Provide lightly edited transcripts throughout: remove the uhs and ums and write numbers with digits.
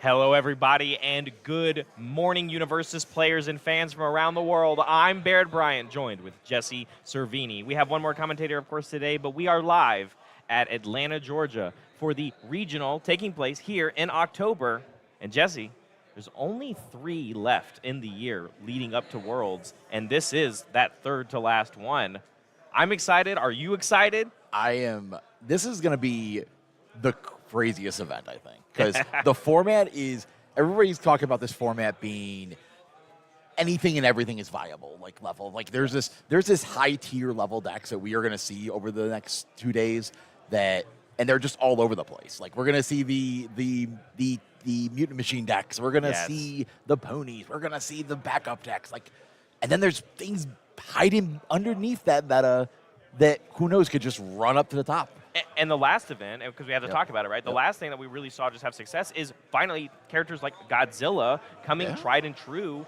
Hello, everybody, and good morning, UniVersus players and fans from around the world. I'm Baird Bryant, joined with Jesse Cervini. We have one more commentator, of course, today, but we are live at Atlanta, Georgia for the regional taking place here in October. And Jesse, there's only 3 left in the year leading up to Worlds, and this is that third to last one. I'm excited. Are you excited? I am. This is going to be the craziest event, I think, because the format is, everybody's talking about this format being anything and everything is viable, like level. Like there's this high tier level decks that we are going to see over the next 2 days and they're just all over the place. Like we're going to see the mutant machine decks. We're going to see the ponies. We're going to see the backup decks. Like, and then there's things hiding underneath that who knows could just run up to the top. And the last event, because we have to talk about it, right? The last thing that we really saw just have success is finally characters like Godzilla coming tried and true,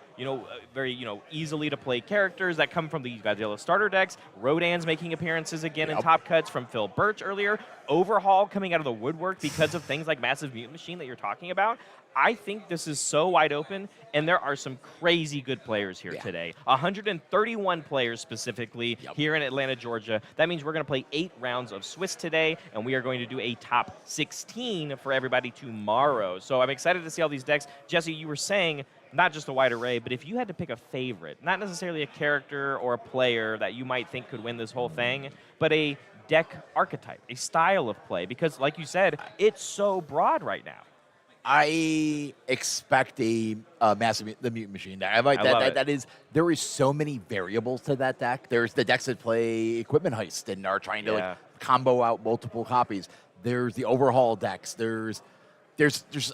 very, easily to play characters that come from the Godzilla starter decks. Rodan's making appearances again in top cuts from Phil Birch earlier. Overhaul coming out of the woodwork because of things like Massive Mutant Machine that you're talking about. I think this is so wide open, and there are some crazy good players here today. 131 players specifically here in Atlanta, Georgia. That means we're going to play 8 rounds of Swiss today, and we are going to do a top 16 for everybody tomorrow. So I'm excited to see all these decks. Jesse, you were saying not just a wide array, but if you had to pick a favorite, not necessarily a character or a player that you might think could win this whole thing, but a deck archetype, a style of play, because like you said, it's so broad right now. I expect the Mutant Machine deck. There is so many variables to that deck. There's the decks that play Equipment Heist and are trying to combo out multiple copies. There's the Overhaul decks. There's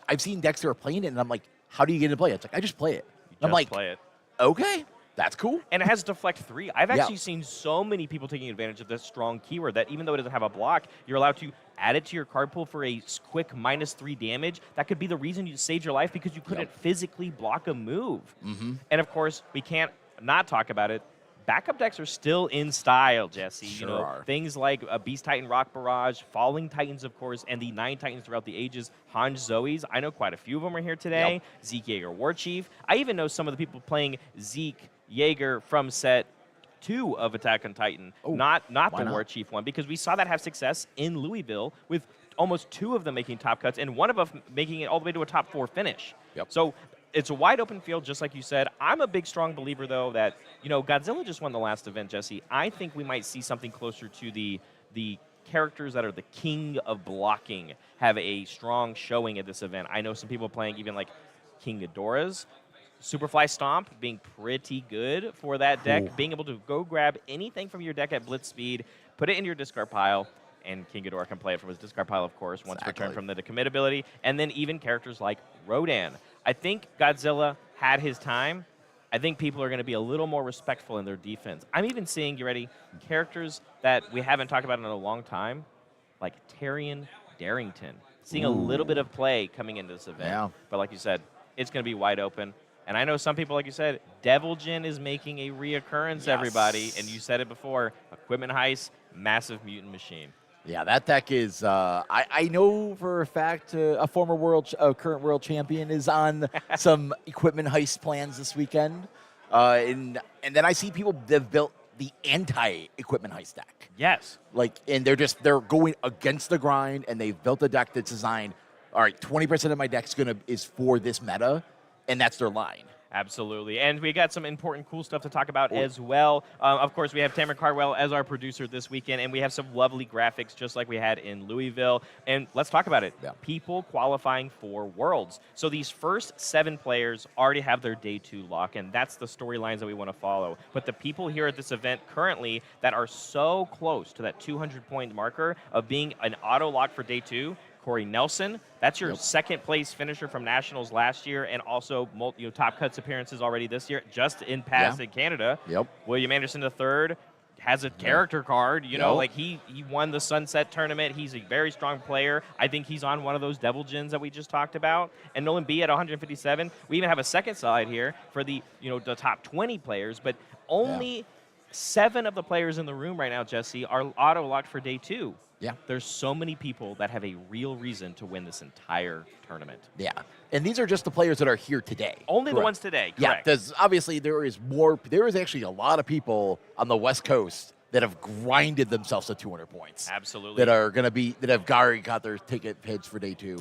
I've seen decks that are playing it, and I'm like, how do you get to play it? It's like, I just play it. I'm like, play it. Okay, that's cool. And it has Deflect 3. I've actually seen so many people taking advantage of this strong keyword that even though it doesn't have a block, you're allowed to add it to your card pool for a quick -3 damage. That could be the reason you saved your life because you couldn't physically block a move. And of course, we can't not talk about it. Backup decks are still in style, Jesse. Sure things like a Beast Titan Rock Barrage, Falling Titans, of course, and the 9 Titans throughout the ages. Hanji Zoes, I know quite a few of them are here today. Zeke Jaeger War Chief. I even know some of the people playing Zeke Jaeger from set 2 of Attack on Titan, not the War Chief one, because we saw that have success in Louisville with almost 2 of them making top cuts and one of them making it all the way to a top 4 finish. So it's a wide open field, just like you said. I'm a big, strong believer, though, that, Godzilla just won the last event, Jesse. I think we might see something closer to the characters that are the king of blocking have a strong showing at this event. I know some people playing even like King Ghidorah's. Superfly Stomp being pretty good for that deck, being able to go grab anything from your deck at blitz speed, put it in your discard pile, and King Ghidorah can play it from his discard pile, of course, once returned from the decommit ability, and then even characters like Rodan. I think Godzilla had his time. I think people are going to be a little more respectful in their defense. I'm even seeing, you ready, characters that we haven't talked about in a long time, like Tyrion Darrington. Seeing a little bit of play coming into this event. But like you said, it's going to be wide open. And I know some people, like you said, Deviljin is making a reoccurrence, everybody. And you said it before, Equipment Heist, Massive Mutant Machine. Yeah, that deck is, I know for a fact a former current world champion is on some Equipment Heist plans this weekend. And then I see people that have built the anti-Equipment Heist deck. Yes. And they're going against the grind, and they've built a deck that's designed, all right, 20% of my deck is for this meta. And that's their line. Absolutely. And we got some important cool stuff to talk about as well. Of course, we have Tamara Cardwell as our producer this weekend, and we have some lovely graphics just like we had in Louisville. And let's talk about it. People qualifying for Worlds. So these first 7 players already have their Day 2 lock, and that's the storylines that we want to follow. But the people here at this event currently that are so close to that 200-point marker of being an auto lock for Day 2, Corey Nelson, that's your second place finisher from Nationals last year, and also top cuts appearances already this year, just in past in Canada. William Anderson III has a character card. Like he won the Sunset tournament. He's a very strong player. I think he's on one of those Deviljins that we just talked about. And Nolan B at 157. We even have a second side here for the the top 20 players, but only 7 of the players in the room right now, Jesse, are auto locked for Day 2. Yeah. There's so many people that have a real reason to win this entire tournament. Yeah. And these are just the players that are here today. Only the Correct. ones today, Yeah, correct. because obviously there is actually a lot of people on the West Coast that have grinded themselves to 200 points. Absolutely. That have already got their ticket pitched for day 2.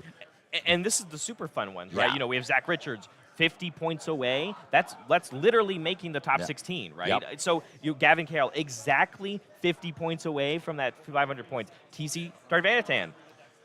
And this is the super fun one, Yeah. right? You know, we have Zach Richards, 50 points away. That's literally making the top Yeah. 16, right? Yep. So Gavin Carroll, exactly 50 points away from that 500 points. TC Tarvanitan,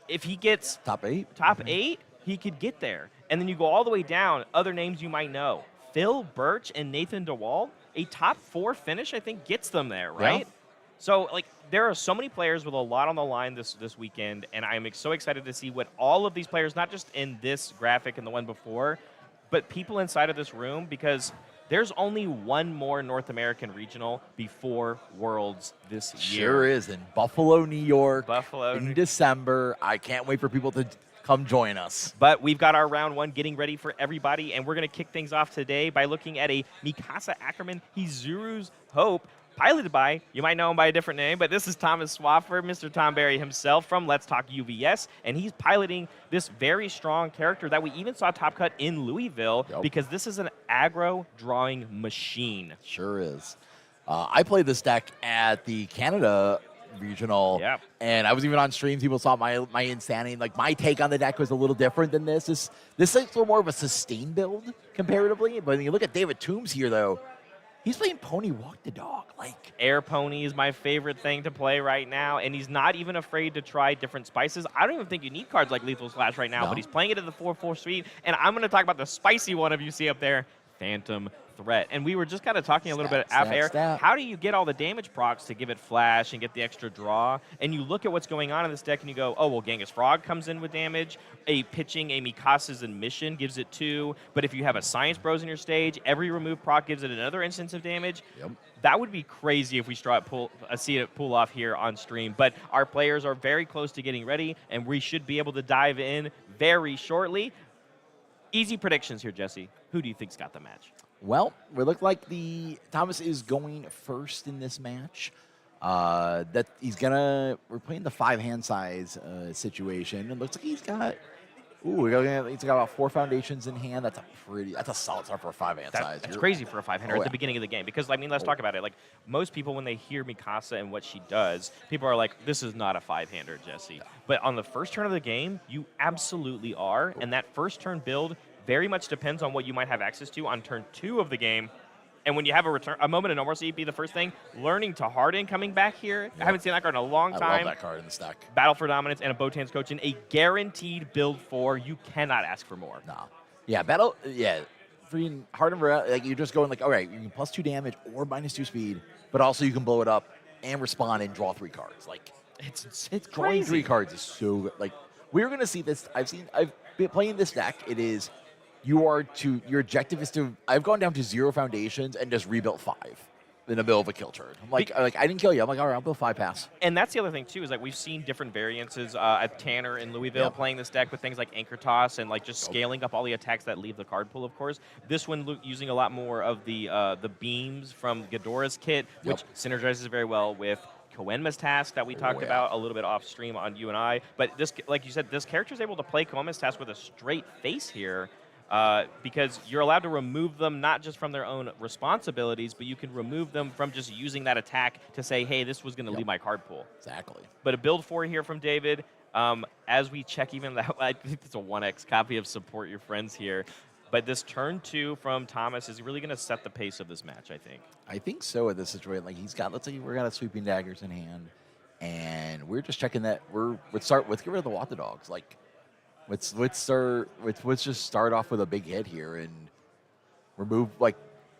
if he gets Top 8? top 8, he could get there. And then you go all the way down, other names you might know. Phil Birch and Nathan DeWald, a top 4 finish, I think, gets them there, right? Yeah. So, like, there are so many players with a lot on the line this weekend, and I'm so excited to see what all of these players, not just in this graphic and the one before, but people inside of this room, because there's only one more North American regional before Worlds this year. Sure is, in Buffalo, New York. Buffalo, in December. I can't wait for people to come join us. But we've got our round 1 getting ready for everybody, and we're going to kick things off today by looking at a Mikasa Ackerman Hizuru's Hope, piloted by, you might know him by a different name, but this is Thomas Swafford, Mr. Tom Berry himself from Let's Talk UVS, and he's piloting this very strong character that we even saw top cut in Louisville, because this is an aggro drawing machine. Sure is. I played this deck at the Canada regional, and I was even on stream. People saw my insanity. Like, my take on the deck was a little different than this. This is a little more of a sustain build comparatively, but when you look at David Toombs here, though, he's playing Pony Walk the Dog. Like, Air Pony is my favorite thing to play right now, and he's not even afraid to try different spices. I don't even think you need cards like Lethal Slash right now, but he's playing it at the 4/4 speed, and I'm going to talk about the spicy one if you see up there, Phantom Threat. And we were just kind of talking a little bit off air. How do you get all the damage procs to give it flash and get the extra draw? And you look at what's going on in this deck and you go, oh, well, Genghis Frog comes in with damage. Pitching a Mikasa's Admission gives it 2. But if you have a Science Bros in your stage, every remove proc gives it another instance of damage. That would be crazy if we see it pull off here on stream. But our players are very close to getting ready, and we should be able to dive in very shortly. Easy predictions here, Jesse. Who do you think's got the match? Well, we look like Thomas is going first in this match. That we're playing the 5 hand size situation. It looks like he's got about 4 foundations in hand. That's a solid start for a 5 hand size. That's crazy for a 5-hander at the beginning of the game. Because, I mean, let's talk about it. Like, most people, when they hear Mikasa and what she does, people are like, this is not a 5-hander, Jesse. No. But on the first turn of the game, you absolutely are. And that first turn build very much depends on what you might have access to on turn 2 of the game. And when you have a moment of normalcy be the first thing, learning to harden coming back here. I haven't seen that card in a long time. I love that card in the stack. Battle for Dominance and a Botan's Coach in a guaranteed build 4. You cannot ask for more. No. Yeah, freaking harden, like, you're just going like, all right, you can +2 damage or -2 speed, but also you can blow it up and respond and draw 3 cards. Like, it's drawing crazy. 3 cards is so good. Like, we're gonna see this. I've been playing this deck. It is your objective is to. I've gone down to 0 foundations and just rebuilt 5 in the middle of a kill turn. I'm like, I didn't kill you. I'm like, all right, I'll build 5 pass. And that's the other thing too, is like we've seen different variances at Tanner in Louisville playing this deck with things like Anchor Toss and like just scaling up all the attacks that leave the card pool. Of course, this one using a lot more of the beams from Ghidorah's kit, which synergizes very well with Koenma's task that we talked about a little bit off stream on you and I. But this, like you said, this character is able to play Koenma's task with a straight face here. Because you're allowed to remove them not just from their own responsibilities, but you can remove them from just using that attack to say, hey, this was going to leave my card pool. Exactly. But a build 4 here from David. As we check even that, I think it's a 1x copy of Support Your Friends here. But this turn 2 from Thomas is really going to set the pace of this match, I think. I think so at this situation. Like, let's say we're got Sweeping Daggers in hand, and we're just checking that. Let's get rid of the Water Dogs. Like, let's just start off with a big hit here and remove, like,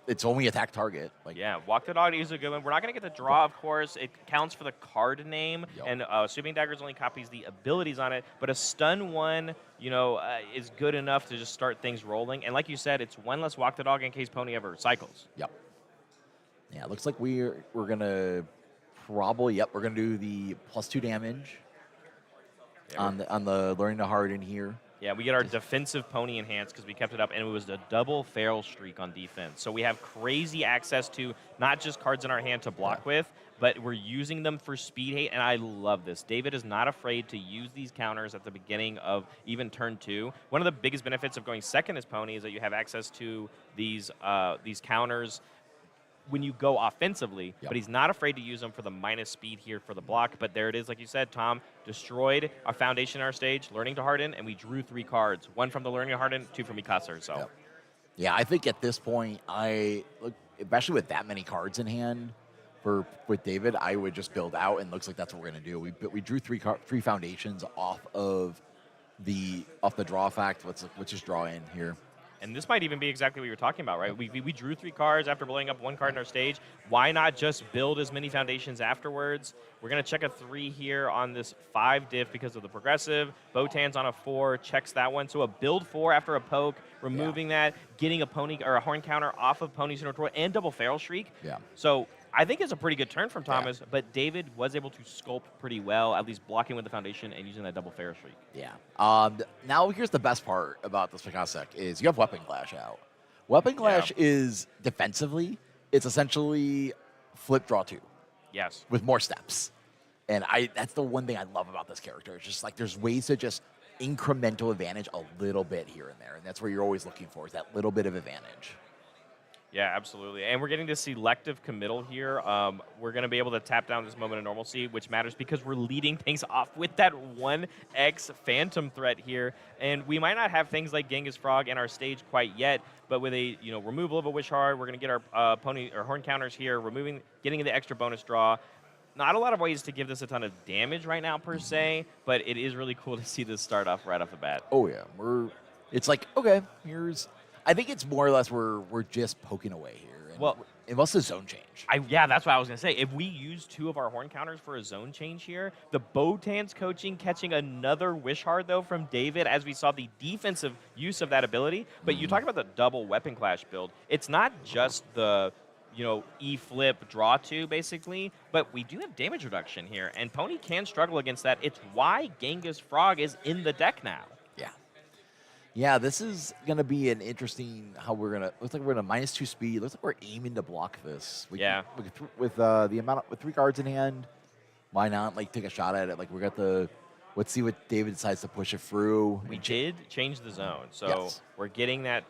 it's only attack target. Like, yeah, Walk the Dog is a good one. We're not going to get the draw, of course. It counts for the card name, and Sweeping Daggers only copies the abilities on it. But a stun 1, is good enough to just start things rolling. And like you said, it's 1 less Walk the Dog in case Pony ever cycles. Yep. Yeah, it looks like we're gonna we're gonna do the +2 damage on the learning to harden here. Yeah, we get our defensive pony enhanced because we kept it up, and it was a double feral streak on defense. So we have crazy access to not just cards in our hand to block with, but we're using them for speed hate, and I love this. David is not afraid to use these counters at the beginning of even turn 2. One of the biggest benefits of going second as pony is that you have access to these counters when you go offensively, but he's not afraid to use them for the minus speed here for the block. But there it is, like you said, Tom, destroyed our foundation in our stage, learning to harden, and we drew 3 cards. 1 from the learning to harden, 2 from Mikasa herself. Yeah, I think at this point, especially with that many cards in hand with David, I would just build out, and looks like that's what we're going to do. We drew 3 foundations off the draw effect. Let's just draw in here. And this might even be exactly what you're talking about, right? We drew 3 cards after blowing up 1 card in our stage. Why not just build as many foundations afterwards? We're going to check a 3 here on this 5 diff because of the progressive. Botan's on a 4, checks that one. So a build 4 after a poke, removing that, getting a pony or a horn counter off of Pony's Inner Toy, and double feral streak. Yeah. So I think it's a pretty good turn from Thomas, but David was able to sculpt pretty well, at least blocking with the foundation and using that double feral streak. Yeah. Now here's the best part about this Mikasa deck is you have Weapon Clash out. Weapon Clash is defensively, it's essentially flip draw 2. Yes. With more steps. And that's the one thing I love about this character. It's just like there's ways to just incremental advantage a little bit here and there. And that's where you're always looking for, is that little bit of advantage. Yeah, absolutely. And we're getting this selective committal here. We're going to be able to tap down this moment of normalcy, which matters because we're leading things off with that 1x Phantom threat here. And we might not have things like Genghis Frog in our stage quite yet, but with a removal of a Wish Heart, we're going to get our pony or horn counters here, getting the extra bonus draw. Not a lot of ways to give this a ton of damage right now per se, but it is really cool to see this start off right off the bat. Oh yeah, it's like, okay, I think it's more or less we're just poking away here. And unless the zone change. Yeah, that's what I was going to say. If we use 2 of our horn counters for a zone change here, the Botan's coaching, catching another Wish Heart, though, from David, as we saw the defensive use of that ability. But you talk about the double Weapon Clash build. It's not just the E-flip draw 2, basically, but we do have damage reduction here, and Pony can struggle against that. It's why Genghis Frog is in the deck now. Yeah, this is going to be an interesting looks like we're going to -2 speed. Looks like we're aiming to block this. With 3 cards in hand, why not take a shot at it? Let's see what David decides to push it through. We did change the zone, so we're getting that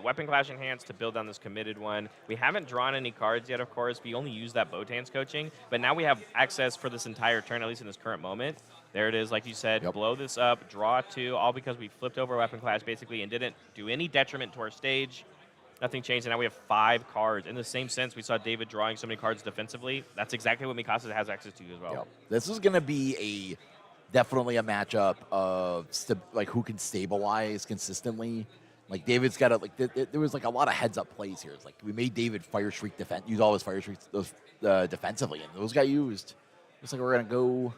Weapon Clash enhanced to build on this committed one. We haven't drawn any cards yet, of course. We only use that Botan's coaching, but now we have access for this entire turn, at least in this current moment. There it is, like you said, blow this up, draw 2, all because we flipped over Weapon Clash, basically, and didn't do any detriment to our stage. Nothing changed, and now we have 5 cards. In the same sense, we saw David drawing so many cards defensively. That's exactly what Mikasa has access to as well. This is going to be definitely a matchup of who can stabilize consistently. David's got there was a lot of heads-up plays here. It's we made David Fire Shriek use all his Fire Shrieks defensively, and those got used. Looks like we're going to go...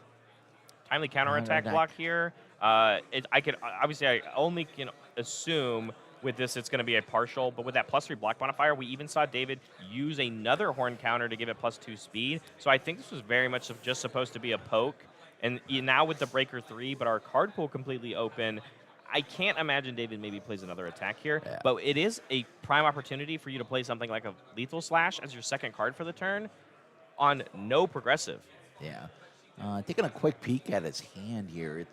Timely counterattack block here. I only can assume with this it's going to be a partial, but with that +3 block modifier, we even saw David use another horn counter to give it +2 speed. So I think this was very much just supposed to be a poke. And now with the breaker 3, but our card pool completely open, I can't imagine David maybe plays another attack here, but it is a prime opportunity for you to play something like a Lethal Slash as your second card for the turn on no progressive. Yeah. Taking a quick peek at his hand here,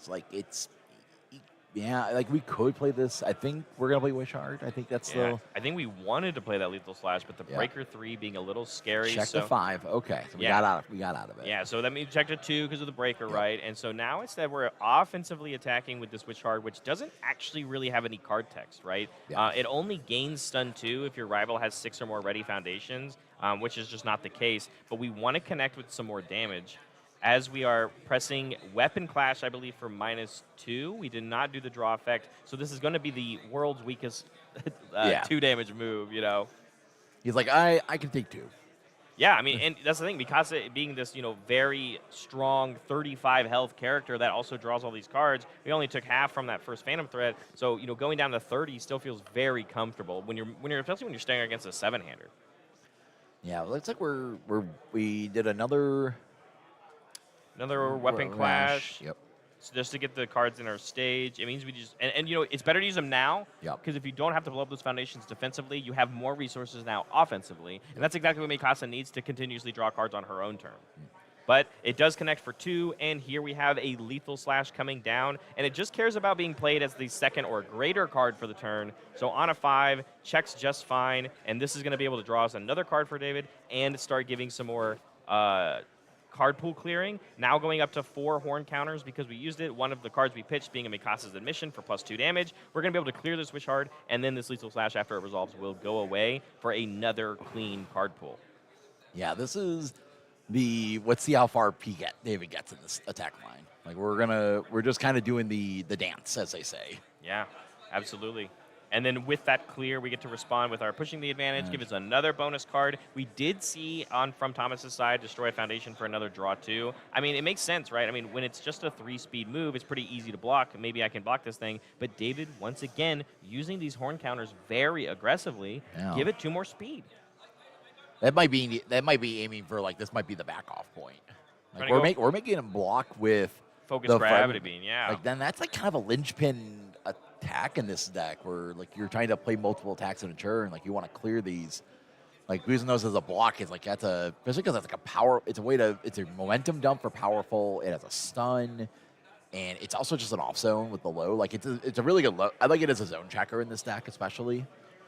we could play this. I think we're going to play Wish Heart. I think that's I think we wanted to play that Lethal Slash, but the Breaker 3 being a little scary. Check the 5. Okay. So we got out of it. Yeah, so that means we checked a 2 because of the Breaker, right? And so now instead we're offensively attacking with this Wish Heart, which doesn't actually really have any card text, right? Yeah. It only gains stun 2 if your rival has 6 or more ready foundations, which is just not the case. But we want to connect with some more damage. As we are pressing Weapon Clash, I believe, for -2. We did not do the draw effect. So this is going to be the world's weakest 2 damage move, He's like, I can take 2. Yeah, I mean, and that's the thing. Mikasa being this, very strong 35 health character that also draws all these cards, we only took half from that first Phantom threat. So, going down to 30 still feels very comfortable especially when you're staring against a 7-hander. Yeah, it looks like we did another Weapon Clash. Yep. just to get the cards in our stage. It means we just and you know it's better to use them now Yep. because if you don't have to blow up those foundations defensively, you have more resources now offensively, and that's exactly what Mikasa needs to continuously draw cards on her own turn. But it does connect for 2, and here we have a Lethal Slash coming down, and it just cares about being played as the second or greater card for the turn. So on a 5, checks just fine, and this is going to be able to draw us another card for David and start giving some more card pool clearing. Now going up to 4 horn counters because we used it. One of the cards we pitched being a Mikasa's Admission for +2 damage. We're going to be able to clear this Wish Hard, and then this Lethal Slash, after it resolves, will go away for another clean card pool. Yeah, this is let's see how far David gets in this attack line. Like we're just kind of doing the dance, as they say. Yeah, absolutely. And then with that clear, we get to respond with our pushing the advantage, give us another bonus card. We did see from Thomas's side, destroy a foundation for another draw 2. I mean, it makes sense, right? I mean, when it's just a 3-speed move, it's pretty easy to block. Maybe I can block this thing. But David, once again, using these horn counters very aggressively, give it 2 more speed. That might be aiming for like this might be the back off point. Like we're making him block with Focus Gravity Beam, yeah. Like then that's like kind of a linchpin attack in this deck where like you're trying to play multiple attacks in a turn. Like you want to clear these. Like using those as a block is like especially because that's like a power. It's a momentum dump for powerful. It has a stun, and it's also just an off zone with the low. Like it's a really good low. I like it as a zone checker in this deck especially.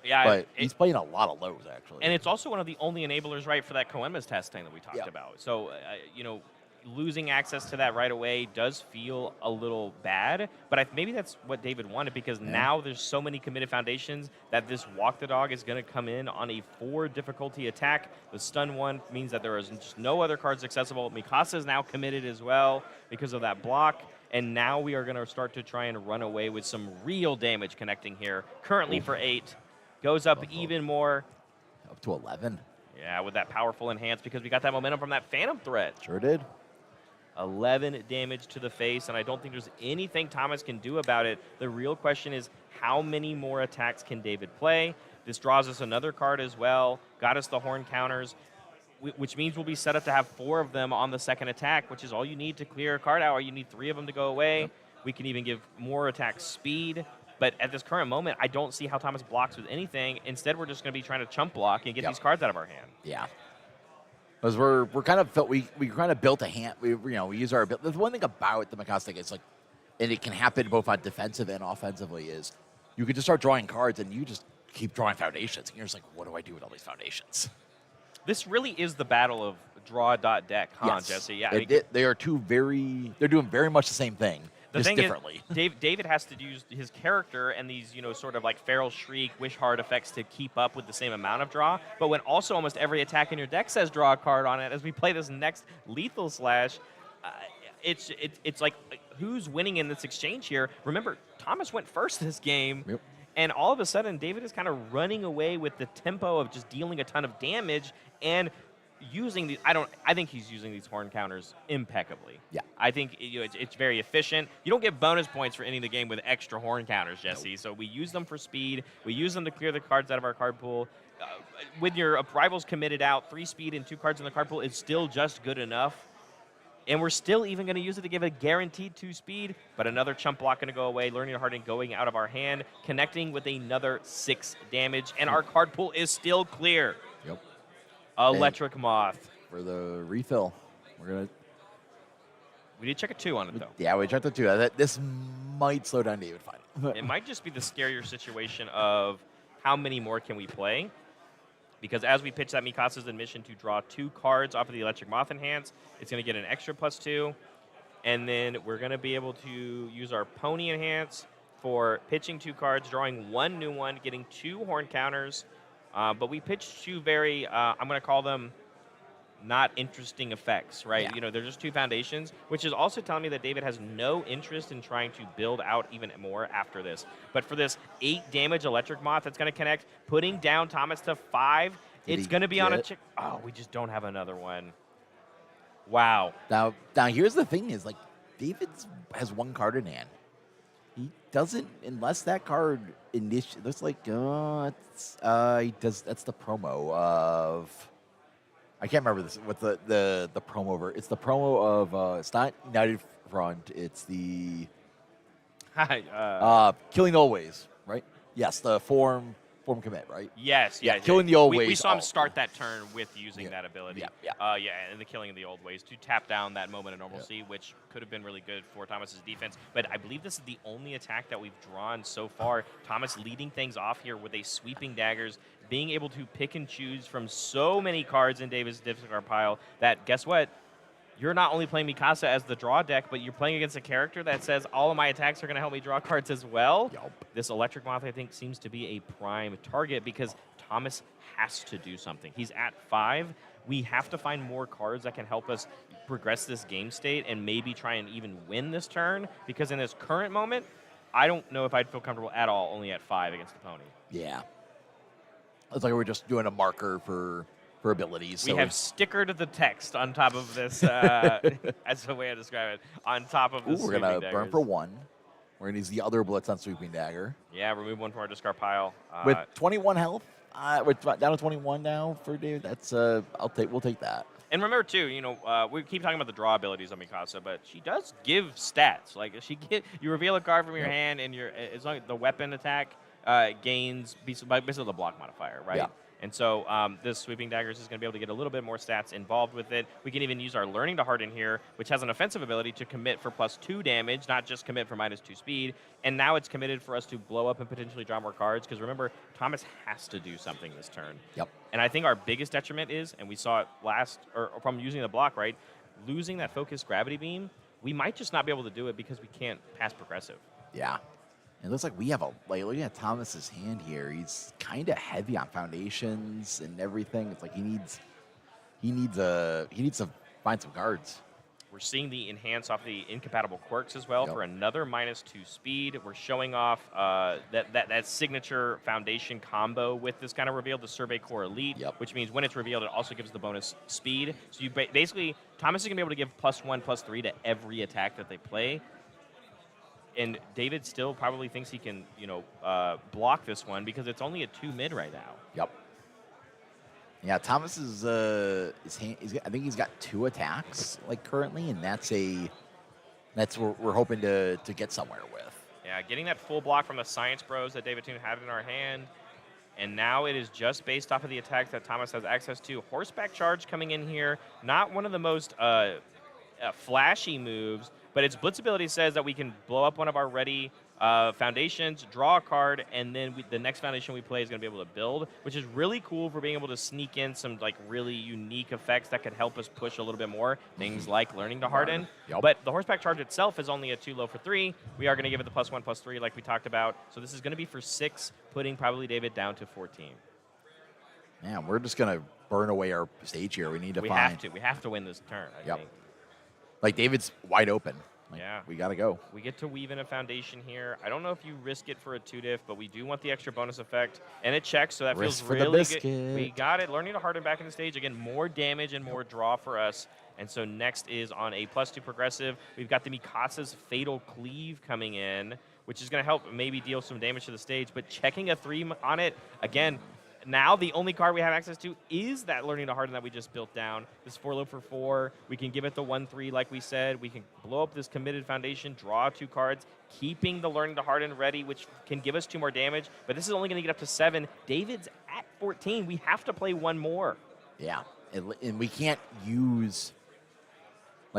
Yeah, but he's playing a lot of lows, actually. And it's also one of the only enablers, right, for that Koenma's testing that we talked about. So, you know, losing access to that right away does feel a little bad, but maybe that's what David wanted because now there's so many committed foundations that this Walk the Dog is going to come in on a 4 difficulty attack. The stun one means that there is just no other cards accessible. Mikasa is now committed as well because of that block. And now we are going to start to try and run away with some real damage connecting here. Currently for 8. Goes up even more. Up to 11. Yeah, with that powerful enhance because we got that momentum from that Phantom Threat. Sure did. 11 damage to the face, and I don't think there's anything Thomas can do about it. The real question is how many more attacks can David play? This draws us another card as well. Got us the horn counters, which means we'll be set up to have 4 of them on the second attack, which is all you need to clear a card out, or you need 3 of them to go away. Yep. We can even give more attack speed. But at this current moment, I don't see how Thomas blocks with anything. Instead, we're just going to be trying to chump block and get these cards out of our hand. Yeah. Because we're kind of we kind of built a hand. We use our ability. The one thing about the Mikasa deck is like, and it can happen both on defensive and offensively, is you can just start drawing cards and you just keep drawing foundations. And you're just like, what do I do with all these foundations? This really is the battle of draw.deck, huh, yes. Jesse? Yeah. They are they're doing very much the same thing. The just thing differently. Is, David has to use his character and these, sort of like Feral Shriek, Wish Hard effects to keep up with the same amount of draw. But when also almost every attack in your deck says draw a card on it, as we play this next Lethal Slash, it's like who's winning in this exchange here? Remember, Thomas went first this game. Yep. And all of a sudden, David is kind of running away with the tempo of just dealing a ton of damage and using the. I think he's using these horn counters impeccably. Yeah. I think it's very efficient. You don't get bonus points for ending the game with extra horn counters, Jesse. Nope. So we use them for speed. We use them to clear the cards out of our card pool. With your rivals committed out, 3 speed and 2 cards in the card pool is still just good enough. And we're still even going to use it to give a guaranteed 2 speed, but another chump block going to go away, Learning Harden going out of our hand, connecting with another 6 damage, and our card pool is still clear. Yep. Electric Moth. For the refill, We did check a 2 on it, though. Yeah, we checked the 2. This might slow down David fighting. It might just be the scarier situation of how many more can we play. Because as we pitch that Mikasa's Admission to draw 2 cards off of the Electric Moth Enhance, it's going to get an extra +2. And then we're going to be able to use our Pony Enhance for pitching 2 cards, drawing 1 new one, getting 2 horn counters. But we pitched 2 very, I'm going to call them not interesting effects, right? Yeah. They're just 2 foundations, which is also telling me that David has no interest in trying to build out even more after this. But for this 8 damage Electric Moth that's going to connect, putting down Thomas to 5, it's going to be on a chick. Oh, we just don't have another one. Wow. Now here's the thing: is like David has 1 card in hand. He doesn't unless that card initially. There's like he does. That's the promo of. I can't remember this. What's the promo over? It's the promo of. It's not United front. It's the uh, killing always, right? Yes, the form commit, right? yes, Yeah, yeah. killing the old We ways. saw him Oh, start that turn with using Yeah. that ability. Yeah. Yeah, and the killing of the old ways to tap down that moment of normalcy, which could have been really good for Thomas's defense. But I believe this is the only attack that we've drawn so far. Thomas leading things off here with a sweeping daggers, being able to pick and choose from so many cards in David's discard pile that, guess what? You're not only playing Mikasa as the draw deck, but you're playing against a character that says all of my attacks are going to help me draw cards as well. Yup. This Electric Moth, I think, seems to be a prime target because Thomas has to do something. He's at 5. We have to find more cards that can help us progress this game state and maybe try and even win this turn, because in this current moment, I don't know if I'd feel comfortable at all only at 5 against the pony. Yeah. It's like we're just doing a marker for abilities. We So have stickered the text on top of this, as a way to describe it, on top of the we're sweeping gonna daggers. burn for 1. We're gonna use the other blitz on sweeping dagger Yeah, remove 1 from our discard pile. with 21 health. We're down to 21 now for David. That's we'll take that. And remember, too, we keep talking about the draw abilities of Mikasa, but she does give stats. Like, you reveal a card from your hand, and as long as the weapon attack gains basically the block modifier, right? Yeah. And so this Sweeping Daggers is going to be able to get a little bit more stats involved with it. We can even use our Learning to Harden here, which has an offensive ability to commit for +2 damage, not just commit for -2 speed. And now it's committed for us to blow up and potentially draw more cards, because remember, Thomas has to do something this turn. Yep. And I think our biggest detriment is, and we saw it or from using the block, right, losing that focused gravity beam, we might just not be able to do it because we can't pass progressive. Yeah. It looks like we have looking at Thomas's hand here, he's kind of heavy on foundations and everything. It's like he needs to find some cards. We're seeing the enhance off the incompatible quirks as well Yep. for another -2 speed. We're showing off that signature foundation combo with this kind of reveal, the Survey Core Elite, Yep. which means when it's revealed, it also gives the bonus speed. So you basically, Thomas is going to be able to give +1, +3 to every attack that they play. And David still probably thinks he can, block this one because it's only a 2 mid right now. Yep. Yeah, Thomas is his hand, I think he's got 2 attacks currently, and that's what we're hoping to get somewhere with. Yeah, getting that full block from the Science Bros that David Toon had in our hand. And now it is just based off of the attacks that Thomas has access to. Horseback Charge coming in here. Not one of the most flashy moves, but its blitz ability says that we can blow up one of our ready foundations, draw a card, and then the next foundation we play is going to be able to build, which is really cool for being able to sneak in some really unique effects that could help us push a little bit more. Things like Learning to Harden. Yep. But the Horseback Charge itself is only a 2 low for 3. We are going to give it the +1, +3 like we talked about. So this is going to be for 6, putting probably David down to 14. Man, we're just gonna burn away our stage here. We need to We find. have to win this turn, I Yep. think. David's wide open. Yeah. We gotta go. We get to weave in a foundation here. I don't know if you risk it for a 2-diff, but we do want the extra bonus effect. And it checks, so that Risk feels for the really biscuit. good. We got it. Learning to Harden back in the stage. Again, more damage and more draw for us. And so next is on a +2 progressive. We've got the Mikasa's Fatal Cleave coming in, which is going to help maybe deal some damage to the stage. But checking a 3 on it, again, now the only card we have access to is that Learning to Harden that we just built down. This 4 low for 4. We can give it the 1-3 like we said. We can blow up this committed foundation, draw 2 cards, keeping the Learning to Harden ready, which can give us 2 more damage. But this is only going to get up to 7. David's at 14. We have to play 1 more. Yeah, and we can't use.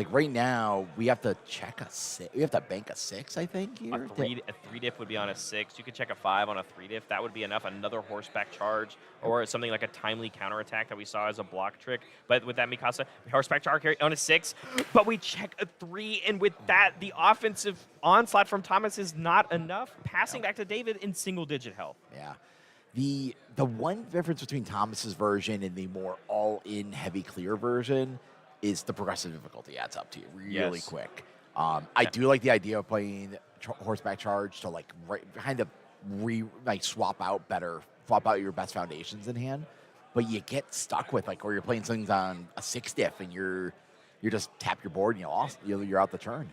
Right now, we have to check a 6. We have to bank a 6, I think. Here. A 3-diff would be on a 6. You could check a 5 on a 3-diff. That would be enough. Another Horseback Charge or something like a timely counterattack that we saw as a block trick. But with that Mikasa, Horseback Charge on a 6. But we check a 3, and with that, the offensive onslaught from Thomas is not enough. Passing back to David in single-digit health. Yeah. The one difference between Thomas's version and the more all-in heavy clear version is the progressive difficulty adds up to you really Yes. quick. I do like the idea of playing Horseback Charge to swap out your best foundations in hand, but you get stuck with where you're playing things on a 6-diff and you're just tap your board and you're out the turn.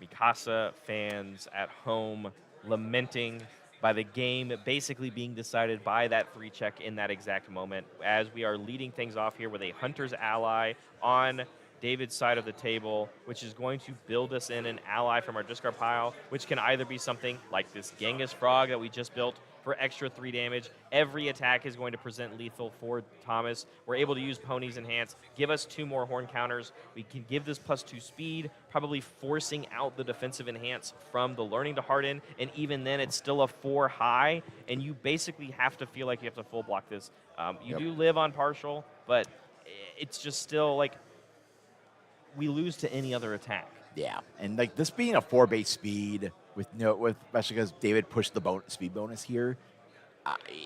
Mikasa fans at home lamenting by the game basically being decided by that 3 check in that exact moment, as we are leading things off here with a Hunter's Ally on David's side of the table, which is going to build us in an ally from our discard pile, which can either be something like this Genghis Frog that we just built for extra 3 damage. Every attack is going to present lethal for Thomas. We're able to use Pony's Enhance, give us 2 more horn counters. We can give this +2 speed, probably forcing out the defensive enhance from the Learning to Harden, and even then it's still a 4 high, and you basically have to feel like you have to full block this. You do live on partial, but it's just still like we lose to any other attack. Yeah, and like this being a 4 base speed with especially because David pushed the speed bonus here,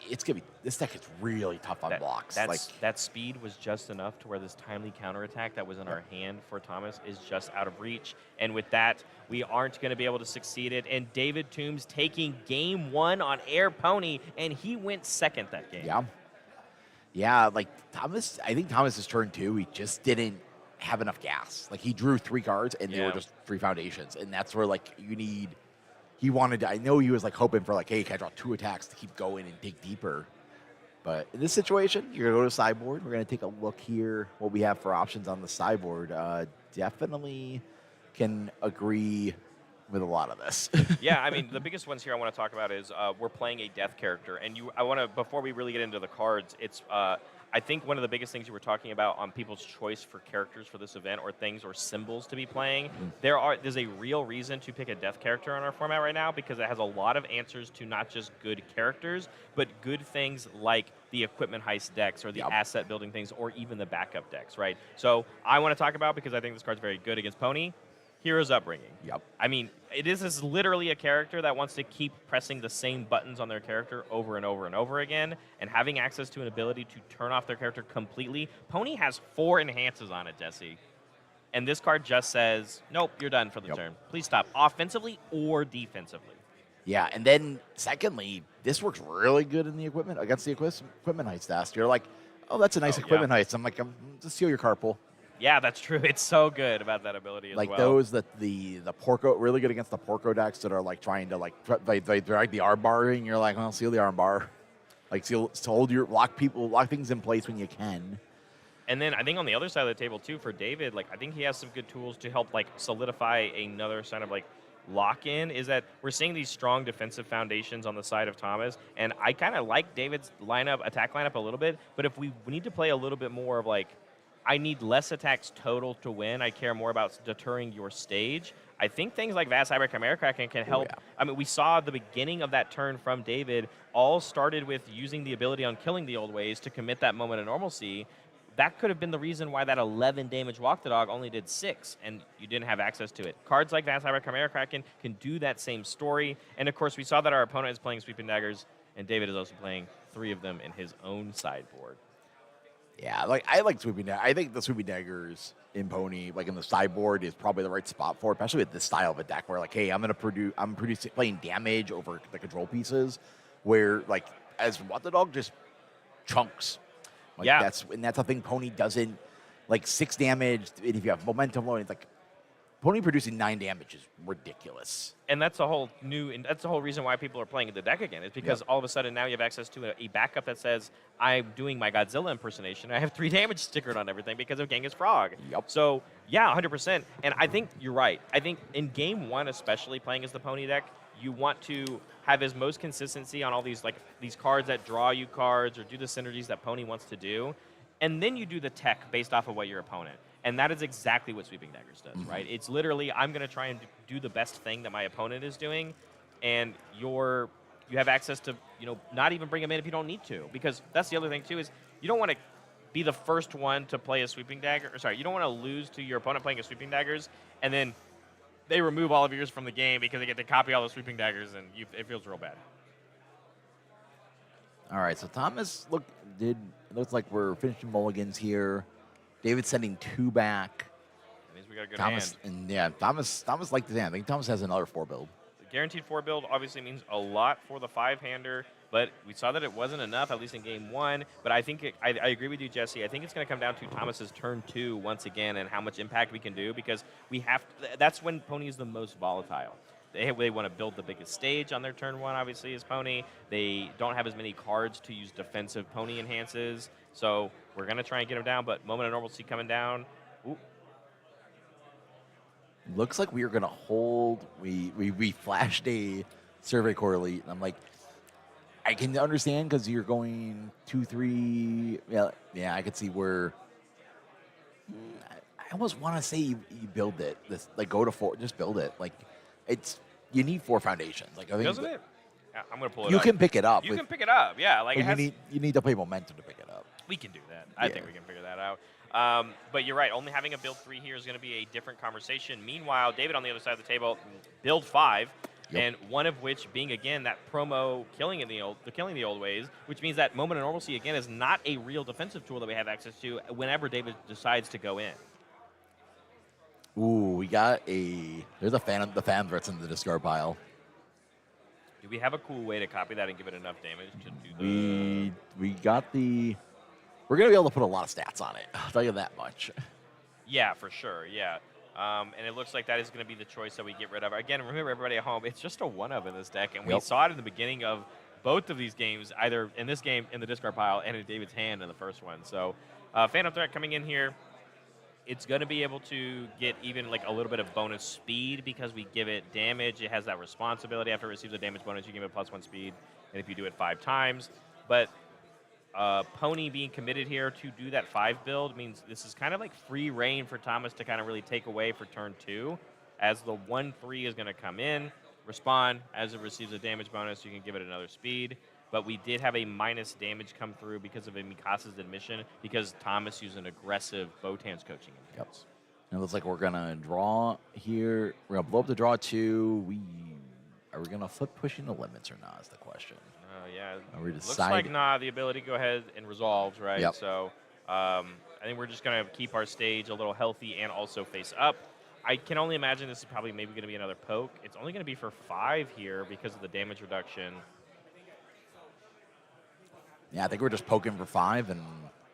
it's gonna be this deck is really tough on blocks. That speed was just enough to where this timely counterattack that was in our hand for Thomas is just out of reach, and with that we aren't going to be able to succeed it. And David Toombs taking game 1 on Air Pony, and he went second that game. Yeah, like Thomas. I think Thomas's turn 2, he just didn't have enough gas. Like he drew 3 cards and they were just 3 foundations, and that's where like you need. He wanted to. I know he was like hoping for like, hey, can I draw 2 attacks to keep going and dig deeper? But in this situation, you're gonna go to sideboard. We're gonna take a look here what we have for options on the sideboard. Definitely can agree with a lot of this. Yeah, I mean the biggest ones here I want to talk about is we're playing a death character, and I want to before we really get into the cards, it's. I think one of the biggest things you were talking about on people's choice for characters for this event or things or symbols to be playing, there's a real reason to pick a death character in our format right now because it has a lot of answers to not just good characters, but good things like the equipment heist decks or the asset building things or even the backup decks, right? So I want to talk about, because I think this card's very good against Pony, Hero's Upbringing. I mean, this is literally a character that wants to keep pressing the same buttons on their character over and over and over again, and having access to an ability to turn off their character completely. Pony has 4 enhances on it, Jesse. And this card just says, nope, you're done for the turn. Please stop, offensively or defensively. Yeah, and then secondly, this works really good in the equipment against the equipment heist desk. You're like, oh, that's a nice equipment heist. I'm like, just steal your carpool. Yeah, that's true. It's so good about that ability as well. Like those that the Porco, really good against the Porco decks that are like trying to like they're like the arm barring. You're like, well, seal the arm bar, like hold your lock things in place when you can. And then I think on the other side of the table too for David, like I think he has some good tools to help like solidify another kind of like lock-in. Is that we're seeing these strong defensive foundations on the side of Thomas, and I kind of like David's attack lineup a little bit. But if we need to play a little bit more of like, I need less attacks total to win. I care more about deterring your stage. I think things like Vast Hybrid Chimera Kraken can help. I mean, we saw the beginning of that turn from David all started with using the ability on Killing the Old Ways to commit that moment of normalcy. That could have been the reason why that 11 damage Walk the Dog only did 6, and you didn't have access to it. Cards like Vast Hybrid Chimera Kraken can do that same story. And, of course, we saw that our opponent is playing Sweeping Daggers, and David is also playing 3 of them in his own sideboard. Yeah, like I like Sweeping Daggers. I think the Sweeping Daggers in Pony, like in the sideboard, is probably the right spot for it, especially with this style of a deck where, like, hey, I'm playing damage over the control pieces, where like as What the Dog just chunks. Like, that's a thing Pony doesn't, like 6 damage. And if you have momentum loading, it's like Pony producing 9 damage is ridiculous. And that's the whole reason why people are playing the deck again, is because all of a sudden now you have access to a backup that says, I'm doing my Godzilla impersonation. I have 3 damage stickered on everything because of Genghis Frog. So, yeah, 100%. And I think you're right. I think in game 1, especially playing as the Pony deck, you want to have as most consistency on all these cards that draw you cards or do the synergies that Pony wants to do. And then you do the tech based off of what your opponent. And that is exactly what Sweeping Daggers does, right? It's literally, I'm going to try and do the best thing that my opponent is doing, and you have access to, not even bring them in if you don't need to. Because that's the other thing, too, is you don't want to be the first one to play a Sweeping Dagger. You don't want to lose to your opponent playing a Sweeping Daggers, and then they remove all of yours from the game because they get to copy all the Sweeping Daggers, and it feels real bad. All right, so Thomas it looks like we're finishing mulligans here. David's sending 2 back. That means we got a good hand. And yeah, Thomas liked his hand. I think Thomas has another 4 build. The guaranteed 4 build obviously means a lot for the 5-hander, but we saw that it wasn't enough, at least in game 1. But I think I agree with you, Jesse. I think it's going to come down to Thomas's turn 2 once again and how much impact we can do, because that's when Pony is the most volatile. They want to build the biggest stage on their turn 1, obviously, as Pony. They don't have as many cards to use defensive Pony enhances. So we're going to try and get them down, but Moment of Normalcy coming down. Ooh. looks like we are going to hold. We flashed a survey core elite. And I'm like, I can understand because you're going 2-3. Yeah, I could see where. I almost want to say you build it. Like go to 4, just build it. Like you need 4 foundations. Like I think Doesn't it? Yeah, I'm gonna pull it up. you can pick it up. You can pick it up. Yeah, like it has, you need to play momentum to pick it up. we can do that. I think we can figure that out. But you're right. Only having a build 3 here is going to be a different conversation. Meanwhile, David on the other side of the table, build 5. Yep. And one of which being again that promo killing the old ways, which means that moment of normalcy again is not a real defensive tool that we have access to whenever David decides to go in. Ooh, we got there's the fan threats in the discard pile. Do we have a cool way to copy that and give it enough damage to do We got we're gonna be able to put a lot of stats on it. I'll tell you that much. Yeah, for sure. Yeah. And it looks like that is going to be the choice that we get rid of. Again, remember everybody at home, it's just a 1-of in this deck, and we saw it in the beginning of both of these games, either in this game in the discard pile and in David's hand in the first one. So, Phantom Threat coming in here, it's going to be able to get even like a little bit of bonus speed because we give it damage. It has that responsibility. After it receives a damage bonus, you give it +1 speed, and if you do it 5 times. But Pony being committed here to do that 5 build means this is kind of like free reign for Thomas to kind of really take away for turn 2, as the 1/3 is going to come in, respond. As it receives a damage bonus, you can give it another speed. But we did have a minus damage come through because of a Mikasa's admission, because Thomas used an aggressive Botan's coaching. Yep. And it looks like we're going to draw here. We're going to blow up the draw 2. Are we going to flip pushing the limits or not is the question. Yeah, we looks like the ability to go ahead and resolves, right? Yep. So I think we're just going to keep our stage a little healthy and also face up. I can only imagine this is probably maybe going to be another poke. It's only going to be for 5 here because of the damage reduction. Yeah, I think we're just poking for 5 and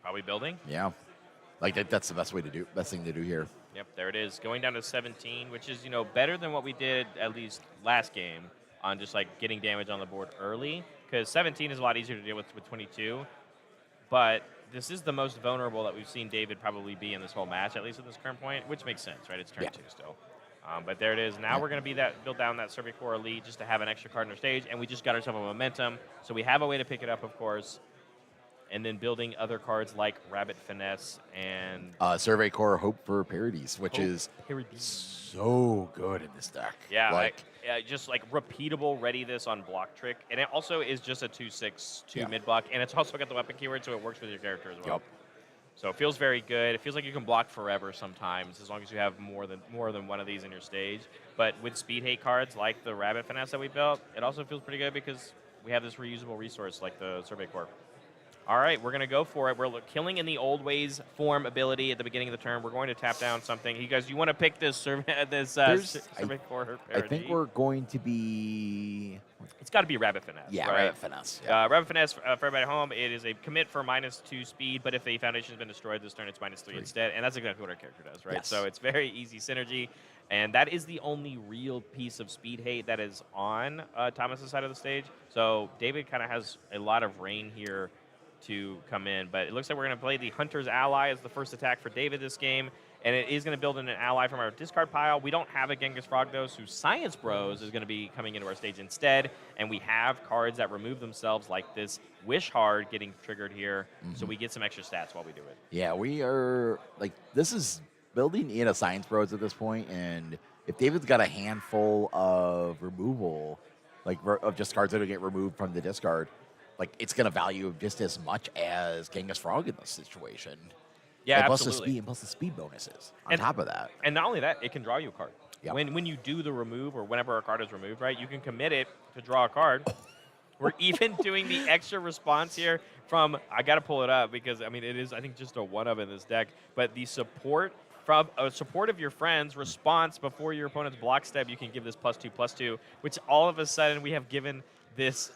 probably building. Yeah, like that's the best thing to do here. Yep, there it is, going down to 17, which is better than what we did at least last game on just like getting damage on the board early. Because 17 is a lot easier to deal with 22, but this is the most vulnerable that we've seen David probably be in this whole match, at least at this current point, which makes sense, right? It's turn 2 still. But there it is. Now we're going to build down that Survey Core Elite just to have an extra card in our stage, and we just got ourselves a momentum. So we have a way to pick it up, of course, and then building other cards like Rabbit Finesse and Survey Core Hope for Parodies, which is so good in this deck. Yeah, just like repeatable ready this on block trick, and it also is just a 2/6 mid block, and it's also got the weapon keyword, so it works with your character as well. Yep. So it feels very good. It feels like you can block forever sometimes, as long as you have more than one of these in your stage. But with speed hate cards like the Rabbit Finesse that we built, it also feels pretty good because we have this reusable resource like the Survey Core. All right, we're going to go for it. We're killing in the old ways form ability at the beginning of the turn. We're going to tap down something. You guys, you want to pick this Survey Core parody? I think we're going to be... It's got to be Rabbit Finesse. Yeah, right? Rabbit Finesse. Yeah. Rabbit Finesse, for everybody at home, it is a commit for -2 speed, but if the foundation's been destroyed this turn, it's -3 instead. And that's exactly what our character does, right? Yes. So it's very easy synergy. And that is the only real piece of speed hate that is on Thomas's side of the stage. So David kind of has a lot of reign here to come in, but it looks like we're going to play the Hunter's Ally as the first attack for David this game, and it is going to build in an ally from our discard pile. We don't have a Genghis Frogdos, whose Science Bros is going to be coming into our stage instead, and we have cards that remove themselves, like this Wish Hard getting triggered here, so we get some extra stats while we do it. Yeah, we are, this is building in a Science Bros at this point, and if David's got a handful of removal, of just cards that will get removed from the discard, it's going to value just as much as Genghis Frog in this situation. Yeah, plus absolutely. Plus the speed bonuses on top of that. And not only that, it can draw you a card. Yep. When you do the remove, or whenever a card is removed, right, you can commit it to draw a card. We're even doing the extra response here from, I got to pull it up because, I mean, it is, I think, just a 1-of in this deck, but the support from support of your friends response before your opponent's block step, you can give this +2/+2, which all of a sudden we have given this,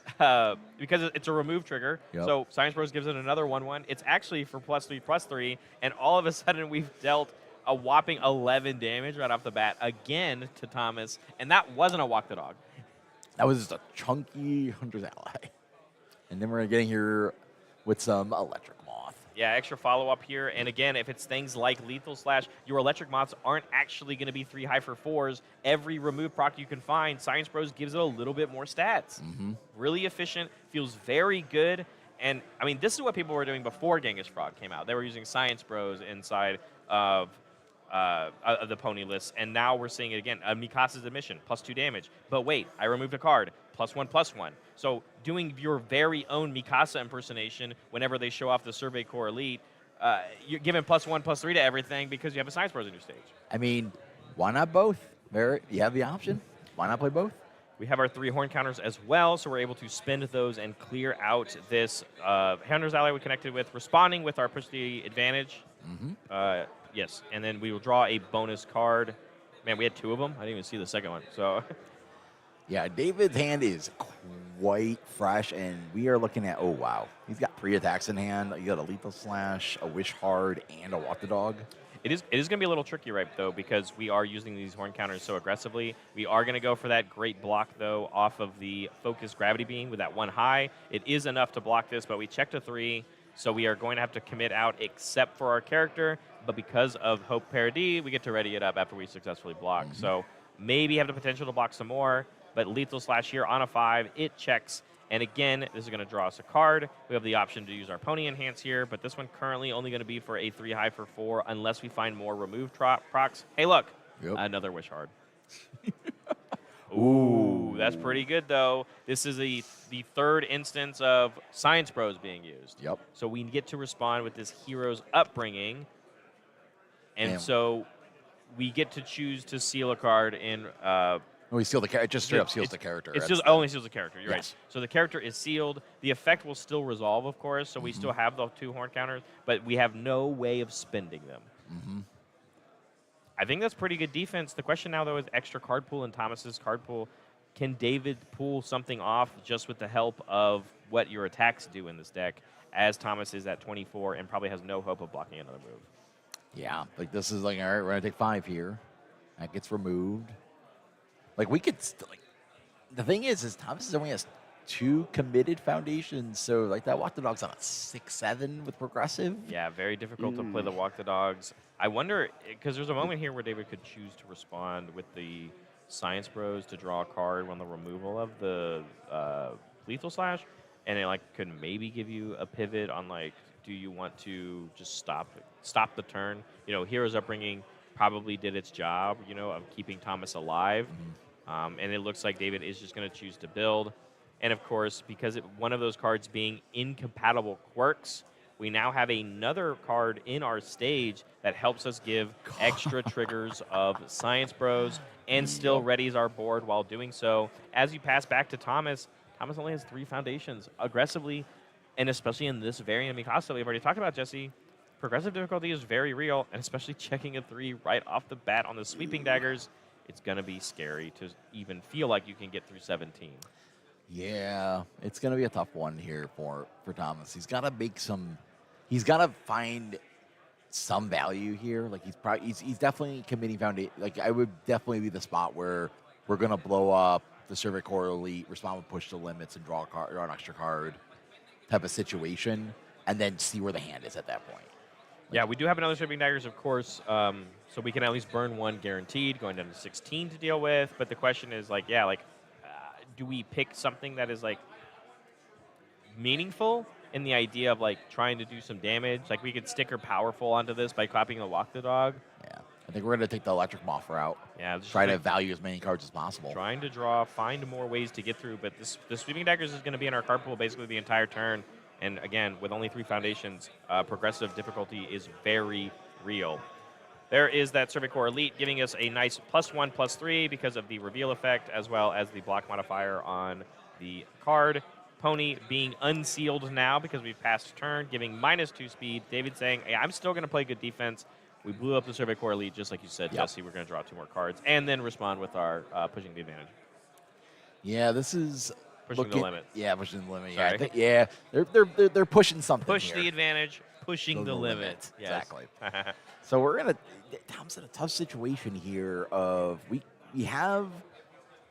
because it's a remove trigger, so Science Bros gives it another 1/1. It's actually for +3/+3, and all of a sudden we've dealt a whopping 11 damage right off the bat again to Thomas, and that wasn't a walk the dog. That was just a chunky Hunter's Ally. And then we're getting here with some Electric Moth. Yeah, extra follow-up here. And again, if it's things like Lethal Slash, your electric moths aren't actually going to be 3 high for 4s. Every remove proc you can find, Science Bros gives it a little bit more stats. Really efficient, feels very good. And, I mean, this is what people were doing before Genghis Frog came out. They were using Science Bros inside of the pony list, and now we're seeing it again. Mikasa's admission, +2 damage. But wait, I removed a card, +1/+1. So doing your very own Mikasa impersonation whenever they show off the Survey Corps Elite, you're giving +1/+3 to everything because you have a Science Bros in your stage. I mean, why not both? Barrett, you have the option. Why not play both? We have our 3 horn counters as well, so we're able to spend those and clear out this Hunter's Ally we connected with, responding with our push the advantage. Yes, and then we will draw a bonus card. Man, we had 2 of them. I didn't even see the second one. So, Yeah, David's hand is quite fresh, and we are looking at, oh, wow. He's got 3 attacks in hand. You got a Lethal Slash, a Wish Hard, and a Walk the Dog. it is going to be a little tricky, right, though, because we are using these horn counters so aggressively. We are going to go for that great block, though, off of the Focus Gravity Beam with that 1 high. It is enough to block this, but we checked a 3, so we are going to have to commit out except for our character. But because of Hope Paradis, we get to ready it up after we successfully block. So maybe have the potential to block some more, but Lethal Slash here on a 5, it checks. And again, this is going to draw us a card. We have the option to use our Pony Enhance here, but this one currently only going to be for a 3 high for 4 unless we find more remove procs. Hey, look, another Wish Hard. Ooh, that's pretty good, though. This is the 3rd instance of Science Bros being used. So we get to respond with this hero's upbringing. And so we get to choose to seal a card in. We seal the character. It just straight up seals the character. It only seals the character. You're right. So the character is sealed. The effect will still resolve, of course. So we still have the 2 horn counters, but we have no way of spending them. I think that's pretty good defense. The question now, though, is extra card pool and Thomas's card pool. Can David pull something off just with the help of what your attacks do in this deck, as Thomas is at 24 and probably has no hope of blocking another move? Yeah, like this is like, all right, we're going to take 5 here. That gets removed. Like we could, the thing is Thomas only has 2 committed foundations. So like that Walk the Dog's on a 6/7 with progressive. Yeah, very difficult to play the Walk the Dogs. I wonder, because there's a moment here where David could choose to respond with the Science Bros to draw a card on the removal of the Lethal Slash, and it like could maybe give you a pivot on like, do you want to just stop the turn? You know, Hero's Upbringing probably did its job, you know, of keeping Thomas alive. And it looks like David is just going to choose to build. And of course, because one of those cards being incompatible quirks, we now have another card in our stage that helps us give extra triggers of Science Bros and still readies our board while doing so. As you pass back to Thomas, Thomas only has 3 foundations. Aggressively, and especially in this variant of Mikasa we've already talked about, Jesse, progressive difficulty is very real, and especially checking a 3 right off the bat on the sweeping daggers, it's going to be scary to even feel like you can get through 17. Yeah, it's going to be a tough one here for Thomas. He's got to make some, he's got to find some value here. Like he's definitely committing foundation. Like I would definitely be the spot where we're going to blow up the Survey Corps Elite, respond with push the limits and draw a card, draw an extra card type of situation, and then see where the hand is at that point. Yeah, we do have another sweeping daggers, of course, so we can at least burn 1 guaranteed, going down to 16 to deal with. But the question is, like, yeah, like, do we pick something that is like meaningful in the idea of like trying to do some damage? Like we could sticker powerful onto this by copying the Walk the Dog. Yeah, I think we're going to take the electric moth route. Yeah, try to value as many cards as possible. Trying to draw, find more ways to get through. But the sweeping daggers is going to be in our card pool basically the entire turn. And again, with only 3 foundations, progressive difficulty is very real. There is that Survey Corps Elite giving us a nice +1/+3 because of the reveal effect, as well as the block modifier on the card. Pony being unsealed now because we've passed turn, giving -2 speed. David saying, hey, I'm still going to play good defense. We blew up the Survey Corps Elite, just like you said, Jesse. We're going to draw 2 more cards and then respond with our pushing the advantage. Yeah, this is pushing the limit. Yeah, pushing the limit. Sorry. Yeah, they're pushing something. Push here. the advantage, pushing the limit. Yes. Exactly. So we're Tom's in a tough situation here. Of we have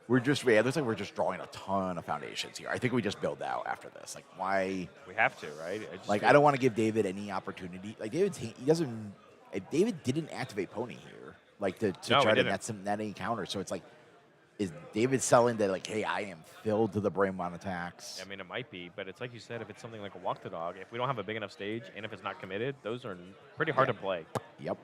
it looks like we're just drawing a ton of foundations here. I think we just build out after this. Like, why? We have to, right? I don't want to give David any opportunity. Like, he doesn't. David didn't activate Pony here, like to try to net any counter. So it's like, is David selling that, like, hey, I am filled to the brim on attacks? I mean, it might be, but it's like you said, if it's something like a walk the dog, if we don't have a big enough stage and if it's not committed, those are pretty hard to play. Yep.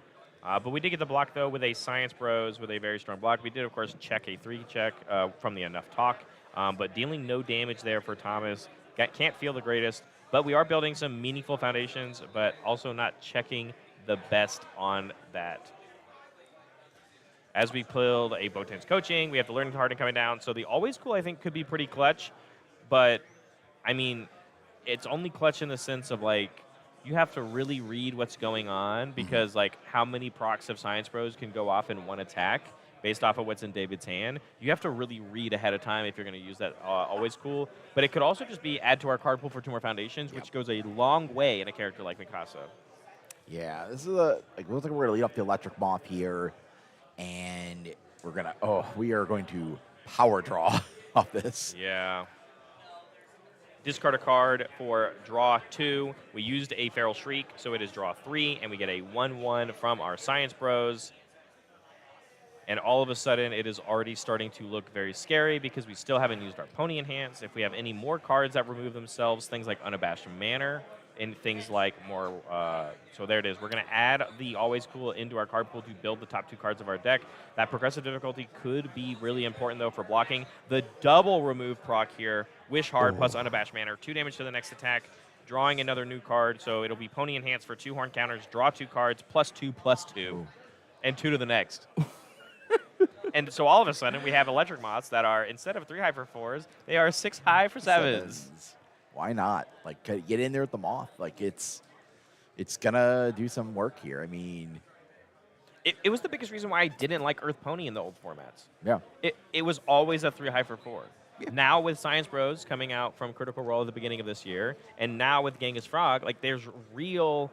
But we did get the block, though, with a Science Bros with a very strong block. We did, of course, check a 3 check from the Enough Talk, but dealing no damage there for Thomas. Can't feel the greatest, but we are building some meaningful foundations, but also not checking the best on that. As we build a Botan's Coaching, we have the Learning to Harden coming down. So the Always Cool, I think, could be pretty clutch. But, I mean, it's only clutch in the sense of, like, you have to really read what's going on because, like, how many procs of Science Bros can go off in one attack based off of what's in David's hand. You have to really read ahead of time if you're going to use that Always Cool. But it could also just be add to our card pool for 2 more foundations, which goes a long way in a character like Mikasa. Yeah, this is looks like we're going to lead off the Electric Moth here. And we are going to power draw off this. Yeah. Discard a card for draw 2. We used a Feral Shriek, so it is draw 3, and we get a 1/1 from our Science Bros. And all of a sudden, it is already starting to look very scary because we still haven't used our Pony Enhance. If we have any more cards that remove themselves, things like Unabashed Manner, and things like more, so there it is. We're going to add the Always Cool into our card pool to build the top 2 cards of our deck. That progressive difficulty could be really important, though, for blocking. The double remove proc here, Wish Hard plus Unabashed Manner, 2 damage to the next attack, drawing another new card. So it'll be Pony Enhance for 2 horn counters, draw 2 cards, +2/+2, and 2 to the next. And so all of a sudden, we have Electric Moths that are, instead of 3 high for 4s, they are 6 high for 7s. Why not? Like, get in there with the Moth. Like, it's gonna do some work here. I mean, it was the biggest reason why I didn't like Earth Pony in the old formats. Yeah. It was always a 3 high for 4. Yeah. Now with Science Bros coming out from Critical Role at the beginning of this year, and now with Genghis Frog, like, there's real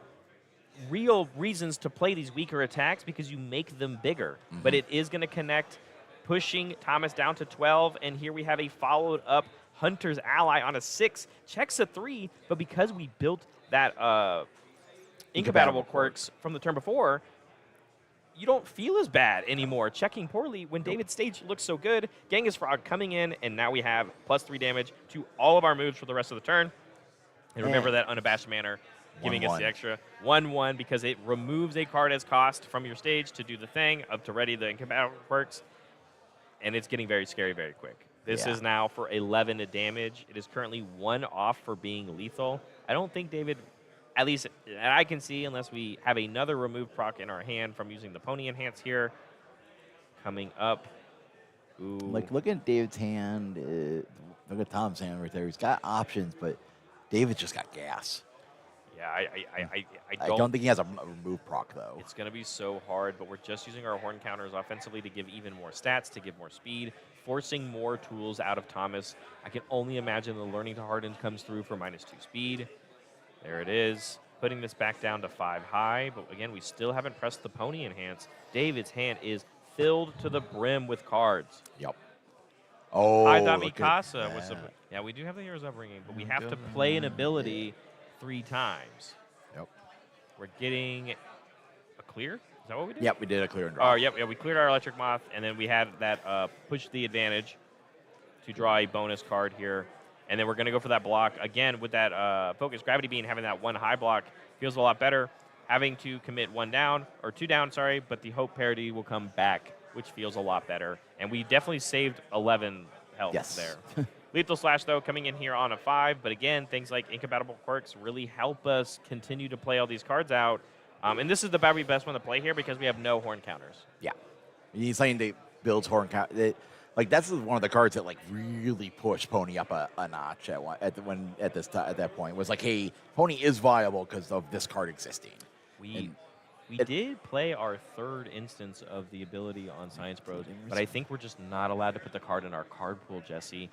reasons to play these weaker attacks because you make them bigger. But it is going to connect, pushing Thomas down to 12, and here we have a followed up Hunter's Ally on a 6, checks a 3, but because we built that incompatible quirks from the turn before, you don't feel as bad anymore checking poorly when David's stage looks so good. Genghis Frog coming in, and now we have +3 damage to all of our moves for the rest of the turn. And remember that Unabashed Manner giving us the extra 1/1 because it removes a card as cost from your stage to do the thing, up to ready the incompatible quirks, and it's getting very scary very quick. This is now for 11 damage. It is currently 1 off for being lethal. I don't think David, at least that I can see, unless we have another remove proc in our hand from using the Pony Enhance here. Coming up. Ooh. Like, look at David's hand. Look at Tom's hand right there. He's got options, but David's just got gas. Yeah, I don't think he has a remove proc, though. It's going to be so hard, but we're just using our horn counters offensively to give even more stats, to give more speed, forcing more tools out of Thomas. I can only imagine the Learning to Harden comes through for -2 speed. There it is. Putting this back down to 5 high, but again, we still haven't pressed the Pony Enhance. David's hand is filled to the brim with cards. Yep. Oh, I thought Mikasa was some. Yeah, we do have the Hero's Upbringing, but we have to play an ability 3 times. Yep. We're getting a clear? Is that what we did? Yep, we did a clear and draw. Oh, yep, yeah, we cleared our Electric Moth, and then we had that push the advantage to draw a bonus card here. And then we're going to go for that block. Again, with that Focus Gravity Beam, having that 1 high block feels a lot better. Having to commit 1 down, or 2 down, sorry, but the Hope Parity will come back, which feels a lot better. And we definitely saved 11 health there. Lethal Slash, though, coming in here on a 5. But again, things like Incompatible Quirks really help us continue to play all these cards out. And this is the probably best one to play here because we have no horn counters. Yeah. He's saying to build horn counters. Like, that's one of the cards that, like, really pushed Pony up a notch at that point. Was like, hey, Pony is viable because of this card existing. We did play our 3rd instance of the ability on Science Bros, but I think we're just not allowed to put the card in our card pool, Jesse.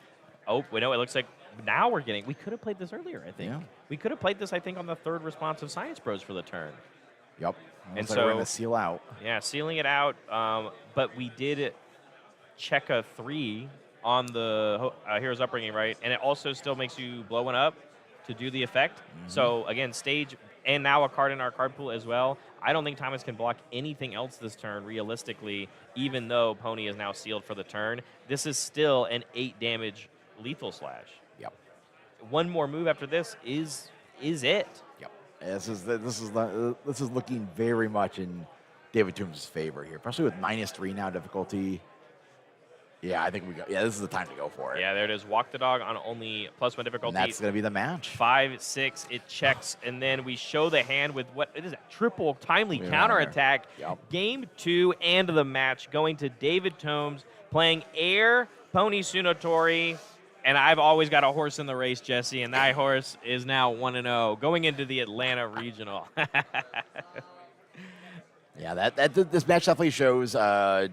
Oh, wait, no, it looks like now we're getting... We could have played this earlier, I think. Yeah. We could have played this, I think, on the 3rd response of Science Bros for the turn. Yep. And so we're going to seal out. Yeah, sealing it out, but we did check a 3 on the Hero's Upbringing, right? And it also still makes you blow one up to do the effect. So again, stage and now a card in our card pool as well. I don't think Thomas can block anything else this turn realistically, even though Pony is now sealed for the turn. This is still an 8 damage lethal slash. Yep. One more move after this is it. Yep. This is looking very much in David Toombs' favor here, especially with -3 now difficulty. Yeah, I think we got. Yeah, this is the time to go for it. Yeah, there it is. Walk the dog on only +1 difficulty. And that's going to be the match. 5, 6, it checks, and then we show the hand with what it is a triple timely counterattack. Yep. Game 2 and the match going to David Toombs playing Air Pony Sunotori. And I've always got a horse in the race, Jesse, and that horse is now 1-0 going into the Atlanta Regional. Yeah, this match definitely shows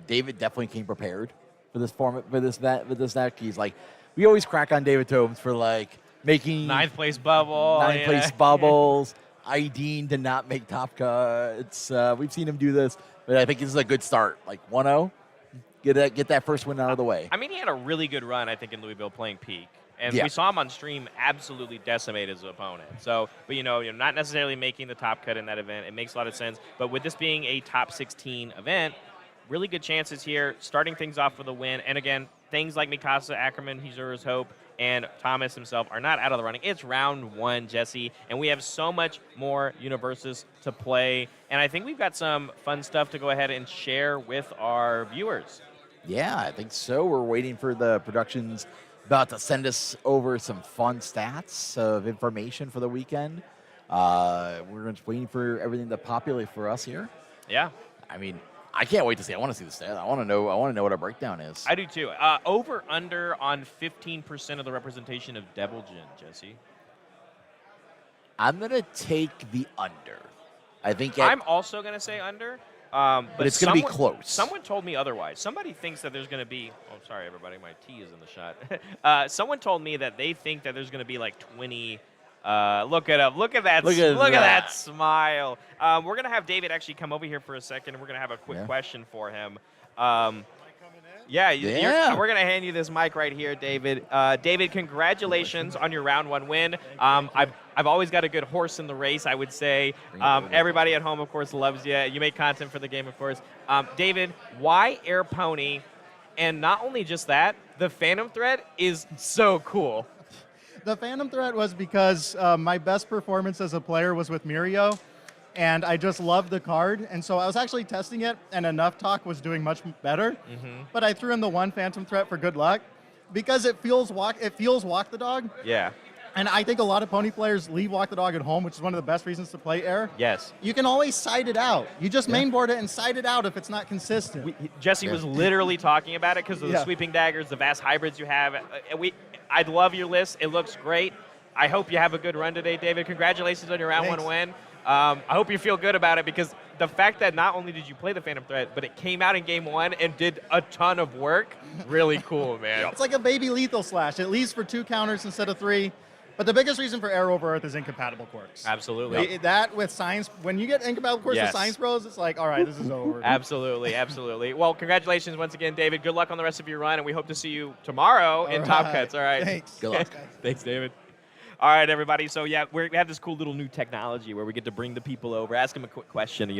David definitely came prepared for this format for this deck. He's like, we always crack on David Toombs for like making 9th place bubble, 9th place bubbles, IDing to not make top cuts. We've seen him do this, but I think this is a good start. Like 1-0, get that first win out of the way. I mean, he had a really good run, I think, in Louisville playing Peak. And Yeah. we saw him on stream absolutely decimate his opponent. So, but you're not necessarily making the top cut in that event. It makes a lot of sense. But with this being a top 16 event, really good chances here, starting things off with a win. And again, things like Mikasa, Ackerman, Hizura's Hope, and Thomas himself are not out of the running. It's round 1, Jesse, and we have so much more UniVersus to play. And I think we've got some fun stuff to go ahead and share with our viewers. Yeah, I think so. We're waiting for the productions about to send us over some fun stats of information for the weekend. We're just waiting for everything to populate for us here. Yeah. I mean, I can't wait to see. I want to see the stat. I want to know what our breakdown is. I do too. Over under on 15% of the representation of Devil Jin, Jesse. I'm gonna take the under. I think I'm also gonna say under. But it's going to be close. Someone told me otherwise. Somebody thinks that there's going to be. Oh, sorry, everybody. My tea is in the shot. Someone told me that they think that there's going to be like 20. Look at him. Look at that. Look at that smile. We're going to have David actually come over here for a second, and we're going to have a quick question for him. Yeah, we're going to hand you this mic right here, David. David, congratulations on your round 1 win. I've always got a good horse in the race, I would say. Everybody at home, of course, loves you. You make content for the game, of course. David, why Air Pony? And not only just that, the Phantom Thread is so cool. The Phantom Thread was because my best performance as a player was with Mirio. And I just loved the card, and so I was actually testing it, and Enough Talk was doing much better. But I threw in the 1 Phantom Threat for good luck, because it feels walk the dog. Yeah. And I think a lot of pony players leave Walk the Dog at home, which is one of the best reasons to play Air. Yes. You can always side it out. You just mainboard it and side it out if it's not consistent. Jesse was literally talking about it because of the sweeping daggers, the vast hybrids you have. I'd love your list. It looks great. I hope you have a good run today, David. Congratulations on your round 1 win. I hope you feel good about it, because the fact that not only did you play the Phantom Thread, but it came out in game 1 and did a ton of work, really cool, man. It's like a baby lethal slash. It leaves for 2 counters instead of 3. But the biggest reason for Air over Earth is incompatible quirks. Absolutely. That with Science, when you get incompatible quirks with Science Bros, it's like, all right, this is over. Absolutely, absolutely. Well, congratulations once again, David. Good luck on the rest of your run, and we hope to see you tomorrow in Top Cuts. All right. Thanks. Good luck. Thanks, David. All right, everybody. So, yeah, we have this cool little new technology where we get to bring the people over, ask them a quick question,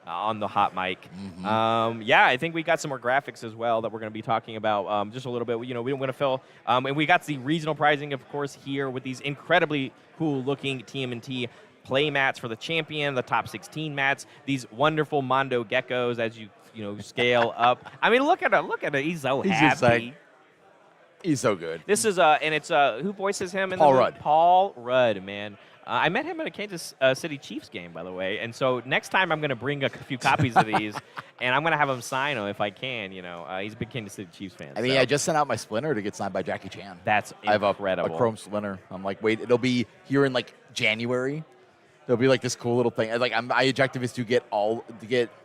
on the hot mic. Yeah, I think we got some more graphics as well that we're going to be talking about just a little bit. We don't want to fill. And we got the regional prizing, of course, here with these incredibly cool-looking TMNT play mats for the champion, the top 16 mats, these wonderful Mondo geckos as you scale up. I mean, look at it. He's so happy. He's so good. This is and it's who voices him? Paul Rudd. Paul Rudd, man. I met him at a Kansas City Chiefs game, by the way. And so next time I'm going to bring a few copies of these, and I'm going to have him sign them if I can. He's a big Kansas City Chiefs fan. I mean, I just sent out my Splinter to get signed by Jackie Chan. That's incredible. I have a Chrome Splinter. I'm like, wait, it'll be here in like January. There'll be like this cool little thing. My objective is to get all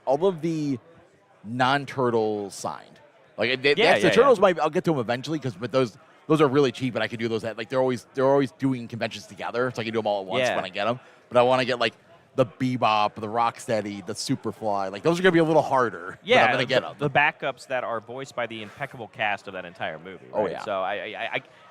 of the non-turtles signed. Like the turtles I'll get to them eventually, but those are really cheap, and I can do those at they're always doing conventions together, so I can do them all at once when I get them. But I want to get the Bebop, the Rocksteady, the Superfly. Like those are gonna be a little harder. but Yeah, I'm gonna get them. the backups that are voiced by the impeccable cast of that entire movie. Oh, right? yeah. So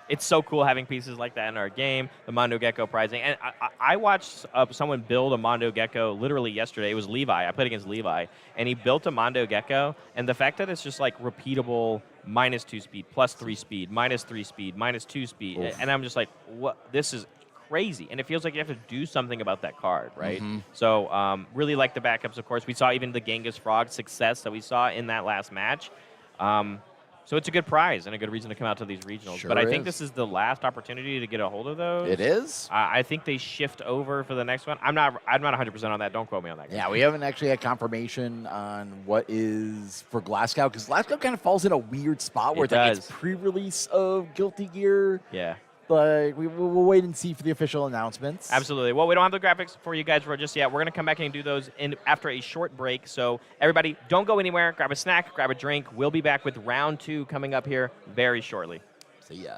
it's so cool having pieces like that in our game. The Mondo Gecko prizing, and I watched someone build a Mondo Gecko literally yesterday. It was Levi. I played against Levi, and he built a Mondo Gecko. And the fact that it's just like repeatable -2 speed, +3 speed, -3 speed, -2 speed, Oof. and I'm just like, what? This is crazy, and it feels like you have to do something about that card, right? Mm-hmm. So really like the backups, of course. We saw even the Genghis Frog success that we saw in that last match. So it's a good prize and a good reason to come out to these regionals. Sure but I think is. this is the last opportunity to get a hold of those. It is. I think they shift over for the next one. I'm not 100% on that. Don't quote me on that. Yeah, we haven't actually had confirmation on what is for Glasgow because Glasgow kind of falls in a weird spot where It it's like does. it's pre-release of Guilty Gear. Yeah. But we'll wait and see for the official announcements. Absolutely. Well, we don't have the graphics for you guys for just yet. We're going to come back and do those after a short break. So everybody, don't go anywhere. Grab a snack, grab a drink. We'll be back with round 2 coming up here very shortly. See ya.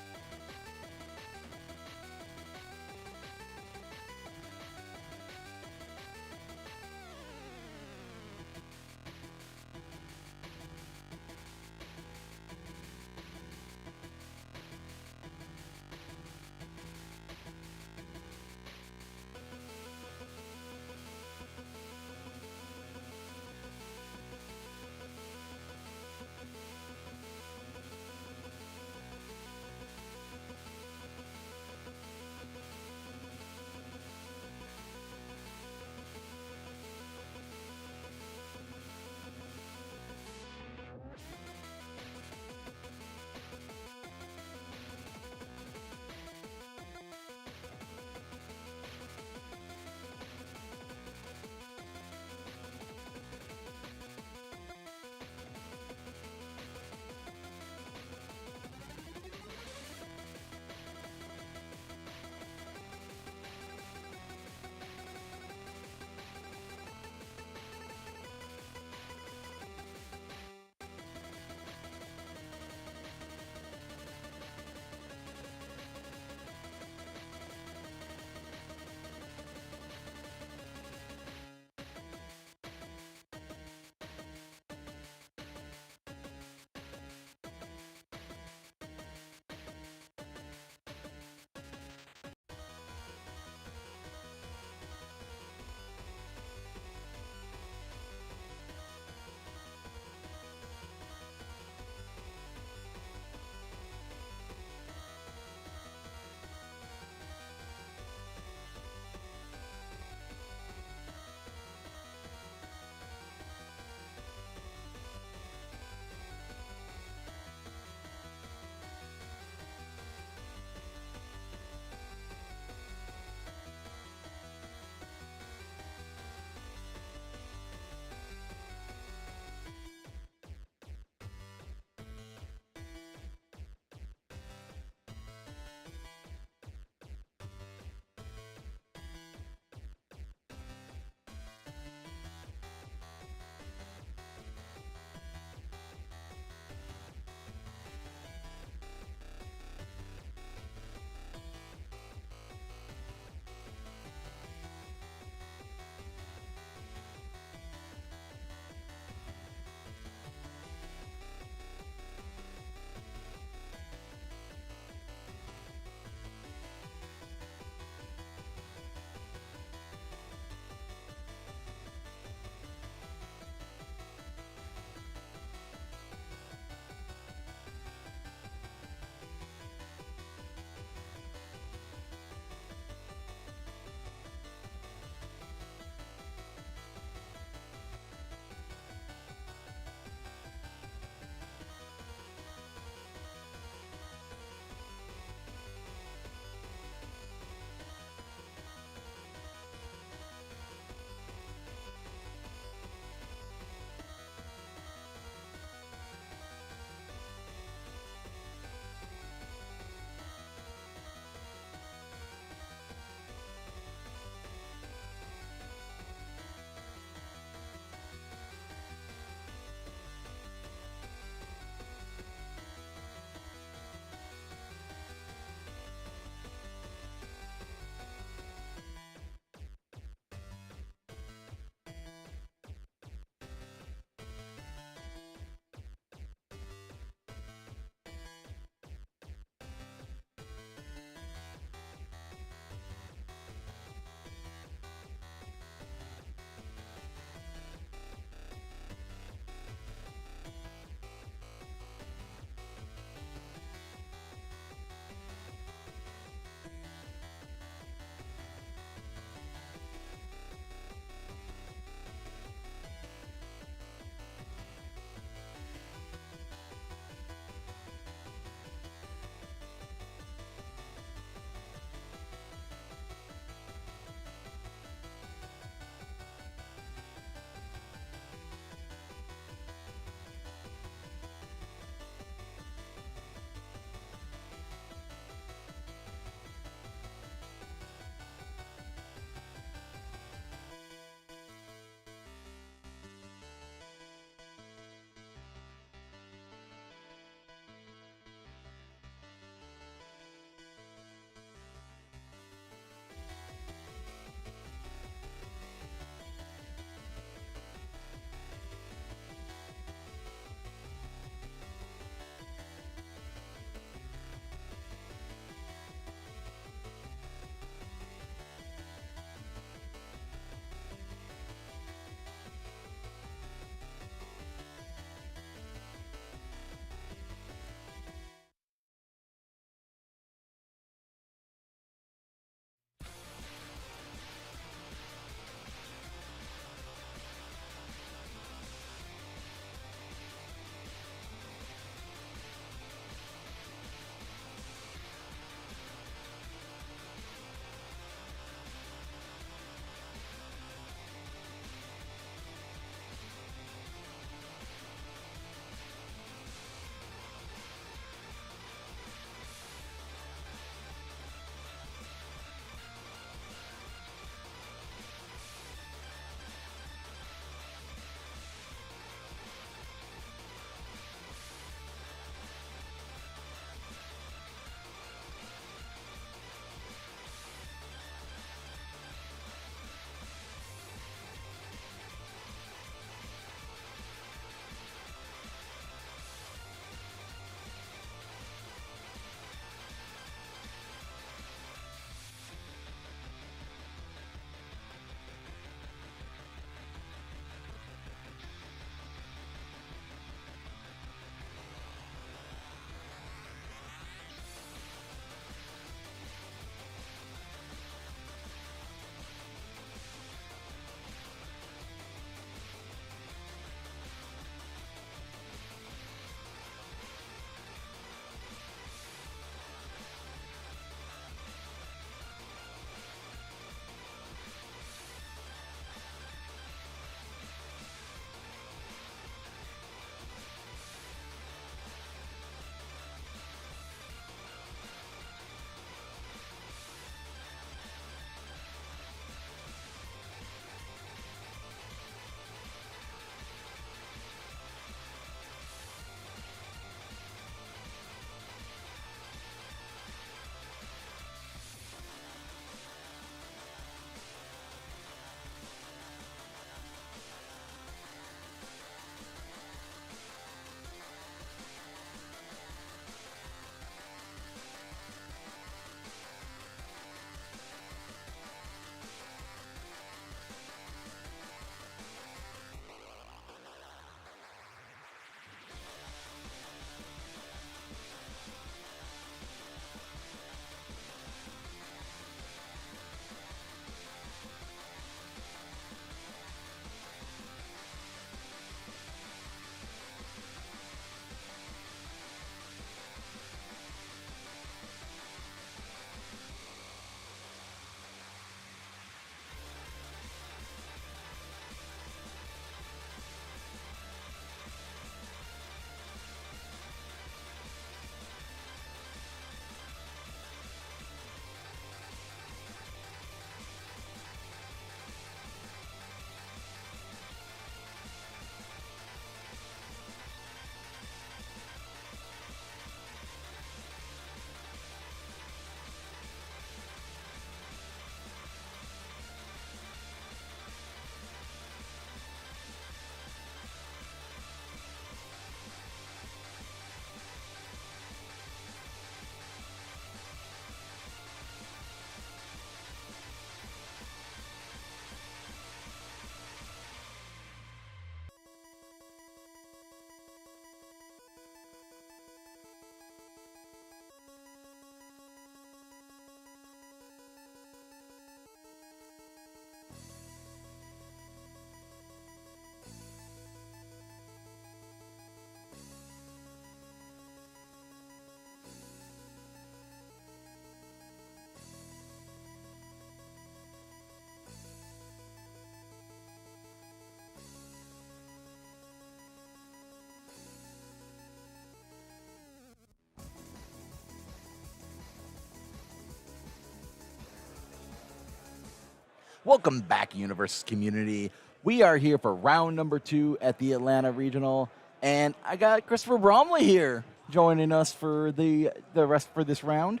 Welcome back, UniVersus community. We are here for round number 2 at the Atlanta Regional, and I got Christopher Bromley here joining us for the rest for this round.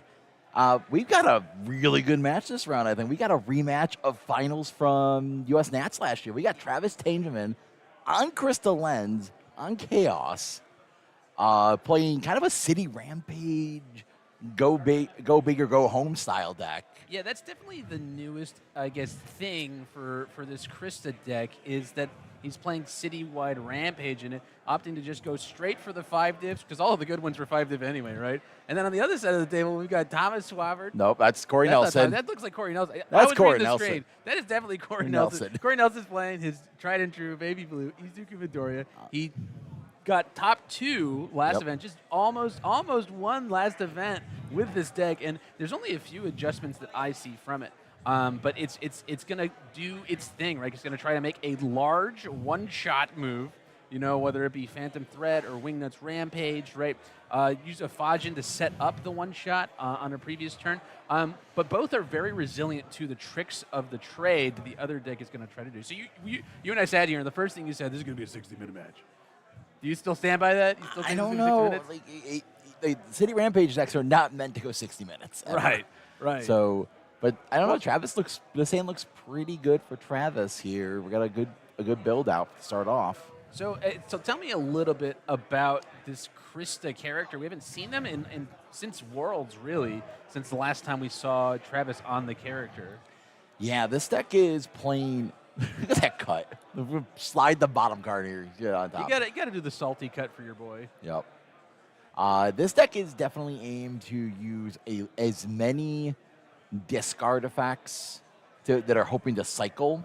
We've got a really good match this round, I think. We got a rematch of finals from US Nats last year. We got Travis Tangeman on Cristo Lens on Chaos, playing kind of a City Rampage, go big or go home style deck. Yeah, that's definitely the newest, I guess, thing for this Krista deck is that he's playing Citywide Rampage in it, opting to just go straight for the 5 diffs, because all of the good ones were 5 diff anyway, right? And then on the other side of the table, we've got Thomas Swabbert. Nope, that's Corey Nelson. That looks like Corey Nelson. That's I was Corey reading the Nelson. screen. That is definitely Corey Nelson. Corey Nelson's playing his tried and true baby blue Izuku Midoriya. He got top 2 last event, just almost won last event with this deck, and there's only a few adjustments that I see from it. But it's gonna do its thing, right? It's gonna try to make a large one-shot move, you know, whether it be Phantom Thread or Wingnuts Rampage, right? Use a Fajin to set up the one-shot on a previous turn. But both are very resilient to the tricks of the trade that the other deck is gonna try to do. So you and I sat here, and the first thing you said, this is gonna be a 60-minute match. Do you still stand by that? You still think I don't it's gonna be know. 60 minutes? The City Rampage decks are not meant to go 60 minutes. Ever. Right. So, but I don't know. This hand looks pretty good for Travis here. We got a good build out to start off. So tell me a little bit about this Krista character. We haven't seen them in since Worlds, really, since the last time we saw Travis on the character. Yeah, this deck is playing. Look at that cut. Slide the bottom card here. Get on top. You gotta do the salty cut for your boy. Yep. This deck is definitely aimed to use as many discard effects that are hoping to cycle,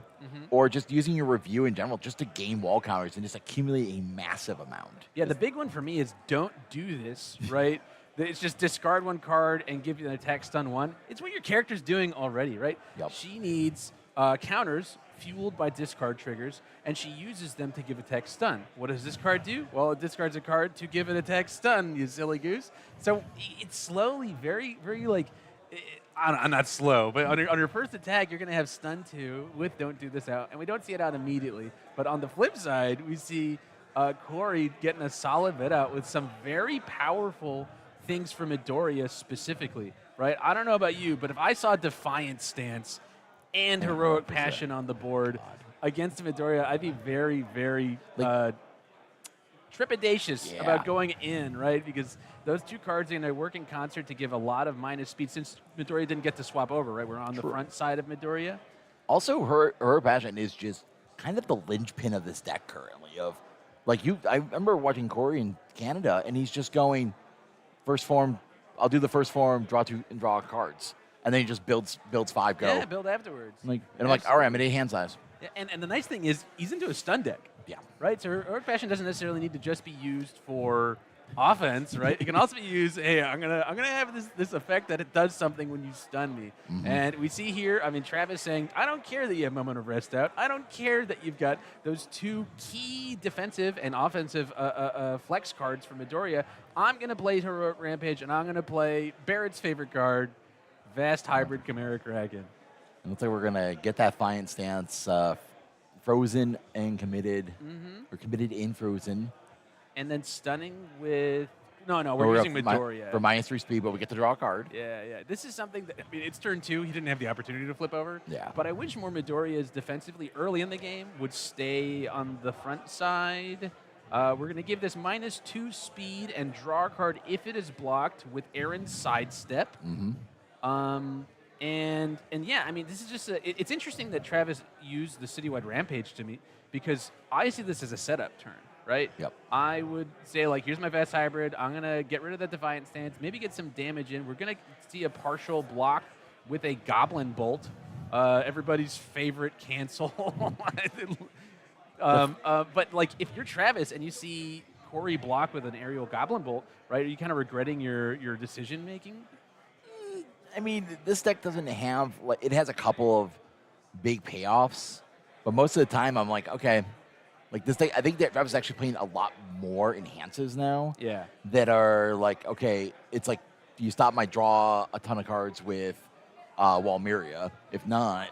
or just using your review in general just to gain wall counters and just accumulate a massive amount. Yeah, the big one for me is don't do this, right? It's just discard 1 card and give you an attack stun 1. It's what your character's doing already, right? Yep. She needs counters fueled by discard triggers, and she uses them to give attack stun. What does this card do? Well, it discards a card to give an attack stun, you silly goose. So it's slowly, very, very like, I'm not slow, but on your first attack, you're going to have stun 2 with don't do this out, and we don't see it out immediately. But on the flip side, we see Corey getting a solid bit out with some very powerful things from Midoriya specifically, right? I don't know about you, but if I saw Defiant Stance and Heroic Passion on the board against Midoriya, I'd be very, very trepidatious about going in, right? Because those 2 cards are going to work in concert to give a lot of minus speed since Midoriya didn't get to swap over, right? We're on the front side of Midoriya. Also, her passion is just kind of the linchpin of this deck currently. I remember watching Corey in Canada, and he's just going first form. I'll do the first form, draw 2, and draw cards. And then he just builds 5 go. Yeah, build afterwards. I'm like, all right, I'm at 8 hand size. Yeah, and the nice thing is he's into a stun deck. Yeah. Right? So Heroic Passion doesn't necessarily need to just be used for offense, right? It can also be used, hey, I'm gonna have this effect that it does something when you stun me. And we see here, I mean, Travis saying, I don't care that you have Moment of Rest out. I don't care that you've got those 2 key defensive and offensive flex cards for Midoriya. I'm gonna play Heroic Rampage, and I'm gonna play Barrett's favorite card, Vast Hybrid Chimera Kraken. It looks like we're going to get that Defiant Stance frozen and committed, or committed in frozen. And then stunning with... No, we're using Midoriya. For -3 speed, but we get to draw a card. Yeah. This is something that, I mean, it's turn 2. He didn't have the opportunity to flip over. Yeah. But I wish more Midoriyas defensively early in the game would stay on the front side. We're going to give this -2 speed and draw a card if it is blocked with Aaron's Sidestep. And yeah, I mean, this is just it's interesting that Travis used the Citywide Rampage to me, because I see this as a setup turn, right? Yep. I would say, like, here's my Vast Hybrid. I'm going to get rid of that Defiant Stance, maybe get some damage in. We're going to see a partial block with a Goblin Bolt, everybody's favorite cancel. But, like, if you're Travis and you see Corey block with an aerial Goblin Bolt, right, are you kind of regretting your decision-making? I mean, this deck doesn't have, like, it has a couple of big payoffs, but most of the time I'm like, okay, like this deck, I think that Travis is actually playing a lot more enhances now. Yeah. That are like, okay, it's like, do you stop my draw a ton of cards with Walmeria? If not,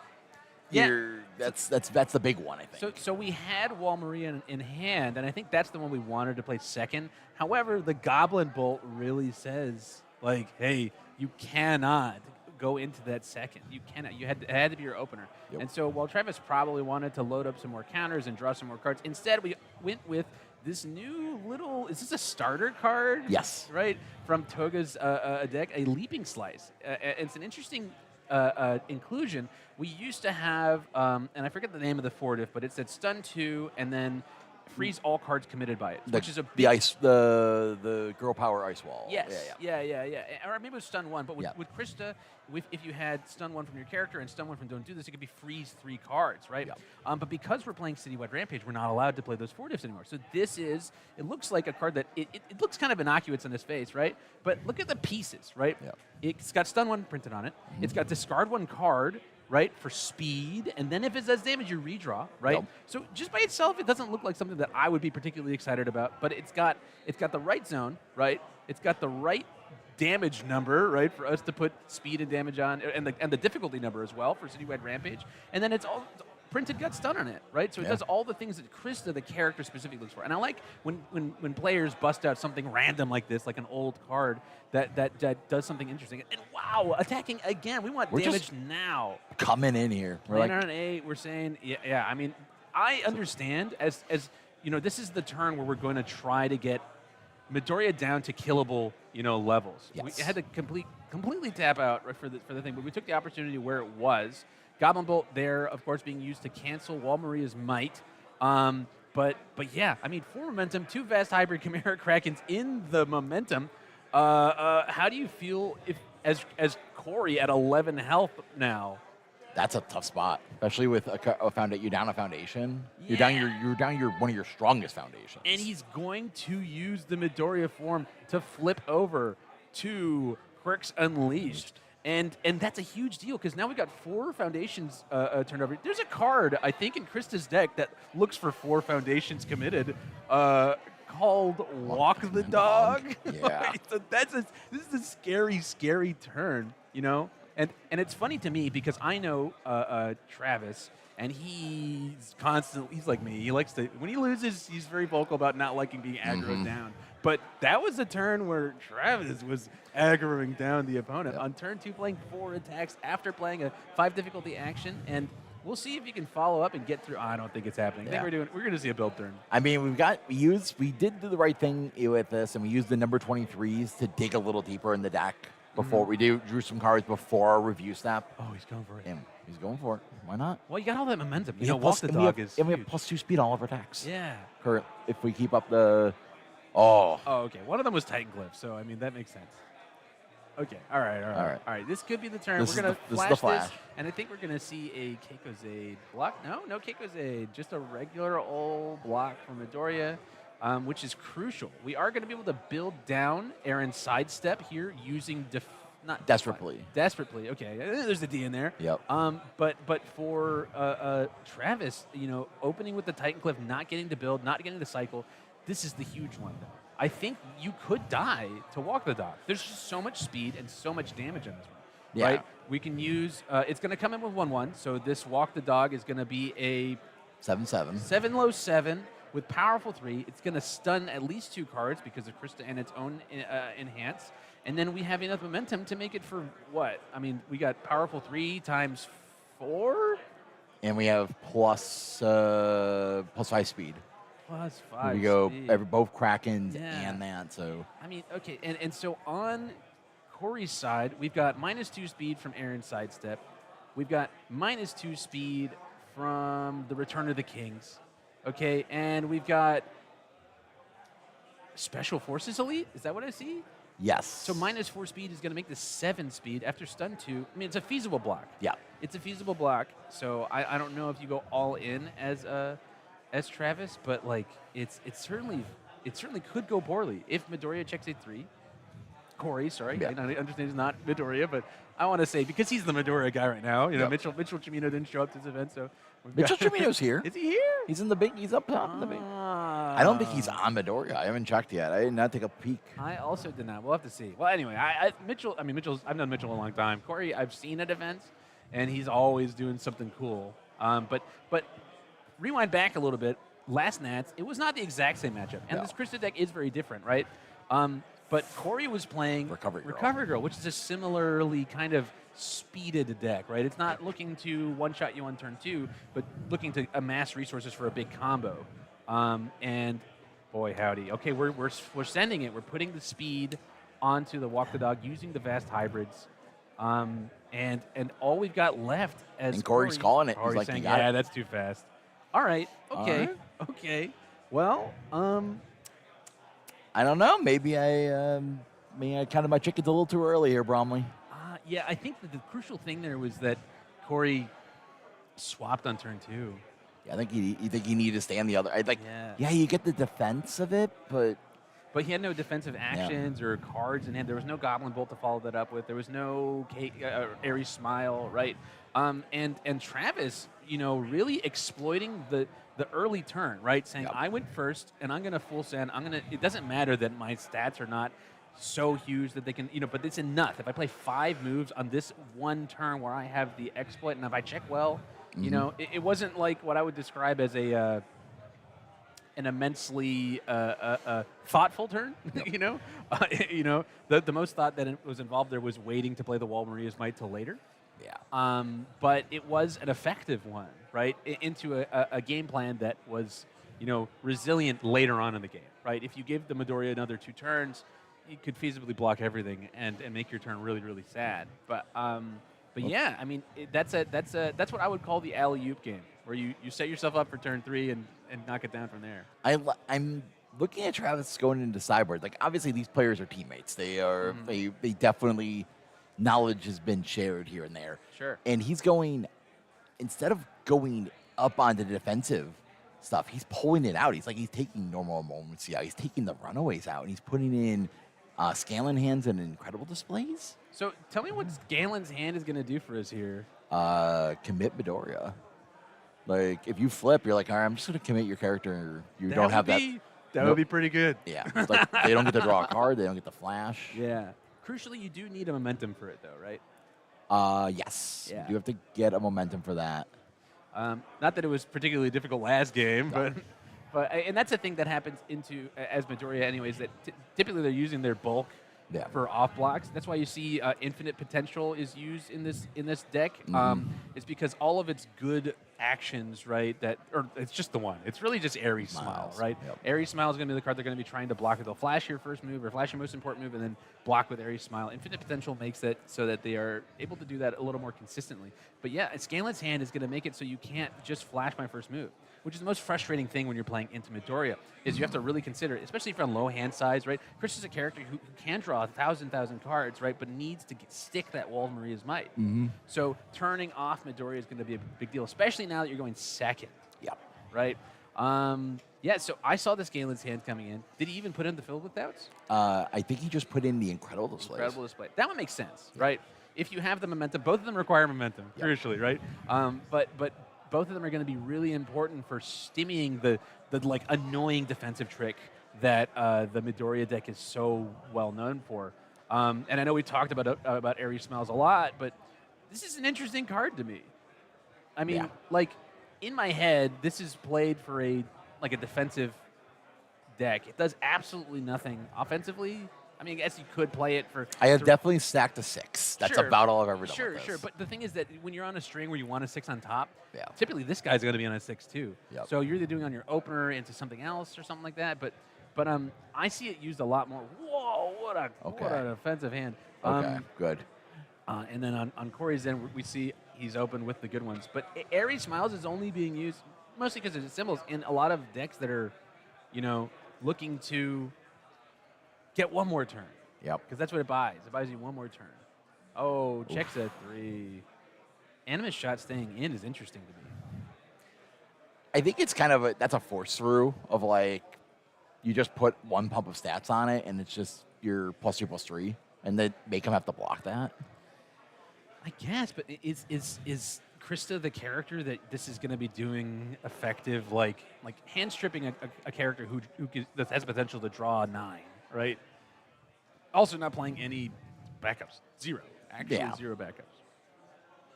Yeah. that's the big one, I think. So we had Wall Maria in hand, and I think that's the one we wanted to play second. However, the Goblin Bolt really says, like, hey, you cannot go into that second. You cannot. It had to be your opener. Yep. And so while Travis probably wanted to load up some more counters and draw some more cards, instead we went with this new little, is this a starter card? Yes. Right? From Toga's deck, a Leaping Slice. It's an interesting inclusion. We used to have, and I forget the name of the 4-diff, but it said stun 2 and then freeze all cards committed by it, which is a big, the girl power ice wall. Yes. Yeah. Or maybe it was stun 1, but with Krista, if you had stun 1 from your character and stun 1 from Don't Do This, it could be freeze 3 cards, right? Yeah. But because we're playing Citywide Rampage, we're not allowed to play those 4-diffs anymore. So this is, it looks like a card that, it looks kind of innocuous on its face, right? But look at the pieces, right? Yeah. It's got stun 1 printed on it. It's got discard 1 card, right, for speed, and then if it does damage, you redraw, right? Yep. So just by itself, it doesn't look like something that I would be particularly excited about, but it's got the right zone, right? It's got the right damage number, right, for us to put speed and damage on, and the difficulty number as well for Citywide Rampage, and then it's all printed got stun on it, right? So it does all the things that Krista, the character, specifically looks for. And I like when players bust out something random like this, like an old card that does something interesting. And wow, attacking again. We want damage now. Coming in here. We're Playing like, on an 8, we're saying, yeah. I mean, I understand as you know, this is the turn where we're going to try to get Midoriya down to killable, levels. Yes. We had to completely tap out for the thing, but we took the opportunity where it was. Goblin Bolt there, of course, being used to cancel Wall Maria's might. But yeah, I mean, 4 momentum, 2 Vast Hybrid Chimera Krakens in the momentum. How do you feel as Corey at 11 health now? that's a tough spot, especially with you're down a foundation. Yeah. You're down your one of your strongest foundations. And he's going to use the Midoriya form to flip over to Quirks Unleashed. And that's a huge deal because now we've got 4 foundations turned over. There's a card, I think, in Krista's deck that looks for 4 foundations committed called Walk the Dog. Yeah. So this is a scary, scary turn, And it's funny to me because I know Travis, and he's like me. He likes to, when he loses, he's very vocal about not liking being aggroed down. But that was a turn where Travis was aggroing down the opponent. Yep. On turn 2, playing 4 attacks after playing a 5 difficulty action, and we'll see if you can follow up and get through. I don't think it's happening. I think we're going to see a build turn. I mean, we did do the right thing with this, and we used the number 23s to dig a little deeper in the deck before we drew some cards before our review snap. Oh, he's going for it. And he's going for it. Why not? Well, you got all that momentum. We have plus- Walk the and we Dog have- is and we have huge. +2 speed on all of our attacks. Yeah. If we keep up the... Oh. Oh, okay. One of them was Titan Glyph, so, I mean, that makes sense. Okay. All right. This could be the turn. This We're going to is the flash flash. this, and I think we're going to see a Keiko's Aid block. No Keiko's Aid. Just a regular old block from Midoriya, which is crucial. We are going to be able to build down Aaron's sidestep here using not Desperately. Desperately. Okay. There's the D in there. Yep. But for Travis, opening with the Titan Cliff, not getting to build, not getting to cycle, this is the huge one, though. I think you could die to Walk the Dog. There's just so much speed and so much damage on this one. Yeah. Right? We can use, it's going to come in with 1/1, so this Walk the Dog is going to be a 7/7. 7-low 7 with powerful 3. It's going to stun at least 2 cards because of Krista and its own enhance. And then we have enough momentum to make it for what? I mean, we got powerful 3 times 4? And we have +5 speed. Plus 5 Here we go. speed. Both Krakens Yeah. and that. So I mean, okay, and so on Corey's side, we've got -2 speed from Aaron's sidestep. We've got -2 speed from the Return of the Kings. Okay, and we've got Special Forces Elite. Is that what I see? yes. So -4 speed is going to make this 7 speed after stun 2. I mean, it's a feasible block. Yeah. It's a feasible block. So I don't know if you go all in as Travis, but like it certainly could go poorly if Midoriya checks a 3. Corey, sorry, Yeah. I understand he's not Midoriya, but I want to say because he's the Midoriya guy right now. Yep. Mitchell Chimino didn't show up to this event, so Mitchell Chimino's here. Is he here? He's He's up top in the big. I don't think he's on Midoriya. I haven't checked yet. I did not take a peek. I also did not. We'll have to see. Well, anyway, I've known Mitchell a long time. Corey, I've seen at events, and he's always doing something cool. But rewind back a little bit. Last Nats, it was not the exact same matchup, and No. this Cristo deck is very different, right? But Corey was playing Recovery Girl. which is a similarly kind of speeded deck, right? It's not looking to one-shot you on turn 2, but looking to amass resources for a big combo. And boy, howdy. Okay, we're sending it. We're putting the speed onto the Walk the Dog using the Vast Hybrids. And all we've got left as And Corey's calling it. He's Corey's like, saying, you got yeah, it. that's too fast. All right. Okay. All right. Okay. Well, I don't know. Maybe I counted my chickens a little too early here, Bromley. yeah, I think that the crucial thing there was that Corey swapped on turn 2. Yeah, I think you think he needed to stay on the other. Yeah. Yeah, you get the defense of it, but But he had no defensive actions or cards in hand. There was no Goblin Bolt to follow that up with. There was no Airy Smile, right? And Travis, really exploiting the early turn, right? Saying, Yep. I went first, and I'm going to full send. It doesn't matter that my stats are not so huge that they can, but it's enough. If I play 5 moves on this one turn where I have the exploit, and if I check well, it wasn't like what I would describe as an immensely thoughtful turn. The most thought that was involved there was waiting to play the Wall Maria's Might till later. yeah. But it was an effective one, right? Into a game plan that was, resilient later on in the game, right? If you give the Midoriya another 2 turns, you could feasibly block everything and make your turn really, really sad. But yeah, I mean, that's what I would call the alley-oop game, where you set yourself up for turn 3 and knock it down from there. I'm looking at Travis going into Sideboard. Like, obviously, these players are teammates. They are. They definitely, knowledge has been shared here and there. Sure. And he's going, instead of going up onto the defensive stuff, he's pulling it out. He's taking normal moments out. He's taking the runaways out, and he's putting in Scanlan hands and incredible displays. So tell me what Galen's hand is going to do for us here. Commit Midoriya. Like, if you flip, you're like, all right, I'm just going to commit your character. You don't have that. That would be pretty good. Yeah. It's like, they don't get to draw a card. They don't get the flash. Yeah. Crucially, you do need a momentum for it, though, right? Yes. Yeah. You have to get a momentum for that. Not that it was particularly difficult last game, but and that's a thing that happens as Midoriya, anyways. That typically they're using their bulk for off blocks. That's why you see infinite potential is used in this deck. It's because all of its good actions, right? Or it's just the one. It's really just Airy Smile, right? Yep. Airy Smile is going to be the card they're going to be trying to block. They'll flash your first move or flash your most important move, and then block with Airy Smile. Infinite potential makes it so that they are able to do that a little more consistently. But yeah, Scanlan's hand is going to make it so you can't just flash my first move, which is the most frustrating thing when you're playing into Midoriya, is you have to really consider it, especially if you're on low hand size, right? Chris is a character who can draw 1,000 cards, right, but needs to stick that Wall of Maria's Might. So turning off Midoriya is going to be a big deal, especially now that you're going second. Yep. Right? Yeah, so I saw this Galen's hand coming in. Did he even put in the Filled with Doubts? I think he just put in the incredible displays. Incredible display. That one makes sense, right? If you have the momentum, both of them require momentum, crucially, right? But both of them are going to be really important for stemming the like annoying defensive trick that the Midoriya deck is so well known for. And I know we talked about Airy Smiles a lot, but this is an interesting card to me. I mean, like in my head, this is played for a defensive deck. It does absolutely nothing offensively. I mean, I guess you could play it for. I have definitely stacked a 6. That's Sure. about all I've ever done. Sure, with sure. this. But the thing is that when you're on a string where you want a 6 on top, Yeah. typically this guy's going to be on a 6 too. Yep. So you're either doing on your opener into something else or something like that. But I see it used a lot more. Whoa! What an offensive hand. Okay, good. And then on Corey's end, we see he's open with the good ones. But Airy Smiles is only being used mostly because of its symbols in a lot of decks that are, looking to get one more turn. Yep. Because that's what it buys. It buys you one more turn. Oh, checks at 3. Animus Shot staying in is interesting to me. I think it's kind of that's a force through of like, you just put one pump of stats on it, and it's just your +2/+3, and they make him have to block that. I guess, but is Cristo the character that this is going to be doing effective, like hand stripping a character that has potential to draw a 9, right? Also not playing any backups. 0. Actually, 0 backups.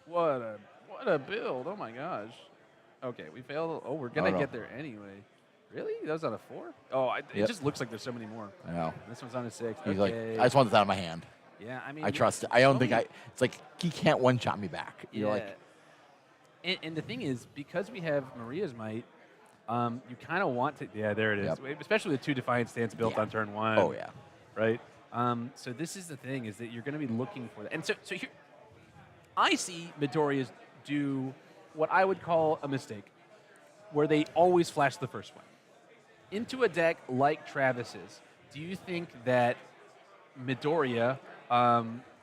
What a build. Oh my gosh. Okay, we failed. Oh, we're going to no. get there anyway. Really? That was on a 4? Oh, it Yep. just looks like there's so many more. I know. This one's on a 6. He's Okay. like, I just want this out of my hand. Yeah, I mean, I trust it. I don't so think many- It's like he can't one-shot me back. Yeah. You're like, and the thing is, because we have Maria's Might, you kind of want to. Yeah, there it is. Yep. Especially with 2 Defiant Stance built Yeah. on turn 1. oh yeah. Right? So this is the thing, is that you're going to be looking for that. And so here, I see Midoriya's do what I would call a mistake, where they always flash the first one. Into a deck like Travis's, do you think that Midoriya,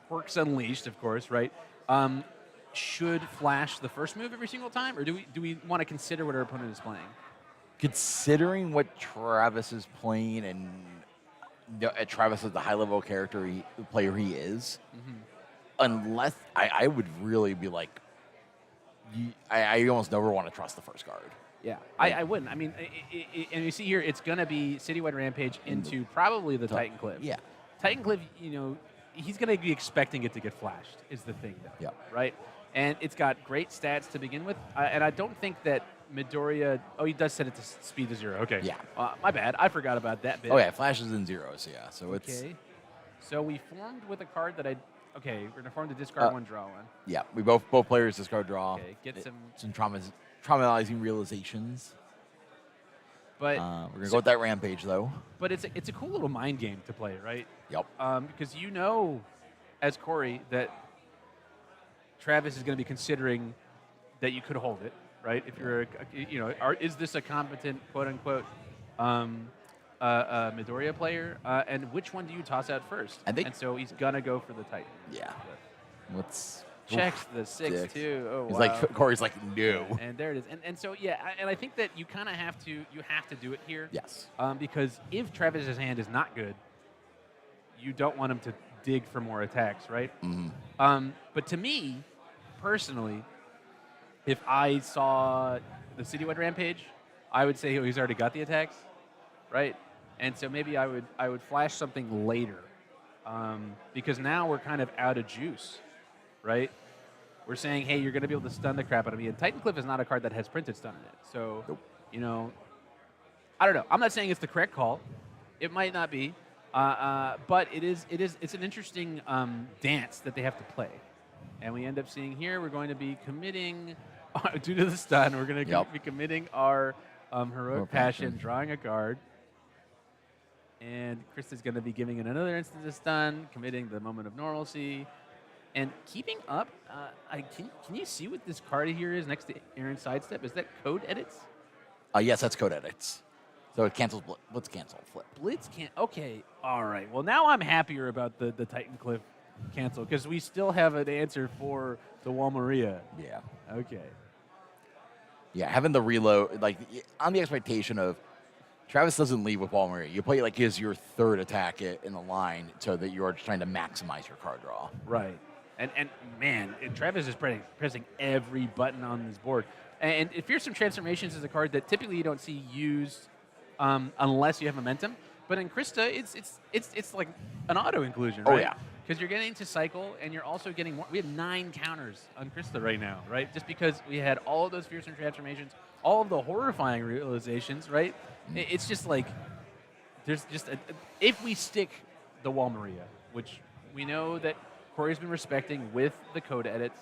Quirks Unleashed, of course, right, should flash the first move every single time, or do we want to consider what our opponent is playing? Considering what Travis is playing and Travis is the high-level player he is, unless I would really be like, I almost never want to trust the first card. Yeah, I wouldn't. I mean, and you see here, it's going to be Citywide Rampage into probably the Titan Cliff. Yeah. Titan Cliff, he's going to be expecting it to get flashed, is the thing, though. Yeah. Right? And it's got great stats to begin with. And I don't think that Midoriya... Oh, he does set it to speed to 0. Okay. Yeah. My bad. I forgot about that bit. Oh, yeah, it flashes in zeros, yeah. So it's... Okay. So we formed with a card that Okay, we're going to form to discard 1, draw 1. Yeah, we both players discard draw. Okay, get some... traumatizing realizations. But We're going to go with that Rampage, though. But it's a cool little mind game to play, right? Yep. Because as Corey, that Travis is going to be considering that you could hold it, right? If you're, is this a competent, quote unquote, Midoriya player? And which one do you toss out first? And so he's gonna go for the Titan. Yeah. Let's checks the 6 too. Oh, he's wow. like Corey's like no. And there it is. And so yeah, and I think that you kind of have to do it here. Yes. Because if Travis's hand is not good, you don't want him to dig for more attacks, right? Mm-hmm. But to me, personally, if I saw the Citywide Rampage, I would say he's already got the attacks, right? And so maybe I would flash something later, because now we're kind of out of juice, right? We're saying, hey, you're going to be able to stun the crap out of me. And Titan Cliff is not a card that has printed stun in it. So, nope. I don't know. I'm not saying it's the correct call. It might not be. But it's an interesting dance that they have to play. And we end up seeing here, we're going to be committing, due to the stun, we're going to be committing our Heroic Passion, drawing a card. And Krista's going to be giving it another instance of stun, committing the Moment of Normalcy. And keeping up, can you see what this card here is next to Aaron's Sidestep? Is that code edits? Yes, that's code edits. So it cancels Blitz cancel flip. Blitz can't. Okay, all right. Well, now I'm happier about the Titan Cliff cancel because we still have an answer for the Wall Maria. Yeah. Okay. Yeah, having the reload, like on the expectation of Travis doesn't leave with Wall Maria. You play like his your third attack in the line so that you're trying to maximize your card draw. Right. And man, Travis is pressing every button on this board. And Fearsome Transformations is a card that typically you don't see used unless you have momentum. But in Krista, it's like an auto inclusion, right? Oh, yeah. Because you're getting to cycle, and you're also getting more. We have 9 counters on Krista right now, right? Just because we had all of those Fearsome Transformations, all of the horrifying realizations, right? It's just like, there's just if we stick the Wall Maria, which we know that Corey's been respecting with the code edits.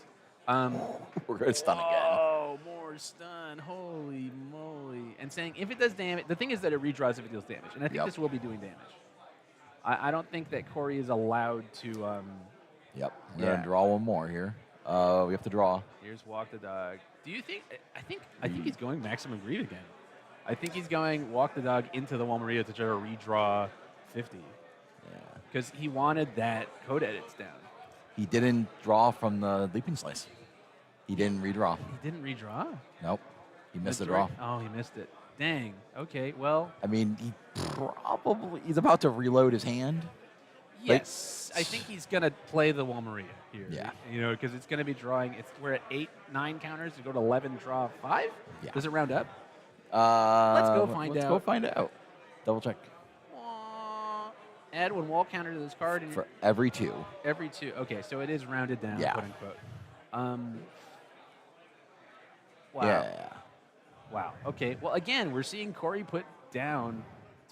We're going to stun again. Oh, more stun. Holy moly. And saying if it does damage, the thing is that it redraws if it deals damage. And I think this will be doing damage. I don't think that Corey is allowed to. We're going to draw one more here. We have to draw. Here's Walk the Dog. Do you think? I think he's going Maximum Greed again. I think he's going Walk the Dog into the Wall Maria to try to redraw 50. Yeah. Because he wanted that code edits down. He didn't draw from the Leaping Slice. He didn't redraw. He didn't redraw? Nope. He missed the draw. Oh, he missed it. Dang. Okay, well. I mean, he's about to reload his hand. Yes. I think he's going to play the Wall Maria here. Yeah. Because it's going to be drawing. We're at 9 counters to go to 11, draw 5? Yeah. Does it round up? Let's go find out. Let's go find out. Double check. Add 1 wall counter to this card. For every 2. Every 2. Okay, so it is rounded down, quote unquote. Wow. Yeah. Wow. Okay. Well, again, we're seeing Corey put down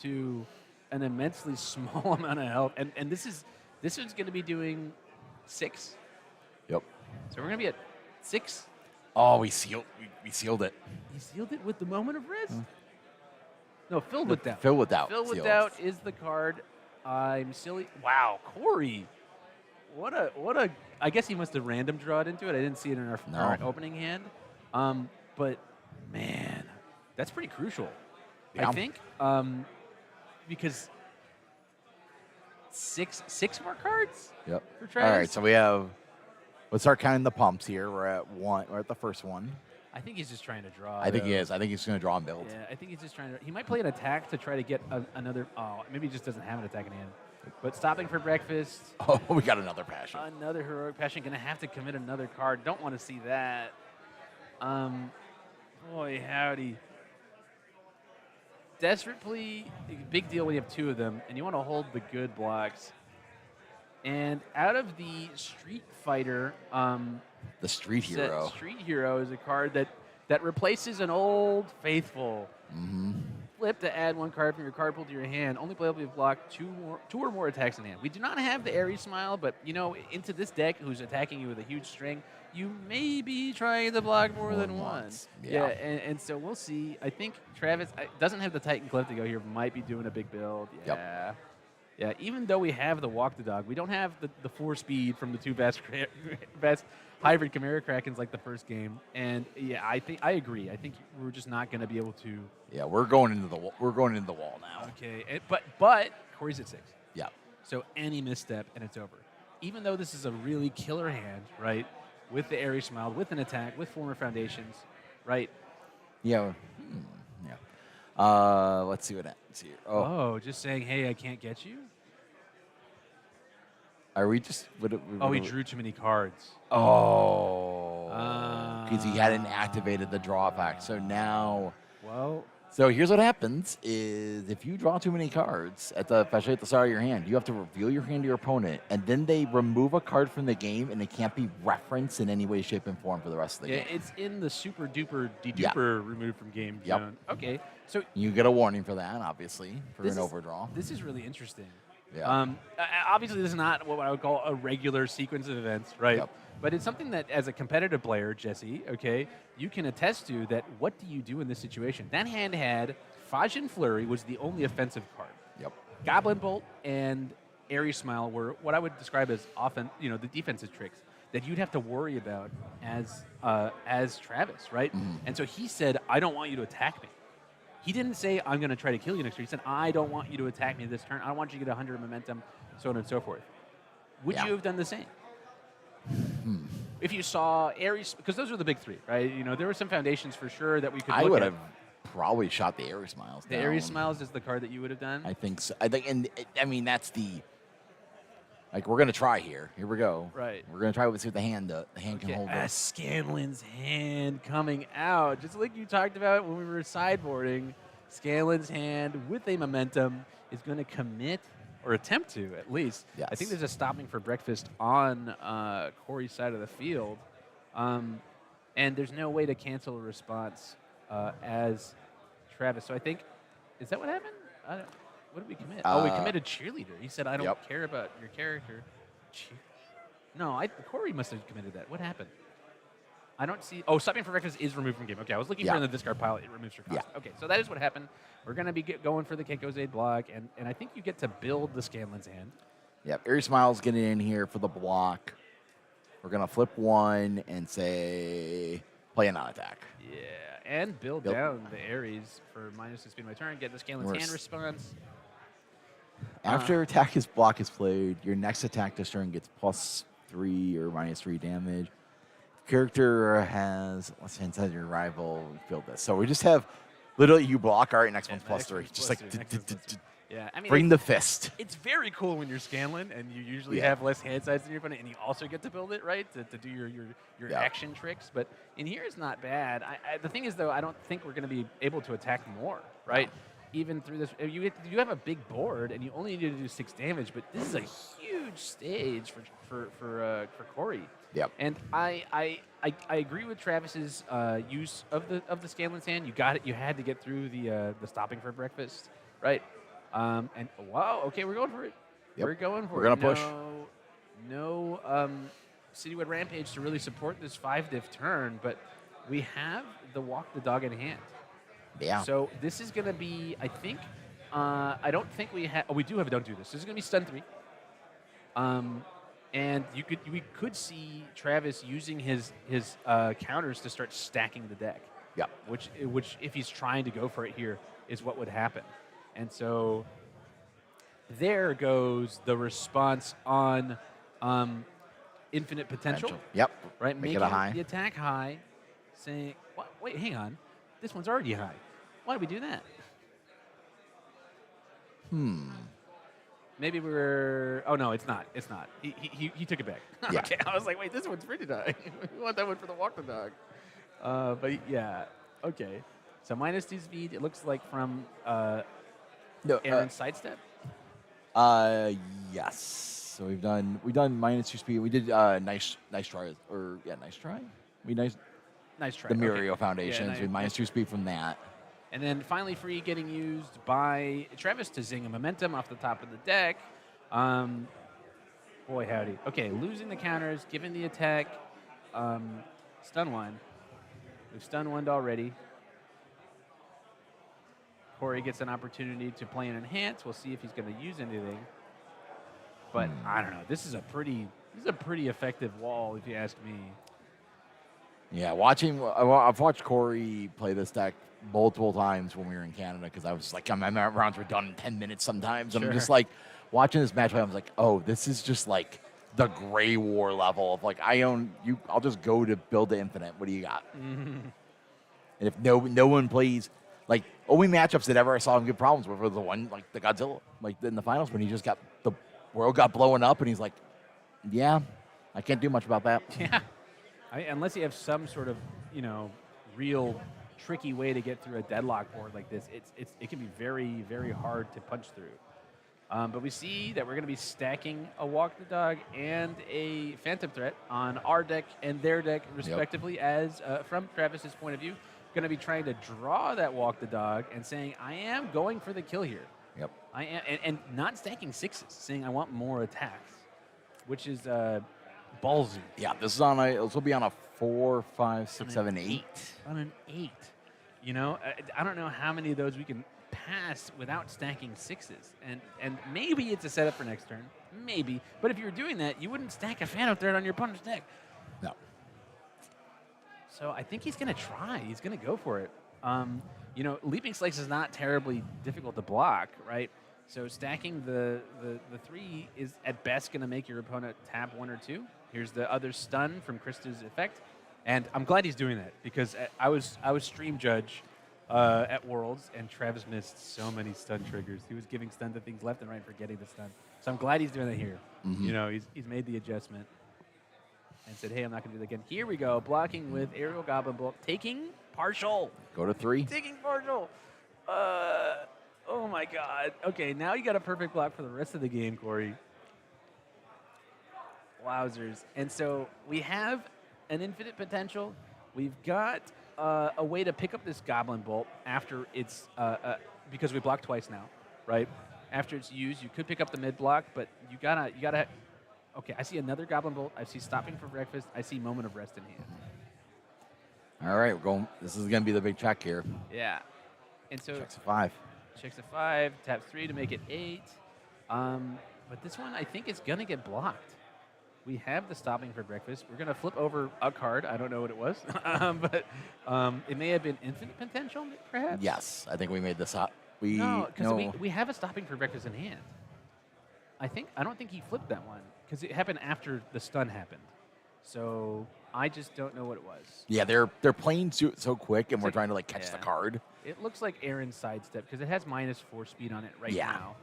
to an immensely small amount of health, and this one's going to be doing 6. Yep. So we're going to be at 6. Oh, we sealed it. He sealed it with the moment of risk. No, filled with doubt. Filled with doubt. Filled with Sealed. doubt is the card. I'm silly. Wow, Corey. What a. I guess he must have random drawed into it. I didn't see it in our opening hand. But man, that's pretty crucial. Yeah. I think. Because six more cards. Yep. For Travis? All right, so we have. Let's start counting the pumps here. We're at 1. We're at the first one. I think he's just trying to draw. I think he is. I think he's going to draw and build. Yeah, I think he's just trying to. He might play an attack to try to get another. Oh, maybe he just doesn't have an attack in hand. But stopping for breakfast. Oh, we got another passion. Another heroic passion. Going to have to commit another card. Don't want to see that. Boy, howdy. Desperate Plea, big deal when you have 2 of them, and you want to hold the good blocks. And out of the Street Fighter, The Street Hero. Street Hero is a card that replaces an old faithful. Flip to add 1 card from your card pool to your hand. Only playable if you block 2 or more attacks in hand. We do not have the Aries Smile, but into this deck, who's attacking you with a huge string, you may be trying to block more than once. Yeah. And so we'll see. I think Travis doesn't have the Titan Cliff to go here. Might be doing a big build. Yeah. Yep. Yeah, even though we have the Walk the Dog, we don't have the 4 speed from the 2 best hybrid Chimera Krakens like the first game. And yeah, I agree. I think we're just not going to be able to. Yeah, we're going into the wall now. Okay, but Corey's at 6. Yeah. So any misstep and it's over. Even though this is a really killer hand, right? With the Aries Smile, with an attack, with former foundations, right? Yeah. Yeah. Let's see what happens here. Oh, just saying, hey, I can't get you? Are we just? He drew too many cards. Oh. Because he hadn't activated the draw effect. So now. Well. So here's what happens: is if you draw too many cards especially at the start of your hand, you have to reveal your hand to your opponent, and then they remove a card from the game, and it can't be referenced in any way, shape, and form for the rest of the game. Yeah, it's in the super duper deduper removed from game zone. Okay, so you get a warning for that, obviously, for an overdraw. This is really interesting. Yeah. Obviously, this is not what I would call a regular sequence of events, right? Yep. But it's something that, as a competitive player, Jesse, okay, you can attest to that. What do you do in this situation? That hand had Fajin Flurry was the only offensive card. Yep. Goblin Bolt and Aries Smile were what I would describe as the defensive tricks that you'd have to worry about as Travis, right? And so he said, I don't want you to attack me. He didn't say, I'm going to try to kill you next turn. He said, I don't want you to attack me this turn. I don't want you to get 100 momentum, so on and so forth. Would you have done the same? If you saw Aries, because those are the big 3, right? There were some foundations for sure that we could look at. I would have probably shot the Aries Smiles down. The Aries Smiles is the card that you would have done? I think so. That's the... Like, we're going to try here. Here we go. Right. We're going to try to see what the hand can hold. Scanlan's hand coming out. Just like you talked about when we were sideboarding, Scanlan's hand with a momentum is going to commit, or attempt to, at least. Yes. I think there's a stopping for breakfast on Corey's side of the field. And there's no way to cancel a response as Travis. So I think, is that what happened? What did we commit? We committed Cheerleader. He said, I don't care about your character. No, Corey must have committed that. What happened? I don't see. Oh, stopping for breakfast is removed from game. Okay, I was looking for in the discard pile. It removes your cost. Yeah. Okay, so that is what happened. We're going to be going for the Keiko's Aid block, and I think you get to build the Scanlan's hand. Yeah, Aries Smiles getting in here for the block. We're going to flip 1 and say, play a non-attack. Yeah, and build down the Aries for -2 speed my turn. Get the Scanlan's hand response. After block is played, your next attack this turn gets +3 or -3 damage. Character has, let's say, inside your rival, build this. So we just have literally you block, all right, next one's +3. Just like, yeah, I mean, bring the fist. It's very cool when you're Scanlan and you usually have less hand size than your opponent, and you also get to build it, right, to do your action tricks. But in here is not bad. The thing is, though, I don't think we're going to be able to attack more, right? Even through this, you have a big board, and you only need to do 6 damage. But this is a huge stage for Corey. Yep. And I agree with Travis's use of the Scalen's hand. You got it. You had to get through the stopping for breakfast, right? And wow, okay, we're going for it. Yep. We're going for We're it. gonna push. No Citywide Rampage to really support this 5-diff turn, but we have the walk the dog in hand. Yeah. So this is going to be, I think, I don't think we have. Oh, we do have a don't do this. This is going to be stun 3. And we could see Travis using his counters to start stacking the deck. Yeah. Which if he's trying to go for it here is what would happen. And so there goes the response on infinite potential. Yep. Right, Make making it a high. the attack high, saying, what? Wait, hang on, this one's already high. Why did we do that? Maybe we were. Oh no, it's not. It's not. He took it back. Yeah. Okay, I was like, wait, this one's pretty high. We want that one for the walk the dog. But yeah, okay. So -2 speed. It looks like from No. Aaron's sidestep. Yes. So we've done -2 speed. We did nice try nice try. Nice try. The Okay. Mirio Foundations Yeah, with -2 speed from that. And then finally free getting used by Travis to zing a momentum off the top of the deck. Boy, howdy. Okay, losing the counters, giving the attack stun one. We've stun one already. Corey gets an opportunity to play an enhance. We'll see if he's going to use anything. But I don't know. This is a pretty effective wall, if you ask me. Yeah, I've watched Corey play this deck multiple times when we were in Canada because I was like, my rounds were done in 10 minutes sometimes. And I'm just like, watching this match play, I was like, oh, this is just like the Gray War level of like, I'll just go to build the infinite. What do you got? And if no one plays, like, only matchups that ever I saw him get problems with were the one, like the Godzilla, like in the finals when he just got, the world got blowing up and he's like, yeah, I can't do much about that. Yeah. Unless you have some sort of, real tricky way to get through a deadlock board like this, it can be very, very hard to punch through. But we see that we're going to be stacking a Walk the Dog and a Phantom Threat on our deck and their deck, respectively, as from Travis's point of view, going to be trying to draw that Walk the Dog and saying, I am going for the kill here. Yep. I am, and not stacking 6s, saying I want more attacks, which is ballsy. Yeah, this will be on a 4, 5, 6, 7, 8. On an 8. I don't know how many of those we can pass without stacking 6s. And maybe it's a setup for next turn. Maybe. But if you were doing that, you wouldn't stack a Phantom Threat on your opponent's deck. No. So I think he's going to try. He's going to go for it. Leaping Slice is not terribly difficult to block, right? So stacking the 3 is at best going to make your opponent tap 1 or 2. Here's the other stun from Cristo's effect. And I'm glad he's doing that because I was stream judge at Worlds, and Travis missed so many stun triggers. He was giving stun to things left and right, forgetting the stun. So I'm glad he's doing that here. He's made the adjustment and said, hey, I'm not going to do that again. Here we go, blocking with Aerial Goblin Bolt, taking partial. Go to 3. Taking partial. Oh my God. Okay, now you got a perfect block for the rest of the game, Corey. Wowzers. And so we have an infinite potential. We've got a way to pick up this Goblin Bolt after it's, because we blocked twice now, right? After it's used, you could pick up the mid block, but you gotta, okay, I see another Goblin Bolt. I see Stopping for Breakfast. I see Moment of Rest in hand. All right, we're going. This is going to be the big check here. Yeah. And so Checks a 5. checks a 5, taps 3 to make it 8. But this one, I think, is going to get blocked. We have the Stopping for Breakfast. We're going to flip over a card. I don't know what it was. But it may have been Infinite Potential, perhaps? Yes, I think we made this up. No, because we have a Stopping for Breakfast in hand. I don't think he flipped that one because it happened after the stun happened. So I just don't know what it was. Yeah, they're playing so quick, and we're trying to catch the card. It looks like Aaron's sidestep because it has -4 speed on it right now.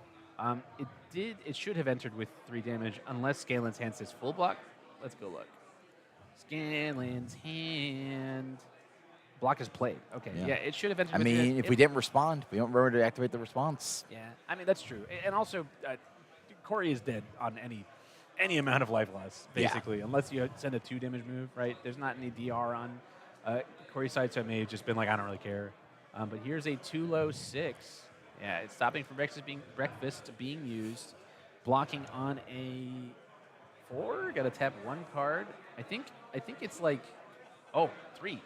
It should have entered with 3 damage unless Scalen's hand says full block. Let's go look. Scalen's hand. Block is played. Okay, yeah, it should have entered with if we didn't respond, we don't remember to activate the response. Yeah, that's true. And also, Corey is dead on any any amount of life loss, Yeah. basically, unless you send a 2 damage move, right? There's not any DR on Corey's side, so it may have just been like, I don't really care. But here's a 2 low 6. Yeah, it's stopping for breakfast being used. Blocking on a 4. Got to tap 1 card. I think it's like, 3.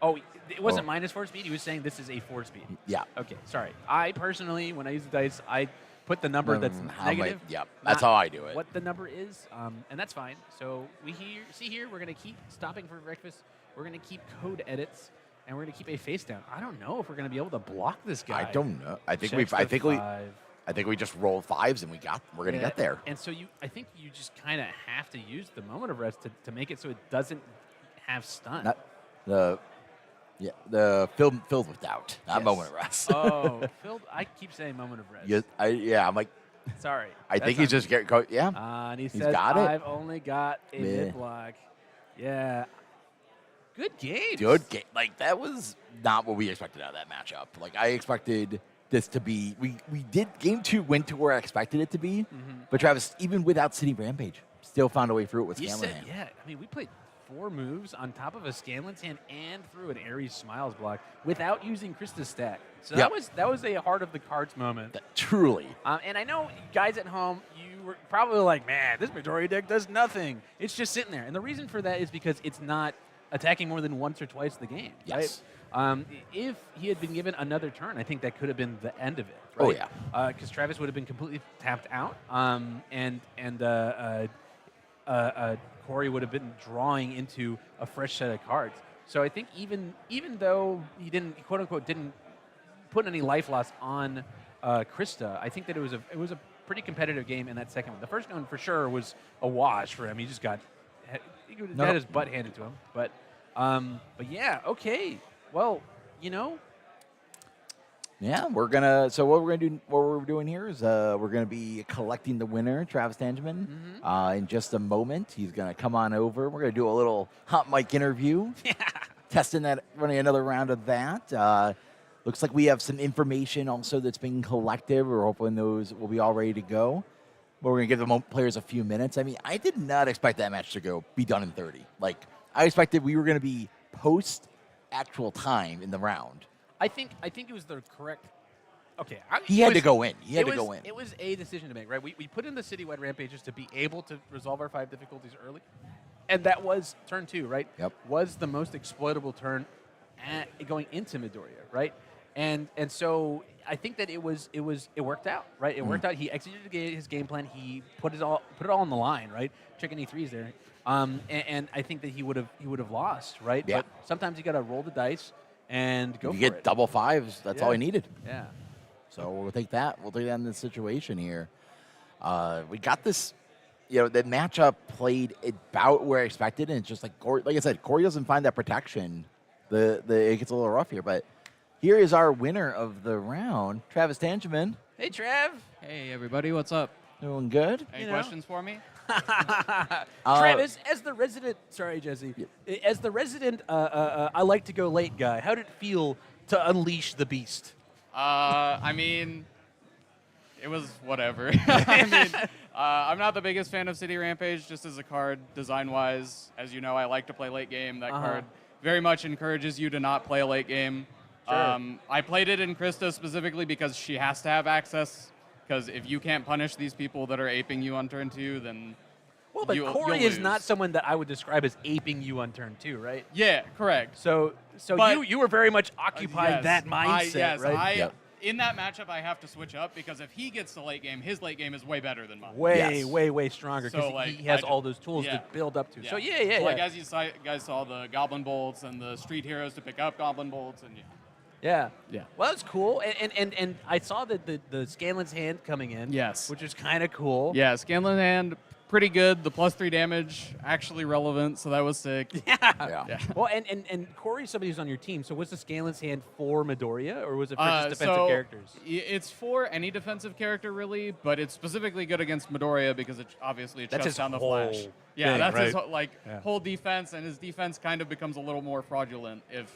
Oh, it wasn't -4 speed. He was saying this is a 4 speed. Yeah. Okay, sorry. I personally, when I use the dice, I put the number that's negative. Yep. That's how I do it. What the number is, and that's fine. So see here, we're going to keep stopping for breakfast. We're going to keep code edits, and we're going to keep a face down. I don't know if we're going to be able to block this guy. I don't know. I think Checks I the think 5. we just rolled 5s and we're gonna get there. And so I think you just kind of have to use the moment of rest to make it so it doesn't have stun. Not the filled with doubt, not Yes. moment of rest. Oh, I keep saying moment of rest. I'm like, Sorry. I think he's just getting yeah. And he He's says, got it. I've only got a mid block. Yeah. Good game. Good game. Like, that was not what we expected out of that matchup. Like, I expected this to be. We did game 2 went to where I expected it to be, but Travis, even without City Rampage, still found a way through it with Scanlan hand. Yeah. I mean, we played 4 moves on top of a Scanlan's hand and through an Ares Smiles block without using Krista's stack. So Yep. that was a heart of the cards moment. Truly. And I know guys at home, you were probably like, man, this Midoriya deck does nothing. It's just sitting there. And the reason for that is because it's not attacking more than once or twice the game. Yes. Right? If he had been given another turn, I think that could have been the end of it. Oh, Right? yeah. Because Travis would have been completely tapped out, and Corey would have been drawing into a fresh set of cards. So I think even though he didn't, quote unquote, didn't put any life loss on Krista, I think that it was a pretty competitive game in that second one. The first one for sure was a wash for him. He just got had his butt handed to him. But yeah, okay. Well, Yeah, we're gonna. So what we're doing here is we're gonna be collecting the winner, Travis Tangeman, in just a moment. He's gonna come on over. We're gonna do a little hot mic interview, running another round of that. Looks like we have some information also that's being collected. We're hoping those will be all ready to go. But we're gonna give the players a few minutes. I mean, I did not expect that match to be done in 30. Like, I expected we were gonna be post actual time in the round. I think it was the correct. Okay, He had to go in. He had to go in. It was a decision to make, right? We put in the citywide rampages to be able to resolve our 5 difficulties early, and that was turn 2, right? Yep. Was the most exploitable turn going into Midoriya, right? And so I think that it worked out, right? It worked out. He executed his game plan. He put it all on the line, right? Checking E3s there, and I think that he would have lost, right? Yeah. But sometimes you got to roll the dice and go If for you it. get double 5s, that's all he needed. Yeah. So we'll take that. We'll take that in this situation here. We got this. The matchup played about where I expected, and it's just like Corey, like I said, Corey doesn't find that protection. It gets a little rough here, but here is our winner of the round, Travis Tangeman. Hey, Trav. Hey, everybody, what's up? Doing good. Any questions for me? Travis, as the resident, sorry, Jesse, as the resident, I like to go late guy. How did it feel to unleash the beast? I mean, it was whatever. I mean, I'm not the biggest fan of City Rampage, just as a card, design-wise. As you know, I like to play late game. That card very much encourages you to not play a late game. Sure. I played it in Cristo specifically because she has to have access. Because if you can't punish these people that are aping you on turn 2, then Well, but Corey you'll is not lose. someone that I would describe as aping you on turn 2, right? Yeah, correct. So But- you were very much occupied Yes, that mindset, right? Yep. In that matchup, I have to switch up because if he gets the late game, his late game is way better than mine. Yes. Way stronger because So, like, he has I all those tools yeah. to build up to. Yeah. So yeah. Like as you guys saw the Goblin Bolts and the Street Heroes to pick up Goblin Bolts, and Yeah. Yeah. Well, that's cool. And I saw that the Scanlan's hand coming in. Yes. Which is kind of cool. yeah, Scanlan hand pretty good. The +3 damage actually relevant, so that was sick. Yeah. Yeah. Well, and Corey's somebody who's on your team. So was the Scanlan's hand for Midoriya, or was it for just defensive so characters? It's for any defensive character really, but it's specifically good against Midoriya because it obviously That's shuts his down the whole flash. Yeah, thing, that's his right? whole, whole defense, and his defense kind of becomes a little more fraudulent if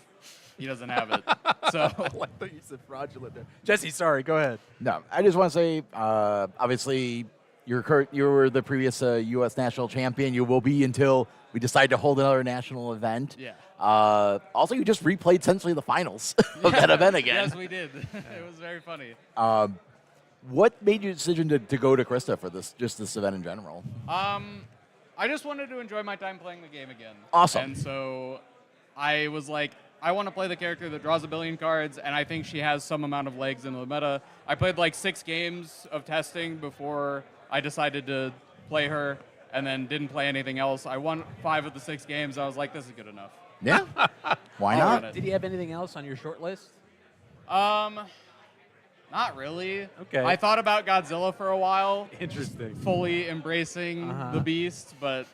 he doesn't have it. So I thought you said fraudulent there. Jesse, sorry, go ahead. No, I just want to say, obviously, You were the previous U.S. national champion. You will be until we decide to hold another national event. Yeah. Also, you just replayed essentially the finals of that event again. Yes, we did. It was very funny. What made your decision to go to Cristo for this event in general? I just wanted to enjoy my time playing the game again. Awesome. And so I was like, I want to play the character that draws a billion cards, and I think she has some amount of legs in the meta. I played like 6 games of testing before I decided to play her, and then didn't play anything else. I won 5 of the 6 games. I was like, this is good enough. Yeah. Why I'll not? run it. Did you have anything else on your short list? Not really. Okay. I thought about Godzilla for a while. Interesting. Fully embracing the beast, but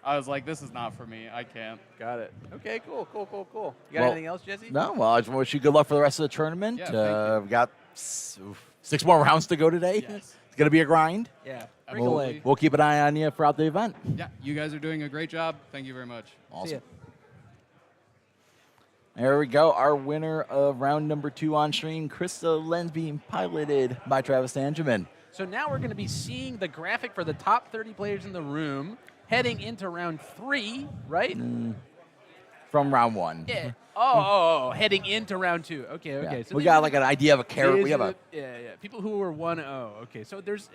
I was like, this is not for me. I can't. Got it. Okay, cool. You got Well, anything else, Jesse? No, well, I just wish you good luck for the rest of the tournament. Yeah, thank you. We've got 6 more rounds to go today. Yes. It's going to be a grind. Yeah. Break a We'll, leg. we'll keep an eye on you throughout the event. Yeah, you guys are doing a great job. Thank you very much. See Awesome. ya. There we go. Our winner of round number 2 on stream, Cristo Lens, being piloted by Travis Angeman. So now we're going to be seeing the graphic for the top 30 players in the room heading into round 3, right? From round 1. Yeah. Oh, heading into round 2. Okay. Yeah. So We these are got like an idea of a character. We have a yeah. People who were 1-0. Okay, so there's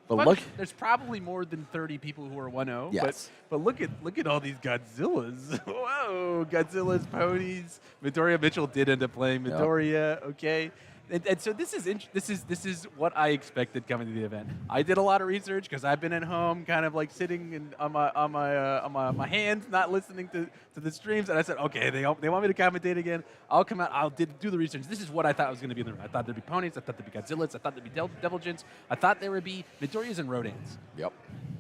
But look- there's probably more than 30 people who are 1-0. Yes. But look at all these Godzillas. Whoa, Godzilla's ponies. Midoriya Mitchell did end up playing Midoriya. Okay. And so this is what I expected coming to the event. I did a lot of research because I've been at home, kind of like sitting and on my hands, not listening to the streams. And I said, okay, they want me to commentate again. I'll come out. I'll do the research. This is what I thought was going to be in the room. I thought there'd be ponies. I thought there'd be Godzillas. I thought there'd be Deviljins. I thought there would be Midoriyas and Rodans. Yep.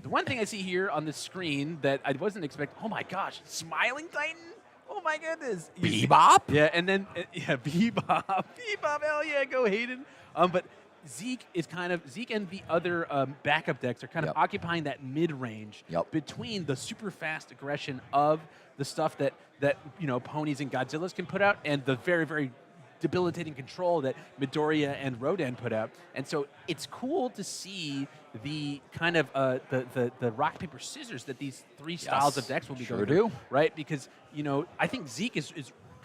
The one thing I see here on the screen that I wasn't expecting. Oh my gosh, Smiling Titan. Oh my goodness. Bebop? Yeah, and then Bebop. Bebop, hell yeah, go Hayden. But Zeke and the other backup decks are kind of occupying that mid-range between the super fast aggression of the stuff that ponies and Godzillas can put out and the very, very debilitating control that Midoriya and Rodan put out. And so it's cool to see the kind of the rock, paper, scissors that these 3 styles of decks will be going through, right? Because, I think Zeke is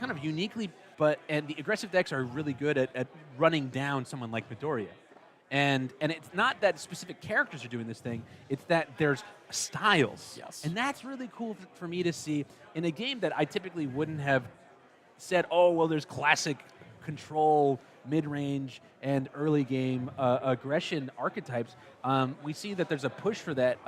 kind of uniquely, and the aggressive decks are really good at running down someone like Midoriya. And it's not that specific characters are doing this thing, it's that there's styles. Yes. And that's really cool for me to see in a game that I typically wouldn't have said, oh, well, there's classic control, mid-range, and early game aggression archetypes. We see that there's a push for that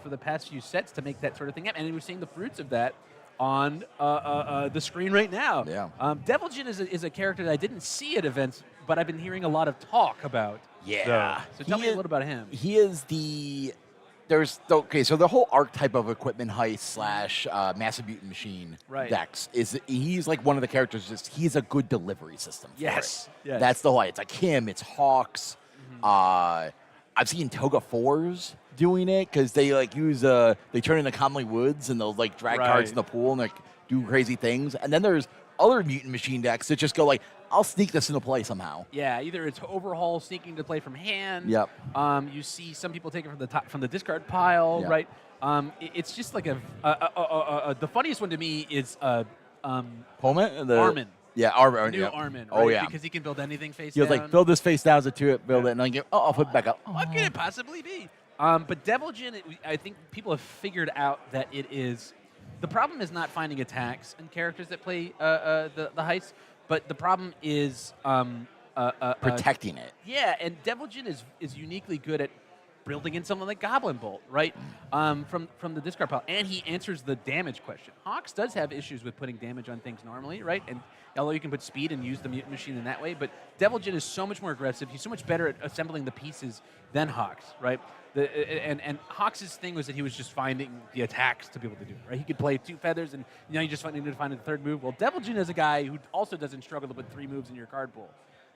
for the past few sets to make that sort of thing happen, and we're seeing the fruits of that on the screen right now. Yeah. Deviljin is a character that I didn't see at events, but I've been hearing a lot of talk about. Yeah. So tell me a little about him. He is so the whole archetype of equipment heist / massive mutant machine decks he's like one of the characters. He's a good delivery system. For Yes. it. That's the whole. It's like him. It's Hawks. I've seen Toga 4s doing it because they use they turn into Conley Woods and they'll drag cards in the pool and do crazy things. And then there's other mutant machine decks that just go I'll sneak this into play somehow. Yeah, either it's overhaul sneaking to play from hand. Yep. You see some people take it from the discard pile, right? It's just like the funniest one to me is Pullman? Armin. Yeah, Armin. New Yeah. Armin. Right? Oh yeah. Because he can build anything face He was down. build this face down to it, build it, and then I'll put it back up. What could it possibly be? But Deviljin, I think people have figured out that it is. The problem is not finding attacks and characters that play the heist, but the problem is Protecting it. Yeah, and Deviljin is uniquely good at building in something like Goblin Bolt, right? From the discard pile, and he answers the damage question. Hawks does have issues with putting damage on things normally, right? And although you can put speed and use the mutant machine in that way, but Deviljin is so much more aggressive. He's so much better at assembling the pieces than Hawks, right? And Hawks' thing was that he was just finding the attacks to be able to do it, right? He could play 2 feathers, and you just need to find a 3rd move. Well, Deviljin is a guy who also doesn't struggle to put 3 moves in your card pool.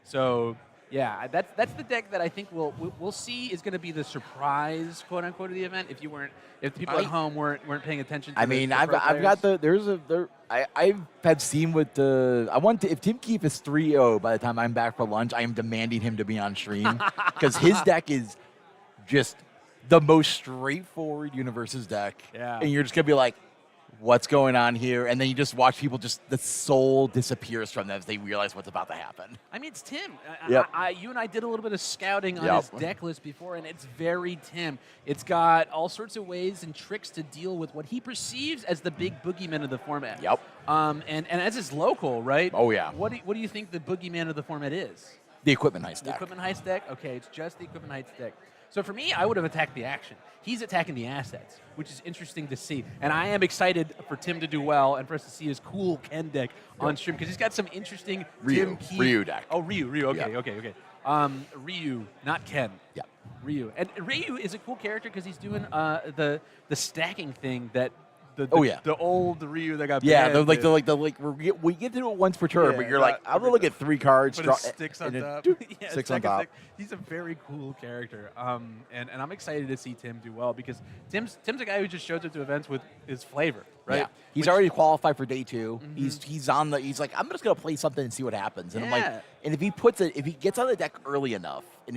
So yeah, that's the deck that I think we'll see is going to be the surprise, quote unquote, of the event. If the people at home weren't paying attention. To I have seen with the if Tim Keefe is 3-0 by the time I'm back for lunch, I am demanding him to be on stream because his deck is just the most straightforward UniVersus deck. Yeah. And you're just going to be like, what's going on here? And then you just watch people the soul disappears from them as they realize what's about to happen. I mean, it's Tim. Yep. You and I did a little bit of scouting on Yep. his deck list before, and it's very Tim. It's got all sorts of ways and tricks to deal with what he perceives as the big boogeyman of the format. Yep. And as his local, right? Oh, yeah. What do you think the boogeyman of the format is? The equipment heist The deck. equipment heist deck? Okay, it's just the equipment heist deck. So for me, I would have attacked the action. He's attacking the assets, which is interesting to see. And I am excited for Tim to do well and for us to see his cool Ken deck on stream because he's got some interesting Tim Key. Ryu deck. Oh, Ryu. Okay, Yeah. okay. Ryu, not Ken. Yeah. Ryu. And Ryu is a cool character because he's doing the stacking thing that the old Ryu that got Yeah, banned did. we get to do it once per turn, Yeah, but you're like, I'm gonna look at 3 cards, Put draw, his sticks on and then top. doop, Yeah, six on second top. stick. He's a very cool character, and I'm excited to see Tim do well because Tim's a guy who just shows up to events with his flavor, right? Yeah. He's Which- already qualified for day 2. He's like, I'm just gonna play something and see what happens. And I'm Yeah. like, and if he gets on the deck early enough, and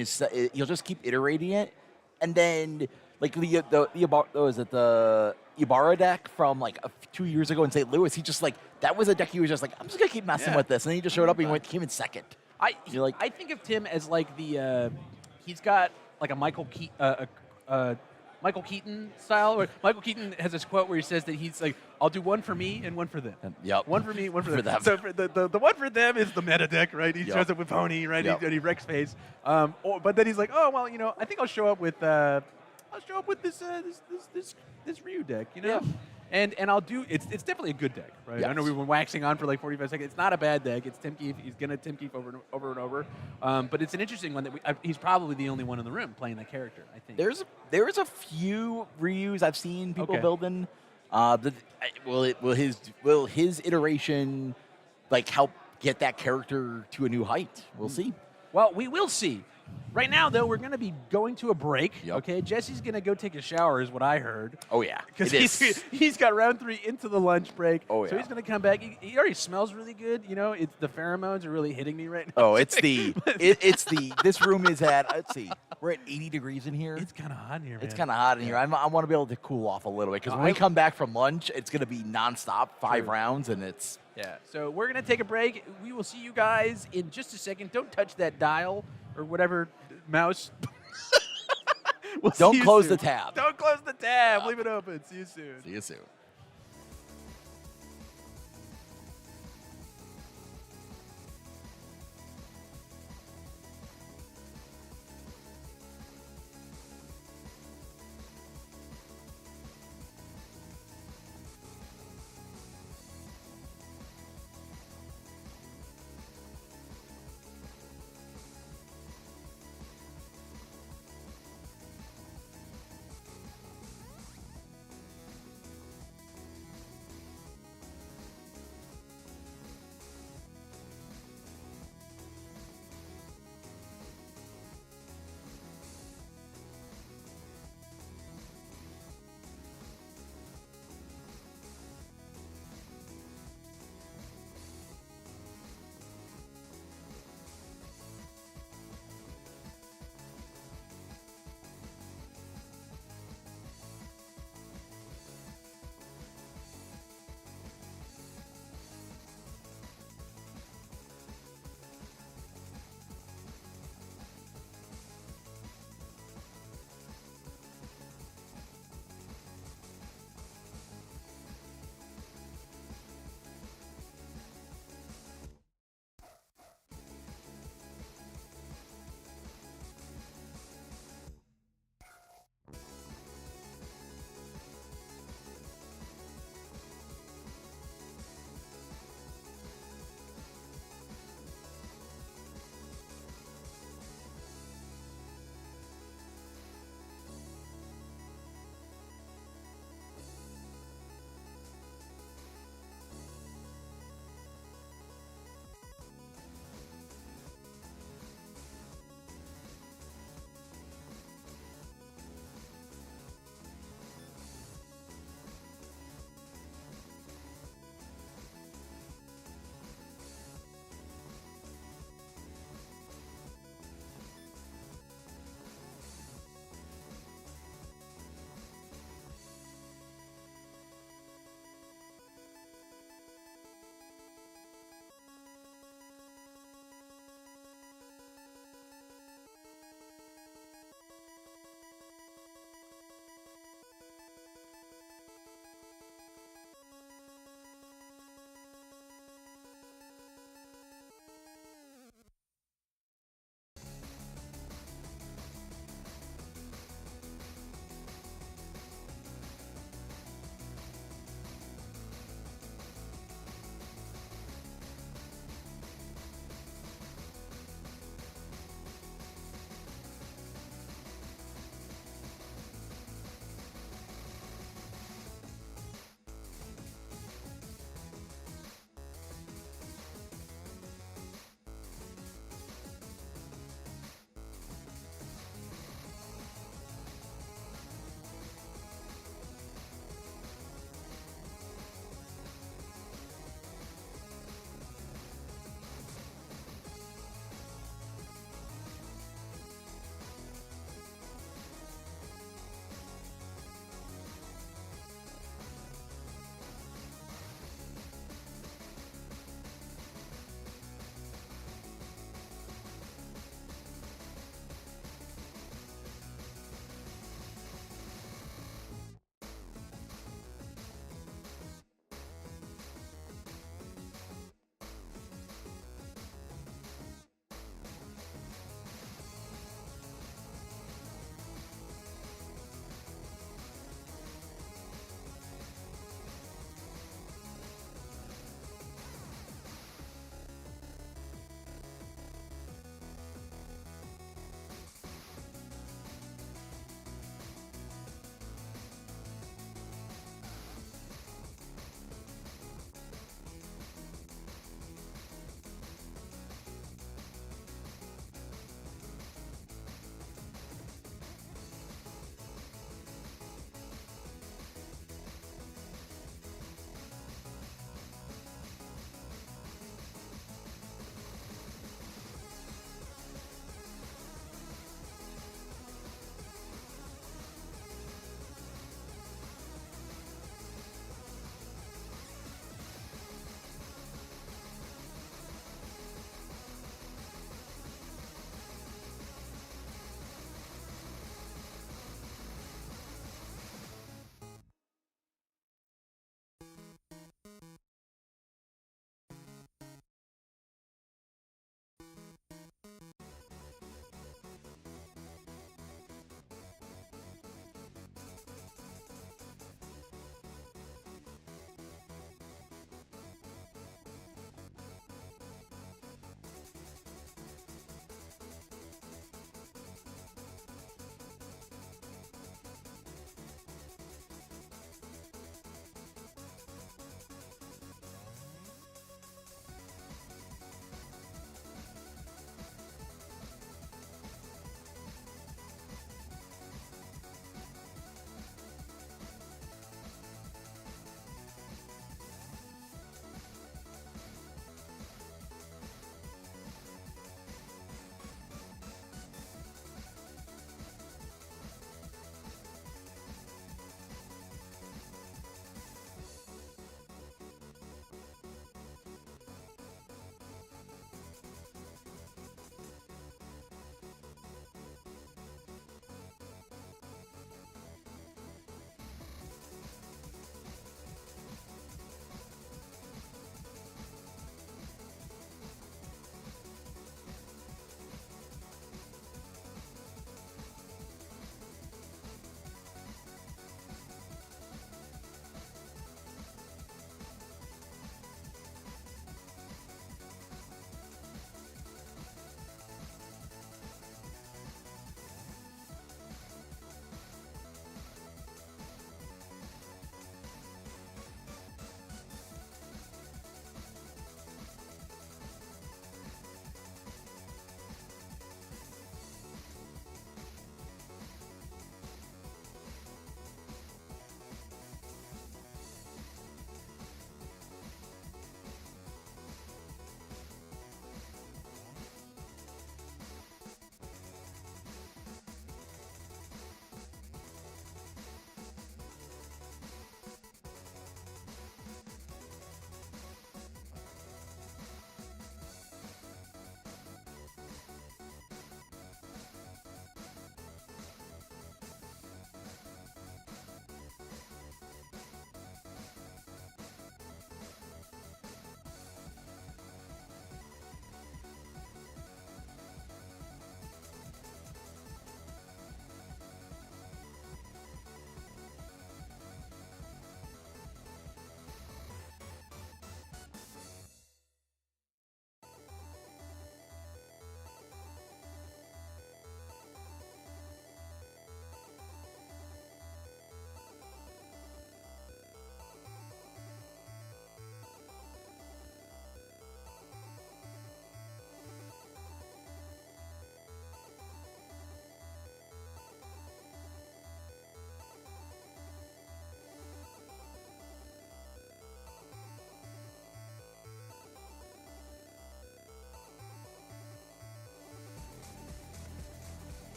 he'll just keep iterating it, and then like the Ibarra deck from like 2 years ago in St. Louis, he just like that was a deck he was just like, I'm just gonna keep messing Yeah. with this, and then he just showed up and he came in second. You're like- I think of Tim as like the he's got like a Michael Keaton style. Where Michael Keaton has this quote where he says that he's like, "I'll do one for me and one for them." Yep. One for me, one for, For them. them. So for the one for them is the meta deck, right? He Yep. shows up with Pony, right? Yep. And he wrecks face. But then he's like, "Oh well, I think I'll show up with this Ryu deck, Yeah. And I'll do it's definitely a good deck, right? I know Yes. we've been waxing on for like 45 seconds. It's not a bad deck. It's Tim Keefe. He's gonna Tim Keefe over and over. But it's an interesting one that he's probably the only one in the room playing that character. I think There's a few Ryus I've seen people Okay. building. Will his iteration like help get that character to a new height? We'll see. Well, we will see. Right now, though, we're going to be going to a break. Yep. Okay, Jesse's going to go take a shower, is what I heard. Oh yeah, Because it is. he's got round 3 into the lunch break. Oh, So yeah. he's going to come back. He already smells really good. It's the pheromones are really hitting me right now. Oh, it's this room is at, let's see, we're at 80 degrees in here. It's kind of hot in here, man. It's kind of hot in here. I want to be able to cool off a little bit because when we come back from lunch, it's going to be nonstop, 5 True. rounds, and it's Yeah. So we're going to take a break. We will see you guys in just a second. Don't touch that dial or whatever mouse. We'll see Don't you close soon. the tab. Don't close the tab. Leave it open. See you soon. See you soon.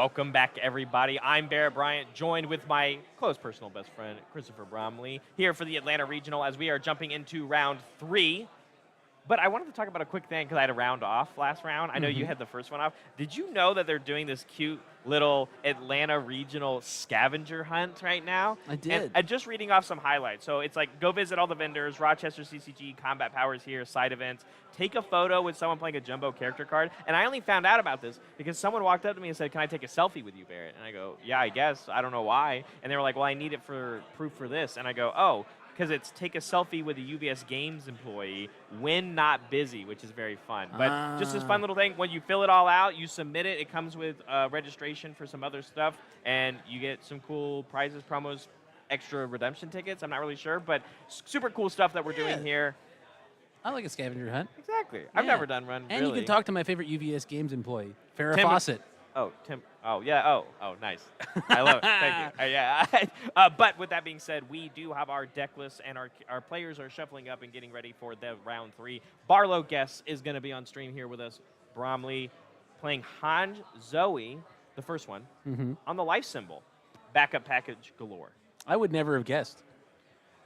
Welcome back, everybody. I'm Barrett Bryant, joined with my close personal best friend, Christopher Bromley, here for the Atlanta Regional as we are jumping into round 3. But I wanted to talk about a quick thing because I had a round off last round. I know you had the first one off. Did you know that they're doing this cute little Atlanta Regional scavenger hunt right now? I did. And just reading off some highlights. So it's like, go visit all the vendors, Rochester CCG, Combat Powers here, side events. Take a photo with someone playing a jumbo character card. And I only found out about this because someone walked up to me and said, can I take a selfie with you, Barrett? And I go, yeah, I guess. I don't know why. And they were like, well, I need it for proof for this. And I go, oh, because it's take a selfie with a UVS Games employee when not busy, which is very fun. But just this fun little thing, when you fill it all out, you submit it. It comes with registration for some other stuff, and you get some cool prizes, promos, extra redemption tickets. I'm not really sure, but super cool stuff that we're doing here. I like a scavenger hunt. Exactly. I've Yeah. never done one, And really. you can talk to my favorite UVS Games employee, Farrah Tim- Fawcett. Oh, Tim. Oh, yeah. Oh, nice. I love it. Thank you. Yeah. But with that being said, we do have our deck list, and our players are shuffling up and getting ready for the round 3. Barlow Guess is going to be on stream here with us. Bromley playing Hanji Zoe, the first one, on the life symbol. Backup package galore. I would never have guessed.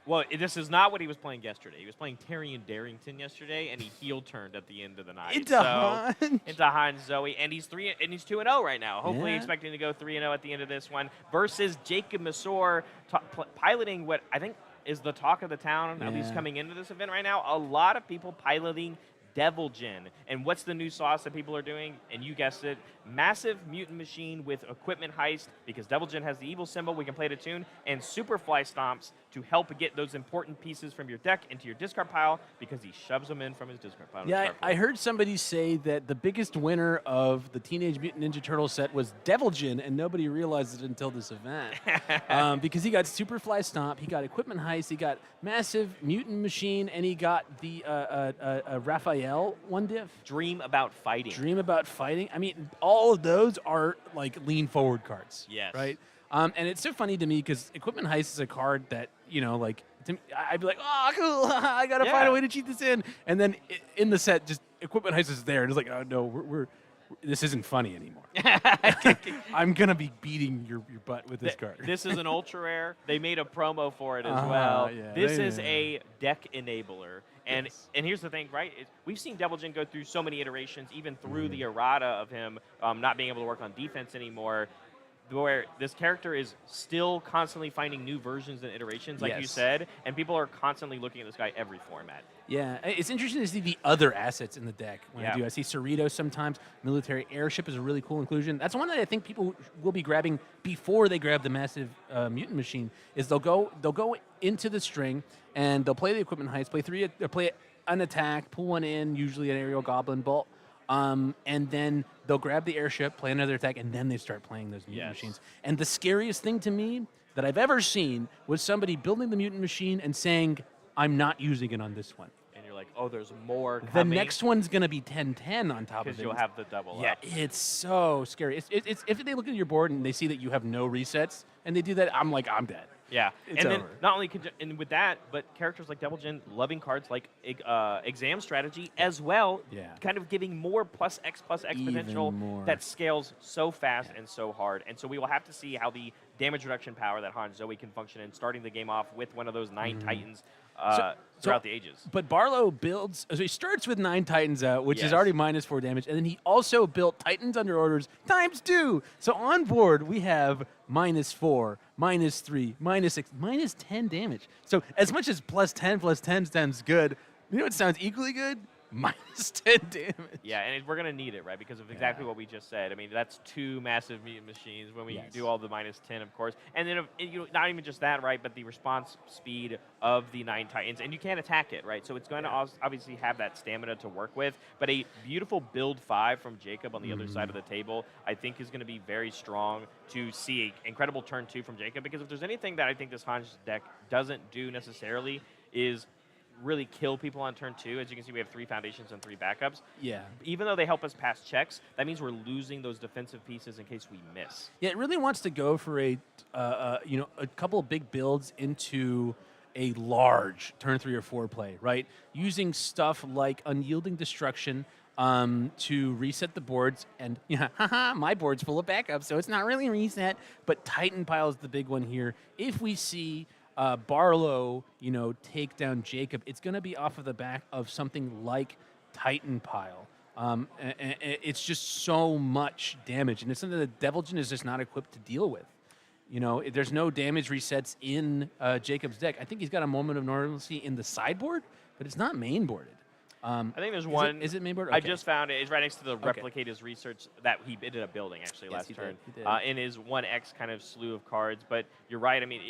Well, this is not what he was playing yesterday. He was playing Tyrion Darrington yesterday, and he heel turned at the end of the night. Into Hanji. Into Hanji Zoe, and he's 2-0 right now. Hopefully, Yeah. expecting to go 3-0 at the end of this one versus Jacob Masor, piloting what I think is the talk of the town, at least Yeah. coming into this event right now. A lot of people piloting Devil Gin. And what's the new sauce that people are doing? And you guessed it, massive mutant machine with equipment heist, because Devil Gin has the evil symbol, we can play it a tune, and super fly stomps to help get those important pieces from your deck into your discard pile, because he shoves them in from his discard pile. Yeah, I heard somebody say that the biggest winner of the Teenage Mutant Ninja Turtle set was Devil Gin, and nobody realized it until this event. Because he got Super Fly Stomp, he got Equipment Heist, he got Massive Mutant Machine, and he got the Raphael one diff. Dream about fighting. Dream About Fighting. I mean, all of those are like lean forward cards. Yes. Right? And it's so funny to me because Equipment Heist is a card that, you know, like, I'd be like, oh, cool, I got to find a way to cheat this in. And then in the set, just Equipment Heist is there. And it's like, oh, no, this isn't funny anymore. I'm going to be beating your butt with this card. This is an ultra rare. They made a promo for it as well. Yeah, this is a deck enabler. And here's the thing, right? We've seen Devil Jin go through so many iterations, even through the errata of him not being able to work on defense anymore, where this character is still constantly finding new versions and iterations, like you said, and people are constantly looking at this guy every format. Yeah, it's interesting to see the other assets in the deck. When I see Cerritos sometimes. Military Airship is a really cool inclusion. That's one that I think people will be grabbing before they grab the massive mutant machine. Is they'll go into the string and they'll play the Equipment Heist, play an attack, pull one in, usually an aerial goblin bolt. And then they'll grab the airship, play another attack, and then they start playing those mutant machines. And the scariest thing to me that I've ever seen was somebody building the mutant machine and saying, I'm not using it on this one. And you're like, oh, there's more The coming. next one's going to be 10-10 on top of it. Because you'll have the double Yeah, up. it's so scary. It's if they look at your board and they see that you have no resets, and they do that, I'm like, I'm dead. Yeah, It's and then over. not only and with that, but characters like Devil Jin loving cards like exam strategy as well, kind of giving more +X Even potential more. that scales so fast and so hard. And so we will have to see how the damage reduction power that Hanji Zoe can function in, starting the game off with one of those 9 Titans throughout the ages. But Barlow builds, so he starts with 9 Titans out, which is Yes. already -4 damage, and then he also built Titans under orders ×2. So on board, we have -4, -3, -6, -10 damage. So as much as +10 sounds good, you know what sounds equally good? -10 damage. Yeah, and we're going to need it, right, because of exactly what we just said. I mean, that's 2 massive mutant machines when we do all the -10, of course. And then, not even just that, right, but the response speed of the 9 Titans. And you can't attack it, right? So it's going to obviously have that stamina to work with. But a beautiful build 5 from Jacob on the other side of the table, I think, is going to be very strong to see an incredible turn 2 from Jacob. Because if there's anything that I think this Hanji deck doesn't do necessarily is really kill people on turn 2. As you can see, we have 3 foundations and 3 backups. Yeah. Even though they help us pass checks, that means we're losing those defensive pieces in case we miss. Yeah, it really wants to go for a couple of big builds into a large turn 3 or 4 play, right? Using stuff like Unyielding Destruction, to reset the boards. And yeah, haha, my board's full of backups, so it's not really reset. But Titan Pile is the big one here. If we see Barlow, take down Jacob, it's going to be off of the back of something like Titan Pile. It's just so much damage, and it's something that Devilgen is just not equipped to deal with. There's no damage resets in Jacob's deck. I think he's got a moment of normalcy in the sideboard, but it's not mainboarded. I think there's one. Is it mainboard? I Okay. just found it. It's right next to the replicate his research that he ended up building actually Yes, last he turn did. He did. in his 1X kind of slew of cards. But you're right. I mean,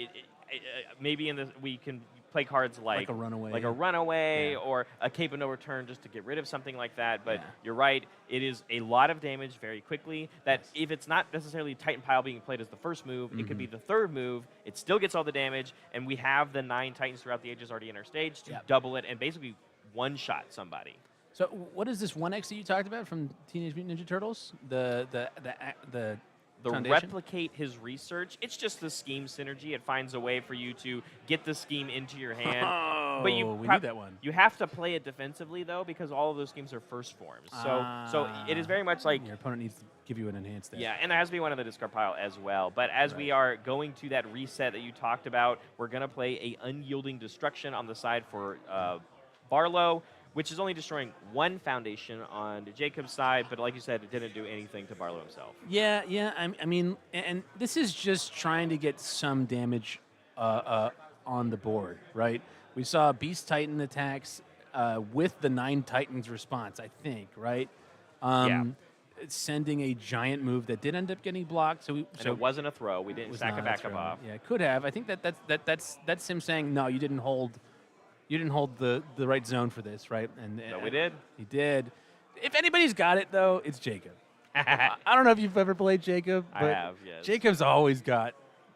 maybe we can play cards Like a runaway. Yeah. or a cape of no return just to get rid of something like that. But Yeah. you're right. It is a lot of damage very quickly. That if it's not necessarily Titan Pile being played as the first move, it could be the third move. It still gets all the damage, and we have the 9 Titans throughout the ages already in our stage to Yep. double it and basically one-shot somebody. So what is this 1X that you talked about from Teenage Mutant Ninja Turtles? The foundation? replicate his research. It's just the scheme synergy. It finds a way for you to get the scheme into your hand. Oh, but you we need that one. You have to play it defensively though, because all of those schemes are first forms. So it is very much like Your opponent needs to give you an enhanced there. yeah, and there has to be one in the discard pile as well. But as we are going to that reset that you talked about, we're gonna play a unyielding destruction on the side for Barlow, which is only destroying one foundation on Jacob's side, but like you said, it didn't do anything to Barlow himself. Yeah. I mean, and this is just trying to get some damage on the board, right? We saw Beast Titan attacks with the 9 Titans response, I think, right? Sending a giant move that did end up getting blocked. So it wasn't a throw. We didn't stack a backup off. Yeah, it could have. I think that's him saying no. You didn't hold the right zone for this, right? And No, we did. He did. If anybody's got it though, it's Jacob. I don't know if you've ever played Jacob, but I have, yes. Jacob's always got.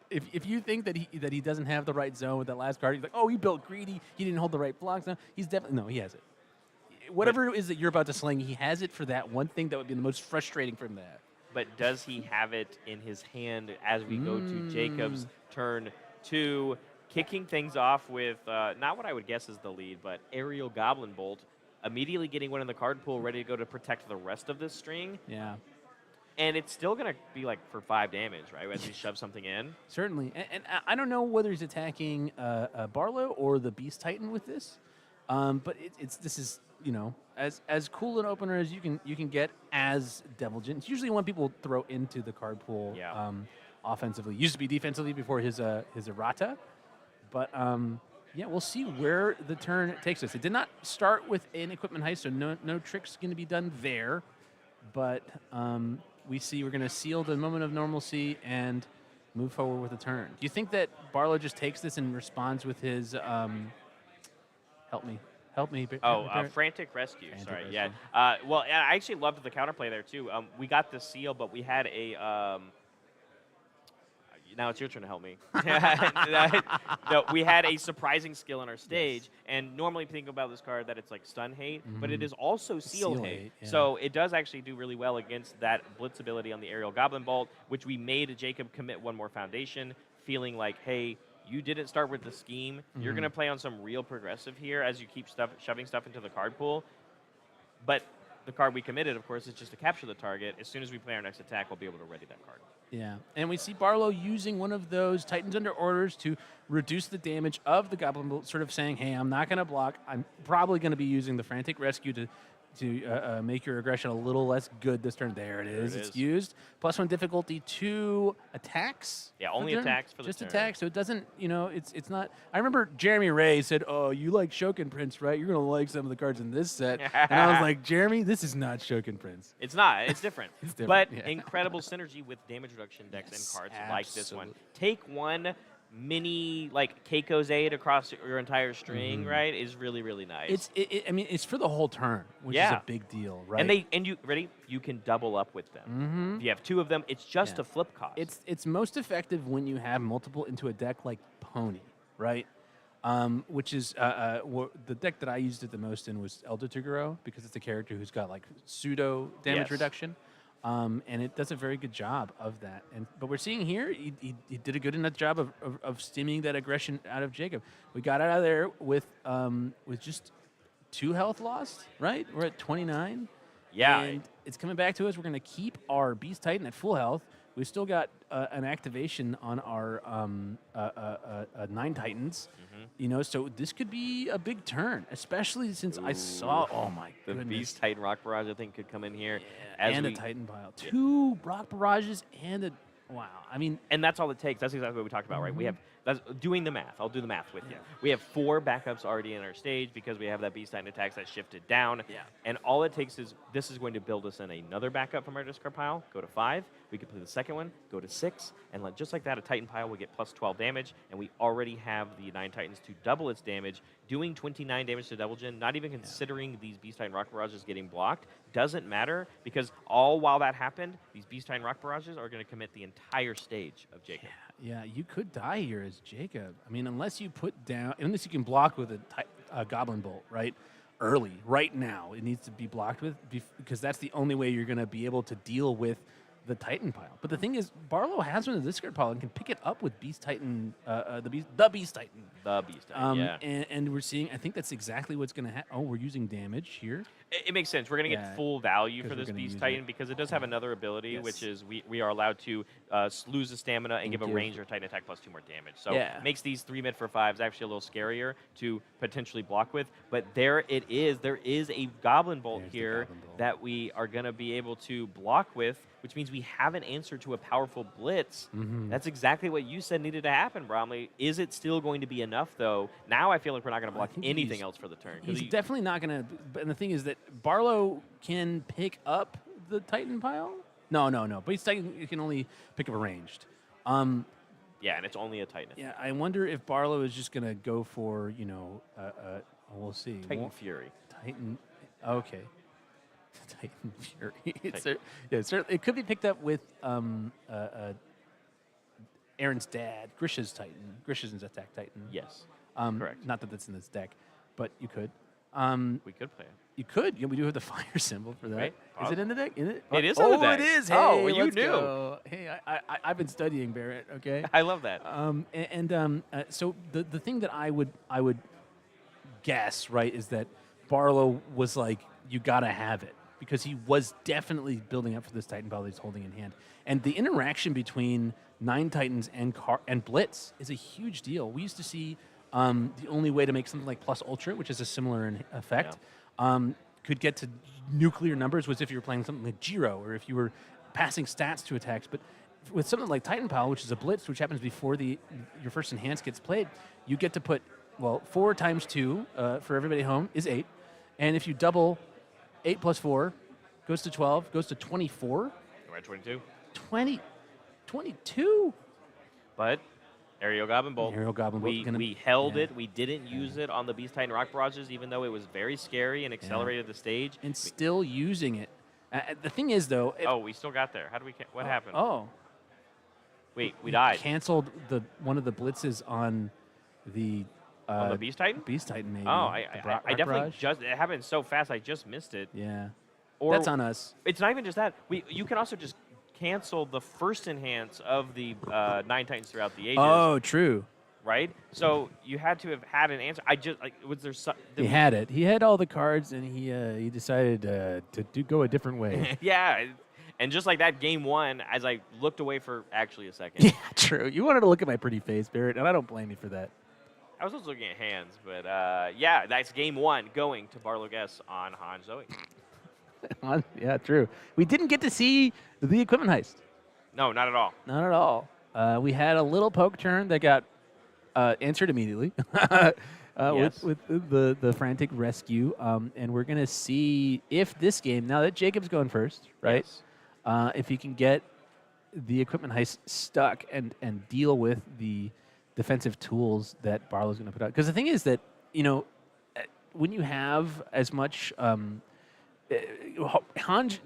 If you think that he doesn't have the right zone with that last card, he's like, oh, he built greedy. He didn't hold the right blocks. No, he's definitely no. He has it. Whatever it is that you're about to sling, he has it for that one thing that would be the most frustrating for him to have. But does he have it in his hand as we go to Jacob's turn 2, kicking things off with not what I would guess is the lead, but Aerial Goblin Bolt, immediately getting one in the card pool, ready to go to protect the rest of this string. Yeah. And it's still going to be like for 5 damage, right, as he shoves something in. Certainly. And I don't know whether he's attacking Barlow or the Beast Titan with this, but this is, as cool an opener as you can get as Devilgen. It's usually one people throw into the card pool offensively. Used to be defensively before his errata. But, we'll see where the turn takes us. It did not start with an equipment heist, so no tricks going to be done there. But we see we're going to seal the moment of normalcy and move forward with a turn. Do you think that Barlow just takes this and responds with his help me? Frantic Rescue. Frantic Sorry, Rescue. yeah. Well, I actually loved the counterplay there, too. We got the seal, but we had a... now it's your turn to help me. No, we had a surprising skill on our stage, and normally think about this card that it's like stun hate, but it is also seal hate. yeah. So it does actually do really well against that blitz ability on the Aerial Goblin Bolt, which we made Jacob commit one more foundation, feeling like, hey, you didn't start with the scheme. You're going to play on some real progressive here as you keep shoving stuff into the card pool. But the card we committed, of course, is just to capture the target. As soon as we play our next attack, we'll be able to ready that card. Yeah, and we see Barlow using one of those Titans Under Orders to reduce the damage of the Goblin Bolt, sort of saying, hey, I'm not going to block. I'm probably going to be using the Frantic Rescue to make your aggression a little less good this turn. There it is. It's used. +1 difficulty, 2 attacks. Yeah, only attacks for the Just turn. attacks, so it doesn't, it's not. I remember Jeremy Ray said, oh, you like Shokin Prince, right? You're going to like some of the cards in this set. And I was like, Jeremy, this is not Shokin Prince. It's not. It's different. It's different, But yeah. incredible synergy with damage reduction decks and cards like this one. absolutely. Take one mini like Keiko's Aid across your entire string, right? Is really, really nice. It's for the whole turn, which is a big deal, right? And you ready? You can double up with them. If you have 2 of them, it's just a flip cost. It's most effective when you have multiple into a deck like Pony, right? Which is the deck that I used it the most in was Elder Toguro, because it's a character who's got like pseudo damage reduction. And it does a very good job of that. But we're seeing here, he did a good enough job of stemming that aggression out of Jacob. We got out of there with just 2 health lost, right? We're at 29. Yeah. And it's coming back to us. We're going to keep our Beast Titan at full health. We've still got an activation on our 9 Titans. So this could be a big turn, especially since I saw, oh my The goodness. Beast Titan Rock Barrage, I think, could come in here. Yeah, as and we, a Titan pile. 2 Rock Barrages and a, wow. I mean, And that's all it takes. That's exactly what we talked about, right? We have, that's doing the math. I'll do the math with you. We have 4 backups already in our stage because we have that Beast Titan attacks that shifted down. Yeah. And all it takes is, this is going to build us in another backup from our discard pile, go to 5. We can play the second one, go to 6. And just like that, a Titan pile will get plus 12 damage. And we already have the 9 Titans to double its damage, doing 29 damage to Double Gen, not even considering these Beast Titan Rock Barrages getting blocked. Doesn't matter, because all while that happened, these Beast Titan Rock Barrages are going to commit the entire stage of Jacob. yeah, you could die here as Jacob. I mean, unless you can block with a Goblin Bolt, right? Early, right now, it needs to be blocked with, because that's the only way you're going to be able to deal with the Titan pile. But the thing is, Barlow has one in the discard pile and can pick it up with Beast Titan, the Beast Titan. The Beast Titan, yeah. And we're seeing, I think that's exactly what's going to happen. Oh, we're using damage here. It makes sense. We're going to Yeah, get full value 'cause for we're this gonna Beast use Titan it. because it does have another ability, Yes. which is we are allowed to lose the stamina and give a give- range or Titan attack plus 2 more damage. So Yeah. makes these 3 mid for 5s actually a little scarier to potentially block with. But there it is. There is a Goblin Bolt There's the here Goblin Bolt. that we are going to be able to block with, which means we have an answer to a powerful blitz. That's exactly what you said needed to happen, Bromley. Is it still going to be enough, though? Now I feel like we're not going to block think anything he's- else for the turn. 'cause He's definitely not going to. And the thing is that Barlow can pick up the Titan pile. No. Beast Titan, you can only pick up a ranged. yeah, and it's only a Titan. Yeah, I wonder if Barlow is just going to go for, we'll see. Titan Fury. Titan, okay. Titan Fury. It could be picked up with Aaron's dad, Grisha's Titan. Grisha's attack Titan. Yes. Correct. Not that that's in this deck, but you could. We could play it. You could. Yeah, we do have the fire symbol for that. Right. Is it in the deck? Is it? It is in the deck. It is. Hey, Oh, well, you let's knew. go. Hey, I've been studying Barrett. Okay. I love that. So the thing that I would guess, right, is that Barlow was like, you gotta have it, because he was definitely building up for this Titan pile that he's holding in hand, and the interaction between 9 Titans and Blitz is a huge deal. We used to see the only way to make something like Plus Ultra, which is a similar effect, could get to nuclear numbers was if you were playing something like Jiro, or if you were passing stats to attacks. But with something like Titan Pile, which is a Blitz, which happens before your first Enhance gets played, you get to put, 4 times 2 for everybody at home is 8. And if you double 8 plus 4, goes to 12, goes to 24. We're at 22. 22? But Aerial Goblin Bolt. Aerial Goblin Bolt gonna- We held yeah. it. We didn't use it on the Beast Titan Rock Barrages, even though it was very scary and accelerated the stage. And still using it. The thing is, though... Oh, we still got there. How did we? What happened? Oh. Wait, we died. Canceled one of the blitzes on the... On the Beast Titan? Beast Titan, maybe. Oh, The I Rock definitely Barrage? just. It happened so fast. I just missed it. Yeah. Or That's on us. It's not even just that. You can also just cancel the first enhance of the 9 Titans throughout the ages. Oh, true. Right? So you had to have had an answer. Was there some... He had it. He had all the cards, and he decided to go a different way. Yeah. And just like that, game 1, as I looked away for actually a second. Yeah, true. You wanted to look at my pretty face, Barrett, and I don't blame you for that. I was also looking at hands, but yeah, that's game 1 going to Barlow Guess on Han Zoe. Yeah, true. We didn't get to see the equipment heist. No, not at all. Not at all. We had a little poke turn that got answered immediately Yes. with the frantic rescue. And we're going to see if this game, now that Jacob's going first, right? Yes. If he can get the equipment heist stuck and deal with the defensive tools that Barlow's going to put out. Because the thing is that, when you have as much... Hanji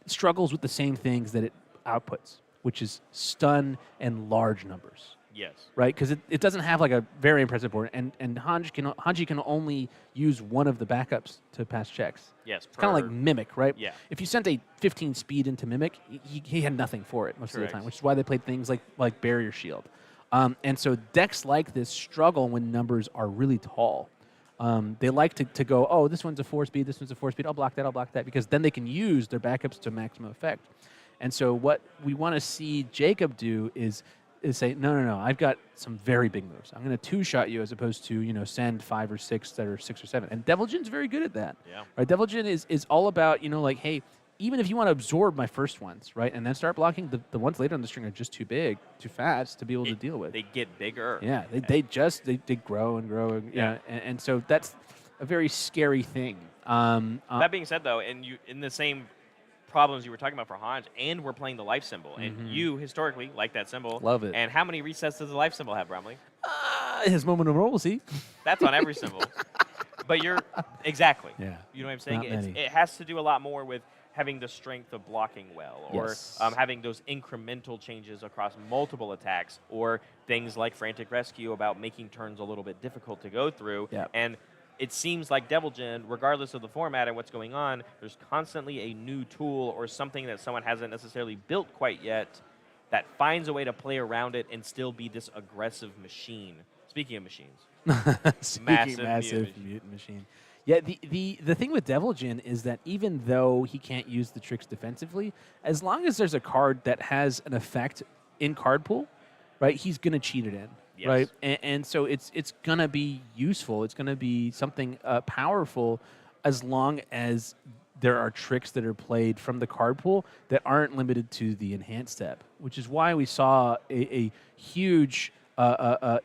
struggles with the same things that it outputs, which is stun and large numbers, Yes. right? Because it doesn't have like a very impressive board, and Hanji can only use one of the backups to pass checks. Yes. It's kind of like Mimic, right? Yeah. If you sent a 15 speed into Mimic, he had nothing for it most of the Correct. time, which is why they played things like Barrier Shield. And so decks like this struggle when numbers are really tall. They like to go, oh, this one's a 4-speed, this one's a 4-speed, I'll block that, because then they can use their backups to maximum effect. And so what we want to see Jacob do is say, no, I've got some very big moves. I'm going to two-shot you as opposed to, send 5 or 6 that are 6 or 7. And Devil Jin's very good at that. Yeah. Right? Devil Jin is all about, like, hey, even if you want to absorb my first ones, right, and then start blocking, the ones later on the string are just too big, too fast to be able to deal with. They get bigger. Yeah, they grow and grow. And so that's a very scary thing. That being said, though, and you in the same problems you were talking about for Hanji, and we're playing the life symbol, and you historically like that symbol. Love it. And how many resets does the life symbol have, Bromley? His moment of normalcy. That's on every symbol. But exactly. Yeah. You know what I'm saying? Not many. It has to do a lot more with having the strength of blocking well, or Yes. having those incremental changes across multiple attacks, or things like Frantic Rescue about making turns a little bit difficult to go through. Yep. And it seems like Devil Jin, regardless of the format and what's going on, there's constantly a new tool or something that someone hasn't necessarily built quite yet that finds a way to play around it and still be this aggressive machine. Speaking of machines. Massive mutant machine. Yeah, the thing with Devil Jin is that even though he can't use the tricks defensively, as long as there's a card that has an effect in card pool, right, he's going to cheat it in. Yes. Right, and so it's going to be useful. It's going to be something powerful as long as there are tricks that are played from the card pool that aren't limited to the enhanced step, which is why we saw a huge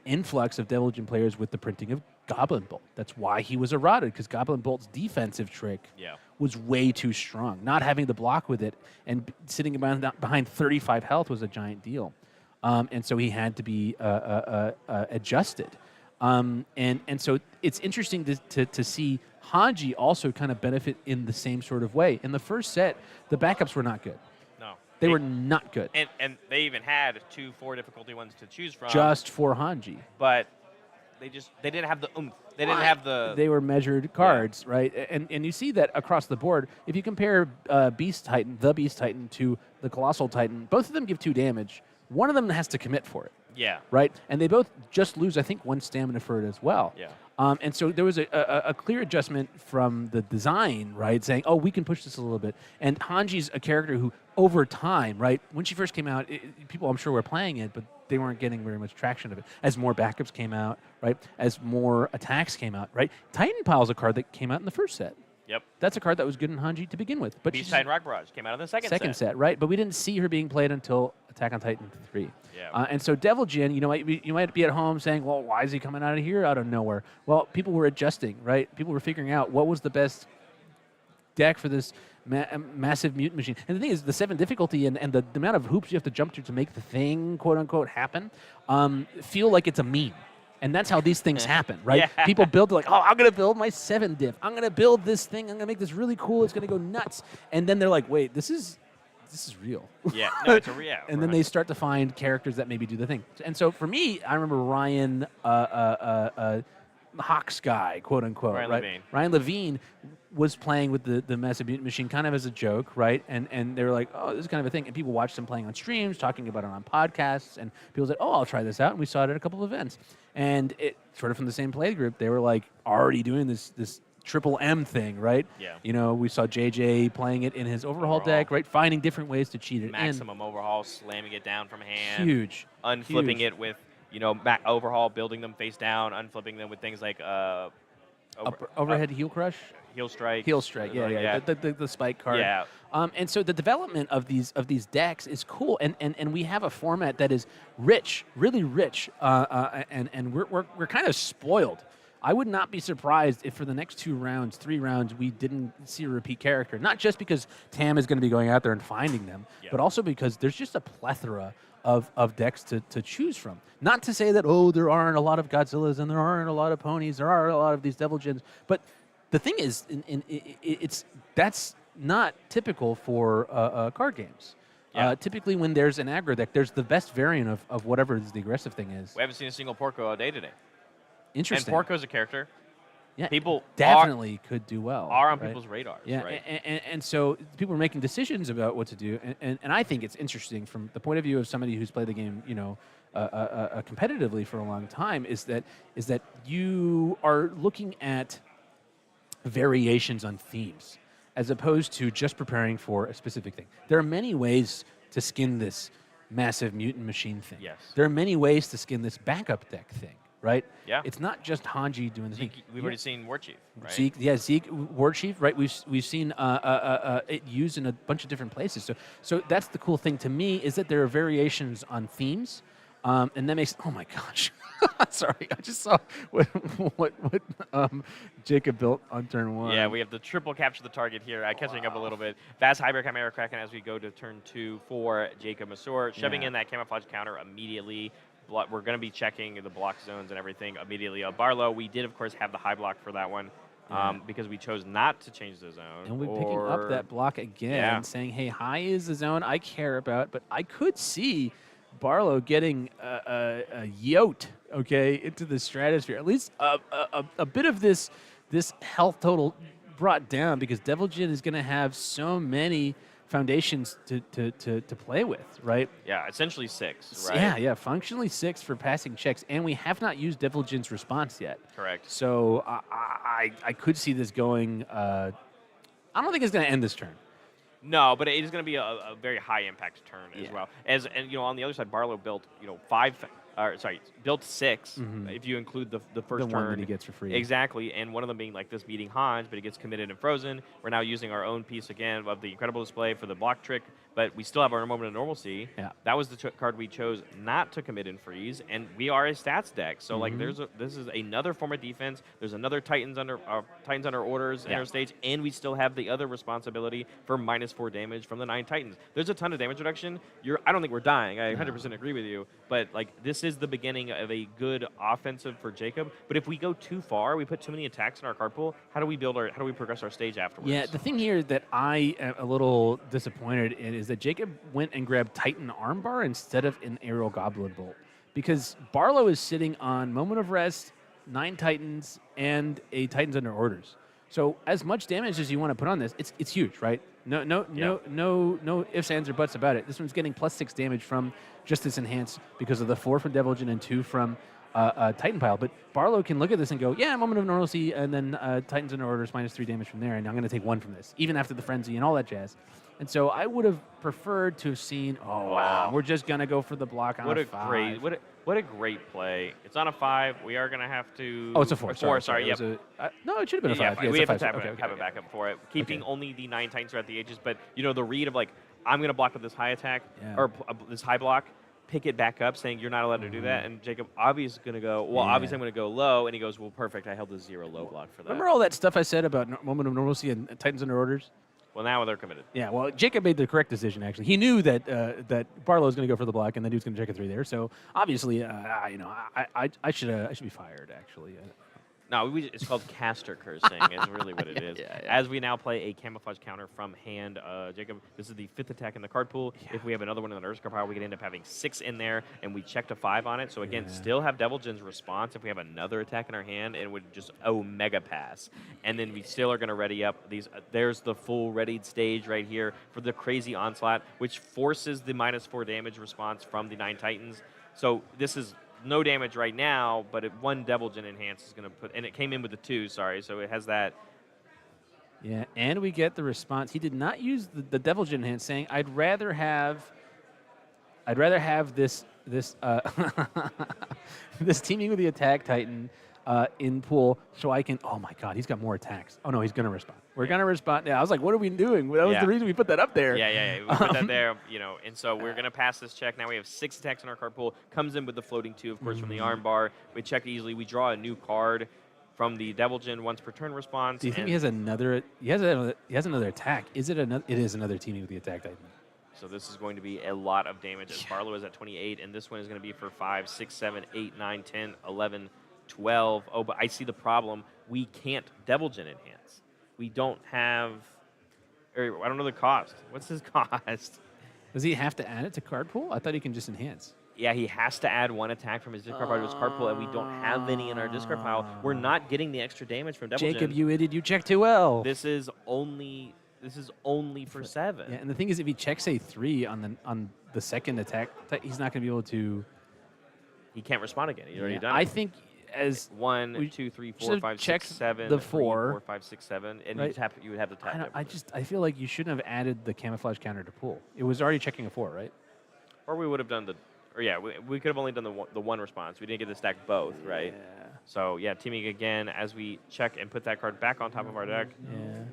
influx of Devil Jin players with the printing of Goblin Bolt. That's why he was eroded, because Goblin Bolt's defensive trick was way too strong. Not having the block with it and sitting behind 35 health was a giant deal. And so he had to be adjusted. And so it's interesting to see Hanji also kind of benefit in the same sort of way. In the first set, the backups were not good. No. They were not good. And they even had 2 4 difficulty ones to choose from. Just for Hanji. But they didn't have the oomph. They didn't have the... They were measured cards, right? And you see that across the board. If you compare the Beast Titan to the Colossal Titan, both of them give 2 damage. One of them has to commit for it. Yeah. Right? And they both just lose, I think, 1 stamina for it as well. Yeah. And so there was a clear adjustment from the design, right, saying, oh, we can push this a little bit. And Hanji's a character who, over time, right, when she first came out, people, I'm sure, were playing it, but they weren't getting very much traction of it. As more backups came out, right, as more attacks came out, right, Titan Pile's a card that came out in the first set. Yep. That's a card that was good in Hanji to begin with. But Beast Titan Rock Barrage came out in the second set, right? But we didn't see her being played until Attack on Titan 3. Yeah. And so Devil Jin, you might be at home saying, well, why is he coming out of here out of nowhere? Well, people were adjusting, right? People were figuring out what was the best deck for this massive mutant machine. And the thing is, the 7 difficulty and the amount of hoops you have to jump through to make the thing, quote unquote, happen, feel like it's a meme. And that's how these things happen, right? Yeah. People build, like, oh, I'm going to build my 7 diff. I'm going to build this thing. I'm going to make this really cool. It's going to go nuts. And then they're like, wait, this is real. Yeah, no, it's a real. And then they start to find characters that maybe do the thing. And so for me, I remember Ryan Hawks guy, quote unquote, Ryan right? Levine. Ryan Levine was playing with the Massive Mutant Machine kind of as a joke, right? And they were like, oh, this is kind of a thing. And people watched him playing on streams, talking about it on podcasts, and people said, oh, I'll try this out. And we saw it at a couple of events. And it sort of from the same play group, they were like already doing this triple M thing, right? Yeah. We saw JJ playing it in his overhaul deck, right? Finding different ways to cheat it Maximum overhaul, slamming it down from hand. Huge. Unflipping Huge. it with, overhaul, building them face down, unflipping them with things like Overhead heel crush? heel strike. Heel strike, yeah. The spike card. Yeah. And so the development of these decks is cool, and we have a format that is rich, really rich, and we're kind of spoiled. I would not be surprised if for the next 3 rounds, we didn't see a repeat character. Not just because Tam is going to be going out there and finding them, but also because there's just a plethora of decks to choose from. Not to say that, there aren't a lot of Godzillas and there aren't a lot of ponies, there are a lot of these Devil Jins, but the thing is, that's not typical for card games. Yeah. Typically, when there's an aggro deck, there's the best variant of whatever the aggressive thing is. We haven't seen a single Porco all day today. Interesting. And Porco's a character. Yeah, people definitely could do well. Are on right? people's radars. Yeah, Right? and so people are making decisions about what to do, and I think it's interesting from the point of view of somebody who's played the game, competitively for a long time is that you are looking at variations on themes as opposed to just preparing for a specific thing. There are many ways to skin this massive mutant machine thing. Yes. There are many ways to skin this backup deck thing, right? Yeah. It's not just Hanji doing the thing. We've already seen War Chief, right? Zeke, War Chief, right? We've seen it used in a bunch of different places. So that's the cool thing to me is that there are variations on themes, and that makes oh my gosh, sorry, I just saw what Jacob built on turn 1. Yeah, we have the triple capture the target here. Catching up a little bit. Fast Hybrid Chimera Kraken as we go to turn 2 for Jacob Masur, shoving in that camouflage counter immediately. We're going to be checking the block zones and everything immediately. Barlow, we did, of course, have the high block for that one because we chose not to change the zone. And we're picking up that block again, saying, hey, high is the zone I care about, but I could see Barlow getting a yote, into the stratosphere. At least a bit of this health total brought down because Devil Jin is going to have so many foundations to play with, right? Yeah, essentially 6, right? Yeah, functionally 6 for passing checks, and we have not used Devil Jin's response yet. Correct. So I could see this going. I don't think it's going to end this turn. No, but it is going to be a very high impact turn as well. And on the other side, Barlow built built 6 if you include the first the turn one that he gets for free. Exactly, and one of them being like this beating Hanj, but it gets committed and frozen. We're now using our own piece again of the incredible display for the block trick, but we still have our moment of normalcy. Yeah. That was the card we chose not to commit and freeze, and we are a stats deck. So this is another form of defense. There's another Titans under orders in our stage, and we still have the other responsibility for -4 damage from the 9 Titans. There's a ton of damage reduction. I don't think we're dying. I 100% agree with you, but this is the beginning of a good offensive for Jacob. But if we go too far, we put too many attacks in our card pool. How do we progress our stage afterwards? Yeah, the thing here that I am a little disappointed in is that Jacob went and grabbed Titan Armbar instead of an Aerial Goblin Bolt. Because Barlow is sitting on Moment of Rest, 9 Titans, and a Titans Under Orders. So as much damage as you want to put on this, it's huge, right? No ifs, ands, or buts about it. This one's getting +6 damage from just this enhance because of the 4 from Devil Jin and 2 from Titan Pile. But Barlow can look at this and go, yeah, Moment of Normalcy, and then Titans Under Orders -3 damage from there, and I'm going to take 1 from this, even after the Frenzy and all that jazz. And so I would have preferred to have seen, we're just going to go for the block on a 5. What a great play. It's on a 5. We are going to have to... Oh, it's a 4. Sorry. Yep. No, it should have been a 5. Yeah, we have to Okay. have a backup for it. Keeping only the 9 Titans throughout the ages, but the read of I'm going to block with this high attack, or this high block, pick it back up, saying you're not allowed to do that. And Jacob obviously is going to go, obviously I'm going to go low. And he goes, well, perfect. I held the 0 low block for that. Remember all that stuff I said about Moment of Normalcy and Titans Under Orders? Well, now they're committed. Yeah, well, Jacob made the correct decision, actually. He knew that that Barlow was going to go for the block, and then he was going to check a 3 there. So, obviously, I should be fired, actually. No, it's called caster cursing is really what it is. As we now play a camouflage counter from hand, Jacob, this is the 5th attack in the card pool. Yeah. If we have another one in the Nurse card pile, we could end up having 6 in there, and we checked a 5 on it. So again, still have Devil Jin's response if we have another attack in our hand, and would just mega pass. And then we still are going to ready up these. There's the full readied stage right here for the crazy onslaught, which forces the -4 damage response from the 9 Titans. So this is no damage right now, but 1 Devil Jin enhance is going to put, and it came in with the 2, sorry, so it has that. Yeah, and we get the response. He did not use the Devil Jin enhance, saying, I'd rather have this this teaming with the attack Titan in pool, so I can. Oh my God, he's got more attacks. Oh no, he's gonna respond. We're gonna respond. Yeah, I was like, what are we doing? That was the reason we put that up there. Yeah. We put that there, and so we're gonna pass this check. Now we have 6 attacks in our card pool. Comes in with the floating 2, of course, from the arm bar. We check easily. We draw a new card from the Devil Jin once per turn response. Do you think he has another? He has another attack. Is it another? It is another teaming with the attack Titan. So this is going to be a lot of damage. As Barlow is at 28, and this one is going to be for 5, 6, 7, 8, 9, 10, 11, 12. Oh, but I see the problem. We can't Devil Jin enhance. We don't have. Or I don't know the cost. What's his cost? Does he have to add it to card pool? I thought he can just enhance. Yeah, he has to add 1 attack from his discard pile to his card pool, and we don't have any in our discard pile. We're not getting the extra damage from Devil Jin. Jacob, you idiot! You checked too well. This is only for 7. Yeah, and the thing is, if he checks a 3 on the second attack, he's not going to be able to. He can't respond again. He's already Yeah, done I it. think as 1, we 2, 3, 4, should've 5, 6, checked 7. the 3, 4. 4, 5, 6, 7, and Right. you would have the tap. I feel like you shouldn't have added the camouflage counter to pool. It was already checking a 4, right? Or we would have done we could have only done the one response. We didn't get to stack both, right? Yeah. So yeah, teaming again as we check and put that card back on top of our deck. Yeah.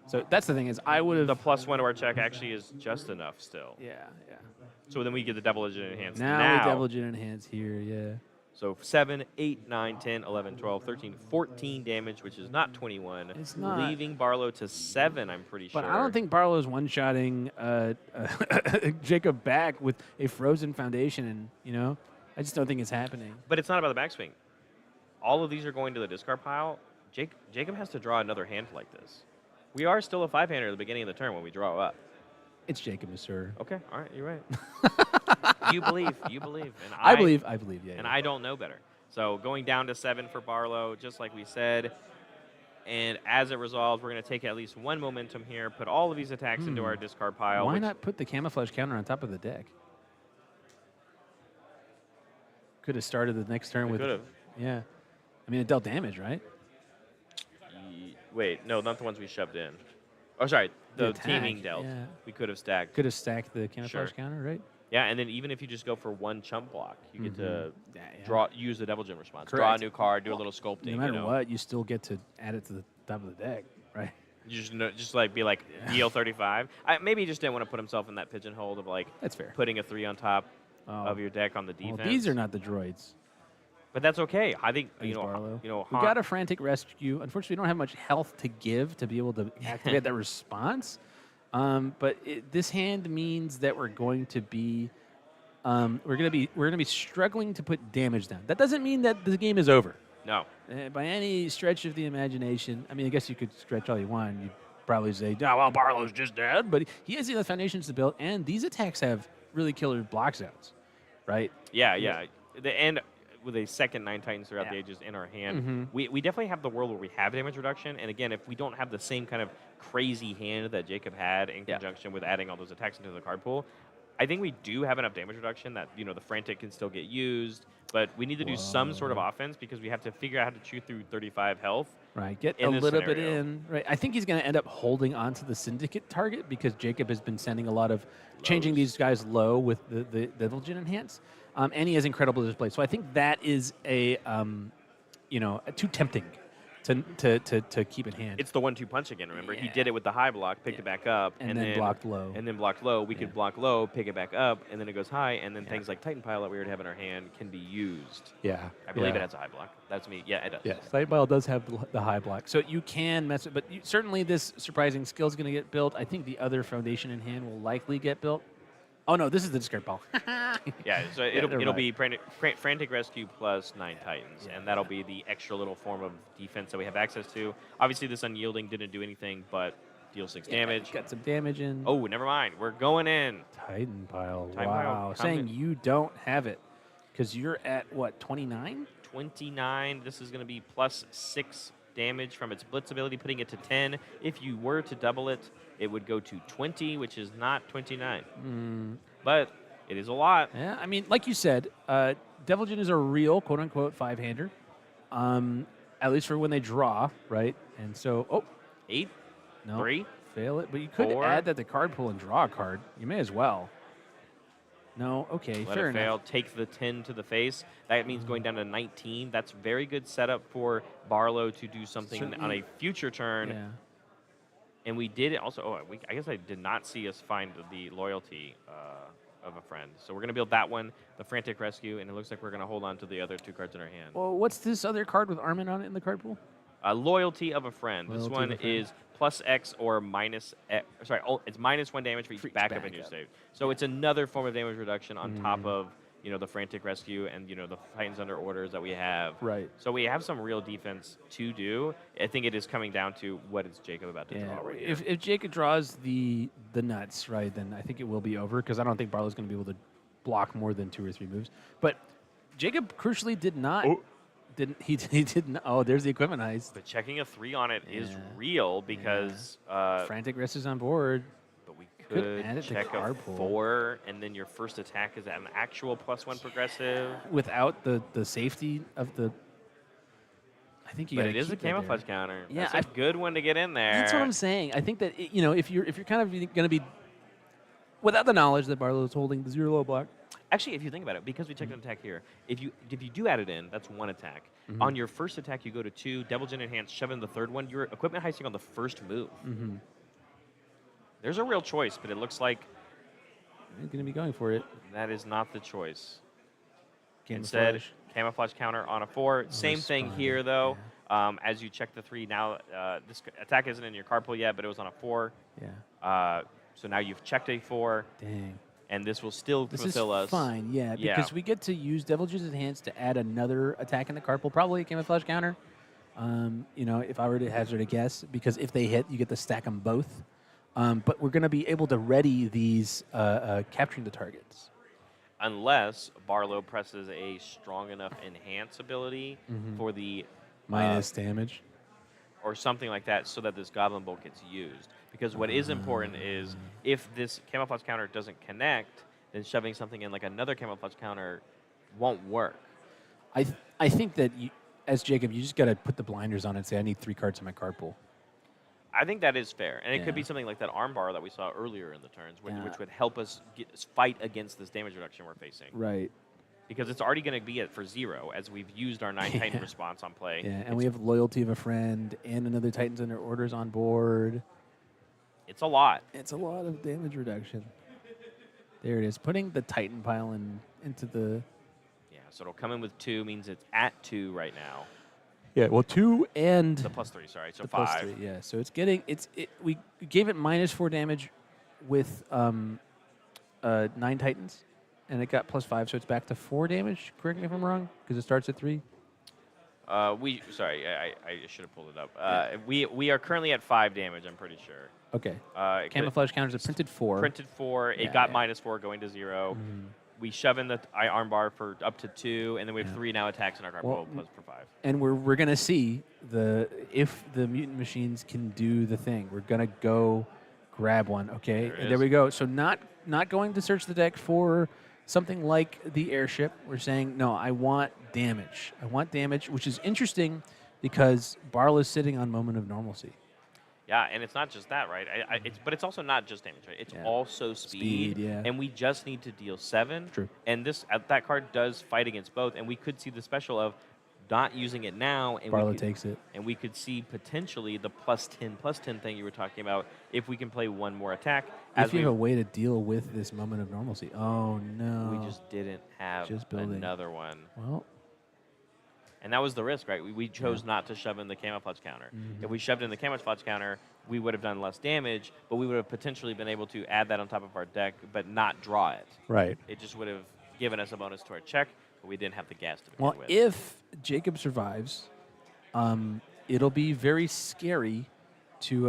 So that's the thing is I would have. The +1 to our check actually is just enough still. Yeah. So then we get the Devil Legend Enhanced. Now we Devil Legend Enhance here. Yeah. So 7, 8, 9, 10, 11, 12, 13, 14 damage, which is not 21. It's not. Leaving Barlow to 7, I'm pretty sure. But I don't think Barlow's one-shotting Jacob back with a frozen foundation, and I just don't think it's happening. But it's not about the backswing. All of these are going to the discard pile. Jacob has to draw another hand like this. We are still a 5-hander at the beginning of the turn when we draw up. It's Jacob, sir. Okay, all right, you're right. You believe, and I believe, yeah. And I don't know better. So going down to 7 for Barlow, just like we said. And as it resolves, we're going to take at least one momentum here, put all of these attacks into our discard pile. Why not put the camouflage counter on top of the deck? Could have started the next turn with. Could have. Yeah. I mean, it dealt damage, right? Wait, no, not the ones we shoved in. Oh, sorry, the attack, teaming dealt. yeah. We could have stacked. Could have stacked the camouflage Sure. counter, right? Yeah, and then even if you just go for one chump block, you get to Yeah. use the Devil Gem response. Draw a Correct. new card, do a little sculpting. No matter what, you still get to add it to the top of the deck, right? You just like be like deal 35. Maybe he just didn't want to put himself in that pigeonhole of like That's fair. putting a 3 on top Oh. of your deck on the defense. Well, these are not the droids. But that's okay. I think Thanks, Barlow. We Han- got a frantic rescue. Unfortunately, we don't have much health to give to be able to activate that response. But this hand means that we're going to be struggling to put damage down. That doesn't mean that the game is over. No. By any stretch of the imagination. I mean, I guess you could stretch all you want. You'd probably say, "Oh, well, Barlow's just dead," but he has the foundations to build, and these attacks have really killer block zones, right? Yeah. And with a second 9 Titans throughout the ages in our hand, we definitely have the world where we have damage reduction. And again, if we don't have the same kind of crazy hand that Jacob had in conjunction with adding all those attacks into the card pool, I think we do have enough damage reduction that the Frantic can still get used. But we need to do some sort of offense because we have to figure out how to chew through 35 health. Right, get in a this little bit scenario. in. Right, I think he's going to end up holding on to the Syndicate target because Jacob has been sending a lot of changing these guys low with the Legend Enhance, and he has incredible display. So I think that is too tempting to keep in hand. It's the 1-2 punch again, remember? He did it with the high block, picked it back up. And then blocked low. And then blocked low. We could block low, pick it back up, and then it goes high, and then things like Titan Pile that we already have in our hand can be used. Yeah, I believe it has a high block. That's me. Yeah, it does. Yeah, Sideball does have the high block, so you can mess it. But certainly, this surprising skill is going to get built. I think the other foundation in hand will likely get built. Oh no, this is the discard ball. Yeah, so they're it'll right. be Frantic Rescue plus 9 Titans, and that'll be the extra little form of defense that we have access to. Obviously, this Unyielding didn't do anything but deal 6 damage. Got some damage in. Oh, never mind. We're going in. Titan pile. Titan wow, pile, saying comment. you don't have it because you're at what 29. 29. This is going to be plus 6 damage from its Blitz ability, putting it to 10. If you were to double it, it would go to 20, which is not 29. But it is a lot. Yeah, I mean, like you said, Devilgen is a real quote-unquote 5-hander, at least for when they draw, right? And so, 8, no, 3, fail it. But you could 4. add that to card pool and draw a card. You may as well. No, okay, let fair it fail. enough. Take the 10 to the face. That means going down to 19. That's very good setup for Barlow to do something on Certainly. a future turn. Yeah. And we did it also. I guess I did not see us find the loyalty of a friend. So we're going to build that one, the Frantic Rescue, and it looks like we're going to hold on to the other 2 cards in our hand. Well, what's this other card with Armin on it in the card pool? Loyalty of a friend. This Loyalty one of a friend. is plus X or minus X. Sorry, it's minus 1 damage for each backup in your backup. save. So it's another form of damage reduction on top of the Frantic Rescue and the Titans Under Orders that we have. Right. So we have some real defense to do. I think it is coming down to what is Jacob about to Yeah. draw right here. If Jacob draws the nuts, right, then I think it will be over because I don't think Barlow's going to be able to block more than 2 or 3 moves. But Jacob crucially did not. He didn't. Oh, there's the equipment heist. But checking a 3 on it is Yeah. real because Frantic Rest is on board. but we could add it to check a card pool. 4, and then your first attack is an actual +1 progressive. Without the safety of the. I think you But got it is a camouflage counter. Yeah, That's a good one to get in there. That's what I'm saying. I think that if you're kind of going to be without the knowledge that Barlow's holding the 0 low block. Actually, if you think about it, because we checked an attack here, if you do add it in, that's 1 attack. Mm-hmm. On your first attack, you go to 2, Devil Jin Enhance, shove in the 3rd one. You're equipment heisting on the first move. Mm-hmm. There's a real choice, but it looks like You're going to be going for it. that is not the choice. Camouflage. Instead, camouflage counter on a 4. Same thing respond, here, though. As you check the 3, now this attack isn't in your card pool yet, but it was on a 4. Yeah. So now you've checked a 4, Dang. and this will still This fulfill is us. fine, yeah, Yeah. because we get to use Devil Jin's Enhance to add another attack in the card pool, probably a camouflage counter. If I were to hazard a guess, because if they hit, you get to stack them both. But we're going to be able to ready these capturing the targets. Unless Barlow presses a strong enough enhance ability for the Minus damage. or something like that, so that this Goblin Bolt gets used. Because what is important is if this camouflage counter doesn't connect, then shoving something in like another camouflage counter won't work. I think that as Jacob, you just got to put the blinders on and say, I need 3 cards in my card pool. I think that is fair, and it could be Yeah. something like that armbar that we saw earlier in the turns, which, Yeah. which would help us fight against this damage reduction we're facing. Right. Because it's already going to be for 0, as we've used our 9 Titan response on play. Yeah, and we have Loyalty of a Friend and another Titans Under Orders on board. It's a lot. It's a lot of damage reduction. There it is. Putting the Titan pile into the... Yeah, so it'll come in with 2, means it's at 2 right now. Yeah, well, 2 and... The +3, sorry, so the 5. +3, yeah. So it's getting... We gave it -4 damage with 9 Titans, and it got +5, so it's back to 4 damage. Correct me if I'm wrong, because it starts at 3. Sorry, I should have pulled it up. We are currently at 5 damage, I'm pretty sure. Okay. It Camouflage counters are printed 4. printed 4, it Yeah, got yeah. -4 going to 0. We shove in the armbar for up to 2, and then we have 3 now attacks in our card Well, pool plus for 5. And we're gonna see if the mutant machines can do the thing. We're gonna go grab one. Okay, There and it there is. we go. So not going to search the deck for something like the airship. We're saying no. I want damage. I want damage, which is interesting because Barl is sitting on Moment of Normalcy. Yeah, and it's not just that, right? But it's also not just damage, right? It's Yeah. also speed, Speed, yeah. and we just need to deal 7. True. And that card does fight against both, and we could see the special of not using it now, and Barlow we could, takes it. and we could see potentially the +10 thing you were talking about if we can play one more attack. If you have a way to deal with this Moment of Normalcy. Oh no. we just didn't have Just building. another one. Well. And that was the risk, right? We chose not to shove in the camouflage counter. If we shoved in the camouflage counter, we would have done less damage, but we would have potentially been able to add that on top of our deck, but not draw it. Right. It just would have given us a bonus to our check, but we didn't have the gas to begin Well, with. if Jacob survives, it'll be very scary to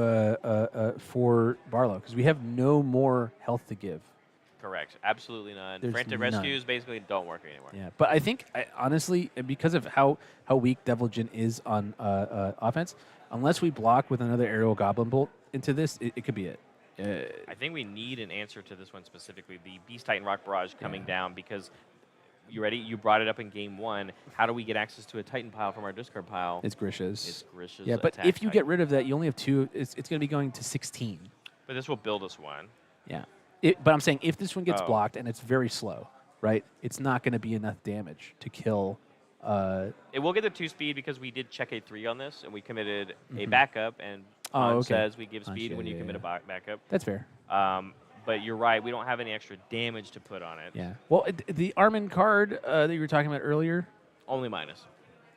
for Barlow because we have no more health to give. Correct. Absolutely none. There's Frantic none. rescues basically don't work anymore. Yeah, but I think honestly, because of how weak Devil Jin is on offense, unless we block with another aerial Goblin Bolt into this, it could be it. I think we need an answer to this one specifically, the Beast Titan Rock Barrage coming down, because you ready? You brought it up in game 1. How do we get access to a Titan pile from our discard pile? It's Grisha's. It's Grisha's Yeah, but attack if you Titan. get rid of that, you only have 2. It's going to be going to 16. But this will build us one. Yeah. But I'm saying if this one gets Oh. blocked and it's very slow, right? It's not going to be enough damage to kill. It will get the 2 speed because we did check a 3 on this, and we committed a backup, and Oh, Hans okay. says we give Hans, speed yeah, when you yeah, commit yeah. a backup. That's fair. But you're right, we don't have any extra damage to put on it. Yeah. Well, the Armin card that you were talking about earlier, Only minus.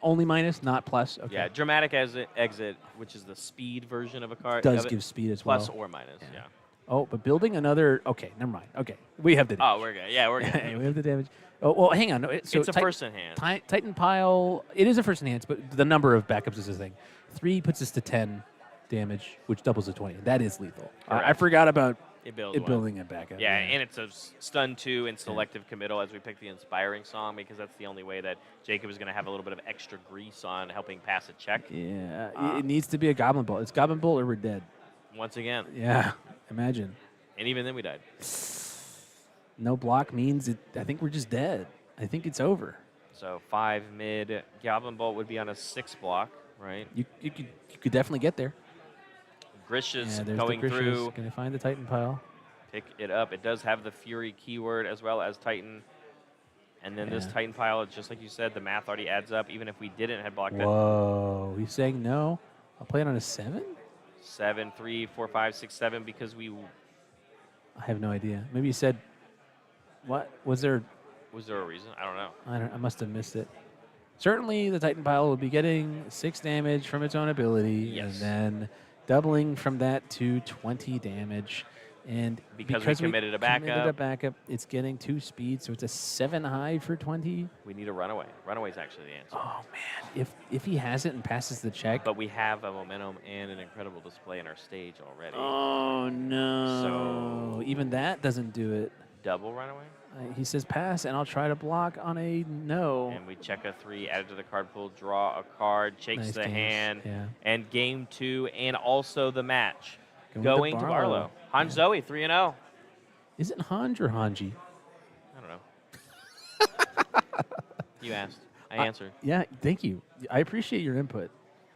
only minus, not plus. Okay. Yeah, dramatic exit, which is the speed version of a card. Does of it, give speed as plus well. or minus. Yeah. Oh, but building another. Okay, never mind. Okay, we have the damage. Oh, we're good. Yeah, we're good. we have the damage. Oh, well, hang on. No, so it's a first in hand. Titan pile. It is a first in hands, but the number of backups is the thing. 3 puts us to 10 damage, which doubles to 20. That is lethal. I Correct. forgot about It builds it one. building a backup. Yeah, and it's a stun 2 and selective committal as we pick the inspiring song, because that's the only way that Jacob is going to have a little bit of extra grease on helping pass a check. Yeah, it needs to be a Goblin Bolt. It's Goblin Bolt or we're dead. Once again. Yeah, imagine. And even then we died. No block means I think we're just dead. I think it's over. So 5 mid. Goblin Bolt would be on a 6 block, right? You could definitely get there. Grish's Yeah, there's going the Grish's. through. Gonna find the Titan pile. Pick it up. It does have the Fury keyword as well as Titan. And then this Yeah. Titan pile, just like you said, the math already adds up. Even if we didn't have blocked that. Whoa, he's saying no. I'll play it on a 7? 7, 3, 4, 5, 6, 7, because we. I have no idea. Maybe he said, what? Was there a reason? I don't know. I must have missed it. Certainly, the Titan pile will be getting 6 damage from its own ability, Yes. and then doubling from that to 20 damage. And Because we committed a backup. It's getting 2 speed, so it's a 7 high for 20. We need a runaway. Runaway's actually the answer. Oh man, if he has it and passes the check. But we have a momentum and an incredible display in our stage already. Oh no! So- Even that doesn't do it. Double runaway. He says pass, and I'll try to block on a no. And we check a 3, add it to the card pool, draw a card, shakes Nice the games. hand, Yeah. and game 2, and also the match. Going Going to to Barlow. Barlow. Han Zoe, 3-0. Is it Hanj or Hanji? I don't know. You asked. I answered. Yeah, thank you. I appreciate your input.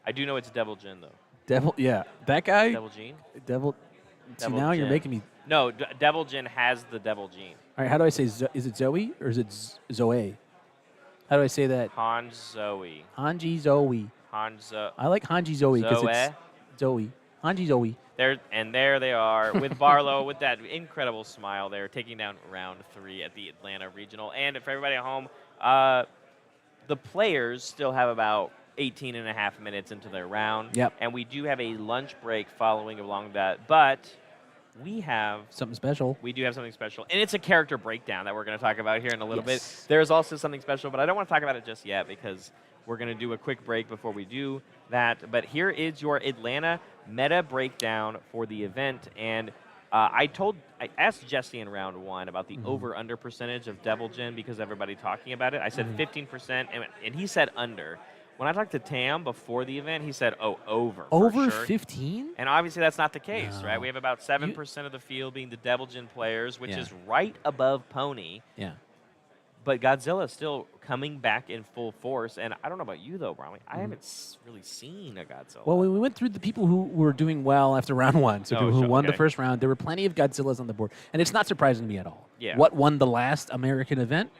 I do know it's Devil Jin, though. Devil, yeah, that guy. Devil Gene? Devil. See, Devil now you're Jin. making me. No, Devil Jin has the Devil Gene. All right, how do I say? Is it Zoe or is it Zoe? How do I say that? Han Zoe. Hanji Zoe. Han Zoe. I like Hanji Zoe because Zoe. it's Zoe. Hanji Zoe. There they are with Barlow with that incredible smile there, taking down round 3 at the Atlanta Regional. And for everybody at home, the players still have about 18 and a half minutes into their round. Yep. And we do have a lunch break following along that. But we have Something special. We do have something special. And it's a character breakdown that we're going to talk about here in a little Yes. bit. There's also something special, but I don't want to talk about it just yet because we're going to do a quick break before we do that. But here is your Atlanta meta breakdown for the event. And I asked Jesse in round 1 about the over-under percentage of Devil Jin because everybody talking about it. I said 15%, and he said under. When I talked to Tam before the event, he said, oh, over. for Over sure. 15? And obviously that's not the case, No. right? We have about 7% of the field being the Devil Jin players, which Yeah. is right above Pony. Yeah. But Godzilla is still coming back in full force. And I don't know about you, though, Bromley. I haven't really seen a Godzilla. Well, we went through the people who were doing well after round 1. So Oh, people who sure, won the okay. first round. There were plenty of Godzillas on the board. And it's not surprising to me at all. Yeah. What won the last American event?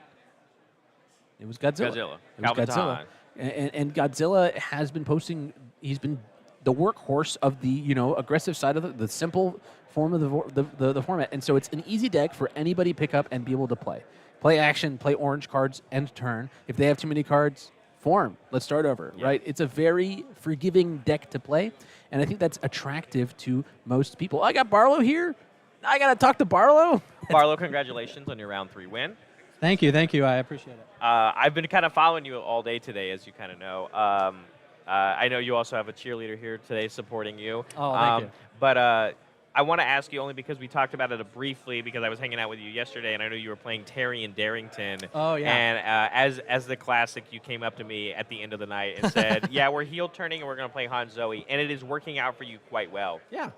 It was Godzilla. Godzilla. It was Calvin Godzilla. Tahn. And Godzilla has been posting, he's been the workhorse of the, aggressive side of the simple form of the format. And so it's an easy deck for anybody to pick up and be able to play. Play action, play orange cards, end turn. If they have too many cards, form. Let's start over, Yeah. right? It's a very forgiving deck to play. And I think that's attractive to most people. I got Barlow here. I got to talk to Barlow. Barlow, congratulations on your round 3 win. Thank you. I appreciate it. I've been kind of following you all day today, as you kind of know. I know you also have a cheerleader here today supporting you. Oh, thank you. But I want to ask you only because we talked about it briefly because I was hanging out with you yesterday, and I know you were playing Terry and Darrington. Oh, yeah. And as the classic, you came up to me at the end of the night and said, yeah, we're heel turning and we're going to play Han Zoe, and it is working out for you quite well. Yeah.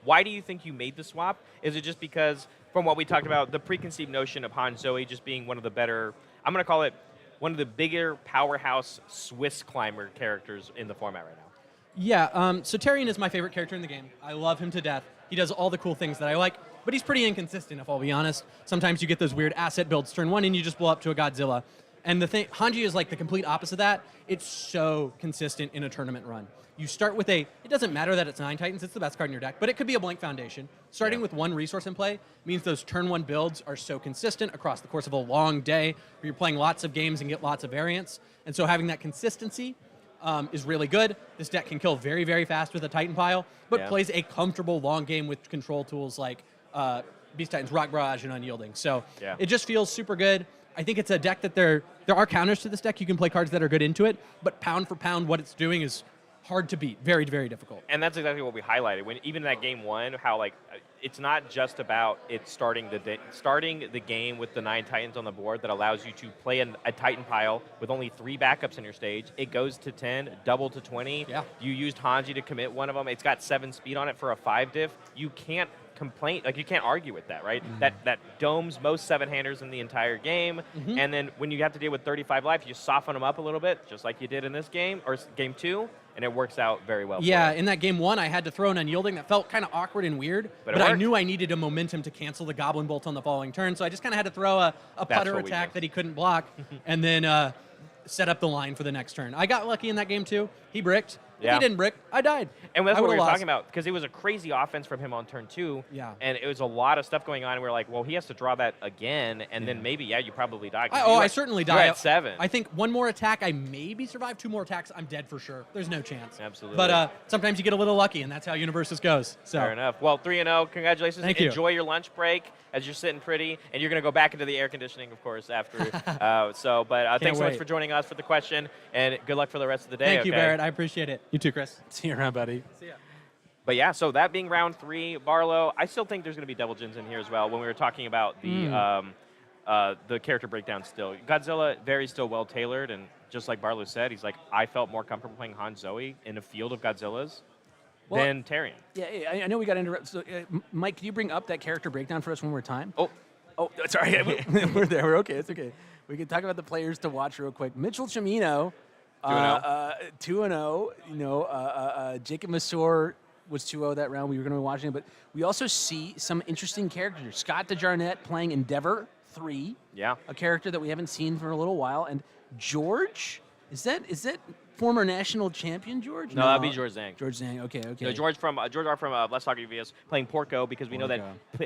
Why do you think you made the swap? Is it just because, from what we talked about, the preconceived notion of Han Zoe just being one of the better, I'm going to call it one of the bigger powerhouse Swiss climber characters in the format right now? Yeah. So Tyrion is my favorite character in the game. I love him to death. He does all the cool things that I like, but he's pretty inconsistent, if I'll be honest. Sometimes you get those weird asset builds turn 1 and you just blow up to a Godzilla. And the thing, Hanji is like the complete opposite of that. It's so consistent in a tournament run. You start with it doesn't matter that it's 9 Titans, it's the best card in your deck, but it could be a blank foundation. Starting with 1 resource in play means those turn 1 builds are so consistent across the course of a long day where you're playing lots of games and get lots of variance. And so having that consistency is really good. This deck can kill very, very fast with a Titan pile, but plays a comfortable long game with control tools like Beast Titans, Rock Barrage, and Unyielding. So it just feels super good. I think it's a deck that there are counters to this deck. You can play cards that are good into it, but pound for pound, what it's doing is hard to beat. Very, very difficult. And that's exactly what we highlighted. When even in that game 1, how it's not just about it starting the game with the 9 Titans on the board that allows you to play a Titan pile with only 3 backups in your stage. It goes to 10, double to 20. Yeah. You used Hanji to commit one of them. It's got 7 speed on it for a 5 diff. You can't complain, like you can't argue with that, right? That domes most 7-handers in the entire game, and then when you have to deal with 35 life, you soften them up a little bit, just like you did in this game, or game 2, and it works out very well. Yeah, for you. in that game 1, I had to throw an unyielding that felt kind of awkward and weird, But but it I worked. knew I needed a momentum to cancel the Goblin Bolt on the following turn, so I just kind of had to throw a putter what we attack do. that he couldn't block, and then set up the line for the next turn. I got lucky in that game too. He bricked. If Yeah. he didn't brick, I died. And that's I what we would've were lost. talking about, because it was a crazy offense from him on turn 2. Yeah. And it was a lot of stuff going on, and we are like, well, he has to draw that again, and then maybe, you probably die. 'cause I certainly you're die. at 7. I think one more attack, I maybe survive. 2 more attacks, I'm dead for sure. There's no chance. Absolutely. But sometimes you get a little lucky, and that's how UniVersus goes. So. Fair enough. Well, 3-0. Congratulations. Thank you. Enjoy your lunch break as you're sitting pretty, and you're going to go back into the air conditioning, of course, after. Thanks so much wait. for joining us for the question, and good luck for the rest of the day. Thank you, okay? Barrett. I appreciate it. You too, Chris. See you around, buddy. See ya. But yeah, so that being round 3, Barlow, I still think there's going to be double gens in here as well. When we were talking about the character breakdown, still Godzilla very still well tailored, and just like Barlow said, he's like, I felt more comfortable playing Han Zoe in a field of Godzillas than Tarion. Yeah, I know we got interrupted. So, Mike, can you bring up that character breakdown for us one more time? Oh, Sorry. We're there. We're okay. It's okay. We can talk about the players to watch real quick. Mitchell Cimino, 2-0. You know, Jacob Masur was 2-0 that round. We were going to be watching it, but we also see some interesting characters. Scott DeJarnette playing Endeavor 3. Yeah. A character that we haven't seen for a little while. And George, is that former national champion George? No, that'd be George Zhang. George Zhang. Okay. No, George R from Let's Talk UVS playing Porco, because we know that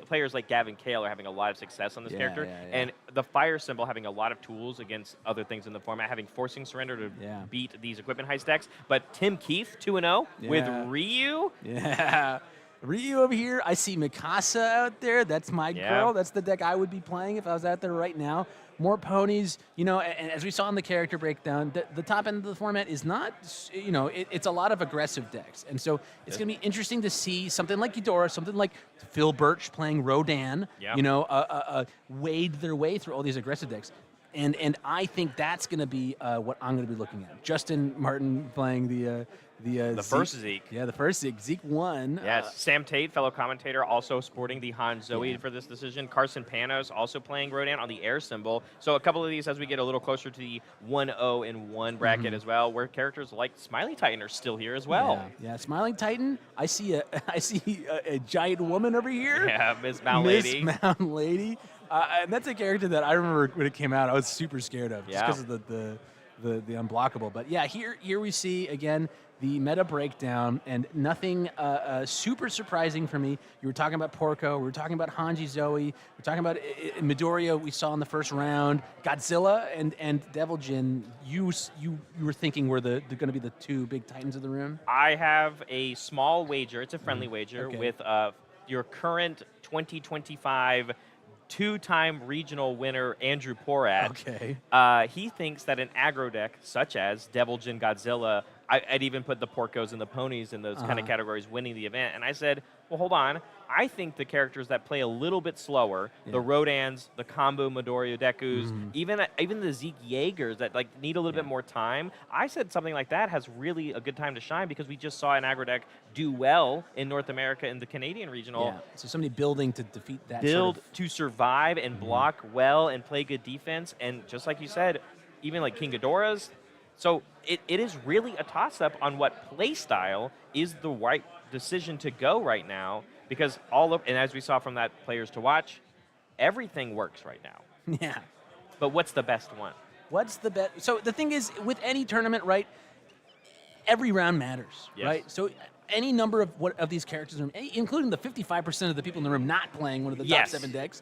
players like Gavin Kale are having a lot of success on this character, and the fire symbol having a lot of tools against other things in the format, having forcing surrender to beat these equipment heist decks. But Tim Keith 2-0 with Ryu. Yeah. Ryu over here. I see Mikasa out there. That's my girl. That's the deck I would be playing if I was out there right now. More ponies, you know, and as we saw in the character breakdown, the top end of the format is not, you know, it's a lot of aggressive decks. And so it's going to be interesting to see something like Ghidorah, something like Phil Birch playing Rodan, you know, wade their way through all these aggressive decks. And I think that's going to be what I'm going to be looking at. Justin Martin playing the first Zeke. Yeah, the first Zeke. Zeke won. Yes. Sam Tate, fellow commentator, also sporting the Han Zoe for this decision. Carson Panos also playing Rodan on the air symbol. So a couple of these as we get a little closer to the 1-0-1 bracket as well, where characters like Smiley Titan are still here as well. Yeah, Smiling Titan. I see a giant woman over here. Yeah, Miss Mountain Lady. Miss Mountain Lady. And that's a character that I remember when it came out, I was super scared of just because of the unblockable. But yeah, here we see again the meta breakdown, and nothing super surprising for me. You were talking about Porco, we were talking about Hanji Zoe, we're talking about Midoriya we saw in the first round, Godzilla and Devil Jin. You were thinking were going to be the 2 big titans of the room? I have a small wager. It's a friendly wager with your current 2025 2-time regional winner, Andrew Porat. Okay. He thinks that an aggro deck, such as Devil Jin Godzilla, I'd even put the Porcos and the Ponies in those kind of categories winning the event. And I said, well, hold on. I think the characters that play a little bit slower, the Rodans, the combo Midoriya Dekus, even the Zeke Jaegers that like need a little bit more time, I said something like that has really a good time to shine, because we just saw an aggro deck do well in North America in the Canadian regional. Yeah. So somebody building to defeat that. Build to survive and block well and play good defense. And just like you said, even like King Ghidorah's. So it is really a toss-up on what play style is the right decision to go right now, because and as we saw from that players to watch, everything works right now. Yeah. But what's the best one? What's the best? So the thing is, with any tournament, right, every round matters, right? So any number of these characters, including the 55% of the people in the room not playing one of the top 7 decks,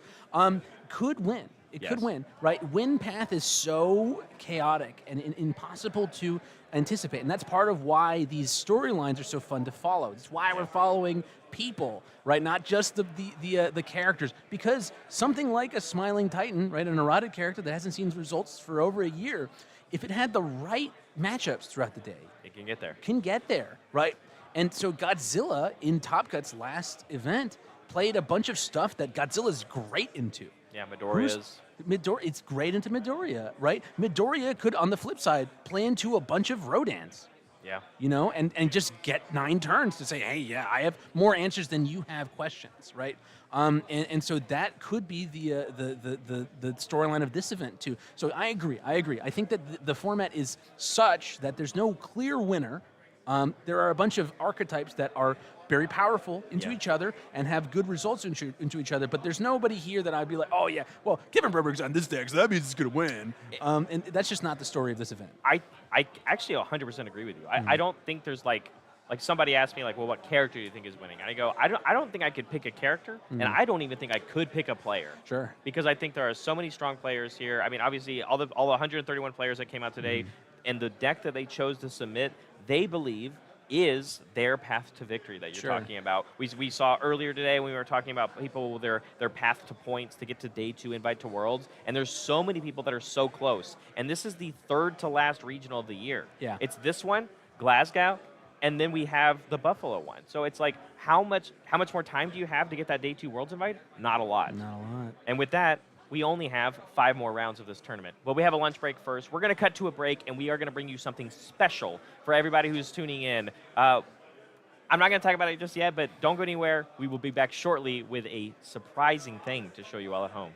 could win. It could win, right? Win path is so chaotic and impossible to anticipate, and that's part of why these storylines are so fun to follow. It's why we're following people, right? Not just the characters, because something like a Smiling Titan, right, an erotic character that hasn't seen results for over a year, if it had the right matchups throughout the day, It can get there. Can get there, right? And so Godzilla in Top Cut's last event played a bunch of stuff that Godzilla's great into. Yeah, Midoriya's. It's great into Midoriya, right? Midoriya could, on the flip side, play into a bunch of Rodans. Yeah. You know, and just get 9 turns to say, hey, yeah, I have more answers than you have questions, right? And so that could be the storyline of this event too. So I agree. I think that the format is such that there's no clear winner. There are a bunch of archetypes that are very powerful into each other and have good results into each other, but there's nobody here that I'd be like, oh yeah, well, Kevin Broberg's on this deck, so that means he's going to win. And that's just not the story of this event. I actually 100% agree with you. I don't think there's like somebody asked me like, well, what character do you think is winning? And I go, I don't think I could pick a character, and I don't even think I could pick a player. Sure. Because I think there are so many strong players here. I mean, obviously, all the 131 players that came out today, and the deck that they chose to submit, they believe is their path to victory that you're talking about. We saw earlier today when we were talking about people, their path to points to get to day 2 invite to Worlds, and there's so many people that are so close. And this is the 3rd to last regional of the year. Yeah. It's this one, Glasgow, and then we have the Buffalo one. So it's like, how much more time do you have to get that day 2 Worlds invite? Not a lot. Not a lot. And with that, we only have 5 more rounds of this tournament. But we have a lunch break first. We're going to cut to a break, and we are going to bring you something special for everybody who's tuning in. I'm not going to talk about it just yet, but don't go anywhere. We will be back shortly with a surprising thing to show you all at home.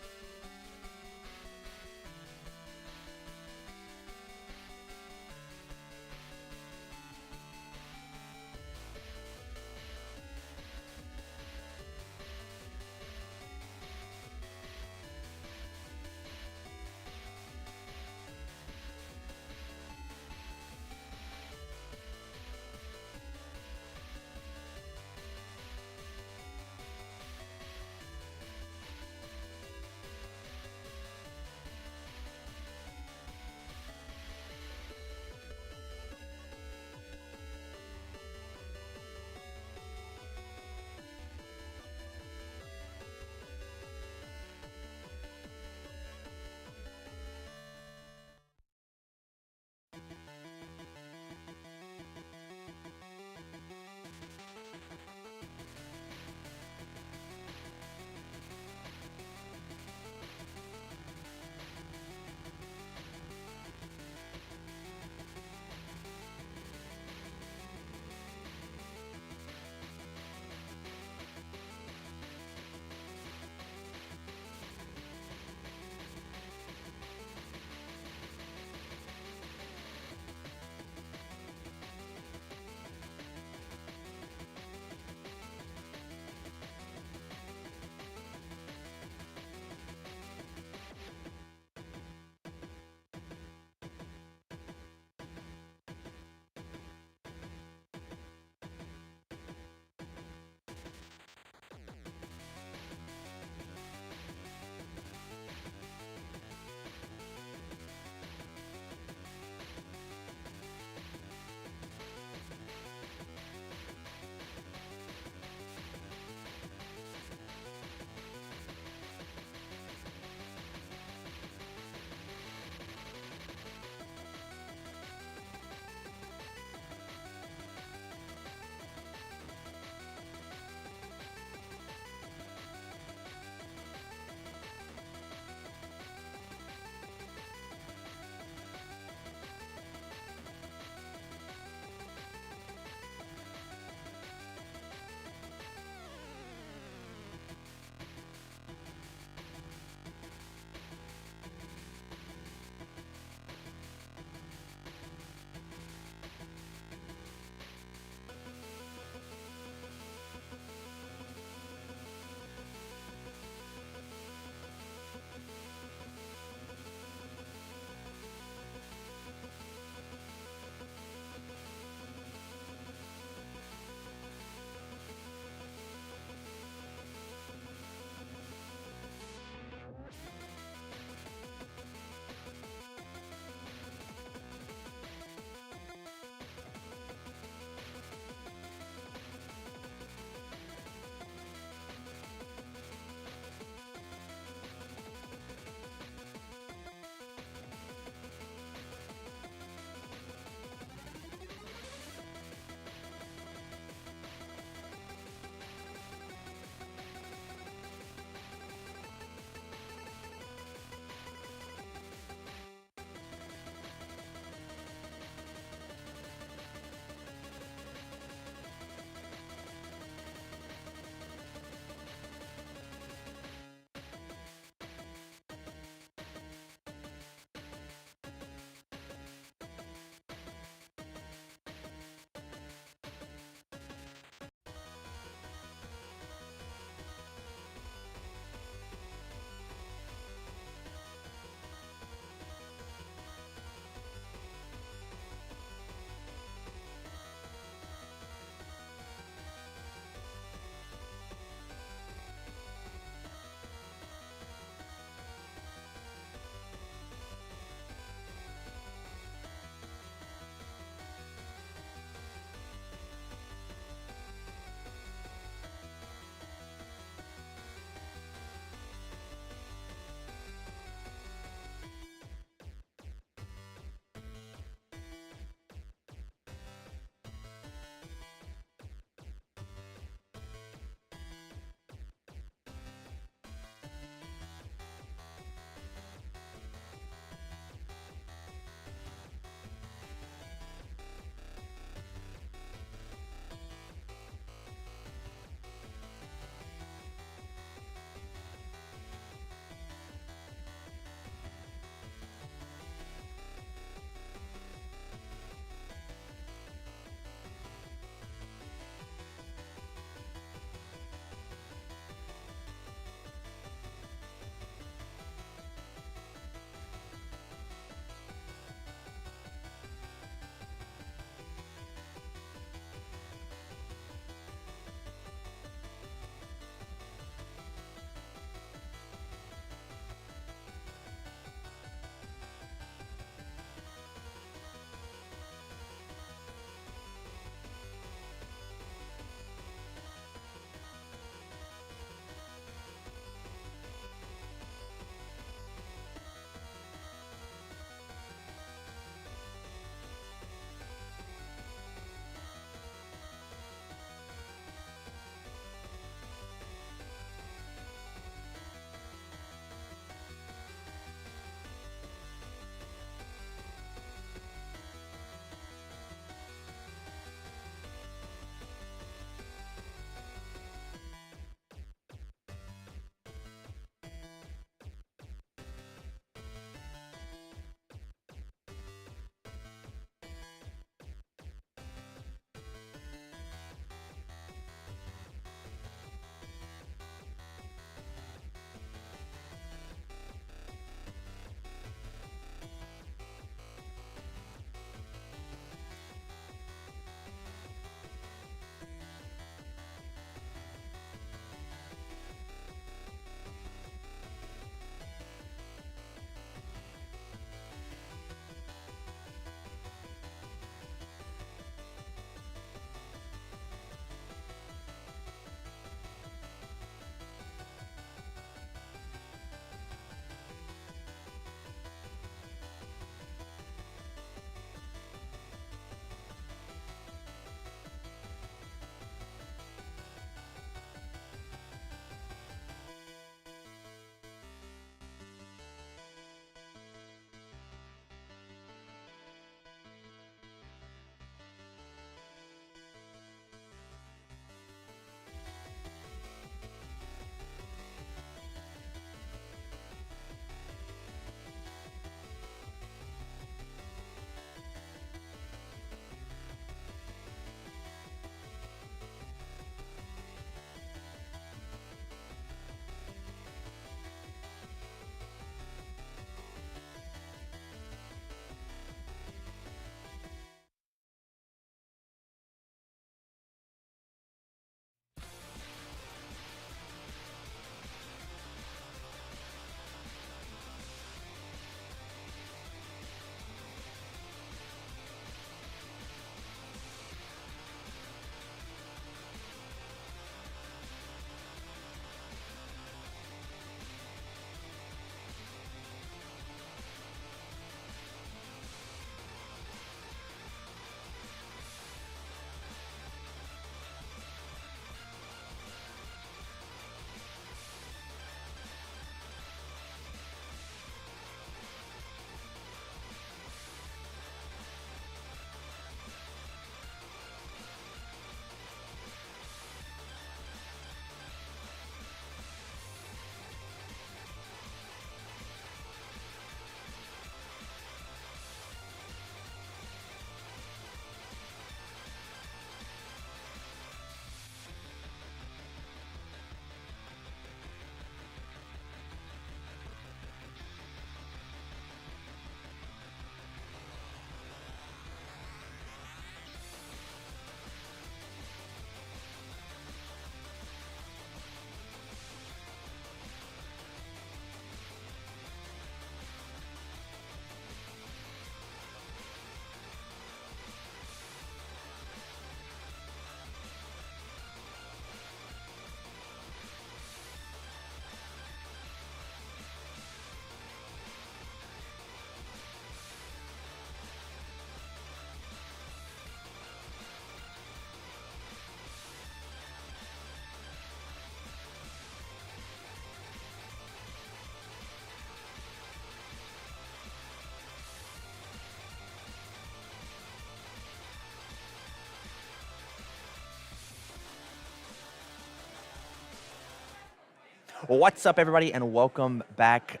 What's up, everybody, and welcome back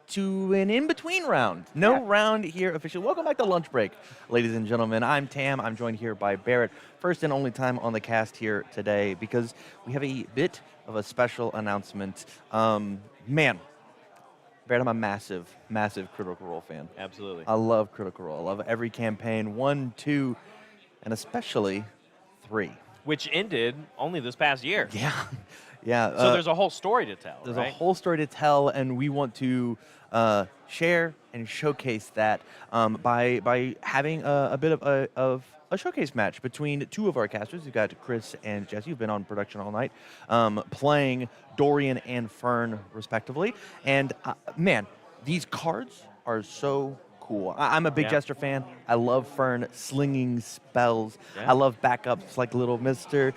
to an in-between round. No round here officially. Welcome back to lunch break, ladies and gentlemen. I'm Tam. I'm joined here by Barrett. First and only time on the cast here today because we have a bit of a special announcement. Man, Barrett, I'm a massive, massive Critical Role fan. Absolutely. I love Critical Role. I love every campaign, 1, 2, and especially 3. Which ended only this past year. Yeah. Yeah. So there's a whole story to tell, There's right? a whole story to tell, and we want to share and showcase that by having a bit of a showcase match between two of our casters. We've got Chris and Jesse, who've been on production all night, playing Dorian and Fern, respectively. And man, these cards are so cool. I'm a big Jester fan. I love Fern slinging spells. Yeah. I love backups like Little Mister.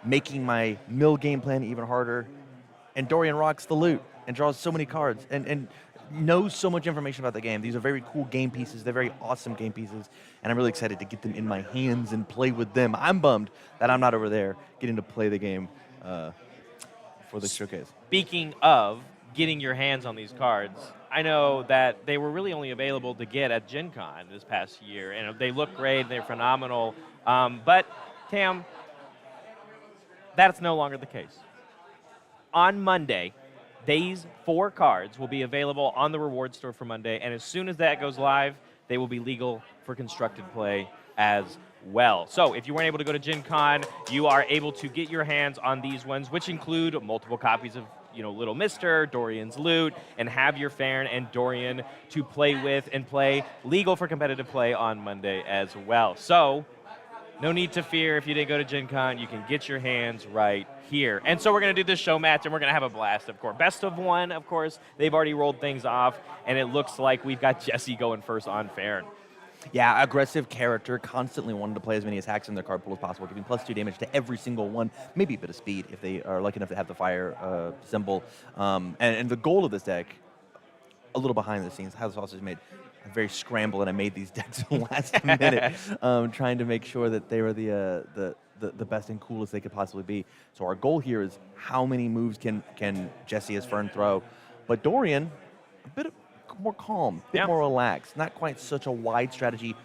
Making my mill game plan even harder. And Dorian rocks the loot and draws so many cards and knows so much information about the game. These are very cool game pieces. They're very awesome game pieces. And I'm really excited to get them in my hands and play with them. I'm bummed that I'm not over there getting to play the game for the showcase. Speaking of getting your hands on these cards, I know that they were really only available to get at Gen Con this past year. And they look great. They're phenomenal. But, Tam, that's no longer the case. On Monday, these 4 cards will be available on the reward store for Monday, and as soon as that goes live, they will be legal for constructed play as well. So if you weren't able to go to Gen Con, you are able to get your hands on these ones, which include multiple copies of Little Mister, Dorian's Loot, and have your Farron and Dorian to play with and play legal for competitive play on Monday as well. So no need to fear if you didn't go to Gen Con. You can get your hands right here. And so we're going to do this show match, and we're going to have a blast, of course. Best of 1, of course. They've already rolled things off, and it looks like we've got Jesse going first on Farron. Yeah, aggressive character, constantly wanting to play as many attacks in their card pool as possible, giving +2 damage to every single one, maybe a bit of speed if they are lucky enough to have the fire symbol. And the goal of this deck, a little behind the scenes, how the sausage made. I very scrambled and I made these decks last minute, trying to make sure that they were the best and coolest they could possibly be. So our goal here is how many moves can Jesse as Fern throw, but Dorian a bit more calm, a bit more relaxed, not quite such a wide strategy,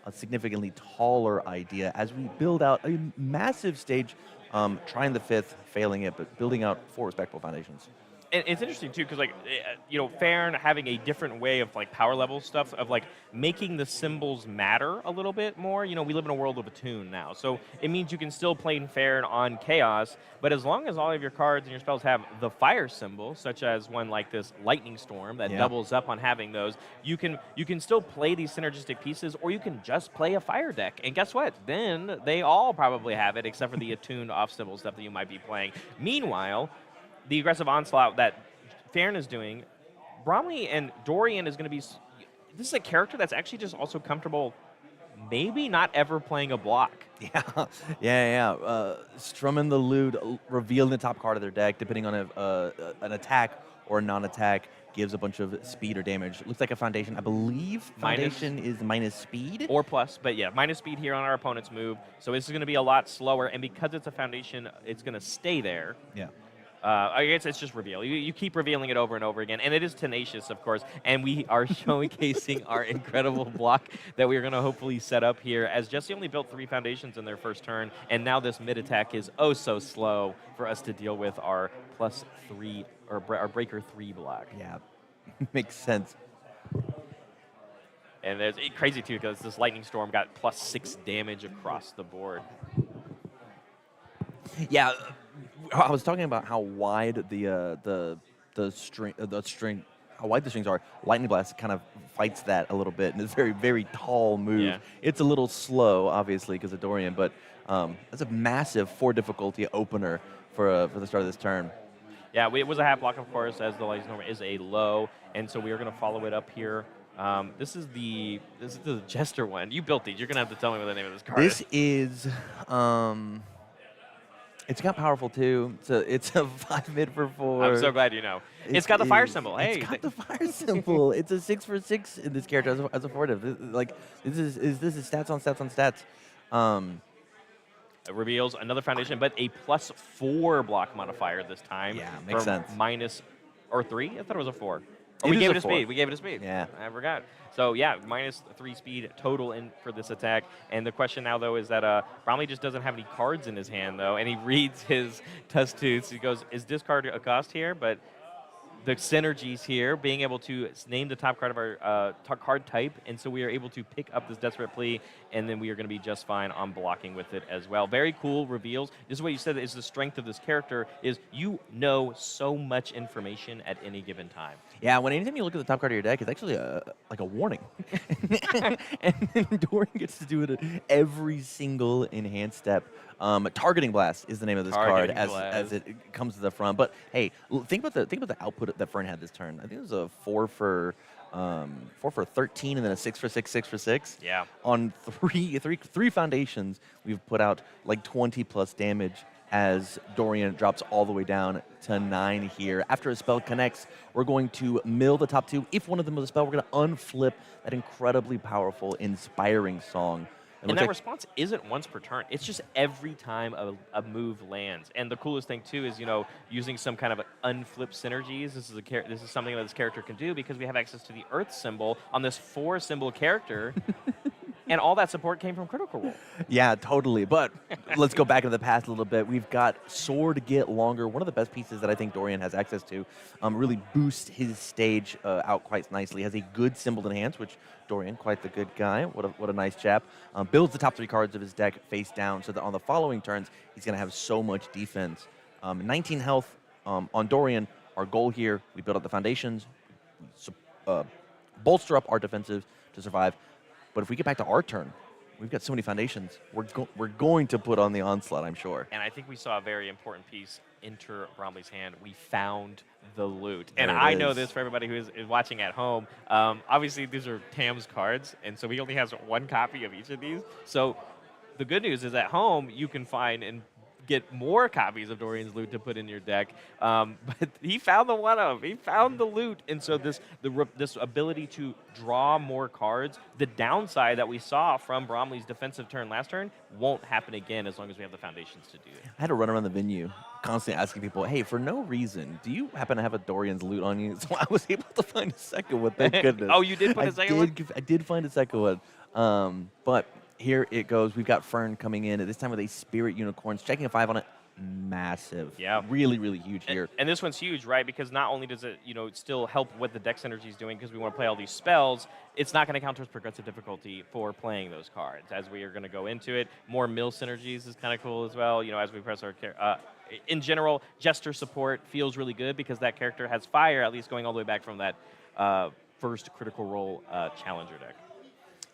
a significantly taller idea as we build out a massive stage, trying the 5th, failing it, but building out 4 respectable foundations. And it's interesting too, because Farron having a different way of power level stuff, of making the symbols matter a little bit more. We live in a world of attune now, so it means you can still play in Farron on Chaos, but as long as all of your cards and your spells have the fire symbol, such as one like this Lightning Storm that doubles up on having those, you can still play these synergistic pieces, or you can just play a fire deck. And guess what? Then they all probably have it, except for the attuned off symbol stuff that you might be playing. Meanwhile, the aggressive onslaught that Farron is doing, Bromley and Dorian is going to be... This is a character that's actually just also comfortable maybe not ever playing a block. Yeah. Strumming the loot, revealing the top card of their deck, depending on an attack or a non-attack, gives a bunch of speed or damage. Looks like a foundation. I believe foundation is minus speed. Or plus, but yeah, minus speed here on our opponent's move. So this is going to be a lot slower, and because it's a foundation, it's going to stay there. Yeah. I guess it's just reveal. You keep revealing it over and over again, and it is tenacious, of course, and we are showcasing our incredible block that we're going to hopefully set up here, as Jesse only built 3 foundations in their first turn, and now this mid-attack is oh so slow for us to deal with our +3, or our breaker 3 block. Yeah, makes sense. And it's crazy, too, because this Lightning Storm got +6 damage across the board. Yeah, I was talking about how wide the string, how wide the strings are. Lightning Blast kind of fights that a little bit, and it's a very, very tall move. Yeah. It's a little slow, obviously, because of Dorian, but that's a massive 4 difficulty opener for the start of this turn. Yeah, it was a half block, of course, as the Lightning Storm is a low, and so we are going to follow it up here. This is the Jester one. You built these. You're going to have to tell me what the name of this card This is. is... It's got powerful too. It's a 5 mid for 4. I'm so glad you know. It's got the fire symbol. Hey, it's got the fire symbol. It's a 6 for 6 in this character as a furtive. This is stats on stats on stats. reveals another foundation, but a +4 block modifier this time. Yeah, makes from sense. Minus or 3? I thought it was a 4. It We is gave a it a 4. speed. We gave it a speed. Yeah. I forgot. So yeah, -3 speed total in for this attack. And the question now though is that Bromley just doesn't have any cards in his hand though, and he reads his Tooth. He goes, "Is discard a cost here?" But the synergies here, being able to name the top card of our card type, and so we are able to pick up this Desperate Plea, and then we are going to be just fine on blocking with it as well. Very cool reveals. This is what you said is the strength of this character, is you know so much information at any given time. Yeah, when anytime you look at the top card of your deck, it's actually like a warning. And then Dorian gets to do it at every single enhanced step. Targeting Blast is the name of this card as it comes to the front. But hey, think about the output that Fern had this turn. I think it was a 4 for 13, and then a 6 for 6, 6 for 6. Yeah. On three foundations, we've put out like 20+ damage as Dorian drops all the way down to 9 here. After a spell connects, we're going to mill the top 2. If one of them was a spell, we're going to unflip that incredibly powerful, inspiring song. And that response isn't once per turn. It's just every time a move lands. And the coolest thing too is, using some kind of unflip synergies. This is something that this character can do because we have access to the Earth symbol on this 4-symbol character. And all that support came from Critical Role. Yeah, totally. But let's go back into the past a little bit. We've got Sword Get Longer, one of the best pieces that I think Dorian has access to. Really boosts his stage out quite nicely. Has a good symbol to enhance, which Dorian, quite the good guy. What a nice chap. Builds the top 3 cards of his deck face down so that on the following turns, he's going to have so much defense. 19 health on Dorian. Our goal here, we build up the foundations, bolster up our defensive to survive. But if we get back to our turn, we've got so many foundations. We're going to put on the onslaught, I'm sure. And I think we saw a very important piece enter Bromley's hand. We found the loot. And There it I know is. this for everybody who is watching at home. Obviously, these are Tam's cards, and so he only has 1 copy of each of these. So the good news is at home, you can find and get more copies of Dorian's loot to put in your deck. But he found the one of. He found the loot. And so this ability to draw more cards, the downside that we saw from Bromley's defensive turn last turn won't happen again as long as we have the foundations to do it. I had to run around the venue constantly asking people, hey, for no reason, do you happen to have a Dorian's loot on you? So I was able to find a second one, thank goodness. Oh, you did find a second one? I did find a second one. But here it goes. We've got Fern coming in, at this time with a Spirit Unicorns, checking a 5 on it. Massive. Yeah. Really, really huge here. And this one's huge, right? Because not only does it, still help what the deck synergy is doing because we want to play all these spells, it's not going to count towards progressive difficulty for playing those cards. As we are going to go into it, more mill synergies is kind of cool as well. As we press our in general, Jester support feels really good because that character has fire, at least going all the way back from that first Critical Role challenger deck.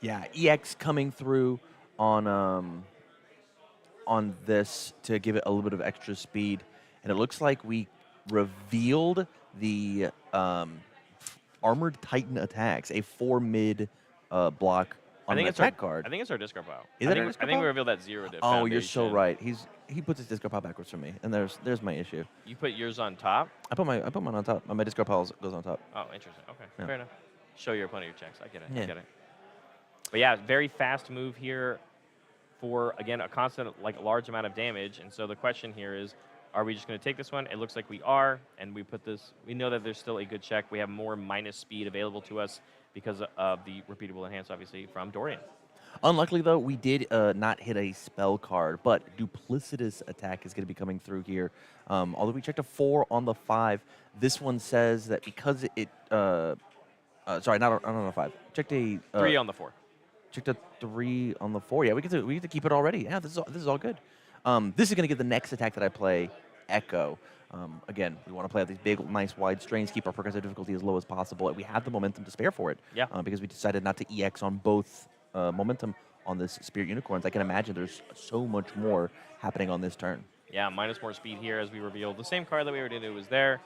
Yeah, EX coming through on this to give it a little bit of extra speed. And it looks like we revealed the Armored Titan attacks, a 4-mid block on the attack card. I think it's our discard pile. Is it our discard I think we pile? revealed that 0 diff. Oh, you're so foundation. right. He puts his discard pile backwards for me, and there's my issue. You put yours on top? I put mine on top. My discard pile goes on top. Oh, interesting. Okay, Yeah. fair enough. Show your opponent your checks. I get it. Yeah. I get it. But yeah, very fast move here for, again, a constant, large amount of damage. And so the question here is, are we just going to take this one? It looks like we are, and we put this. We know that there's still a good check. We have more minus speed available to us because of the repeatable enhance, obviously, from Dorian. Unluckily, though, we did not hit a spell card, but Duplicitous Attack is going to be coming through here. Although we checked a 4 on the 5, this one says that because it sorry, not on the 5. Checked a 3 on the 4. Checked a 3 on the 4. Yeah, we get to keep it already. Yeah, this is all good. This is going to give the next attack that I play Echo. Again, we want to play out these big, nice, wide strings, keep our progressive difficulty as low as possible, and we have the momentum to spare for it. Yeah. Because we decided not to EX on both momentum on this Spirit Unicorns. I can imagine there's so much more happening on this turn. Yeah, minus more speed here as we reveal the same card that we already knew was there.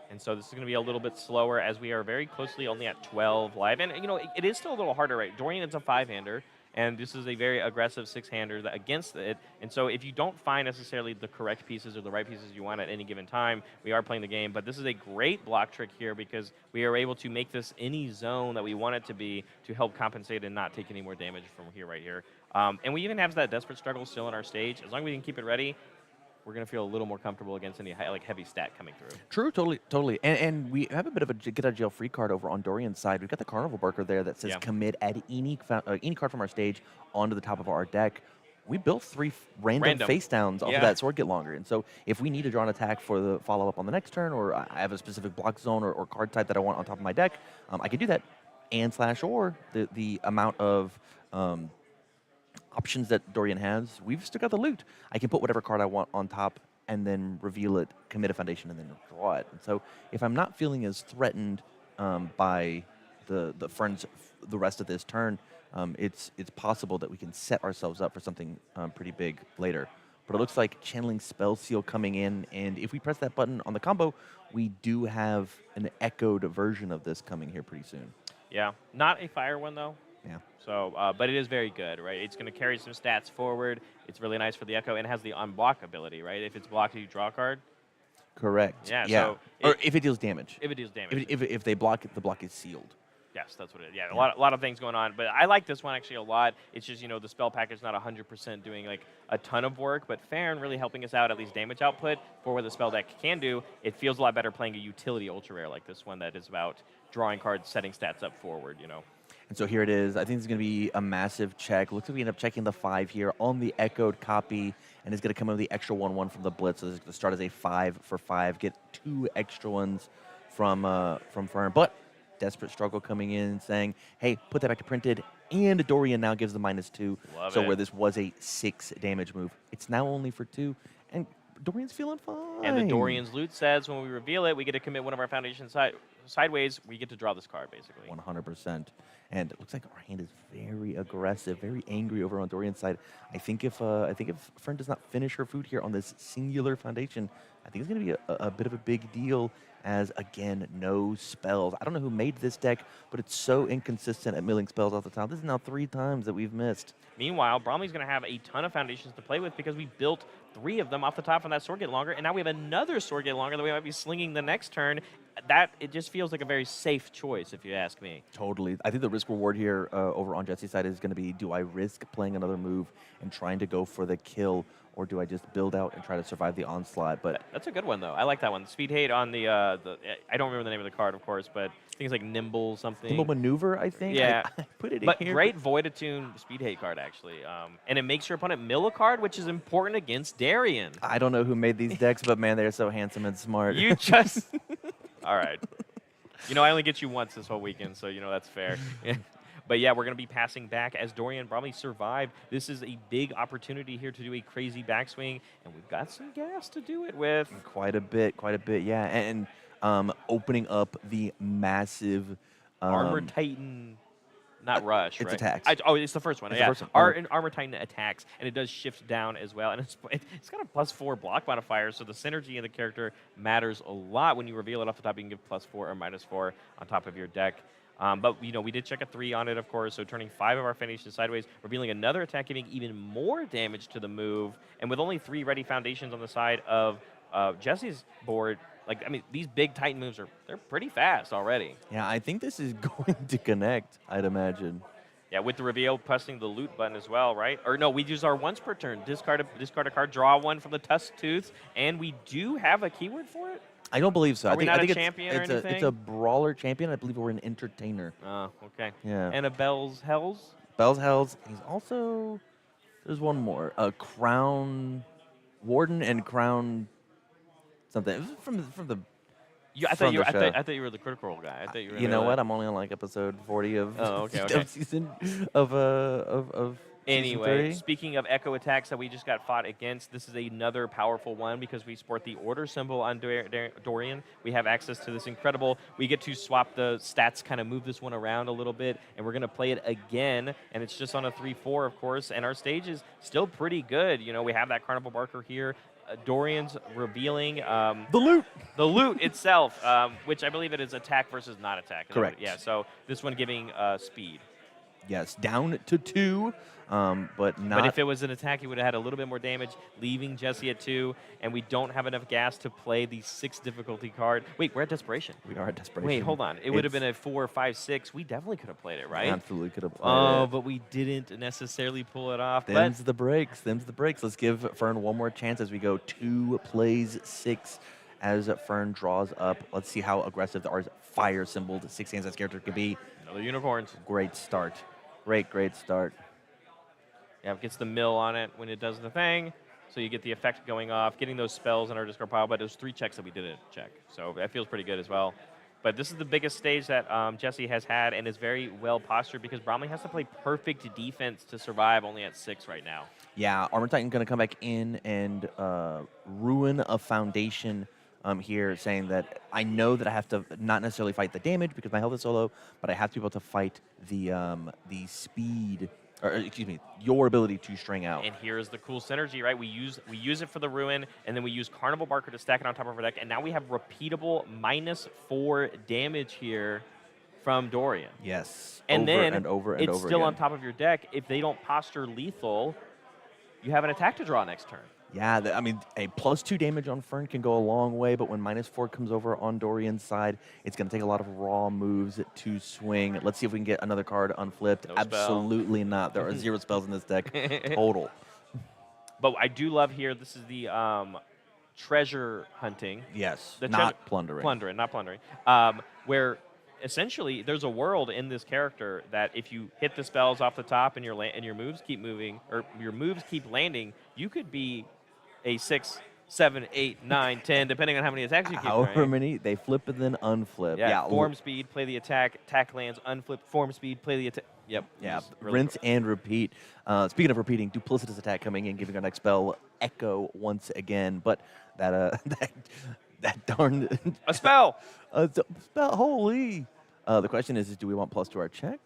And so this is going to be a little bit slower as we are very closely only at 12 live. And, it is still a little harder, right? Dorian is a 5-hander, and this is a very aggressive six-hander against it. And so if you don't find necessarily the correct pieces or the right pieces you want at any given time, we are playing the game. But this is a great block trick here because we are able to make this any zone that we want it to be to help compensate and not take any more damage from here, right here. And we even have that desperate struggle still on our stage. As long as we can keep it ready, we're going to feel a little more comfortable against any heavy stat coming through. True, totally. And we have a bit of a get out of jail free card over on Dorian's side. We've got the Carnival Barker there that says commit add any card from our stage onto the top of our deck. We built 3 random face downs off of that Sword Get Longer. And so if we need to draw an attack for the follow-up on the next turn, or I have a specific block zone or card type that I want on top of my deck, I can do that. And /or the amount of options that Dorian has, we've still got the loot. I can put whatever card I want on top and then reveal it, commit a foundation, and then draw it. And so if I'm not feeling as threatened by the rest of this turn, it's possible that we can set ourselves up for something pretty big later. But it looks like Channeling Spell Seal coming in, and if we press that button on the combo, we do have an echoed version of this coming here pretty soon. Yeah, not a fire one though. Yeah. So, but it is very good, right? It's going to carry some stats forward. It's really nice for the Echo, and it has the unblock ability, right? If it's blocked, you draw a card. Correct. Yeah. So or if it deals damage. If it deals damage. If they block it, the block is sealed. Yes, that's what it is. Yeah, a lot of things going on. But I like this one actually a lot. It's just, the spell package not 100% doing like a ton of work, but Farron really helping us out, at least damage output, for what the spell deck can do. It feels a lot better playing a utility ultra rare like this one that is about drawing cards, setting stats up forward, And so here it is. I think it's going to be a massive check. Looks like we end up checking the 5 here on the echoed copy, and it's going to come in with the extra 1/1 from the Blitz. So this is going to start as a 5 for 5, get 2 extra ones from Fern. But Desperate Struggle coming in saying, hey, put that back to printed, and Dorian now gives the -2. Love so it. where this was a 6 damage move, it's now only for 2, and Dorian's feeling fine. And the Dorian's loot says when we reveal it, we get to commit one of our foundations sideways. We get to draw this card, basically. 100%. And it looks like our hand is very aggressive, very angry over on Dorian's side. I think if Fern does not finish her food here on this singular foundation, I think it's going to be a bit of a big deal as, again, no spells. I don't know who made this deck, but it's so inconsistent at milling spells off the top. This is now 3 times that we've missed. Meanwhile, Bromley's going to have a ton of foundations to play with because we built 3 of them off the top from that Sword Get Longer, and now we have another Sword Get Longer that we might be slinging the next turn. It just feels like a very safe choice, if you ask me. Totally. I think the risk reward here over on Jesse's side is going to be, do I risk playing another move and trying to go for the kill, or do I just build out and try to survive the onslaught? But that's a good one, though. I like that one. Speed Hate on the I don't remember the name of the card, of course, but things like Nimble something. Nimble Maneuver, I think. Yeah. I put it but in here. Great Void Attune Speed Hate card, actually. And it makes your opponent mill a card, which is important against Darian. I don't know who made these decks, but man, they're so handsome and smart. You just... All right. I only get you once this whole weekend, so that's fair. But yeah, we're going to be passing back as Dorian Bromley survived. This is a big opportunity here to do a crazy backswing, and we've got some gas to do it with. Quite a bit, yeah. And opening up the massive... Armor Titan... Not Rush, it's right? attacks. It's the first one. It's yeah, the first one. Armor Titan attacks, and it does shift down as well. And it's got a +4 block modifier, so the synergy in the character matters a lot. When you reveal it off the top, you can give +4 or -4 on top of your deck. But we did check a 3 on it, of course, so turning 5 of our foundations sideways, revealing another attack, giving even more damage to the move. And with only 3 ready foundations on the side of Jesse's board, these big Titan moves they're pretty fast already. Yeah, I think this is going to connect, I'd imagine. Yeah, with the reveal, pressing the loot button as well, right? Or no, we use our once per turn. Discard a card, draw 1 from the Tusk Tooth, and we do have a keyword for it? I don't believe so. Are I we think, not I think a champion or anything? it's a brawler champion. I believe we're an entertainer. Oh, okay. Yeah. And a Bell's Hells? Bell's Hells. He's also... There's one more. A Crown Warden and Crown something. It was from the... I thought you were the Critical Role guy. I thought you were. You know what? I'm only on episode 40 of okay. season of Anyway, season 3. speaking of echo attacks that we just got fought against, this is another powerful one because we sport the order symbol on Dorian. We have access to this incredible. We get to swap the stats, kind of move this one around a little bit, and we're going to play it again. And it's just on a 3/4, of course. And our stage is still pretty good. We have that Carnival Barker here. Dorian's revealing The loot itself, which I believe it is attack versus not attack. Correct. Yeah, so this one giving speed. Yes, down to 2, but not. But if it was an attack, he would have had a little bit more damage, leaving Jesse at 2, and we don't have enough gas to play the 6 difficulty card. Wait, we're at Desperation. We are at Desperation. Wait, hold on. It would have been a 4, 5, 6. We definitely could have played it, right? Absolutely could have played Oh, it. but we didn't necessarily pull it off. Them's the breaks. Them's the breaks. Let's give Fern one more chance as we go 2 plays 6 as Fern draws up. Let's see how aggressive our fire symboled 6 hands as character could be. Another unicorns. Great start. Great start. Yeah, it gets the mill on it when it does the thing. So you get the effect going off, getting those spells in our discard pile. But those 3 checks that we didn't check. So that feels pretty good as well. But this is the biggest stage that Jesse has had and is very well postured because Bromley has to play perfect defense to survive only at 6 right now. Yeah, Armor Titan going to come back in and ruin a foundation here, saying that I know that I have to not necessarily fight the damage because my health is so low, but I have to be able to fight the speed, or excuse me, your ability to string out. And here's the cool synergy, right? We use it for the ruin, and then we use Carnival Barker to stack it on top of our deck, and now we have repeatable -4 damage here from Dorian. Yes, And over then and over and it's over still again. on top of your deck. If they don't posture lethal, you have an attack to draw next turn. Yeah, I mean, a +2 damage on Fern can go a long way, but when -4 comes over on Dorian's side, it's going to take a lot of raw moves to swing. Let's see if we can get another card unflipped. No spell. Absolutely not. There are 0 spells in this deck total. But I do love here, this is the treasure hunting. Yes, The not treasure- plundering. Not plundering. Where essentially there's a world in this character that if you hit the spells off the top and your moves keep moving, or your moves keep landing, you could be a 6, 7, 8, 9, 10, depending on how many attacks you keep. However Right? many, they flip and then unflip. Yeah, form speed, play the attack lands, unflip, form speed, play the attack. Yep. Yeah, just really rinse and repeat. Speaking of repeating, duplicitous attack coming in, giving our next spell Echo once again. But that that darn a spell. spell, holy. The question is do we want plus to our check,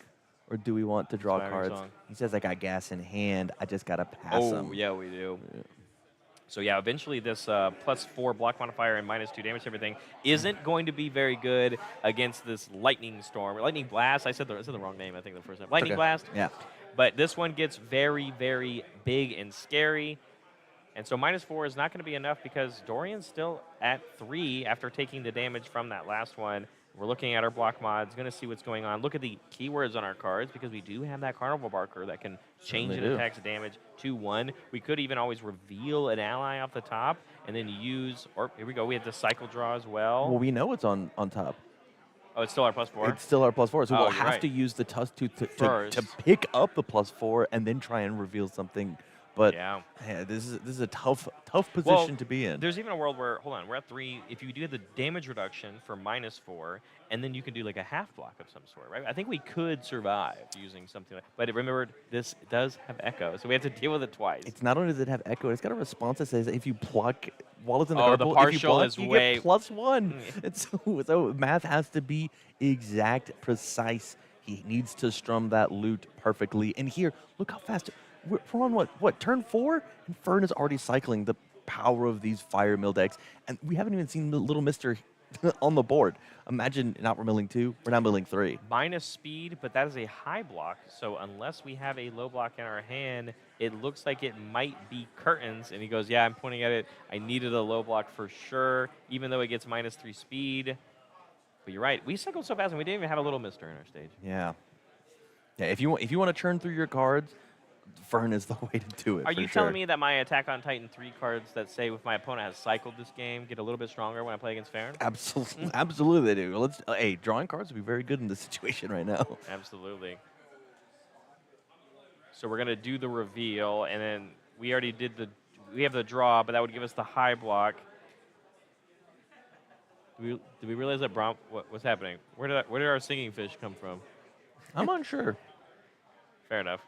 or do we want to draw Inspiring cards? song. He says I got gas in hand. I just gotta pass Oh, him. yeah, we do. So yeah, eventually this +4 block modifier and -2 damage to everything isn't going to be very good against this lightning storm. Lightning blast. I said the wrong name, I think, the first time. Lightning Okay. blast. Yeah. But this one gets very, very big and scary. And so -4 is not going to be enough because Dorian's still at 3 after taking the damage from that last one. We're looking at our block mods, going to see what's going on. Look at the keywords on our cards because we do have that Carnival Barker that can change Certainly an do. attack's damage to 1. We could even always reveal an ally off the top and then use, or here we go, we have the cycle draw as well. Well, we know it's on top. Oh, it's still our +4? It's still our +4, so Oh, we'll you're have right. to use the tusk to First. pick up the +4 and then try and reveal something. But Yeah. this is a tough position to be in. There's even a world where, hold on, we're at 3. If you do the damage reduction for -4, and then you can do like a half block of some sort, right? I think we could survive using something like. But remember, this does have echo, so we have to deal with it twice. It's not only does it have echo, it's got a response that says if you block while it's in the Oh, card the pool, if you partial block, is you way- get +1. And so math has to be exact, precise. He needs to strum that loot perfectly. And here, look how fast. We're on what, turn 4? And Fern is already cycling the power of these Fire Mill decks. And we haven't even seen the Little Mister on the board. Imagine not milling 2, we're now milling 3. Minus speed, but that is a high block, so unless we have a low block in our hand, it looks like it might be curtains. And he goes, yeah, I'm pointing at it. I needed a low block for sure, even though it gets -3 speed. But you're right. We cycled so fast, and we didn't even have a Little Mister in our stage. Yeah. Yeah, if you want to churn through your cards, Fern is the way to do it. Are for you sure. telling me that my Attack on Titan 3 cards that say if my opponent has cycled this game get a little bit stronger when I play against Farron? Absolutely, absolutely they do. Let's. Hey, drawing cards would be very good in this situation right now. Absolutely. So we're gonna do the reveal, and then we already did we have the draw, but that would give us the high block. Did we realize that what's happening? Where did our singing fish come from? I'm unsure. Fair enough.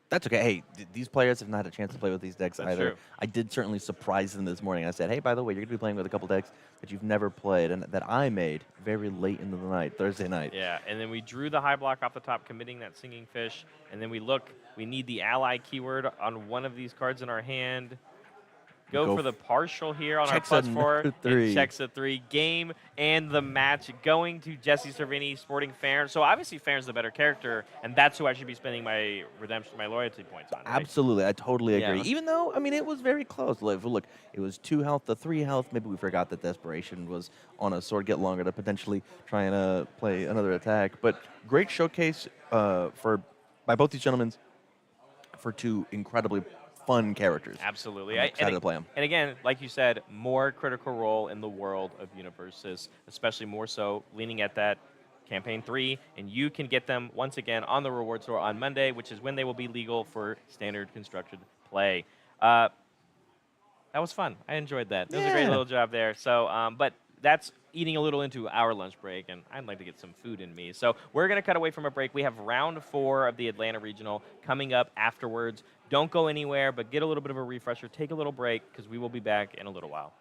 That's okay. Hey, these players have not had a chance to play with these decks That's either. true. I did certainly surprise them this morning. I said, hey, by the way, you're going to be playing with a couple decks that you've never played and that I made very late into the night, Thursday night. Yeah, and then we drew the high block off the top, committing that singing fish, and then we need the ally keyword on one of these cards in our hand. go for the partial here on our Checks plus a 4. And 3. checks a 3. Game and the match going to Jesse Cervini, sporting Farron. So obviously Farron's the better character, and that's who I should be spending my redemption, my loyalty points on, right? Absolutely, I totally agree. Yeah. Even though, I mean, it was very close. Look, it was 2 health to 3 health. Maybe we forgot that Desperation was on a sword get longer to potentially try and play another attack. But great showcase by both these gentlemen for 2 incredibly fun characters. Absolutely. I'm excited to play them. And again, like you said, more critical role in the world of UniVersus, especially more so leaning at that Campaign 3, and you can get them once again on the reward store on Monday, which is when they will be legal for standard constructed play. That was fun. I enjoyed that. It was a great Yeah. little job there. So, but that's eating a little into our lunch break, and I'd like to get some food in me. So we're going to cut away from a break. We have round 4 of the Atlanta Regional coming up afterwards. Don't go anywhere, but get a little bit of a refresher. Take a little break, because we will be back in a little while.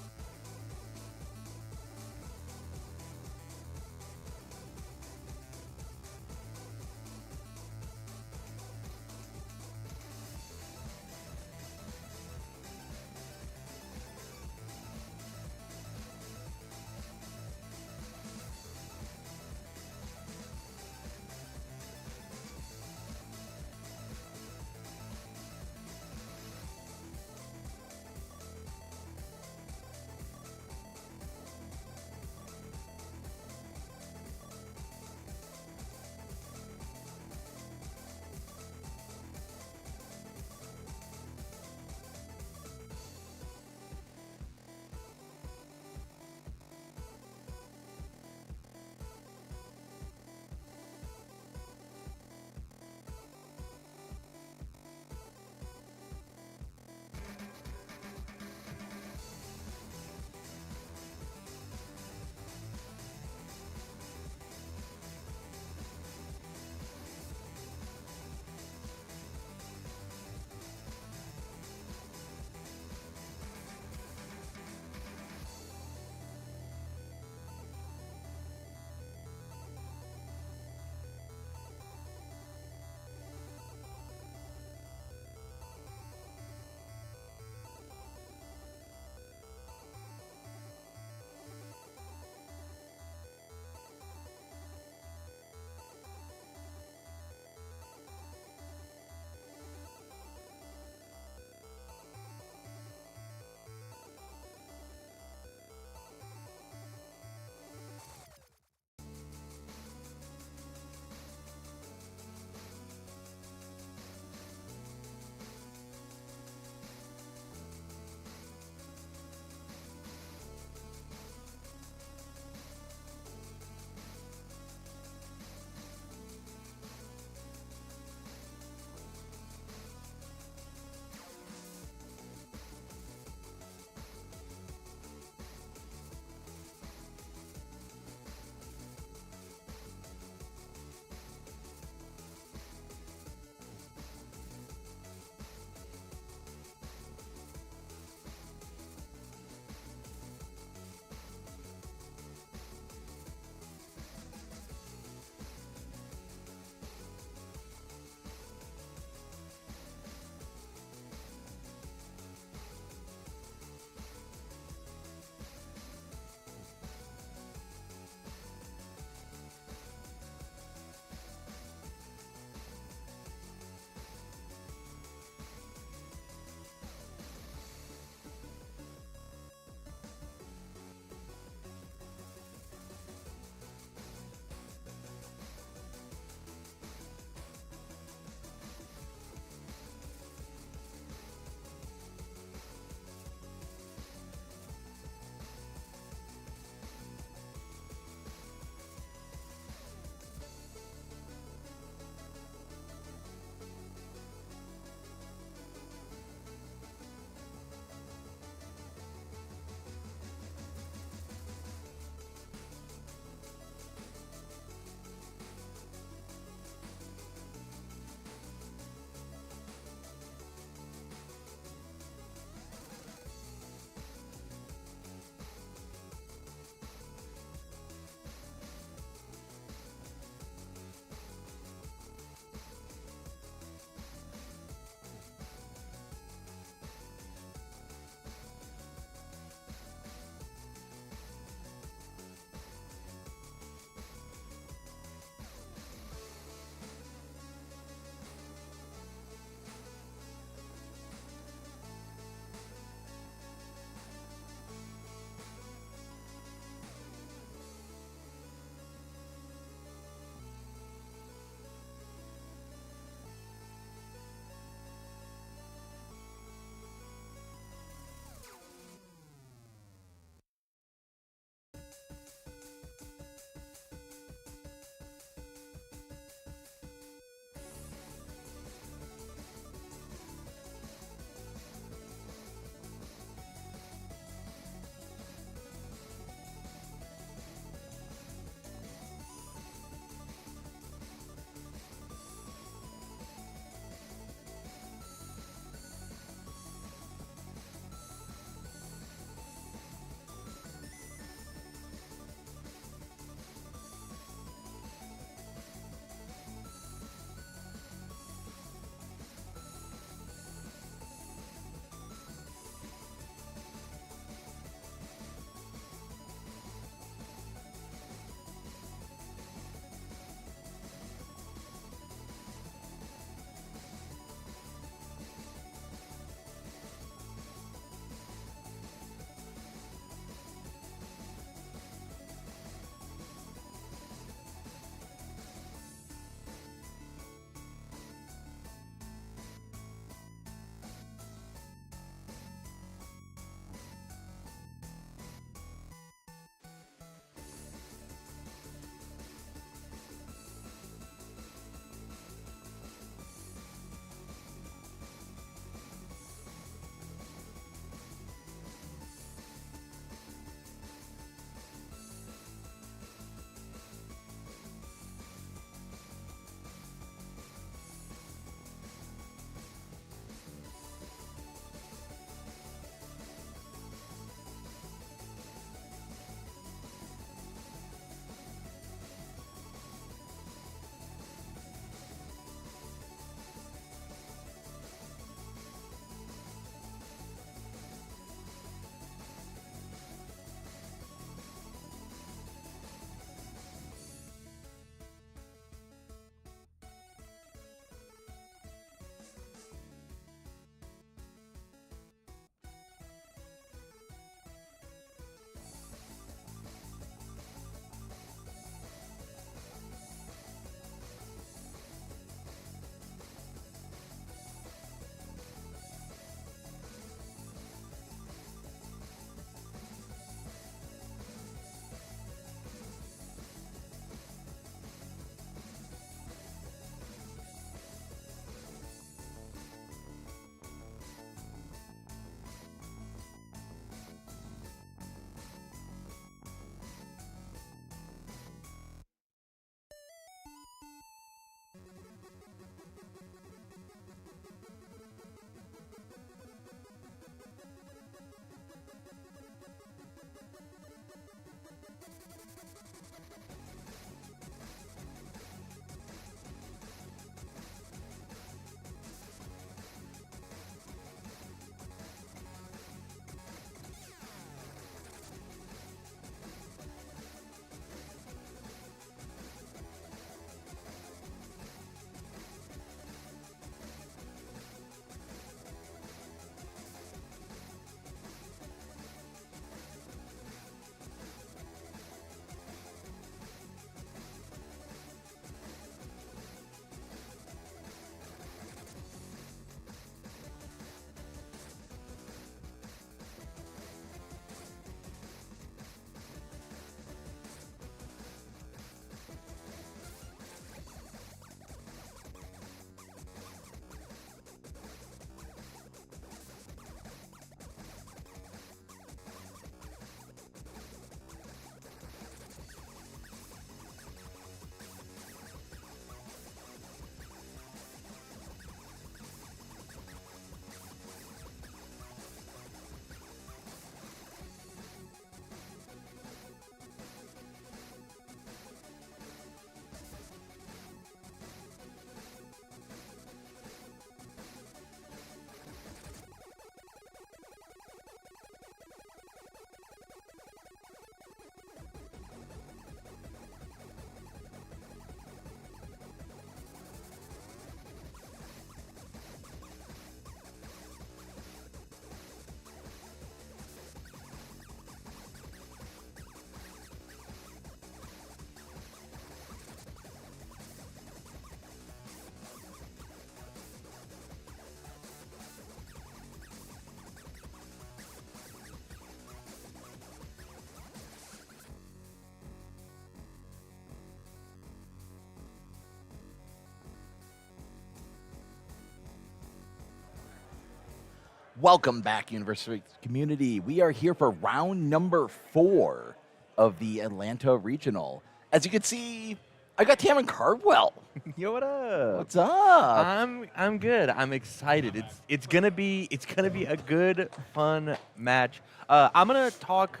Welcome back, UniVersus community. We are here for round number 4 of the Atlanta Regional. As you can see, I got Tamron Cardwell. Yo, what up? What's up? I'm good. I'm excited. It's gonna be a good, fun match. I'm gonna talk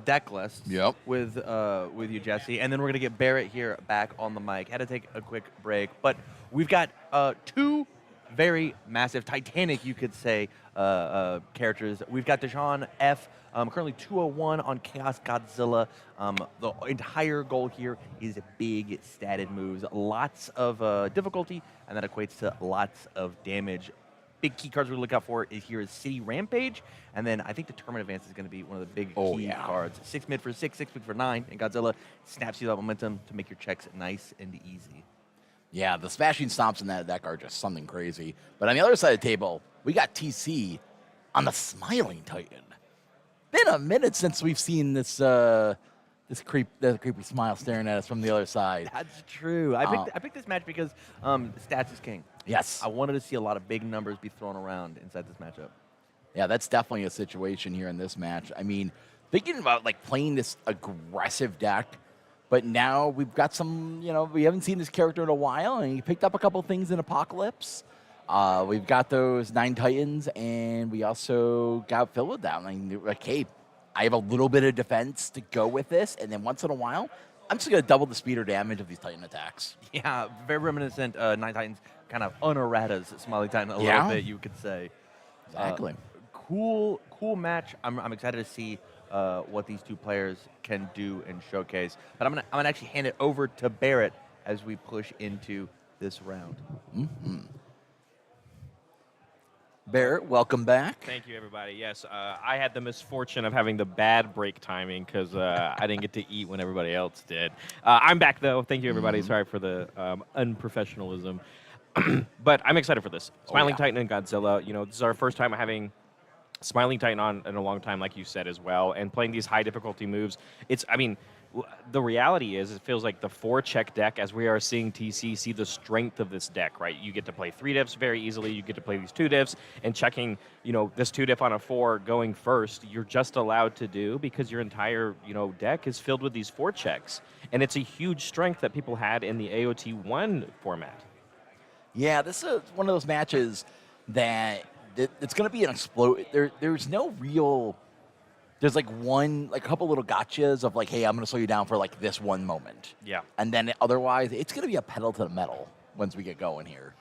deck lists with you, Jesse, and then we're gonna get Barrett here back on the mic. Had to take a quick break, but we've got 2 very massive, titanic, you could say, characters. We've got Deshaun F. Currently 201 on Chaos Godzilla. The entire goal here is big statted moves, lots of difficulty, and that equates to lots of damage. Big key cards we look out for here is City Rampage, and then I think Determined Advance is going to be one of the big key cards. 6 mid for 6, 6 mid for 9, and Godzilla snaps you that momentum to make your checks nice and easy. Yeah, the smashing stomps in that deck are just something crazy. But on the other side of the table, we got TC on the Smiling Titan. Been a minute since we've seen this creepy smile staring at us from the other side. That's true. I picked this match because stats is king. Yes. I wanted to see a lot of big numbers be thrown around inside this matchup. Yeah, that's definitely a situation here in this match. I mean, thinking about like playing this aggressive deck, but now we've got some, we haven't seen this character in a while, and he picked up a couple things in Apocalypse. We've got those 9 Titans, and we also got Phil down. Like, hey, I have a little bit of defense to go with this, and then once in a while, I'm just going to double the speed or damage of these Titan attacks. Yeah, very reminiscent 9 Titans, kind of unerratas Smiling Titan a little bit, you could say. Exactly. Cool match. I'm excited to see what these 2 players can do and showcase. But I'm gonna actually hand it over to Barrett as we push into this round. Mm-hmm. Barrett, welcome back. Thank you, everybody. Yes, I had the misfortune of having the bad break timing because I didn't get to eat when everybody else did. I'm back, though. Thank you, everybody. Sorry for the unprofessionalism. But I'm excited for this. Smiling Titan and Godzilla. This is our first time having Smiling Titan on in a long time, like you said as well, and playing these high difficulty moves. The reality is, it feels like the 4-check deck, as we are seeing TC see the strength of this deck, right? You get to play 3 diffs very easily. You get to play these 2 diffs, and checking, this 2 diff on a 4 going first, you're just allowed to do because your entire, deck is filled with these 4 checks. And it's a huge strength that people had in the AOT1 format. Yeah, this is one of those matches that it's going to be an explode. There's no real. There's a couple little gotchas of like, hey, I'm going to slow you down for like this one moment. Yeah. And then otherwise, it's going to be a pedal to the metal once we get going here.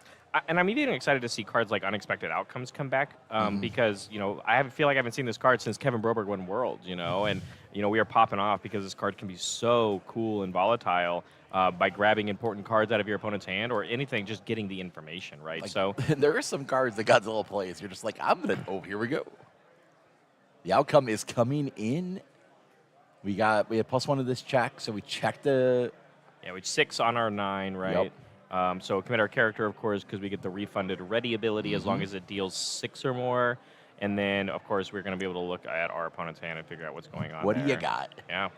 And I'm even excited to see cards like Unexpected Outcomes come back because, I feel like I haven't seen this card since Kevin Broberg won Worlds, and, we are popping off because this card can be so cool and volatile by grabbing important cards out of your opponent's hand or anything, just getting the information, right? There are some cards that Godzilla plays. You're just like, here we go. The outcome is coming in. We had +1 to this check, so we checked the. Yeah, we 6 on our 9, right? Yep. So commit our character, of course, because we get the refunded ready ability as long as it deals 6 or more. And then, of course, we're going to be able to look at our opponent's hand and figure out what's going on. What do you got? Yeah.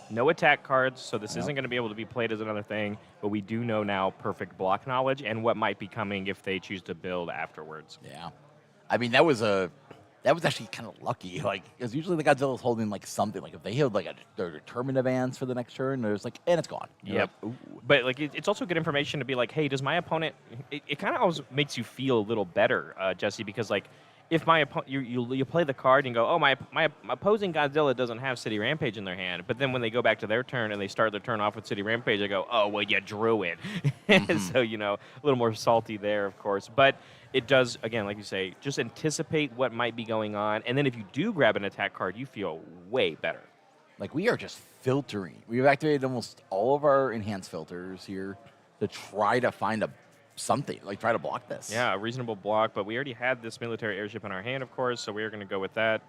No attack cards, so this isn't going to be able to be played as another thing, but we do know now perfect block knowledge and what might be coming if they choose to build afterwards. Yeah. I mean, that was actually kind of lucky, because usually the Godzilla's holding something. If they hold their Determined Advance for the next turn, there's and it's gone. Yep. But it's also good information to be like, hey, does my opponent? It kind of always makes you feel a little better, Jesse, because if my opponent, you play the card and go, oh, my opposing Godzilla doesn't have City Rampage in their hand, but then when they go back to their turn and they start their turn off with City Rampage, they go, oh, well, you drew it. So, a little more salty there, of course. But it does, again, like you say, just anticipate what might be going on. And then if you do grab an attack card, you feel way better. We are just filtering. We've activated almost all of our enhanced filters here to try to find something, try to block this. Yeah, a reasonable block, but we already had this military airship in our hand, of course, so we are going to go with that.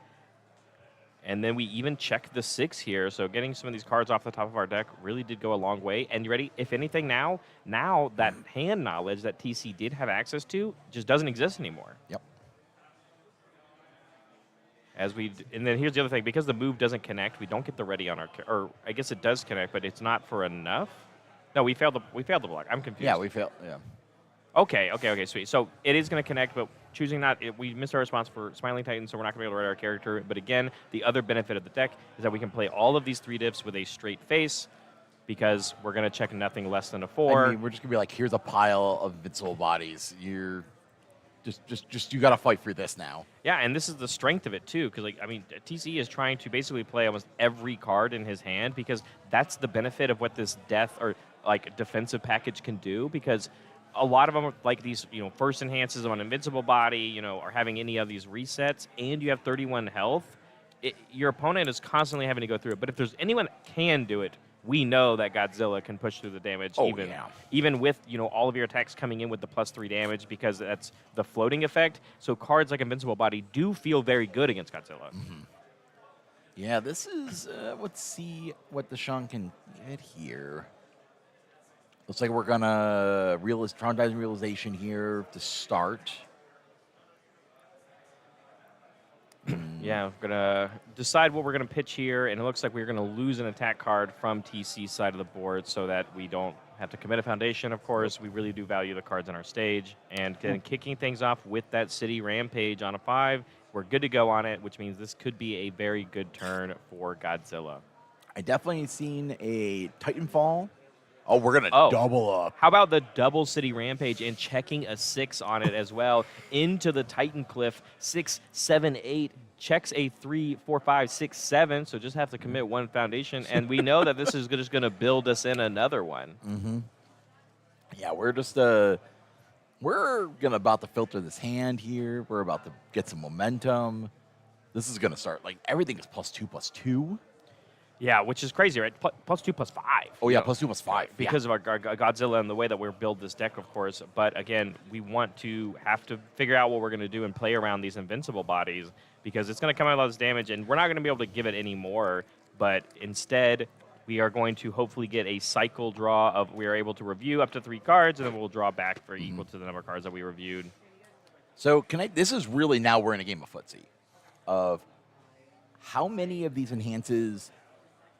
And then we even check the 6 here, so getting some of these cards off the top of our deck really did go a long way. And you ready? If anything, now that hand knowledge that TC did have access to just doesn't exist anymore. Yep. And then here's the other thing, because the move doesn't connect, we don't get the ready on our, or I guess it does connect, but it's not for enough. No, we failed the block. I'm confused. Yeah, we failed. Yeah. Okay, sweet. So it is going to connect, but choosing not, we missed our response for Smiling Titan, so we're not going to be able to write our character. But again, the other benefit of the deck is that we can play all of these 3 dips with a straight face because we're going to check nothing less than a 4. I mean, we're just gonna be like, here's a pile of invincible bodies. You're just you gotta fight for this now. Yeah, and this is the strength of it too, because like I mean, TC is trying to basically play almost every card in his hand because that's the benefit of what this death or like defensive package can do. Because a lot of them are like these, first enhances on invincible body, or having any of these resets, and you have 31 health. Your opponent is constantly having to go through it. But if there's anyone that can do it, we know that Godzilla can push through the damage even with, all of your attacks coming in with the +3 damage because that's the floating effect. So cards like Invincible Body do feel very good against Godzilla. Mm-hmm. Yeah, this is, let's see what the Deshaun can get here. Looks like we're going to traumatizing realization here to start. Yeah, we're going to decide what we're going to pitch here, and it looks like we're going to lose an attack card from TC's side of the board so that we don't have to commit a foundation, of course. We really do value the cards on our stage. And then kicking things off with that City Rampage on a 5, we're good to go on it, which means this could be a very good turn for Godzilla. I definitely seen a Titanfall. Oh, we're going to double up. How about the double City Rampage and checking a 6 on it as well into the Titan Cliff, 6, 7, 8, checks a 3, 4, 5, 6, 7, so just have to commit 1 foundation, and we know that this is just going to build us in another one. Mm-hmm. Yeah, we're just, we're about to filter this hand here. We're about to get some momentum. This is going to start, like, everything is +2/+2. Yeah, which is crazy, right? +2/+5. Oh, yeah, +2/+5. Because of our Godzilla and the way that we build this deck, of course. But again, we want to have to figure out what we're going to do and play around these invincible bodies because it's going to come out a lot of damage, and we're not going to be able to give it any more. But instead, we are going to hopefully get a cycle draw of we are able to review up to 3 cards, and then we'll draw back for equal to the number of cards that we reviewed. So this is really now we're in a game of footsie of how many of these enhances,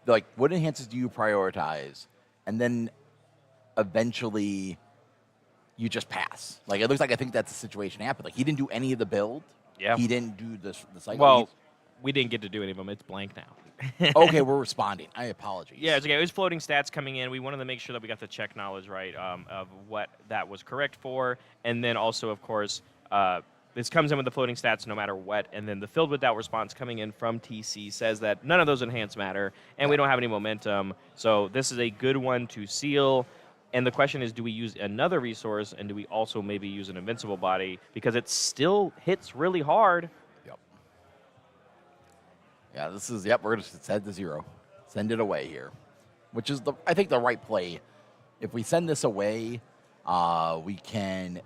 like what enhances do you prioritize, and then eventually you just pass. Like it looks like I think that's the situation happened. Like he didn't do any of the build. Yeah. He didn't do the cycle. Well, we didn't get to do any of them. It's blank now. Okay, we're responding. I apologize. Yeah, it's okay. It was floating stats coming in. We wanted to make sure that we got the check knowledge right of what that was correct for. And then also, of course, this comes in with the floating stats no matter what. And then the filled with doubt response coming in from TC says that none of those enhance matter, and we don't have any momentum. So this is a good one to seal. And the question is, do we use another resource, and do we also maybe use an invincible body? Because it still hits really hard. Yep. Yeah, this is, yep, we're going to send to 0. Send it away here, which is, I think, the right play. If we send this away, we can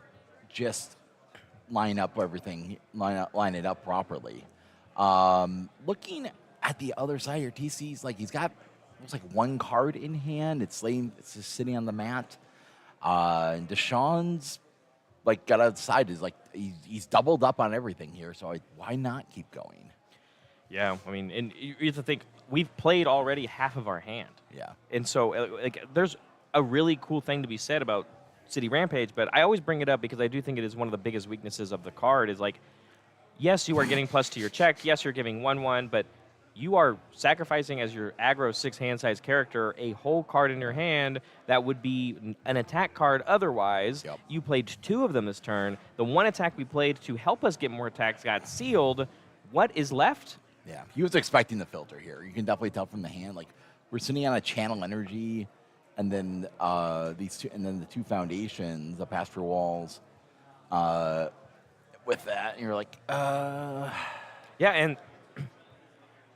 just line up everything, line it up properly. Looking at the other side here, TC's like, he's got, looks like 1 card in hand. It's just sitting on the mat. And Deshaun's like got outside. Is like he's doubled up on everything here. So why not keep going? Yeah, I mean, and you have to think we've played already half of our hand. Yeah, and so like there's a really cool thing to be said about City Rampage, but I always bring it up because I do think it is one of the biggest weaknesses of the card. Is like, yes, you are getting plus to your check. Yes, you're giving 1/1, but you are sacrificing as your aggro 6 hand size character a whole card in your hand that would be an attack card otherwise. Yep. You played 2 of them this turn. The 1 attack we played to help us get more attacks got sealed. What is left? Yeah, he was expecting the filter here. You can definitely tell from the hand. Like we're sitting on a channel energy, and then these 2, and then the 2 foundations, the pass-through walls. With that, and you're like, yeah, and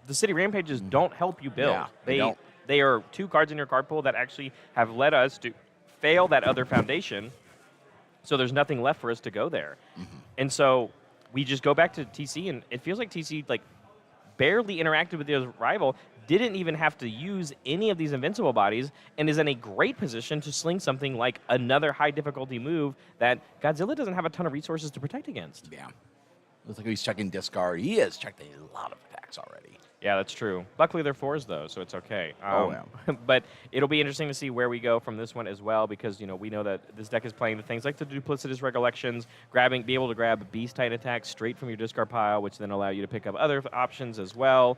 the City Rampages don't help you build. Yeah, they don't. They are 2 cards in your card pool that actually have led us to fail that other foundation. So there's nothing left for us to go there. Mm-hmm. And so we just go back to TC, and it feels like TC like barely interacted with the rival, didn't even have to use any of these invincible bodies, and is in a great position to sling something like another high difficulty move that Godzilla doesn't have a ton of resources to protect against. yeah. Looks like he's checking discard. He has checked a lot of attacks already. Yeah, that's true. Luckily, they're 4s, though, so it's okay. Oh, But it'll be interesting to see where we go from this one as well, because, we know that this deck is playing the things like the Duplicitous Recollections, be able to grab Beast Titan attacks straight from your discard pile, which then allow you to pick up other options as well.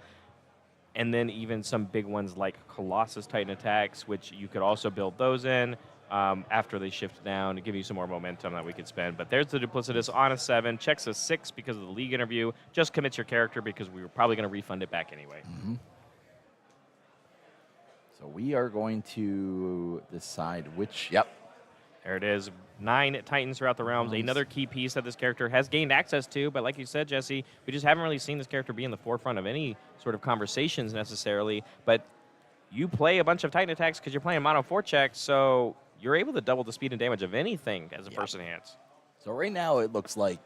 And then even some big ones like Colossus Titan attacks, which you could also build those in after they shift down to give you some more momentum that we could spend. But there's the Duplicitous on a 7, checks a 6 because of the League interview, just commits your character because we were probably going to refund it back anyway. So we are going to decide which. Yep. There it is. 9 Titans throughout the realms. Nice. Another key piece that this character has gained access to, but like you said, Jesse, we just haven't really seen this character be in the forefront of any sort of conversations necessarily. But you play a bunch of Titan attacks because you're playing mono 4-check, so you're able to double the speed and damage of anything as a person hands. So right now it looks like,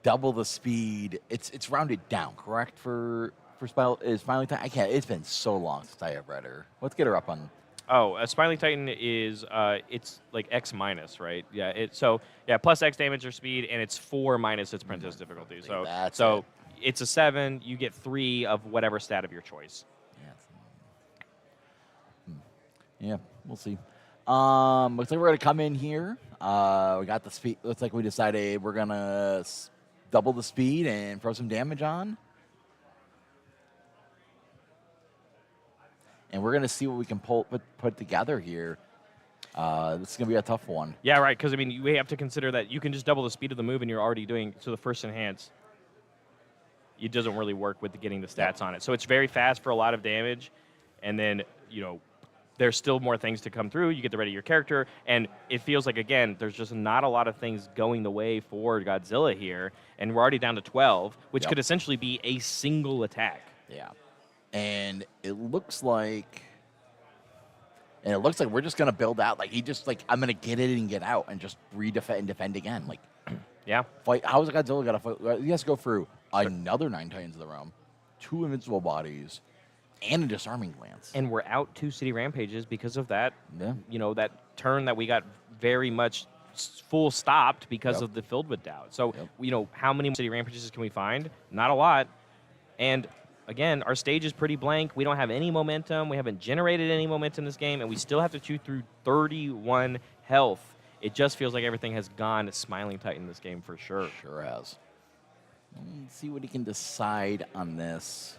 double the speed. It's rounded down, correct? For Smiling Titan? I can't. It's been so long since I have read her. Let's get her up on. Oh, a Smiling Titan is it's like X minus, right? Yeah, plus X damage or speed, and it's 4 minus its Prentice difficulty. So it's a 7. You get 3 of whatever stat of your choice. Yeah, we'll see. Looks like we're gonna come in here. We got the speed. Looks like we decided we're gonna double the speed and throw some damage on. And we're going to see what we can put together here. This is going to be a tough one. Yeah, right, because, we have to consider that you can just double the speed of the move and you're already doing, so the first enhance, it doesn't really work with getting the stats on it. So it's very fast for a lot of damage, and then, there's still more things to come through. You get the ready your character, and it feels like, again, there's just not a lot of things going the way for Godzilla here, and we're already down to 12, which could essentially be a single attack. Yeah. And it looks like we're just gonna build out. Like he just I'm gonna get it and get out and just redefend and defend again. Like, yeah. Fight. How is Godzilla gonna fight? He has to go through another 9 Titans of the realm, 2 invincible bodies, and a disarming glance. And we're out 2 city rampages because of that. Yeah. That turn that we got very much full stopped because of the Filled with Doubt. So how many city rampages can we find? Not a lot. And again, our stage is pretty blank. We don't have any momentum. We haven't generated any momentum in this game, and we still have to chew through 31 health. It just feels like everything has gone to Smiling Titan this game for sure. Sure has. Let's see what he can decide on this.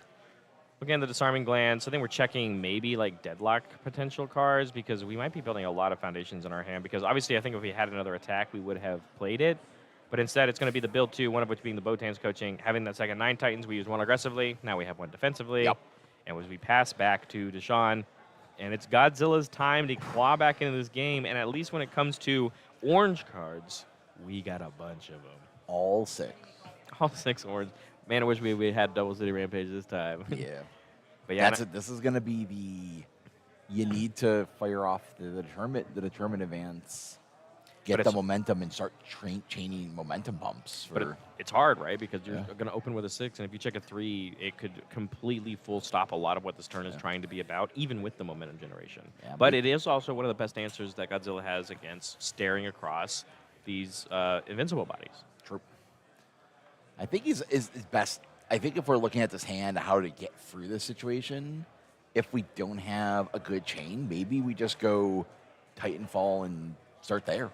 Again, the Disarming Glance. I think we're checking maybe Deadlock potential cards because we might be building a lot of foundations in our hand because obviously I think if we had another attack, we would have played it. But instead, it's going to be the build 2, one of which being the Botan's coaching. Having that second 9 Titans, we use 1 aggressively. Now we have 1 defensively. Yep. And as we pass back to Deshaun, and it's Godzilla's time to claw back into this game. And at least when it comes to orange cards, we got a bunch of them. All 6. All 6 orange. Man, I wish we had double city rampage this time. Yeah. But yeah, This is going to be you need to fire off the determined advance. Get the momentum and start chaining momentum bumps. But it's hard, right? Because you're going to open with a 6, and if you check a 3, it could completely full stop a lot of what this turn is trying to be about, even with the momentum generation. Yeah, but it is also one of the best answers that Godzilla has against staring across these invincible bodies. True. I think is best. I think if we're looking at this hand, how to get through this situation, if we don't have a good chain, maybe we just go Titanfall and start there.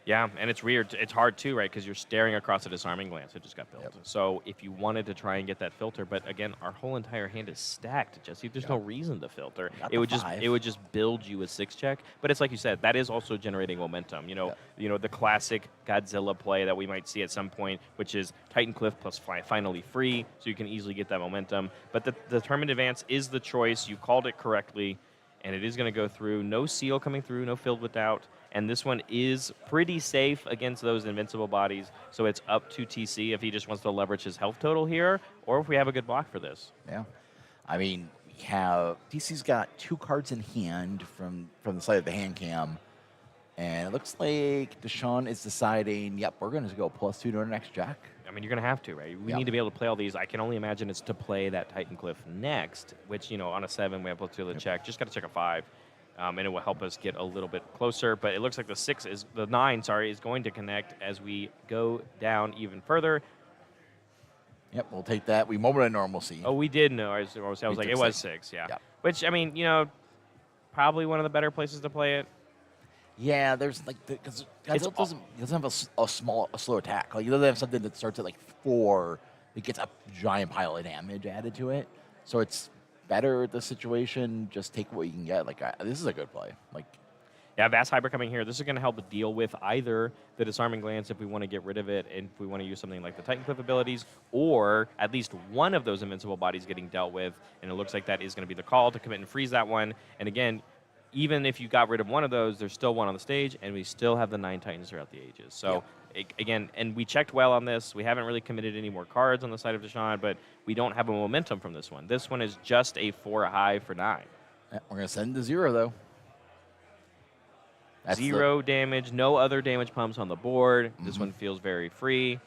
Yeah, and it's weird. It's hard too, right? Because you're staring across a Disarming Glance that just got built. So if you wanted to try and get that filter, but again, our whole entire hand is stacked, Jesse. There's no reason to filter. It would just build you a 6-check. But it's like you said, that is also generating momentum. The classic Godzilla play that we might see at some point, which is Titan Cliff plus finally free, so you can easily get that momentum. But the Determined Advance is the choice. You called it correctly, and it is going to go through. No seal coming through, no Filled with Doubt. And this one is pretty safe against those invincible bodies, so it's up to TC if he just wants to leverage his health total here, or if we have a good block for this. Yeah. TC's got 2 cards in hand from the side of the hand cam, and it looks like Deshaun is deciding, we're going to go +2 to our next jack. You're going to have to, right? We need to be able to play all these. I can only imagine it's to play that Titan Cliff next, which, on a 7, we have +2 to the check. Just got to check a 5. And it will help us get a little bit closer. But it looks like the 9 is going to connect as we go down even further. Yep, we'll take that. We moment of normalcy. Oh, we did know. I was like, took it was 6. 6, yeah. Yep. Which, I mean, probably one of the better places to play it. Yeah, there's like because Godzilla doesn't have a slow attack. Like he doesn't have something that starts at like 4. It gets a giant pile of damage added to it. So it's better at the situation. Just take what you can get. Like this is a good play. Like Yeah, Vast Hyper coming here. This is going to help deal with either the Disarming Glance if we want to get rid of it and if we want to use something like the Titan Cliff abilities, or at least one of those invincible bodies getting dealt with. And it looks like that is going to be the call to commit and freeze that one. And again, even if you got rid of one of those, there's still one on the stage, and we still have the 9 Titans throughout the ages. So, again, and we checked well on this. We haven't really committed any more cards on the side of Deshaun, but we don't have a momentum from this one. This one is just a 4 high for 9. we're gonna send to 0 though. That's 0 damage, no other damage pumps on the board. This one feels very free.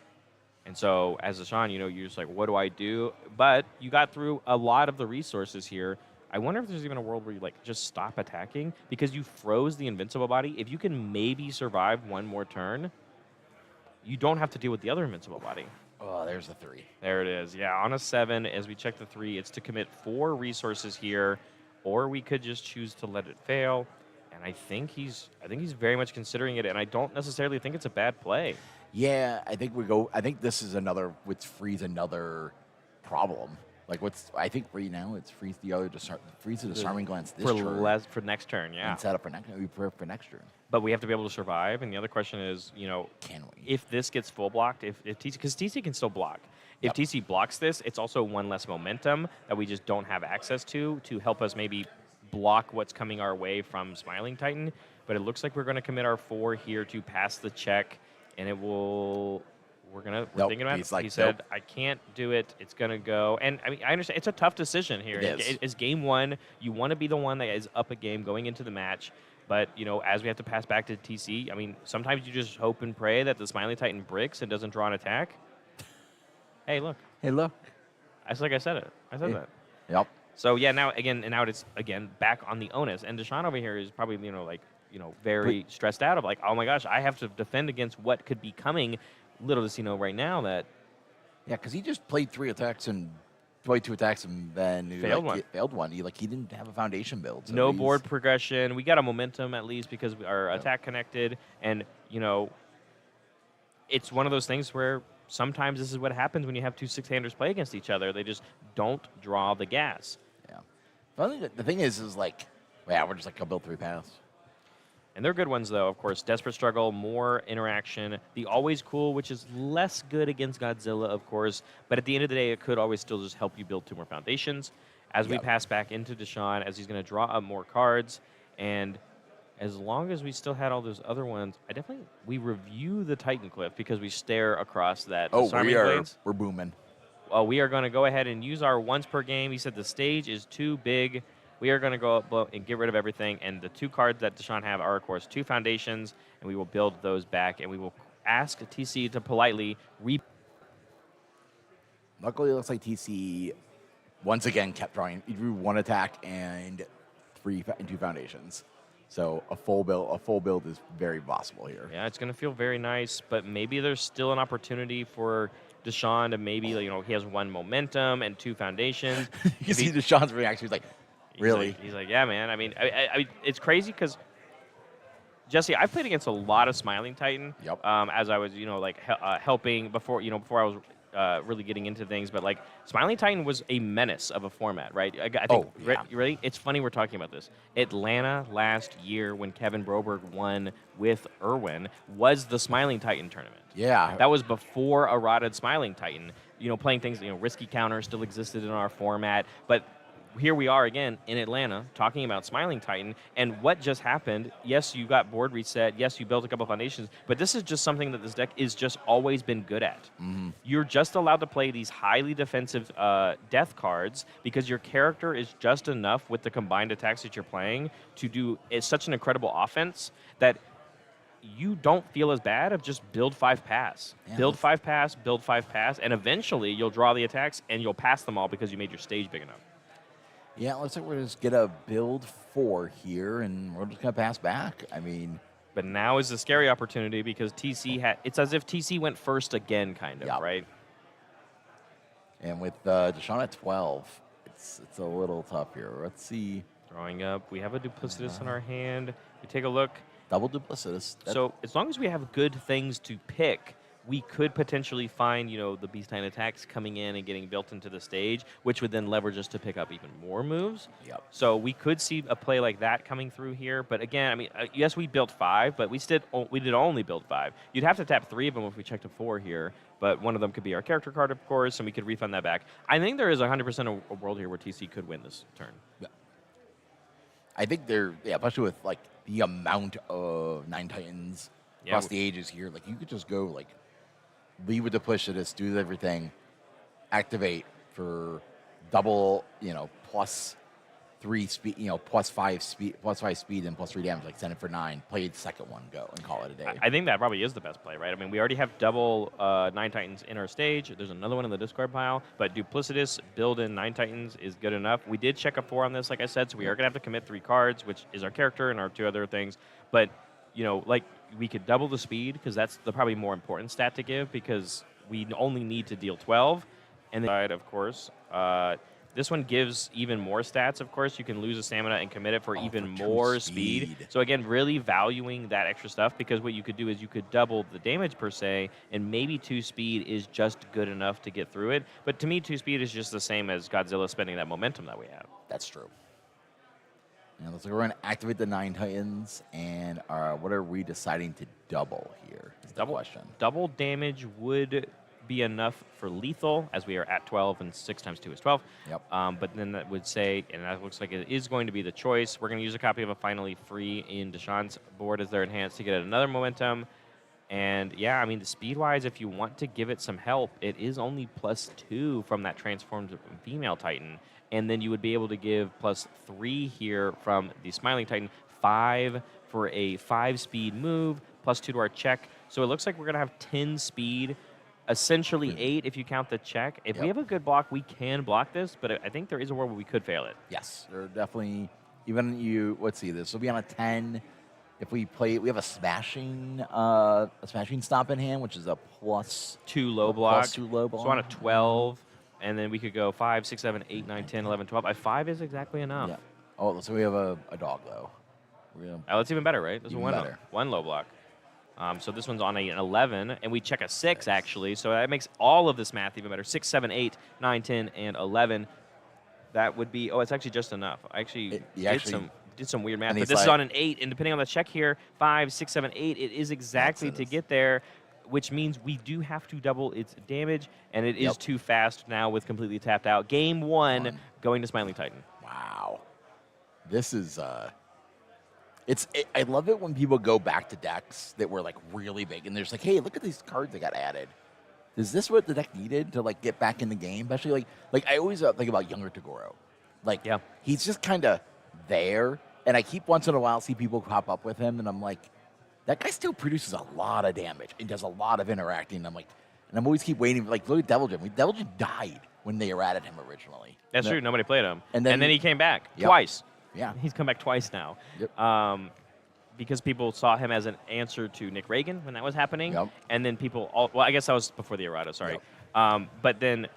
And so, as Deshaun, you're just like, what do I do? But you got through a lot of the resources here. I wonder if there's even a world where you just stop attacking because you froze the invincible body. If you can maybe survive one more turn, you don't have to deal with the other invincible body. Oh, there's the 3. There it is. Yeah, on a 7, as we check the 3, it's to commit 4 resources here, or we could just choose to let it fail. And I think he's very much considering it, and I don't necessarily think it's a bad play. Yeah, I think this is another. Which frees another problem. Like I think right now it's freeze the Disarming Glance this turn. For next turn, yeah. And set up for next turn. But we have to be able to survive. And the other question is, can we? If this gets full blocked, if TC, because TC can still block. If TC blocks this, it's also one less momentum that we just don't have access to help us maybe block what's coming our way from Smiling Titan. But it looks like we're going to commit our 4 here to pass the check, and it will. We're thinking about it. He said, I can't do it. It's going to go. And I mean, I understand. It's a tough decision here. It's game 1. You want to be the one that is up a game going into the match. But, as we have to pass back to TC, I mean, sometimes you just hope and pray that the Smiling Titan bricks and doesn't draw an attack. Hey, look. It's like I said it. I said that. Yep. So, yeah, now it's, back on the onus. And Deshaun over here is probably, very stressed out of like, oh, my gosh, I have to defend against what could be coming. Little does he know right now that. Yeah, because he just played 2 attacks and then failed one. Failed one. He didn't have a foundation build. So no board progression. We got a momentum at least because our attack connected, and it's one of those things where sometimes this is what happens when you have 2 6-handers play against each other. They just don't draw the gas. Yeah. But I think the thing is like, we're just like, I'll build 3 paths. And they're good ones, though, of course. Desperate Struggle, more interaction. The Always Cool, which is less good against Godzilla, of course. But at the end of the day, it could always still just help you build 2 more foundations. As we pass back into Deshaun, as he's going to draw up more cards. And as long as we still had all those other ones, we review the Titan Cliff because we stare across that. We're booming. We are going to go ahead and use our once per game. He said the stage is too big. We are going to go up and get rid of everything. And the 2 cards that Deshaun have are, of course, 2 foundations. And we will build those back. And we will ask TC to politely Luckily, it looks like TC once again kept drawing. He drew 1 attack and 2 foundations. So a full build is very possible here. Yeah, it's going to feel very nice. But maybe there's still an opportunity for Deshaun to maybe, he has 1 momentum and 2 foundations. You see Deshaun's reaction. He's like, really? He's like, yeah, man. I mean, it's crazy because, Jesse, I've played against a lot of Smiling Titan. Yep. As I was, helping before I was really getting into things. But, Smiling Titan was a menace of a format, right? I think, really? It's funny we're talking about this. Atlanta last year when Kevin Broberg won with Irwin was the Smiling Titan tournament. Yeah. That was before a rotted Smiling Titan. Playing things, Risky Counter still existed in our format. But here we are again in Atlanta talking about Smiling Titan, and what just happened. Yes, you got board reset. Yes, you built a couple foundations, but this is just something that this deck is just always been good at. Mm-hmm. You're just allowed to play these highly defensive death cards because your character is just enough with the combined attacks that you're playing to do such an incredible offense that you don't feel as bad of just build 5 pass. Yeah, build 5 pass, and eventually you'll draw the attacks and you'll pass them all because you made your stage big enough. Yeah, looks like we're just going to build 4 here, and we're just going to pass back. I mean... But now is the scary opportunity because TC it's as if TC went first again, kind of, right? And with Deshaun at 12, it's a little tough here. Let's see. Drawing up. We have a Duplicitous in our hand. We take a look. Double Duplicitous. So as long as we have good things to pick, we could potentially find, the Beast Titan attacks coming in and getting built into the stage, which would then leverage us to pick up even more moves. Yep. So we could see a play like that coming through here. But again, I mean, yes, we built 5, but we did only build 5. You'd have to tap 3 of them if we checked a 4 here. But one of them could be our character card, of course, and we could refund that back. I think there is 100% a world here where TC could win this turn. Yeah. I think especially with like the amount of 9 Titans across the ages here, like you could just go like leave with Duplicitous, do everything, activate for double, plus 3 speed, plus 5 speed, and plus 3 damage, like send it for 9, play the second one, go and call it a day. I think that probably is the best play, right? I mean, we already have double 9 Titans in our stage. There's another one in the discard pile, but Duplicitous build in 9 Titans is good enough. We did check a 4 on this, like I said, so we are going to have to commit 3 cards, which is our character and our 2 other things. But, like we could double the speed because that's the probably more important stat to give because we only need to deal 12. And then, of course, this one gives even more stats, of course. You can lose a stamina and commit it for even more speed. So again, really valuing that extra stuff because what you could do is you could double the damage per se, and maybe 2 speed is just good enough to get through it. But to me, 2 speed is just the same as Godzilla spending that momentum that we have. That's true. Now, we're going to activate the 9 Titans, and what are we deciding to double here? Is the question. Double damage would be enough for lethal, as we are at 12, and 6 times 2 is 12. Yep. But then that would say, and that looks like it is going to be the choice, we're going to use a copy of a Finally Free in Deshaun's board as their enhance to get another momentum. And yeah, I mean, speed-wise, if you want to give it some help, it is only +2 from that transformed female Titan. And then you would be able to give +3 here from the Smiling Titan, 5 for a 5-speed move, +2 to our check. So it looks like we're going to have 10 speed, essentially 8 if you count the check. If we have a good block, we can block this, but I think there is a world where we could fail it. Yes, there are definitely, let's see, this will be on a 10. If we play, we have a smashing stomp in hand, which is a +2 low block. +2 low block. So on a 12, and then we could go 5, 6, 7, 8, 9, 10, 11, 12. 5 is exactly enough. Yeah. Oh, so we have a dog, though. That's even better, right? This is better. One low block. So this one's on an 11, and we check a 6, actually. So that makes all of this math even better. 6, 7, 8, 9, 10, and 11. That would be, it's actually just enough. I actually did some weird math. But this is on an 8, and depending on the check here, 5, 6, 7, 8, it is exactly to get there, which means we do have to double its damage, and it is too fast now with completely tapped out. Game 1 going to Smiling Titan. Wow. This is... I love it when people go back to decks that were like really big, and there's like, hey, look at these cards that got added. Is this what the deck needed to like get back in the game? Especially like I always think about younger Toguro. Like, he's just kind of there, and I keep once in a while see people pop up with him, and I'm like, that guy still produces a lot of damage and does a lot of interacting. I'm like, and I'm always keep waiting. Like, look at Devil Jim. Devil Jim died when they errated him originally. That's true. Nobody played him, and then he came back Yep. twice. Yeah. He's come back twice now. Yep. Because people saw him as an answer to Nick Reagan when that was happening. Yep. And then I guess that was before the errata, sorry. Yep. But then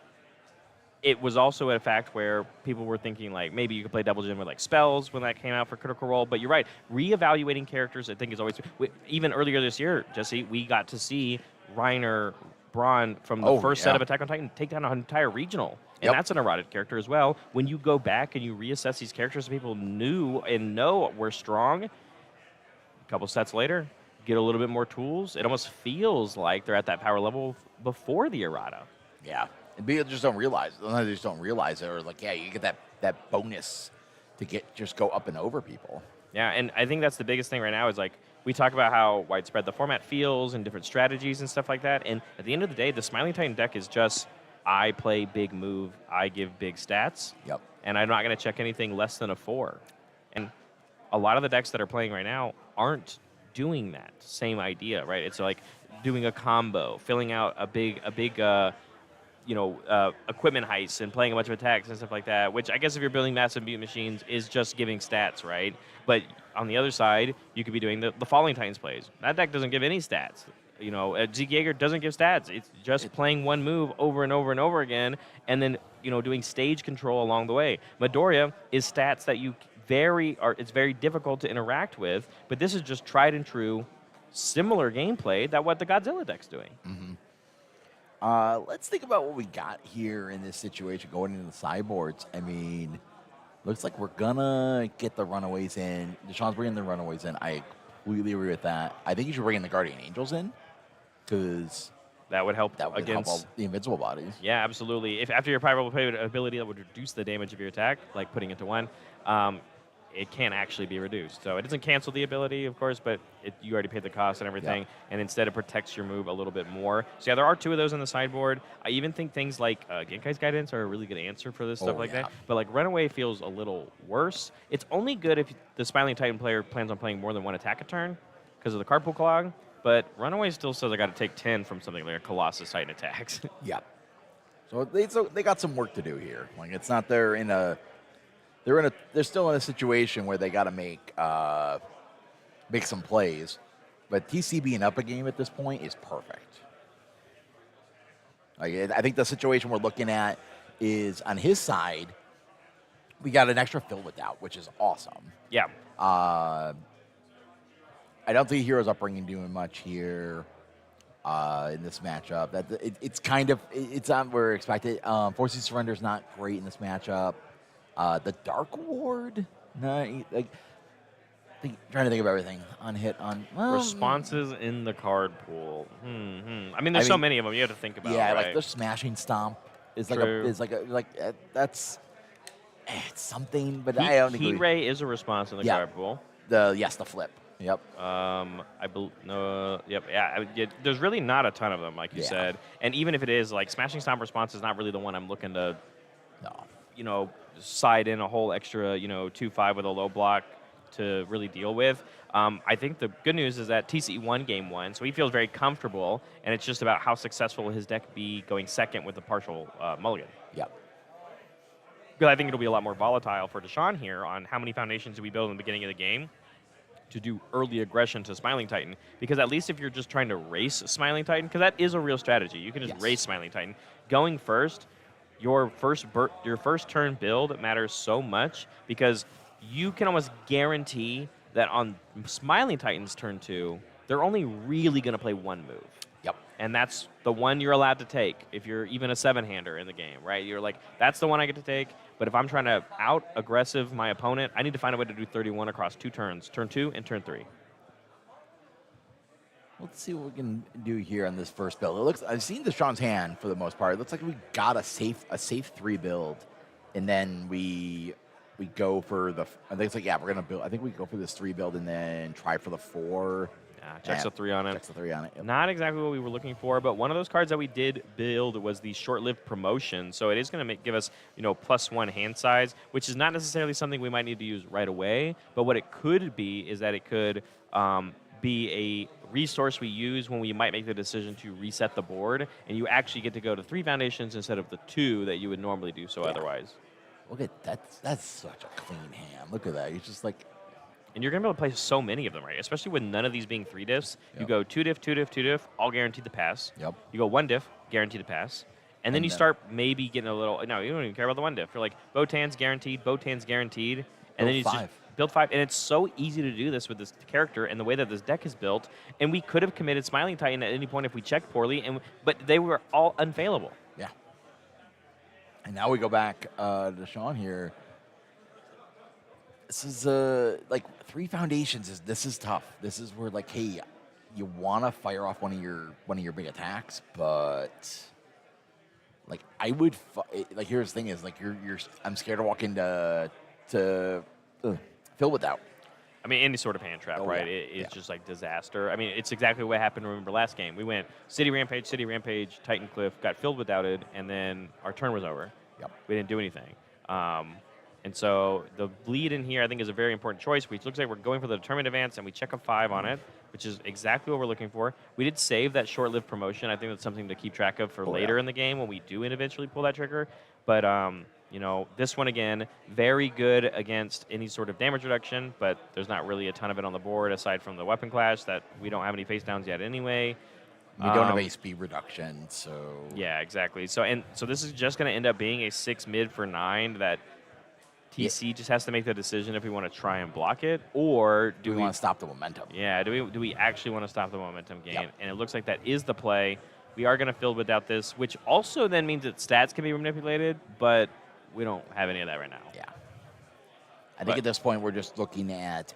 it was also a fact where people were thinking, like, maybe you could play Double Jim with, like, spells when that came out for Critical Role. But you're right. Reevaluating characters, I think, is always... even earlier this year, Jesse, we got to see Reiner Braun from the first set of Attack on Titan take down an entire regional. And that's an eroded character as well. When you go back and you reassess these characters that people knew and know were strong, a couple sets later, get a little bit more tools. It almost feels like they're at that power level before the errata. Yeah. And people just don't realize. Sometimes they just don't realize it. Or like, you get that bonus to just go up and over people. Yeah, and I think that's the biggest thing right now is like we talk about how widespread the format feels and different strategies and stuff like that. And at the end of the day, the Smiling Titan deck is just I play big move, I give big stats. Yep. And I'm not going to check anything less than a 4. And a lot of the decks that are playing right now aren't doing that same idea, right? It's like doing a combo, filling out a big equipment heist and playing a bunch of attacks and stuff like that, which I guess if you're building massive mutant machines is just giving stats, right? But on the other side, you could be doing the Falling Titans plays. That deck doesn't give any stats. Zeke Yeager doesn't give stats. It's just playing one move over and over and over again, and then doing stage control along the way. Midoriya is stats that it's very difficult to interact with, but this is just tried and true, similar gameplay that what the Godzilla deck's doing. Let's think about what we got here in this situation going into the sideboards. I mean, looks like we're gonna get the runaways in. Deshaun's bringing the runaways in. I completely agree with that. I think you should bring in the Guardian Angels in, because That would help that would against help all the invincible bodies. Yeah, absolutely. If after your Pyro ability that would reduce the damage of your attack, like putting it to 1, it can actually be reduced. So it doesn't cancel the ability, of course, but you already paid the cost and everything, and instead it protects your move a little bit more. So yeah, there are 2 of those on the sideboard. I even think things like Genkai's Guidance are a really good answer for this stuff like that. But like Runaway feels a little worse. It's only good if the Smiling Titan player plans on playing more than 1 attack a turn because of the Carpool Clog. But Runaway still says I got to take 10 from something like a Colossus Titan attacks. Yeah. So they got some work to do here. Like, it's not they're still in a situation where they got to make some plays. But TC being up a game at this point is perfect. Like, I think the situation we're looking at is on his side, we got an extra fill with doubt, which is awesome. Yeah. I don't think Heroes Upbringing doing much here in this matchup. It's not where expected. Forcing Surrender is not great in this matchup. The Dark Ward, trying to think of everything on hit on Responses in the card pool. I mean, there's so many of them. You have to think about. Yeah, right? like the Smashing Stomp is True. that's it's something, but I don't think Heat Ray is a response in the card pool. The flip. Yep. Yep. Yeah. There's really not a ton of them, like you said. And even if it is, like Smashing Stomp response is not really the one I'm looking to, side in a whole extra, 2/5 with a low block to really deal with. I think the good news is that TC won game 1, so he feels very comfortable, and it's just about how successful will his deck be going second with a partial mulligan. Yep. Because I think it'll be a lot more volatile for Deshaun here on how many foundations do we build in the beginning of the game to do early aggression to Smiling Titan. Because at least if you're just trying to race Smiling Titan, because that is a real strategy. You can just race Smiling Titan. Going first, your first turn build matters so much because you can almost guarantee that on Smiling Titan's turn 2, they're only really going to play 1 move. Yep. And that's the one you're allowed to take if you're even a 7-hander in the game, right? You're like, that's the one I get to take. But if I'm trying to out-aggressive my opponent, I need to find a way to do 31 across 2 turns, turn 2 and turn 3. Let's see what we can do here on this first build. I've seen Deshaun's hand for the most part. It looks like we got a safe 3 build, and then we go for the. I think it's like we're gonna build. I think we go for this 3 build and then try for the 4. Yeah, checks a 3 on it. Checks a 3 on it. Yep. Not exactly what we were looking for, but one of those cards that we did build was the short-lived promotion. So it is going to give us, +1 hand size, which is not necessarily something we might need to use right away. But what it could be is that it could be a resource we use when we might make the decision to reset the board, and you actually get to go to 3 foundations instead of the 2 that you would normally do so otherwise. Look at that. That's such a clean hand. Look at that. He's just like. And you're going to be able to play so many of them, right? Especially with none of these being 3 diffs. You go 2 diff, 2 diff, 2 diff, all guaranteed to pass. Yep. You go 1 diff, guaranteed to pass. And then you start maybe getting a little. No, you don't even care about the 1 diff. You're like, Botan's guaranteed, and then you just build 5. And it's so easy to do this with this character and the way that this deck is built. And we could have committed Smiling Titan at any point if we checked poorly, but they were all unfailable. Yeah. And now we go back to Sean here. This is like 3 foundations. This is tough. This is where hey, you want to fire off one of your big attacks, but I would here's the thing is I'm scared to walk into fill without. I mean, any sort of hand trap, right? Yeah. It's just disaster. I mean, it's exactly what happened. Remember last game, we went City Rampage, Titan Cliff, got filled with doubted, and then our turn was over. Yep. We didn't do anything. And so the bleed in here, I think, is a very important choice, which looks like we're going for the determined advance, and we check a 5 on it, which is exactly what we're looking for. We did save that short-lived promotion. I think that's something to keep track of for later in the game when we do eventually pull that trigger. But, this one, again, very good against any sort of damage reduction, but there's not really a ton of it on the board aside from the weapon clash that we don't have any face downs yet anyway. We don't have any speed reduction, so Yeah, exactly. So this is just going to end up being a 6 mid for 9 that TC just has to make the decision if we want to try and block it, or do we want to stop the momentum? Yeah, do we actually want to stop the momentum gain? Yep. And it looks like that is the play. We are going to field without this, which also then means that stats can be manipulated, but we don't have any of that right now. Yeah. I think at this point we're just looking at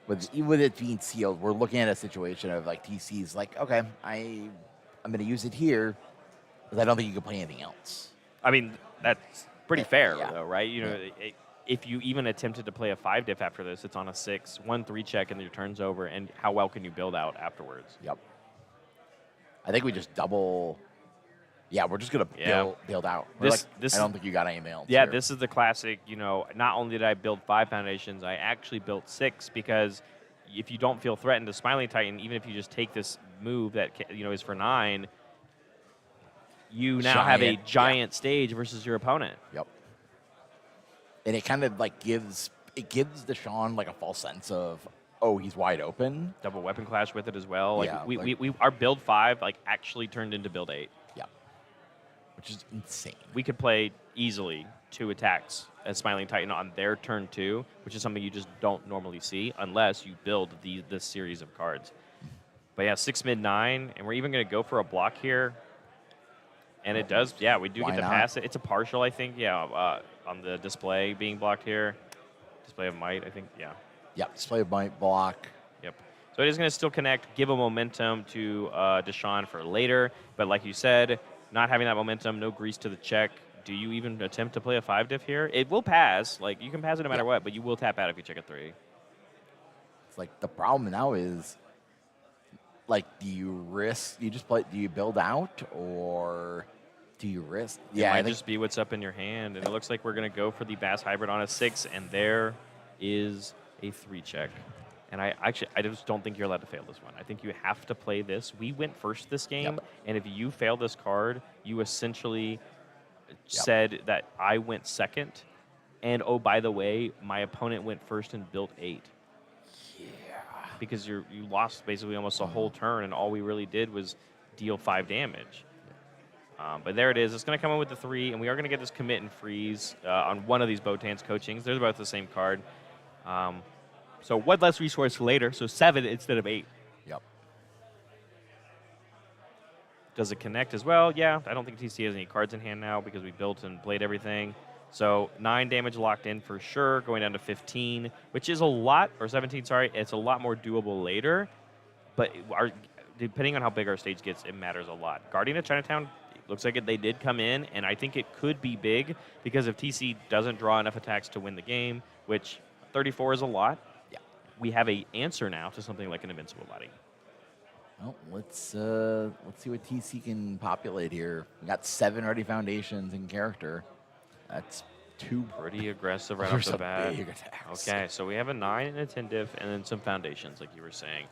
with it being sealed, we're looking at a situation of like TC's like, okay, I'm going to use it here because I don't think you can play anything else. I mean, that's pretty fair, yeah. though, right? You know, if you even attempted to play a 5 diff after this, it's on a 6, 1-3 check, and your turn's over. And how well can you build out afterwards? Yep. I think we just double. Yeah, we're just gonna build out. I don't think you got anything else. Yeah, here. this is the classic. You know, not only did I build 5 foundations, I actually built 6 because if you don't feel threatened to Smiling Titan, even if you just take this move that is for 9, you now have a giant stage versus your opponent. Yep. And it kind of like gives Deshaun like a false sense of, oh, he's wide open. Double weapon clash with it as well. Like Yeah, we our build 5 like actually turned into build 8. Yeah. Which is insane. We could play easily 2 attacks as Smiling Titan on their turn 2, which is something you just don't normally see unless you build this series of cards. But yeah, 6 mid 9, and we're even going to go for a block here. And it does, yeah, we do Why get to not? pass it. It's a partial, I think, on the display being blocked here. Display of might, I think, yeah. Yeah, display of might block. Yep. So it is going to still connect, give a momentum to Deshaun for later. But like you said, not having that momentum, no grease to the check. Do you even attempt to play a 5 diff here? It will pass. Like, you can pass it no matter what, but you will tap out if you check a 3. It's like the problem now is, like, do you build out or do you risk? It might just be what's up in your hand. And it looks like we're going to go for the Bass Hybrid on a 6, and there is a 3 check. And I just don't think you're allowed to fail this one. I think you have to play this. We went first this game, and if you fail this card, you essentially said that I went second. And, oh, by the way, my opponent went first and built 8. Yeah. Because you lost basically almost a whole turn, and all we really did was deal 5 damage. But there it is. It's going to come in with the 3, and we are going to get this commit and freeze on one of these Botan's coachings. They're both the same card. So one less resource for later, so 7 instead of 8. Yep. Does it connect as well? Yeah, I don't think TC has any cards in hand now because we built and played everything. So 9 damage locked in for sure, going down to 15, which is a lot, or 17, sorry. It's a lot more doable later, but depending on how big our stage gets, it matters a lot. Guardian of Chinatown, looks like they did come in, and I think it could be big because if TC doesn't draw enough attacks to win the game, which 34 is a lot, we have an answer now to something like an Invincible Body. Well, let's see what TC can populate here. We got 7 ready foundations in character. That's 2 pretty aggressive right off There's the some bat. big attacks. Okay, so we have a 9 and a 10 diff, and then some foundations, like you were saying.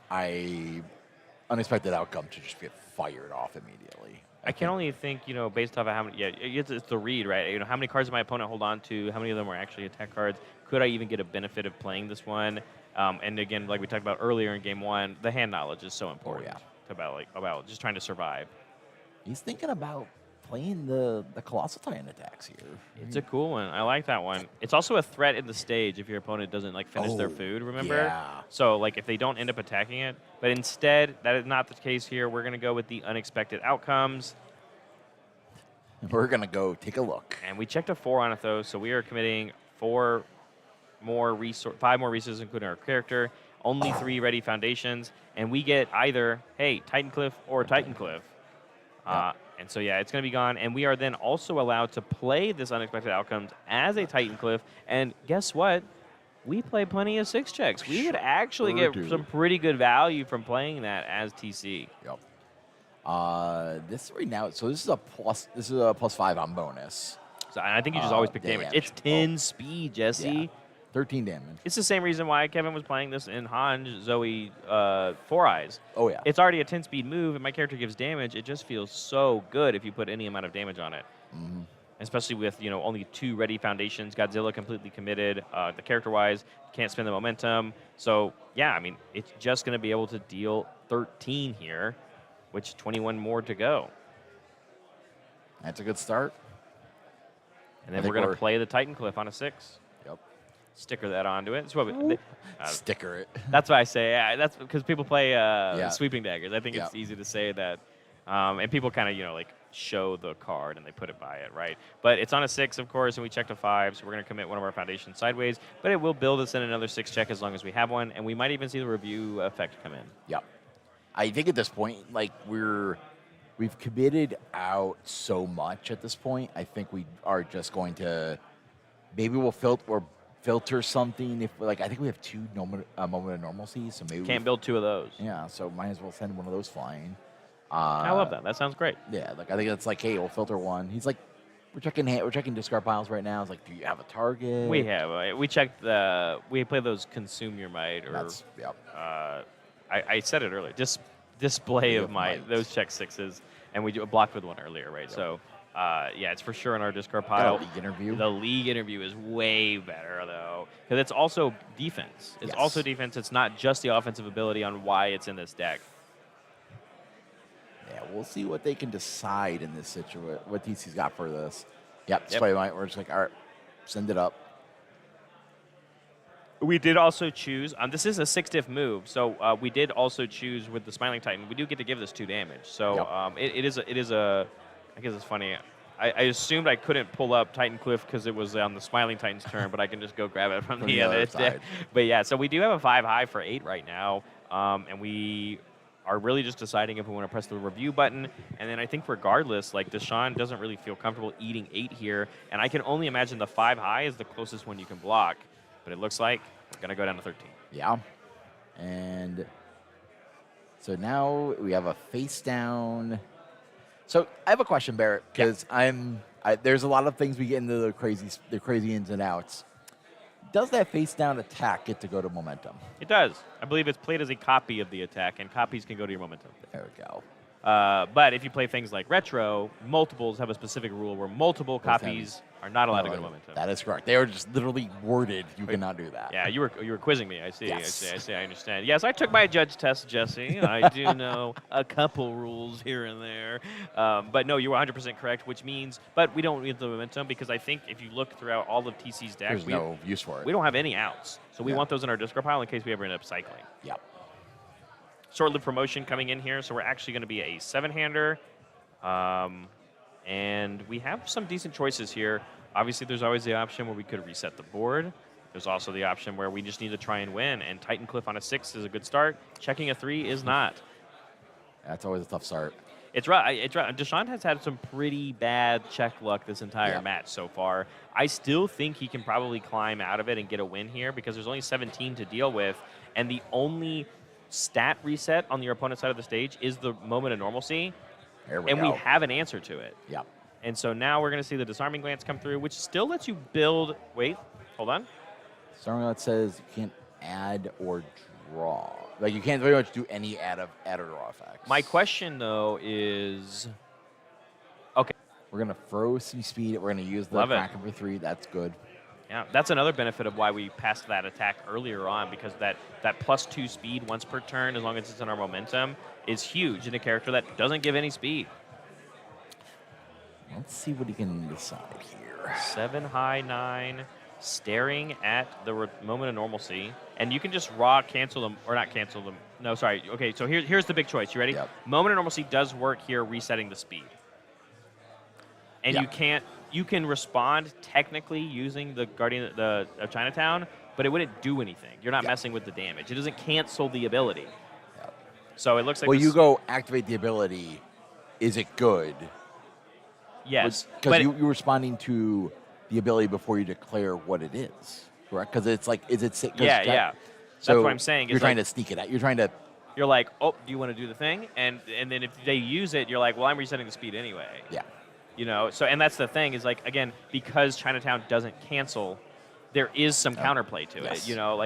Unexpected outcome to just get fired off immediately. I can only think, based off of how many. Yeah, it's the read, right? How many cards did my opponent hold on to? How many of them were actually attack cards? Could I even get a benefit of playing this one? And again, like we talked about earlier in game 1, the hand knowledge is so important. About just trying to survive. He's thinking about playing the Colossal Titan attacks here. It's a cool one. I like that one. It's also a threat in the stage if your opponent doesn't finish their food, remember? Yeah. So if they don't end up attacking it. But instead, that is not the case here. We're going to go with the unexpected outcomes. We're going to go take a look. And we checked a 4 on it, though, so we are committing 5 more resources, including our character, only 3 ready foundations, and we get either, hey, Titan Cliff or Titan Cliff. And so, yeah, it's going to be gone. And we are then also allowed to play this unexpected outcomes as a Titan Cliff. And guess what? We play plenty of 6 checks. We would actually get some pretty good value from playing that as TC. Yep. This right now, so this is a +5 on bonus. So, and I think you just always pick damage. It's 10 speed, Jesse. Yeah. 13 damage. It's the same reason why Kevin was playing this in Hanji, Zoe, 4 Eyes. Oh, yeah. It's already a 10-speed move, and my character gives damage. It just feels so good if you put any amount of damage on it. Mm-hmm. Especially with, only 2 ready foundations. Godzilla completely committed. The character-wise, can't spend the momentum. So, yeah, I mean, it's just going to be able to deal 13 here. which 21 more to go. That's a good start. And I then think we're going to we're- play the Titan Cliff on a 6. Yep. Sticker that onto it. That's what we, Sticker it. that's why I say that's because people play sweeping daggers. I think it's Yeah. easy to say that, and people kind of like show the card and they put it by it, right? But it's on a 6, of course, and we checked a 5, so we're going to commit one of our foundations sideways. But it will build us in another 6 check as long as we have one, and we might even see the review effect come in. Yep. I think at this point, like we've committed out so much at this point. I think we are just going to maybe we'll filter something. If like I think we have 2 moment of normalcy, so maybe Can't build 2 of those. Yeah, so might as well send one of those flying. I love that. That sounds great. Yeah, like I think it's like, hey, we'll filter one. He's like, we're checking discard piles right now. It's like, do you have a target? We have. We checked we play those consume your might, or That's yep. I said it earlier. Display of might. might. Those check 6s, and we blocked with one earlier, right? Yep. So, yeah, it's for sure in our discard Got a pile. league interview. The league interview is way better though, because it's also defense. It's Yes. also defense. It's not just the offensive ability on why it's in this deck. Yeah, we'll see what they can decide in this situation. What TC's got for this. Yep, display might. We're just like, all right, send it up. We did also choose. This is a 6-diff move, so we did also choose with the Smiling Titan. We do get to give this 2 damage. So Yep. it is a. I guess it's funny. I assumed I couldn't pull up Titan Cliff because it was on the Smiling Titan's turn, but I can just go grab it from the other other side. deck. But yeah, so we do have a 5 high for 8 right now, and we are really just deciding if we want to press the review button. And then I think regardless, like Deshaun doesn't really feel comfortable eating 8 here, and I can only imagine the 5 high is the closest one you can block. But it looks like we're going to go down to 13. Yeah. And so now we have a face down. So I have a question, Barrett, because there's a lot of things we get into the crazy ins and outs. Does that face down attack get to go to momentum? It does. I believe it's played as a copy of the attack, and copies can go to your momentum. There we go. But if you play things like retro, multiples have a specific rule where multiple copies are not allowed to go to momentum. That is correct. They are just literally worded. You cannot do that. Yeah, you were quizzing me. I see. Yes. I see. I understand. Yes, I took my judge test, Jesse. I do know a couple rules here and there. But no, you were 100% correct, which means, but we don't need the momentum because I think if you look throughout all of TC's deck, There's no use for it. we don't have any outs. So we Yeah. want those in our discard pile in case we ever end up cycling. Yep. Short-lived promotion coming in here, so we're actually going to be a 7-hander. And we have some decent choices here. Obviously, there's always the option where we could reset the board. There's also the option where we just need to try and win, and Titan Cliff on a 6 is a good start. Checking a 3 is not. That's always a tough start. It's right. Deshaun has had some pretty bad check luck this entire Yeah. match so far. I still think he can probably climb out of it and get a win here because there's only 17 to deal with, and the only stat reset on your opponent's side of the stage is the moment of normalcy, There we and go. we have an answer to it. Yep. And so now we're going to see the disarming glance come through, which still lets you build. Wait, hold on. Something that says you can't add or draw. Like you can't very much do any add or draw effects. My question though is, okay, We're gonna throw some speed. We're gonna use the Love it. Kraken for 3. That's good. yeah, that's another benefit of why we passed that attack earlier on because that +2 speed once per turn, as long as it's in our momentum, is huge in a character that doesn't give any speed. Let's see what he can decide here. 7 high 9, staring at the moment of normalcy, and you can just raw cancel them or not cancel them. No, sorry. Okay, so here's the big choice. You ready? Yep. Moment of normalcy does work here, resetting the speed, and Yeah. you can respond technically using the Guardian of Chinatown, but it wouldn't do anything. You're not Yeah. messing with the damage. It doesn't cancel the ability. Yep. So it looks like Well, this- you go activate the ability. Is it good? yes, Because but you're responding to the ability before you declare what it is, correct? Because it's like, is it? 'Cause yeah. That's So what I'm saying. You're is trying like, to sneak it out. You're trying to. You're like, oh, do you want to do the thing? And then if they use it, you're like, well, I'm resetting the speed anyway. Yeah. You know, so and that's the thing is like again because Chinatown doesn't cancel, there is some counterplay to Yes. it. You know,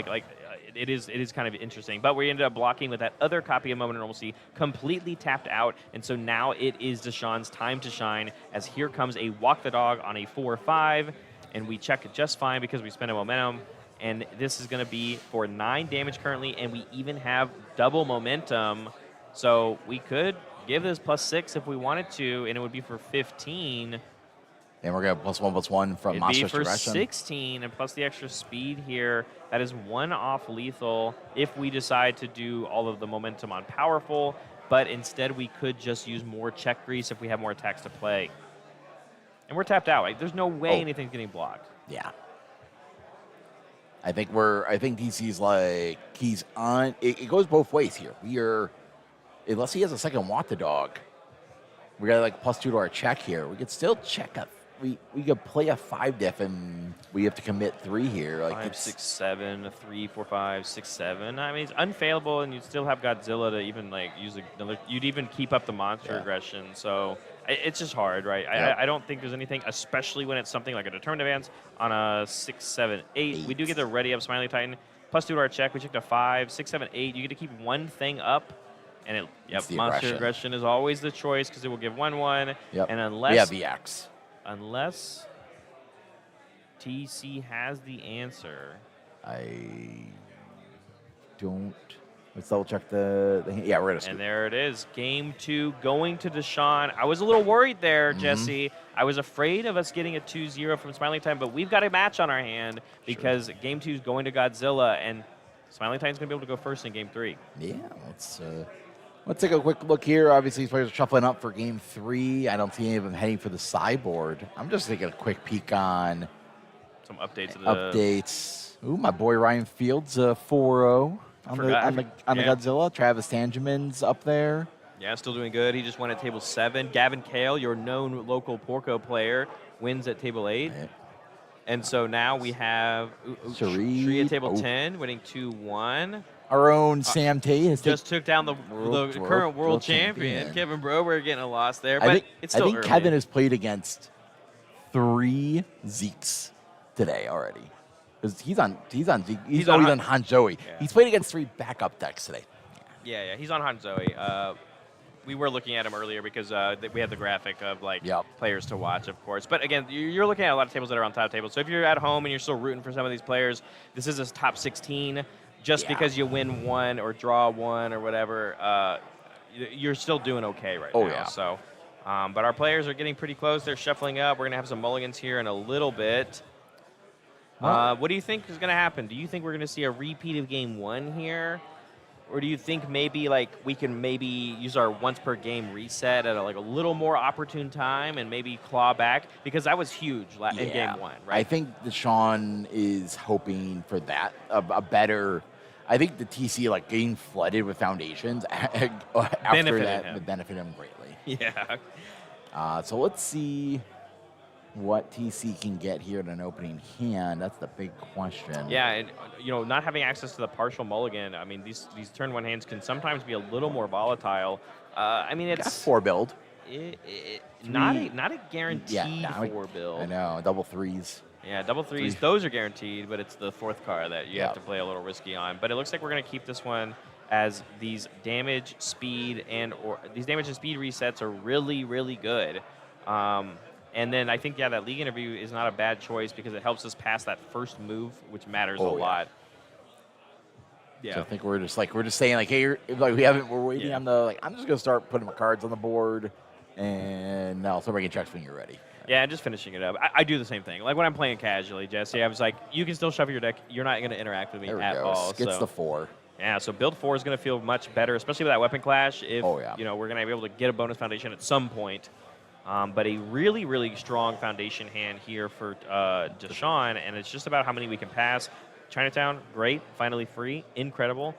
it is kind of interesting. But we ended up blocking with that other copy of Moment of Normalcy, completely tapped out, and so now it is Deshaun's time to shine. As here comes a Walk the Dog on a 4/5, and we check it just fine because we spent a momentum. And this is going to be for 9 damage currently, and we even have double momentum, so we could give this +6 if we wanted to, and it would be for 15. And we're going to +1/+1 from It'd monster be for aggression. 16, and plus the extra speed here. That is 1 off lethal if we decide to do all of the momentum on powerful, but instead we could just use more check grease if we have more attacks to play. And we're tapped out. Like, there's no way anything's getting blocked. Yeah. I think DC's like, he's on. It goes both ways here. We are, unless he has a second Want the Dog, we got like +2 to our check here. We could still check a. We could play a 5 diff and we have to commit 3 here. Like 5, 6, 7, 3, 4, 5, 6, 7. I mean, it's unfailable, and you'd still have Godzilla to even like use another. You'd even keep up the monster aggression. So it's just hard, right? Yep. I don't think there's anything, especially when it's something like a determined advance on a 6, 7, 8. We do get the ready up Smiley Titan +2 to our check. We checked a 5, 6, 7, 8. You get to keep one thing up. And monster aggression is always the choice because it will give 1/1. Yep. And unless we have the X. Unless TC has the answer. I don't. Let's double check the yeah, we're gonna. And there it is. Game 2 going to Deshaun. I was a little worried there, Jesse. I was afraid of us getting a 2-0 from Smiling Time, but we've got a match on our hand because Game 2 is going to Godzilla, and Smiling Time's going to be able to go first in Game 3. Yeah, let's take a quick look here. Obviously, these players are shuffling up for Game 3. I don't see any of them heading for the sideboard. I'm just taking a quick peek on some updates. Updates. Ooh, my boy Ryan Fields, 4-0 on the Godzilla. Travis Tangeman's up there. Yeah, still doing good. He just won at table 7. Gavin Kale, your known local Porco player, wins at table 8. Right. And so now we have Sheree at table 10, winning 2-1. Our own Sam Tate has just took down the current world champion, Kevin Broberg, getting a loss there. But it's still I think early. Kevin has played against 3 Zeeks today already. Because he's on Zeke. He's on Hanji. Yeah. He's played against 3 backup decks today. Yeah, he's on Hanji. We were looking at him earlier because we had the graphic of players to watch, of course. But again, you're looking at a lot of tables that are on top tables. So if you're at home and you're still rooting for some of these players, this is a top 16. Just because you win 1 or draw 1 or whatever, you're still doing okay right now. So, but our players are getting pretty close. They're shuffling up. We're going to have some mulligans here in a little bit. What do you think is going to happen? Do you think we're going to see a repeat of Game 1 here? Or do you think maybe we can use our once per game reset at a little more opportune time and maybe claw back? Because that was huge in Game 1, right? I think Deshaun is hoping for that, a better. I think the TC getting flooded with foundations after that would benefit him greatly. Yeah. So let's see what TC can get here in an opening hand. That's the big question. Yeah, and not having access to the partial mulligan. I mean, these turn 1 hands can sometimes be a little more volatile. I mean, it's 4 build. Not a guaranteed 4 build. I know, double 3s. Yeah, double 3s. Those are guaranteed, but it's the 4th card that you have to play a little risky on. But it looks like we're going to keep this one as these damage, speed, these damage and speed resets are really, really good. And then I think, that league interview is not a bad choice because it helps us pass that first move, which matters a lot. Yeah. So I think we're just saying hey, we're waiting on the I'm just gonna start putting my cards on the board, and now somebody can check when you're ready. Yeah, and just finishing it up. I do the same thing. Like when I'm playing casually, Jesse, I was like, you can still shuffle your deck. You're not going to interact with me at all. Gets the 4. Yeah, so build 4 is going to feel much better, especially with that weapon clash. If we're going to be able to get a bonus foundation at some point. But a really, really strong foundation hand here for Deshaun, and it's just about how many we can pass. Chinatown, great. Finally free. Incredible.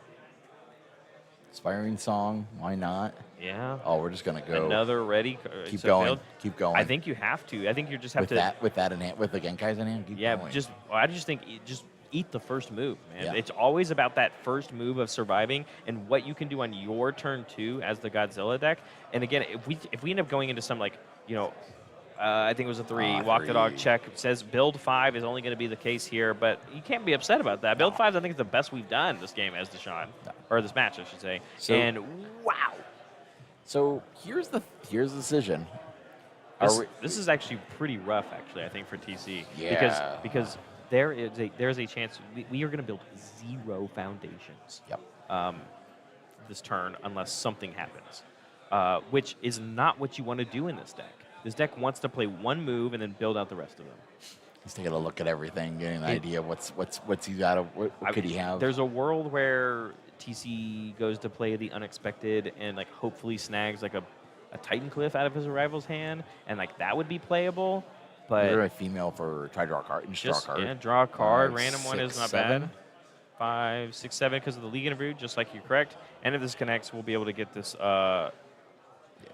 Inspiring Song, why not? Yeah. Oh, we're just going to go. Another ready. Keep going. Keep going. I think you have to. I think you just have to. With that in hand, with the Genkai's in hand, keep going. I just think just eat the first move, man. Yeah. It's always about that first move of surviving and what you can do on your turn 2 as the Godzilla deck. And again, if we end up going into some I think it was a 3. Walk the dog check. It says build 5 is only going to be the case here, but you can't be upset about that. Build 5, I think, is the best we've done this game as Deshaun, or this match, I should say. And wow. So here's the decision. This is actually pretty rough, actually, I think, for TC. Yeah. Because there is a chance we are going to build 0 foundations. Yep. This turn, unless something happens. which is not what you want to do in this deck. This deck wants to play one move and then build out the rest of them. He's taking a look at everything, getting an idea what's he got, what could he have. There's a world where TC goes to play the unexpected and like hopefully snags like a Titan Cliff out of his rival's hand, and like that would be playable. But You're a female for try to draw a card. Just draw a card. Yeah, draw a card. 5, Random one 6, is not 7. bad. 5, 6, 7 because of the League interview, just like you're correct. And if this connects, we'll be able to get this.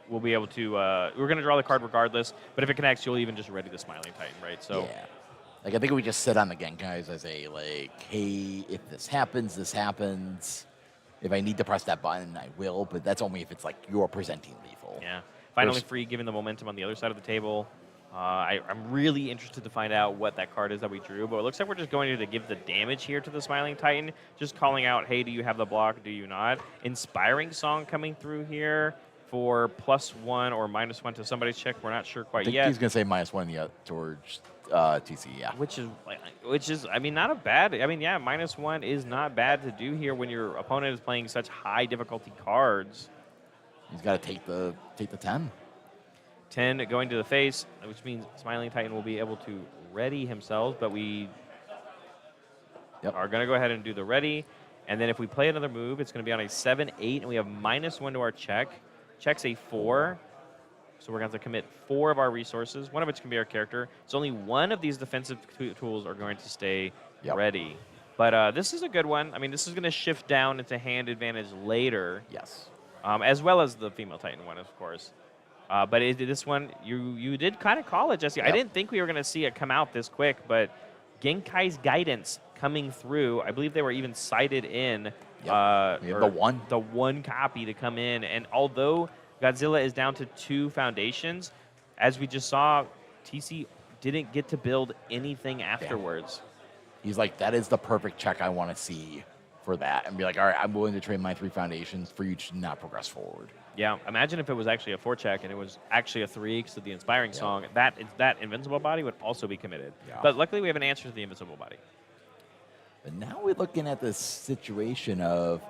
We'll be able to. We're going to draw the card regardless, but if it connects, you'll even just ready the Smiling Titan, right? So. Yeah. Like I think we just sit on the Genkais as a like, hey, if this happens, this happens. If I need to press that button, I will, but that's only if it's like you're presenting lethal. Yeah. Finally free, given the momentum on the other side of the table. I'm really interested to find out what that card is that we drew, but it looks like we're just going to give the damage here to the Smiling Titan, just calling out, hey, do you have the block, do you not? Inspiring Song coming through here for +1 or -1 to somebody's check. We're not sure quite I think yet. he's going to say -1 towards TC, yeah. Which is, I mean, not a bad, I mean, yeah, -1 is not bad to do here when your opponent is playing such high difficulty cards. He's got to take the 10. 10 going to the face, which means Smiling Titan will be able to ready himself, but we are going to go ahead and do the ready. And then if we play another move, it's going to be on a 7-8, and we have -1 to our check. Check's a 4, so we're going to have to commit 4 of our resources, one of which can be our character. So only one of these defensive tools are going to stay ready. But this is a good one. I mean, this is going to shift down into hand advantage later. Yes. As well as the female Titan one, of course. But this one, you did kind of call it, Jesse. I didn't think we were going to see it come out this quick, but Genkai's Guidance coming through. I believe they were even cited in we have the one copy to come in. And although Godzilla is down to 2 foundations, as we just saw, TC didn't get to build anything afterwards. He's like, that is the perfect check I want to see for that, and be like, all right, I'm willing to trade my 3 foundations for you to not progress forward. Yeah, imagine if it was actually a 4 check and it was actually a 3 because of the Inspiring Song. That Invincible Body would also be committed. Yeah. But luckily we have an answer to the Invincible Body. But now we're looking at this situation of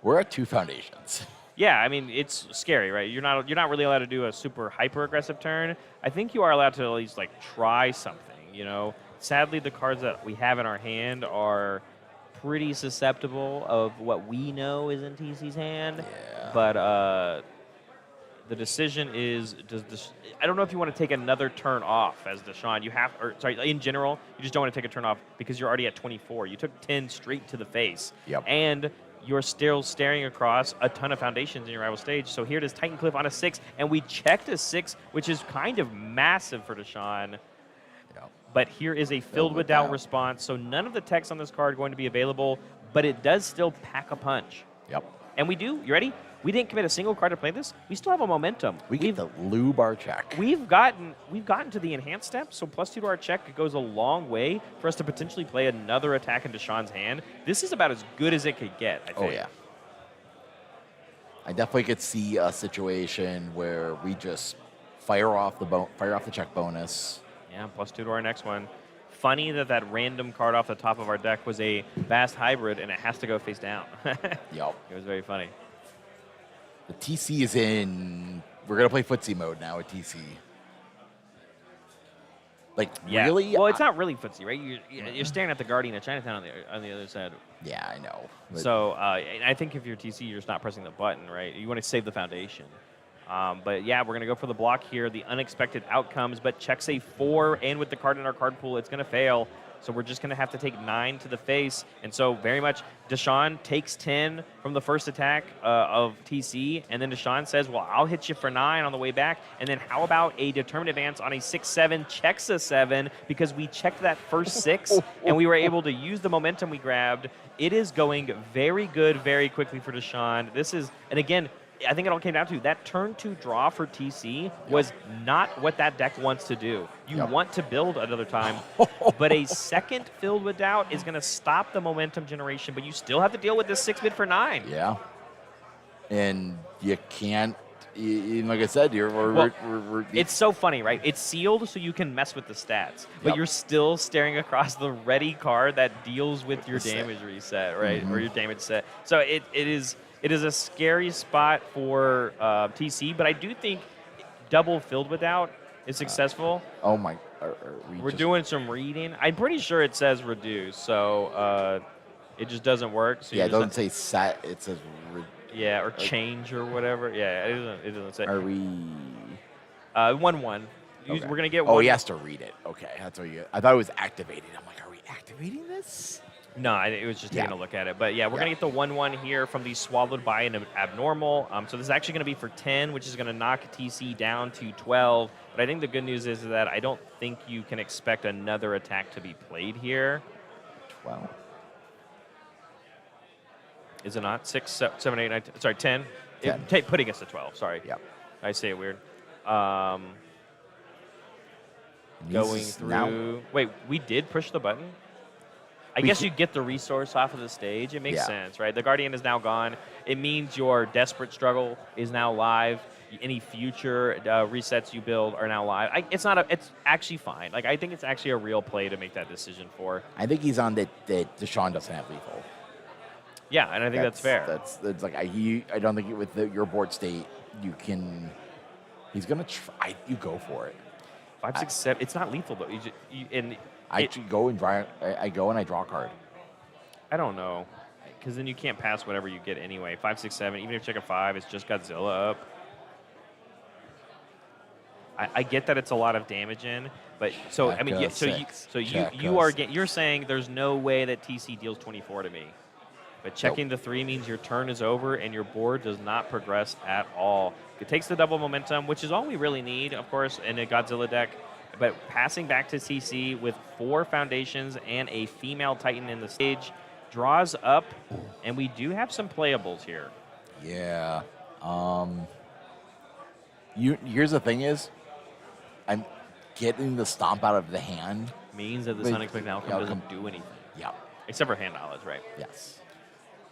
we're at 2 foundations. Yeah, I mean, it's scary, right? You're not really allowed to do a super hyper aggressive turn. I think you are allowed to at least like try something, you know. Sadly, the cards that we have in our hand are pretty susceptible of what we know is in TC's hand. Yeah. But the decision is, I don't know if you want to take another turn off as Deshaun. In general, you just don't want to take a turn off because you're already at 24. You took 10 straight to the face. Yep. And you're still staring across a ton of foundations in your rival stage. So here it is, Titan Cliff on a 6, and we checked a 6, which is kind of massive for Deshaun. But here is a Filled with Doubt response, so none of the text on this card are going to be available, but it does still pack a punch. Yep. And you ready? We didn't commit a single card to play this. We still have a momentum. We get to lube our check. We've gotten to the enhanced step, so +2 to our check goes a long way for us to potentially play another attack in Deshaun's hand. This is about as good as it could get, I think. Oh, yeah. I definitely could see a situation where we just fire off the check bonus. Yeah, +2 to our next one. Funny that random card off the top of our deck was a Bast Hybrid, and it has to go face down. Yep. It was very funny. The TC is in. We're gonna play footsie mode now with TC. Like really? Well, it's not really footsie, right? You're staring at the Guardian of Chinatown on the other side. Yeah, I know. So I think if you're TC, you're just not pressing the button, right? You want to save the foundation. But yeah, we're going to go for the block here, the unexpected outcomes, but checks a 4, and with the card in our card pool, it's going to fail. So we're just going to have to take 9 to the face. And so very much Deshaun takes 10 from the first attack of TC, and then Deshaun says, well, I'll hit you for 9 on the way back. And then how about a determined advance on a 6-7, checks a 7, because we checked that first 6, and we were able to use the momentum we grabbed. It is going very good very quickly for Deshaun. And again, I think it all came down to that turn 2 draw for TC was not what that deck wants to do. You want to build another time, but a second Filled with Doubt is going to stop the momentum generation, but you still have to deal with this 6-bit for 9. Yeah. And you can't, like I said, it's so funny, right? It's sealed so you can mess with the stats, but you're still staring across the ready card that deals with your damage reset, right? Or your damage set. So it is It is a scary spot for TC, but I do think double filled without is successful. Oh my! We're doing some reading. I'm pretty sure it says reduce, so it just doesn't work. So Yeah, you it just doesn't say set. It says. yeah, or change or whatever. Yeah, it doesn't say. Are we? 1-1. Okay. We're gonna get Oh, one. he has to read it. Okay, that's what you. I thought it was activated. I'm like, are we activating this? No, it was just taking Yeah. a look at it. But yeah, we're going to get the 1-1 here from the swallowed by an abnormal. So this is actually going to be for 10, which is going to knock TC down to 12. But I think the good news is that I don't think you can expect another attack to be played here. 12. Is it not? 6, 7, 8, 9, sorry, 10. 10. Putting us to 12, sorry. Yep. I say it weird. He's Going through. now- Wait, we did push the button? I guess you get the resource off of the stage. It makes Yeah. sense, right? The Guardian is now gone. It means your Desperate Struggle is now live. Any future resets you build are now live. It's actually fine. Like, I think it's actually a real play to make that decision for. I think he's on that Deshaun doesn't have lethal. Yeah, and I think that's fair. That's like I don't think with your board state you can. He's gonna try. You go for it. 5, 6, 7. It's not lethal though. I go and draw. I go and I draw a card. I don't know, because then you can't pass whatever you get anyway. 5, 6, 7. Even if you check a 5, it's just Godzilla up. I get that it's a lot of damage in, but so I mean, Check yeah, a so six. you Check you a are six. you're saying there's no way that TC deals 24 to me, but checking the 3 means your turn is over and your board does not progress at all. It takes the double momentum, which is all we really need, of course, in a Godzilla deck. But passing back to TC with 4 foundations and a female Titan in the stage draws up, and we do have some playables here. Yeah. Here's the thing is, I'm getting the stomp out of the hand. Means that this Wait, unexpected outcome the doesn't outcome- do anything, Yeah. except for hand knowledge, right? Yes.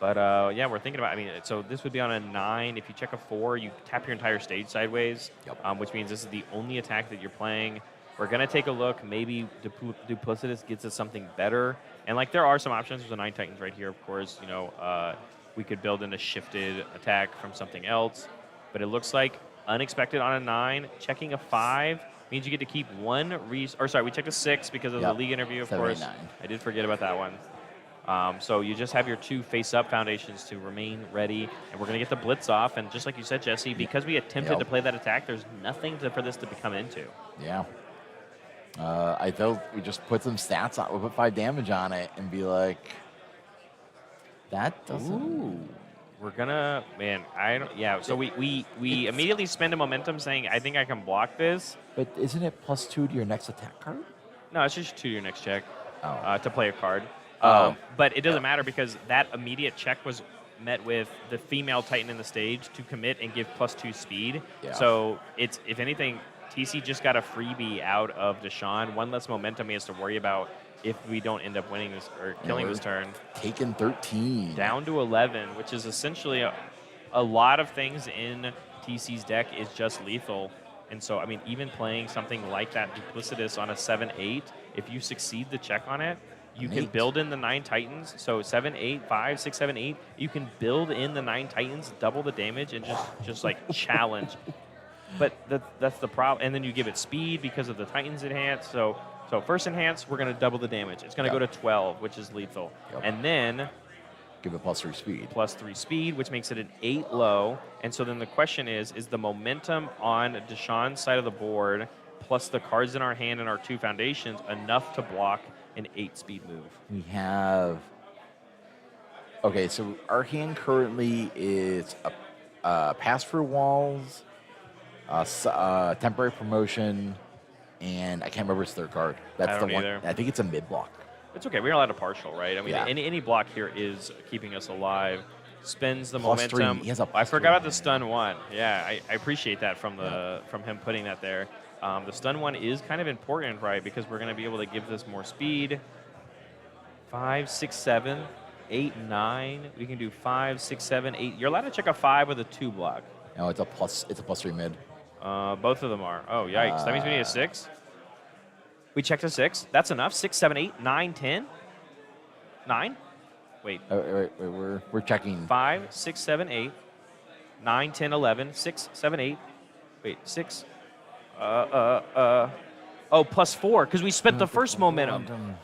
But yeah, we're thinking about. I mean, so this would be on a 9. If you check a 4, you tap your entire stage sideways, Yep. which means this is the only attack that you're playing. We're gonna take a look. Maybe Duplicitous gets us something better. And like, there are some options. There's a 9 Titans right here, of course. You know, we could build in a shifted attack from something else. But it looks like unexpected on a 9. Checking a 5 means you get to keep 1 or sorry, we checked a 6 because of the Yep. league interview, of 7, 8, course. 9. I did forget about that one. So you just have your 2 face-up foundations to remain ready, and we're going to get the blitz off. And just like you said, Jesse, because we attempted Yep. to play that attack, there's nothing for this to become into. Yeah. I thought we just put some stats on. We'll put 5 damage on it and be like, that doesn't. Ooh. We're gonna, man, I don't, yeah. So we immediately spend a momentum saying, I think I can block this. But isn't it +2 to your next attack card? No, it's just 2 to your next check Oh. to play a card. Oh. But it doesn't matter because that immediate check was met with the female Titan in the stage to commit and give +2 speed. Yeah. So it's, if anything, TC just got a freebie out of Deshaun. 1 less momentum he has to worry about if we don't end up winning this or killing this turn. Taking 13. Down to 11, which is essentially a lot of things in TC's deck is just lethal. And so, I mean, even playing something like that Duplicitous on a 7-8, if you succeed the check on it, you can 8. build in the 9 Titans. So 7, 8, 5, 6, 7, 8. You can build in the 9 Titans, double the damage, and just like challenge. But that's the problem. And then you give it speed because of the Titans enhance. So first enhance, we're going to double the damage. It's going to Yep. go to 12, which is lethal. Yep. And then Give it +3 speed. +3 speed, which makes it an 8 low. And so then the question is the momentum on Deshaun's side of the board plus the cards in our hand and our 2 foundations enough to block an 8 speed move? We have. Okay, so our hand currently is a pass through walls, temporary promotion, and I can't remember his 3rd card. That's I the don't one. either. I think it's a mid block. It's okay. We're allowed a partial, right? I mean, Yeah. any block here is keeping us alive. Spends the +3. momentum. He has a I +3 forgot about the hand. stun 1. Yeah, I appreciate that from him putting that there. The stun 1 is kind of important, right? Because we're going to be able to give this more speed. 5, 6, 7, 8, 9. We can do 5, 6, 7, 8. You're allowed to check a 5 with a 2 block. No, it's a +3 mid. Both of them are. Oh, yikes. That means we need a 6. We checked a 6. That's enough. 6, 7, 8, 9, 10. 9? Wait. Wait, we're checking. 5, 6, 7, 8, 9, 10, 11, 6, 7, 8. Wait, 6. Oh, plus 4 because we spent the first momentum.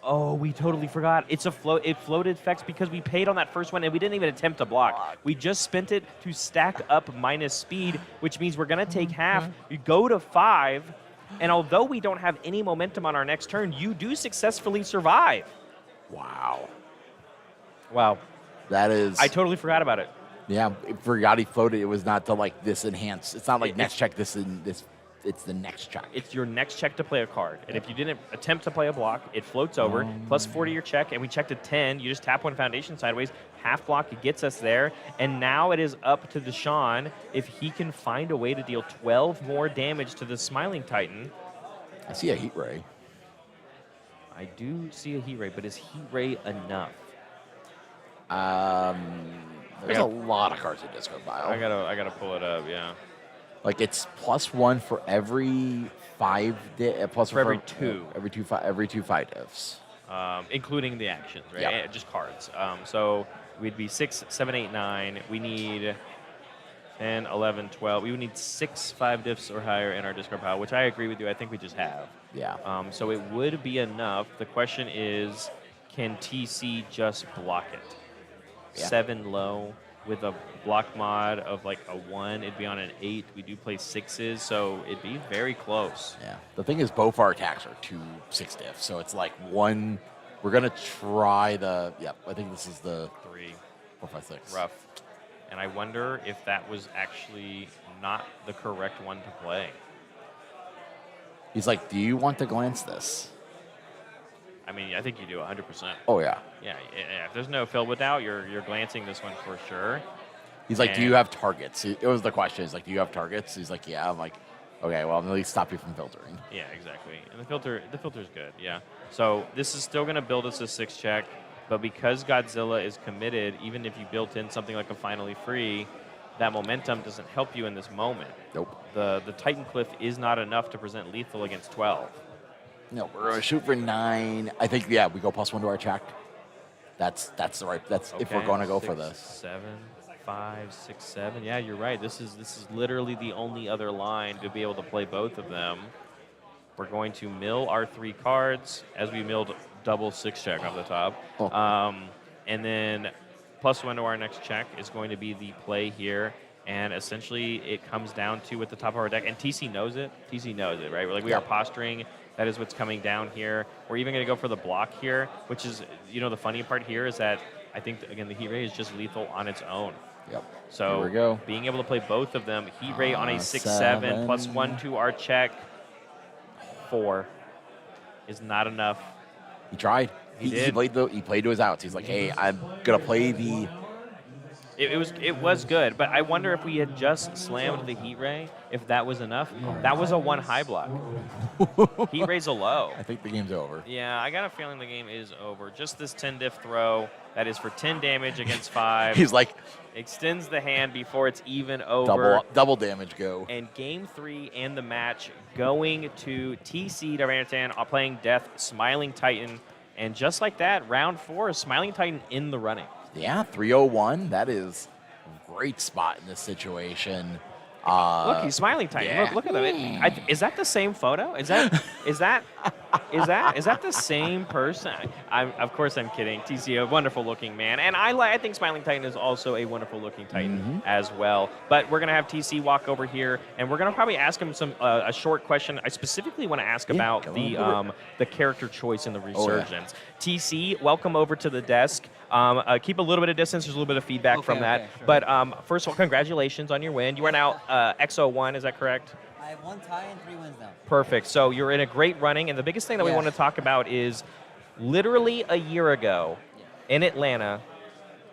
Oh, we totally forgot. It's a float. It floated effects because we paid on that first one and we didn't even attempt to block. We just spent it to stack up minus speed, which means we're gonna take half. You go to 5, and although we don't have any momentum on our next turn, you do successfully survive. Wow. Wow. That is. I totally forgot about it. Yeah, forgot he floated. It was not to like this enhance. It's not like next check this and this. It's the next check. It's your next check to play a card. And if you didn't attempt to play a block, it floats over, plus 4 to your check, and we checked a 10. You just tap one foundation sideways, half block, it gets us there. And now it is up to Deshaun if he can find a way to deal 12 more damage to the Smiling Titan. I see a heat ray. I do see a heat ray, but is heat ray enough? There's a lot of cards in discard pile. I gotta pull it up, yeah. Like it's +1 for every 5 plus For every 2. every two 5 diffs. Including the actions, right? Yeah. Just cards. So we'd be 6, 7, 8, 9. We need 10, 11, 12. We would need 6 5 diffs or higher in our discard pile, which I agree with you. I think we just have. Yeah. So it would be enough. The question is, can TC just block it? Yeah. 7 low with a block mod of like a 1. It'd be on an 8. We do play 6s, so it'd be very close. Yeah. The thing is, both our attacks are 2 6 diffs, so it's like one. We're gonna try the. Yep. I think this is the 3. 4, 5, 6. Rough. And I wonder if that was actually not the correct one to play. He's like, "Do you want to glance this?" I mean, I think you do 100%. Oh yeah. Yeah, if there's no fill without, you're glancing this one for sure. He's like, "Do you have targets?" It was the question. He's like, "Do you have targets?" He's like, "Yeah." I'm like, "Okay, well, I'm at least stop you from filtering." Yeah, exactly. And the filter's good. Yeah. So this is still going to build us a 6 check, but because Godzilla is committed, even if you built in something like a finally free, that momentum doesn't help you in this moment. Nope. The Titan Cliff is not enough to present lethal against 12. No, we're gonna shoot for 9. I think we go +1 to our check. That's the right. That's if we're gonna go for 6, this. 7, 5, 6, 7. Yeah, you're right. This is literally the only other line to be able to play both of them. We're going to mill our 3 cards as we milled double 6 check off the top. And then +1 to our next check is going to be the play here. And essentially, it comes down to at the top of our deck. And TC knows it. TC knows it, right? We are posturing. That is what's coming down here. We're even going to go for the block here, which is, the funny part here is that I think, again, the Heat Ray is just lethal on its own. Yep. So Here we go. being able to play both of them, Heat Ray on a 6/7 +1 to our check 4 is not enough. He tried. He He played to his outs. He's like, "Hey, I'm gonna play the." It was good, but I wonder if we had just slammed the Heat Ray, if that was enough. That was a 1 high block. Heat Ray's a low. I think the game's over. Yeah, I got a feeling the game is over. Just this 10 diff throw that is for 10 damage against 5. He's like, extends the hand before it's even over. double damage go. And game 3 and the match going to TC Durantan playing Death, Smiling Titan. And just like that, round 4, Smiling Titan in the running. Yeah, 301. That is a great spot in this situation. Look, he's Smiling Titan. Yeah. Look at that. Is that the same photo? Is that the same person? Of course I'm kidding. TC, a wonderful looking man, and I think Smiling Titan is also a wonderful looking Titan as well. But we're gonna have TC walk over here, and we're gonna probably ask him a short question. I specifically want to ask about the character choice in the Resurgence. TC, welcome over to the desk. Keep a little bit of distance. There's a little bit of feedback from that. Sure. But first of all, congratulations on your win. You are now XO1, is that correct? I have 1 tie and 3 wins now. Perfect. So you're in a great running. And the biggest thing that we want to talk about is literally a year ago in Atlanta,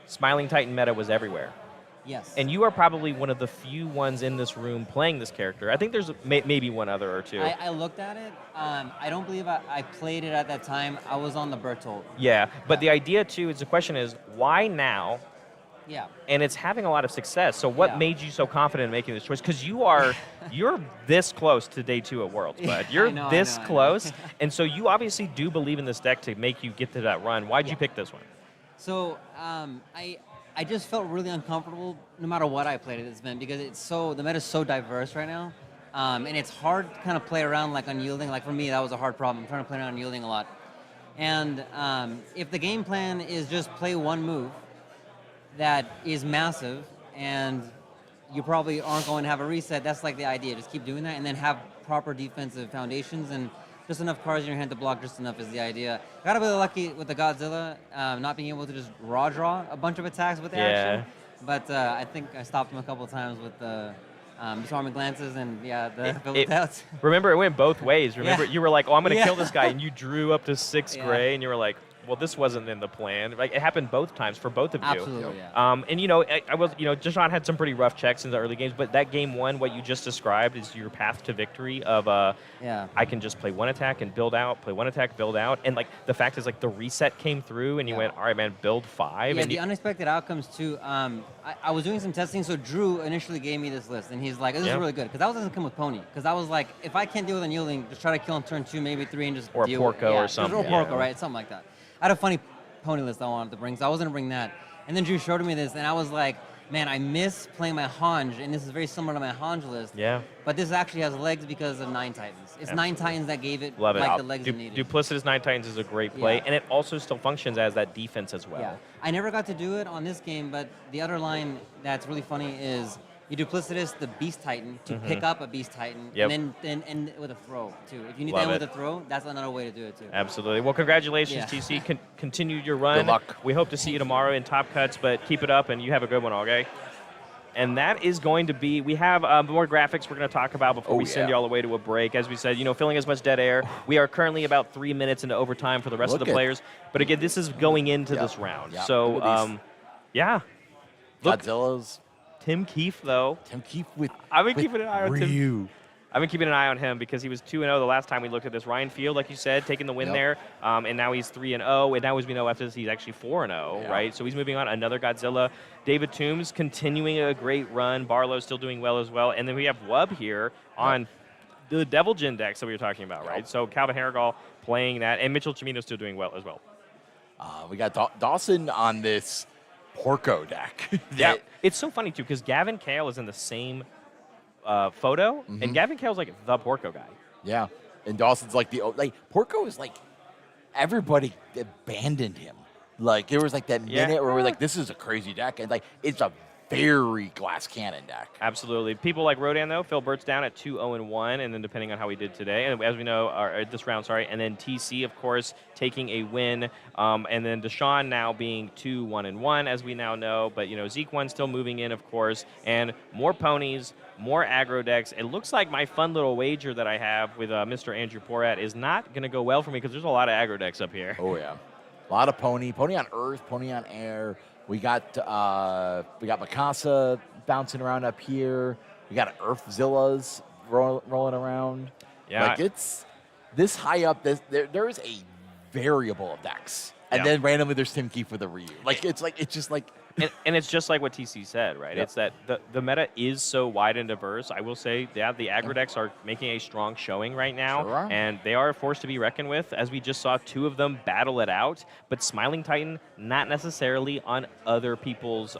Smiling Titan meta was everywhere. Yes. And you are probably one of the few ones in this room playing this character. I think there's maybe one other or two. I looked at it. I don't believe I played it at that time. I was on the Bertolt. Yeah, but the idea too is the question is why now? Yeah. And it's having a lot of success. So what made you so confident in making this choice? Because you're this close to day 2 at Worlds, bud. You're close. And so you obviously do believe in this deck to make you get to that run. Why'd you pick this one? So I just felt really uncomfortable no matter what I played at this event because the meta is so diverse right now, and it's hard to kind of play around like unyielding. Like for me, that was a hard problem. I'm trying to play around unyielding a lot, and if the game plan is just play one move that is massive and you probably aren't going to have a reset, that's like the idea. Just keep doing that and then have proper defensive foundations and just enough cards in your hand to block just enough is the idea. Got really lucky with the Godzilla, not being able to just raw draw a bunch of attacks with the action. But I think I stopped him a couple of times with the disarming glances and the ability outs. Remember, it went both ways. Remember, Yeah. you were like, oh, I'm going to Yeah. kill this guy, and you drew up to 6 Yeah. gray, and you were like, well, this wasn't in the plan. Like, it happened both times for both of you. Absolutely, yeah. And, I was, Deshaun had some pretty rough checks in the early games, but that game one, what you just described is your path to victory of, I can just play one attack and build out, play one attack, build out. And, like, the fact is, like, the reset came through, and you went, all right, man, build 5. Yeah, and the unexpected outcomes, too. I was doing some testing, so Drew initially gave me this list, and he's like, this is really good, because that doesn't come with Pony. Because I was like, if I can't deal with unyielding, just try to kill him turn 2, maybe 3, and just Or a deal Porco or with something, Or Porco, yeah. right? Something like that. I had a funny Pony list I wanted to bring, so I was going to bring that. And then Drew showed me this, and I was like, man, I miss playing my Hanji, and this is very similar to my Hanji list. Yeah. But this actually has legs because of 9 Titans. It's 9 Titans that gave it Love it. like the legs it needed. Duplicitous 9 Titans is a great play, Yeah. and it also still functions as that defense as well. Yeah, I never got to do it on this game, but the other line that's really funny is you duplicitous the Beast Titan to pick up a Beast Titan, Yep. and then end with a throw too. If you need Love to end it. with a throw, that's another way to do it too. Absolutely. Well, congratulations, Yeah. TC. Continue your run. Good luck. We hope to see you tomorrow in Top Cuts, but keep it up, and you have a good one, okay? And that is going to be, we have more graphics we're going to talk about before Oh, we send yeah. you all the way to a break. As we said, filling as much dead air. We are currently about 3 minutes into overtime for the rest of Look the at- players. But again, this is going into Yeah. this round. Yeah. So, Look at these. yeah. Look, Godzilla's Tim Keefe, though. Tim Keefe with I've been with keeping an eye on Tim. Ryu. I've been keeping an eye on him because he was 2-0 the last time we looked at this. Ryan Field, like you said, taking the win Yep. there, and now he's 3-0. And now, as we know, after this, he's actually 4-0, Yeah. right? So he's moving on. Another Godzilla. David Toombs continuing a great run. Barlow's still doing well as well. And then we have Wub here on the Devil Gin decks that we were talking about, right? Yep. So Calvin Harrigal playing that, and Mitchell Chimino's still doing well as well. We got Dawson on this Porco deck. Yeah, that- it's so funny too because Gavin Kale is in the same photo, and Gavin Kale's like the Porco guy. Yeah, and Dawson's like Porco is like everybody abandoned him. Like there was like that Yeah. minute where we're like, this is a crazy deck, and like it's a very glass cannon deck. Absolutely. People like Rodan, though, Phil Burt's down at 2-0-1, and then depending on how he did today, and as we know, or this round, sorry, and then TC, of course, taking a win, and then Deshaun now being 2-1-1, as we now know, but, Zeke 1 still moving in, of course, and more ponies, more aggro decks. It looks like my fun little wager that I have with Mr. Andrew Porat is not going to go well for me because there's a lot of aggro decks up here. Oh yeah, a lot of pony on earth, pony on air. We got Mikasa bouncing around up here. We got Earthzillas rolling around. Yeah. Like it's this high up. There is a variable of decks, and Yeah. then randomly there's Tim Keefe for the Ryu. It's just like And it's just like what TC said, right? Yep. It's that the meta is so wide and diverse. I will say that the aggro decks are making a strong showing right now, Sure are. and they are a force to be reckoned with, as we just saw 2 of them battle it out. But Smiling Titan, not necessarily on other people's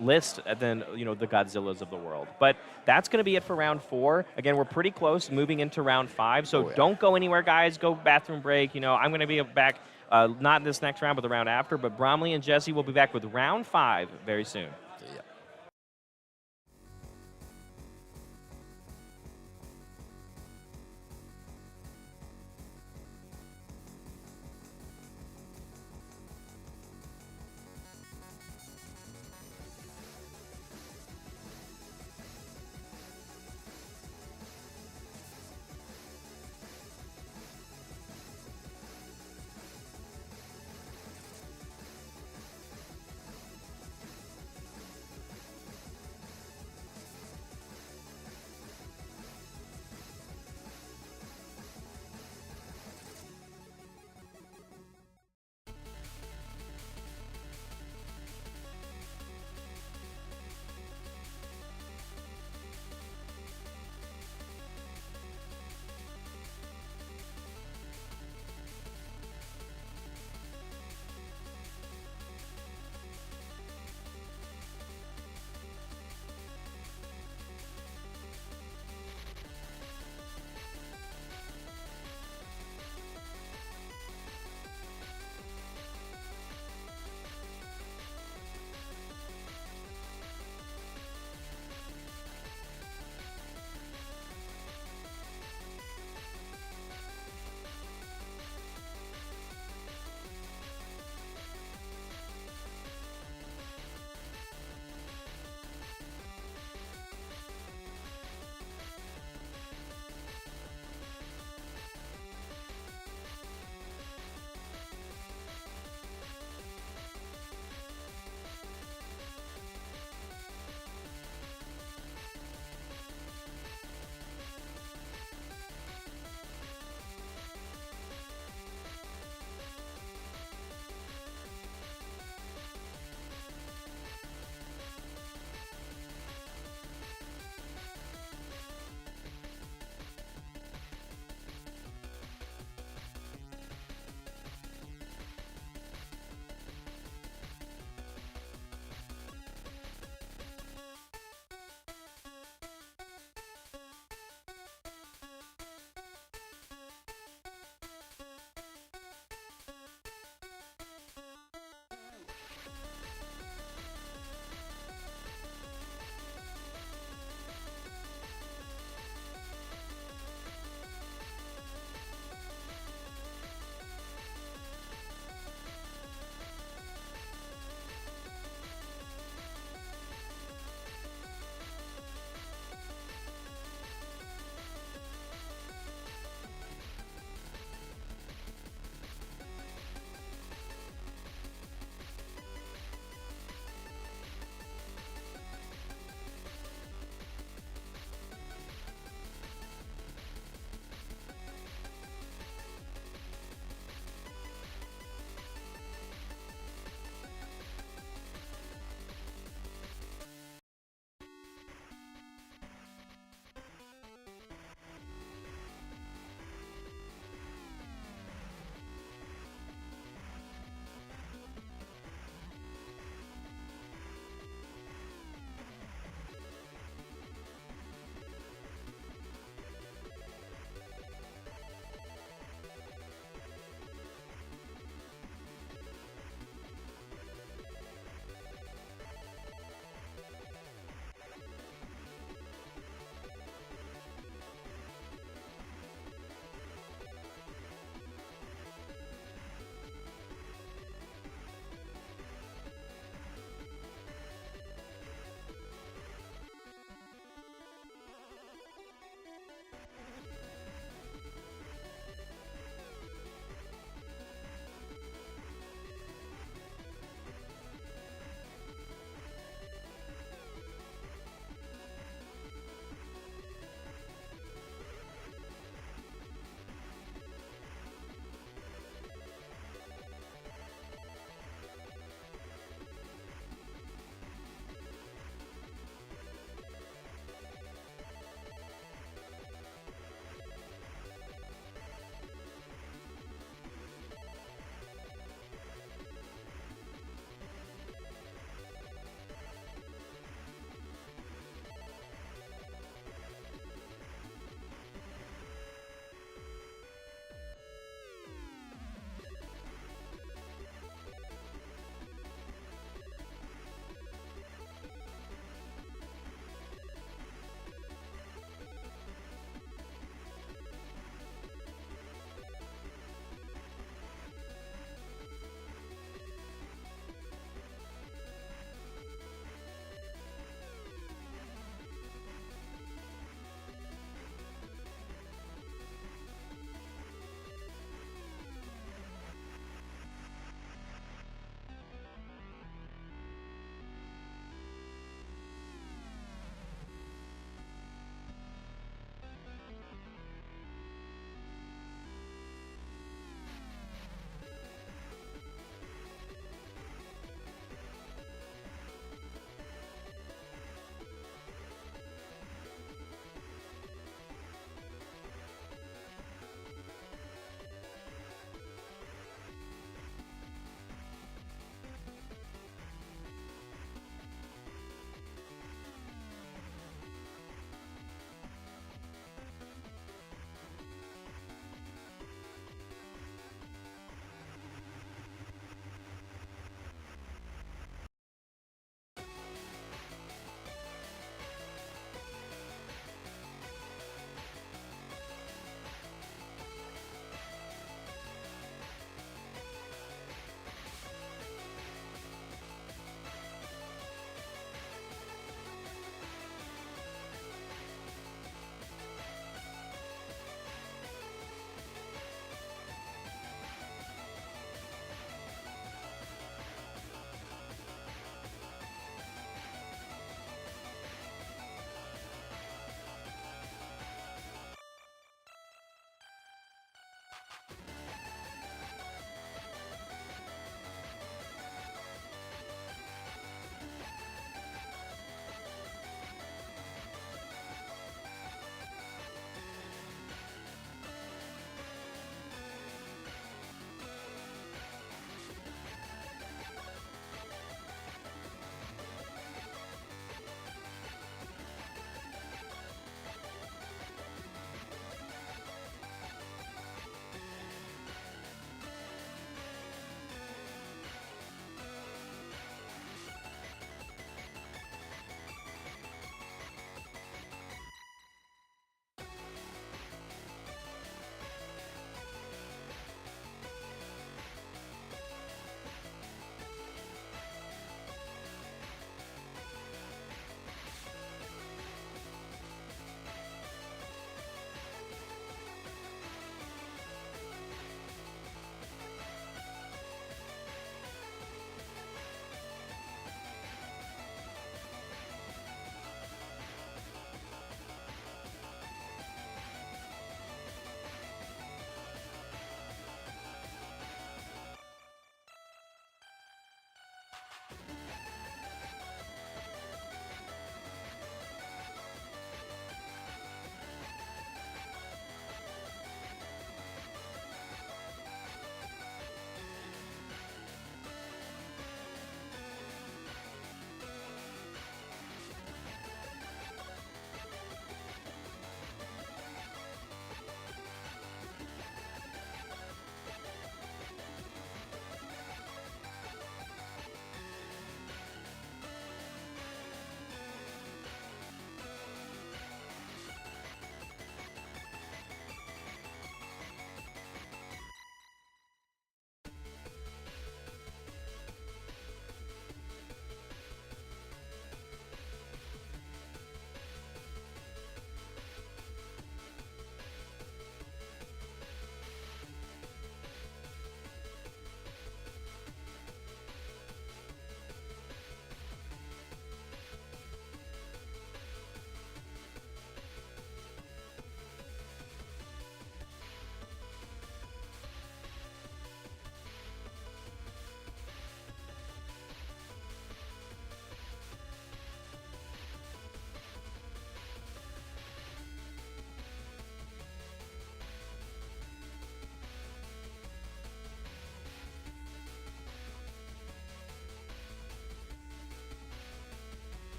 list than the Godzillas of the world. But that's going to be it for round 4. Again, we're pretty close moving into round 5, so Oh, yeah. don't go anywhere, guys. Go bathroom break. I'm going to be back. Not this next round, but the round after. But Bromley and Jesse will be back with round 5 very soon. yeah.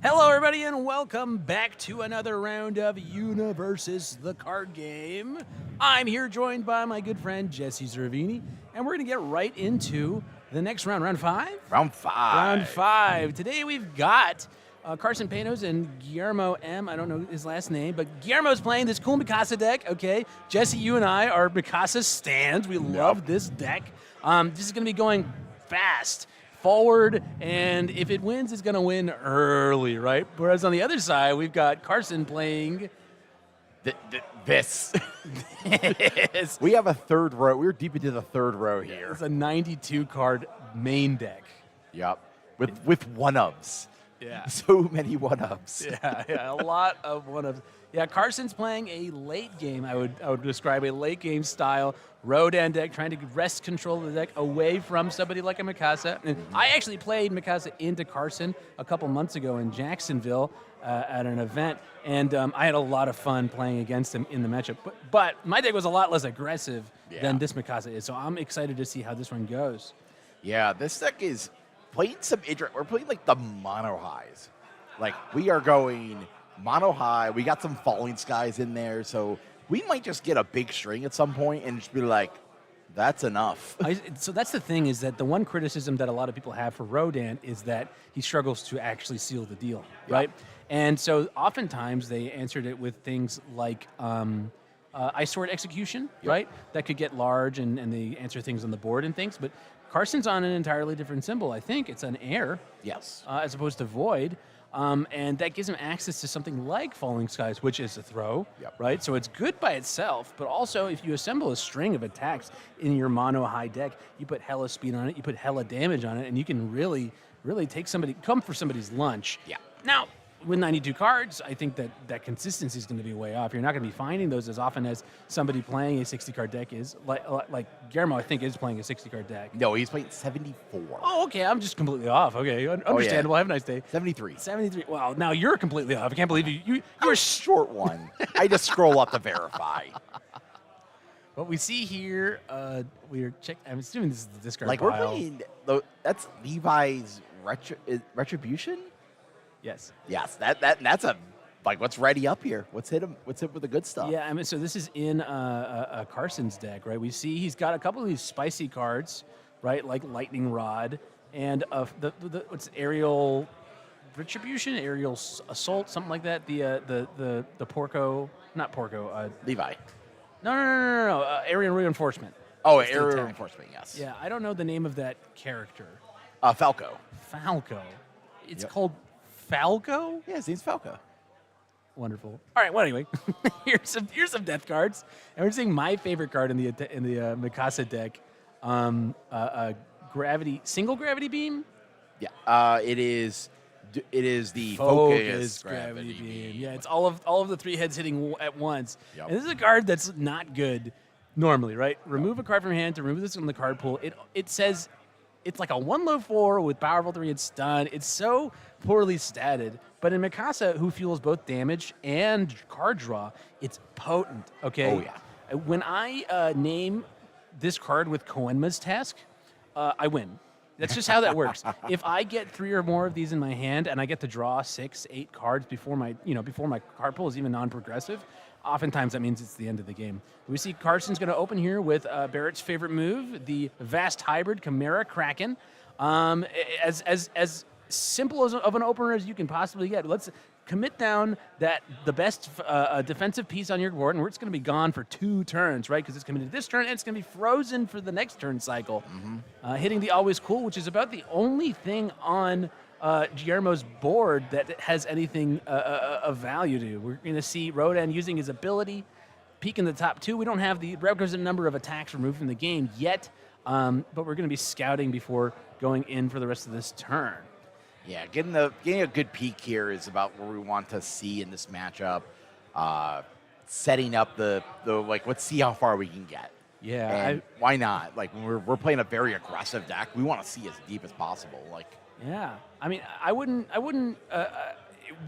Hello, everybody, and welcome back to another round of UniVersus, the card game. I'm here joined by my good friend Jesse Zeravini, and we're going to get right into the next round. Round 5? Round 5. Round 5. Today we've got Carson Panos and Guillermo M. I don't know his last name, but Guillermo's playing this cool Mikasa deck, okay? Jesse, you and I are Mikasa stands. We love this deck. This is going to be going fast, forward, and if it wins, it's going to win early, right? Whereas on the other side, we've got Carson playing This. We have a third row. We're deep into the third row here. It's a 92-card main deck. Yep. With one-ups. Yeah. So many one-ups. Yeah, a lot of one-ups. Yeah, Carson's playing a late game. I would describe a late game style Rodan deck, trying to wrest control of the deck away from somebody like a Mikasa. And I actually played Mikasa into Carson a couple months ago in Jacksonville at an event, and I had a lot of fun playing against him in the matchup. But my deck was a lot less aggressive than this Mikasa is, so I'm excited to see how this one goes. Yeah, this deck is playing some interest. We're playing like the mono highs. Like we are going mono high. We got some falling skies in there, so we might just get a big string at some point and just be like, that's enough. So that's the thing, is that the one criticism that a lot of people have for Rodan is that he struggles to actually seal the deal, right? And so oftentimes they answered it with things like Ice Sword Execution, right? That could get large and they answer things on the board and things. But Carson's on an entirely different symbol. I think it's an air. Yes. As opposed to void. And that gives him access to something like Falling Skies, which is a throw, right? So it's good by itself, but also if you assemble a string of attacks in your mono high deck, you put hella speed on it, you put hella damage on it, and you can really take come for somebody's lunch. Yeah. Now, with 92 cards, I think that consistency is going to be way off. You're not going to be finding those as often as somebody playing a 60-card deck is. Like Guillermo, I think, is playing a 60-card deck. No, he's playing 74. Oh, okay. I'm just completely off. Okay, understandable. Have a nice day. 73. 73. Wow, now you're completely off. I can't believe you You're a short one. I just scroll up to verify. What we see here, we're check. I'm assuming this is the discard Like pile. we're playing. That's Levi's Retribution. Yes. Yes. That's a like what's ready up here. What's hit him? What's hit with the good stuff? Yeah. I mean, so this is in Carson's deck, right? We see he's got a couple of these spicy cards, right? Like Lightning Rod and the what's Aerial Retribution, Aerial Assault, something like that. The Porco, not Porco. Levi. No. Aerial Reinforcement. Oh, That's the aerial attack. reinforcement. Yes. Yeah, I don't know the name of that character. Falco. Falco. It's Yep. called Falco? Yeah, his name's Falco. Wonderful. All right. Well, anyway, here's some death cards, and we're seeing my favorite card in the Mikasa deck, single gravity beam. Yeah. It is the focus gravity beam. Yeah, it's all of the three heads hitting at once. Yep. And this is a card that's not good normally, right? Remove a card from hand to remove this from the card pool. It says it's like a 1-4 with powerful 3 and stun. It's so poorly statted. But in Mikasa, who fuels both damage and card draw, it's potent, okay? Oh, yeah. When I name this card with Koenma's Task, I win. That's just how that works. If I get 3 or more of these in my hand and I get to draw 6, 8 cards before my card pool is even non-progressive, oftentimes that means it's the end of the game. We see Carson's going to open here with Barrett's favorite move, the Vast Hybrid Chimera Kraken. As simple of an opener as you can possibly get. Let's commit down the best defensive piece on your board, and it's going to be gone for 2 turns, right? Because it's committed this turn, and it's going to be frozen for the next turn cycle. Hitting the Always Cool, which is about the only thing on Guillermo's board that has anything of value to. We're going to see Rodan using his ability, peek in the top 2. We don't have the requisite number of attacks removed from the game yet, but we're going to be scouting before going in for the rest of this turn. Yeah, getting a good peek here is about what we want to see in this matchup. Setting up the let's see how far we can get. Yeah, and why not? Like when we're playing a very aggressive deck, we want to see as deep as possible. Yeah, I mean, I wouldn't.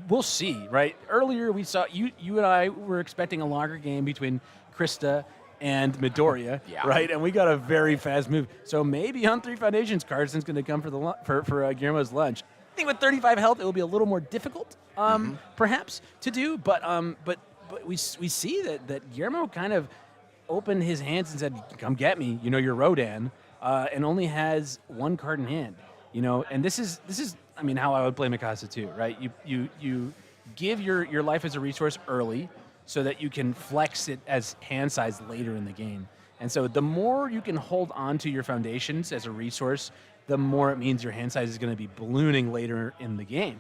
We'll see, right? Earlier we saw you and I were expecting a longer game between Krista and Midoriya, right? And we got a very fast move. So maybe on 3 Foundations, Carson's going to come for Guillermo's lunch. think with 35 health, it will be a little more difficult, perhaps, to do. But we see that Guillermo kind of opened his hands and said, "Come get me, you're Rodan," and only has one card in hand, And this is I mean how I would play Mikasa too, right? You give your life as a resource early, so that you can flex it as hand size later in the game. And so the more you can hold on to your foundations as a resource, the more it means your hand size is going to be ballooning later in the game.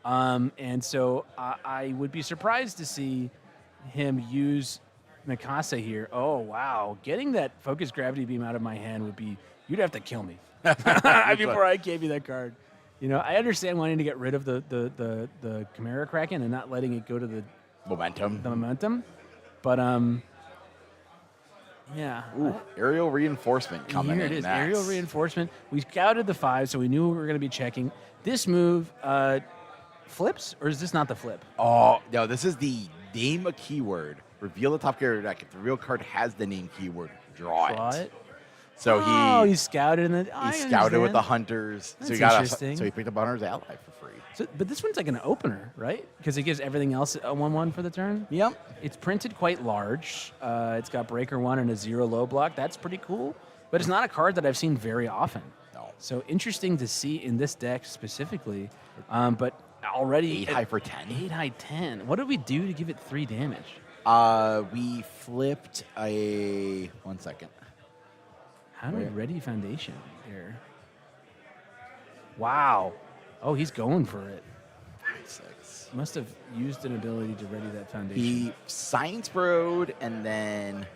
And so I would be surprised to see him use Mikasa here. Oh, wow. Getting that focused gravity beam out of my hand would be, you'd have to kill me before I gave you that card. I understand wanting to get rid of the Chimera Kraken and not letting it go to the momentum. But, yeah. Ooh, aerial reinforcement coming in. Here it is, next. aerial reinforcement. We scouted the 5, so we knew we were going to be checking. This move flips, or is this not the flip? Oh, no, this is the name a keyword. Reveal the top card of your deck. If the real card has the name keyword, draw it. So he scouted he scouted with the hunters. That's so interesting. So he picked up Hunter's Ally for free. But this one's like an opener, right? Because it gives everything else a 1/1 for the turn. Yep. It's printed quite large. It's got Breaker 1 and a 0 low block. That's pretty cool. But it's not a card that I've seen very often. No. So interesting to see in this deck specifically. But already 8 high for 10. 8 high 10. What did we do to give it 3 damage? We flipped a 1 second. How do we ready foundation here? Wow. Oh, he's going for it. 6. Must have used an ability to ready that foundation. He Science Broed and then.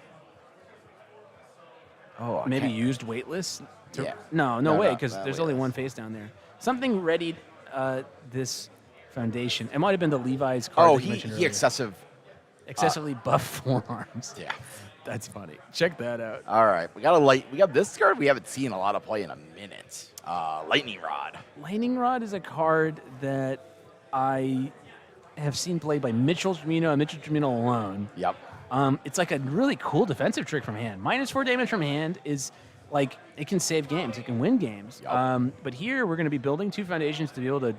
Oh, I Maybe can't- used weightless? Yeah. No No, way, no, because no, there's only weightless. one face down there. Something readied this foundation. It might have been the Levi's card Oh, that you mentioned he earlier. excessively. buff forearms. Yeah. That's funny. Check that out. All right, we got this card we haven't seen a lot of play in a minute. Lightning Rod. Lightning Rod is a card that I have seen played by Mitchell Tremino and Mitchell Tremino alone. Yep. It's like a really cool defensive trick from hand. -4 damage from hand is like, it can save games. It can win games. Yep. But here we're going to be building 2 foundations to be able to,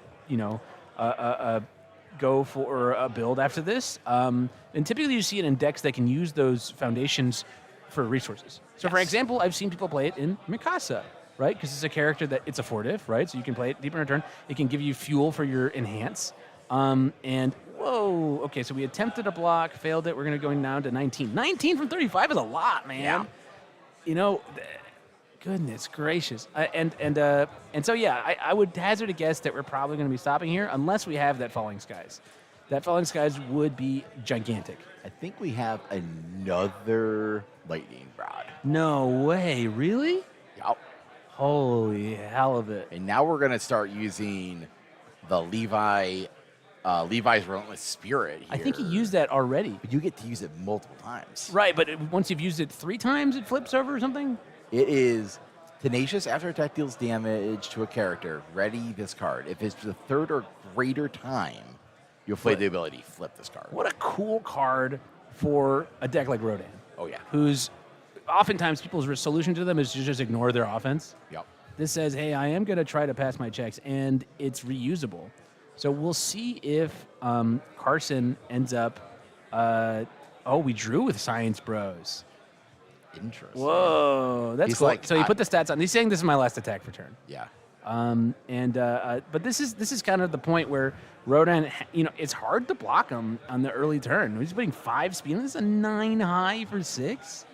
go for a build after this. And typically you see it in decks that can use those foundations for resources. So for example, I've seen people play it in Mikasa, right? Because it's a character that it's a 4-diff, right? So you can play it deeper in a turn. It can give you fuel for your enhance. And whoa, okay, so we attempted a block, failed it. We're going to go down to 19. 19 from 35 is a lot, man. Yeah. Goodness gracious. And so, yeah, I would hazard a guess that we're probably going to be stopping here unless we have that Falling Skies. That Falling Skies would be gigantic. I think we have another Lightning Rod. No way, really? Yep. Holy hell of it. And now we're going to start using the Levi's Relentless Spirit here. I think he used that already. But you get to use it multiple times. Right, but once you've used it 3 times, it flips over or something? It is Tenacious after attack deals damage to a character. Ready this card. If it's the 3rd or greater time, you'll play the ability flip this card. What a cool card for a deck like Rodan. Oh, yeah. Who's oftentimes people's solution to them is to just ignore their offense. Yep. This says, hey, I am going to try to pass my checks, and it's reusable. So we'll see if Carson ends up. We drew with Science Bros. Interesting. Whoa, that's He's cool. like, So he put the stats on. He's saying this is my last attack for turn. Yeah. But this is kind of the point where Rodan, it's hard to block him on the early turn. He's putting 5 speed. This is a 9 high for 6.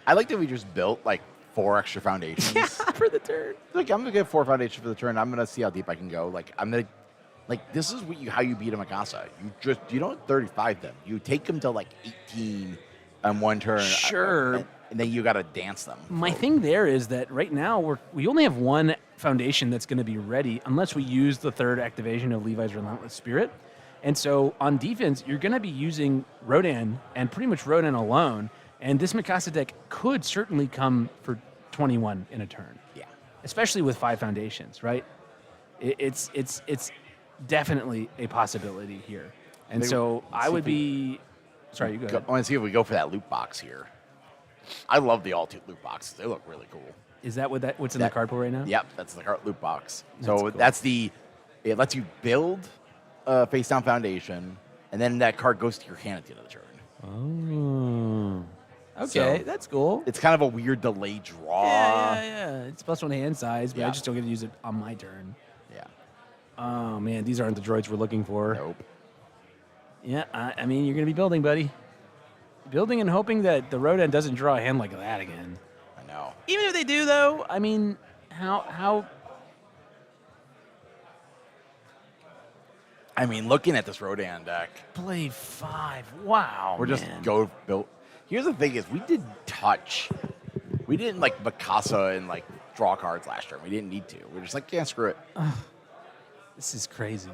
I like that we just built like 4 extra foundations. For the turn. Like, I'm gonna get 4 foundations for the turn. I'm gonna see how deep I can go. This is how you beat a Mikasa. You don't 35 them. You take them to like 18 on one turn. Sure. And then you gotta dance them. My thing there is that right now we only have 1 foundation that's going to be ready unless we use the 3rd activation of Levi's Relentless Spirit. And so on defense, you're going to be using Rodan and pretty much Rodan alone. And this Mikasa deck could certainly come for 21 in a turn. Yeah. Especially with 5 foundations, right? It's definitely a possibility here. And so I would be... Sorry, you go ahead. I want to see if we go for that loot box here. I love the all-two loot boxes. They look really cool. Is that what's in the card pool right now? Yep, that's the card loot box. That's So cool. that's the it lets you build a face down foundation, and then that card goes to your hand at the end of the turn. Oh. Okay, So- that's cool. It's kind of a weird delayed draw. Yeah. It's +1 hand size, but I Yeah. just don't get to use it on my turn. Yeah. Oh, man, these aren't the droids we're looking for. Nope. Yeah, I mean, you're going to be building, buddy. Building and hoping that the Rodan doesn't draw a hand like that again. I know. Even if they do, though, I mean, how I mean, looking at this Rodan deck, play 5? Wow, we're just man. go built. Here's the thing: is we didn't like Mikasa and like draw cards last turn. We didn't need to. We're just like, yeah, screw it. This is crazy.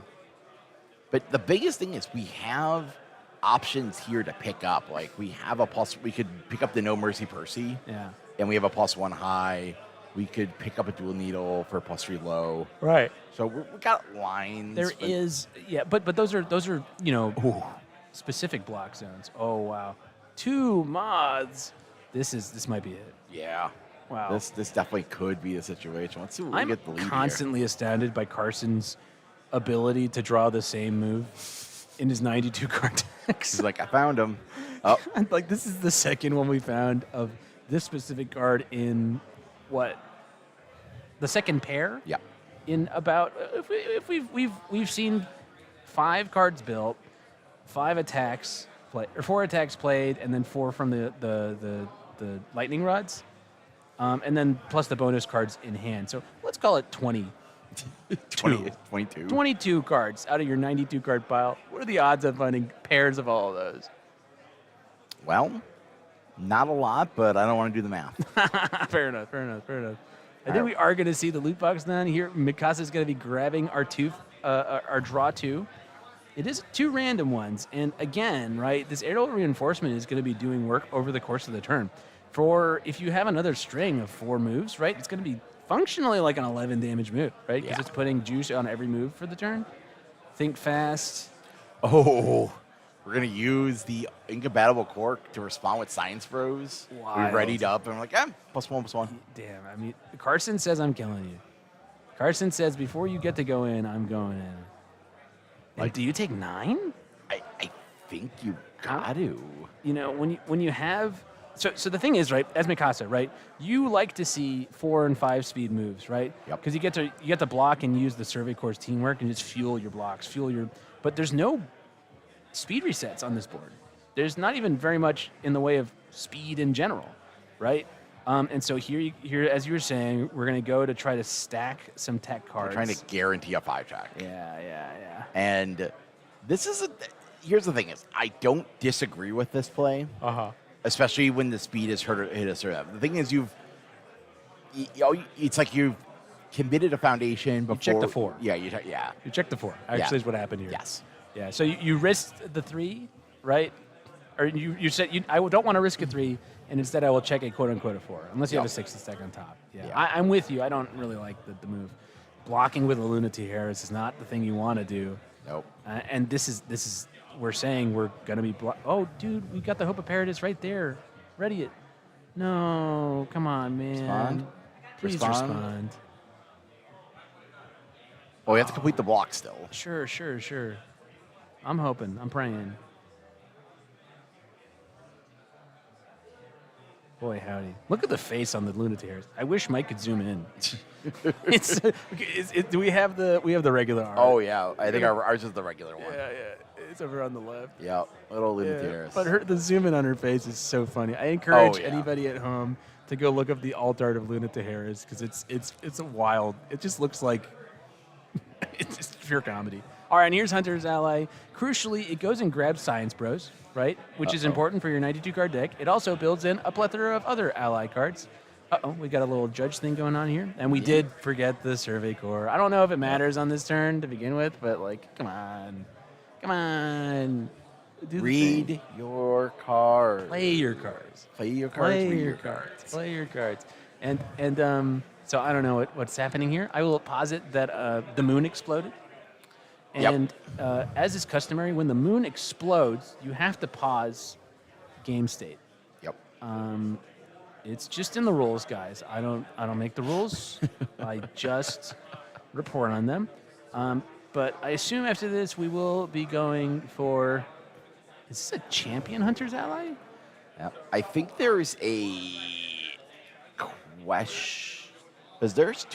But the biggest thing is we have options here to pick up. Like we have a plus. We could pick up the No Mercy Percy, Yeah. and we have a +1 high. We could pick up a dual needle for a +3 low. Right. So we got lines. There but- is, yeah, but those are specific block zones. Oh wow, 2 mods. This might be it. Yeah. Wow. This definitely could be the situation. Let's see what we I'm get the lead here. constantly astounded by Carson's ability to draw the same move in his 92 card decks. He's like, I found him. Oh, And, like, this is the second one we found of this specific card in what? The second pair? yeah. In about if we've seen 5 cards built, 5 attacks play or 4 attacks played, and then 4 from the lightning rods, and then plus the bonus cards in hand. So let's call it 20. 22. 22 cards out of your 92 card pile. What are the odds of finding pairs of all of those? Well, not a lot, but I don't want to do the math. Fair enough. I think we are going to see the loot box then. Here, Mikasa is going to be grabbing our draw 2. It is 2 random ones. And again, right, this aerial reinforcement is going to be doing work over the course of the turn. For if you have another string of 4 moves, right, it's going to be functionally like an 11 damage move, right? Because Yeah. it's putting juice on every move for the turn. Think fast. Oh, we're going to use the incompatible cork to respond with Science Bros. We Wild. readied up, and I'm like, +1/+1. Damn, I mean, Carson says I'm killing you. Carson says before you get to go in, I'm going in. Like, do you take 9? I think you got to. You know, when you have so the thing is, right, as Mikasa, right, you like to see 4 and 5 speed moves, right? Yep. Because you get to block and use the Survey Corps' teamwork and just fuel your blocks, but there's no speed resets on this board. There's not even very much in the way of speed in general, right? And so here, as you were saying, we're going to go to try to stack some tech We're cards. trying to guarantee a 5-track. Yeah. And this is here's the thing is, I don't disagree with this play. Uh-huh. Especially when the speed is hit us or that. The thing is, it's like you've committed a foundation before. check the 4. Yeah, yeah. You check the 4. Actually, is what happened here. Yes. Yeah. So you risked the 3, right? Or you said I don't want to risk a 3, and instead I will check a quote unquote a 4, unless you have a 6 stack on top. Yeah. Yeah. I'm with you. I don't really like the move. Blocking with a Lunatic Harris is not the thing you want to do. Nope. And this is we're saying we're gonna be. Oh, dude, we got the Hope of Paradise right there. Ready it. No, come on, man. Respond. Please respond. Well, we have to complete the block still. Sure. I'm hoping. I'm praying. Boy, howdy. Look at the face on the Lunatics. I wish Mike could zoom in. Do we have the regular art? Oh yeah, I think ours is the regular one. Yeah. It's over on the left. Yeah, little Yeah. Lunatic. But the zoom in on her face is so funny. I encourage Oh, yeah. anybody at home to go look up the alt art of Luna Harris because it's a wild. It just looks like it's just pure comedy. All right, and here's Hunter's Ally. Crucially, it goes and grabs Science Bros, right? Which is important for your 92 card deck. It also builds in a plethora of other ally cards. We got a little judge thing going on here. And we did forget the Survey Corps. I don't know if it matters on this turn to begin with, but like, come on. Do the Read thing. your cards. Play your cards. Play your cards. Play read your cards. Play your cards. And so I don't know what's happening here. I will posit that the moon exploded. And as is customary, when the moon explodes, you have to pause game state. Yep. It's just in the rules, guys. I don't make the rules. I just report on them. But I assume after this we will be going for. Is this a champion hunter's ally? Yep. I think there's a question because there's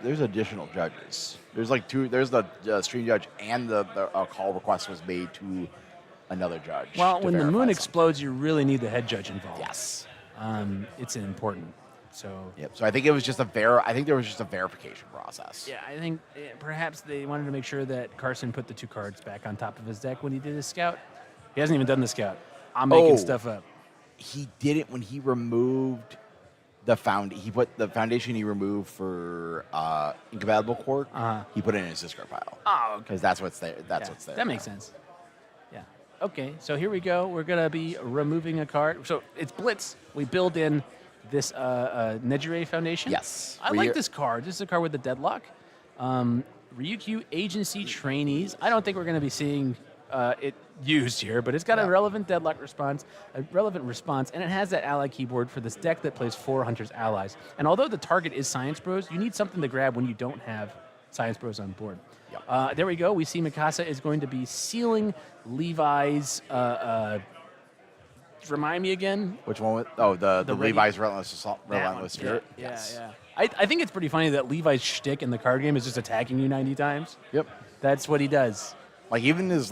there's additional judges. There's like two. There's the stream judge and the call request was made to another judge. Well, to when the verify moon something. explodes, you really need the head judge involved. Yes. It's important. So. Yep. So I think it was just I think there was just a verification process. Yeah, I think perhaps they wanted to make sure that Carson put the 2 cards back on top of his deck when he did his scout. He hasn't even done the scout. I'm making stuff up. He did it when he removed he put the foundation he removed for incompatible quirk. He put it in his discard pile. Oh, okay. Because that's what's there. That's Yeah, what's there. That makes sense. Yeah. Okay, so here we go. We're going to be removing a card. So it's Blitz. We build in this Nejire Foundation. Yes. I like this card. This is a card with the Deadlock. Ryukyu Agency Trainees. I don't think we're going to be seeing it used here, but it's got a relevant Deadlock response, and it has that ally keyboard for this deck that plays 4 Hunter's allies. And although the target is Science Bros, you need something to grab when you don't have Science Bros on board. Yep. There we go. We see Mikasa is going to be sealing Levi's. Remind me again. Which one? The Levi's Relentless Spirit. Yeah, Yes. yeah. I think it's pretty funny that Levi's shtick in the card game is just attacking you 90 times. Yep. That's what he does. Like even his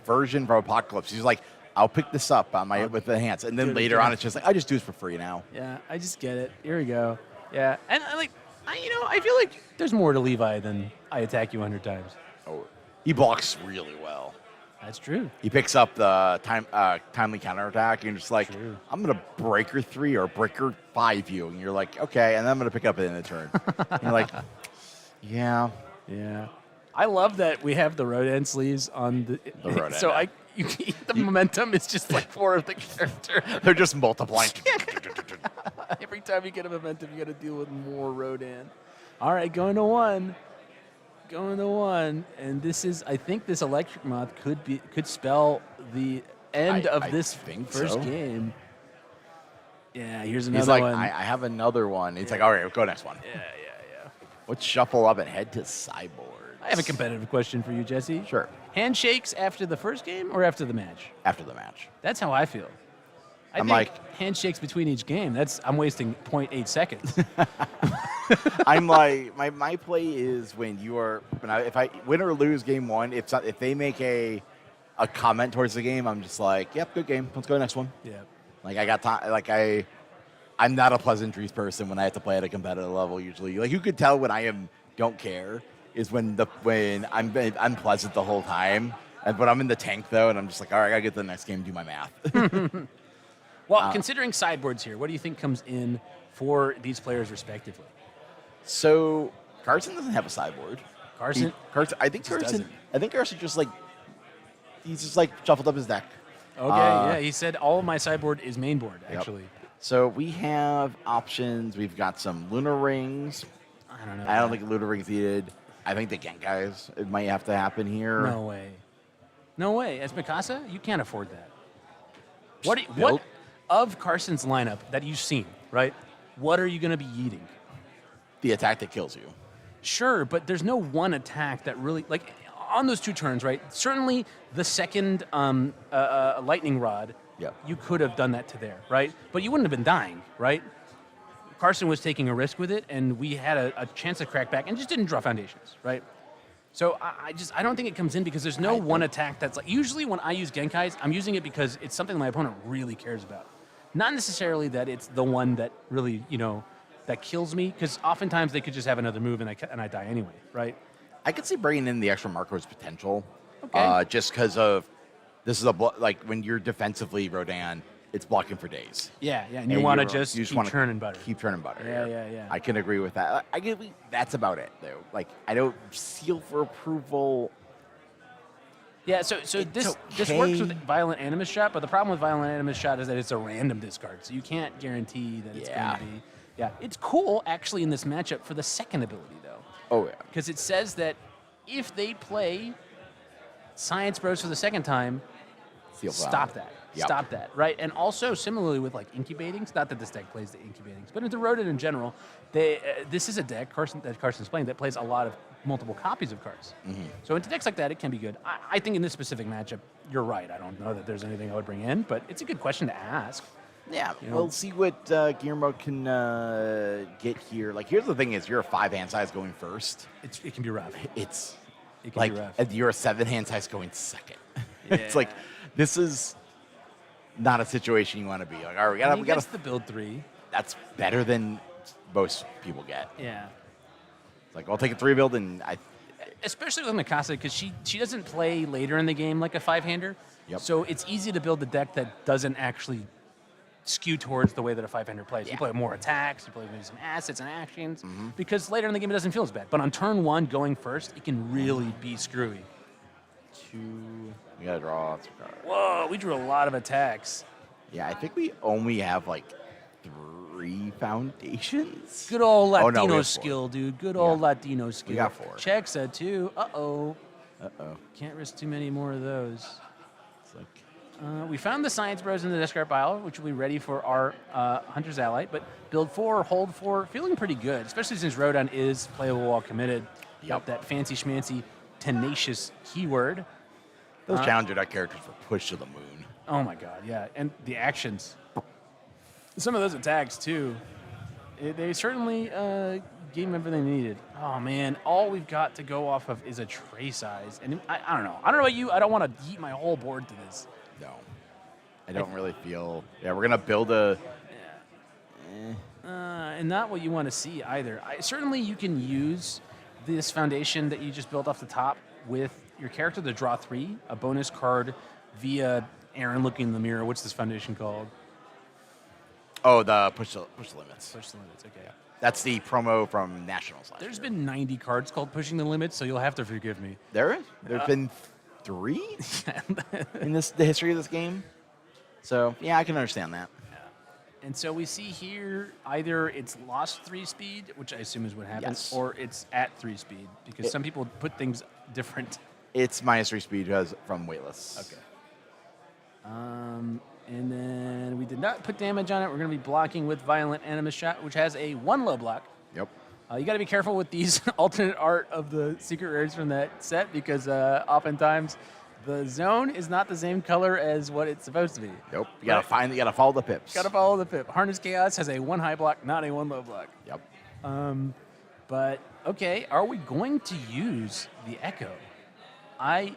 version from Apocalypse, he's like, I'll pick this up on with the hands, and then later on, it's just like I just do this for free now. Yeah, I just get it. Here we go. Yeah, and I feel like there's more to Levi than I attack you 100 times. Oh, he blocks really well. That's true. He picks up the timely counterattack, and you're just like, True. I'm gonna breaker 3 or breaker 5 you, and you're like, okay, and then I'm gonna pick up at the end of the turn. And you're like, yeah. Yeah. I love that we have the Rodan sleeves on the Rodan, so yeah. the momentum is just like 4 of the character. They're just multiplying. Every time you get a momentum, you got to deal with more Rodan. All right, going to 1. Going to 1, and I think this Electric Moth could spell the end of this think first so. game. Yeah, here's another He's like, one. I have another one. He's like, all right, go next one. Yeah. Let's shuffle up and head to Sideboard. I have a competitive question for you, Jesse. Sure. Handshakes after the first game or after the match? After the match. That's how I feel. I I'm think like- handshakes between each game. I'm wasting 0.8 seconds. I'm like, my play is if I win or lose game 1, if they make a comment towards the game, I'm just like, yep, good game. Let's go to the next one. Yeah. Like I got time. Like I'm not a pleasantries person when I have to play at a competitive level. Usually, like you could tell when I don't care is when I'm pleasant the whole time. But I'm in the tank though, and I'm just like, all right, I gotta get to the next game and do my math. Well, considering sideboards here, what do you think comes in for these players respectively? So Carson doesn't have a sideboard. Carson? I think Carson just he's just like shuffled up his deck. Okay, yeah. He said all of my sideboard is main board, actually. Yep. So we have options. We've got some Lunar Rings. I don't know. I don't think Lunar Rings needed. I think the Genkais, it might have to happen here. No way. No way. As Mikasa, you can't afford that. What Built- of Carson's lineup that you've seen, right? What are you going to be eating? The attack that kills you. Sure, but there's no one attack that really, like, on those 2 turns, right? Certainly the second lightning rod, Yep. you could have done that to there, right? But you wouldn't have been dying, right? Carson was taking a risk with it, and we had a chance to crack back and just didn't draw foundations, right? So I don't think it comes in because there's no one attack that's like, usually when I use Genkais, I'm using it because it's something my opponent really cares about. Not necessarily that it's the one that really, that kills me, because oftentimes they could just have another move and I die anyway, right? I could see bringing in the extra Marco's potential. Okay. Just because of this is when you're defensively Rodan, it's blocking for days. Yeah, and you want to just keep wanna churning butter. Keep churning butter. Yeah. I can agree with that. That's about it though. Like I don't seal for approval. Yeah, so this works with Violent Animus Shot, but the problem with Violent Animus Shot is that it's a random discard, so you can't guarantee that it's going to be. Yeah, it's cool actually in this matchup for the second ability though. Oh yeah. Because it says that if they play Science Bros for the second time, Seal stop Flower. that. Yep. Stop that, right? And also similarly with like incubatings, not that this deck plays the incubatings, but into Rodent in general, this is a deck that Carson's playing that plays a lot of multiple copies of cards. So into decks like that, it can be good. I think in this specific matchup, you're right. I don't know that there's anything I would bring in, but it's a good question to ask. Yeah, You know? we'll see what Guillermo can get here. Like, here's the thing: is you're a 5-hand size going first. It can be rough. It's It can like be rough. you're a 7-hand size going second. It's like this is not a situation you want to be. Like, all right, we He got gets the build 3. That's better than most people get. Yeah. It's like, I'll take a 3 build, and Especially with Mikasa, because she doesn't play later in the game like a 5-hander. Yep. So it's easy to build a deck that doesn't actually skew towards the way that a 5-hander plays. You Yeah. play more attacks, you play maybe some assets and actions, because later in the game it doesn't feel as bad. But on turn 1, going first, it can really be screwy. we gotta draw. Whoa, we drew a lot of attacks. Yeah, I think we only have like 3 foundations. Good old Oh, no, we Latino have 4. skill, dude. Good old Latino skill. got 4. Checks a 2. Uh-oh. Uh-oh. Can't risk too many more of those. It's like, We found the Science Bros in the discard pile, which will be ready for our Hunter's Ally, but build 4, hold 4, feeling pretty good, especially since Rodan is playable while committed. Got that fancy schmancy tenacious keyword. those Challenger deck characters were pushed to the moon. Oh my god, yeah. And the actions. Some of those attacks, too. They certainly gave him everything they needed. Oh, man. All we've got to go off of is a tray size. And I don't know. I don't know about you. I don't want to yeet my whole board to this. No. I don't really feel... Yeah, we're going to build a... And not what you want to see either. Certainly, you can use this foundation that you just built off the top with your character to draw 3, a bonus card via Aaron looking in the mirror. What's this foundation called? Oh, the push the limits. Push the limits, okay. That's the promo from Nationals last There's year. been 90 cards called Pushing the Limits, so you'll have to forgive me. There is? There's been 3 in the history of this game? So, yeah, I can understand that. And so we see here either it's lost 3 speed, which I assume is what happens, Yes. or it's at 3 speed, because some people put things different. It's -3 speed because from weightless. Okay. And then we did not put damage on it. We're going to be blocking with Violent Animus Shot, which has a 1 low block. Yep. You got to be careful with these alternate art of the secret rares from that set, because oftentimes the zone is not the same color as what it's supposed to be. Yep. You gotta follow the pips. Got to follow the pip. Harness Chaos has a 1 high block, not a 1 low block. Yep. But okay, are we going to use the Echo? I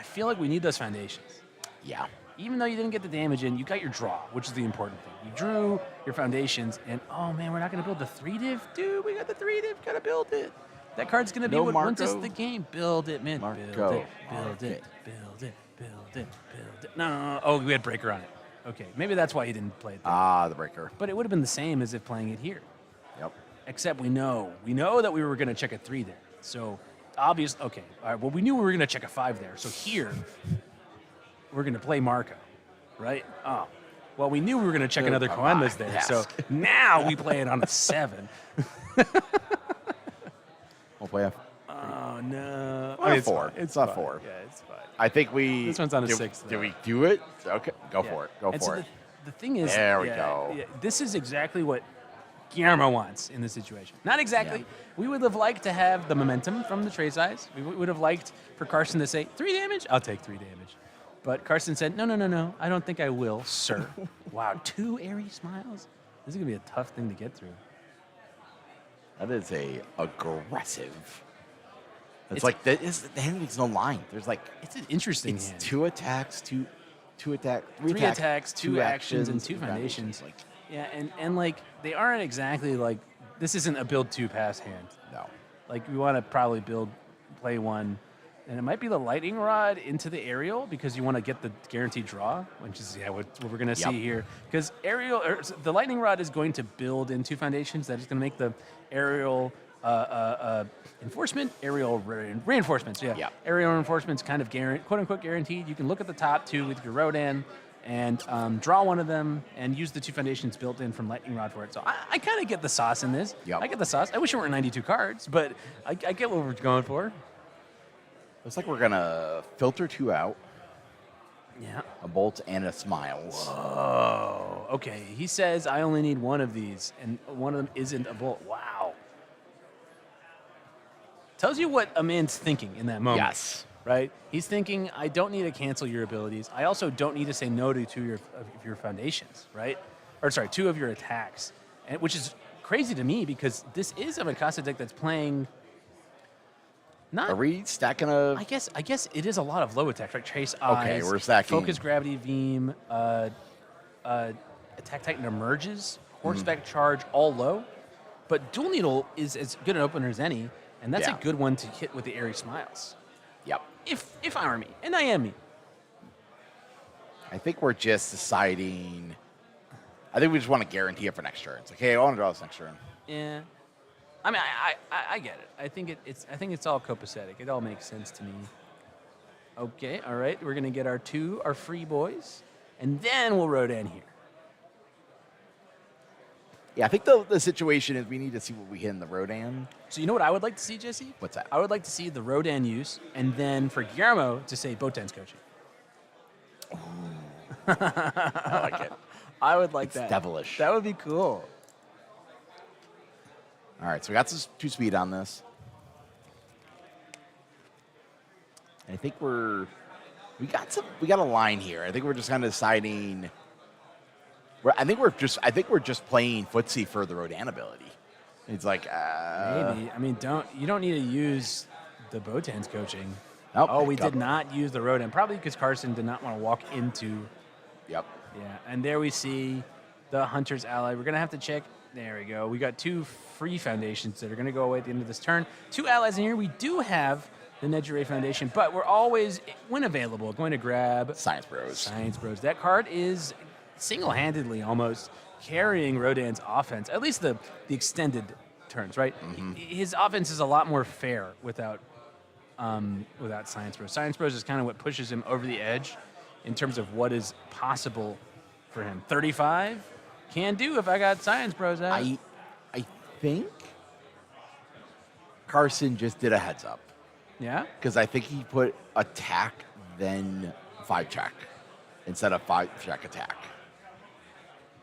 feel like we need those foundations. Yeah. Even though you didn't get the damage in, you got your draw, which is the important thing. You drew your foundations, and oh man, we're not going to build the 3-div? Dude, we got the 3-div, got to build it. That card's going to be No what wins us Marco. the game. Build it, man. Marco. Build it, build it, build it, build it, build it. No. Oh, we had Breaker on it. Okay, maybe that's why he didn't play it there. Ah, the breaker. But it would have been the same as if playing it here. Yep. Except we know that we were going to check a 3 there. So obvious. Okay. All right. Well, we knew we were going to check a 5 there. So here, we're going to play Marco, right? Oh. Well, we knew we were going to check another Koenma's there. Yes. So now we play it on a 7. We'll play a Oh no. Or a it's 4. fine. It's not fine. 4. Yeah, it's fine. I think we. This one's on a do, 6, Do though. we do it? Okay, go Yeah. for it. Go And for so it. The thing is, There we go. yeah, this is exactly what Guillermo wants in this situation. Not exactly. Yeah. We would have liked to have the momentum from the trade size. We would have liked for Carson to say 3 damage. I'll take 3 damage. But Carson said, no. I don't think I will, sir. Wow, 2 airy smiles. This is gonna be a tough thing to get through. That is a aggressive. It's It's- like the hand makes no line. There's like It's an interesting it's hand. 2 attacks, 2 attack, 3 3 attacks, 2 actions, and 2 2 foundations. Like Yeah, and like they aren't exactly like this isn't a build 2 pass hand. no. Like we want to probably play 1, and it might be the lightning rod into the aerial because you want to get the guaranteed draw, which is what we're gonna Yep. see here. Because the lightning rod is going to build in 2 foundations. That is going to make the aerial enforcement, aerial reinforcements. Yeah, Yep. aerial reinforcements kind of quote unquote guaranteed. You can look at the top 2 with your Rodan and draw one of them and use the 2 foundations built in from Lightning Rod for it. So I kind of get the sauce in this. Yep. I get the sauce. I wish it weren't 92 cards, but I get what we're going for. Looks like we're gonna filter 2 out, Yeah. a bolt and a smiles. Oh, okay. He says I only need 1 of these, and one of them isn't a bolt. Wow. tells you what a man's thinking in that moment. Yes. Right? He's thinking, I don't need to cancel your abilities. I also don't need to say no to two of your foundations, right? Or sorry, 2 of your attacks, and which is crazy to me because this is a Mikasa deck that's playing. Not. Are we stacking a? I guess it is a lot of low attacks, right? Chase Eyes. Okay, we're stacking. Focus Gravity Beam, Attack Titan Emerges, Horseback Charge, all low. But Dual Needle is as good an opener as any, and that's Yeah. a good one to hit with the Airy Smiles. Yep. If I were me, and I am me. I think we're just deciding. I think we just want to guarantee it for next turn. It's like, hey, I want to draw this next turn. Yeah. I mean, I get it. I think it's all copacetic. It all makes sense to me. Okay, all right. We're gonna get our free boys, and then we'll Rodan here. Yeah, I think the situation is we need to see what we hit in the Rodan. So you know what I would like to see, Jesse? What's that? I would like to see the Rodan use, and then for Guillermo to say Botan's coaching. I like it. I would like It's that. devilish. That would be cool. All right, so we got this 2 speed on this. And I think we got a line here. I think we're just kind of deciding. I think we're just playing footsie for the Rodan ability. It's like Maybe. I mean, you don't need to use the Botan's coaching. Nope, Oh, we pick up. did not use the Rodan. Probably because Carson did not want to walk into. Yep. Yeah, and there we see the Hunter's Ally. We're going to have to check. There we go. We got 2 free foundations that are going to go away at the end of this turn. 2 allies in here. We do have the Nejire Foundation, but we're always, when available, going to grab Science Bros. Science Bros. That card is single-handedly almost carrying Rodan's offense, at least the extended turns, right? His offense is a lot more fair without Science Bros. Science Bros is kind of what pushes him over the edge in terms of what is possible for him. 35 can do if I got Science Bros out. I think Carson just did a heads up Yeah? because I think he put attack then 5 check instead of 5 check attack.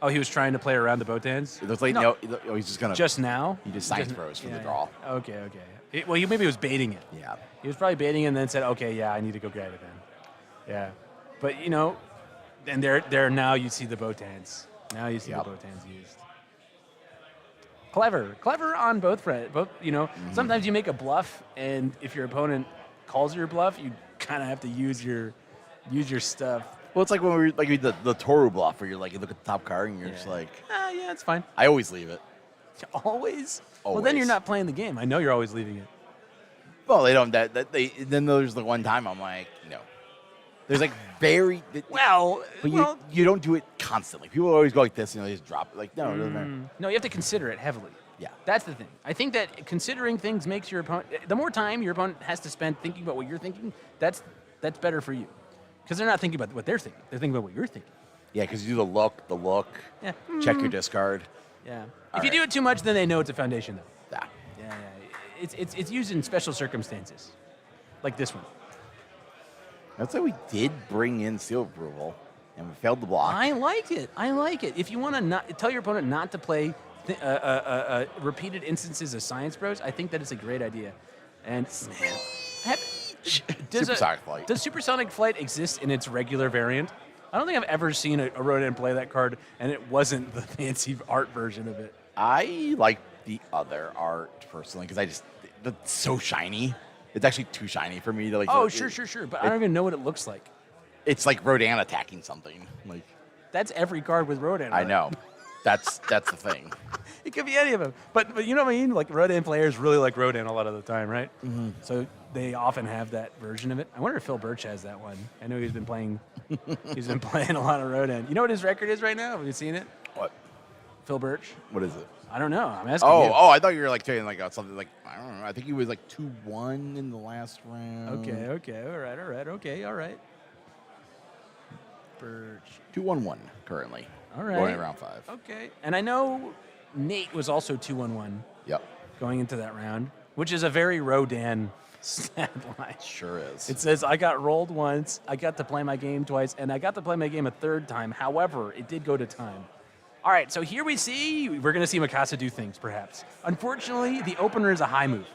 Oh, he was trying to play around the Botans? It looks like no, he's just gonna Just now? He just Science Bros for the draw. Okay. Well, maybe he was baiting it. Yeah. He was probably baiting it and then said, okay, yeah, I need to go grab it then. Yeah. But, and there now you see the Botans. Now you see Yep. the Botans used. Clever on both fronts. Sometimes you make a bluff, and if your opponent calls your bluff, you kind of have to use your stuff. Well, it's like when we did the Toru bluff, where you're like, you look at the top card and you're just like, Yeah, it's fine. I always leave it. Always? Well, then you're Always. not playing the game. I know you're always leaving it. Well, they don't. Then there's the one time I'm like, no. There's like very. Well, But you don't do it constantly. People always go like this and they just drop it. Like, no, it doesn't matter. No, you have to consider it heavily. Yeah. That's the thing. I think that considering things makes your opponent. The more time your opponent has to spend thinking about what you're thinking, that's better for you, because they're not thinking about what they're thinking. They're thinking about what you're thinking. Yeah, because you do the look, Yeah. check your discard. Yeah. All If you right. do it too much, then they know it's a foundation, though. Yeah. Yeah. It's used in special circumstances, like this one. That's why we did bring in seal approval, and we failed the block. I like it. If you want to not tell your opponent not to play repeated instances of Science Bros, I think that is a great idea. And Supersonic Flight. Does Supersonic Flight exist in its regular variant? I don't think I've ever seen a Rodan play that card, and it wasn't the fancy art version of it. I like the other art personally because it's so shiny. It's actually too shiny for me to like. Oh, sure. But I don't even know what it looks like. It's like Rodan attacking something. Like That's every card with Rodan. I on it. know. That's the thing. It could be any of them. But you know what I mean? Like Rodan players really like Rodan a lot of the time, right? Mm-hmm. So they often have that version of it. I wonder if Phil Birch has that one. I know he's been playing a lot of Rodan. You know what his record is right now? Have you seen it? What? Phil Birch? What is it? I don't know. I'm asking you. Oh! I thought you were like saying like something like I don't know. I think he was like 2-1 in the last round. Okay. All right. Birch. 2-1-1 currently. All right. Going to round 5. Okay. And I know Nate was also 2-1-1 Yep. going into that round, which is a very Rodan stat line. Sure is. It says, I got rolled once, I got to play my game twice, and I got to play my game a third time. However, it did go to time. All right, so here we're going to see Mikasa do things, perhaps. Unfortunately, the opener is a high move.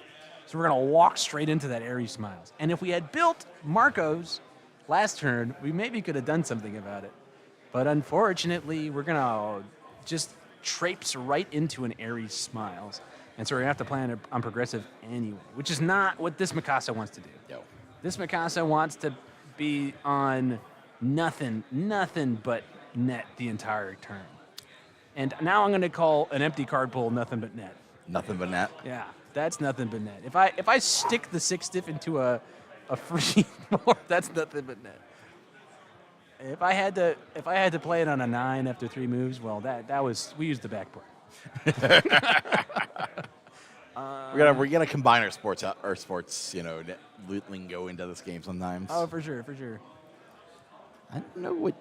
So we're going to walk straight into that Ares Smiles. And if we had built Marco's last turn, we maybe could have done something about it. But unfortunately, we're going to just traipse right into an Ares Smiles. And so we're going to have to plan on progressive anyway, which is not what this Mikasa wants to do. Yo. This Mikasa wants to be on nothing but net the entire turn. And now I'm going to call an empty card pull nothing but net. Nothing but net. Yeah, that's nothing but net. If I stick the 6-stiff into a free board, that's nothing but net. If I had to play it on a 9 after 3 moves, well, we used the backboard. We're gonna combine our sports lingo into this game sometimes. Oh, for sure. I don't know what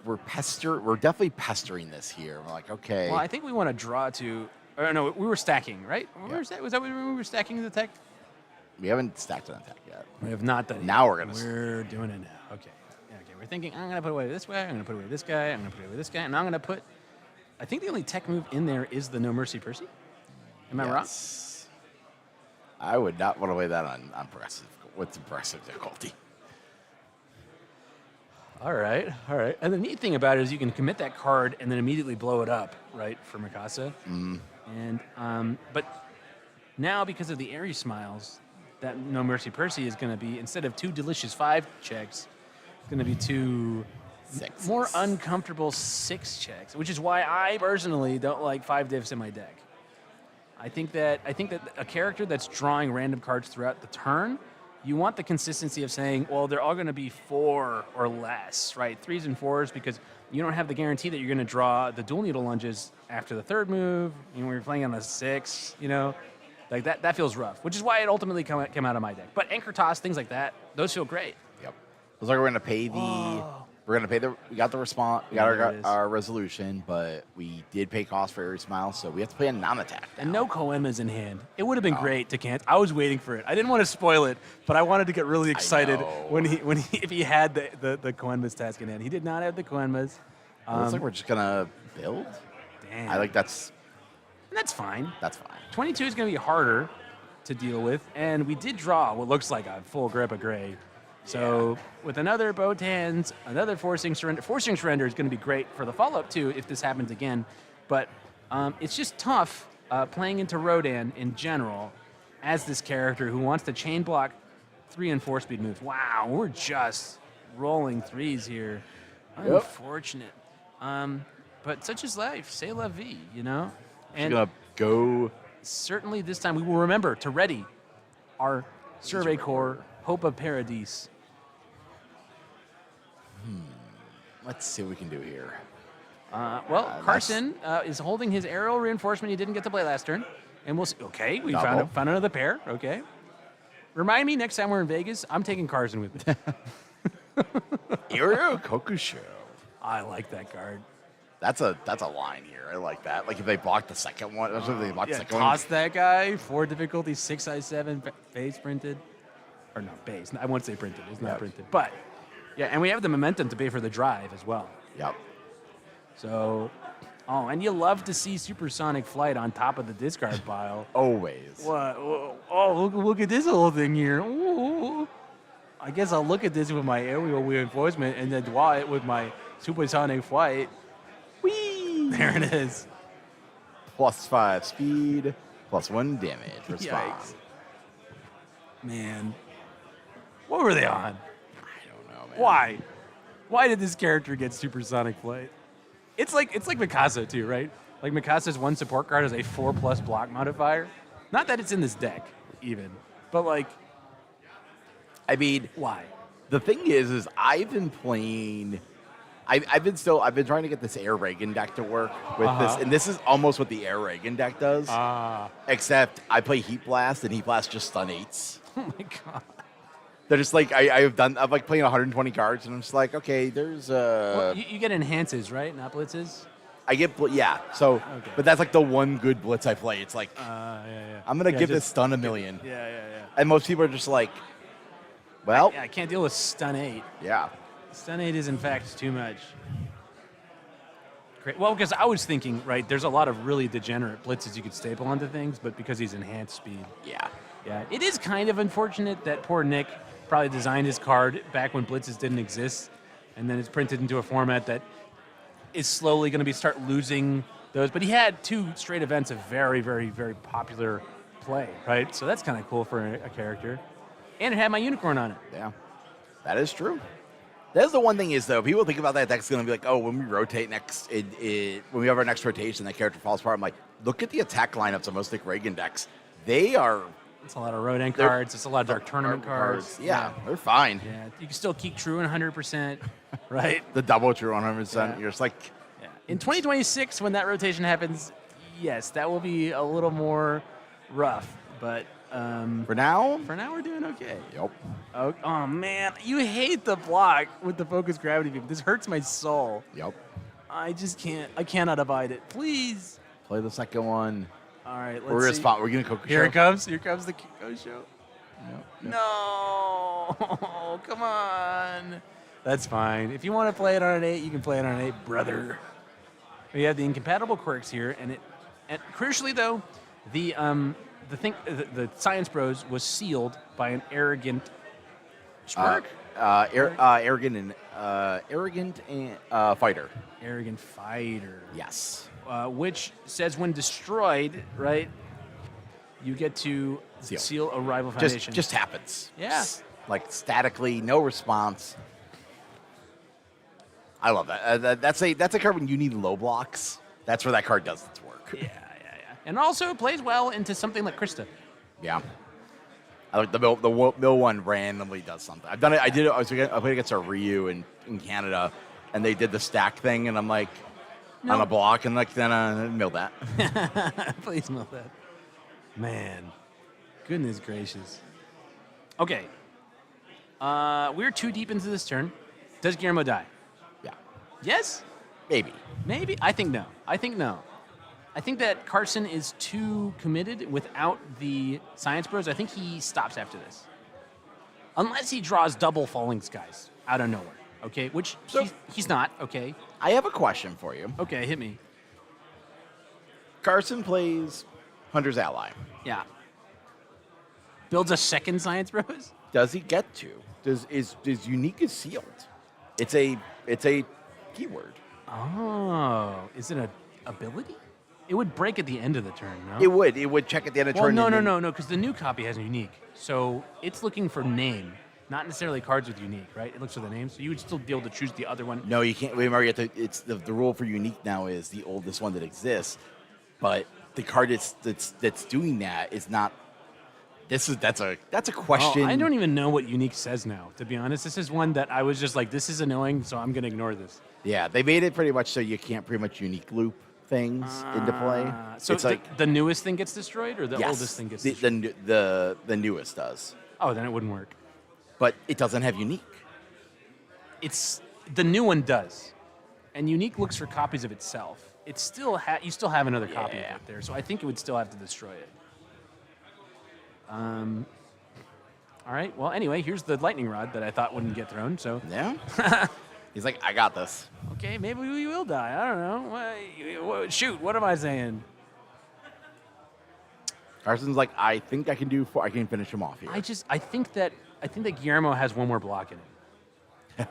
we're definitely pestering this here. We're like, okay. Well, I think we want to draw to. Or no, we were stacking, right? Yeah. Was that when we were stacking the tech? We haven't stacked an attack yet. We have not done it. Now We're doing it now. Okay. Yeah, okay. We're thinking, I'm going to put away this way. I'm going to put away this guy. I'm going to put away this guy. And I'm going to put. I think the only tech move in there is the No Mercy Percy. Am I wrong? I would not want to play that on progressive. What's progressive difficulty? All right. And the neat thing about it is you can commit that card and then immediately blow it up, right, for Mikasa. Mm. And but now because of the Ares Smiles, that No Mercy Percy is going to be, instead of 2 delicious 5 checks, it's going to be 2 6 more uncomfortable 6 checks, which is why I personally don't like 5 diffs in my deck. I think that a character that's drawing random cards throughout the turn, you want the consistency of saying, well, they're all going to be 4 or less, right? 3s and 4s, because you don't have the guarantee that you're going to draw the dual needle lunges after the 3rd move. When you're playing on a 6, like that feels rough, which is why it ultimately came out of my deck. But Anchor Toss, things like that, those feel great. Yep. Looks like we're gonna pay we got the response, we got our resolution, but we did pay cost for Ares Smile, so we have to play a non-attack now. And no Koemas in hand. It would have been great to cancel. I was waiting for it. I didn't want to spoil it, but I wanted to get really excited if he had the Koenma's task in hand. He did not have the Koenma's. Looks like we're just gonna build. Damn. I think that's fine. That's fine. 22 is going to be harder to deal with, and we did draw what looks like a full grip of gray. So with another Botans, another Forcing Surrender is going to be great for the follow-up too if this happens again. But it's just tough playing into Rodan in general as this character who wants to chain block 3 and 4 speed moves. Wow, we're just rolling 3s here. Unfortunate. But such is life. C'est la vie, And She's gonna go. Certainly this time we will remember to ready our Survey Corps Hope of Paradise. Let's see what we can do here. Carson is holding his aerial reinforcement he didn't get to play last turn. And we'll see. Okay, we found another pair. Okay. Remind me next time we're in Vegas, I'm taking Carson with me. Iro Kokusho. I like that card. That's a line here. I like that. Like if they block the second one, if they block the second toss that guy. 4 difficulty, 6i7 base printed. Or not base. I won't say printed. It's not printed. But yeah, and we have the momentum to pay for the drive as well. Yep. So, and you love to see supersonic flight on top of the discard pile. Always. What? Oh, look at this little thing here. Ooh. I guess I'll look at this with my aerial reinforcement and then draw it with my supersonic flight. Whee! There it is. +5 speed, +1 damage. Respond. Yikes. Man. What were they on? I don't know, man. Why? Why did this character get supersonic flight? It's like Mikasa too, right? Like Mikasa's 1 support card has a 4+ block modifier. Not that it's in this deck, even, but like, I mean, why? The thing is I've been playing. I've been trying to get this Air Reagan deck to work with this, and this is almost what the Air Reagan deck does. Except I play Heat Blast, and Heat Blast just stun 8s. Oh my god. They're just like I'm like playing 120 cards, and I'm just like, okay, there's Well, you get enhances, right? Not blitzes. I get So, Okay. but that's like the one good blitz I play. It's like Yeah. I'm gonna give this stun a million, Yeah. and most people are just like, well, Yeah, I can't deal with stun 8. yeah. Stun 8 is in fact too much. Great. Well, because I was thinking, right, there's a lot of really degenerate blitzes you could staple onto things, but because he's enhanced speed. Yeah. Yeah, it is kind of unfortunate that poor Nick probably designed his card back when blitzes didn't exist, and then it's printed into a format that is slowly going to start losing those. But he had 2 straight events of very, very, very popular play, right? So that's kind of cool for a character. And it had my unicorn on it. Yeah, that is true. That's the one thing is, though, people think about that deck's going to be like, oh, when we rotate next, when we have our next rotation, that character falls apart. I'm like, look at the attack lineups of most Nick Reagan decks. They are... It's a lot of Rodan cards. It's a lot of Dark Tournament cards. Yeah, they're fine. Yeah, you can still keep True 100%, right? The double True 100%. Yeah. You're just like... Yeah. In 2026, when that rotation happens, yes, that will be a little more rough. But for now, we're doing okay. Yep. Oh man, you hate the block with the focus gravity beam. This hurts my soul. Yep. I just can't. I cannot abide it. Please. Play the second one. All right, let's We're going to see. spot. We're going to Coco Here Show. it comes. Here comes the Kiko show. Yep. No, come on. That's fine. If you want to play it on an 8, you can play it on an 8, brother. We have the incompatible quirks here, and crucially though, the Science Bros was sealed by an arrogant spark. Arrogant and fighter. Arrogant fighter. Yes. Which says when destroyed, right, you get to seal a rival foundation. Just happens. Yeah. Like statically, no response. I love that. That's a card when you need low blocks. That's where that card does its work. Yeah. And also it plays well into something like Cristo. Yeah. I like the mill one randomly does something. I've done it. I played against our Ryu in Canada, and they did the stack thing, and I'm like on a block, and then I milled that. Please mill that. Man, goodness gracious. Okay, we're 2 deep into this turn. Does Guillermo die? Yeah. Yes. Maybe. I think no. I think that Carson is too committed without the Science Bros. I think he stops after this. Unless he draws double Falling Skies out of nowhere, okay? Which he's not, okay? I have a question for you. Okay, hit me. Carson plays Hunter's Ally. Yeah. Builds a second Science Bros? Does he get to? Is unique is sealed? It's a keyword. Oh, is it an ability? It would break at the end of the turn, no? It would check at the end of the turn. No, because the new copy has unique. So it's looking for name, not necessarily cards with unique, right? It looks for the name, so you would still be able to choose the other one. No, you can't. It's the rule for unique now is the oldest one that exists, but the card that's doing that is not. That's a question. I don't even know what unique says now. To be honest, this is one that I was just like, this is annoying, so I'm gonna ignore this. Yeah, they made it pretty much so you can't pretty much unique loop things into play. So it's like the newest thing gets destroyed, or the oldest thing gets destroyed? The newest does. Oh, then it wouldn't work. But it doesn't have unique. It's the new one does, and unique looks for copies of itself. It's still you still have another copy of it there, so I think it would still have to destroy it. All right. Well, anyway, here's the lightning rod that I thought wouldn't get thrown. So Yeah. He's like, I got this. okay, maybe we will die. I don't know. Shoot, what am I saying? Carson's like, I think I can finish him off here. I think that Guillermo has one more block in it.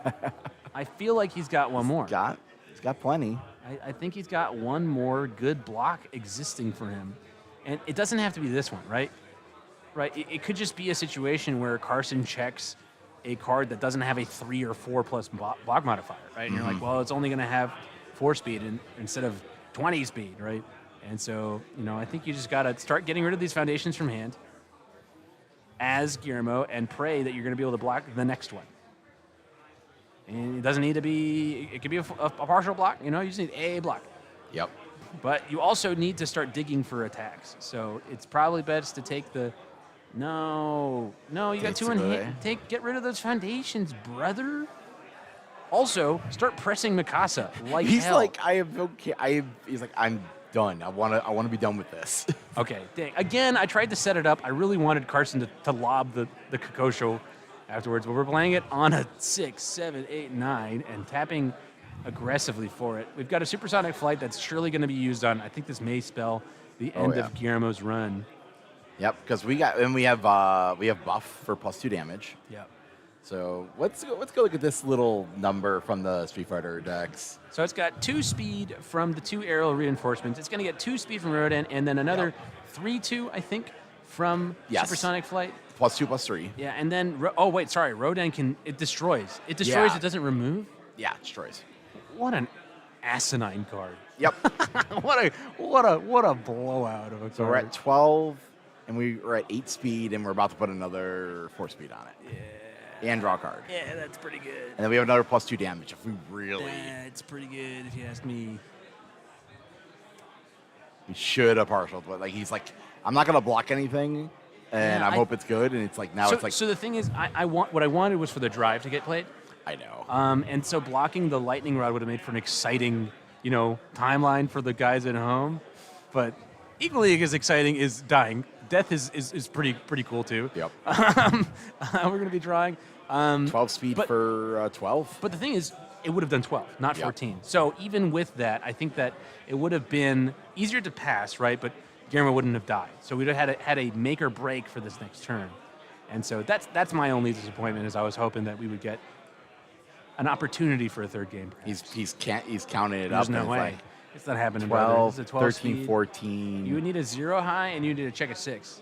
I feel like he's got one more. He's got plenty. I think he's got one more good block existing for him. And it doesn't have to be this one, right? Right. It could just be a situation where Carson checks a card that doesn't have a 3 or 4 plus block modifier, right? And you're like, well, it's only going to have 4 speed instead of 20 speed, right? And so, I think you just got to start getting rid of these foundations from hand as Guillermo and pray that you're going to be able to block the next one. And it doesn't need to be, it could be a partial block, you just need a block. Yep. But you also need to start digging for attacks. So it's probably best to take the, no, you got 2 in hand. Get rid of those foundations, brother. Also, start pressing Mikasa like He's hell. like, I am okay. He's like, I'm done. I want to be done with this. Okay, dang. Again, I tried to set it up. I really wanted Carson to lob the Kokosho afterwards, but we're playing it on a 6, 7, 8, 9, and tapping aggressively for it. We've got a supersonic flight that's surely going to be used on. I think this may spell the end of Guillermo's run. Yep, because we have buff for +2 damage. Yep. So let's go look at this little number from the Street Fighter decks. So it's got 2 speed from the 2 aerial reinforcements. It's going to get 2 speed from Rodan, and then another 3/2, I think, from Yes. Supersonic Flight. +2, +3. Yeah, and then Rodan it destroys. It destroys. Yeah. It doesn't remove. Yeah, destroys. What an asinine card. Yep. what a blowout of a card. So we're at 12, and we're at 8 speed, and we're about to put another 4 speed on it. Yeah. And draw a card. Yeah, that's pretty good. And then we have another +2 damage if we really. That's pretty good if you ask me. We should have partialed, but like he's like, I'm not gonna block anything, and Yeah, I hope it's good. And it's like now so, it's like so the thing is, what I wanted was for the drive to get played. I know. And so blocking the lightning rod would have made for an exciting, timeline for the guys at home. But equally as exciting is dying. Death is pretty cool too. Yep. We're gonna be drawing 12 speed but- for 12. But the thing is, it would have done 12, not Yep. 14. So even with that, I think that it would have been easier to pass, right? But Guillermo wouldn't have died. So we'd have had a make or break for this next turn. And so that's my only disappointment, is I was hoping that we would get an opportunity for a third game. Perhaps. He's counting it There's up. no and way. It's like It's not happening, brother. 12, This is a 12 13, speed. 14. You would need a 0 high, and you need to check a 6.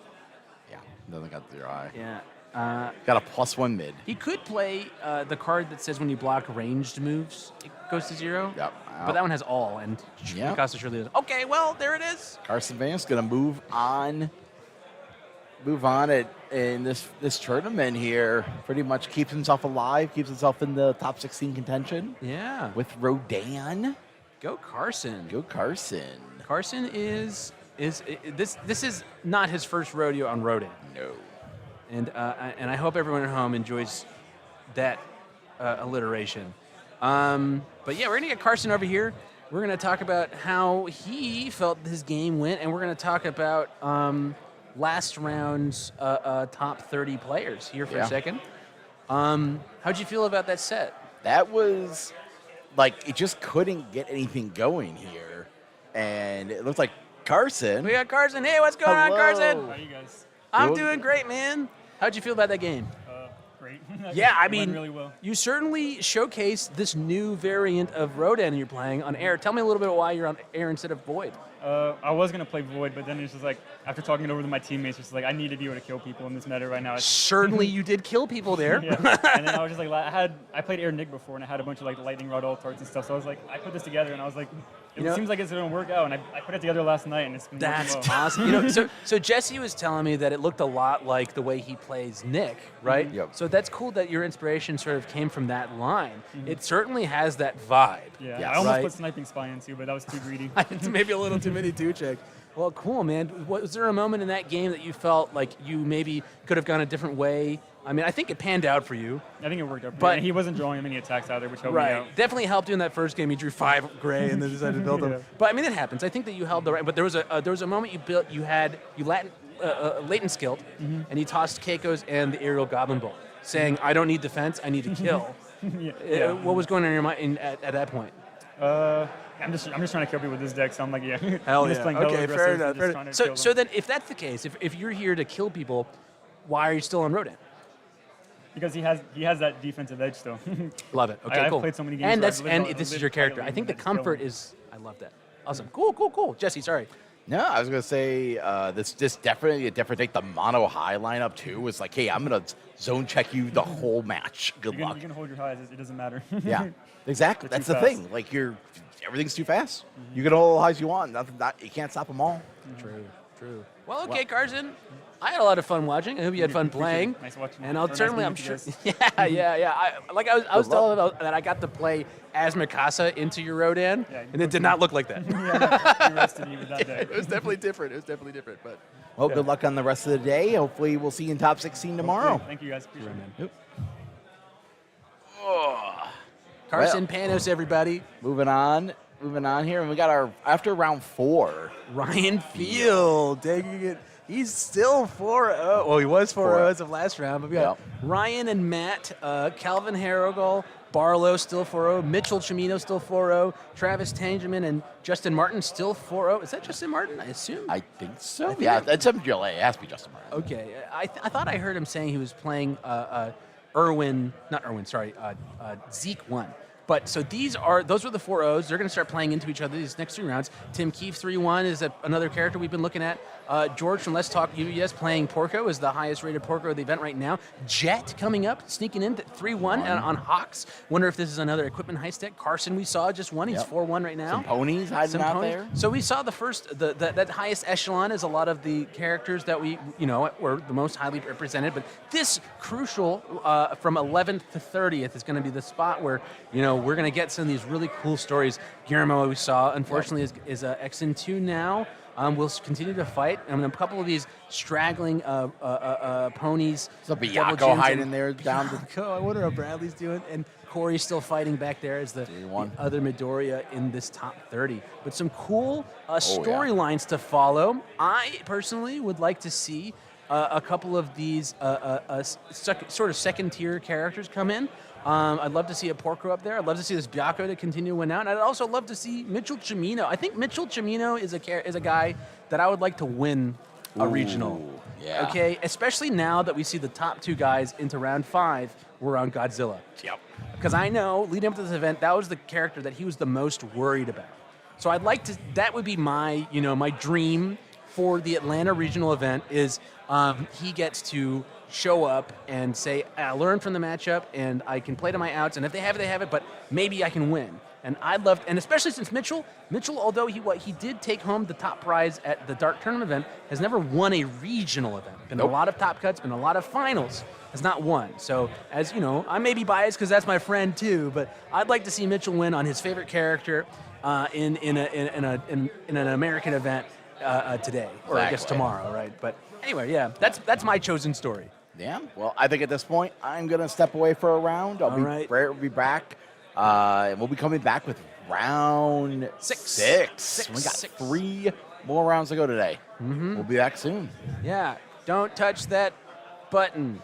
Yeah, doesn't got 0 high. Yeah. Got a +1 mid. He could play the card that says when you block ranged moves, it goes to 0. Yep. But that one has all, and Yep. Mikasa surely does. Okay, well, there it is. Carson Vance gonna move on in this tournament here. Pretty much keeps himself alive, keeps himself in the top 16 contention Yeah. with Rodan. Go Carson. Go Carson. Carson is this is not his first rodeo on Rodan. No. And I hope everyone at home enjoys that alliteration. But yeah, we're gonna get Carson over here. We're gonna talk about how he felt his game went, and we're gonna talk about last round's top 30 players here for a Yeah. second. How'd you feel about that set? That was like it just couldn't get anything going here, and it looked like Carson. We got Carson. Hey, what's going on, Hello. Carson? How are you guys? I'm Good. doing great, man. How'd you feel about that game? Great. Yeah, I It went mean, really well. you certainly showcased this new variant of Rodan you're playing on air. Tell me a little bit why you're on air instead of Void. I was gonna play Void, but then it's just like after talking it over with my teammates, it's just like I need to be able to kill people in this meta right now. Certainly, you did kill people there. Yeah. And then I was just like, I played Air Nick before, and I had a bunch of like lightning rod alt-arts and stuff. So I was like, I put this together, and I was like, it seems like it's gonna work out. And I put it together last night, and it's been That's working well. awesome. So Jesse was telling me that it looked a lot like the way he plays Nick, right? Yep. So that's cool that your inspiration sort of came from that line. It certainly has that vibe. Yeah, Yes. I almost Right. put Sniping Spy in too, but that was too greedy. It's maybe a little too many two checks. Well, cool, man. Was there a moment in that game that you felt like you maybe could have gone a different way? I mean, I think it panned out for you. I think it worked out. But- And he wasn't drawing many attacks either, which helped me out. Definitely helped you in that first game. You drew 5 gray and then decided to build them. Yeah. But I mean, it happens. I think that you held the right. But there was a moment you latent skilled, and you tossed Keiko's and the aerial goblin bolt, saying, "I don't need defense. I need to kill." Yeah. What was going on in your mind at that point? I'm just trying to kill people with this deck, so I'm like, yeah. Hell I'm just yeah. playing hella Okay, aggressive fair and enough. just Fair trying enough. to kill So them. then, if that's the case, if you're here to kill people, why are you still on Rodan? Because he has that defensive edge still. Love it. Okay, I've cool. played so many games And where that's I've lived and on- this is lived your by character. the I think the lane and comfort kill is. I love that. Awesome. Cool. Jesse, sorry. No, I was gonna say this definitely a different take. The mono high lineup too was like, hey, I'm gonna zone check you the whole match. Good You luck. can hold your highs. It doesn't matter. Yeah, exactly. They're That's too the fast. thing. Like everything's too fast. You can hold all the highs you want. You can't stop them all. True. Well, okay, Carson. I had a lot of fun watching. I hope you had fun playing. Nice watching. And I'll Or nice certainly, I'm meeting sure. you guys. Yeah. I was telling them that I got to play as Mikasa into your Rodan, Yeah, and it did not look like that. You rested me with that deck. It was definitely different. But Well, good luck on the rest of the day. Hopefully, we'll see you in top 16 tomorrow. Thank you guys. Appreciate it. Carson Panos, everybody. Moving on here, and we got our after round 4. Ryan Field taking it He's still 4-0. Well, he was 4-0 as of last round, but we got Yep. Ryan and Matt, Calvin Harrigal, Barlow still 4-0, Mitchell Chimino still 4-0, Travis Tangerman and Justin Martin still 4-0. Is that Justin Martin, I assume? I think so. Yeah, that's MGLA. It has to be Justin Martin. Okay, I thought I heard him saying he was playing Zeke 1. But so those were the 4-0s. They're going to start playing into each other these next 3 rounds. Tim Keefe 3-1 is another character we've been looking at. George from Let's Talk UBS playing Porco is the highest rated Porco of the event right now. Jet coming up, sneaking in 3-1 on Hawks. Wonder if this is another equipment heist deck. Carson we saw just won. He's 4-1 right now. Some ponies hiding Some out ponies. there. So we saw the first, that highest echelon is a lot of the characters that were the most highly represented. But this crucial from 11th to 30th is going to be the spot where, we're going to get some of these really cool stories. Guillermo, we saw, unfortunately, is Xn2 now. We'll continue to fight. A couple of these straggling ponies. There's a Byakuo hiding there down the. I wonder how Bradley's doing. And Corey's still fighting back there as the other Midoriya in this top 30. But some cool storylines to follow. I personally would like to see a couple of these sort of second-tier characters come in. I'd love to see a Porco up there. I'd love to see this Byakuo to continue to win out. And I'd also love to see Mitchell Chimino. I think Mitchell Chimino is a guy that I would like to win a regional. Yeah. Okay, especially now that we see the top 2 guys into round 5 were on Godzilla. Yep. Because I know, leading up to this event, that was the character that he was the most worried about. So I'd like to, that would be my, my dream for the Atlanta regional event is he gets to show up and say, I learned from the matchup and I can play to my outs, and if they have it, they have it, but maybe I can win. And I'd love, and especially since Mitchell, although he did take home the top prize at the Dark Tournament event, has never won a regional event. Been a lot of top cuts, been a lot of finals, has not won. So as you know, I may be biased because that's my friend too, but I'd like to see Mitchell win on his favorite character in an American event today, or I guess tomorrow, right? But anyway, yeah, that's my chosen story. Yeah. Well, I think at this point I'm gonna step away for a round. I'll be back. And we'll be coming back with round 6. We got 3 more rounds to go today. Mm-hmm. We'll be back soon. Yeah. Don't touch that button.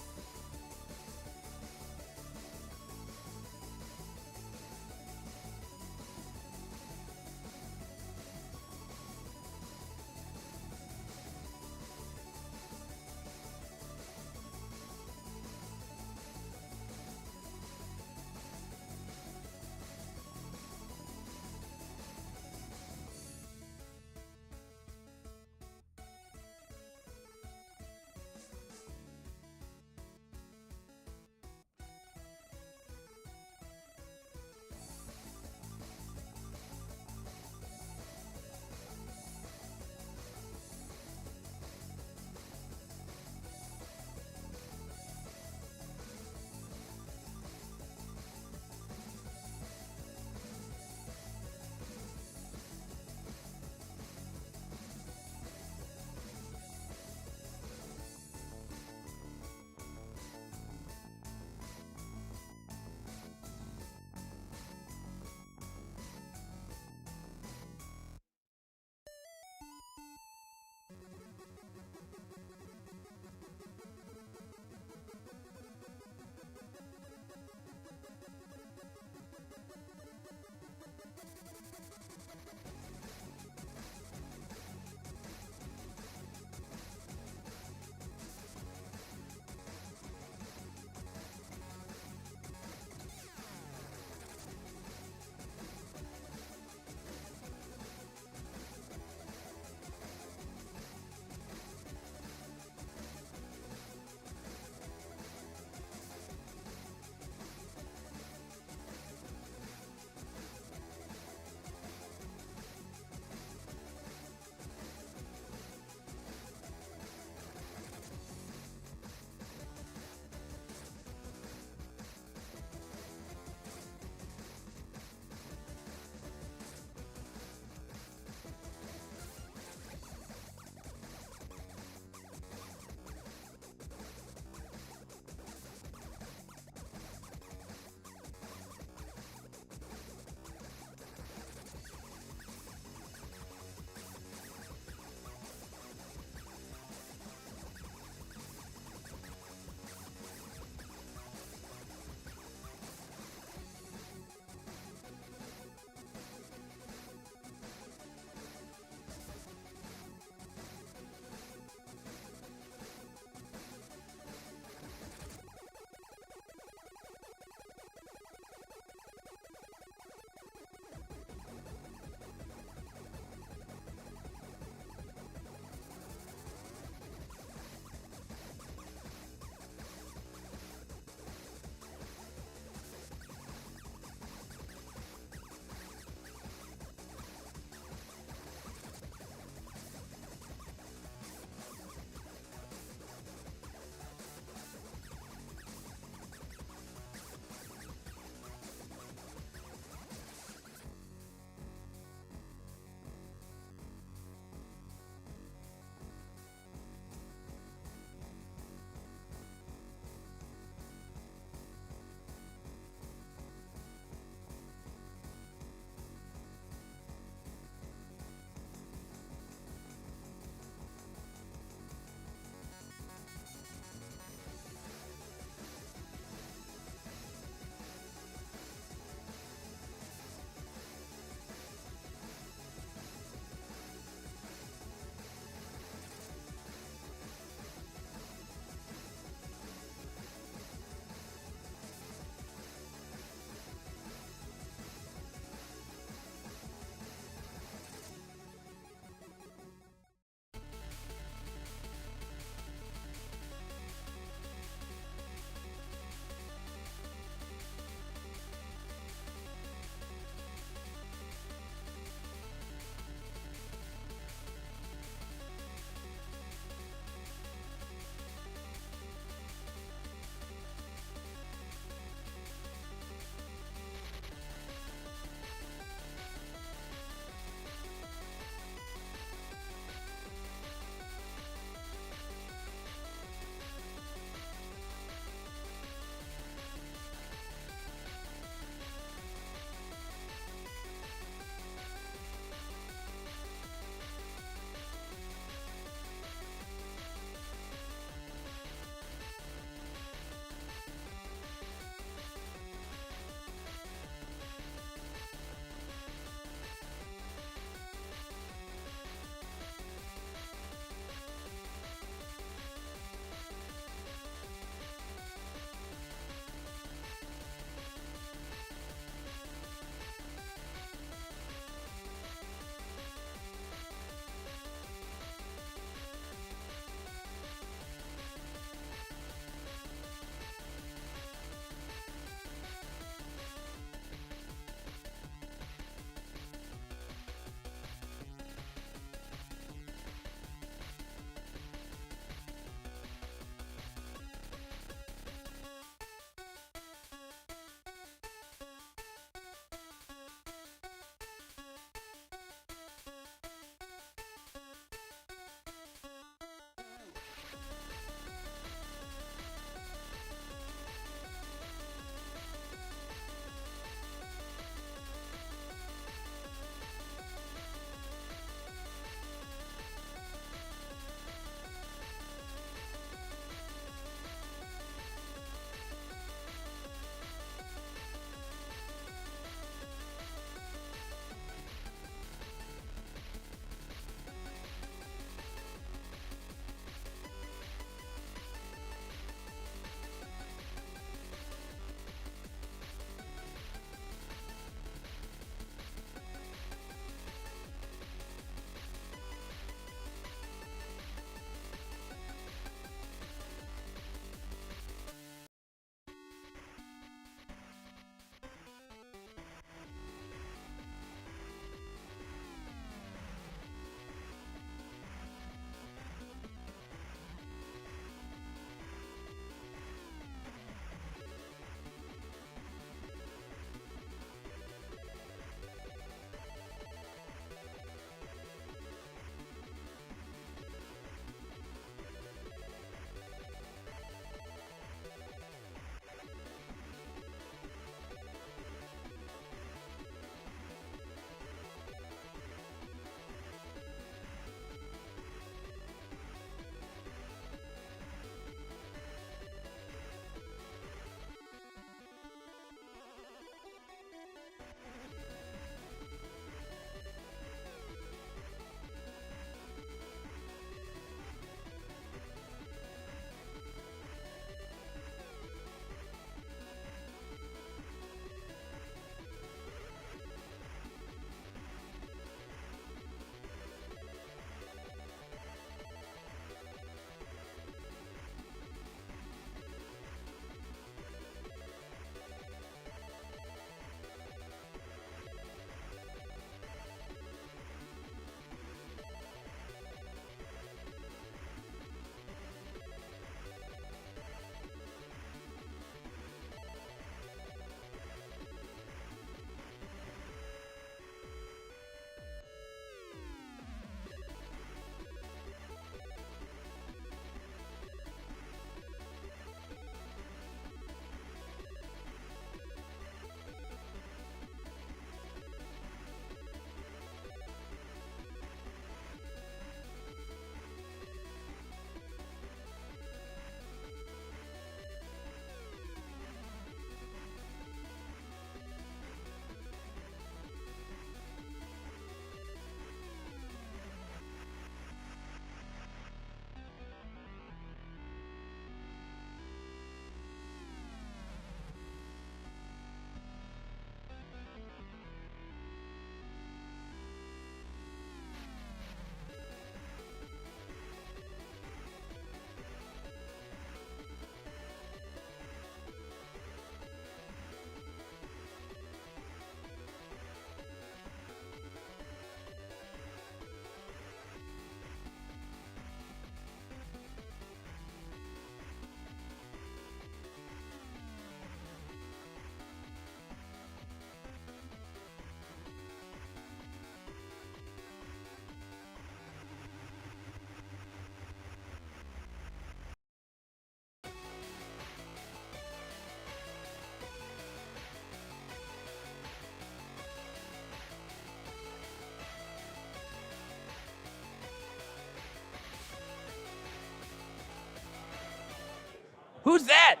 Who's that?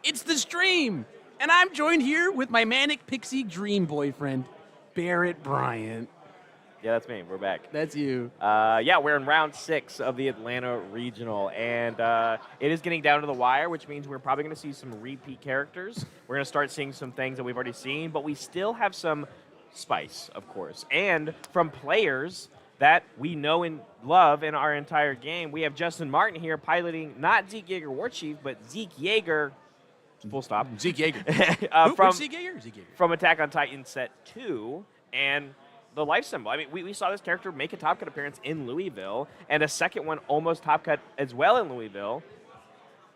It's the stream. And I'm joined here with my manic pixie dream boyfriend, Barrett Bryant. Yeah, that's me. We're back. That's you. Yeah, we're in round 6 of the Atlanta Regional, and it is getting down to the wire, which means we're probably going to see some repeat characters. We're going to start seeing some things that we've already seen, but we still have some spice, of course. And from players that we know and love in our entire game, we have Justin Martin here piloting not Zeke Yeager War Chief, but Zeke Yeager, full stop. Zeke Yeager. From Zeke Yeager? Zeke Yeager. From Attack on Titan Set 2, and the life symbol. I mean, we saw this character make a Top Cut appearance in Louisville, and a second one almost Top Cut as well in Louisville.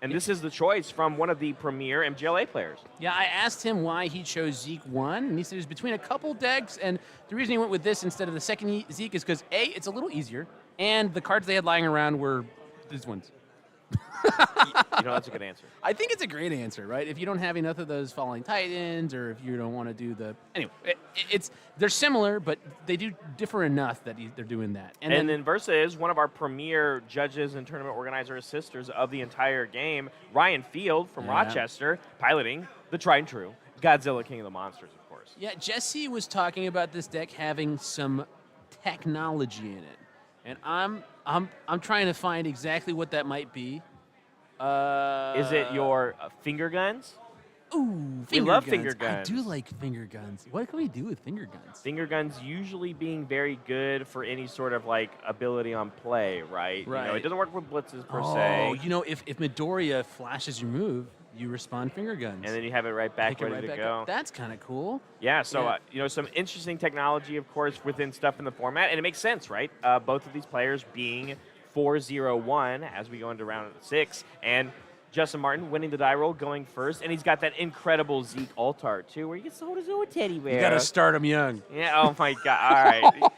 And this is the choice from one of the premier MGLA players. Yeah, I asked him why he chose Zeke 1, and he said it was between a couple decks, and the reason he went with this instead of the second Zeke is because, A, it's a little easier, and the cards they had lying around were these ones. You know, that's a good answer. I think it's a great answer, right? If you don't have enough of those Falling Titans, or if you don't want to do the... Anyway, they're similar, but they do differ enough that they're doing that. And then Versa is one of our premier judges and tournament organizer assisters of the entire game, Ryan Field from Rochester, piloting the tried and true Godzilla King of the Monsters, of course. Yeah, Jesse was talking about this deck having some technology in it, and I'm trying to find exactly what that might be. Is it your finger guns? Ooh, We love finger guns. I do like finger guns. What can we do with finger guns? Finger guns usually being very good for any sort of like ability on play, right? Right. You know, it doesn't work with blitzes per Oh, se. you know, if Midoriya flashes your move, you respond finger guns. And then you have it right back Pick it ready right to back go. up. That's kind of cool. Yeah, so, Yeah. you know, some interesting technology, of course, within stuff in the format. And it makes sense, right? Both of these players being 4-0-1 as we go into round 6. And Justin Martin winning the die roll, going first. And he's got that incredible Zeke Altar, too, where he gets to hold his own teddy bear. You got to start him young. Yeah, oh my God. All right.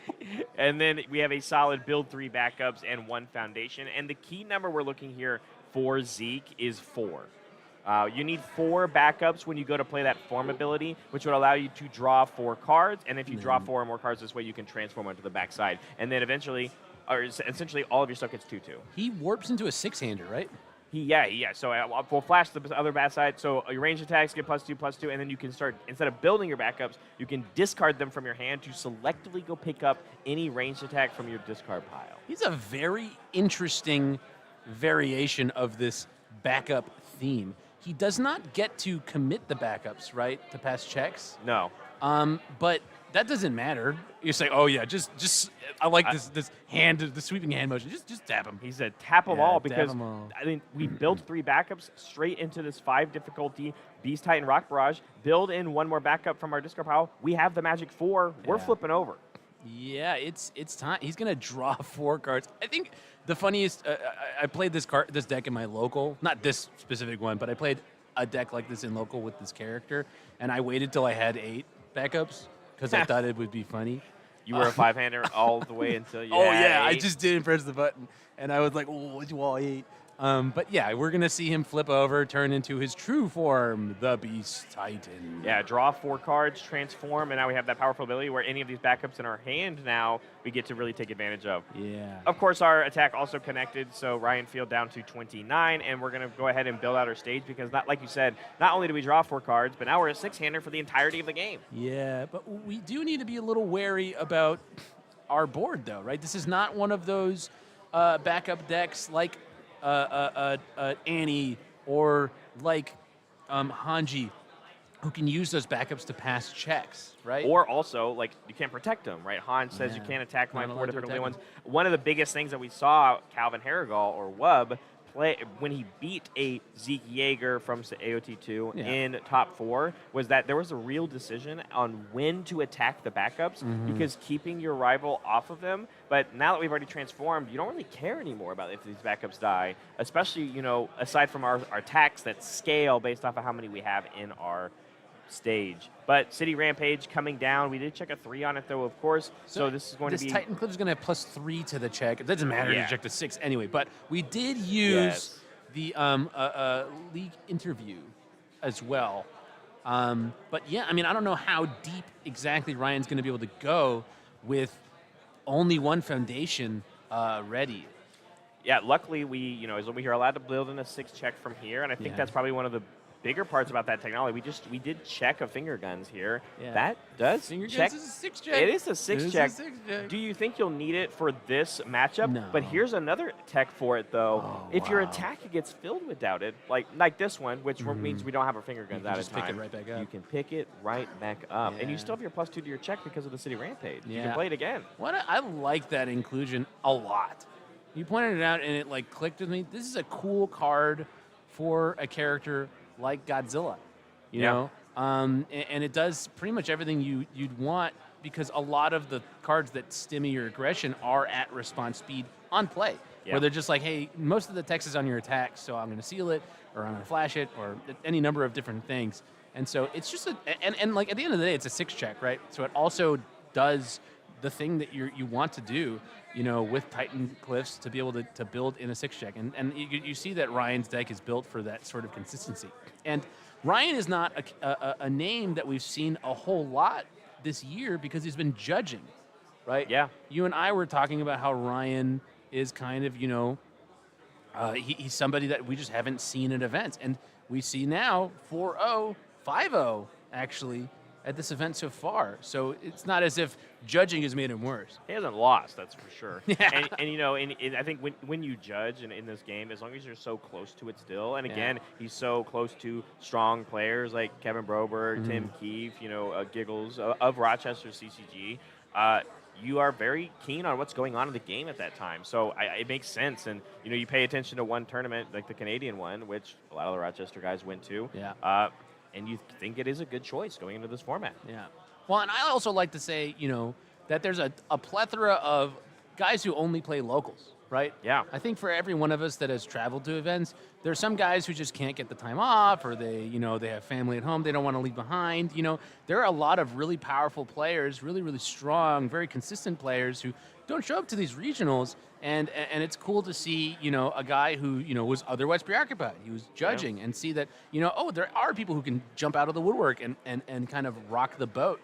And then we have a solid build 3 backups and 1 foundation. And the key number we're looking here for Zeke is 4. You need 4 backups when you go to play that form ability, which would allow you to draw 4 cards. And if you draw 4 or more cards this way, you can transform onto the backside. And then eventually, or essentially, all of your stuff gets 2-2. He warps into a 6-hander, right? Yeah. So we'll flash the other bad side. So your range attacks get +2/+2, and then you can start, instead of building your backups, you can discard them from your hand to selectively go pick up any ranged attack from your discard pile. He's a very interesting variation of this backup theme. He does not get to commit the backups, right, to pass checks. No. But that doesn't matter. You say, oh yeah, just I like this hand, the sweeping hand motion. Just tap him. He said tap them Yeah, all tap because 'em all. I mean we built 3 backups straight into this 5 difficulty Beast Titan Rock Barrage. Build in 1 more backup from our discard pile. We have the Magic 4. We're Yeah. flipping over. Yeah, it's time. He's gonna draw 4 cards. I think the funniest. I played this deck in my local, not this specific one, but I played a deck like this in local with this character, and I waited till I had 8 backups because I thought it would be funny. You were a 5-hander all the way until you Oh had yeah, I 8. just didn't press the button, and I was like, "Oh, you all 8." But yeah, we're gonna see him flip over, turn into his true form, the Beast Titan. Yeah, draw 4 cards, transform, and now we have that powerful ability where any of these backups in our hand now we get to really take advantage of. Yeah. Of course, our attack also connected, so Ryan Field down to 29, and we're going to go ahead and build out our stage because, not like you said, not only do we draw 4 cards, but now we're a 6-hander for the entirety of the game. Yeah, but we do need to be a little wary about our board, though, right? This is not one of those backup decks like Annie or like Hanji, who can use those backups to pass checks, right? Or also, like, you can't protect them, right? Han says you Yeah. can't attack my Not 4 allowed to different attack ones. One of the biggest things that we saw Calvin Harrigal, or Wub, play when he beat a Zeke Yeager from AOT2 Yeah. in top 4 was that there was a real decision on when to attack the backups because keeping your rival off of them. But now that we've already transformed, you don't really care anymore about if these backups die, especially, you know, aside from our attacks that scale based off of how many we have in our stage. But City Rampage coming down. We did check a 3 on it, though, of course. So this is going to be... This Titan Clip is going to have +3 to the check. It doesn't matter Yeah. to check the 6 anyway. But we did use the league interview as well. But yeah, I mean, I don't know how deep exactly Ryan's going to be able to go with only 1 foundation ready. Yeah, luckily we're allowed to build in a 6-check from here, and I think that's probably one of the bigger parts about that technology. We did check a finger guns here. Yeah. That does Finger check. guns is a 6-check. It is a 6-check. 6-check. Do you think you'll need it for this matchup? No. But here's another tech for it, though. Oh, if your wow. attack gets filled with doubted, like this one, which means we don't have our finger guns out of just pick time, it right back up. you can pick it right back up. And you Yeah. still have your +2 to your check because of the City Rampage. You Yeah. can play it again. I like that inclusion a lot. You pointed it out, and it like clicked with me. This is a cool card for a character like Godzilla, you know, and it does pretty much everything you'd want, because a lot of the cards that stimmy your aggression are at response speed on play, where they're just like, hey, most of the text is on your attack, so I'm going to seal it, or I'm going to flash it, or any number of different things. And so it's just and like at the end of the day, it's a 6-check, right? So it also does the thing that you want to do, you know, with Titan Cliffs, to be able to build in a 6-check. And you see that Ryan's deck is built for that sort of consistency. And Ryan is not a name that we've seen a whole lot this year because he's been judging, right? Yeah. You and I were talking about how Ryan is kind of, you know, he's somebody that we just haven't seen at events. And we see now 4-0, 5-0, actually, at this event so far. So it's not as if judging has made him worse. He hasn't lost, that's for sure. Yeah. And you know, and I think when you judge in this game, as long as you're so close to it still, and again, he's so close to strong players like Kevin Broberg, Tim Keefe, you know, Giggles of Rochester CCG, you are very keen on what's going on in the game at that time. So it makes sense. And, you know, you pay attention to one tournament, like the Canadian one, which a lot of the Rochester guys went to. Yeah. And you think it is a good choice going into this format. Yeah. Well, and I also like to say, you know, that there's a plethora of guys who only play locals, right? Yeah. I think for every one of us that has traveled to events, there's some guys who just can't get the time off, or they, you know, they have family at home they don't want to leave behind. You know, there are a lot of really powerful players, really, really strong, very consistent players who don't show up to these regionals. And it's cool to see, you know, a guy who, you know, was otherwise preoccupied. He was judging and see that, you know, oh, there are people who can jump out of the woodwork and kind of rock the boat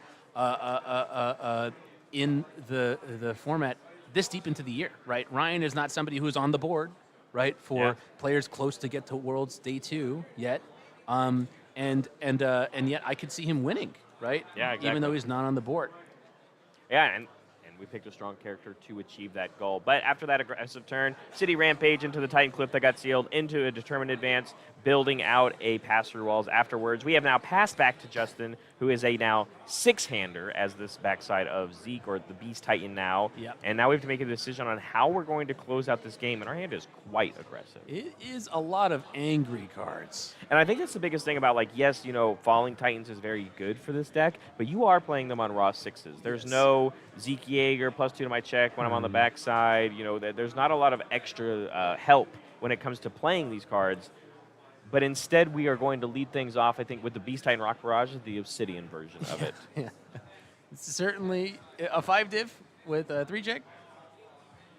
in the format this deep into the year, right? Ryan is not somebody who's on the board, right, for players close to get to Worlds Day 2 yet. And yet I could see him winning, right? Yeah, exactly. Even though he's not on the board. Yeah, and we picked a strong character to achieve that goal. But after that aggressive turn, City Rampage into the Titan Cliff that got sealed, into a determined advance, building out a pass-through walls afterwards. We have now passed back to Justin, who is a now 6-hander as this backside of Zeke, or the Beast Titan now. Yep. And now we have to make a decision on how we're going to close out this game, and our hand is quite aggressive. It is a lot of angry cards. And I think that's the biggest thing about, like, yes, you know, Falling Titans is very good for this deck, but you are playing them on raw 6s. There's no Zeke Yeager +2 to my check when I'm on the backside. You know, there's not a lot of extra help when it comes to playing these cards. But instead, we are going to lead things off, I think, with the Beast Titan Rock Barrage, the Obsidian version of it. Yeah. It's certainly a 5-diff with a 3-check.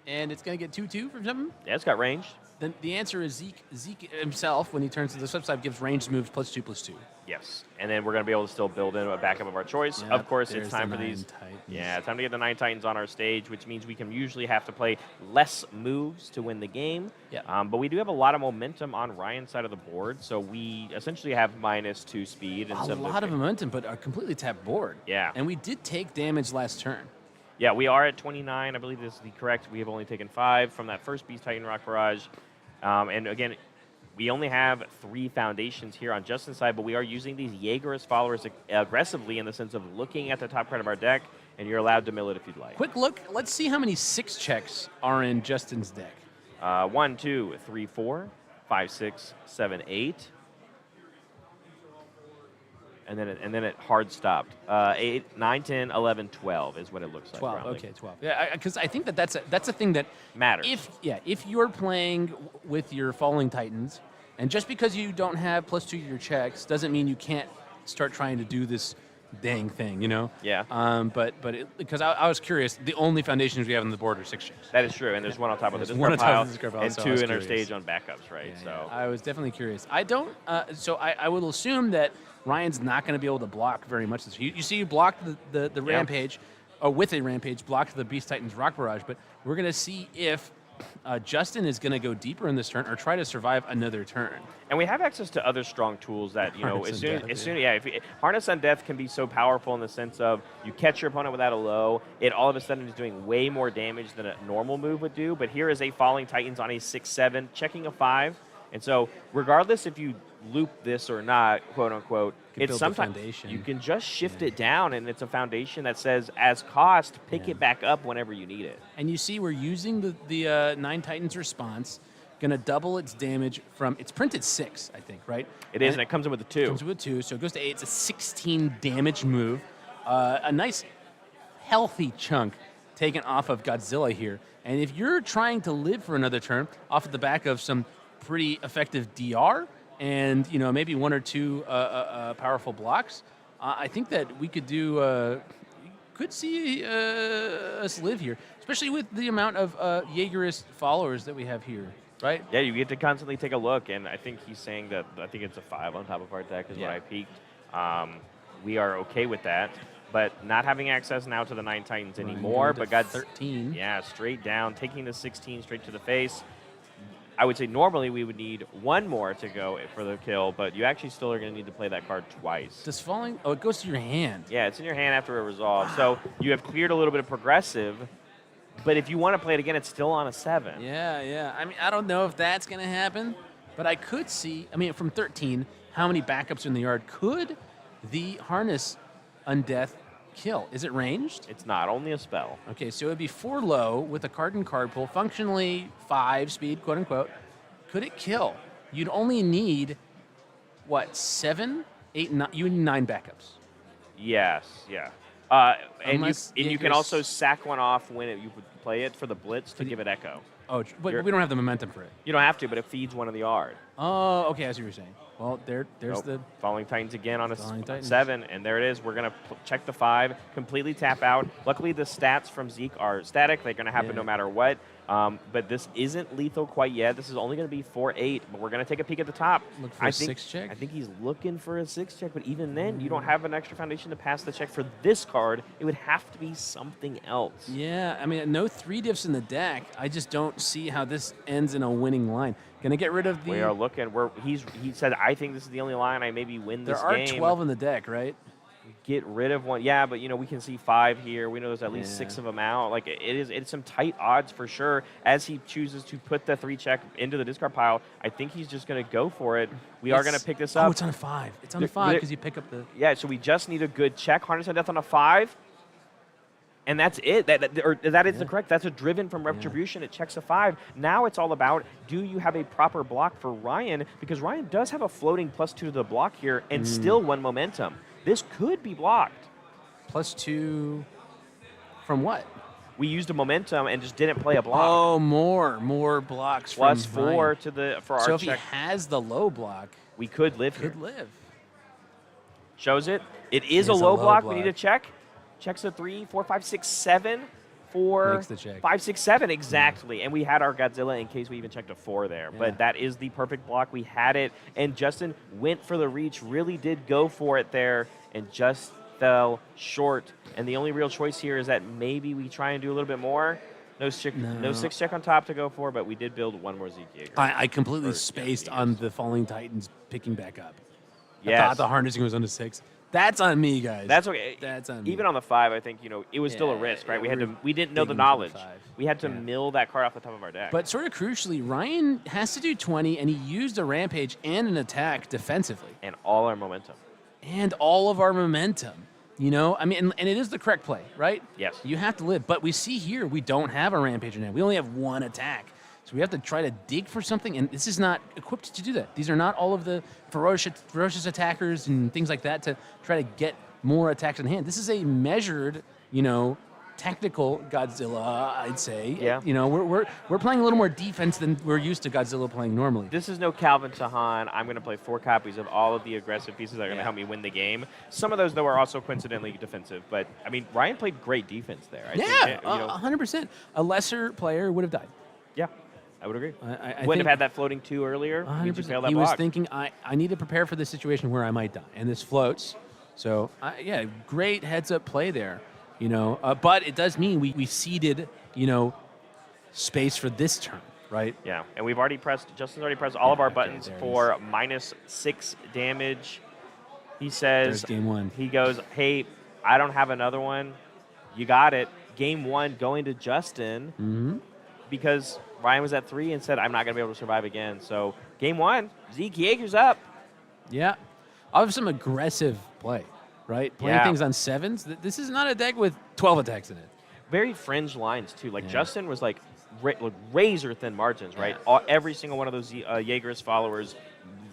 And it's going to get 2/2 from something. Yeah, it's got range. Then the answer is Zeke himself, when he turns to the flip side, gives ranged moves +2/+2. Yes. And then we're going to be able to still build in a backup of our choice. Yep, Of course, there's it's time the for these. 9 Titans. Yeah, time to get the 9 Titans on our stage, which means we can usually have to play less moves to win the game. Yep. But we do have a lot of momentum on Ryan's side of the board, so we essentially have -2 speed. And A lot of momentum, but a completely tapped board. Yeah. And we did take damage last turn. Yeah, we are at 29. I believe this is the correct. We have only taken 5 from that first Beast Titan Rock Barrage. And again, we only have 3 foundations here on Justin's side, but we are using these Jaegerist followers aggressively in the sense of looking at the top card of our deck, and you're allowed to mill it if you'd like. Quick look. Let's see how many 6-checks are in Justin's deck. 1, 2, 3, 4, 5, 6, 7, 8. And then it hard stopped. 8, 9, 10, 11, 12 is what it looks like. 12. rounding. Okay, 12. Yeah, because I think that's a thing that Matters. If you're playing with your Falling Titans, and just because you don't have +2 to your checks doesn't mean you can't start trying to do this dang thing, you know? Yeah. Because I was curious, the only foundations we have on the board are 6-checks. That is true, and there's one on top of the There's one on discard top pile, of the discard pile, and so I 2 was in our curious. stage on backups, right? Yeah, I was definitely curious. I don't. So I will assume that Ryan's not going to be able to block very much this. You see, you blocked the Rampage, or with a Rampage, blocked the Beast Titans Rock Barrage. But we're going to see if Justin is going to go deeper in this turn or try to survive another turn. And we have access to other strong tools that, you know, Harness Harness on Death can be so powerful in the sense of you catch your opponent without a low, it all of a sudden is doing way more damage than a normal move would do. But here is a Falling Titans on a 6/7, checking a 5. And so regardless if you loop this or not, quote unquote, it's sometimes you can just shift it down, and it's a foundation that says as cost, pick it back up whenever you need it. And you see we're using the 9 Titans response, going to double its damage from, it's printed 6, I think, right? It is, and it comes in with a 2. Comes with 2, so it goes to 8. It's a 16 damage move. A nice, healthy chunk taken off of Godzilla here. And if you're trying to live for another turn off of the back of some pretty effective DR, and you know maybe 1 or 2 powerful blocks, I think that we could do could see us live here, especially with the amount of Jaegerist followers that we have here, right? Yeah, you get to constantly take a look, and I think he's saying that I think it's a 5 on top of our deck is what I peeked. We are okay with that, but not having access now to the 9 Titans anymore. But got 13. Yeah, straight down, taking the 16 straight to the face. I would say normally we would need 1 more to go for the kill, but you actually still are going to need to play that card twice. Does falling? Oh, it goes to your hand. Yeah, it's in your hand after a resolve. So you have cleared a little bit of progressive, but if you want to play it again, it's still on a 7. Yeah. I mean, I don't know if that's going to happen, but I could see, I mean, from 13, how many backups in the yard could the Harness Undeath kill? Is it ranged? It's not, only a spell. Okay, so it would be 4 low with a card and card pull, functionally 5 speed, quote unquote. Could it kill? You'd only need, what, 7, 8, 9? You need 9 backups. Yes, yeah. And you can also sack one off when you would play it for the blitz to give it echo. Oh, but we don't have the momentum for it. You don't have to, but it feeds one of the yard. Oh, okay, I see what you're saying. Well, there's the Falling Titans again on a Titans. 7, and there it is. We're going to check the 5, completely tap out. Luckily, the stats from Zeke are static. They're going to happen no matter what. But this isn't lethal quite yet. This is only going to be 4/8, but we're going to take a peek at the top. Look for a 6 check? I think he's looking for a 6 check, but even then, you don't have an extra foundation to pass the check for this card. It would have to be something else. Yeah, I mean, no 3 diffs in the deck. I just don't see how this ends in a winning line. Going to get rid of the... We are looking. He said, I think this is the only line I maybe win this game. There are 12 in the deck, right? Get rid of one. Yeah, but, you know, we can see 5 here. We know there's at least 6 of them out. Like, it's some tight odds for sure. As he chooses to put the 3 check into the discard pile, I think he's just going to go for it. We are going to pick this up. Oh, it's on a 5. It's on a 5 because you pick up the... Yeah, so we just need a good check. Harness on Death on a 5. And that's it. That is the correct. That's a driven from Retribution. It checks a 5. Now it's all about, do you have a proper block for Ryan? Because Ryan does have a floating +2 to the block here and still 1 momentum. This could be blocked. +2 from what? We used a momentum and just didn't play a block. Oh, more blocks +4 from Ryan. for our so if check. he has the low block, we could live here. could live. Shows it. It is a low block. We need to check. Checks a 3, 4, 5, 6, 7, 4, Makes the check. 5, 6, 7 exactly. And we had our Godzilla in case we even checked a 4 there. Yeah. But that is the perfect block. We had it, and Justin went for the reach. Really did go for it there, and just fell short. And the only real choice here is that maybe we try and do a little bit more. No 6 check on top to go for, but we did build 1 more Zeke Jaeger. I completely spaced on the Falling Titans picking back up. I Yes. thought the harnessing was on the 6. That's on me, guys. That's okay. That's on me. Even on the 5, I think, you know, it was still a Yeah, risk, right? yeah, We didn't know the digging for the knowledge. 5. We had to Yeah. mill that card off the top of our deck. But sort of crucially, Ryan has to do 20, and he used a rampage and an attack defensively. and all our momentum. And all of our momentum. You know, I mean, and it is the correct play, right? Yes. You have to live. But we see here, we don't have a rampage in it. We only have 1 attack. So we have to try to dig for something, and this is not equipped to do that. These are not all of the ferocious attackers and things like that to try to get more attacks in hand. This is a measured, you know, tactical Godzilla, I'd say. Yeah. You know, we're playing a little more defense than we're used to Godzilla playing normally. This is no Calvin Tahan. I'm going to play 4 copies of all of the aggressive pieces that are going to help me win the game. Some of those, though, are also coincidentally defensive. But, I mean, Ryan played great defense there. I think, you know, 100%. A lesser player would have died. yeah, I would agree. I Wouldn't think have had that floating 2 earlier. Means you 100%. failed that He was block. thinking, I need to prepare for this situation where I might die, and this floats. So, yeah, great heads-up play there, you know. But it does mean we seeded, you know, space for this turn, right? Yeah, and Justin's already pressed all of our buttons there it for -6 damage. He says, There's game one. he goes, hey, I don't have another one. You got it. Game 1 going to Justin because Ryan was at 3 and said, I'm not going to be able to survive again. So game 1, Zeke Yeager's up. Yeah. I'll have some aggressive play, right? Playing Yeah. things on 7s. This is not a deck with 12 attacks in it. Very fringe lines, too. Like, Yeah. Justin was like razor-thin margins, right? Every single one of those Jaeger's followers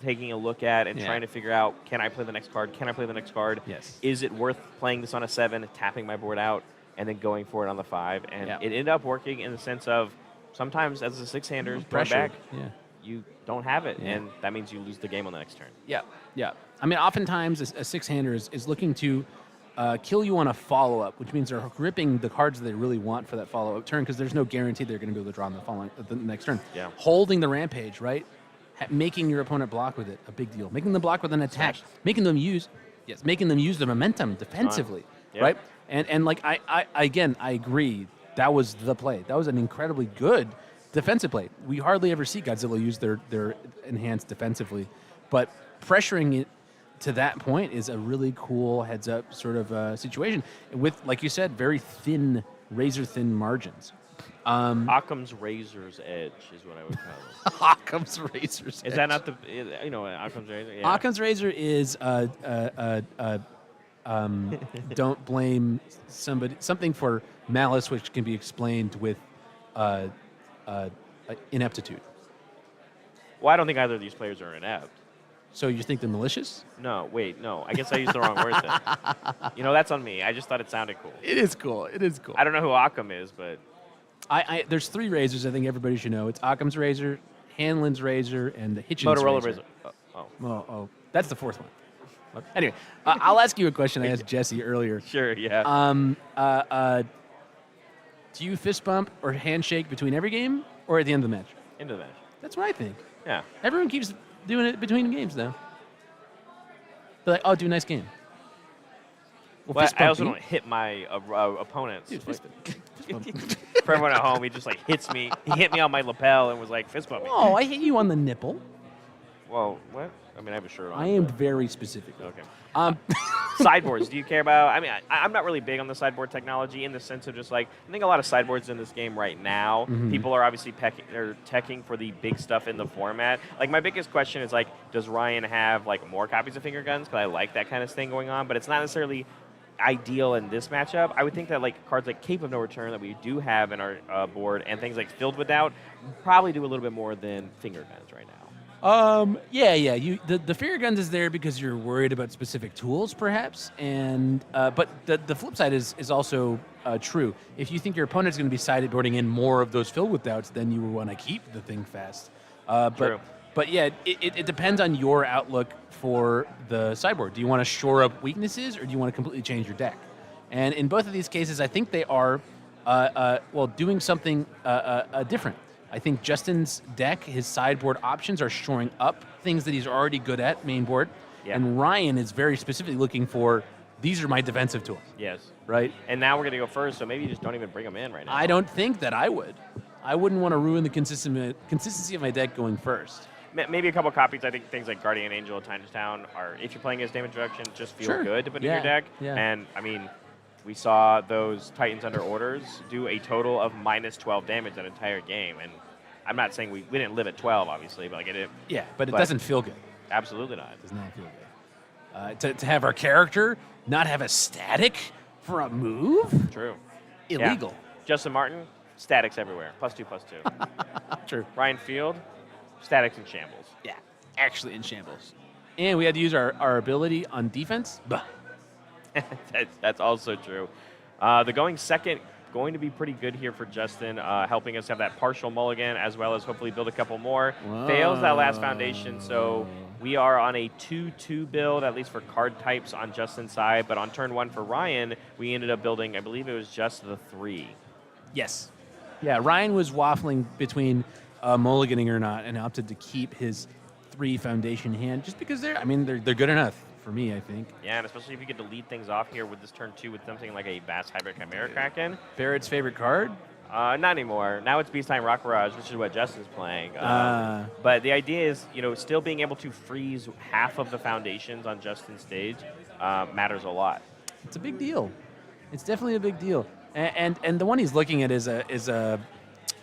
taking a look at and Yeah. trying to figure out, can I play the next card? Can I play the next card? Yes. Is it worth playing this on a 7, tapping my board out, and then going for it on the 5? And Yeah. it ended up working in the sense of sometimes as a 6-hander, going Pressure. back, Yeah. you don't have it, Yeah. and that means you lose the game on the next turn. Yeah, yeah. I mean, oftentimes a 6-hander is looking to kill you on a follow-up, which means they're gripping the cards that they really want for that follow-up turn because there's no guarantee they're going to be able to draw on the next turn. Yeah. Holding the rampage, right? Making your opponent block with it, a big deal. Making them block with an attack. Smash. Making them use the momentum defensively, Yeah. right? And like I again, I agree. That was the play. That was an incredibly good defensive play. We hardly ever see Godzilla use their enhanced defensively, but pressuring it to that point is a really cool heads-up sort of situation with, like you said, very thin, razor-thin margins. Occam's Razor's Edge is what I would call it. Occam's Razor's Is that not the, Occam's Razor? Yeah. Occam's Razor is don't blame something for malice, which can be explained with ineptitude. Well, I don't think either of these players are inept. So you think they're malicious? No, wait, no. I guess I used the wrong word then. That's on me. I just thought it sounded cool. It is cool. It is cool. I don't know who Occam is, but There's 3 razors I think everybody should know. It's Occam's Razor, Hanlon's Razor, and the Hitchens Motorola Razor. Oh, that's the 4th one. Anyway, I'll ask you a question I asked Jesse earlier. Sure, yeah. Do you fist bump or handshake between every game or at the end of the match? Into the match. That's what I think. Yeah. Everyone keeps doing it between games, though. They're like, oh, do a nice game. Well, Well, fist I bump also you. don't hit my opponents. Dude, fist bump. For everyone at home, he just hits me. He hit me on my lapel and was like, fist bump me. Oh, I hit you on the nipple. Well, what? I mean, I have a shirt on. I am very specific. Okay. Sideboards, do you care about? I mean, I'm not really big on the sideboard technology in the sense of just I think a lot of sideboards in this game right now, people are obviously teching for the big stuff in the format. Like, my biggest question is, does Ryan have, more copies of Finger Guns? Because I like that kind of thing going on, but it's not necessarily ideal in this matchup. I would think that, cards like Cape of No Return that we do have in our board and things like Filled with Doubt probably do a little bit more than Finger Guns right now. Yeah. The Finger Guns is there because you're worried about specific tools, perhaps, and but the flip side is also true. If you think your opponent's going to be sideboarding in more of those Filled with Doubts, then you want to keep the thing fast. True. But yeah, it depends on your outlook for the sideboard. Do you want to shore up weaknesses, or do you want to completely change your deck? And in both of these cases, I think they are doing something different. I think Justin's deck, his sideboard options are shoring up things that he's already good at, main board. Yeah. And Ryan is very specifically looking for, these are my defensive tools. Yes. Right? And now we're going to go first, so maybe you just don't even bring them in right now. I don't think that I would. I wouldn't want to ruin the consistency of my deck going first. Maybe a couple copies. I think things like Guardian Angel, Titan's Town, are, if you're playing as damage reduction, just feel Sure. good to put in Yeah, your deck. yeah. And, I mean, we saw those Titans Under Orders do a total of -12 damage that entire game. And I'm not saying we didn't live at 12, obviously, but it But it doesn't feel good. absolutely not. It does not feel good. To have our character not have a static for a move? True. Illegal. Yeah. Justin Martin, statics everywhere. +2/+2. True. Ryan Field, statics in shambles. Yeah, actually in shambles. And we had to use our ability on defense. Bah. That's also true. The going second, going to be pretty good here for Justin, helping us have that partial mulligan as well as hopefully build a couple more. Whoa. Fails that last foundation, so we are on a 2-2 build, at least for card types on Justin's side. But on turn 1 for Ryan, we ended up building, I believe it was just the 3. Yes. Yeah, Ryan was waffling between mulliganing or not and opted to keep his 3 foundation hand just because they're good enough for me, I think. Yeah, and especially if you get to lead things off here with this turn 2 with something like a Vast Hybrid Chimera Kraken. Barrett's favorite card? Not anymore. Now it's Beast Time Rock Barrage, which is what Justin's playing. But the idea is, still being able to freeze half of the foundations on Justin's stage matters a lot. It's a big deal. It's definitely a big deal. And the one he's looking at is it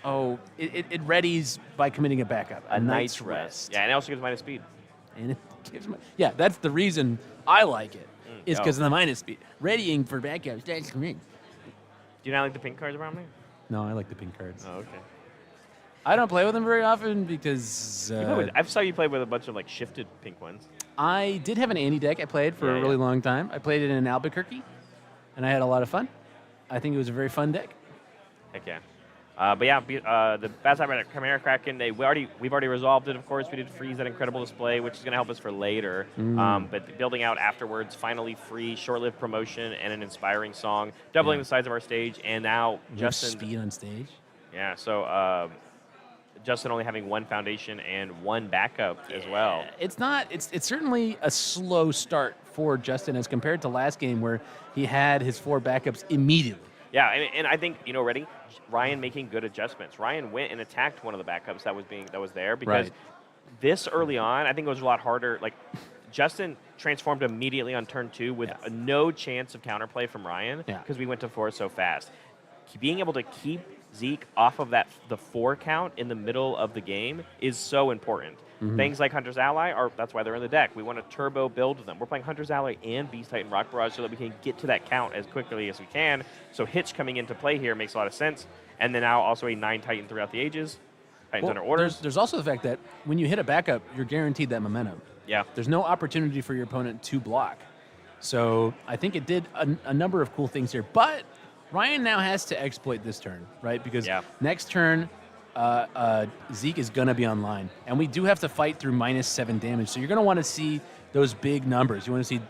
readies by committing a backup. A night's rest. Yeah, and it also gives minus speed. And it gives yeah, that's the reason I like it. Is because of the minus speed. Readying for backups. That's correct. Do you not like the pink cards around me? No, I like the pink cards. Oh, okay. I don't play with them very often because I saw you play with a bunch of shifted pink ones. I did have an Andy deck I played for a really long time. I played it in Albuquerque, and I had a lot of fun. I think it was a very fun deck. Heck yeah. But yeah, the Bad Side Chimera Kraken, we've already resolved it, of course. We did freeze that incredible display, which is going to help us for later. But building out afterwards, finally free, short-lived promotion, and an inspiring song, doubling the size of our stage, and now Justin... speed on stage. Yeah, so Justin only having one foundation and one backup as well. It's certainly a slow start for Justin as compared to last game where he had his 4 backups immediately. Yeah, and I think, ready? Ryan making good adjustments. Ryan went and attacked one of the backups that was there because this early on, I think it was a lot harder. Justin transformed immediately on turn 2 with no chance of counterplay from Ryan because we went to 4 so fast. Being able to keep Zeke off of the 4 count in the middle of the game is so important. Things like Hunter's Ally, that's why they're in the deck. We want to turbo build them. We're playing Hunter's Ally and Beast Titan Rock Barrage so that we can get to that count as quickly as we can. So Hitch coming into play here makes a lot of sense. And then now also a 9 Titan throughout the ages. Titans under orders. There's also the fact that when you hit a backup, you're guaranteed that momentum. Yeah. There's no opportunity for your opponent to block. So I think it did a number of cool things here. But Ryan now has to exploit this turn, right? Because next turn, Zeke is going to be online. And we do have to fight through -7 damage. So you're going to want to see those big numbers. You want to see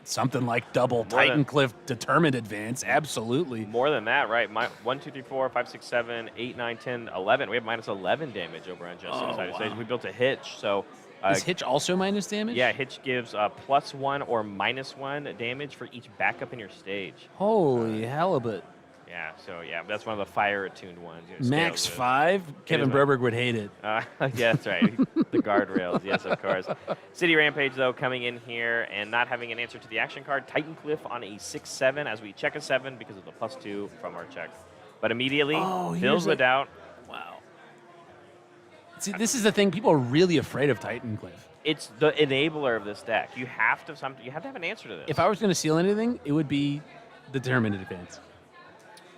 something like double Titan Cliff Determined Advance. Absolutely. More than that, right? 1, 2, 3, 4, 5, 6, 7, 8, 9, 10, 11. We have -11 damage over on Justin's side of stage. We built a Hitch, so... is Hitch also minus damage? Yeah, Hitch gives +1 or -1 damage for each backup in your stage. Holy halibut. Yeah, so that's one of the fire-attuned ones. Max 5? Kevin Broberg would hate it. Yeah, that's right. The guardrails, yes, of course. City Rampage, though, coming in here and not having an answer to the action card. Titan Cliff on a 6/7 as we check a 7 because of the +2 from our check. But immediately fills the doubt. Wow. See, this is the thing. People are really afraid of Titan Cliff. It's the enabler of this deck. You have to have an answer to this. If I was going to seal anything, it would be the Determined Advance.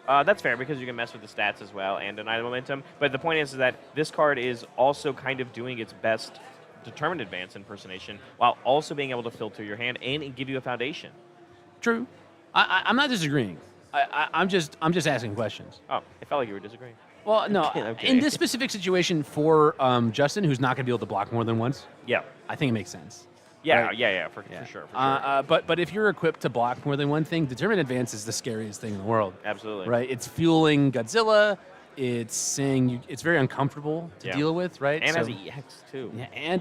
That's fair because you can mess with the stats as well and deny the momentum. But the point is that this card is also kind of doing its best Determined Advance impersonation while also being able to filter your hand and give you a foundation. True. I'm not disagreeing. I'm just asking questions. Oh, it felt like you were disagreeing. Well, no. In this specific situation for Justin, who's not going to be able to block more than once, I think it makes sense. Yeah, right? for sure. But if you're equipped to block more than one thing, Determined Advance is the scariest thing in the world. Absolutely. Right? It's fueling Godzilla. It's saying it's very uncomfortable to deal with, right? And has EX too.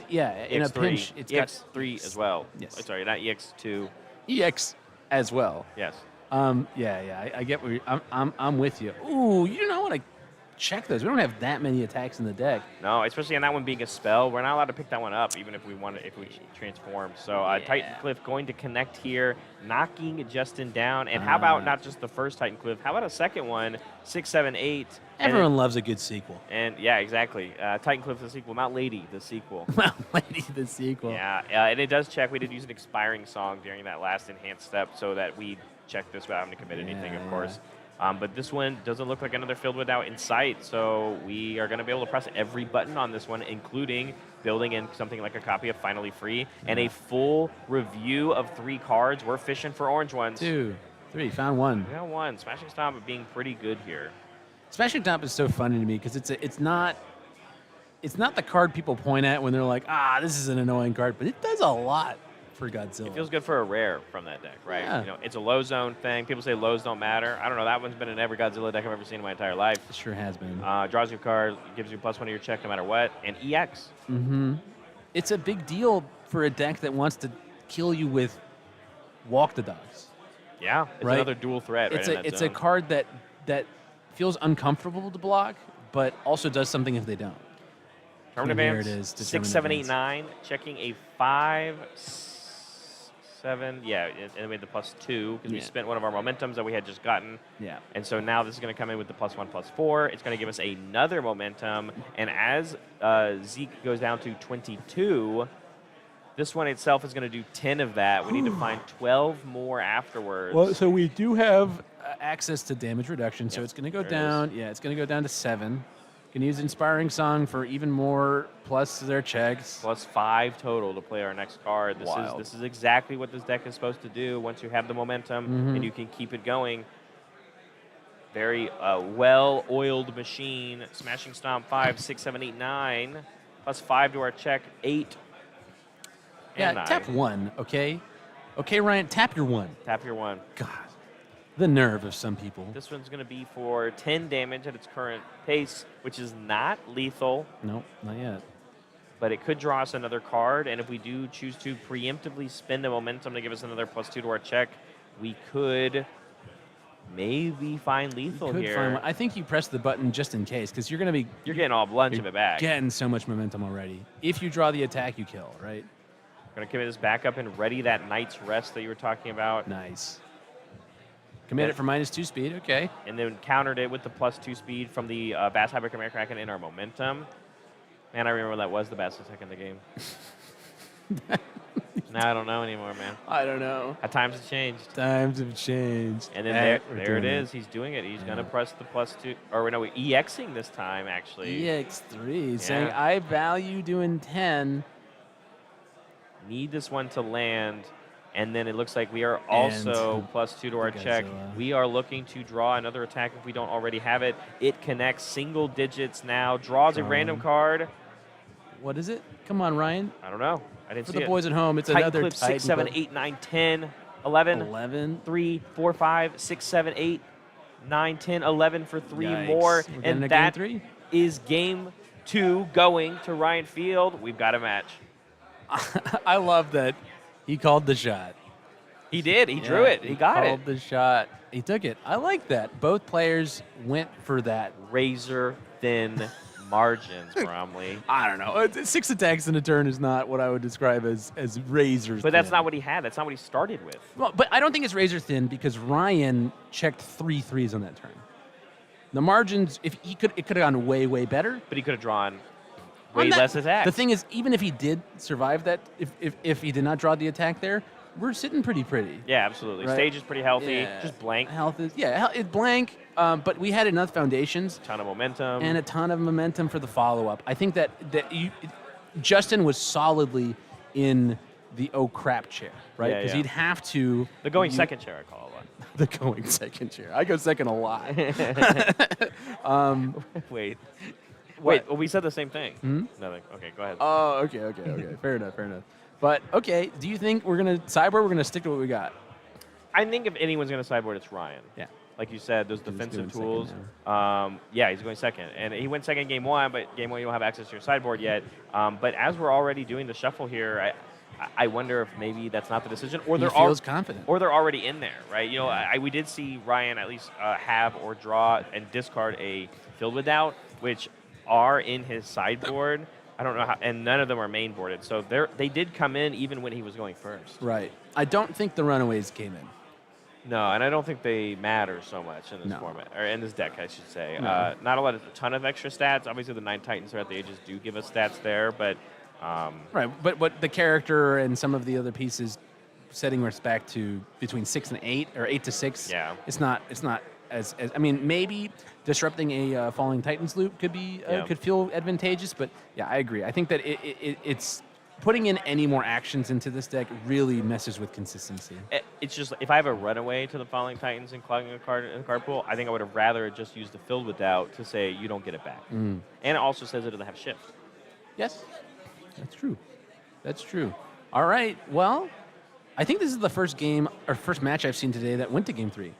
Yeah, in a pinch, it's EX3 as well. Yes. Sorry, not EX2. EX as well. Yes. I get where I'm with you. Ooh, you don't want to check those. We don't have that many attacks in the deck. No, especially on that one being a spell. We're not allowed to pick that one up, even if we transform. So Titan Cliff going to connect here, knocking Justin down. And how about not just the first Titan Cliff? How about a second one, 6, 7, 8? Everyone loves a good sequel. And yeah, exactly. Titan Cliff the sequel, Mount Lady the sequel. Mount Lady the sequel. Yeah, and it does check. We did use an expiring song during that last enhanced step so that we checked this without having to commit anything, of course. But this one doesn't look like another Filled with Doubt in sight, so we are going to be able to press every button on this one, including building in something like a copy of Finally Free and a full review of 3 cards. We're fishing for orange ones. 2, 3, found one. We got one. Smashing Stomp being pretty good here. Smashing Stomp is so funny to me because it's not the card people point at when they're like, this is an annoying card, but it does a lot for Godzilla. It feels good for a rare from that deck, right? Yeah. It's a low zone thing. People say lows don't matter. I don't know. That one's been in every Godzilla deck I've ever seen in my entire life. It sure has been. Draws you a card, gives you +1 to your check no matter what, and EX. It's a big deal for a deck that wants to kill you with Walk the Dogs. Yeah, it's another dual threat. It's a card that feels uncomfortable to block, but also does something if they don't. Determined There advance. it is, 6, determined 7, 8, advance. 9. Checking a 5, 7. Yeah, and we had the +2 because we Yeah. spent one of our momentums that we had just gotten. Yeah. And so now this is going to come in with the +1, +4. It's going to give us another momentum. And as Zeke goes down to 22, this one itself is going to do 10 of that. We need to find 12 more afterwards. Well, so we do have access to damage reduction, so Yep, it's going to go there it down. Yeah, it's going to go down to 7. Can use Inspiring Song for even more plus their checks. +5 total to play our next card. Wild. This is exactly what this deck is supposed to do once you have the momentum and you can keep it going. Very well-oiled machine. Smashing Stomp 5, 6, 7, 8, 9. +5 to our check, 8. Yeah, and 9. tap 1, okay? Okay, Ryan, tap your 1. Tap your 1. God, the nerve of some people. This one's going to be for 10 damage at its current pace, which is not lethal, Nope, not yet. but it could draw us another card. And if we do choose to preemptively spend a momentum to give us another +2 to our check, we could maybe find lethal Could here. find one. I think you press the button just in case, because you're going to be You're getting a bunch of it back. getting so much momentum already. If you draw the attack, you kill, right? Going to commit this back up and ready that Knight's Rest that you were talking about. Nice. Commit it for -2 speed, okay. And then countered it with the +2 speed from the Bass Havoc Kraken in our momentum. Man, I remember that was the best attack in the game. Now I don't know anymore, man. I don't know. At times have changed. Times have changed. And then there it is. He's doing it. He's going to press the +2. Or no, we're EXing this time, actually. EX3, saying Yeah. I value doing 10. Need this one to land. And then it looks like we are also +2 to our check. Godzilla. We are looking to draw another attack if we don't already have it. It connects single digits now. Draws a random card. What is it? Come on, Ryan. I don't know. I didn't For see the it. boys at home, it's Titan another clip 6, 7, 8, 9, 10, 11, 11. 3, 4, 5, 6, 7, 8, 9, 10, 11 for 3 Yikes. more. We're getting And a that game 3? is game 2 going to Ryan Field. We've got a match. I love that he called the shot. He did. He drew it. He got it. called the shot. He took it. I like that. Both players went for that. Razor thin margins, Bromley. I don't know. 6 attacks in a turn is not what I would describe as razor But that's thin. not what he had. That's not what he started with. Well, but I don't think it's razor thin because Ryan checked 3 3s on that turn. The margins, if he could, it could have gone way, way better. But he could have drawn way On that- less attacks. The thing is, even if he did survive that, if he did not draw the attack there, we're sitting pretty. Yeah, absolutely. Right. Stage is pretty healthy. Yeah. Just blank. Health is it's blank, but we had enough foundations Ton of momentum. and a ton of momentum for the follow up. I think that Justin was solidly in the oh crap chair, right? Yeah, Because yeah. he'd have to the going second chair, I call it. the going second chair. I go second a lot. Wait. What? Well, we said the same thing. Hmm? Nothing. Okay, go ahead. Oh, okay. Fair enough. But okay, do you think we're gonna sideboard? We're gonna stick to what we got. I think if anyone's going to sideboard, it's Ryan. Yeah. Like you said, those He's defensive going tools. second Yeah, he's going second. And he went second game 1, but game 1 you don't have access to your sideboard yet. But as we're already doing the shuffle here, I wonder if maybe that's not the decision. Or He they're feels confident. Or they're already in there, right? You know, we did see Ryan at least have or draw and discard a Filled with Doubt, which are in his sideboard. I don't know how, and none of them are main boarded. So they did come in even when he was going first. Right. I don't think the Runaways came in. No, and I don't think they matter so much in this No. format, or in this deck, I should say. No. Not a ton of extra stats. Obviously, the 9 Titans throughout the ages do give us stats there, but Right, but what the character and some of the other pieces, setting respect to between 6 and 8 or 8 to 6. Yeah. It's not as I mean, maybe disrupting a Falling Titans loop could be could feel advantageous, but yeah, I agree. I think that it's putting in any more actions into this deck really messes with consistency. it's just if I have a runaway to the Falling Titans and clogging a card in the card pool, I think I would have rather just used the Filled with Doubt to say you don't get it back. And it also says it doesn't have shift. Yes, that's true. All right, well, I think this is the first game or first match I've seen today that went to game 3.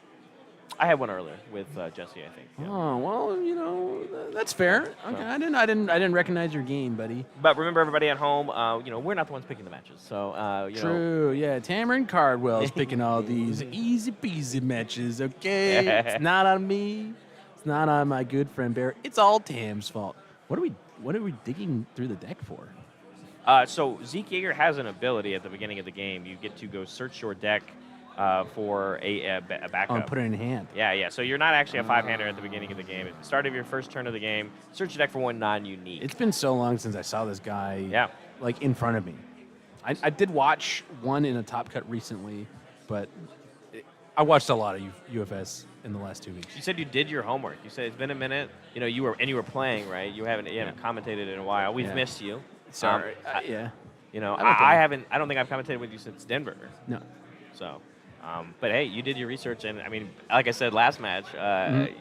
I had one earlier with Jesse, I think. Yeah. Oh well, that's fair. Okay, I didn't recognize your game, buddy. But remember, everybody at home, we're not the ones picking the matches. So, True, yeah. Tamron Cardwell is picking all these easy peasy matches. Okay, it's not on me. It's It's not on my good friend Bear. It's all Tam's fault. What are we digging through the deck for? So Zeke Yeager has an ability at the beginning of the game. You get to go search your deck for a backup. Oh, put it in hand. Yeah. So you're not actually a 5-hander at the beginning of the game. At the start of your first turn of the game, search your deck for one non-unique. It's been so long since I saw this guy Yeah. in front of me. I did watch one in a Top Cut recently, but I watched a lot of UFS in the last 2 weeks. You said you did your homework. You said it's been a minute. You were playing, right? You haven't commentated in a while. We've missed you. Sorry. Yeah. I I don't think I've commentated with you since Denver. No. So, but hey, you did your research, and I mean, like I said last match,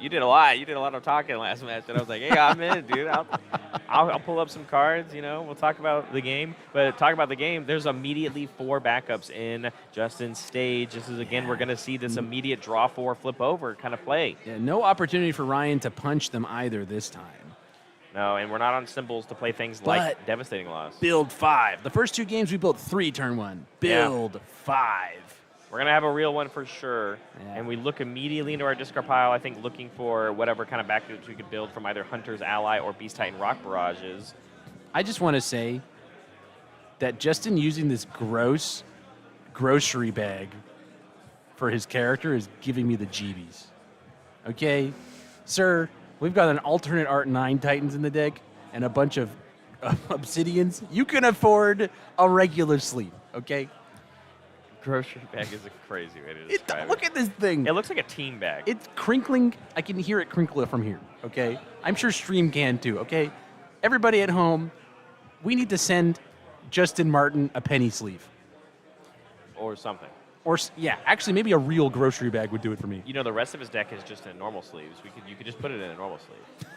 you did a lot. You did a lot of talking last match, and I was like, hey, I'm in, dude. I'll pull up some cards. We'll talk about the game. But talk about the game. There's immediately 4 backups in Justin's stage. This is we're going to see this immediate draw 4 flip over kind of play. Yeah, no opportunity for Ryan to punch them either this time. No, and we're not on symbols to play things like Devastating Loss. Build 5. The first 2 games we built 3 turn 1. Build 5. We're going to have a real one for sure. Yeah. And we look immediately into our discard pile, I think, looking for whatever kind of backups we could build from either Hunter's Ally or Beast Titan Rock Barrages. I just want to say that Justin using this gross grocery bag for his character is giving me the jeebies. Okay? Sir, we've got an alternate art 9 Titans in the deck and a bunch of obsidians. You can afford a regular sleeve, okay? Grocery bag is a crazy way to describe it. Look at this thing. It looks like a team bag. It's crinkling. I can hear it crinkle from here, okay? I'm sure Stream can too, okay? Everybody at home, we need to send Justin Martin a penny sleeve. Or something. Or, actually, maybe a real grocery bag would do it for me. The rest of his deck is just in normal sleeves. You could just put it in a normal sleeve.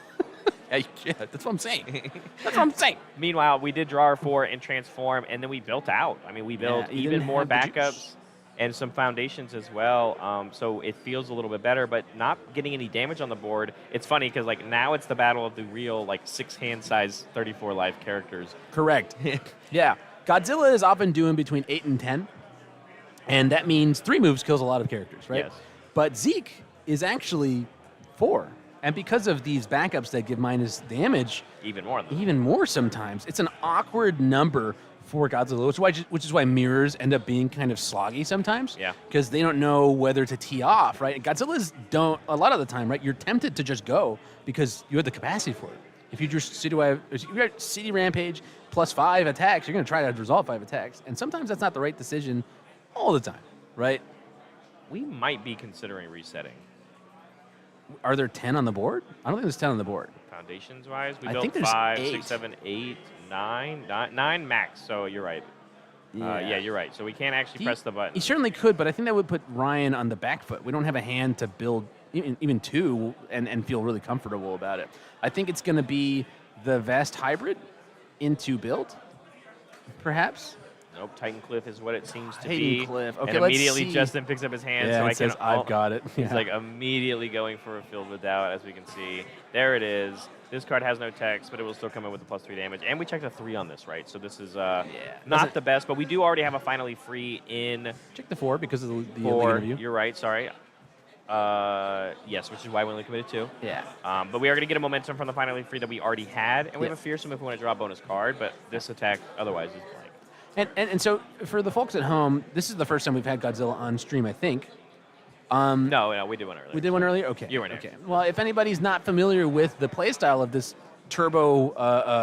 Yeah, that's what I'm saying. That's what I'm saying. Meanwhile, we did draw our 4 and transform, and then we built out. I mean, we built you even didn't more have the backups juice. and some foundations as well. So it feels a little bit better, but not getting any damage on the board. It's funny because now it's the battle of the real 6-hand size 34 life characters. Correct. Yeah. Godzilla is often doing between 8 and 10, and that means 3 moves kills a lot of characters, right? Yes. But Zeke is actually 4. And because of these backups that give minus damage, Even more sometimes, it's an awkward number for Godzilla, which is why mirrors end up being kind of sloggy sometimes. Yeah. Because they don't know whether to tee off, right? Godzillas don't, a lot of the time, right? You're tempted to just go because you have the capacity for it. If you just City Rampage plus 5 attacks, you're going to try to resolve 5 attacks. And sometimes that's not the right decision all the time, right? We might be considering resetting. Are there 10 on the board? I don't think there's 10 on the board. Foundations-wise, we I built think there's 5, 8. 6, 7, 8, 9 max, so you're right. Yeah, you're right. So we can't actually press the button. He certainly could, but I think that would put Ryan on the back foot. We don't have a hand to build even 2 and feel really comfortable about it. I think it's going to be the Vast Hybrid into build, perhaps. Nope, Titan Cliff is what it seems to Titan be. Cliff. Okay, and let's immediately see. Justin picks up his hand, Yeah, so it I says, can. I've got it. He's Yeah. immediately going for a Filled with Doubt, as we can see. There it is. This card has no text, but it will still come in with the +3 damage. And we checked a 3 on this, right? So this is not the best, but we do already have a finally free in. Check the 4 because of the 4. interview. You're right. Sorry. Yes, which is why we only committed 2. Yeah. But we are going to get a momentum from the finally free that we already had, and we have Yes. a fearsome if we want to draw a bonus card. But this attack otherwise is blank. And so for the folks at home, this is the first time we've had Godzilla on stream, I think. No, we did one earlier. We did one earlier? Okay. You weren't Okay. there. Well, if anybody's not familiar with the playstyle of this turbo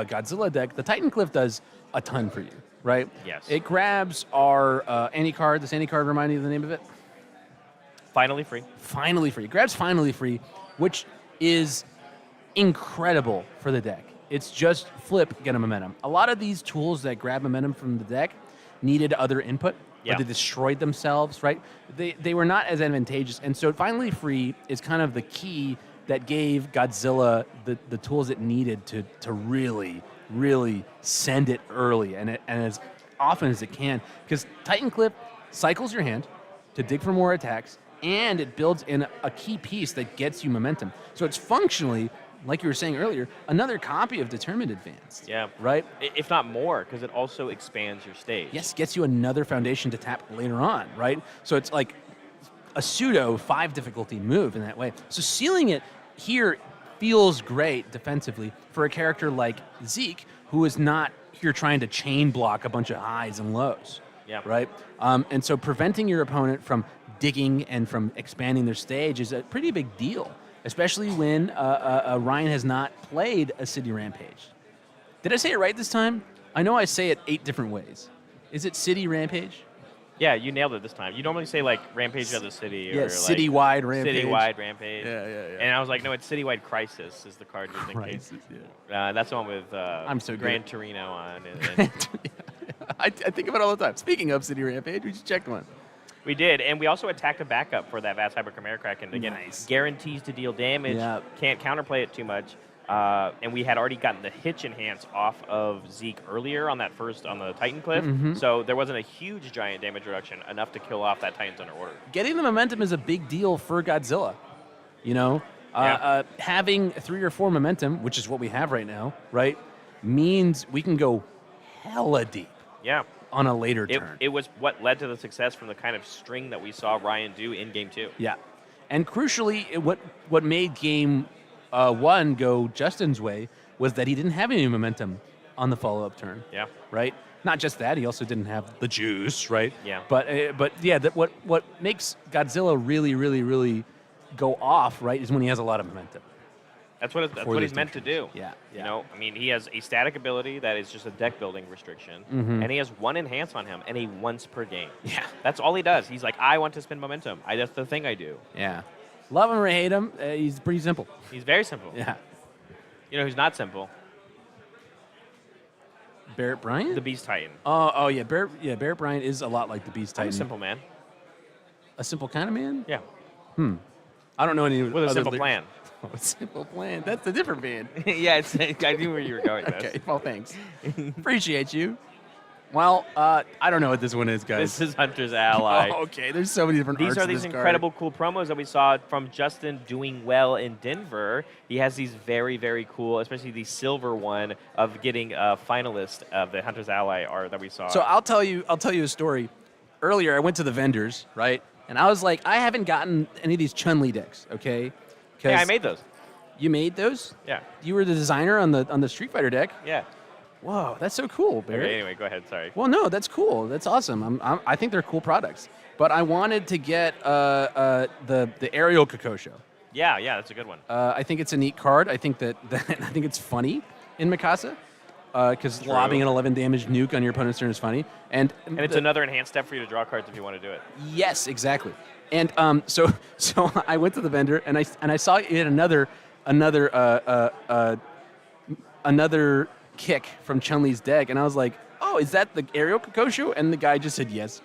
Godzilla deck, the Titan Cliff does a ton for you, right? Yes. It grabs our anti-card. Does anti-card remind you of the name of it? Finally free. Finally free. It grabs Finally Free, which is incredible for the deck. It's just flip, get a momentum. A lot of these tools that grab momentum from the deck needed other input, Yeah. but they destroyed themselves, right? They were not as advantageous. And so Finally Free is kind of the key that gave Godzilla the tools it needed to really, really send it early and as often as it can. Because Titan Cliff cycles your hand to dig for more attacks, and it builds in a key piece that gets you momentum. So it's functionally, like you were saying earlier, another copy of Determined Advanced. Yeah. Right? If not more, because it also expands your stage. Yes, gets you another foundation to tap later on, right? So it's like a pseudo 5 difficulty move in that way. So sealing it here feels great defensively for a character like Zeke, who is not here trying to chain block a bunch of highs and lows. Yeah. Right? And so preventing your opponent from digging and from expanding their stage is a pretty big deal, especially when Ryan has not played a City Rampage. Did I say it right this time? I know I say it 8 different ways. Is it City Rampage? Yeah, you nailed it this time. You normally say like Rampage of the City or Yeah, like Citywide Rampage. Citywide Rampage. Yeah. And I was like, no, it's Citywide Crisis is the card you're thinking. Crisis, yeah. That's the one with I'm so good. Gran Torino on. And I think about it all the time. Speaking of City Rampage, we just checked one. we did, and we also attacked a backup for that Vast Hyper Chimera Kraken. Again, Nice. guarantees to deal damage, Yeah. can't counterplay it too much. And we had already gotten the Hitch Enhance off of Zeke earlier on the Titan Cliff, so there wasn't a huge giant damage reduction, enough to kill off that Titan's Under Order. Getting the momentum is a big deal for Godzilla. You know, having 3 or 4 momentum, which is what we have right now, right, means we can go hella deep Yeah. on a later turn. It was what led to the success from the kind of string that we saw Ryan do in Game 2. Yeah, and crucially, what made Game 1 go Justin's way was that he didn't have any momentum on the follow-up turn. Yeah. Right. Not just that, he also didn't have the juice. Right. Yeah. But yeah, what makes Godzilla really, really, really go off, right, is when he has a lot of momentum. That's what he's meant to do. Yeah. You know, I mean, he has a static ability that is just a deck building restriction, and he has 1 enhance on him and a once per game. Yeah. That's all he does. He's like, I want to spend momentum. That's the thing I do. Yeah. Love him or hate him, he's pretty simple. He's very simple. Yeah. You know who's not simple? Barrett Bryant? The Beast Titan. Oh yeah, Barrett Bryant is a lot like the Beast I'm Titan. a simple man. A simple kind of man? Yeah. I don't know any With a other simple lyrics. plan. Oh, a simple plan. That's a different band. Yeah, I knew where you were going with Okay, this. well, thanks. Appreciate you. Well, I don't know what this one is, guys. This is Hunter's Ally. Oh, okay, there's so many different These arts are to these this card. incredible cool promos that we saw from Justin doing well in Denver. He has these very, very cool, especially the silver one of getting a finalist of the Hunter's Ally art that we saw. So I'll tell you a story. Earlier, I went to the vendors, right? And I was like, I haven't gotten any of these Chun-Li decks, okay? yeah, I made those. You made those? Yeah. You were the designer on the Street Fighter deck? Yeah. Whoa, that's so cool, Barrett. Okay, anyway, go ahead. Sorry. Well, no, that's cool. That's awesome. I think they're cool products. But I wanted to get the aerial Kokosho. Yeah, that's a good one. I think it's a neat card. I think that I think it's funny in Mikasa because lobbing an 11 damage nuke on your opponent's turn is funny. And it's another enhanced step for you to draw cards if you want to do it. Yes, exactly. And so I went to the vendor and I saw it had another kick from Chun-Li's deck, and I was like, oh, is that the aerial Kokosho? And the guy just said yes.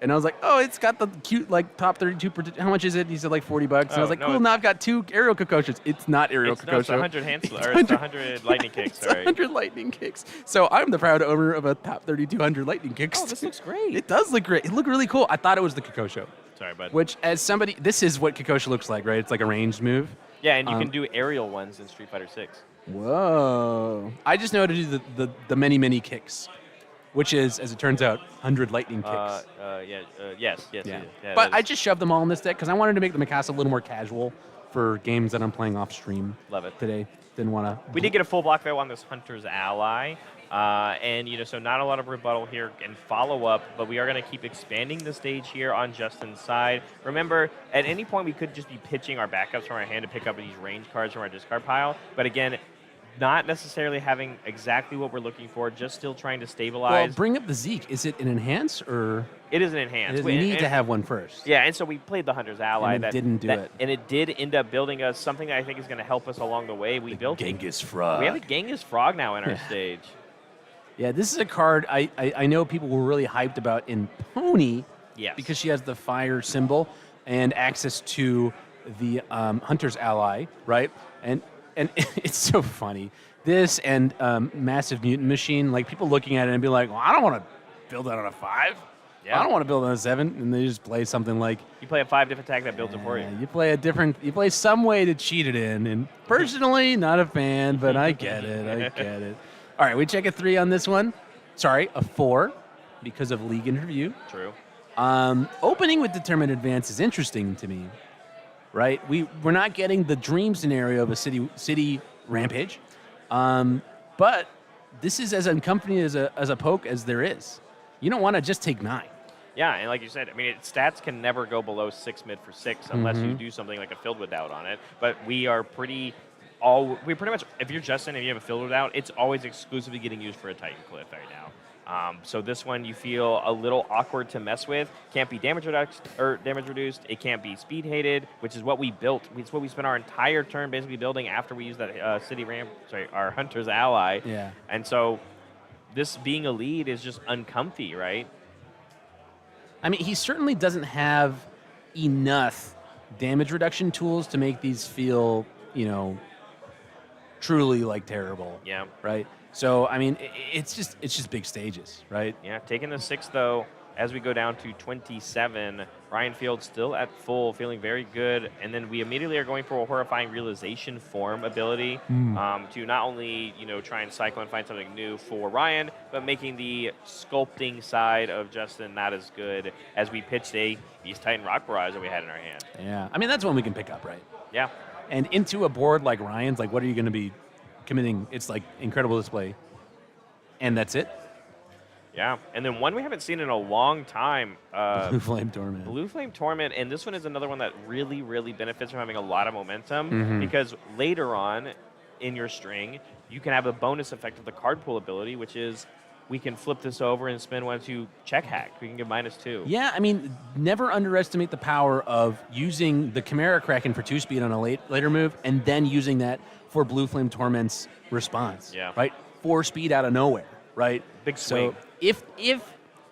And I was like, oh, it's got the cute, like, top 32, how much is it? He said, like, $40. And I was like, cool, now I've got 2 aerial Kokoshos. It's not aerial Kokosho. No, it's 100 it's 100 lightning kicks, sorry. 100 lightning kicks. So I'm the proud owner of a top 3200 lightning kicks. Oh, this looks great. It does look great. It looked really cool. I thought it was the Kokosho. Sorry, bud. Which, as somebody, this is what Kokosho looks like, right? It's like a ranged move. Yeah, and you can do aerial ones in Street Fighter 6. Whoa. I just know how to do the many kicks, which is, as it turns out, 100 lightning kicks. Yes. Yeah. Yeah, But I just shoved them all in this deck because I wanted to make the Mikasa a little more casual for games that I'm playing off stream. Love it. Today. Didn't want to. We did get a full block though on this Hunter's Ally, and so not a lot of rebuttal here and follow up, but we are going to keep expanding the stage here on Justin's side. Remember, at any point we could just be pitching our backups from our hand to pick up these range cards from our discard pile, but again, not necessarily having exactly what we're looking for, just still trying to stabilize. Well, bring up the Zeke. Is it an enhance or? It is an enhance. We need to have one first. Yeah, and so we played the Hunter's Ally. And it didn't do it. And it did end up building us something that I think is going to help us along the way. We built Genghis Frog. We have a Genghis Frog now in our stage. Yeah, this is a card I know people were really hyped about in Pony. Yes. Because she has the fire symbol and access to the Hunter's Ally, right? And it's so funny. This and Massive Mutant Machine, like people looking at it and be like, well, I don't want to build that on a 5. Yeah. I don't want to build on a 7. And they just play something like... You play a 5 different attack that builds it for you. You play some way to cheat it in. And personally, not a fan, but I get it. All right, we check a 3 on this one. Sorry, a 4 because of League Interview. True. Opening with Determined Advance is interesting to me right? We're not getting the dream scenario of a city rampage, but this is as uncomfortable as a poke as there is. You don't want to just take 9. Yeah, and like you said, I mean, stats can never go below 6 mid for 6 unless you do something like a Filled with Doubt on it. But we pretty much, if you're Justin and you have a Filled with Doubt, it's always exclusively getting used for a Titan Cliff right now. So this one you feel a little awkward to mess with. Can't be damage reduced. It can't be speed hated, which is what we built. It's what we spent our entire turn basically building after we used that our Hunter's Ally. Yeah. And so this being a lead is just uncomfy, right? I mean, he certainly doesn't have enough damage reduction tools to make these feel, truly like terrible. Yeah. Right. So I mean, it's just big stages, right? Yeah, taking the 6 though, as we go down to 27, Ryan Field still at full, feeling very good, and then we immediately are going for a horrifying realization form ability to not only try and cycle and find something new for Ryan, but making the sculpting side of Justin not as good as we pitched a Beast Titan Rock Barrage that we had in our hand. Yeah, I mean that's one we can pick up, right? Yeah, and into a board like Ryan's, like what are you going to be committing? It's like incredible display, and that's it. Yeah, and then one we haven't seen in a long time. Blue Flame Torment. Blue Flame Torment, and this one is another one that really, really benefits from having a lot of momentum because later on in your string, you can have a bonus effect of the card pool ability, which is we can flip this over and spin 1 to check hack. We can give -2. Yeah, I mean, never underestimate the power of using the Chimera Kraken for 2 speed on a later move and then using that for Blue Flame Torment's response. Yeah. Right? 4 speed out of nowhere, right? Big swing. So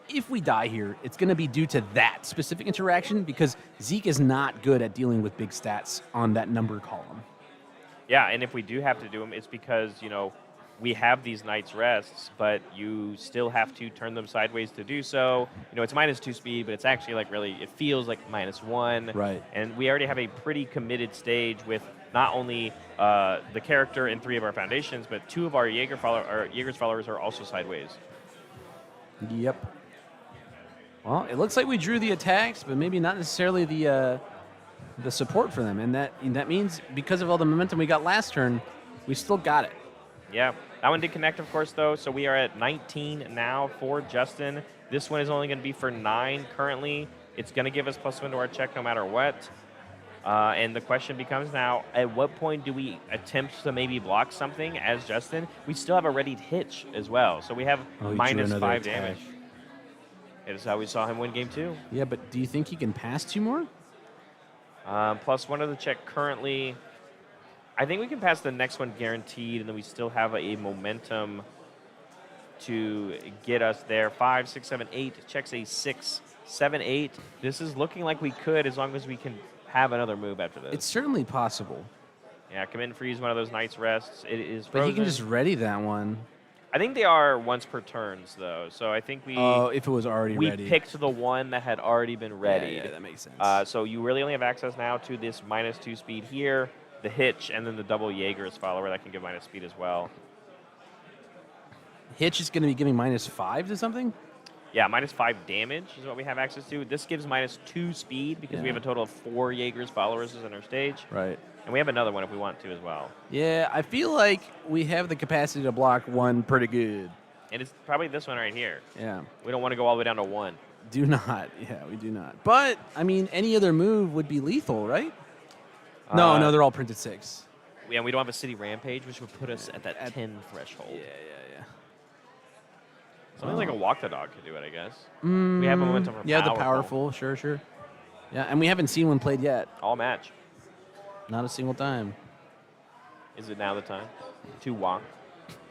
if we die here, it's going to be due to that specific interaction because Zeke is not good at dealing with big stats on that number column. Yeah, and if we do have to do them, it's because, we have these Knight's Rests, but you still have to turn them sideways to do so. It's -2 speed, but it's actually it feels like -1. Right. And we already have a pretty committed stage with not only the character in 3 of our foundations, but 2 of our Jaeger's followers are also sideways. Yep. Well, it looks like we drew the attacks, but maybe not necessarily the support for them, and that means because of all the momentum we got last turn, we still got it. Yeah, that one did connect, of course, though. So we are at 19 now for Justin. This one is only going to be for 9 currently. It's going to give us +1 to our check no matter what. And the question becomes now, at what point do we attempt to maybe block something as Justin? We still have a readied hitch as well. So we have -5 damage. It is how we saw him win game 2. Yeah, but do you think he can pass 2 more? +1 of the check currently. I think we can pass the next one guaranteed, and then we still have a momentum to get us there. 5, 6, 7, 8. Checks a 6, 7, 8. This is looking like we could as long as we can have another move after this. It's certainly possible. Yeah, commit and freeze one of those Knight's Rests. It is frozen. But he can just ready that one. I think they are once per turns, though. So I think we... Oh, if it was already ready. We picked the one that had already been ready. Yeah, that makes sense. So you really only have access now to this -2 speed here, the Hitch, and then the double Jaeger's follower that can give -speed as well. Hitch is going to be giving -5 to something? Yeah, -5 damage is what we have access to. This gives -2 speed because we have a total of 4 Jaeger's followers in our stage. Right. And we have another one if we want to as well. Yeah, I feel like we have the capacity to block 1 pretty good. And it's probably this one right here. Yeah. We don't want to go all the way down to 1. Do not. Yeah, we do not. But, I mean, any other move would be lethal, right? No, they're all printed 6. Yeah, we don't have a City Rampage, which would put us at that 10 threshold. Yeah. Something like a Walk the Dog could do it, I guess. We have a momentum for the powerful, sure. Yeah, and we haven't seen one played yet. All match. Not a single time. Is it now the time to walk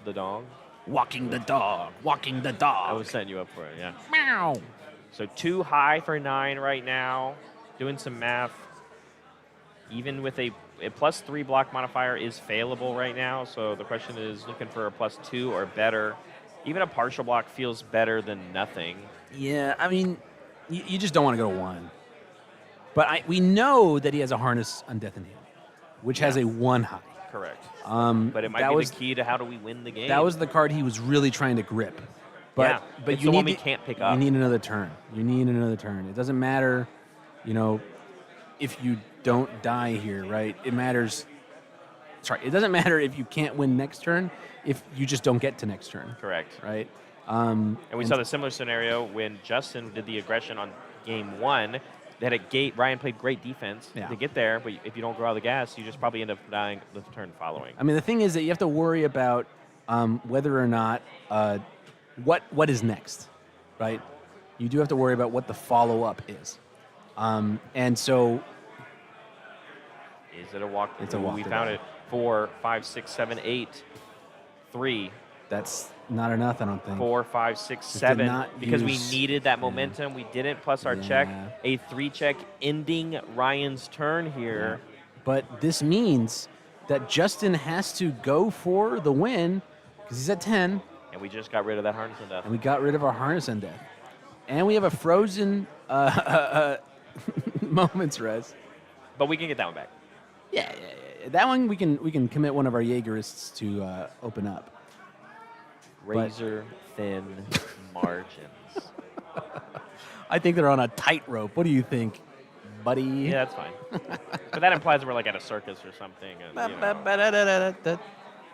the dog? Walking the dog. I was setting you up for it, yeah. Meow. So 2 high for 9 right now. Doing some math. Even with a +3 block modifier is failable right now. So the question is looking for a +2 or better. Even a partial block feels better than nothing. Yeah, I mean, you just don't want to go to 1. But we know that he has a Harness on Death and Heal, which has a 1 high. Correct. But But it might be the key to how do we win the game. That was the card he was really trying to grip. But it's you the one need we can't pick up. You need another turn. It doesn't matter, if you don't die here, right? It matters. Sorry, it doesn't matter if you can't win next turn if you just don't get to next turn. Correct. Right? And we saw the similar scenario when Justin did the aggression on game 1. That at gate, Ryan played great defense to get there, but if you don't grow out of the gas, you just probably end up dying the turn following. I mean, the thing is that you have to worry about whether or not what is next, right? You do have to worry about what the follow-up is. And so... Is it a walk? It's a walk. We found it. 4, 5, 6, 7, 8, 3. That's not enough, I don't think. 4, 5, 6, Just 7. Because we use- needed that momentum. We didn't plus our check. A 3 check ending Ryan's turn here. But this means that Justin has to go for the win because he's at 10. And we just got rid of that harness and death. And we got rid of our harness and death. And we have a frozen moments res. But we can get that one back. Yeah. That one we can commit one of our Jaegerists to open up. Razor thin margins. I think they're on a tightrope. What do you think, buddy? Yeah, that's fine. But that implies we're like at a circus or something. And, you know,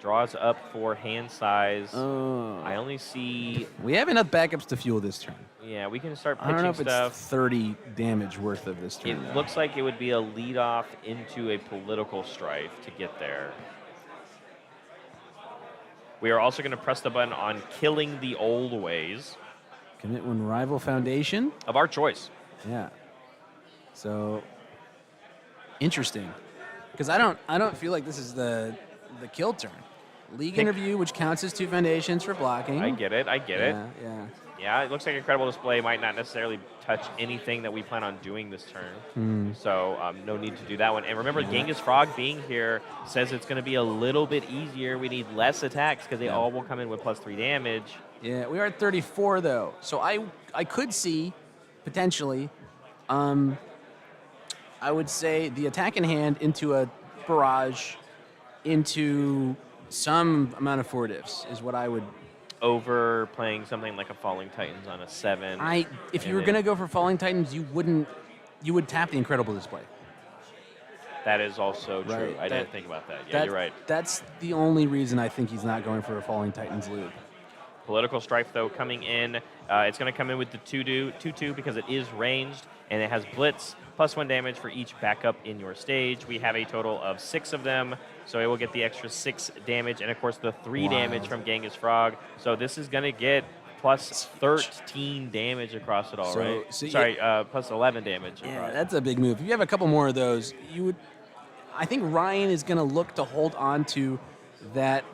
draws up for hand size. I only see... We have enough backups to fuel this turn. Yeah, we can start I pitching don't know if stuff. it's 30 damage worth of this turn. It looks like it would be a lead-off into a political strife to get there. We are also going to press the button on killing the old ways. Commit one rival foundation. Of our choice. Yeah. So interesting. Because I don't feel like this is the kill turn. League interview, which counts as 2 foundations for blocking. I get it. Yeah. Yeah, it looks like Incredible Display might not necessarily touch anything that we plan on doing this turn. So no need to do that one. And remember, Genghis Frog being here says it's going to be a little bit easier. We need less attacks because they all will come in with +3 damage. Yeah, we are at 34, though. So I could see, potentially, I would say the attack in hand into a barrage into some amount of 4 diffs is what I would... Over playing something like a Falling Titans on a 7. If you were going to go for Falling Titans, you would tap the Incredible Display. That is also true. Right. I didn't think about that. Yeah, you're right. That's the only reason I think he's not going for a Falling Titans loop. Political Strife, though, coming in. It's going to come in with the 2/2 because it is ranged, and it has Blitz, +1 damage for each backup in your stage. We have a total of 6 of them, so it will get the extra 6 damage, and, of course, the 3 damage from Genghis Frog. So this is going to get +13 damage across it all, right? Sorry, +11 damage across. Yeah, that's a big move. If you have a couple more of those, I think Ryan is going to look to hold on to that.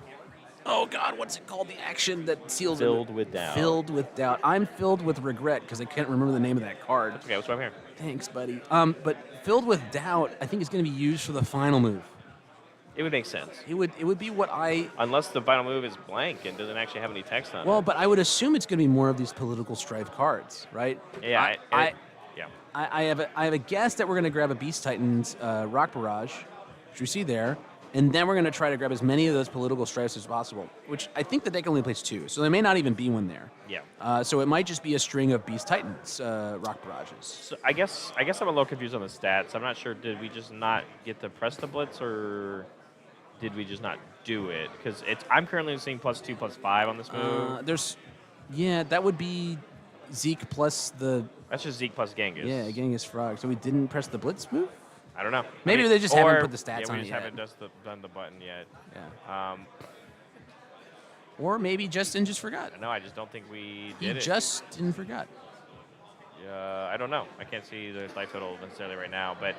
Oh, God, what's it called? The action that seals Filled with doubt. Filled with doubt. I'm filled with regret because I can't remember the name of that card. Okay, that's why I'm here. Thanks, buddy. But filled with doubt, I think is going to be used for the final move. It would make sense. It would be what I... Unless the final move is blank and doesn't actually have any text on it. Well, but I would assume it's going to be more of these political strife cards, right? Yeah, I have a guess that we're going to grab a Beast Titans Rock Barrage, which we see there, and then we're going to try to grab as many of those political strifes as possible, which I think the deck only plays 2, so there may not even be one there. Yeah. So it might just be a string of Beast Titans Rock Barrages. So I guess I'm a little confused on the stats. I'm not sure. Did we just not get to press the Blitz, or did we just not do it? Because I'm currently seeing +2, +5 on this move. That would be Zeke plus the... That's just Zeke plus Genghis. Yeah, Genghis Frog. So we didn't press the Blitz move? I don't know. Maybe they just haven't put the stats on we it just yet. haven't done the button yet. Yeah. Or maybe Justin just forgot. No, I just don't think we did it. He just didn't forgot. I don't know. I can't see the life total necessarily right now, but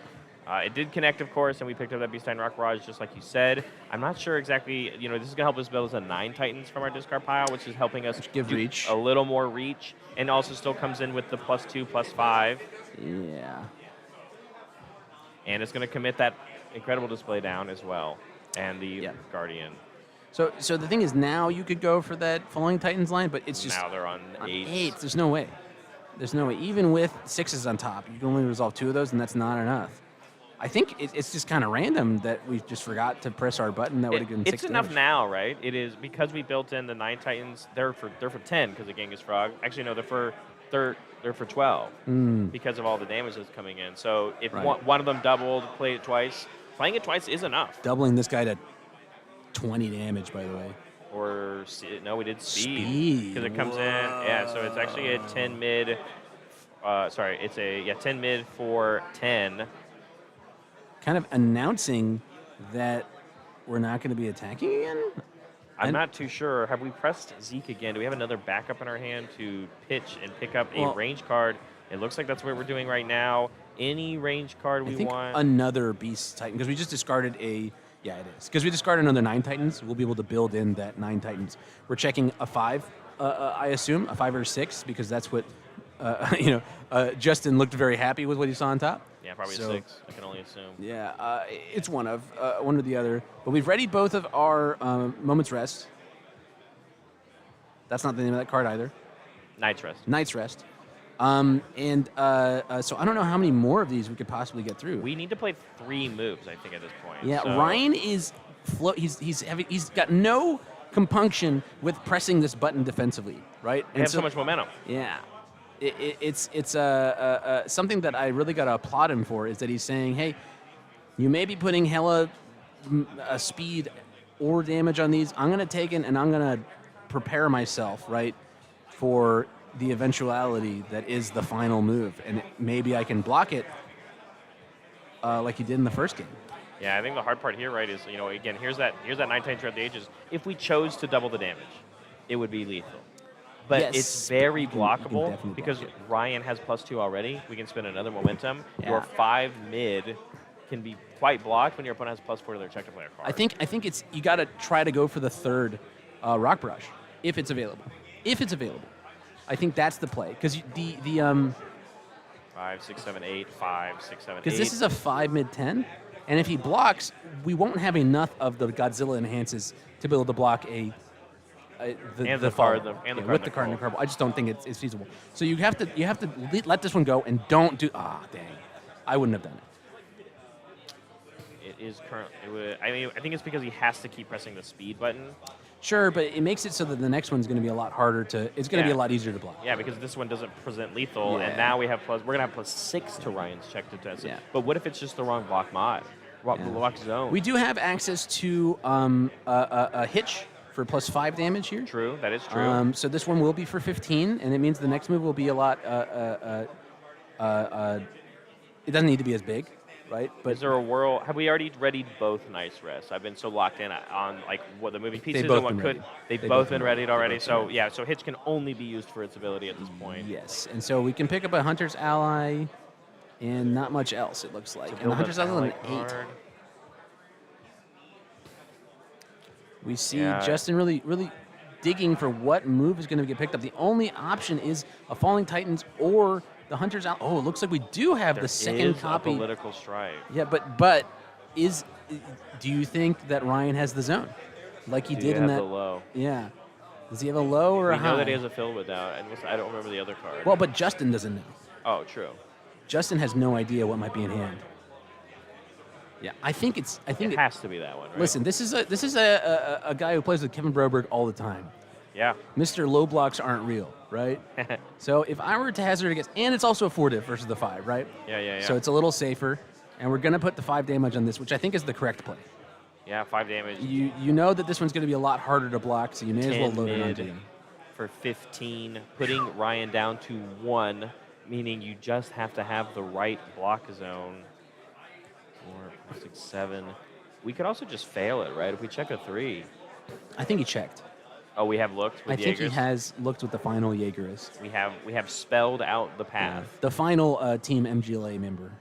it did connect, of course, and we picked up that Beast Titan Rock Barrage just like you said. I'm not sure exactly, this is going to help us build a 9 Titans from our discard pile, which is helping us give do reach. A little more reach, and also still comes in with the +2, +5. Yeah. And it's going to commit that Incredible Display down as well, and the Guardian. So the thing is, now you could go for that Falling Titans line, but it's just... Now they're on 8s. There's no way. There's no way. Even with 6s on top, you can only resolve 2 of those, and that's not enough. I think it's just kind of random that we just forgot to press our button. That would have given 6 It's enough damage. now, right? It is because we built in the 9 Titans. They're for 10 because of Genghis Frog. Actually, no, they're for they're for 12 because of all the damage that's coming in. So if one of them doubled, played it twice, playing it twice is enough. Doubling this guy to 20 damage, by the way. Or no, we did speed because it comes in. Yeah, so it's actually a 10 mid. Sorry, it's a 10 mid for 10. Kind of announcing that we're not going to be attacking again. I'm not too sure. Have we pressed Zeke again? Do we have another backup in our hand to pitch and pick up a range card? It looks like that's what we're doing right now. Any range card we want. Another Beast Titan, because we just discarded a... Yeah, it is. Because we discarded another 9 Titans, we'll be able to build in that 9 Titans. We're checking a 5, I assume, a 5 or 6, because that's what, Justin looked very happy with what he saw on top. Yeah, probably 6, I can only assume. Yeah, it's one or the other. But we've readied both of our Moment's Rest. That's not the name of that card either. Night's Rest. Night's Rest. So I don't know how many more of these we could possibly get through. We need to play 3 moves, I think, at this point. Yeah, so. Ryan is he's got no compunction with pressing this button defensively, right? They have so much momentum. Yeah, it's something that I really got to applaud him for is that he's saying, hey, you may be putting hella speed or damage on these. I'm gonna take it and I'm gonna prepare myself, right, for the eventuality that is the final move, and maybe I can block it like you did in the first game. Yeah, I think the hard part here, right, is again here's that 9 Titans throughout the ages. If we chose to double the damage, it would be lethal. But yes, it's very you can blockable because Ryan has +2 already. We can spend another momentum. Yeah. Your 5 mid can be quite blocked when your opponent has +4 to their check to play a card. I think it's you got to try to go for the 3rd Rock Barrage if it's available. If it's available. I think that's the play because the 5, 6, 7, 8, 5, 6, 7, 8. Because this is a 5 mid 10, and if he blocks, we won't have enough of the Godzilla enhances to be able to block the card with the card in the card. I just don't think it's feasible. So you have to let this one go and don't do. Dang, I wouldn't have done it. It is currently. I think it's because he has to keep pressing the speed button. Sure, but it makes it so that the next one's going to be a lot harder to. It's going to be a lot easier to block. Yeah, because this one doesn't present lethal, and now we're going to have +6 to Ryan's check to test it. Yeah. But what if it's just the wrong block mod, block zone? We do have access to a hitch for +5 damage here. True, that is true. So this one will be for 15, and it means the next move will be a lot. It doesn't need to be as big. Right, but is there a world? Have we already readied both Night's Rest? I've been so locked in on like what the moving pieces and what could. They've both been readied already. So yeah, so Hitch can only be used for its ability at this point. Yes, and so we can pick up a Hunter's Ally, and not much else. It looks like. And the Hunter's Ally is an 8. We see Justin really digging for what move is going to get picked up. The only option is a Falling Titans or the Hunter's out. Oh, it looks like we do have the second copy. A political strife. Yeah, but do you think that Ryan has the zone, like he did in that? The low. Yeah. Does he have a low or a high? We know that he has a fill with that, and I don't remember the other card. Well, but Justin doesn't know. Oh, true. Justin has no idea what might be in hand. Yeah, I think it has to be that one. Right? Listen, this is a guy who plays with Kevin Broberg all the time. Yeah. Mr. Low Blocks aren't real, right? So if I were to hazard a guess, and it's also a 4 diff versus the 5, right? Yeah. So it's a little safer, and we're going to put the 5 damage on this, which I think is the correct play. Yeah, 5 damage. You know that this one's going to be a lot harder to block, so you may as well load it onto him. For 15, putting Ryan down to 1, meaning you just have to have the right block zone. 4, 6, 7. We could also just fail it, right? If we check a 3. I think he checked. Oh, we have looked with I think he has looked with the final Jaegerist. We have spelled out the path. Yeah. The final Team MGLA member.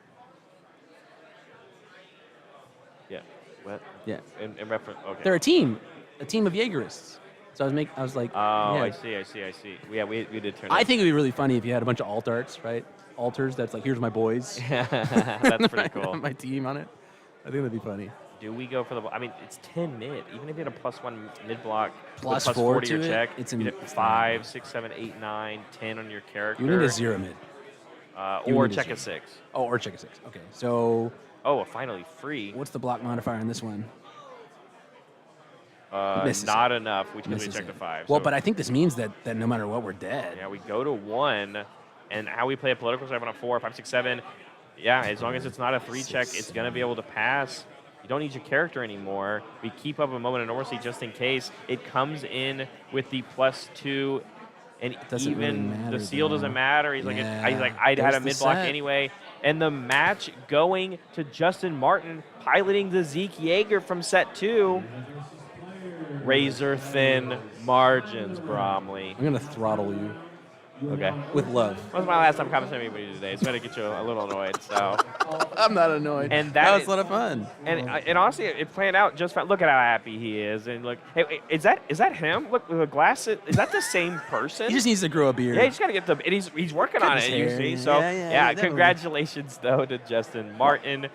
Yeah. What? Yeah. In reference. Okay. They're a team of Jaegerists. So I was like. Oh, yeah. I see. Yeah, we did turn. I think it'd be really funny if you had a bunch of alt arts, right? Altars that's like, here's my boys. That's pretty cool. My team on it. I think that'd be funny. Do we go for the? I mean, it's 10 mid. Even if you had a +1 mid block, +4 +4 to your it, check, it's you get 5, 6, 7, 8, 9, 10 on your character. You need a 0 mid. Or check a 6. Oh, or check a 6. Okay, so. Oh, finally free. What's the block modifier on this one? Misses Not it. enough, because we Misses checked it. a 5. Well, so- but I think this means that no matter what, we're dead. Yeah, we go to 1, and how we play a political 7 on 4, 5, 6, 7. Yeah, as long as it's not a 3 check, it's going to be able to pass. You don't need your character anymore. We keep up a moment of normalcy just in case. It comes in with the +2, and Doesn't even really matter, the seal though. doesn't matter. He's like, Yeah, I had there's a the mid block set. anyway. And the match going to Justin Martin, piloting the Zeke Yeager from set 2. Razor thin margins, Bromley. I'm gonna throttle you Okay. with love. That was my last time commenting with you today. It's going to get you a little annoyed. So, I'm not annoyed. And that that was is- a lot of fun. and honestly, it played out just fine. Look at how happy he is, and look, hey, wait, is that him? Look, the glasses. Is that the same person? He just needs to grow a beard. Yeah, he's got to get the. And he's working on his it. You hair. see, so Yeah, definitely. congratulations though to Justin Martin,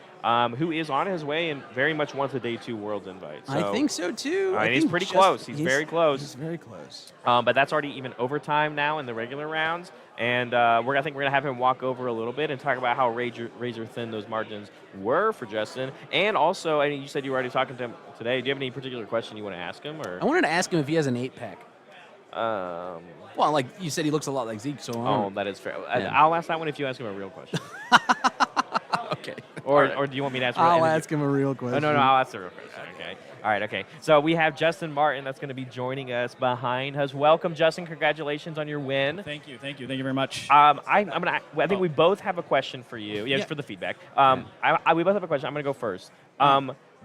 who is on his way and very much wants a day 2 Worlds invite. So, I think so too. I and he's think pretty close. He's very close. He's very close. But that's already even overtime now in the regular rounds. And I think we're going to have him walk over a little bit and talk about how razor thin those margins were for Justin. And also, I mean, you said you were already talking to him today. Do you have any particular question you want to ask him? Or I wanted to ask him if he has an 8-pack. um, Well, like you said, he looks a lot like Zeke, so oh, that is fair. Yeah. I'll ask that one if you ask him a real question. okay. Or do you want me to ask? I'll ask him a real question. Oh, no, I'll ask the real question. Okay. All right. Okay. So we have Justin Martin that's going to be joining us behind us. Welcome, Justin. Congratulations on your win. Thank you very much. I think we both have a question for you. Yeah, Yeah. just for the feedback. We both have a question. I'm going to go first.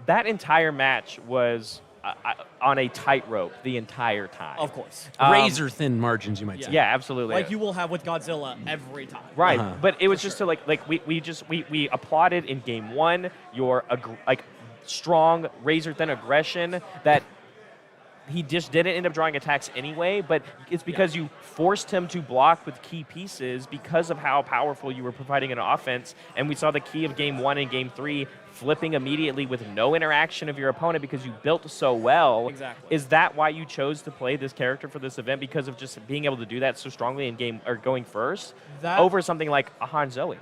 That entire match was on a tightrope the entire time. Of course. Razor thin margins, you might say. Yeah, absolutely. Like you will have with Godzilla every time. Right, Uh-huh. but it was just to we applauded in game 1 your strong razor thin aggression that he just didn't end up drawing attacks anyway, but it's because you forced him to block with key pieces because of how powerful you were providing an offense. And we saw the key of game 1 and game 3 flipping immediately with no interaction of your opponent because you built so well. Exactly. Is that why you chose to play this character for this event? Because of just being able to do that so strongly in game or going first over something like a Han Zoe?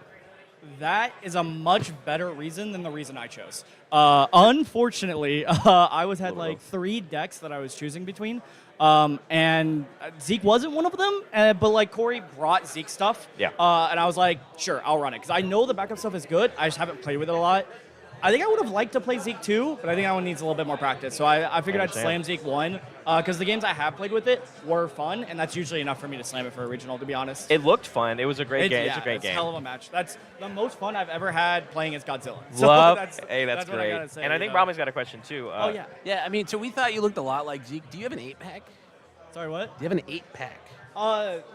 That is a much better reason than the reason I chose. Unfortunately, I had like 3 decks that I was choosing between, and Zeke wasn't one of them. But like Corey brought Zeke stuff, Yeah. And I was like, sure, I'll run it because I know the backup stuff is good. I just haven't played with it a lot. I think I would have liked to play Zeke 2, but I think that one needs a little bit more practice. So I figured I'd slam Zeke 1 because the games I have played with it were fun, and that's usually enough for me to slam it for a regional, to be honest. It looked fun. It was a great game. Yeah, it's a great game. hell of a match. That's the most fun I've ever had playing as Godzilla. So Love. that's That's what I great. gotta say, And I you think know. Brahma's got a question too. Oh, yeah. Yeah, I mean, so we thought you looked a lot like Zeke. Do you have an 8-pack? Sorry, what? Do you have an 8-pack?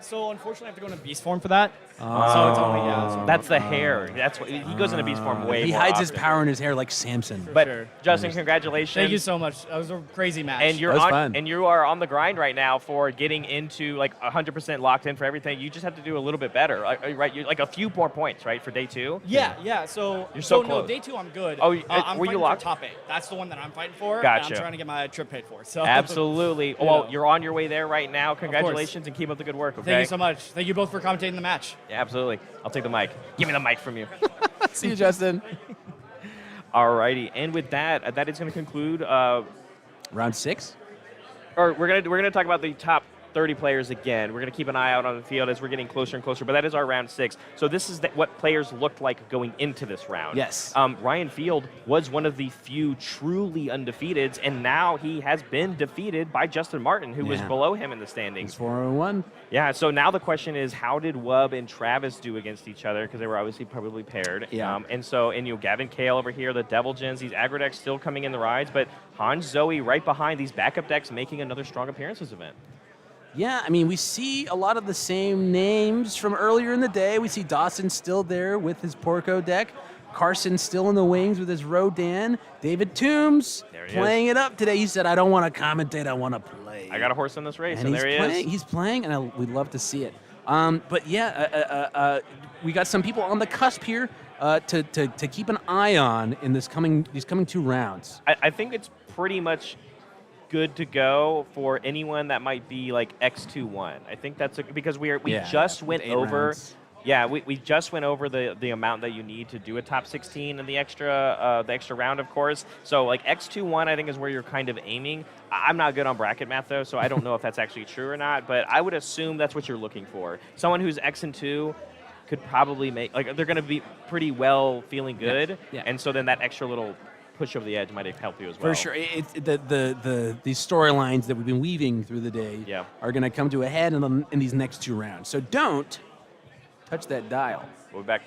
So unfortunately, I have to go into beast form for that. So it's only, so That's the hair. That's what he goes into beast form way He more hides his often. power in his hair like Samson. But sure. Justin, congratulations. Thank you so much. That was a crazy match. And you're That was on, fun. and you are on the grind right now for getting into like 100% locked in for everything. You just have to do a little bit better, right? You like a few more points, right, for day 2. yeah. So You're so no, close. day 2 I'm good. Oh, I'm were you fighting locked? for top 8. That's the one that I'm fighting for. and Gotcha. I'm trying to get my trip paid for. So Absolutely. You Well, know. you're on your way there right now. Congratulations and keep up the good work. Okay. Thank you so much. Thank you both for commentating the match. Yeah, absolutely. I'll take the mic. Give me the mic from you. See you, Justin. Alrighty. And with that, that is going to conclude. Round 6? Or we're gonna talk about the top 30 players again. We're going to keep an eye out on the field as we're getting closer and closer, but that is our round 6. So this is what players looked like going into this round. Yes. Ryan Field was one of the few truly undefeateds, and now he has been defeated by Justin Martin, who was Yeah. below him in the standings. It's 4-1. Yeah, so now the question is, how did Wub and Travis do against each other? Because they were obviously probably paired. Yeah. And Gavin Kale over here, the Devil Gens, these aggro decks still coming in the rides, but Hanji Zoe right behind these backup decks making another strong appearance this event. Yeah, I mean, we see a lot of the same names from earlier in the day. We see Dawson still there with his Porco deck. Carson still in the wings with his Rodan. David Toombs There he playing it up today. He said, I don't want to commentate, I want to play. I got a horse in this race, and he's there he playing, is. He's playing, and we'd love to see it. But yeah, we got some people on the cusp here to keep an eye on in these coming 2 rounds. I think it's pretty much good to go for anyone that might be like X2-1. I think that's because we Yeah, just with went 8 over rounds. Yeah, we just went over the amount that you need to do a top 16 in the extra round, of course. So like X2-1, I think is where you're kind of aiming. I'm not good on bracket math though, so I don't know if that's actually true or not. But I would assume that's what you're looking for. Someone who's X and 2 could probably make they're going to be pretty well feeling good, Yeah. and so then that extra little push over the edge might help you as well. For sure, these storylines that we've been weaving through the day Yeah. are going to come to a head in these next 2 rounds. So don't touch that dial. We'll be back.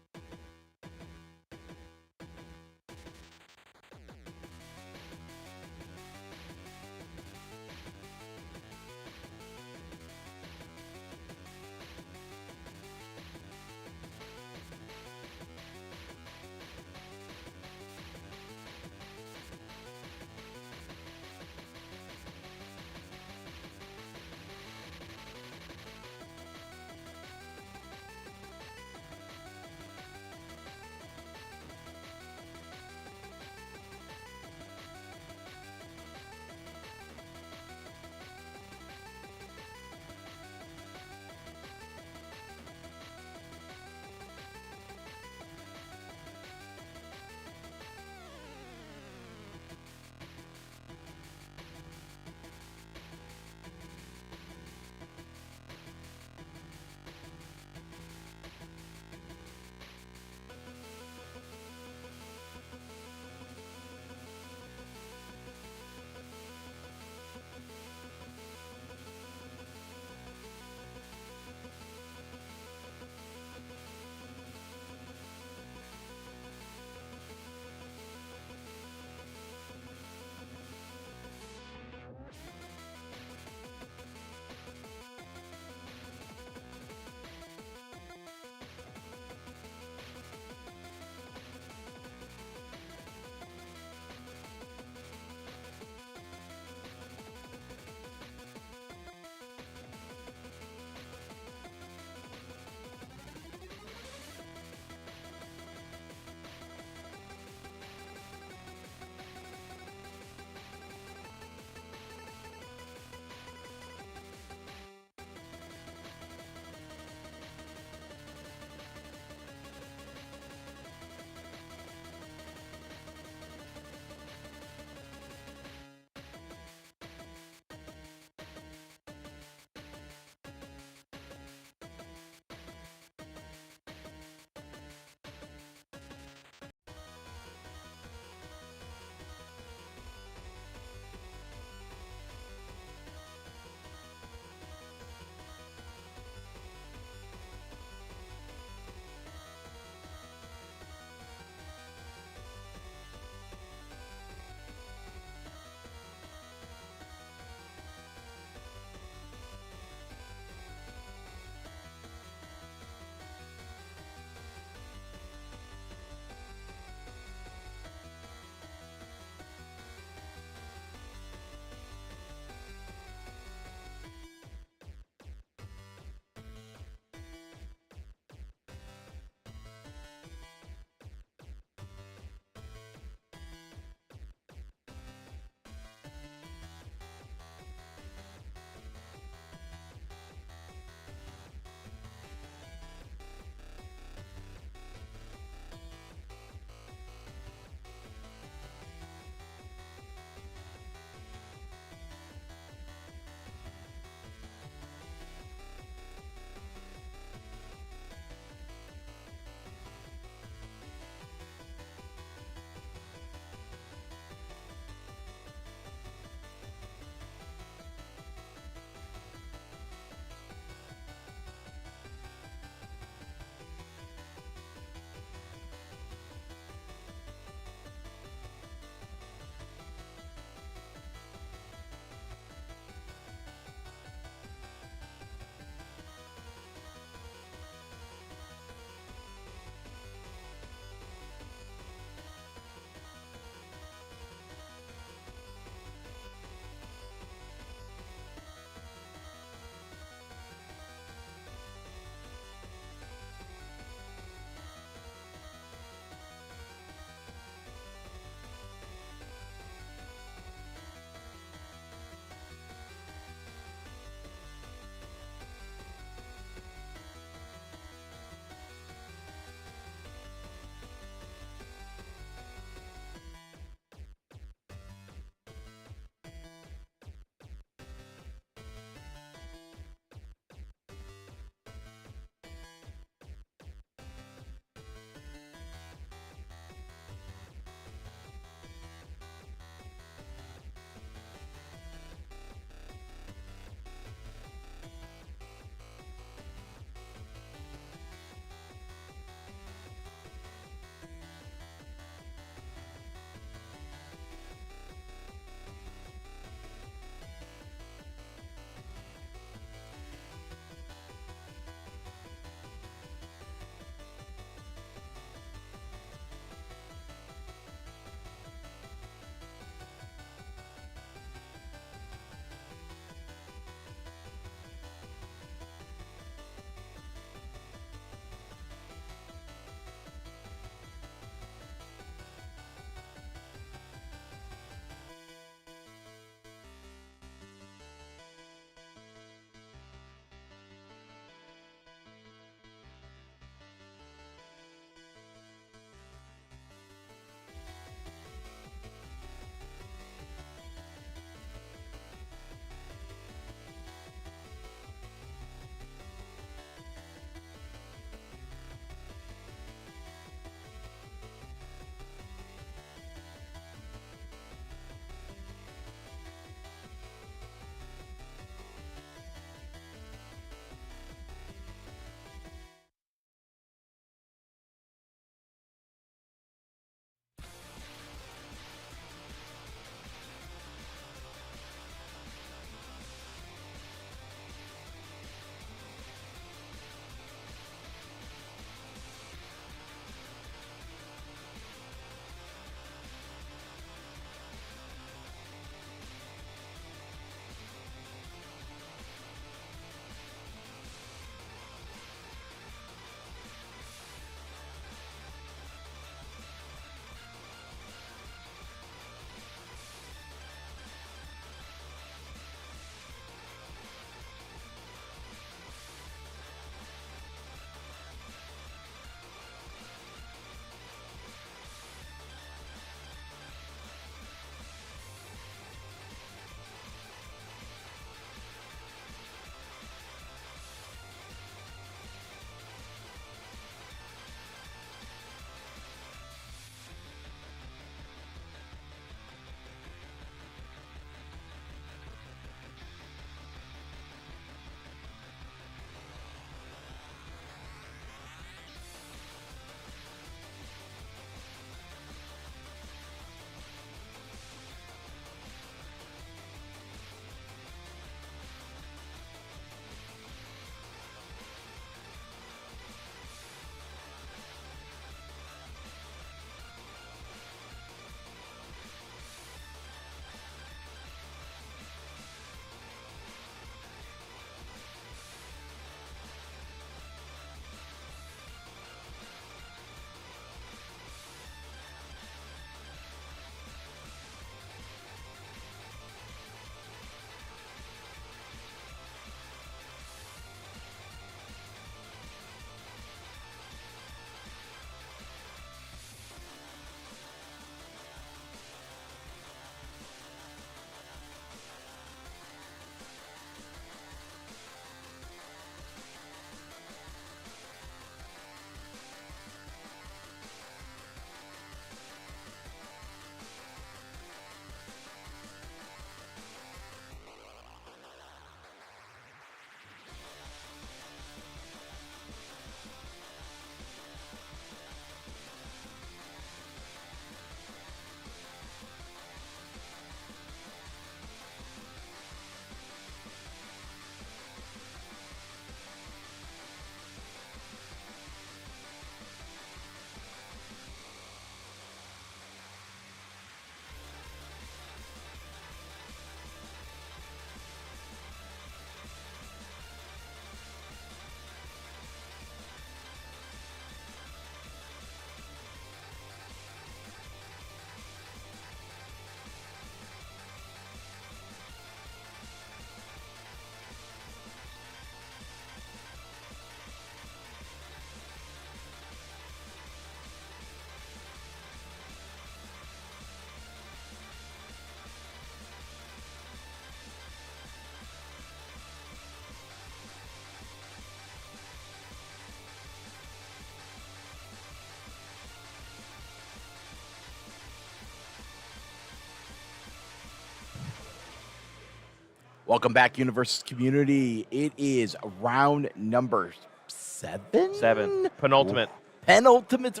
Welcome back, UniVersus community. It is round number 7? 7. Penultimate. Penultimate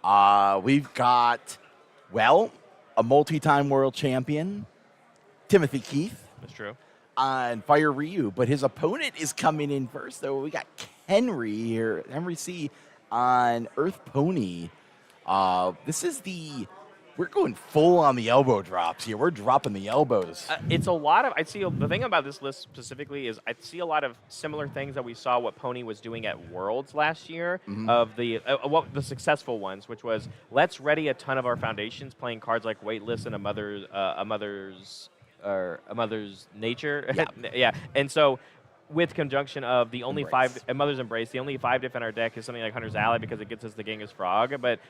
round. We've got, well, a multi-time world champion, Timothy Keith, That's true. on Fire Ryu, but his opponent is coming in first, though. We got Henry here, Henry C, on Earth Pony. This is we're going full on the elbow drops here. We're dropping the elbows. It's a lot of, the thing about this list specifically is I see a lot of similar things that we saw what Pony was doing at Worlds last year, of the successful ones, which was let's ready a ton of our foundations playing cards like Weightless and a mother's nature. Yeah. Yeah. And so with conjunction of the only Embrace. Mother's Embrace, the only 5 diff in our deck is something like Hunter's Ally because it gets us the Genghis Frog. But,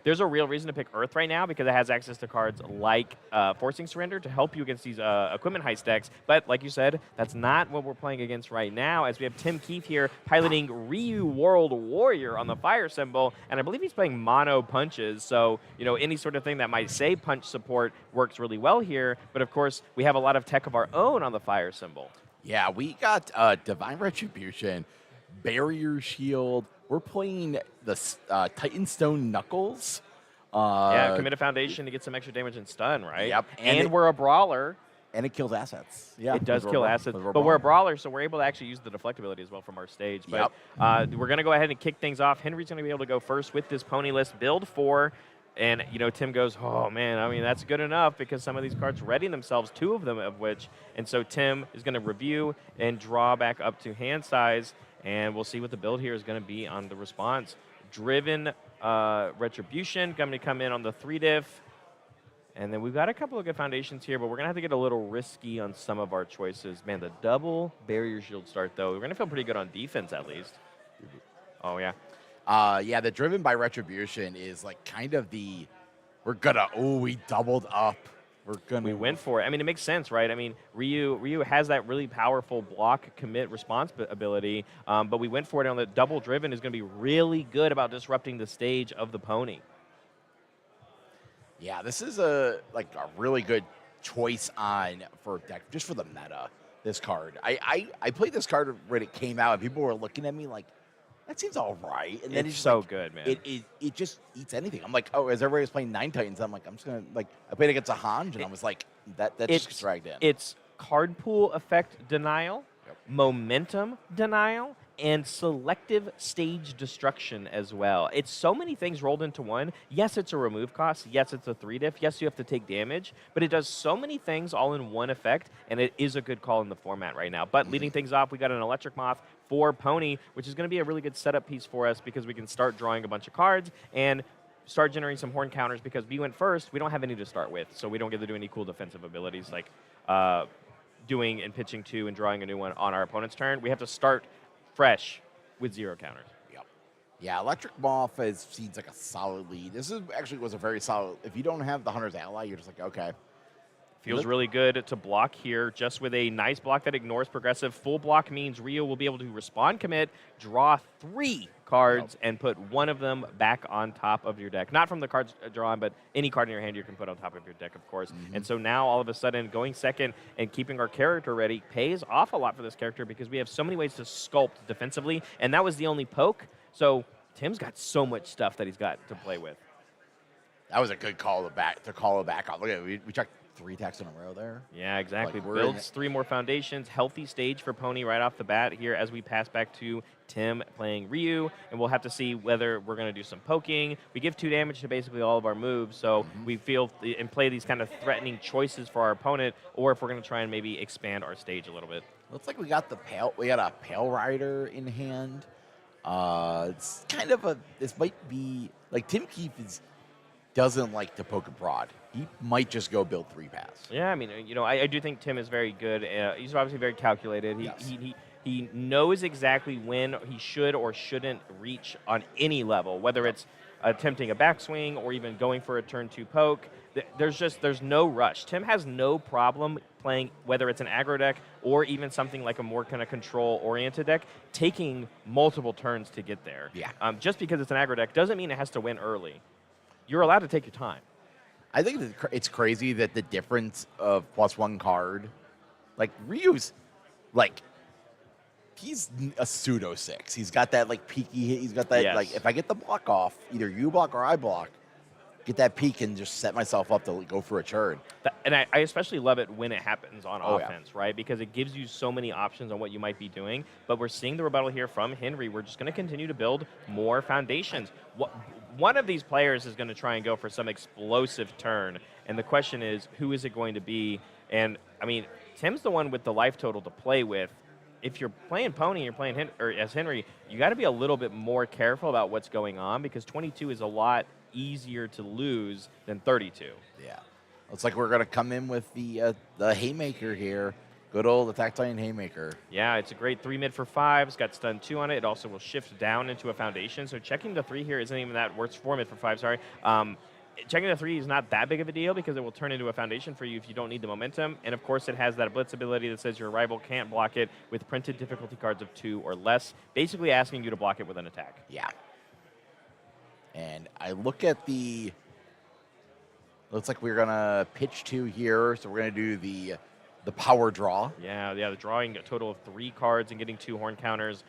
there's a real reason to pick Earth right now because it has access to cards like Forcing Surrender to help you against these equipment heist decks. But, like you said, that's not what we're playing against right now, as we have Tim Keith here piloting Ryu World Warrior on the fire symbol, and I believe he's playing mono punches. So, any sort of thing that might say punch support works really well here. But, of course, we have a lot of tech of our own on the fire symbol. Yeah, we got Divine Retribution, Barrier Shield. We're playing the Titan Stone Knuckles. Commit a foundation to get some extra damage and stun, right? Yep. And we're a brawler. And it kills assets. Yeah, It does we're kill a bra- assets, we're a but we're a brawler. brawler, so we're able to actually use the deflect ability as well from our stage. But we're going to go ahead and kick things off. Henry's going to be able to go first with this pony list, build 4. And, Tim goes, oh, man, I mean, that's good enough because some of these cards ready themselves, 2 of them of which. And so Tim is going to review and draw back up to hand size, and we'll see what the build here is going to be on the response. Driven Retribution going to come in on the 3 diff. And then we've got a couple of good foundations here, but we're going to have to get a little risky on some of our choices. Man, the double Barrier Shield start, though, we're going to feel pretty good on defense at least. Oh, yeah. The Driven by Retribution is like kind of we doubled up. We went for it. I mean, it makes sense, right? I mean, Ryu has that really powerful block commit response ability, but we went for it on the double Driven is going to be really good about disrupting the stage of the pony. Yeah, this is a really good choice for deck, just for the meta, this card. I played this card when it came out, and people were looking at me like, that seems all right. And then it's so good, man. It just eats anything. I'm like, oh, as everybody was playing 9 Titans, I'm like, I'm just going to, I played against a Hanji, and I was like, that just gets dragged in. It's card pool effect denial, momentum denial, and selective stage destruction as well. It's so many things rolled into one. Yes, it's a remove cost. Yes, it's a 3 diff. Yes, you have to take damage, but it does so many things all in one effect, and it is a good call in the format right now. But leading things off, we got an Electric Moth for Pony, which is going to be a really good setup piece for us because we can start drawing a bunch of cards and start generating some horn counters because we went first. We don't have any to start with, so we don't get to do any cool defensive abilities like doing and pitching 2 and drawing a new one on our opponent's turn. We have to start fresh with 0 counters. Yep. Yeah, Electric Moth seems like a solid lead. This was a very solid. If you don't have the Hunter's Ally, you're just like, okay. Feels really good to block here, just with a nice block that ignores progressive. Full block means Rio will be able to respond commit, draw 3 cards, and put 1 of them back on top of your deck. Not from the cards drawn, but any card in your hand you can put on top of your deck, of course. And so now, all of a sudden, going second and keeping our character ready pays off a lot for this character because we have so many ways to sculpt defensively, and that was the only poke. So Tim's got so much stuff that he's got to play with. That was a good call to call it back off. Look at it. We checked 3 attacks in a row there. Yeah, exactly. Like, Builds 3 more foundations. Healthy stage for Pony right off the bat here as we pass back to Tim playing Ryu. And we'll have to see whether we're going to do some poking. We give 2 damage to basically all of our moves, so we feel and play these kind of threatening choices for our opponent, or if we're going to try and maybe expand our stage a little bit. Looks like we got a Pale Rider in hand. It's kind of this might be like Tim Keith doesn't like to poke abroad. He might just go build 3 paths. Yeah, I mean, I do think Tim is very good. He's obviously very calculated. He knows exactly when he should or shouldn't reach on any level, whether it's attempting a backswing or even going for a turn 2 poke. There's no rush. Tim has no problem playing, whether it's an aggro deck or even something like a more kind of control-oriented deck, taking multiple turns to get there. Yeah. Just because it's an aggro deck doesn't mean it has to win early. You're allowed to take your time. I think it's crazy that the difference of +1 card, Like Ryu's, like he's a pseudo 6. He's got that like peaky. He's got that like if I get the block off, either you block or I block, get that peak and just set myself up to go for a turn. And I especially love it when it happens on Oh, yeah. offense, right? Because it gives you so many options on what you might be doing. But we're seeing the rebuttal here from Henry. We're just going to continue to build more foundations. One of these players is going to try and go for some explosive turn. And the question is, who is it going to be? And, I mean, Tim's the one with the life total to play with. If you're playing Pony, you're playing as Henry, you got to be a little bit more careful about what's going on because 22 is a lot easier to lose than 32. Yeah. Looks like we're going to come in with the Haymaker here. Good old Attack Titan Haymaker. Yeah, it's a great 3 mid for 5. It's got stun 2 on it. It also will shift down into a foundation. So checking the 3 here isn't even that worse. 4 mid for 5, sorry. Checking the 3 is not that big of a deal because it will turn into a foundation for you if you don't need the momentum. And of course, it has that blitz ability that says your rival can't block it with printed difficulty cards of 2 or less, basically asking you to block it with an attack. Yeah. And I look at the... Looks like we're going to pitch 2 here, so we're going to do the power draw. Yeah, the drawing a total of 3 cards and getting 2 horn counters,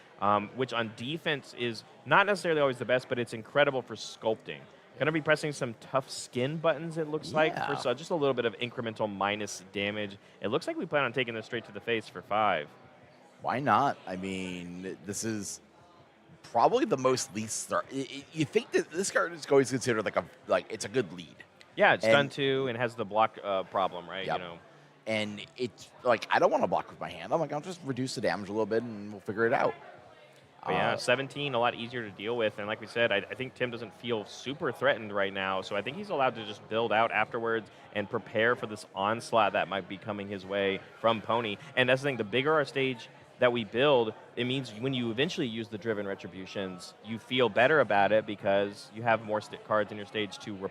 which on defense is not necessarily always the best, but it's incredible for sculpting. Going to be pressing some tough skin buttons, it looks like, for just a little bit of incremental minus damage. It looks like we plan on taking this straight to the face for 5. Why not? I mean, this is probably the most least... You think that this card is always considered like it's a good lead. Yeah, it's done 2 and has the block problem, right? Yep. You know. And it's like, I don't want to block with my hand. I'm like, I'll just reduce the damage a little bit and we'll figure it out. But yeah, 17, a lot easier to deal with. And like we said, I think Tim doesn't feel super threatened right now. So I think he's allowed to just build out afterwards and prepare for this onslaught that might be coming his way from Pony. And that's the thing, the bigger our stage that we build, it means when you eventually use the Driven Retributions, you feel better about it because you have more cards in your stage to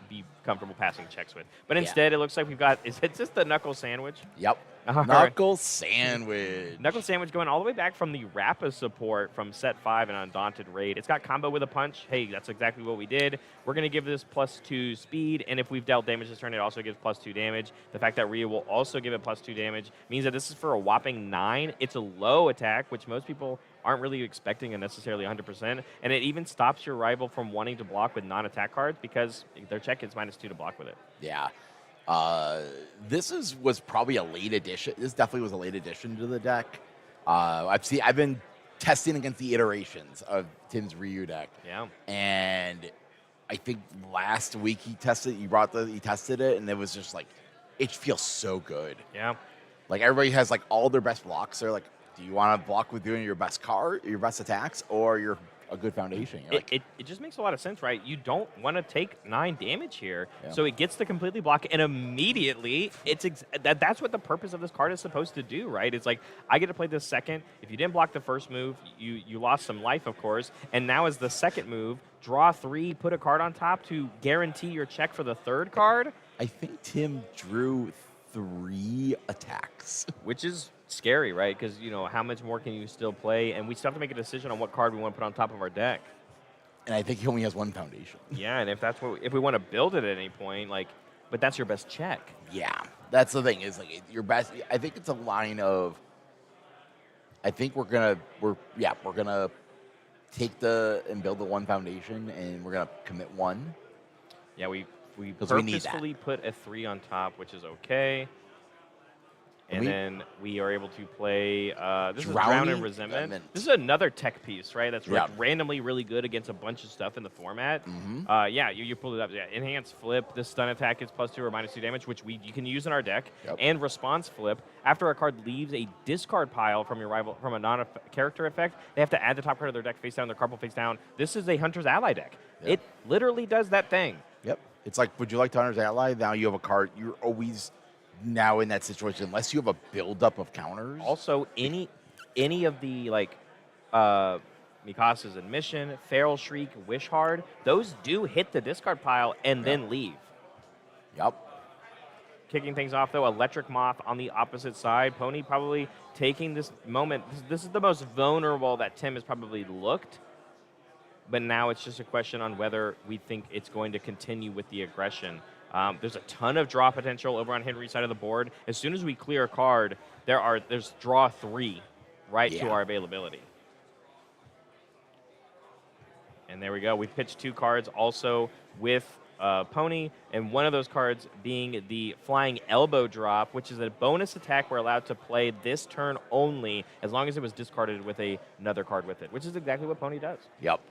be comfortable passing checks with. But instead, it looks like we've got, is it just the Knuckle Sandwich? Yep. Knuckle Sandwich. Knuckle Sandwich going all the way back from the Rappa support from set 5 and Undaunted Raid. It's got combo with a punch. Hey, that's exactly what we did. We're going to give this +2 speed, and if we've dealt damage this turn, it also gives +2 damage. The fact that Rhea will also give it +2 damage means that this is for a whopping 9. It's a low attack, which most people aren't really expecting a necessarily 100%, and it even stops your rival from wanting to block with non-attack cards because their check is -2 to block with it. Yeah. This was probably a late addition. This definitely was a late addition to the deck. I've been testing against the iterations of Tim's Ryu deck. Yeah. And I think last week he tested it, and it was just like, it feels so good. Yeah. Like everybody has like all their best blocks. They're like, do you want to block with doing your best card, your best attacks, or your a good foundation? It just makes a lot of sense, right? You don't want to take 9 damage here, so it gets to completely block, and immediately that's what the purpose of this card is supposed to do, right? It's like, I get to play this second. If you didn't block the first move, you lost some life, of course, and now as the second move, draw 3, put a card on top to guarantee your check for the third card. I think Tim drew 3 attacks. Which is scary, right? Because, how much more can you still play? And we still have to make a decision on what card we want to put on top of our deck. And I think he only has 1 foundation. Yeah, and if we want to build it at any point, but that's your best check. Yeah, that's the thing, is like your best. I think it's a line of, I think we're gonna take and build the 1 foundation, and we're gonna commit 1. Yeah, we need that. purposefully put a 3 on top, which is okay. And then we are able to play, this is Drown and Resentment. This is another tech piece, right? That's randomly really good against a bunch of stuff in the format. Yeah, you pulled it up. Yeah, Enhance Flip. This stun attack is +2 or -2 damage, which you can use in our deck. And Response Flip. After a card leaves a discard pile from your rival from a non-character effect, they have to add the top card of their deck face down, their card will face down. This is a Hunter's Ally deck. It literally does that thing. Yep. It's like, would you like to Hunter's Ally? Now you have a card. You're always now in that situation, unless you have a buildup of counters. Also, any of the Mikasa's Admission, Feral Shriek, Wish Hard, those do hit the discard pile and then leave. Yep. Kicking things off, though, Electric Moth on the opposite side. Pony probably taking this moment. This is the most vulnerable that Tim has probably looked. But now it's just a question on whether we think it's going to continue with the aggression. There's a ton of draw potential over on Henry's side of the board. As soon as we clear a card, there's draw 3 right to our availability. And there we go. We pitched 2 cards also with Pony, and one of those cards being the Flying Elbow drop, which is a bonus attack we're allowed to play this turn only as long as it was discarded with another card with it, which is exactly what Pony does. Yep.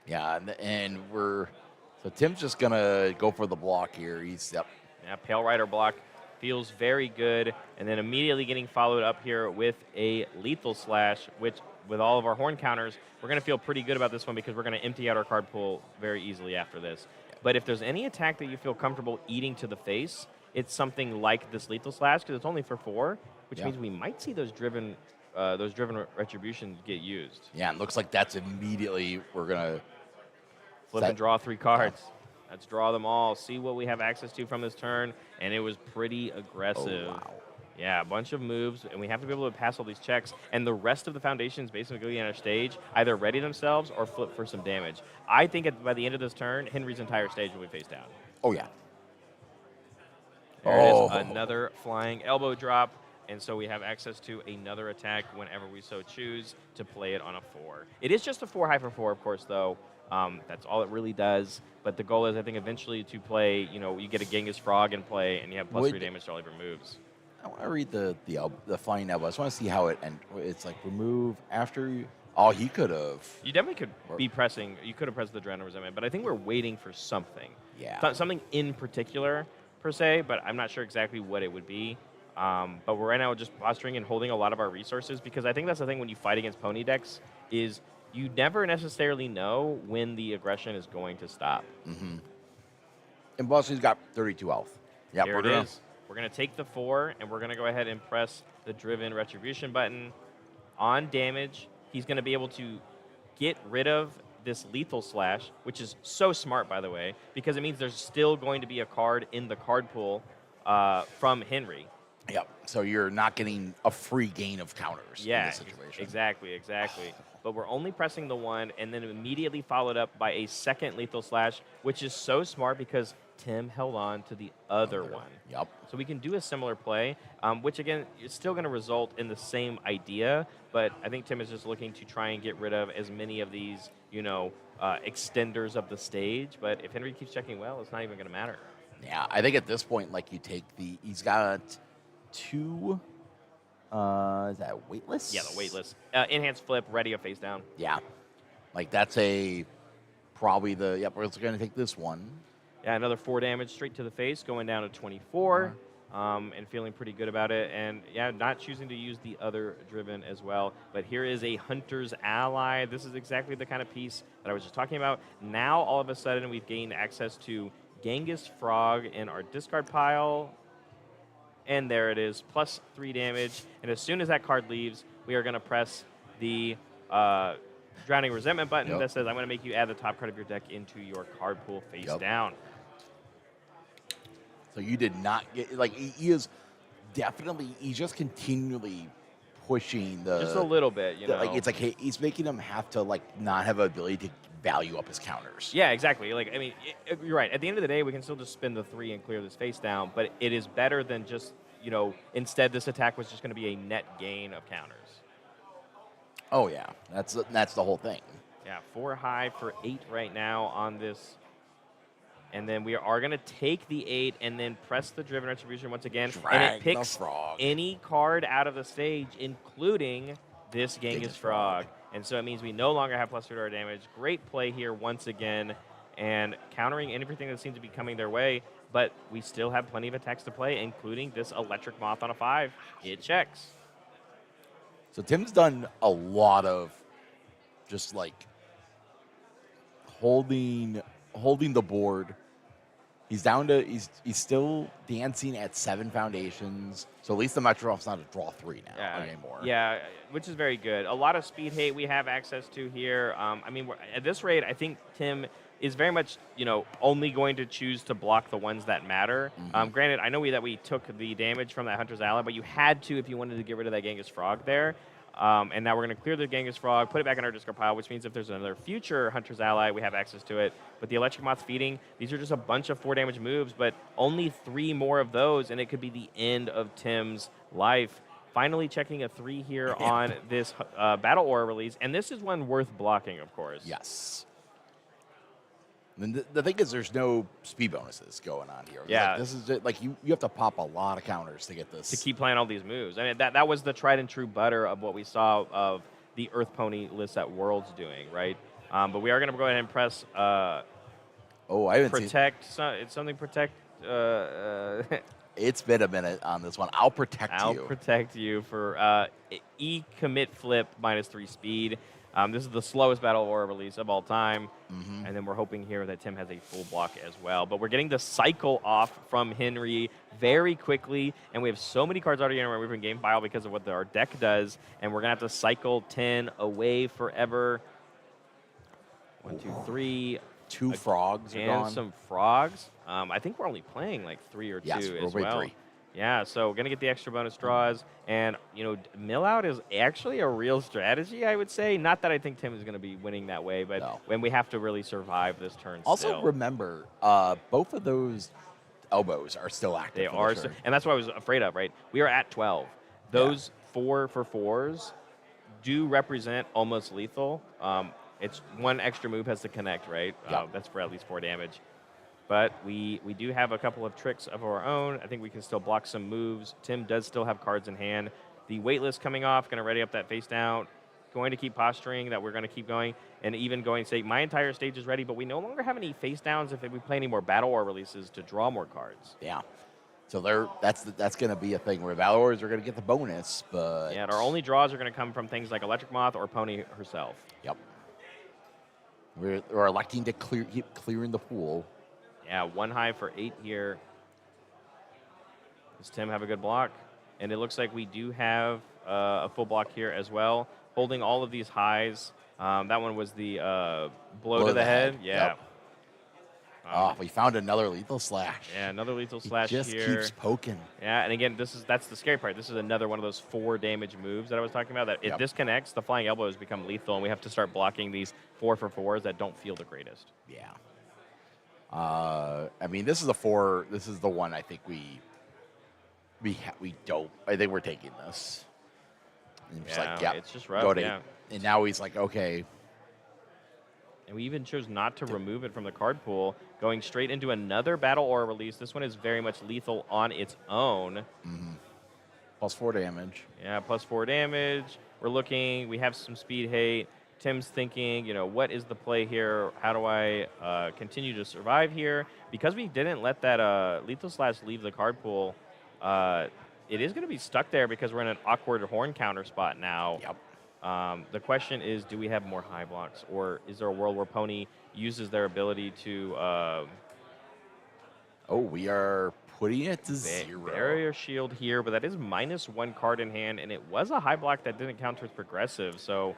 Yeah, and so Tim's just going to go for the block here. Yeah, Pale Rider block feels very good, and then immediately getting followed up here with a Lethal Slash, which with all of our horn counters, we're going to feel pretty good about this one because we're going to empty out our card pool very easily after this. But if there's any attack that you feel comfortable eating to the face, it's something like this Lethal Slash because it's only for 4, which means we might see those driven retributions get used. Yeah, it looks like that's immediately we're going to flip and draw 3 cards. Let's draw them all, see what we have access to from this turn, and it was pretty aggressive. Oh, wow. Yeah, a bunch of moves, and we have to be able to pass all these checks, and the rest of the foundations basically on our stage either ready themselves or flip for some damage. I think by the end of this turn, Henry's entire stage will be face down. Oh, yeah. There it is, another Flying Elbow drop, and so we have access to another attack whenever we so choose to play it on a 4. It is just a 4 high for 4, of course, though. That's all it really does. But the goal is, I think, eventually to play, you get a Genghis Frog in play, and you have +3 damage to all of your moves. I want to read the Flying Elbow. I just want to see how it ends. It's like remove after you. Oh, he could have. You definitely could be pressing. You could have pressed the Adrenaline Resentment, but I think we're waiting for something. Yeah. Something in particular, per se, but I'm not sure exactly what it would be. But we're right now just posturing and holding a lot of our resources because I think that's the thing when you fight against pony decks is you never necessarily know when the aggression is going to stop. Mm-hmm. And Boston's got 32 health. Yeah, Here it is. We're going to take the 4, and we're going to go ahead and press the Driven Retribution button. On damage, he's going to be able to get rid of this Lethal Slash, which is so smart, by the way, because it means there's still going to be a card in the card pool from Henry. Yep. So you're not getting a free gain of counters in this situation. Exactly. But we're only pressing the 1, and then immediately followed up by a second Lethal Slash, which is so smart because Tim held on to the other one. Yep. So we can do a similar play, which, again, is still going to result in the same idea, but I think Tim is just looking to try and get rid of as many of these, extenders of the stage. But if Henry keeps checking well, it's not even going to matter. Yeah, I think at this point, you take he's got 2, is that weightless? Yeah, the weightless. Enhanced flip, ready or face down. Yeah. That's probably we're going to take this one. Yeah, another 4 damage straight to the face, going down to 24, and feeling pretty good about it. And, yeah, not choosing to use the other Driven as well. But here is a Hunter's Ally. This is exactly the kind of piece that I was just talking about. Now, all of a sudden, we've gained access to Genghis Frog in our discard pile. And there it is, +3 damage. And as soon as that card leaves, we are going to press the Drowning Resentment button that says, I'm going to make you add the top card of your deck into your card pool face down. So you did not get, he is definitely, he's just continually pushing just a little bit, it's he's making him have to, not have an ability to value up his counters. Yeah, exactly. You're right. At the end of the day, we can still just spin the 3 and clear this face down, but it is better than just, instead this attack was just going to be a net gain of counters. Oh, yeah. That's the whole thing. Yeah, 4 high for 8 right now on this. And then we are going to take the 8 and then press the Driven Retribution once again. And it picks any card out of the stage, including this Genghis Frog. And so it means we no longer have +2 to our damage. Great play here once again, and countering everything that seems to be coming their way. But we still have plenty of attacks to play, including this Electric Moth on a 5. It checks. So Tim's done a lot of just holding the board. He's down to he's still dancing at 7 foundations. So at least the Metro's not a draw 3 now anymore. Yeah, which is very good. A lot of speed hate we have access to here. At this rate, I think Tim is very much only going to choose to block the ones that matter. Mm-hmm. Granted, I know that we took the damage from that Hunter's Ally, but you had to if you wanted to get rid of that Genghis Frog there. And now we're going to clear the Genghis Frog, put it back in our discard pile, which means if there's another future Hunter's Ally, we have access to it. But the Electric Moth feeding, these are just a bunch of 4 damage moves, but only 3 more of those, and it could be the end of Tim's life. Finally checking a 3 here on this Battle Aura release, and this is one worth blocking, of course. Yes. And the thing is, there's no speed bonuses going on here. Yeah. Like, this is just, like you have to pop a lot of counters to get this. To keep playing all these moves. I mean, that was the tried and true butter of what we saw of the Earth Pony list at Worlds doing, right? But we are going to go ahead and press I haven't protect. It's something protect. It's been a minute on this one. I'll protect you. I'll protect you for E commit flip -3 speed. This is the slowest Battle Aura release of all time. And then we're hoping here that Tim has a full block as well. But we're getting the cycle off from Henry very quickly. And we have so many cards already in our moving game file because of what our deck does. And we're going to have to cycle 10 away forever. 1, 2, 3. 2 frogs are and gone. some frogs. I think we're only playing like 3 or 2 as well. 3. Yeah, so we're going to get the extra bonus draws. And, mill out is actually a real strategy, I would say. Not that I think Tim is going to be winning that way, but when we have to really survive this turn Also, still. remember, both of those elbows are still active. They are, and that's what I was afraid of, right? We are at 12. Those 4 for 4s do represent almost lethal. It's 1 extra move has to connect, right? That's for at least 4 damage. But we do have a couple of tricks of our own. I think we can still block some moves. Tim does still have cards in hand. The waitlist coming off, going to ready up that face down. Going to keep posturing that we're going to keep going. And even going to say, my entire stage is ready, but we no longer have any face downs if we play any more Battle Aura releases to draw more cards. Yeah. So that's going to be a thing where Battle Auras are going to get the bonus, but... Yeah, and our only draws are going to come from things like Electric Moth or Pony herself. Yep. We're electing to keep clearing the pool. Yeah, 1 high for 8 here. Does Tim have a good block? And it looks like we do have a full block here as well. Holding all of these highs. That one was the blow to the head. Yeah. Yep. We found another lethal slash. Yeah, another lethal slash just here. Keeps poking. Yeah, and again, that's the scary part. This is another one of those 4 damage moves that I was talking about. That it disconnects, the flying elbows become lethal, and we have to start blocking these 4 for 4s that don't feel the greatest. Yeah. I mean, this is the one I think we don't. I think we're taking this. And it's just rough. And now he's like, okay. And we even chose not to remove it from the card pool, going straight into another Battle Aura release. This one is very much lethal on its own. Plus 4 damage. Yeah, plus 4 damage. We're looking. We have some speed hate. Tim's thinking, what is the play here? How do I continue to survive here? Because we didn't let that lethal slash leave the card pool, it is going to be stuck there because we're in an awkward horn counter spot now. Yep. The question is, do we have more high blocks, or is there a world where Pony uses their ability to... we are putting it to 0. Barrier shield here, but that is -1 card in hand, and it was a high block that didn't count towards progressive, so...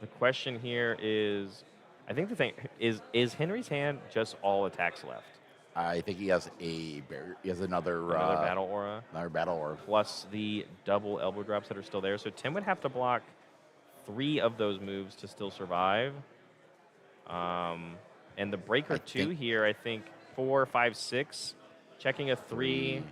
The question here is, I think the thing is Henry's hand just all attacks left? I think he has a barrier. He has another Battle Aura. Another Battle Aura. Plus the double elbow drops that are still there. So Tim would have to block 3 of those moves to still survive. And the breaker 2 here, I think 4, 5, 6. Checking a 3.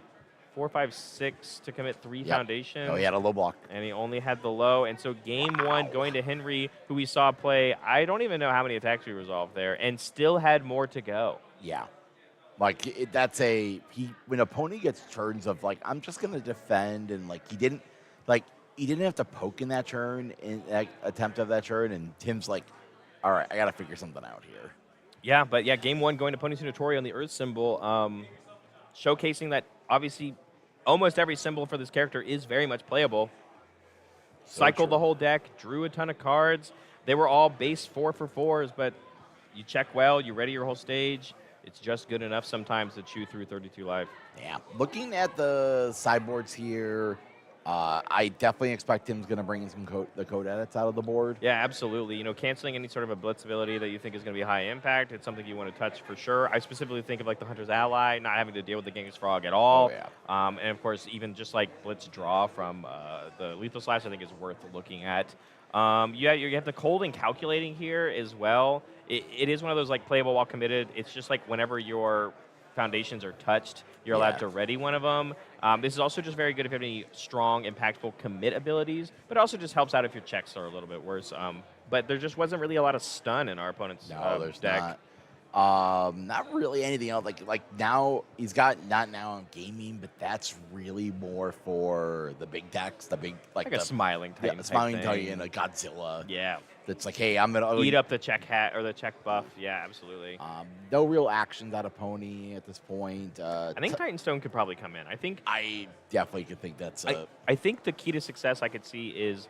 4, 5, 6 to commit 3 foundation. Oh, he had a low block. And he only had the low. And so game 1 going to Henry, who we saw play, I don't even know how many attacks we resolved there, and still had more to go. Yeah. Like, when a pony gets turns of, like, I'm just going to defend, and, like, he didn't have to poke in that turn, in attempt of that turn, and Tim's like, all right, I got to figure something out here. Yeah, but yeah, game 1 going to Pony Tutorial on the Earth symbol, showcasing that obviously almost every symbol for this character is very much playable. Cycled the whole deck, drew a ton of cards. They were all base 4 for 4s, but you check well, you ready your whole stage. It's just good enough sometimes to chew through 32 life. Yeah. Looking at the sideboards here, I definitely expect Tim's going to bring in the code edits out of the board. Yeah, absolutely. Canceling any sort of a blitz ability that you think is going to be high impact, it's something you want to touch for sure. I specifically think of like the Hunter's Ally, not having to deal with the Genghis Frog at all. Oh, yeah. And of course, even just like blitz draw from the Lethal Slash, I think is worth looking at. You have the cold and calculating here as well. It is one of those like playable while committed. It's just like whenever your foundations are touched, you're allowed to ready one of them. This is also just very good if you have any strong, impactful commit abilities, but it also just helps out if your checks are a little bit worse. But there just wasn't really a lot of stun in our opponent's deck. Not really anything else. Like now he's got not now on gaming, but that's really more for the big decks, the big like a Smiling Titan. Yeah, the Smiling Titan, a Godzilla. Yeah. That's like, hey, I'm gonna eat up the check hat or the check buff. Yeah, absolutely. No real actions out of Pony at this point. I think Titan Stone could probably come in. I definitely could think that's. I think the key to success I could see is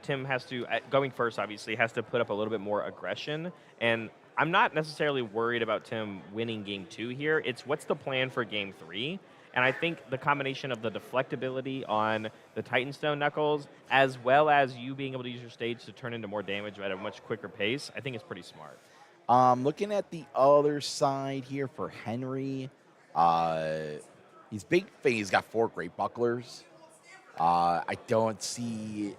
Tim has to going first. Obviously, has to put up a little bit more aggression, and I'm not necessarily worried about Tim winning game 2 here. It's what's the plan for game 3. And I think the combination of the deflectability on the Titan Stone Knuckles, as well as you being able to use your stage to turn into more damage at a much quicker pace, I think is pretty smart. Looking at the other side here for Henry, he's big thing. He's got 4 Great Bucklers. I don't see.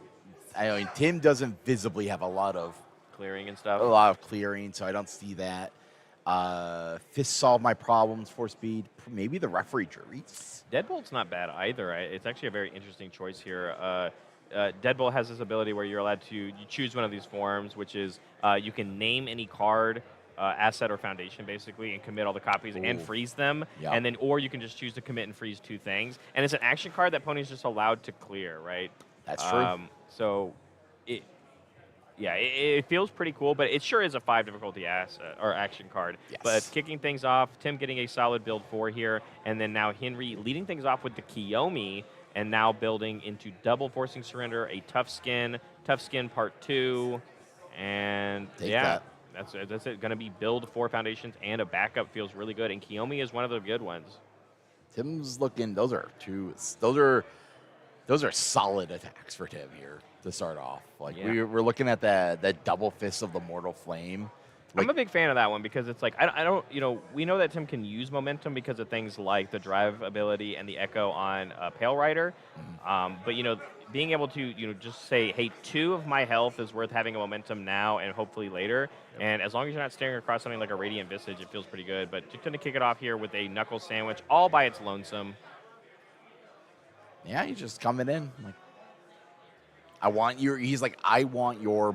I mean, Tim doesn't visibly have a lot of clearing and stuff. A lot of clearing, so I don't see that. Fist solve my problems for speed. Maybe the referee juries. Deadbolt's not bad either. It's actually a very interesting choice here. Deadbolt has this ability where you're allowed to you choose one of these forms, which is you can name any card, asset, or foundation basically, and commit all the copies and freeze them. Yep. And then, or you can just choose to commit and freeze 2 things. And it's an action card that Pony's just allowed to clear, right? That's true. So it feels pretty cool, but it sure is a 5 difficulty asset or action card. Yes. But kicking things off, Tim getting a solid build 4 here, and then now Henry leading things off with the Kiyomi, and now building into double forcing surrender, a tough skin part 2, and that's it. Going to be build 4 foundations and a backup feels really good, and Kiyomi is one of the good ones. Tim's looking. Those are solid attacks for Tim here to start off. Like we're looking at that double fist of the Mortal Flame. Like, I'm a big fan of that one because it's like I don't we know that Tim can use momentum because of things like the drive ability and the echo on Pale Rider, but being able to just say, hey, 2 of my health is worth having a momentum now and hopefully later, and as long as you're not staring across something like a Radiant Visage, it feels pretty good. But just going to kick it off here with a Knuckle Sandwich all by its lonesome. Yeah, he's just coming in like, I want your. He's like, I want your.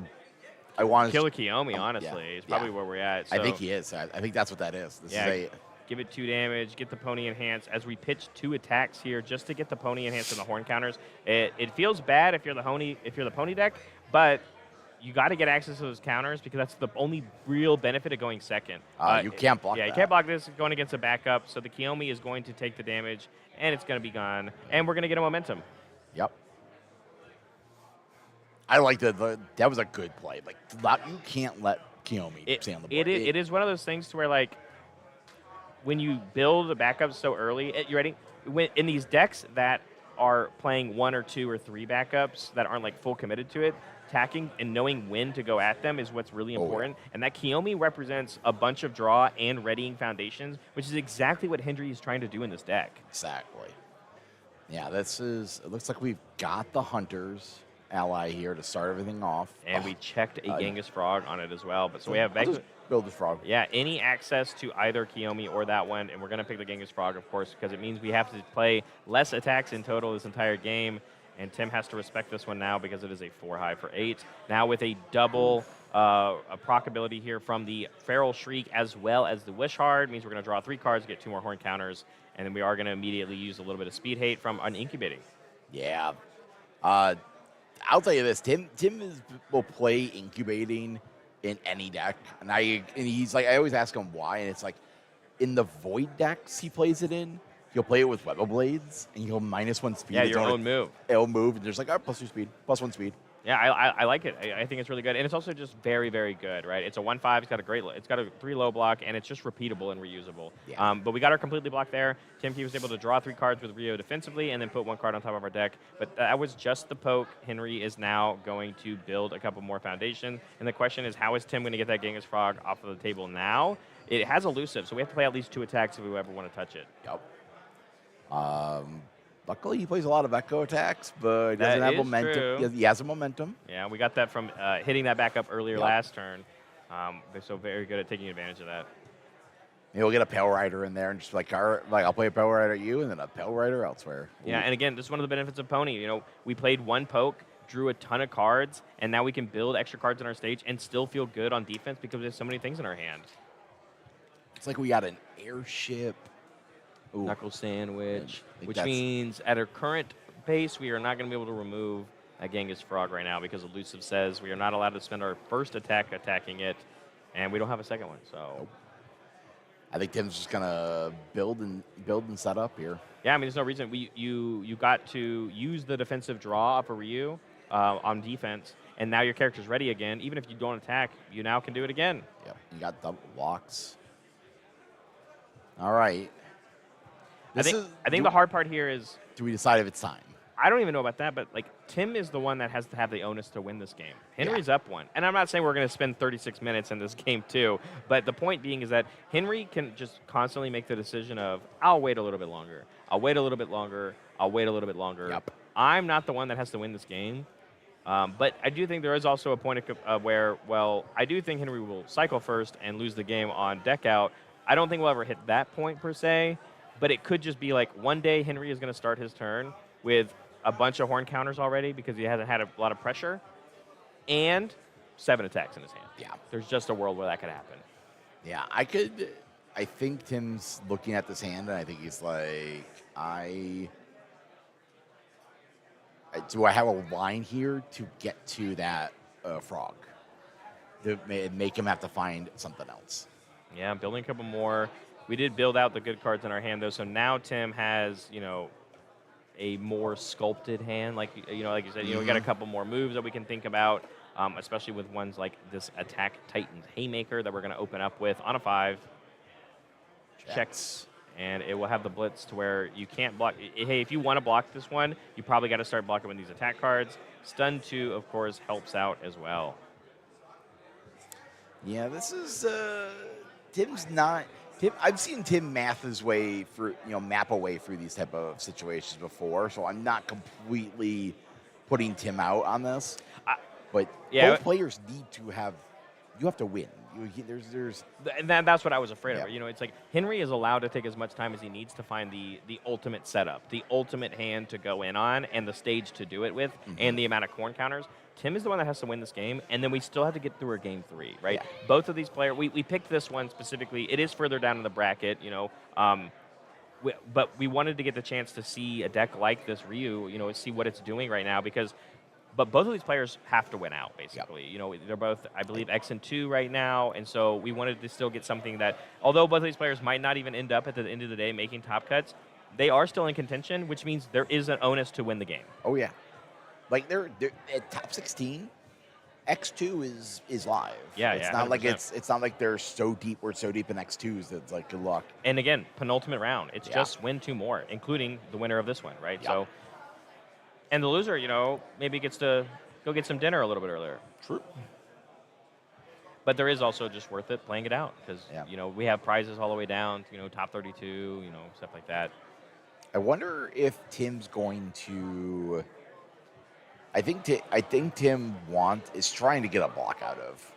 I want kill a Kiyomi. Honestly, is probably where we're at. So. I think he is. I think that's what that is. This is give it 2 damage. Get the Pony enhance as we pitch 2 attacks here just to get the Pony enhance and the horn counters. It feels bad if you're the Pony deck, but you got to get access to those counters because that's the only real benefit of going second. You can't block. Yeah, you can't block this going against a backup. So the Kiyomi is going to take the damage and it's going to be gone, and we're going to get a momentum. Yep. I like that. That was a good play. Like, you can't let Kiyomi stay on the board. It is one of those things to where, like, when you build a backup so early, you ready? In these decks that are playing 1 or 2 or 3 backups that aren't like full committed to it, attacking and knowing when to go at them is what's really important. And that Kiyomi represents a bunch of draw and readying foundations, which is exactly what Henry is trying to do in this deck. Exactly. Yeah, it looks like we've got the Hunter's ally here to start everything off. And we checked a Genghis Frog on it as well. But so we have build the frog. Yeah, any access to either Kiyomi or that one, and we're going to pick the Genghis Frog, of course, because it means we have to play less attacks in total this entire game, and Tim has to respect this one now because it is a 4 high for 8. Now with a double a proc ability here from the Feral Shriek as well as the Wish Hard, means we're going to draw 3 cards, get 2 more horn counters, and then we are going to immediately use a little bit of Speed Hate from an Incubating. Yeah. I'll tell you this, Tim will play Incubating in any deck, and he's like, I always ask him why, and it's like, in the Void decks he plays it in, he'll play it with Webble Blades, and he'll -1 speed. Yeah, your own move. It'll move, and there's like, +2 speed, +1 speed. Yeah, I like it. I think it's really good, and it's also just very, very good, right? It's a 1/5. It's got a 3 low block, and it's just repeatable and reusable. Yeah. But we got our completely blocked there. Timkey was able to draw 3 cards with Rio defensively, and then put 1 card on top of our deck. But that was just the poke. Henry is now going to build a couple more foundation, and the question is, how is Tim going to get that Genghis Frog off of the table now? It has elusive, so we have to play at least 2 attacks if we ever want to touch it. Yep. Luckily, he plays a lot of echo attacks, but he doesn't That have is momentum. true. He has a momentum. Yeah, we got that from hitting that back up earlier Yep. last turn. They're so very good at taking advantage of that. Maybe we'll get a Pale Rider in there and just like I'll play a Pale Rider at you and then a Pale Rider elsewhere. Yeah, and again, this is one of the benefits of Pony. You know, we played 1 poke, drew a ton of cards, and now we can build extra cards on our stage and still feel good on defense because there's so many things in our hand. It's like we got an airship. Ooh. Knuckle Sandwich, I think which that's- means at our current pace, we are not going to be able to remove a Genghis Frog right now because Elusive says we are not allowed to spend our first attack attacking it, and we don't have a second one. So, I think Tim's just gonna build and set up here. yeah, I mean, there's no reason. You got to use the defensive draw for Ryu on defense, and now your character's ready again. Even if you don't attack, you now can do it again. Yep, you got double blocks. All right. I think the hard part here is do we decide if it's time? I don't even know about that, but like Tim is the one that has to have the onus to win this game. Henry's up 1, and I'm not saying we're going to spend 36 minutes in this game too. But the point being is that Henry can just constantly make the decision of I'll wait a little bit longer. I'll wait a little bit longer. I'll wait a little bit longer. Yep. I'm not the one that has to win this game. But I do think there is also a point where, well, I do think Henry will cycle first and lose the game on deck out. I don't think we'll ever hit that point per se. But it could just be like one day Henry is going to start his turn with a bunch of horn counters already because he hasn't had a lot of pressure and 7 attacks in his hand. Yeah. There's just a world where that could happen. Yeah, I think Tim's looking at this hand, and I think he's like, do I have a line here to get to that frog? To make him have to find something else. Yeah, building a couple more. We did build out the good cards in our hand, though, so now Tim has, a more sculpted hand. Like you said, we got a couple more moves that we can think about, especially with ones like this Attack Titan's Haymaker that we're going to open up with on a 5. Checks, and it will have the blitz to where you can't block. Hey, if you want to block this one, you probably got to start blocking with these attack cards. Stun 2, of course, helps out as well. Yeah, this is Tim's not. I've seen Tim map his way through, map away through these type of situations before, so I'm not completely putting Tim out on this. But both players need to have. You have to win. That's what I was afraid of. It's like Henry is allowed to take as much time as he needs to find the ultimate setup, the ultimate hand to go in on, and the stage to do it with, and the amount of corn counters. Tim is the one that has to win this game, and then we still have to get through our game 3, right? Yeah. Both of these players, we picked this one specifically. It is further down in the bracket, but we wanted to get the chance to see a deck like this Ryu, see what it's doing right now But both of these players have to win out, basically. Yep. They're both, I believe, X and 2 right now, and so we wanted to still get something that, although both of these players might not even end up at the end of the day making top cuts, they are still in contention, which means there is an onus to win the game. Oh yeah, like they're at top 16. X2 is live. Yeah, it's not like it's not like they're so deep. We're so deep in X2s that it's like good luck. And again, penultimate round. It's just win 2 more, including the winner of this one, right? Yep. So. And the loser, maybe gets to go get some dinner a little bit earlier. True. But there is also just worth it playing it out because, we have prizes all the way down, top 32, stuff like that. I wonder if Tim's going to. I think Tim is trying to get a block out of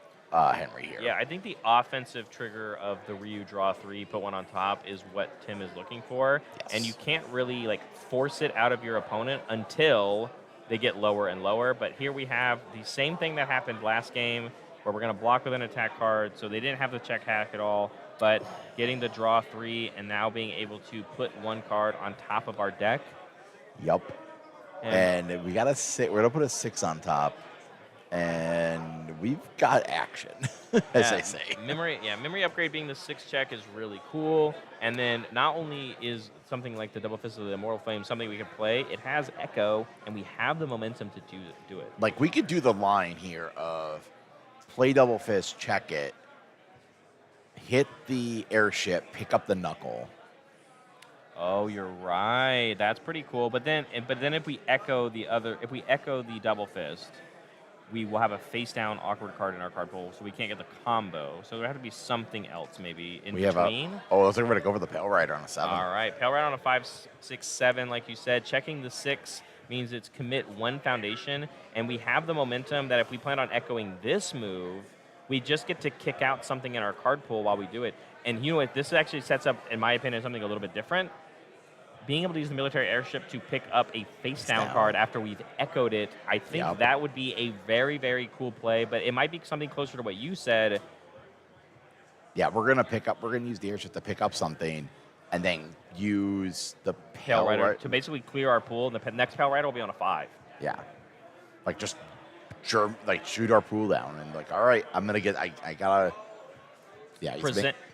Henry here. Yeah, I think the offensive trigger of the Ryu draw 3, put 1 on top is what Tim is looking for. Yes. And you can't really force it out of your opponent until they get lower and lower. But here we have the same thing that happened last game where we're going to block with an attack card. So they didn't have the check hack at all, but getting the draw 3 and now being able to put 1 card on top of our deck. Yep. And we got we're going to put a 6 on top. and we've got action, as they say. Memory upgrade being the 6 check is really cool. And then not only is something like the Double Fist of the Immortal Flame something we can play, it has Echo, and we have the momentum to do it. Like, we could do the line here of play Double Fist, check it, hit the airship, pick up the knuckle. Oh, you're right. That's pretty cool. But then if we echo the Double Fist, we will have a face down awkward card in our card pool, so we can't get the combo. So there have to be something else maybe in between. Looks like we're gonna go for the Pale Rider on a 7. All right, Pale Rider on a 5, 6, 7, like you said. Checking the 6 means it's commit 1 foundation, and we have the momentum that if we plan on echoing this move, we just get to kick out something in our card pool while we do it. And you know what? This actually sets up, in my opinion, something a little bit different. Being able to use the military airship to pick up a face-down card after we've echoed it, I think that would be a very, very cool play, but it might be something closer to what you said. Yeah, we're going to use the airship to pick up something, and then use the Pale Rider to basically clear our pool, and the next Pale Rider will be on a 5. Yeah. Like, just shoot our pool down, and like, all right, I'm going to I got to... Yeah,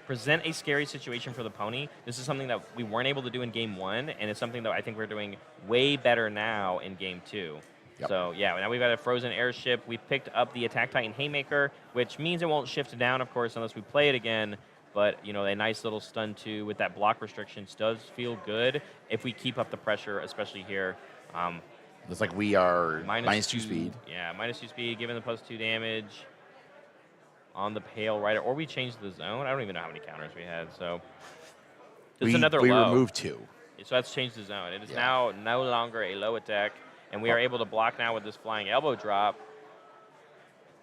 present a scary situation for the pony. This is something that we weren't able to do in Game 1, and it's something that I think we're doing way better now in Game 2. Yep. So, yeah, now we've got a frozen airship. We've picked up the Attack Titan Haymaker, which means it won't shift down, of course, unless we play it again. But, you know, a nice little stun 2 with that block restrictions does feel good if we keep up the pressure, especially here. Looks like we are minus 2 speed. Yeah, minus 2 speed, given the +2 damage on the Pale Rider, or we changed the zone. I don't even know how many counters we had, so it's another we low. removed 2. So that's changed the zone. It is now no longer a low attack, and we are able to block now with this flying elbow drop.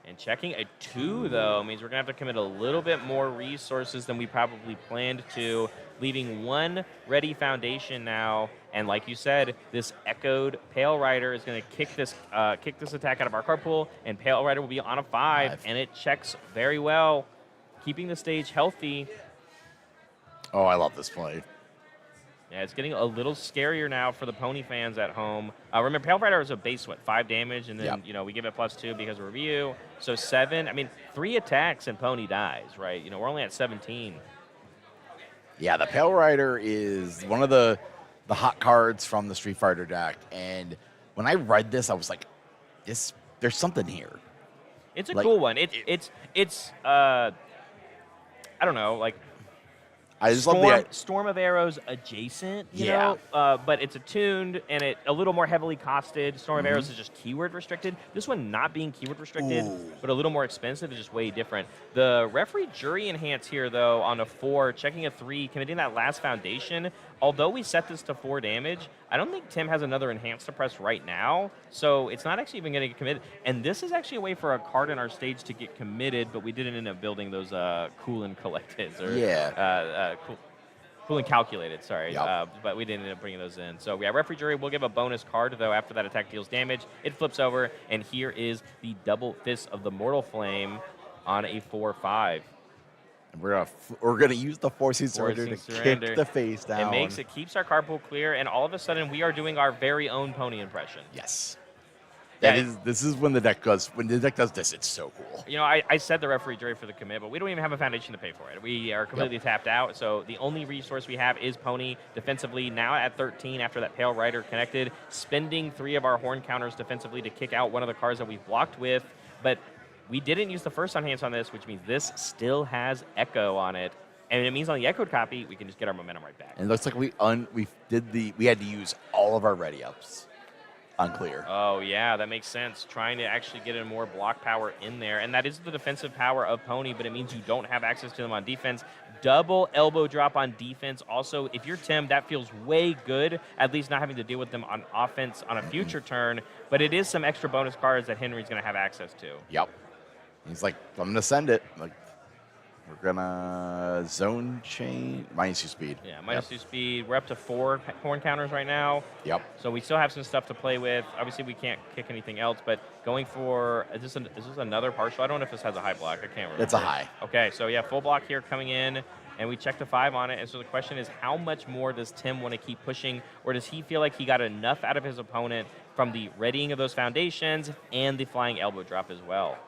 And checking a 2, though, means we're going to have to commit a little bit more resources than we probably planned to, leaving 1 ready foundation now. And like you said, this echoed Pale Rider is going to kick this attack out of our card pool, and Pale Rider will be on a 5, and it checks very well, keeping the stage healthy. Oh, I love this play. Yeah, it's getting a little scarier now for the pony fans at home. Remember, Pale Rider is a base, 5 damage, and then, you know, we give it +2 because of review. So 7, I mean, 3 attacks and pony dies, right? You know, we're only at 17. Yeah, the Pale Rider is one of the hot cards from the Street Fighter deck, and when I read this, I was like, there's something here. It's a cool one. It's I don't know, like, I just love Storm of Arrows adjacent, you know, but it's attuned and it a little more heavily costed. Storm of Arrows is just keyword restricted. This one not being keyword restricted, but a little more expensive is just way different. The referee jury enhance here, though, on a 4, checking a 3, committing that last foundation. Although we set this to 4 damage, I don't think Tim has another enhance to press right now, so it's not actually even going to get committed. And this is actually a way for a card in our stage to get committed, but we didn't end up building those cool and collected. Cool and calculated, sorry. But we didn't end up bringing those in. So, yeah, referee jury will give a bonus card, though, after that attack deals damage. It flips over, and here is the Double Fist of the Mortal Flame on a 4/5. And we're gonna use the Forcing Surrender to kick the face down. It keeps our card pool clear, and all of a sudden we are doing our very own pony impression. Yes. This is when the deck does this, it's so cool. You know, I said the referee jury for the commit, but we don't even have a foundation to pay for it. We are completely tapped out, so the only resource we have is pony defensively, now at 13 after that Pale Rider connected, spending 3 of our horn counters defensively to kick out one of the cards that we've blocked with, but we didn't use the first enhance on this, which means this still has Echo on it. And it means on the echoed copy, we can just get our momentum right back. And it looks like we had to use all of our ready ups on clear. Oh, yeah, that makes sense. Trying to actually get in more block power in there. And that is the defensive power of Pony, but it means you don't have access to them on defense. Double elbow drop on defense. Also, if you're Tim, that feels way good, at least not having to deal with them on offense on a future turn. But it is some extra bonus cards that Henry's going to have access to. Yep. He's like, I'm going to send it. Like, we're going to zone chain, -2 speed. Yeah, -2 speed. We're up to 4 horn counters right now. Yep. So we still have some stuff to play with. Obviously, we can't kick anything else, but going for, is this another partial? I don't know if this has a high block. I can't remember. It's a high. Okay, so yeah, full block here coming in. and we checked a 5 on it. And so the question is, how much more does Tim want to keep pushing, or does he feel like he got enough out of his opponent from the readying of those foundations and the flying elbow drop as well?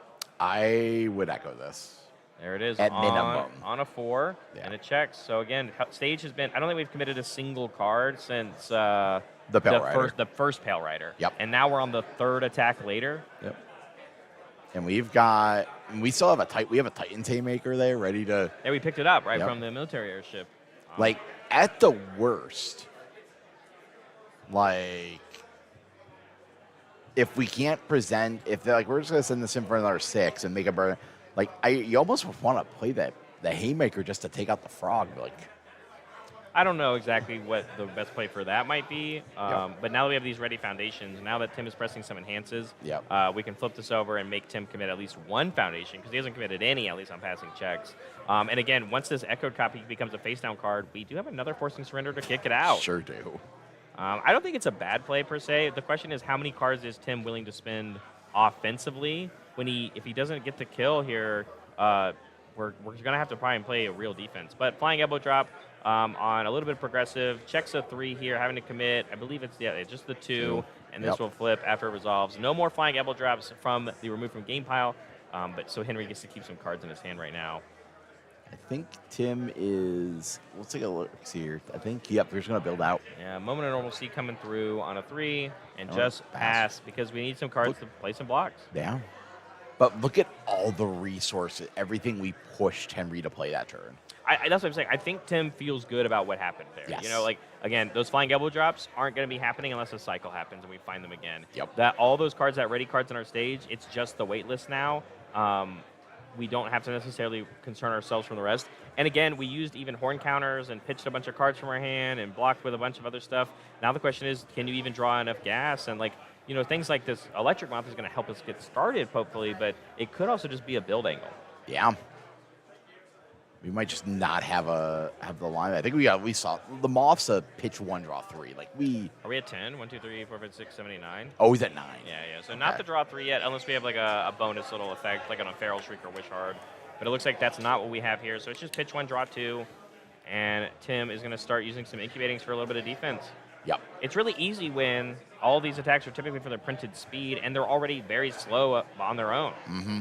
I would echo this. There it is. At minimum. On a 4, Yeah. and it checks. So again, stage has been, I don't think we've committed a single card since The Pale Rider. the first Pale Rider. Yep. And now we're on the 3rd attack later. Yep. And we still have a Titan Haymaker there ready to, Yeah, we picked it up right Yep. from the military airship. like, at the worst, like, if we can't present, if they're like, we're just going to send this in for another 6 and make a burn, like, you almost want to play the Haymaker just to take out the frog. Like, I don't know exactly what the best play for that might be, but now that we have these ready foundations, now that Tim is pressing some enhances, Yep. we can flip this over and make Tim commit at least 1 foundation, because he hasn't committed any, at least on passing checks. And again, once this echoed copy becomes a face down card, we do have another forcing surrender to kick it out. Sure do. I don't think it's a bad play per se. The question is, how many cards is Tim willing to spend offensively when if he doesn't get the kill here? We're going to have to try and play a real defense. But flying elbow drop on a little bit progressive, checks a 3 here, having to commit. I believe it's just the 2, and this will flip after it resolves. No more flying elbow drops from the remove from game pile. But so Henry gets to keep some cards in his hand right now. I think Tim is, let's take a look here. I think, yep, we're just going to build out. Yeah, moment of normalcy coming through on a 3, and Oh, just pass. pass because we need some cards to play some blocks. Yeah. But look at all the resources, everything we pushed Henry to play that turn. That's what I'm saying. I think Tim feels good about what happened there. Yes. You know, like, again, those flying elbow drops aren't going to be happening unless a cycle happens and we find them again. Yep. That all those cards, that ready cards on our stage, it's just the wait list now. We don't have to necessarily concern ourselves from the rest. And again, we used even horn counters and pitched a bunch of cards from our hand and blocked with a bunch of other stuff. Now the question is, can you even draw enough gas? And, like, you know, things like this electric moth is going to help us get started, hopefully, but it could also just be a build angle. Yeah. We might just not have the line. I think we saw the Moth's a pitch 1, draw 3. Like, Are we at 10? 1, 2, 3, 4, 5, 6, 7, 8, 9? Oh, he's at 9. Yeah. So not the draw 3 yet, unless we have like a bonus little effect, like on a Feral Shriek or Wish Hard. But it looks like that's not what we have here. So it's just pitch 1, draw 2, and Tim is going to start using some incubatings for a little bit of defense. Yep. It's really easy when all these attacks are typically for their printed speed, and they're already very slow on their own. Mm-hmm.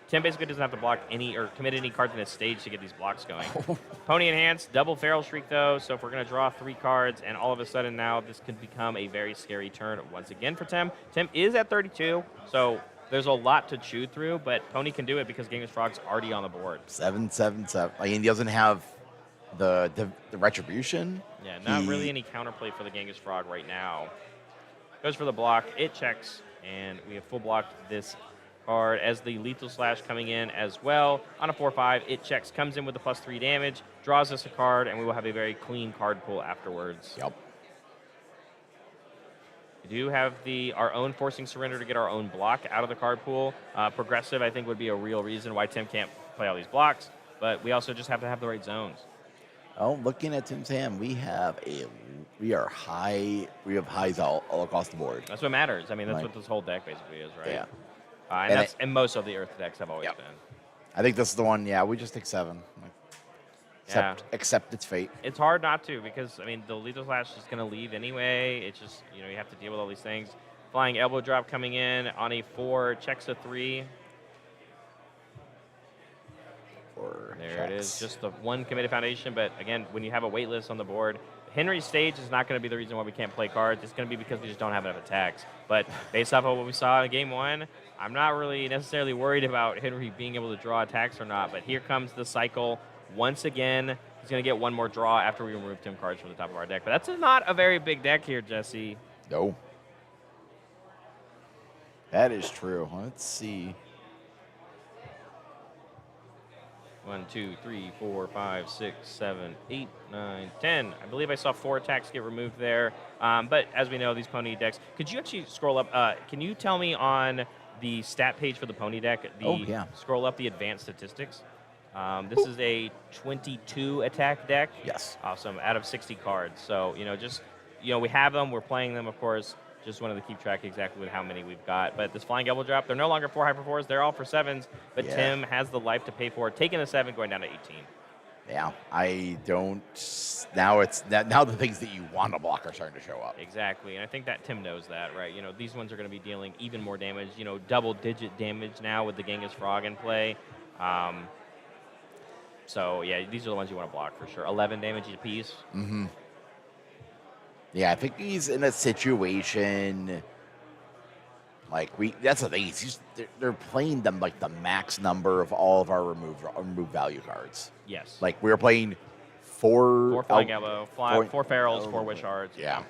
Tim basically doesn't have to block any or commit any cards in his stage to get these blocks going. Pony Enhance, double Feral Shriek though, so if we're going to draw 3 cards, and all of a sudden now this could become a very scary turn once again for Tim. Tim is at 32, so there's a lot to chew through, but Pony can do it because Genghis Frog's already on the board. 7, 7, 7. Like, he doesn't have the retribution. Yeah, not really any counterplay for the Genghis Frog right now. Goes for the block, it checks, and we have full blocked this card as the Lethal Slash coming in as well. On a 4/5, it checks, comes in with the +3 damage, draws us a card, and we will have a very clean card pool afterwards. Yep. We do have our own Forcing Surrender to get our own block out of the card pool. Progressive, I think, would be a real reason why Tim can't play all these blocks, but we also just have to have the right zones. Oh, looking at Tim's hand, we have highs all across the board. That's what matters. I mean, that's Right. what this whole deck basically is, right? Yeah. And most of the Earth decks have always been. I think this is the one, yeah, we just take 7. Accept its fate. It's hard not to because, I mean, the Lethal Slash is going to leave anyway. It's just, you know, you have to deal with all these things. Flying Elbow Drop coming in on a 4, checks a 3. There it is, just the 1 committed foundation. But again, when you have a wait list on the board, Henry's stage is not going to be the reason why we can't play cards. It's going to be because we just don't have enough attacks. But based off of what we saw in Game 1, I'm not really necessarily worried about Henry being able to draw attacks or not. But here comes the cycle. Once again, he's going to get 1 more draw after we remove 10 cards from the top of our deck. But that's not a very big deck here, Jesse. No. That is true. Let's see. 1, 2, 3, 4, 5, 6, 7, 8, 9, 10. I believe I saw 4 attacks get removed there. But as we know, these Pony decks, could you actually scroll up? Can you tell me on the stat page for the Pony deck, scroll up the advanced statistics? This is a 22 attack deck. Yes. Awesome. Out of 60 cards. So, we have them. We're playing them, of course. Just wanted to keep track exactly with how many we've got. But this Flying Elbow Drop, they're no longer 4 hyper 4s. They're all for 7s. But Yeah. Tim has the life to pay for it, taking a 7, going down to 18. Yeah, I don't. Now now the things that you want to block are starting to show up. Exactly, and I think that Tim knows that, right? These ones are going to be dealing even more damage. Double-digit damage now with the Genghis Frog in play. So yeah, these are the ones you want to block for sure. 11 damage a piece. Mm-hmm. Yeah, I think he's in a situation. That's the thing. They're playing them like the max number of all of our remove value cards. Yes. Like we were playing four Flying Elbow, four Ferals, 4 Wish Hearts. Yeah.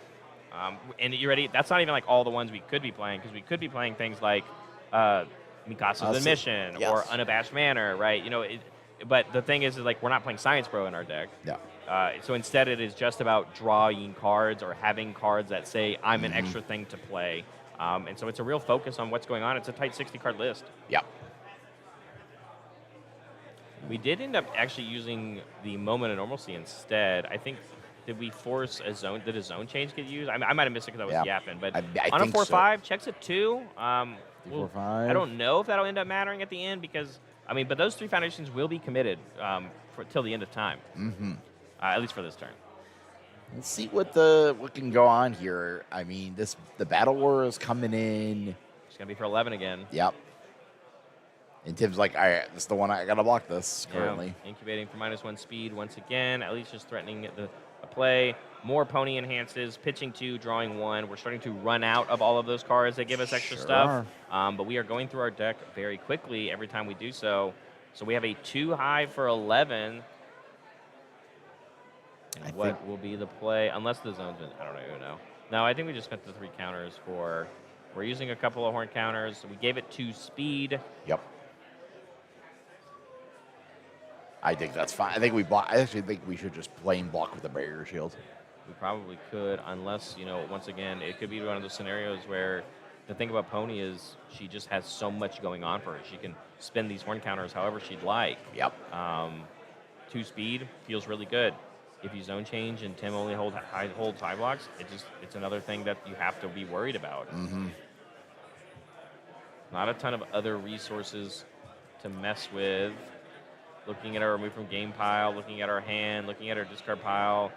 And you ready? That's not even like all the ones we could be playing, because we could be playing things like Mikasa's Admission or Unabashed Manor, right? But the thing is like we're not playing Science Bro in our deck. Yeah. So instead, it is just about drawing cards or having cards that say I'm an extra thing to play. And so it's a real focus on what's going on. It's a tight 60-card list. Yeah. We did end up actually using the Moment of Normalcy instead. I think, did we force a zone? Did a zone change get used? I might have missed it because I was yapping. But I on a think 4/5, checks a 2. 4/5. I don't know if that'll end up mattering at the end because, but those 3 foundations will be committed till the end of time. Mm-hmm. At least for this turn. Let's see what can go on here. The Battle War is coming in. It's going to be for 11 again. Yep. And Tim's like, all right, this is the one I got to block this currently. Yeah, incubating for -1 speed once again. At least just threatening the play. More pony enhances, pitching 2, drawing 1. We're starting to run out of all of those cards that give us extra stuff. But we are going through our deck very quickly every time we do so. So we have a 2 high for 11. And what will be the play? Unless the zone's been, I don't even know. No, I think we just spent the 3 counters for, we're using a couple of horn counters. So we gave it 2 speed. Yep. I think that's fine. I actually think we should just plain block with the barrier shield. We probably could, unless, once again, it could be one of those scenarios where the thing about Pony is she just has so much going on for her. She can spin these horn counters however she'd like. Yep. 2 speed feels really good. If you zone change and Tim only holds 5 blocks, it's another thing that you have to be worried about. Mm-hmm. Not a ton of other resources to mess with. Looking at our remove from game pile, looking at our hand, looking at our discard pile.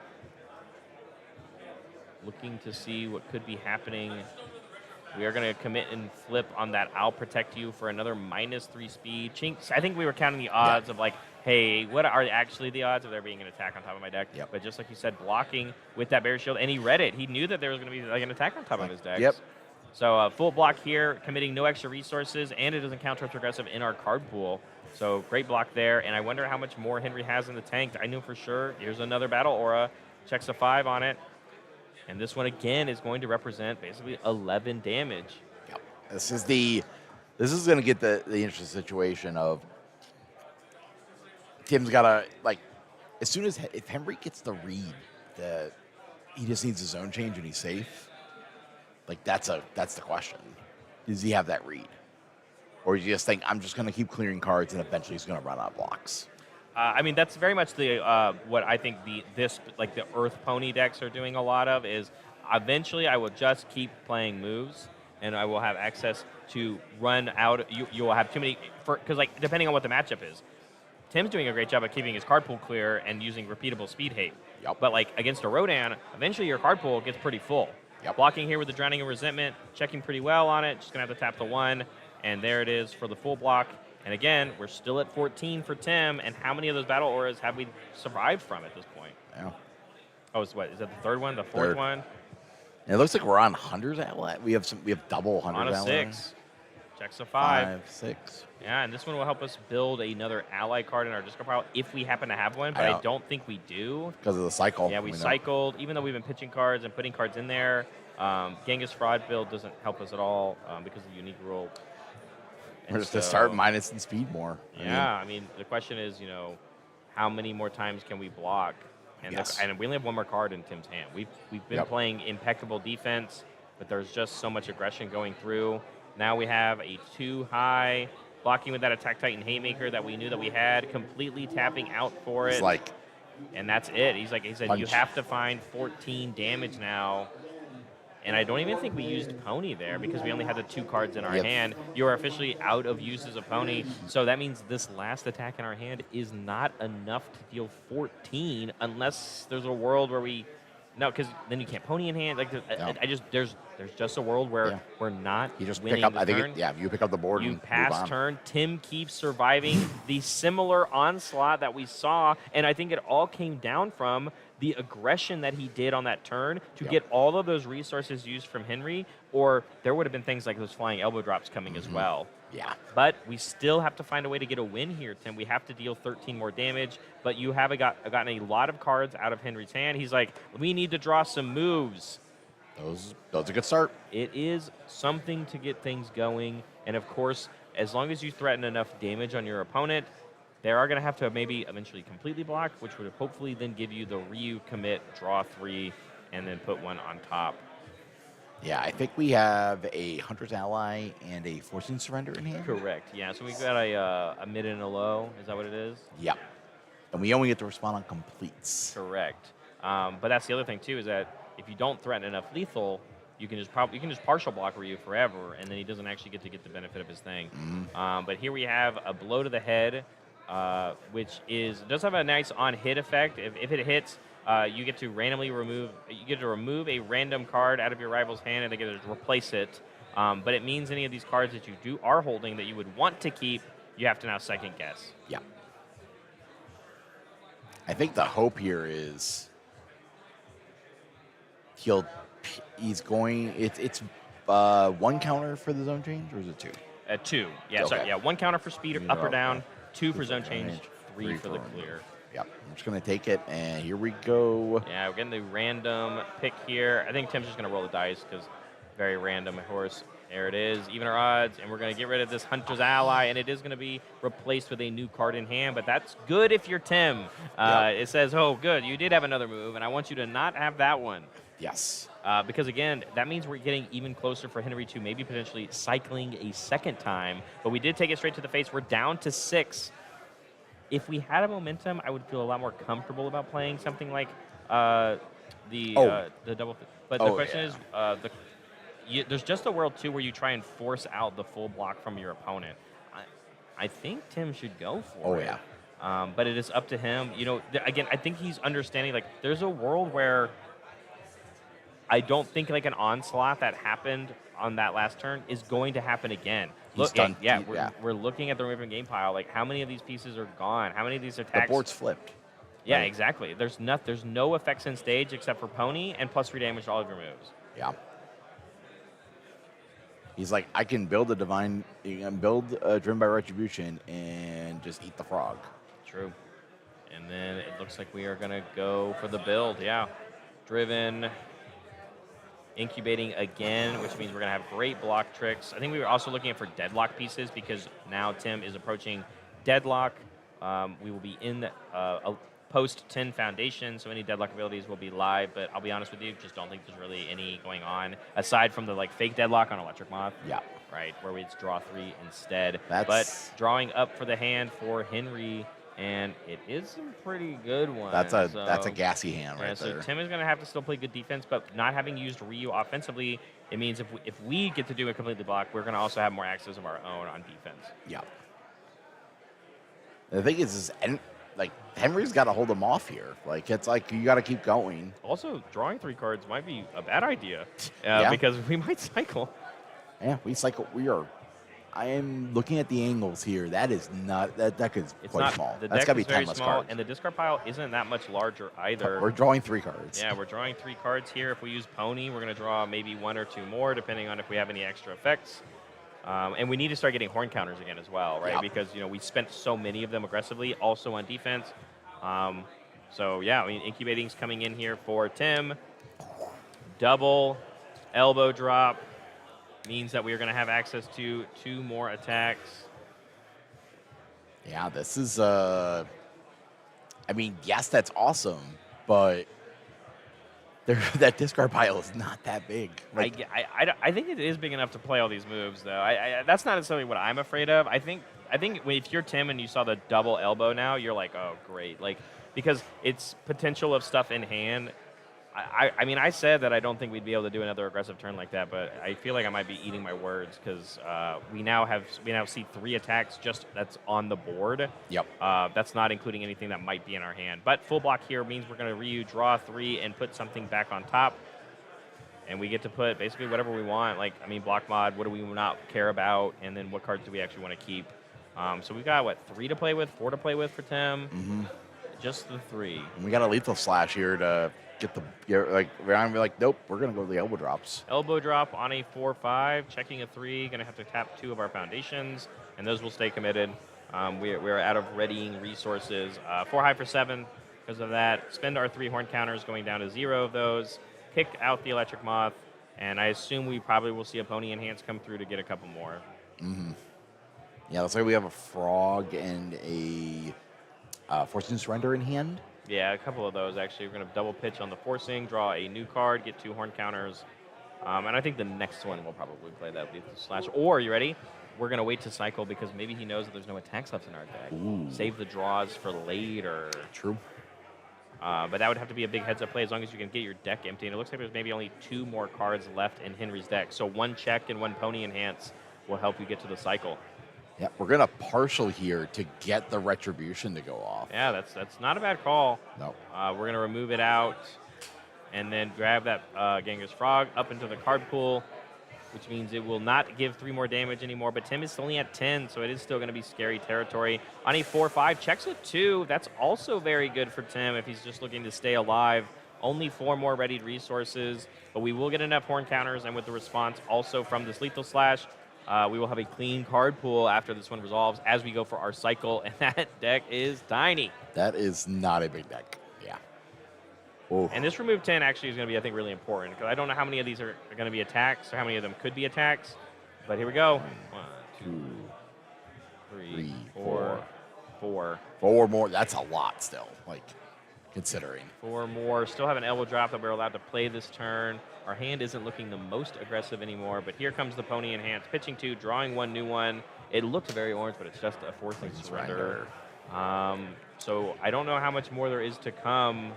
Looking to see what could be happening. We are going to commit and flip on that I'll protect you for another -3 speed. Chinks, I think we were counting the odds of like, hey, what are actually the odds of there being an attack on top of my deck? Yep. But just like you said, blocking with that barrier shield, and he read it. He knew that there was going to be like an attack on top of his deck. Yep. So full block here, committing no extra resources, and it doesn't count towards aggressive in our card pool. So great block there, and I wonder how much more Henry has in the tank. I knew for sure. Here's another Battle Aura. Checks a 5 on it. And this one, again, is going to represent basically 11 damage. Yep. This is going to get the interesting situation of Tim's got to, as soon as, if Henry gets the read that he just needs his zone change and he's safe, that's the question. Does he have that read? Or do you just think, I'm just going to keep clearing cards and eventually he's going to run out of blocks? That's very much the what I think the Earth Pony decks are doing a lot of is eventually I will just keep playing moves and I will have access to run out. You will have too many, because depending on what the matchup is. Tim's doing a great job of keeping his card pool clear and using repeatable speed hate. Yep. But against a Rodan, eventually your card pool gets pretty full. Yep. Blocking here with the Drowning and Resentment, checking pretty well on it. Just going to have to tap the 1. And there it is for the full block. And again, we're still at 14 for Tim. And how many of those Battle Auras have we survived from at this point? Yeah. Oh, is that the 3rd one? The 4th one? And it looks like we're on Hunter's Outlet. We have double Hunter's On a Outlet. 6. Checks a 5. 6. Yeah, and this one will help us build another ally card in our discard pile if we happen to have one, but I don't think we do. Because of the cycle. Yeah, we cycled. Even though we've been pitching cards and putting cards in there, Genghis Fraud build doesn't help us at all because of the unique rule. We're just to start minus and speed more. I mean, the question is, how many more times can we block? And, and we only have 1 more card in Tim's hand. We've been playing impeccable defense, but there's just so much aggression going through. Now we have a 2 high, blocking with that Attack Titan Haymaker that we knew that we had, completely tapping out for it. And that's it. He said, you have to find 14 damage now. And I don't even think we used Pony there because we only had the 2 cards in our Yep. hand. You are officially out of use as a Pony. So that means this last attack in our hand is not enough to deal 14 unless there's a world where we... No, because then you can't Pony in hand. Like, there's just a world where we're not You just winning pick up. this I think. turn. You pick up the board. You and pass move on. turn. Tim keeps surviving the similar onslaught that we saw, and I think it all came down from the aggression that he did on that turn to get all of those resources used from Henry, or there would have been things like those flying elbow drops coming as well. Yeah. But we still have to find a way to get a win here, Tim. We have to deal 13 more damage, but you have gotten a lot of cards out of Henry's hand. He's like, we need to draw some moves. That's a good start. It is something to get things going, and of course, as long as you threaten enough damage on your opponent, they are going to have to maybe eventually completely block, which would hopefully then give you the Ryu commit, draw 3, and then put 1 on top. Yeah, I think we have a Hunter's Ally and a Forcing Surrender in hand. Correct, yeah. So we've got a mid and a low. Is that what it is? Yep. And we only get to respond on completes. Correct. But that's the other thing, too, is that if you don't threaten enough lethal, you can just partial block Ryu forever, and then he doesn't actually get to get the benefit of his thing. But here we have a blow to the head, which does have a nice on-hit effect. If it hits, you get to remove a random card out of your rival's hand, and they get to replace it. But it means any of these cards that you are holding that you would want to keep, you have to now second guess. Yeah. I think the hope here is he's going. It's 1 counter for the zone change, or is it 2? 2. Yeah, Okay. sorry. Yeah, 1 counter for speed up or down, 2 for zone zone change, change, 3 for the for- clear. Yep. I'm just gonna take it, and here we go. Yeah, we're getting the random pick here. I think Tim's just going to roll the dice because very random, of course. There it is, even our odds, and we're going to get rid of this Hunter's Ally, and it is going to be replaced with a new card in hand, but that's good if you're Tim. It says, oh, good, you did have another move, and I want you to not have that one. Yes. Because, again, that means we're getting even closer for Henry to maybe potentially cycling a second time, but we did take it straight to the face. We're down to 6. If we had a momentum, I would feel a lot more comfortable about playing something like the double. But the question is, there's just a world, too, where you try and force out the full block from your opponent. I think Tim should go for it. Yeah. But it is up to him. You know, again, I think he's understanding, like, there's a world where I don't think, like, an onslaught that happened on that last turn is going to happen again. We're looking at the Riven game pile. Like, how many of these pieces are gone? How many of these attacks? The board's flipped. Yeah, exactly. There's no effects in stage except for Pony and +3 damage to all of your moves. Yeah. He's like, I can build a Driven by Retribution and just eat the frog. True. And then it looks like we are going to go for the build. Yeah. Driven. Incubating again, which means we're going to have great block tricks. I think we were also looking for deadlock pieces because now Tim is approaching deadlock. We will be in a post-10 foundation, so any deadlock abilities will be live, but I'll be honest with you, just don't think there's really any going on aside from the like fake deadlock on Electric Moth. Yeah. Right, where we draw 3 instead. But drawing up for the hand for Henry, and it is some pretty good ones. That's a gassy hand right so there. Tim is going to have to still play good defense, but not having used Ryu offensively, it means if we get to do it completely block, we're going to also have more access of our own on defense. Yeah. The thing is like Henry's got to hold him off here. Like it's like you got to keep going. Also, drawing 3 cards might be a bad idea Yeah. because we might cycle. Yeah, we cycle. I am looking at the angles here. That is not that deck is It's quite not small. The That's deck got to be is very 10 less small, cards. and the discard pile isn't that much larger either. We're drawing 3 cards. Yeah, we're drawing 3 cards here. If we use Pony, we're going to draw maybe 1 or 2 more, depending on if we have any extra effects. And we need to start getting horn counters again as well, right? Yep. Because we spent so many of them aggressively, also on defense. So yeah, I mean, incubating's coming in here for Tim. Double elbow drop means that we are going to have access to 2 more attacks. Yeah, this is. I mean, yes, that's awesome, but that discard pile is not that big. Like, I think it is big enough to play all these moves, though. That's not necessarily what I'm afraid of. I think if you're Tim and you saw the double elbow now, you're like, oh, great. Like, because it's potential of stuff in hand. I mean, I said that I don't think we'd be able to do another aggressive turn like that, but I feel like I might be eating my words because we now see 3 attacks just that's on the board. Yep. That's not including anything that might be in our hand. But full block here means we're going to draw 3 and put something back on top. And we get to put basically whatever we want. Like, I mean, block mod, what do we not care about? And then what cards do we actually want to keep? So we've got, 3 to play with, 4 to play with for Tim? Mm-hmm. Just the 3. And we got a lethal slash here to we're like, nope, we're going to go to the elbow drops. Elbow drop on a 4/5, checking a 3, going to have to tap 2 of our foundations, and those will stay committed. We're out of readying resources. 4 high for 7 because of that. Spend our 3 horn counters, going down to 0 of those. Kick out the electric moth, and I assume we probably will see a pony enhance come through to get a couple more. Mm-hmm. Yeah, looks like we have a frog and a forcing surrender in hand. Yeah, a couple of those, actually. We're going to double pitch on the forcing, draw a new card, get 2 horn counters. And I think the next one we'll probably play that lethal slash. Or, you ready? We're going to wait to cycle because maybe he knows that there's no attacks left in our deck. Ooh. Save the draws for later. True. But that would have to be a big heads-up play as long as you can get your deck empty. And it looks like there's maybe only 2 more cards left in Henry's deck. So 1 check and 1 pony enhance will help you get to the cycle. Yeah, we're going to partial here to get the retribution to go off. Yeah, that's not a bad call. No. We're going to remove it out and then grab that Genghis Frog up into the card pool, which means it will not give 3 more damage anymore. But Tim is only at 10, so it is still going to be scary territory. On a 4/5, checks a 2. That's also very good for Tim if he's just looking to stay alive. Only 4 more readied resources, but we will get enough horn counters, and with the response also from this lethal slash, we will have a clean card pool after this one resolves as we go for our cycle, and that deck is tiny. That is not a big deck. Yeah. Ooh. And this remove 10 actually is going to be, I think, really important because I don't know how many of these are going to be attacks or how many of them could be attacks. But here we go. 1, 2, 3, 4. 4 more. That's a lot still, considering. 4 more. Still have an elbow drop that we're allowed to play this turn. Our hand isn't looking the most aggressive anymore, but here comes the pony enhance. Pitching 2, drawing 1 new one. It looks very orange, but it's just a forcing surrender. So I don't know how much more there is to come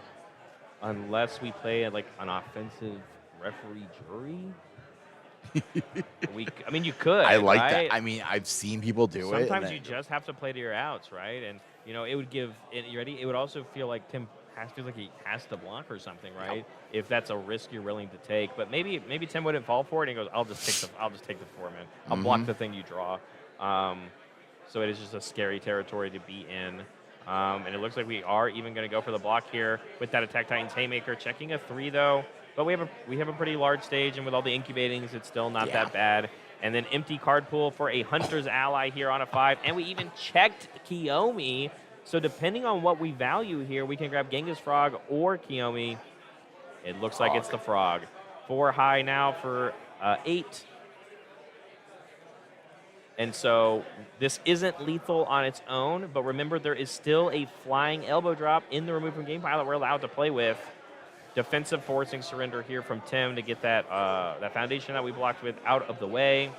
unless we play an offensive referee jury. I mean, you could. I like right? that. I mean, I've seen people do it. Sometimes you just have to play to your outs, right? And, it would give, you ready? It would also feel like Tim feels like he has to block or something, right? Yep. If that's a risk you're willing to take. But maybe Tim wouldn't fall for it and he goes, I'll just take the 4, man. I'll block the thing you draw. So it is just a scary territory to be in. And it looks like we are even going to go for the block here with that Attack Titans Haymaker. Checking a 3, though. But we have a pretty large stage, and with all the incubatings, it's still not that bad. And then empty card pool for a Hunter's Ally here on a 5. And we even checked Kiyomi. So depending on what we value here, we can grab Genghis Frog or Kiyomi. It looks like it's the Frog. 4 high now for 8. And so this isn't lethal on its own, but remember there is still a flying elbow drop in the remove from game pile that we're allowed to play with. Defensive forcing surrender here from Tim to get that that foundation that we blocked with out of the way.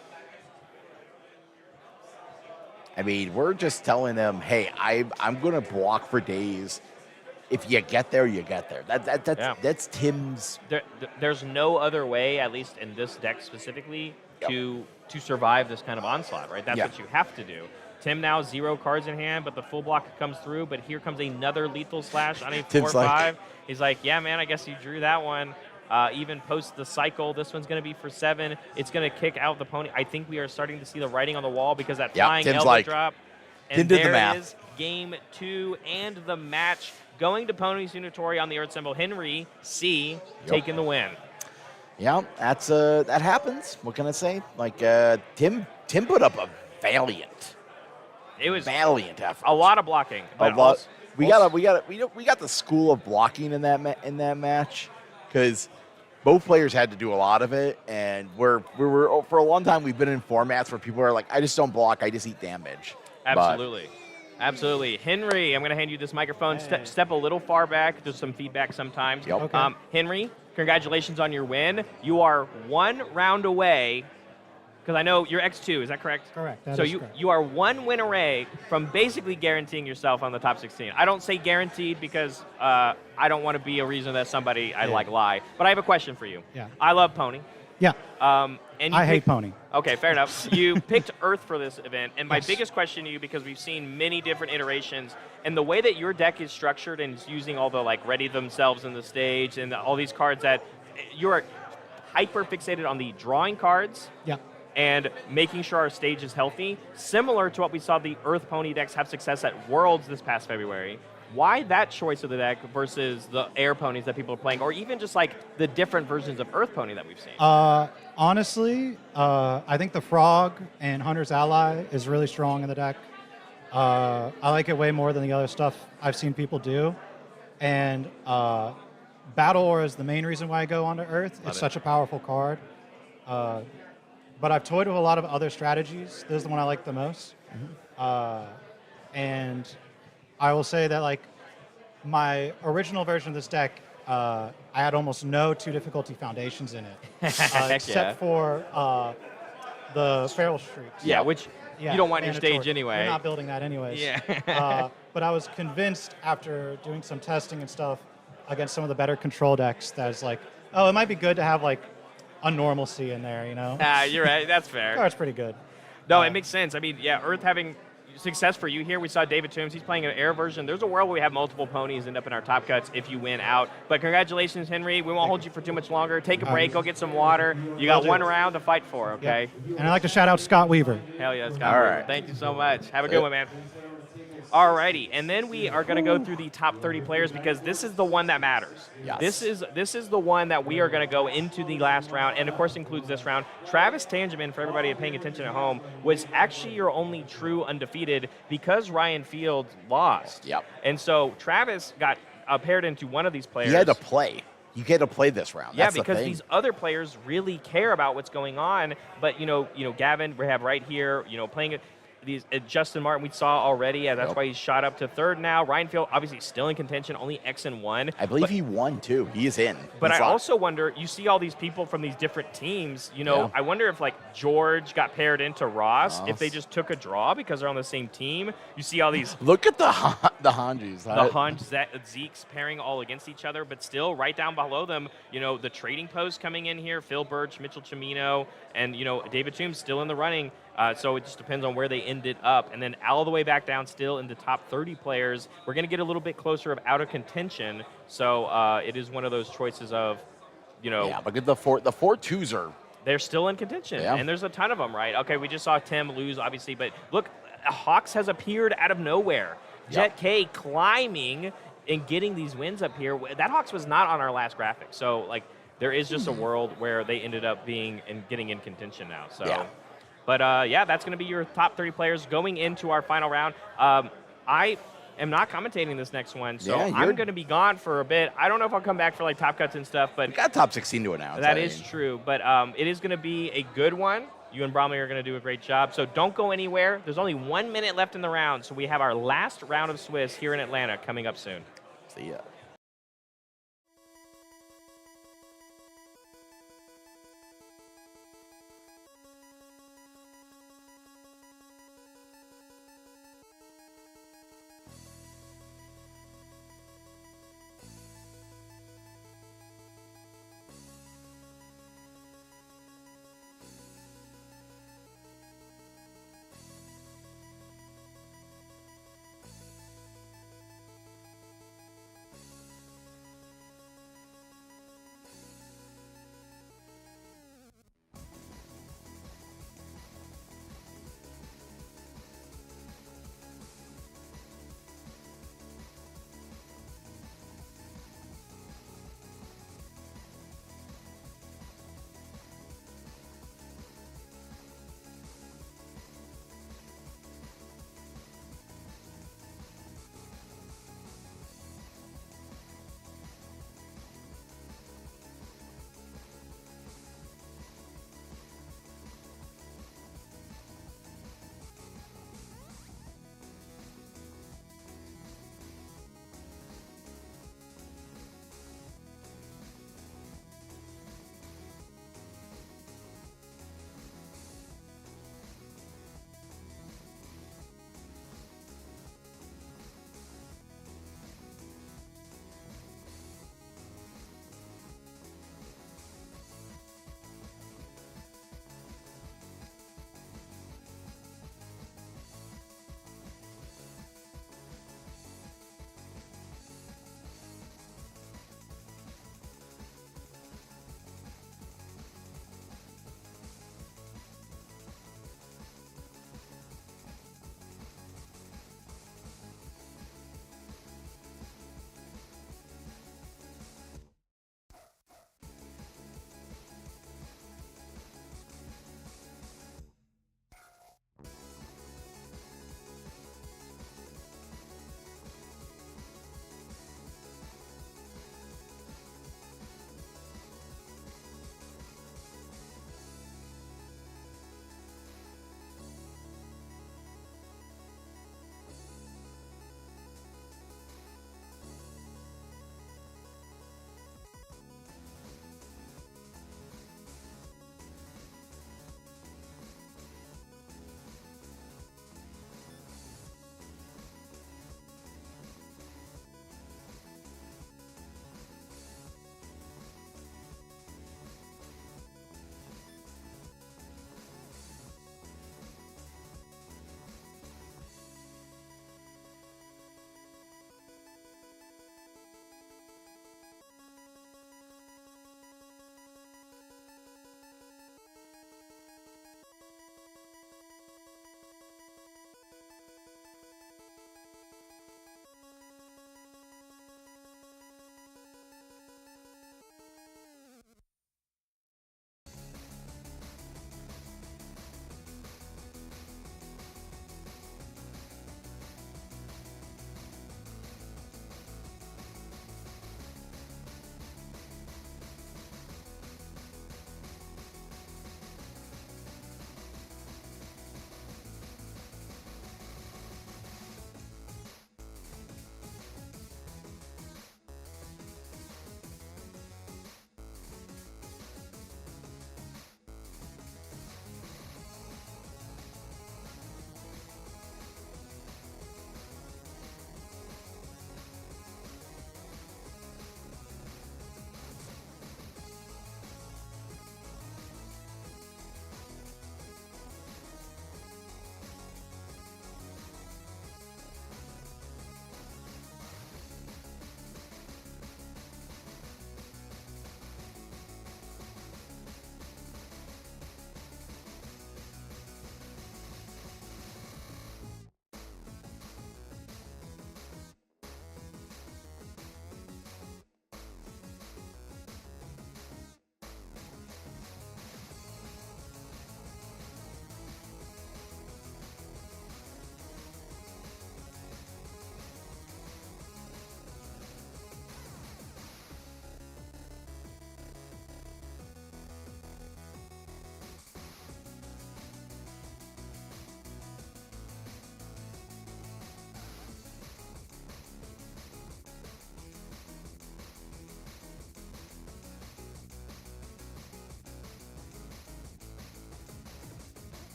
I mean, we're just telling them, hey, I'm going to block for days. If you get there, you get there. That's Tim's. There's no other way, at least in this deck specifically, to survive this kind of onslaught, right? That's what you have to do. Tim now 0 cards in hand, but the full block comes through. But here comes another lethal slash on a 4/5. He's like, yeah, man, I guess you drew that one. Even post the cycle, this one's going to be for 7. It's going to kick out the pony. I think we are starting to see the writing on the wall because that flying Tim's elbow drop. And Tim did the there math. is game 2 and the match going to Pony's Unitory on the Earth symbol. Henry C taking the win. Yeah, that happens. What can I say? Tim put up a valiant. It was valiant effort. A lot of blocking. A lot. We got the school of blocking in that match because both players had to do a lot of it, and we were for a long time we've been in formats where people are like, I just don't block, I just eat damage. Absolutely. Absolutely. Henry, I'm going to hand you this microphone. Step a little far back. There's some feedback sometimes. Yep. Okay. Henry, congratulations on your win. You are 1 round away, Because I know you're X2, is that correct? Correct. So you are 1 win away from basically guaranteeing yourself on the top 16. I don't say guaranteed because I don't want to be a reason that somebody lie. But I have a question for you. Yeah. I love Pony. Yeah. And you I hate Pony. Okay, fair enough. You picked Earth for this event, and my biggest question to you, because we've seen many different iterations, and the way that your deck is structured and is using all the ready themselves in the stage and all these cards that you're hyper fixated on the drawing cards. Yeah. And making sure our stage is healthy, similar to what we saw the Earth Pony decks have success at Worlds this past February. Why that choice of the deck versus the Air Ponies that people are playing, or even just the different versions of Earth Pony that we've seen? Honestly, I think the Frog and Hunter's Ally is really strong in the deck. I like it way more than the other stuff I've seen people do. And Battle Aura is the main reason why I go onto Earth. It's such a powerful card. But I've toyed with a lot of other strategies. This is the one I like the most. And I will say that my original version of this deck, I had almost no 2 difficulty foundations in it, except for the Feral Streaks. Yeah, which you don't want your stage anyway. You're not building that anyways. Yeah. But I was convinced after doing some testing and stuff against some of the better control decks that it's it might be good to have a normalcy in there, You're right. That's fair. Card's pretty good. No, it makes sense. I mean, yeah, Earth having success for you here. We saw David Toombs. He's playing an air version. There's a world where we have multiple ponies end up in our top cuts if you win out. But congratulations, Henry. We won't hold you for too much longer. Take a break. Go get some water. You got 1 round to fight for, okay? Yep. And I'd like to shout out Scott Weaver. Hell yeah, Scott. All right. Thank you so much. Have a good one, man. Alrighty, and then we are going to go through the top 30 players because this is the one that matters. Yes. This is the one that we are going to go into the last round, and of course includes this round. Travis Tangeman, for everybody paying attention at home, was actually your only true undefeated because Ryan Fields lost. Yep. And so Travis got paired into one of these players. He had to play. You get to play this round. Yeah, That's because the thing. these other players really care about what's going on. But Gavin, we have right here, playing it. Justin Martin we saw already. That's why he's shot up to 3rd now. Ryan Field obviously still in contention, only X and 1. I believe he won too. He is in. But He's I locked. also wonder, you see all these people from these different teams, I wonder if George got paired into Ross, if they just took a draw because they're on the same team. You see all these Look at the Hanjis. the Hanj, Zeke's pairing all against each other, but still right down below them, the trading post coming in here, Phil Birch, Mitchell Cimino, and David Toombs still in the running. So it just depends on where they ended up. And then all the way back down still in the top 30 players. We're going to get a little bit closer of out of contention. So it is one of those choices of, Yeah, but the four twos are. They're still in contention. Yeah. And there's a ton of them, right? Okay, we just saw Tim lose, obviously. But look, Hawks has appeared out of nowhere. Jet K climbing and getting these wins up here. That Hawks was not on our last graphic. So, there is just a world where they ended up being and getting in contention now. So. Yeah. But, that's going to be your top 30 players going into our final round. I am not commentating this next one, so I'm going to be gone for a bit. I don't know if I'll come back for, Top Cuts and stuff. But We got top 16 to announce. that is true. But it is going to be a good one. You and Bromley are going to do a great job. So don't go anywhere. There's only 1 minute left in the round, so we have our last round of Swiss here in Atlanta coming up soon. See ya.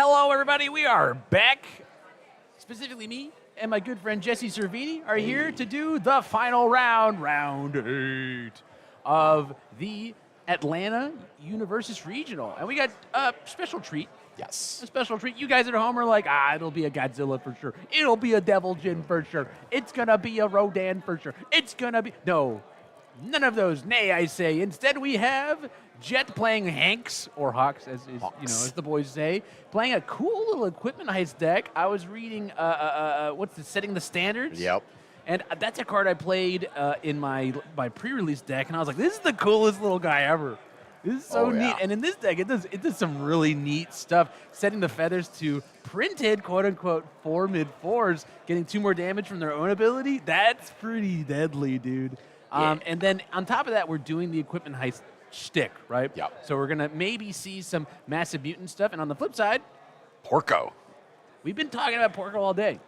Hello, everybody. We are back. Specifically, me and my good friend Jesse Cervini are here to do the final round, round 8 of the Atlanta UniVersus Regional. And we got a special treat. Yes. A special treat. You guys at home are like, it'll be a Godzilla for sure. It'll be a Devil Jin for sure. It's going to be a Rodan for sure. It's going to be... No, none of those. Nay, I say. Instead, we have Jet playing Hanks, or Hawks, as the boys say, playing a cool little equipment heist deck. I was reading, Setting the Standards? Yep. And that's a card I played in my pre-release deck, and I was like, this is the coolest little guy ever. This is so neat. And in this deck, it does some really neat stuff, setting the feathers to printed, quote-unquote, 4 mid-4s, getting 2 more damage from their own ability. That's pretty deadly, dude. And then on top of that, we're doing the equipment heist shtick, right? Yep. So we're going to maybe see some massive mutant stuff. And on the flip side, Porco. we've been talking about Porco all day.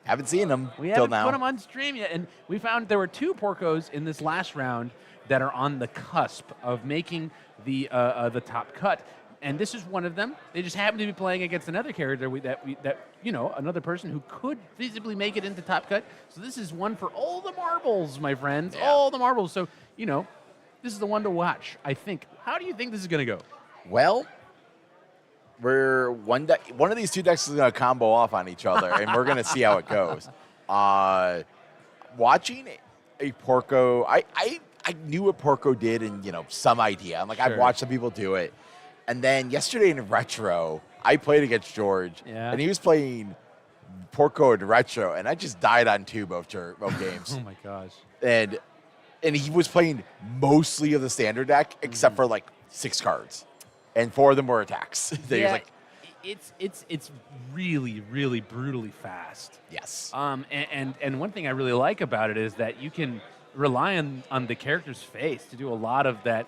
Haven't seen him We till haven't now. put him on stream yet, and we found there were 2 Porcos in this last round that are on the cusp of making the top cut, and this is one of them. They just happen to be playing against another character another person who could feasibly make it into top cut. So this is one for all the marbles, my friends, all the marbles. So this is the one to watch, I think. How do you think this is going to go? Well, one of these 2 decks is going to combo off on each other, and we're going to see how it goes. Watching a Porco, I knew what Porco did and, some idea. I'm like, I've watched some people do it. And then yesterday in Retro, I played against George, and he was playing Porco in Retro, and I just died on 2 both games. Oh, my gosh. And he was playing mostly of the standard deck, except for, 6 cards. And 4 of them were attacks. It's really, really brutally fast. Yes. And one thing I really like about it is that you can rely on the character's face to do a lot of that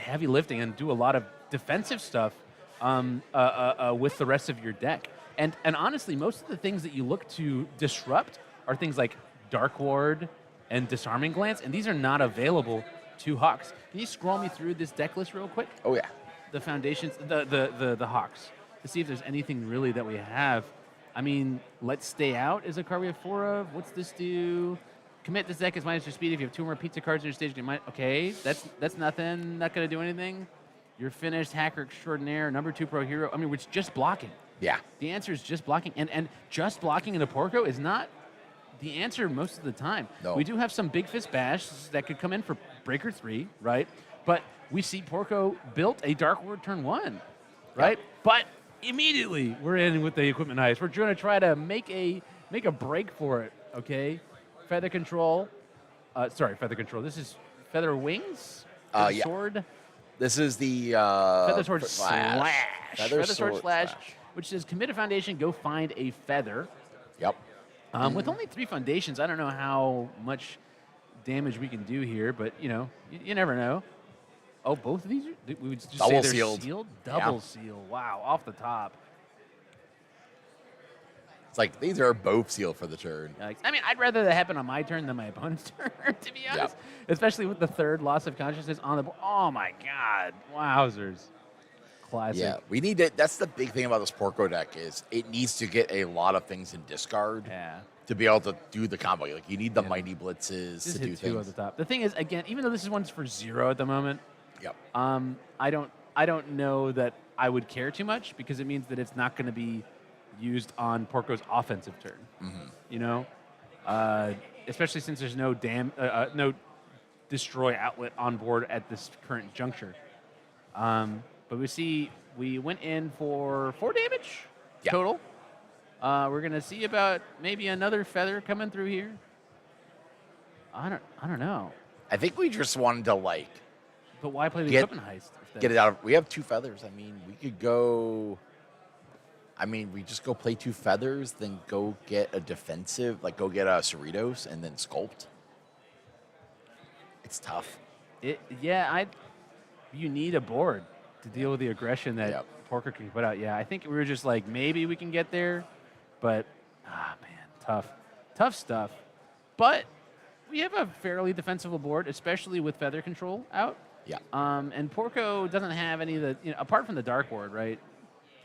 heavy lifting and do a lot of defensive stuff with the rest of your deck. And honestly, most of the things that you look to disrupt are things like Dark Ward and Disarming Glance, and these are not available to Hawks. Can you scroll me through this deck list real quick? Oh, yeah. The foundations, the Hawks, to see if there's anything really that we have. I mean, Let's Stay Out is a card we have 4 of. What's this do? Commit this deck is minus your speed. If you have 2 more pizza cards in your stage, you might. Okay, that's nothing. Not going to do anything. You're finished. Hacker Extraordinaire, number 2 pro hero. I mean, it's just blocking. Yeah. The answer is just blocking. And just blocking in a Porco is not the answer most of the time. No. We do have some Big Fist Bash that could come in for Breaker 3, right? But we see Porco built a Dark Ward turn 1, right? Yep. But immediately we're in with the equipment heist. We're going to try to make a break for it, okay? Feather Control. Feather Control. This is Feather Wings? Sword? This is the... Feather Sword Slash. Feather Sword Slash, which says commit a foundation, go find a feather. Yep. With only 3 foundations, I don't know how much damage we can do here, but, you never know. Oh, both of these? We would just double say they're sealed. Double seal. Wow, off the top. It's like these are both sealed for the turn. I mean, I'd rather that happen on my turn than my opponent's turn, to be honest. Yep. Especially with the 3rd loss of consciousness on the board. Oh, my God. Wowzers. Classic. Yeah, we need to. That's the big thing about this Porco deck is it needs to get a lot of things in discard to be able to do the combo. Like you need the Mighty Blitzes just to do hit 2 things. at the top. The thing is, again, even though this is one's for 0 at the moment, I don't know that I would care too much because it means that it's not going to be used on Porco's offensive turn. Mm-hmm. Especially since there's no no destroy outlet on board at this current juncture. But we went in for 4 damage total. We're gonna see about maybe another feather coming through here. I don't know. I think we just wanted to But why play the equipment heist? Get it out of. We have 2 feathers. I mean, we could go. We just go play 2 feathers, then go get a defensive, go get a Cerritos, and then sculpt. It's tough. You need a board to deal with the aggression that Porco can put out. Yeah, I think we were just maybe we can get there, but man, tough stuff. But we have a fairly defensible board, especially with feather control out. Yeah. And Porco doesn't have any of the apart from the Dark Ward, right?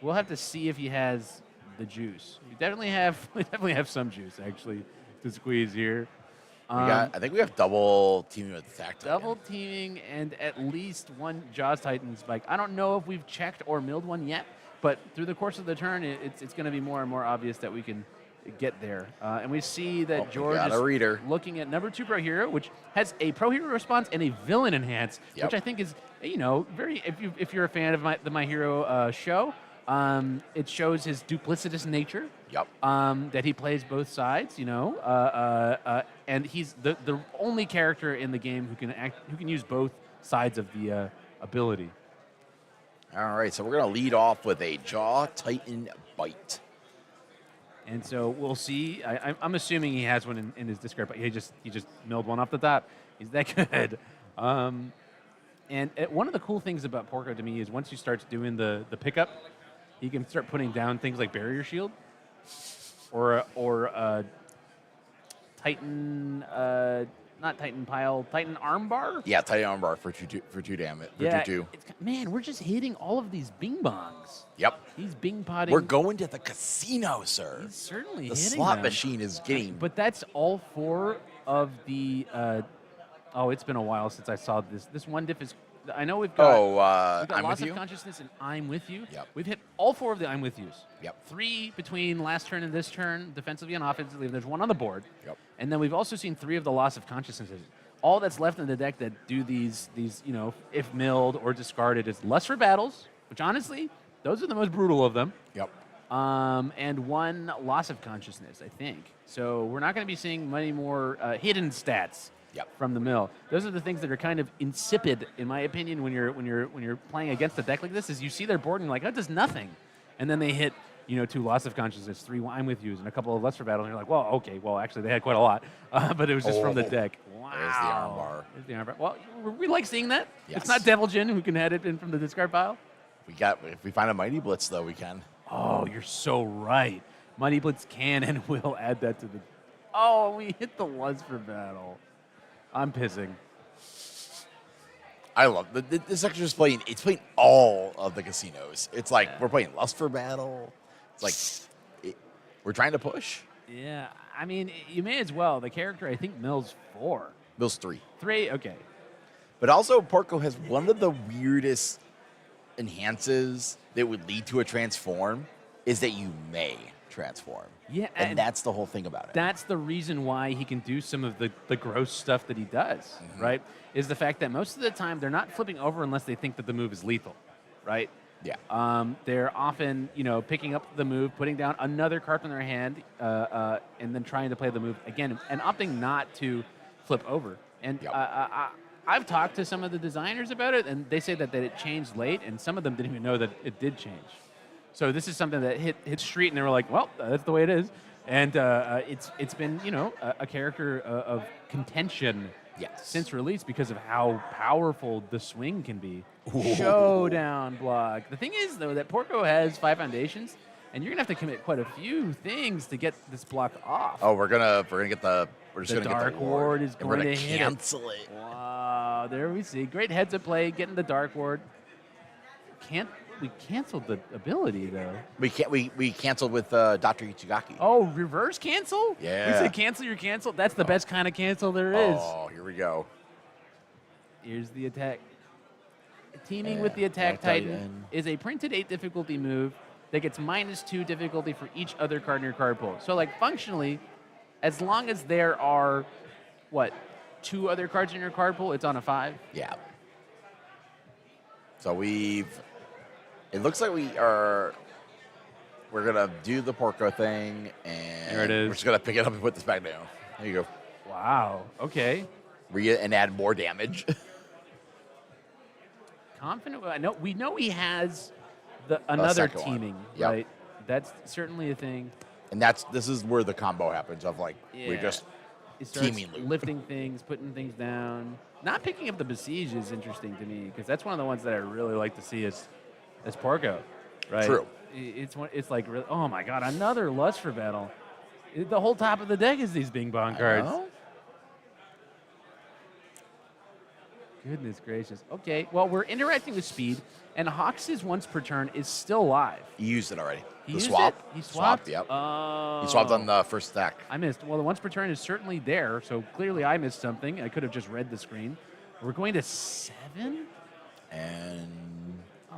We'll have to see if he has the juice. We definitely have some juice actually to squeeze here. I think we have double teaming with attack. Double teaming and at least one Jaws Titan spike. I don't know if we've checked or milled one yet, but through the course of the turn, it's going to be more and more obvious that we can get there. And we see that George is looking at number 2 Pro Hero, which has a Pro Hero response and a Villain enhance, which I think is, very. If you're a fan of the My Hero show, it shows his duplicitous nature. That he plays both sides, and he's the only character in the game who can use both sides of the ability. All right, so we're gonna lead off with a Jaw Titan Bite. And so we'll see. I'm assuming he has one in his discard, but he just milled one off the top. He's that good. And one of the cool things about Porco to me is once you start doing the pickup, he can start putting down things like Barrier Shield or Titan, not Titan Pile, Titan Armbar? Yeah, Titan Armbar for two damage. Yeah, man, we're just hitting all of these bing bongs. Yep. He's bing potting. We're going to the casino, sir. He's certainly the hitting slot them. machine is getting. But that's all 4 of the. It's been a while since I saw this. This one diff is. I know we've got. We've got I'm Loss with of you. Consciousness and I'm with you. Yep. We've hit all 4 of the I'm with yous. Yep. 3 between last turn and this turn, defensively and offensively. There's 1 on the board. Yep. And then we've also seen 3 of the Loss of Consciousnesses. All that's left in the deck that do these if milled or discarded is Lust for Battles, which honestly, those are the most brutal of them. Yep. And 1 Loss of Consciousness, I think. So we're not going to be seeing many more hidden stats from the mill. Those are the things that are kind of insipid, in my opinion, when you're playing against a deck like this. Is you see their board and you're like, oh, it does nothing, and then they hit 2 Loss of Consciousness, 3 I'm with yous, and a couple of Lust for Battle, and you're like, well, okay, well actually they had quite a lot, but it was just from the deck. Wow. There's the armbar. Well, we like seeing that. Yes. It's not Devil Jin who can head it in from the discard pile. If we find a Mighty Blitz, though, we can. Oh, you're so right. Mighty Blitz can and will add that to the... Oh, we hit the Lust for Battle. I'm pissing. I love this section is playing. It's playing all of the casinos. It's like we're playing Lust for Battle. It's like we're trying to push. Yeah, I mean, you may as well. The character, I think, mills 4. Mills 3. 3, okay. But also, Porco has one of the weirdest enhances that would lead to a transform is that you may transform. Yeah, and that's the whole thing about it. That's the reason why he can do some of the gross stuff that he does, right? Is the fact that most of the time they're not flipping over unless they think that the move is lethal, right? Yeah. They're often, picking up the move, putting down another card from their hand, and then trying to play the move again, and opting not to flip over. And I've talked to some of the designers about it, and they say that it changed late, and some of them didn't even know that it did change. So this is something that hit street, and they were like, well, that's the way it is. And it's been, a character of contention since release because of how powerful the swing can be. Ooh. Showdown block. The thing is, though, that Porco has 5 foundations, and you're gonna have to commit quite a few things to get this block off. Oh, we're gonna get the Dark Ward is going to hit cancel it. Wow, there we see. Great heads up play, getting the Dark Ward. We canceled the ability though. We canceled with Dr. Ichigaki. Oh, reverse cancel? Yeah. We said cancel your cancel. That's the best kind of cancel there is. Oh, here we go. Here's the attack. Teaming with the Attack Titan is a printed 8 difficulty move that gets -2 difficulty for each other card in your card pool. So, like, functionally, as long as there are, 2 other cards in your card pool, it's on a 5? Yeah. So it looks like we're gonna do the Porco thing, and there it is. We're just gonna pick it up and put this back down. There you go. Wow. Okay. And add more damage. Confident. We know he has another teaming, Yep. right? That's certainly a thing. And this is where the combo happens of we're just He starts teaming loop. lifting things, putting things down. Not picking up the Besiege is interesting to me because that's one of the ones that I really like to see as Porco, right? True. It's like really, oh my god, another Lust for Battle. The whole top of the deck is these Bing Bong cards. Goodness gracious. Okay, well, we're interacting with speed, and Hawks' once per turn is still live. He used it already. He The used swap. it? He swapped? Yep. Oh. He swapped on the first stack. I missed. Well, the once per turn is certainly there, so clearly I missed something. I could have just read the screen. We're going to 7? And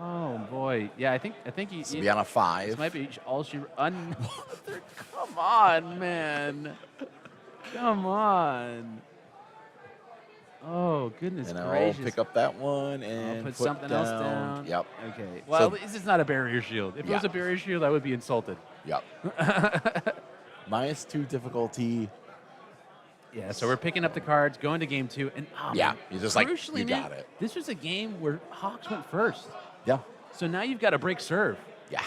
Oh boy, yeah. I think he. this will be on a 5. This might be all she. Come on, man. Come on. Oh goodness And I'll gracious. pick up that one I'll and put something else down. Yep. Okay. Well, So- this is not a barrier shield. If it was Yeah. a barrier shield, I would be insulted. Yep. -2 difficulty. Yeah. So we're picking up the cards, going to game 2, and Yeah, man, you're just like, crucially, you man, got it. This was a game where Hawks went first. Yeah. So now you've got to break serve. Yeah.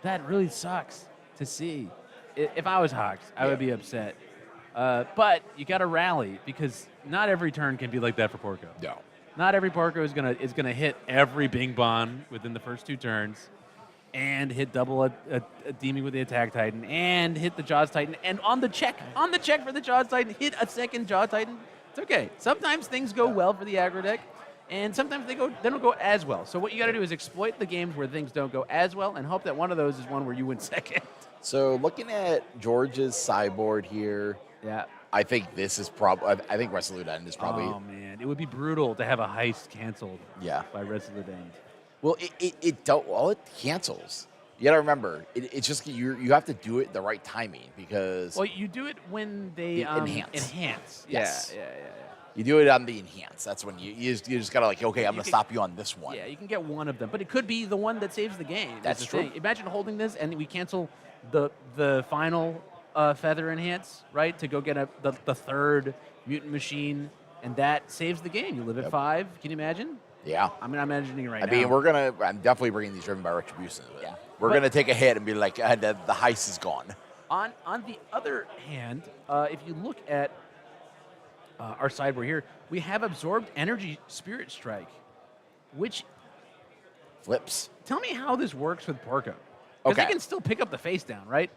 That really sucks to see. If I was Hawks, I would be upset. But you got to rally because not every turn can be like that for Porco. No. Not every Porco is gonna hit every Bing Bon within the first 2 turns, and hit double a Demon with the Attack Titan, and hit the Jaws Titan, and on the check for the Jaws Titan, hit a second Jaw Titan. It's okay. Sometimes things go well for the aggro deck, and sometimes they don't go as well. So what you got to do is exploit the games where things don't go as well, and hope that one of those is one where you win second. So looking at George's sideboard here, Yeah. I think this is probably. I think Resolute End is probably. Oh man, it would be brutal to have a heist canceled. Yeah. By Resolute End. Well, it don't. Well, it cancels. You got to remember, it's just you have to do it the right timing because Well, you do it when they The enhance. enhance. Yes. Yeah. you do it on the enhance. That's when you just got to like, okay, I'm You gonna can- stop you on this one. Yeah, you can get one of them, but it could be the one that saves the game. That's the true. thing. Imagine holding this and we cancel the final feather enhance, right, to go get the third mutant machine, and that saves the game. You live at 5. Can you imagine? Yeah. I'm imagining it right I now. mean, I'm definitely bringing these driven by retribution. Yeah. We're But- gonna take a hit and be like, the heist is gone. On the other hand, if you look at our sideboard here, we have absorbed energy spirit strike, which Flips. tell me how this works with Porco. Because Okay. he can still pick up the face down, right?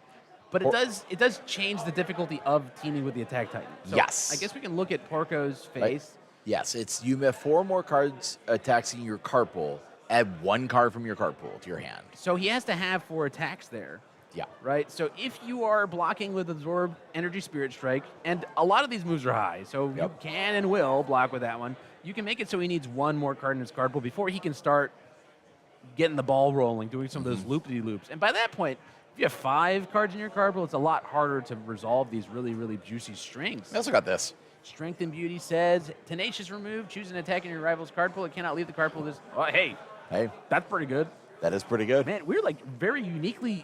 But it does change the difficulty of teaming with the attack titan. So Yes. I guess we can look at Porco's Right. face. Yes, it's you have 4 more cards attacking your card pool. Add 1 card from your card pool to your hand. So he has to have 4 attacks there. Yeah. Right? So if you are blocking with Absorb Energy Spirit Strike, and a lot of these moves are high, so you Yep. can and will block with that one, you can make it so he needs 1 more card in his card pool before he can start getting the ball rolling, doing some of those loop-de-loops. And by that point, if you have 5 cards in your card pool, it's a lot harder to resolve these really, really juicy strings. I also got this. Strength and Beauty says, Tenacious remove, choose an attack in your rival's card pool. It cannot leave the card pool. Oh, hey, Hey, that's pretty good. that is pretty good. Man, we're like very uniquely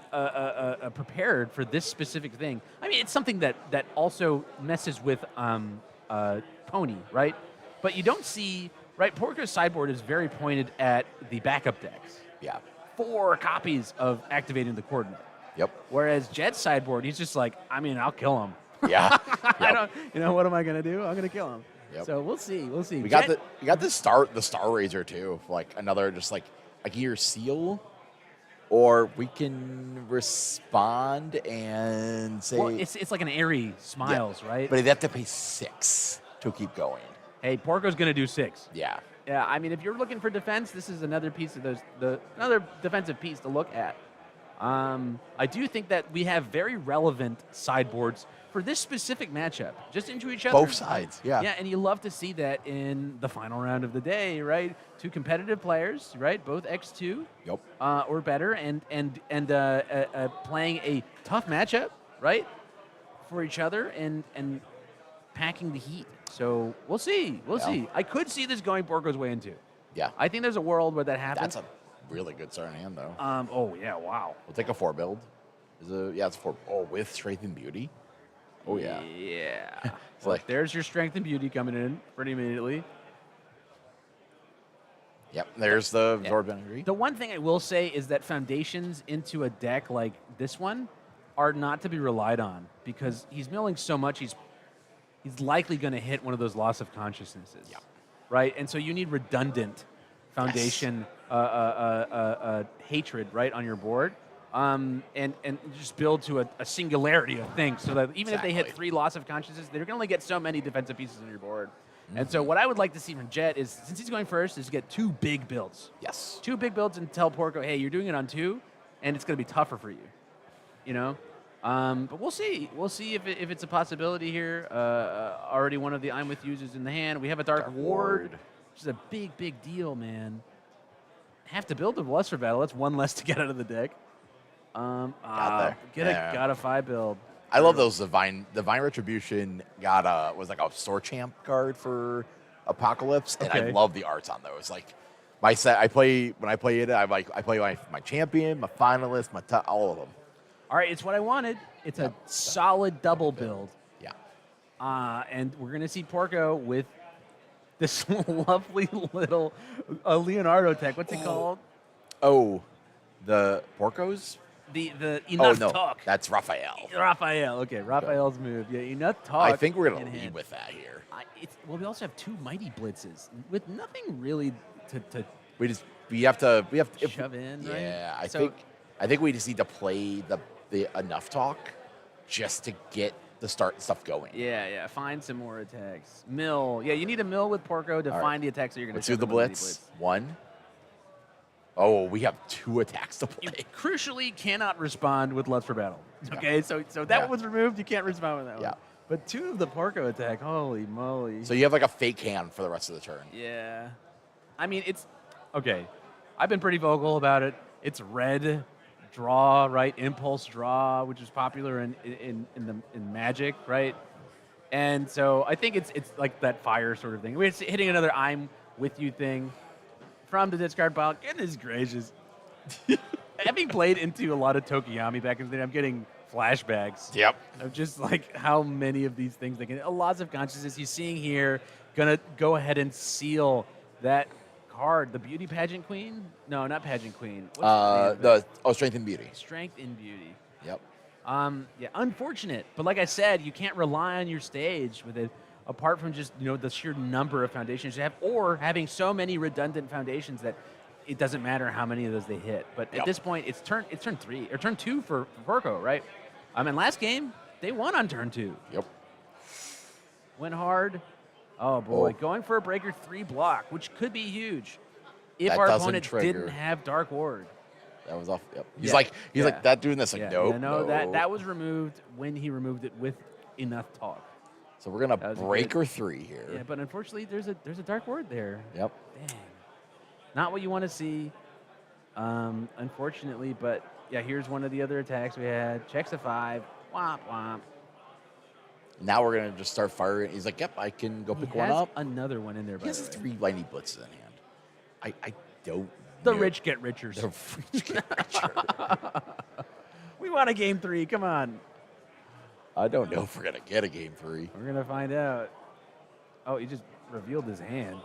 prepared for this specific thing. I mean, it's something that also messes with Pony, right? But you don't see, right? Porco's sideboard is very pointed at the backup decks. Yeah. 4 copies of activating the coordinate. Yep. Whereas Jed's sideboard, he's just like, I mean, I'll kill him. Yeah. I don't, what am I gonna do? I'm gonna kill him. Yep. So we'll see. We'll see. We got the Star Razor too, like another just like I can either seal, or we can respond and say. Well, it's like an airy smiles, right? But they have to pay 6 to keep going. Hey, Porco's gonna do 6. Yeah. Yeah, I mean, if you're looking for defense, this is another piece of another defensive piece to look at. I do think that we have very relevant sideboards for this specific matchup, just into each other. Both sides, yeah. Yeah, and you love to see that in the final round of the day, right? 2 competitive players, right? Both X2 Yep. or better, and playing a tough matchup, right, for each other, and packing the heat. So we'll see. We'll Yeah. see. I could see this going Porco's way into. Yeah. I think there's a world where that happens. That's a really good starting hand though. Oh yeah, wow. We'll take a 4 build. It's 4. Oh, with Strength and Beauty. Oh yeah. Yeah. It's like There's your Strength and Beauty coming in pretty immediately. Yep. There's the Absorb Energy. The one thing I will say is that foundations into a deck like this one are not to be relied on because he's milling so much. He's likely going to hit one of those loss of consciousnesses. Yeah. Right, and so you need redundant foundation hatred right on your board. And just build to a singularity of things so that even if they hit Exactly. 3 loss of consciousness, they're going to only get so many defensive pieces on your board. And so what I would like to see from Jet is, since he's going first, is to get 2 big builds. Yes. 2 big builds and tell Porco, hey, you're doing it on 2, and it's going to be tougher for you. You know? But we'll see. We'll see if it's a possibility here. Already one of the I'm With Yous is in the hand. We have a Dark Ward, which is a big, big deal, man. Have to build a Luster Battle. That's one less to get out of the deck. Got a 5 build. I love those Divine Retribution was like a Sword Champ card for Apocalypse, and I love the arts on those. Like my set, I play my champion, my finalist, all of them. All right, it's what I wanted. It's a solid double build. Yeah. And we're gonna see Porco with this lovely little Leonardo tech. What's it called? Oh, the Porcos? The enough talk. That's Raphael. Raphael. Okay, Raphael's move. Yeah, enough talk. I think we're gonna lead with that here. Well, we also have 2 mighty blitzes with nothing really to we have to shove in. Yeah, right? I think we just need to play the enough talk just to get the stuff going. Yeah. Find some more attacks. Mill. Yeah, you need a mill with Porco to find the attacks that you're going to. Let's do the blitz. 1. Oh, we have 2 attacks to play. You crucially cannot respond with Lust for Battle. Okay, so that one was removed. You can't respond with that one. Yeah. But 2 of the Porco attack. Holy moly. So you have like a fake hand for the rest of the turn. Yeah. I mean, it's okay. I've been pretty vocal about it. It's red draw, right? Impulse draw, which is popular in Magic, right? And so I think it's like that fire sort of thing. We're hitting another I'm With You thing from the discard pile. Goodness gracious. Having played into a lot of Tokiyami back in the day, I'm getting flashbacks. Yep. Of just like how many of these things they can. Lots of consciousness. You're seeing here, gonna go ahead and seal that card. The Beauty Pageant Queen? No, not Pageant Queen. What's Strength and Beauty. Strength in Beauty. Yep. Yeah, unfortunate. But like I said, you can't rely on your stage with it, apart from just the sheer number of foundations you have, or having so many redundant foundations that it doesn't matter how many of those they hit. But at this point, it's turn 3 or turn 2 for Porco, right? And last game they won on turn 2. Yep. Went hard. Oh boy, going for a breaker 3 block, which could be huge if That our doesn't opponent trigger. didn't have Dark Ward. That was off. Yep. He's like that doing this. Like nope. No, that was removed when he removed it with enough talk. So we're gonna breaker 3 here. Yeah, but unfortunately, there's a Dark Ward there. Yep. Dang. Not what you want to see, unfortunately. But yeah, here's one of the other attacks we had. Checks a 5. Womp womp. Now we're gonna just start firing. He's like, "Yep, I can go pick one has up." Another one in there. He has 3 mighty blitzes in hand. I don't. The know. rich get richer. The rich get richer. We want a game 3. Come on. I don't know if we're gonna get a game 3. We're gonna find out. Oh, he just revealed his hand.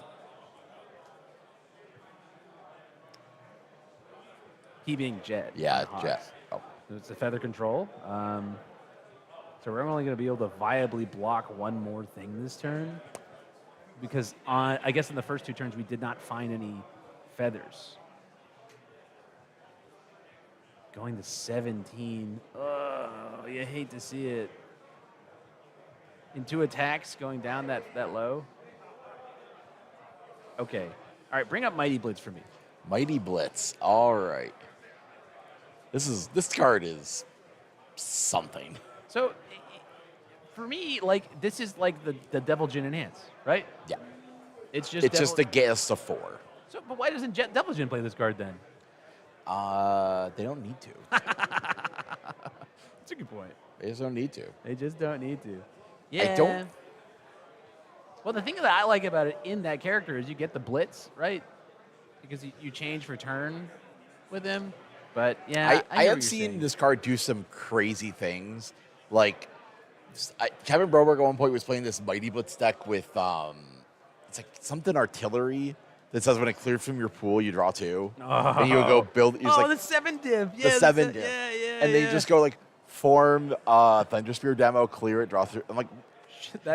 He being Jet. Yeah, Hawks. Jet. Oh. It's a feather control. So we're only going to be able to viably block one more thing this turn. Because I guess in the first 2 turns we did not find any feathers. Going to 17. Oh, you hate to see it. In 2 attacks going down that low. Okay. All right, bring up Mighty Blitz for me. Mighty Blitz. All right. This card is something. So, for me, like this is like the Devil Jin Enhance, right? Yeah. It's just to get us to 4. So, but why doesn't Devil Jin play this card then? They don't need to. That's a good point. They just don't need to. They just don't need to. Yeah. I don't. Well, the thing that I like about it in that character is you get the blitz, right? Because you change for turn with him. But yeah, I have seen this card do some crazy things. Like Kevin Broberg at one point was playing this Mighty Blitz deck with it's like something artillery that says when it cleared from your pool you draw 2, and you would go build. The 7 div. Yeah, the 7 div. Yeah. And they just go like form Thundersphere demo, clear it, draw 3. I'm like.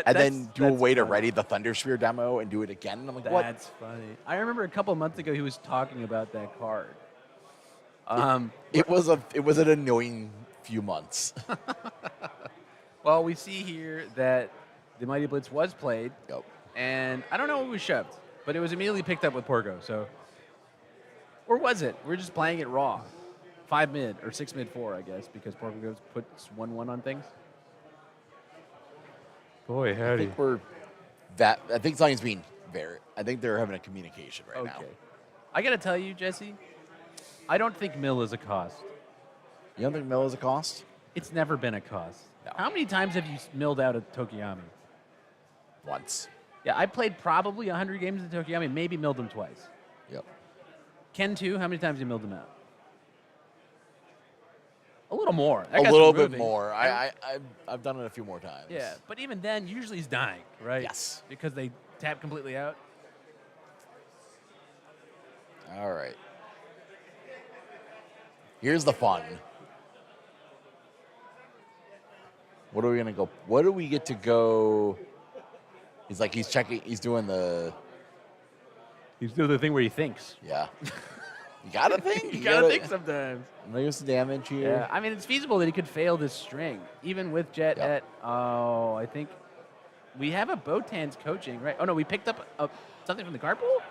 And then do a way to ready the Thundersphere demo and do it again. And I'm like, what? That's funny. I remember a couple months ago he was talking about that card. It was an annoying few months. Well, we see here that the Mighty Blitz was played. Yep. and I don't know what was shoved, but it was immediately picked up with Porco. So, or was it? We're just playing it raw, 5 mid or 6 mid 4, I guess, because Porco puts 1/1 on things. Boy, I howdy. think something's being I think they're having a communication right now. Okay. I gotta tell you, Jesse, I don't think mill is a cost. You don't think mill is a cost? It's never been a cost. No. How many times have you milled out a Tokiyami? Once. Yeah, I played probably 100 games of Tokiyami, maybe milled him twice. Yep. Ken, too, how many times you milled him out? A little more. That A guy's little bit moving. more. I've done it a few more times. Yeah, but even then, usually he's dying, right? Yes. Because they tap completely out. All right. Here's the fun. What are we gonna go? What do we get to go? He's like he's doing the. He's doing the thing where he thinks. Yeah. You gotta think. You gotta think sometimes. There's the damage here. Yeah, I mean, it's feasible that he could fail this string, even with Jet at, I think we have a Botan's coaching, right? Oh, no, we picked up something from the card pool?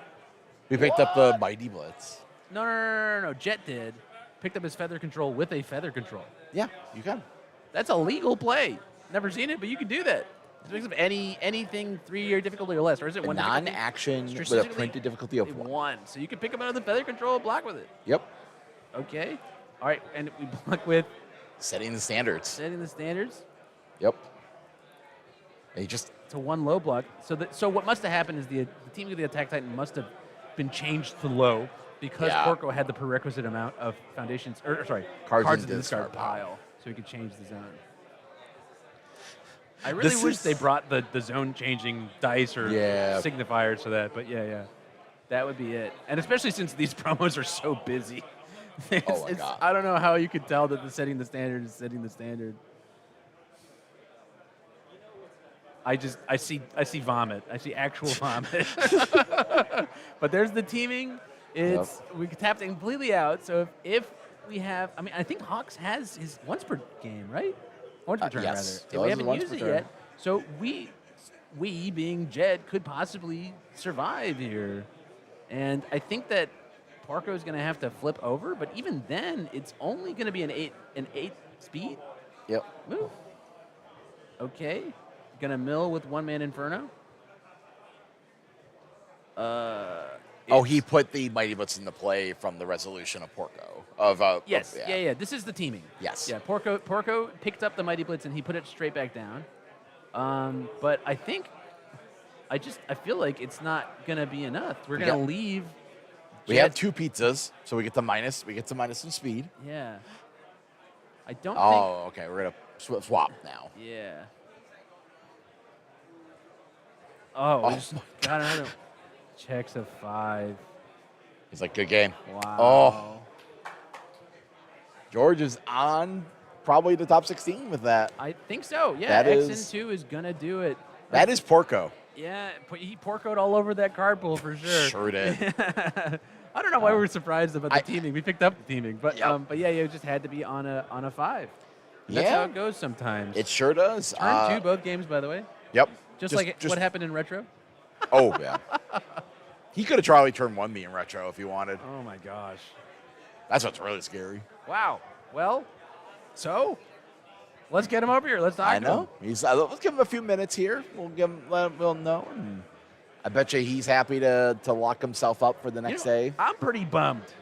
We picked up the Mighty Blitz. No. Jet did. Picked up his feather control with a feather control. Yeah, you can. That's a legal play. Never seen it, but you can do that. It picks up anything 3-year difficulty or less, or is it A one non-action with a Strategically, printed difficulty of 1. 1. So you can pick up another feather control block with it. Yep. Okay. All right, and we block with Setting the standards. setting the standards. Yep. And you just To 1 low block. So what must have happened is the team of the Attack Titan must have been changed to low because Yeah. Porco had the prerequisite amount of foundations, cards in the discard pile, so he could change the zone. I really This wish is- they brought the zone changing dice or Yeah. signifiers for that, but yeah. That would be it. And especially since these promos are so busy. Oh my God. I don't know how you could tell that the setting the standard is setting the standard. I see vomit. I see actual vomit. But there's the teaming. We tapped it completely out. So if we have, I think Hawks has his once per game, right? Once per turn, yes. rather. And we haven't used it yet. So we being Jed could possibly survive here. And I think that Porco is going to have to flip over, but even then, it's only going to be an 8 speed Yep. move. Okay. Gonna mill with 1-man Inferno. He put the Mighty Blitz into play from the resolution of Porco. Yes. Yeah. This is the teaming. Yes. Yeah. Porco picked up the Mighty Blitz and he put it straight back down. But I think I feel like it's not gonna be enough. We're gonna leave. We have 2 pizzas, so we get the minus in speed. Yeah. I don't think. Oh, okay. We're gonna swap now. Yeah. Oh, we just got another checks of 5. He's like, good game. Wow. Oh. George is on probably the top 16 with that. I think so. Yeah. That XN2 is gonna do it. That is Porco. Yeah, he porcoed all over that card pool for sure. Sure did. I don't know why we were surprised about the teaming. We picked up the teaming, but Yep. yeah, it just had to be on a 5. That's Yeah. how it goes sometimes. It sure does. Turn 2 both games, by the way. Yep. Just like what happened in retro. Oh, yeah. He could have probably turned 1 me in retro if he wanted. Oh my gosh. That's what's really scary. Wow. Well, so let's get him over here. Let's talk I to know. him. Let's give him a few minutes here. We'll know. And I bet you he's happy to lock himself up for the next day. I'm pretty bummed.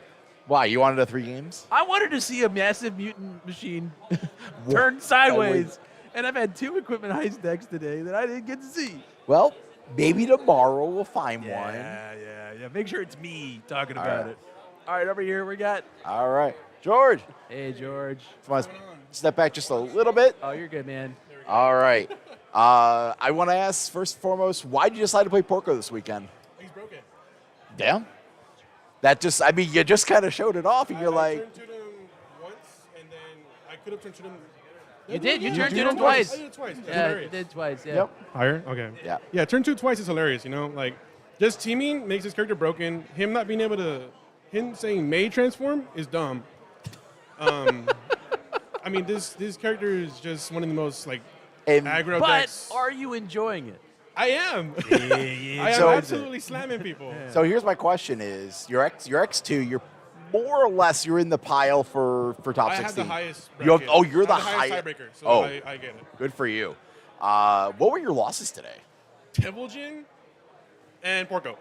Why? You wanted 3 games? I wanted to see a massive mutant machine turn sideways, and I've had 2 equipment heist decks today that I didn't get to see. Well, maybe tomorrow we'll find one. Yeah. Make sure it's me talking about it. All right, over here we got. All right. George. Hey, George. Come on, step back just a little bit. Oh, you're good, man. All right. I want to ask, first and foremost, why did you decide to play Porco this weekend? He's broken. Damn. You just kind of showed it off, and you're like. I turned to them once, and then I could have turned to them. You did. You Yeah, turned I to them twice. I did it twice. It's Yeah, hilarious. you did twice. Yeah. Yep. Higher? Okay. Yeah. Yeah, turn 2 twice is hilarious, like, just teaming makes his character broken. Him not being able to, him saying may transform is dumb. I mean, this character is just one of the most, aggro But decks. are you enjoying it? I am. I am So- absolutely slamming people. So here's my question: Is your X2? You're more or less you're in the pile for top I 16. have the highest. You have, bracket. oh, you're I the have highest. tiebreaker, so Oh. I get it. Good for you. What were your losses today? Tevulgin and Porco.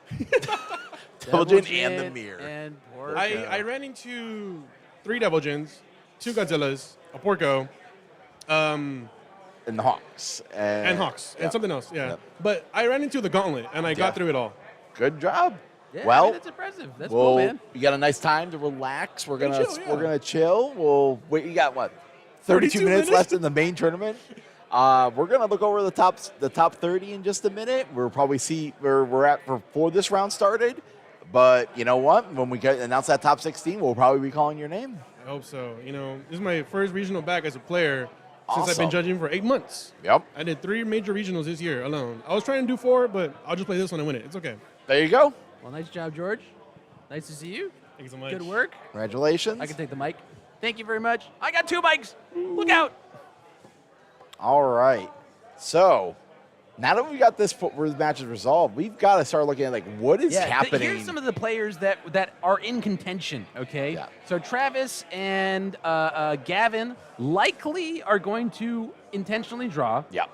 Tevulgin and the mirror. And Porco. I ran into 3 Deviljins, 2 Godzillas, a Porco, And the Hawks. and Hawks, Yep. and something else. Yeah. Yep. But I ran into the Gauntlet, and I Yeah. got through it all. Good job. Yeah, well, I mean, that's impressive. That's well, cool, man. you got a nice time to relax. We're gonna chill, yeah. we're gonna chill. We'll wait. You got what? 32 minutes left in the main tournament. We're gonna look over the top 30 in just a minute. We'll probably see where we're at before this round started. But you know what? When we announce that top 16, we'll probably be calling your name. I hope so. You know, this is my first regional back as a player since I've Awesome. been judging for 8 months. Yep. I did 3 major regionals this year alone. I was trying to do 4, but I'll just play this one and win it. It's okay. There you go. Well, nice job, George. Nice to see you. Thank you so much. Good work. Congratulations. I can take the mic. Thank you very much. I got 2 mics. Look out. All right. So now that we got this where the match is resolved, we've got to start looking at like what is happening. Here's some of the players that are in contention. Okay. Yeah. So Travis and Gavin likely are going to intentionally draw. Yeah.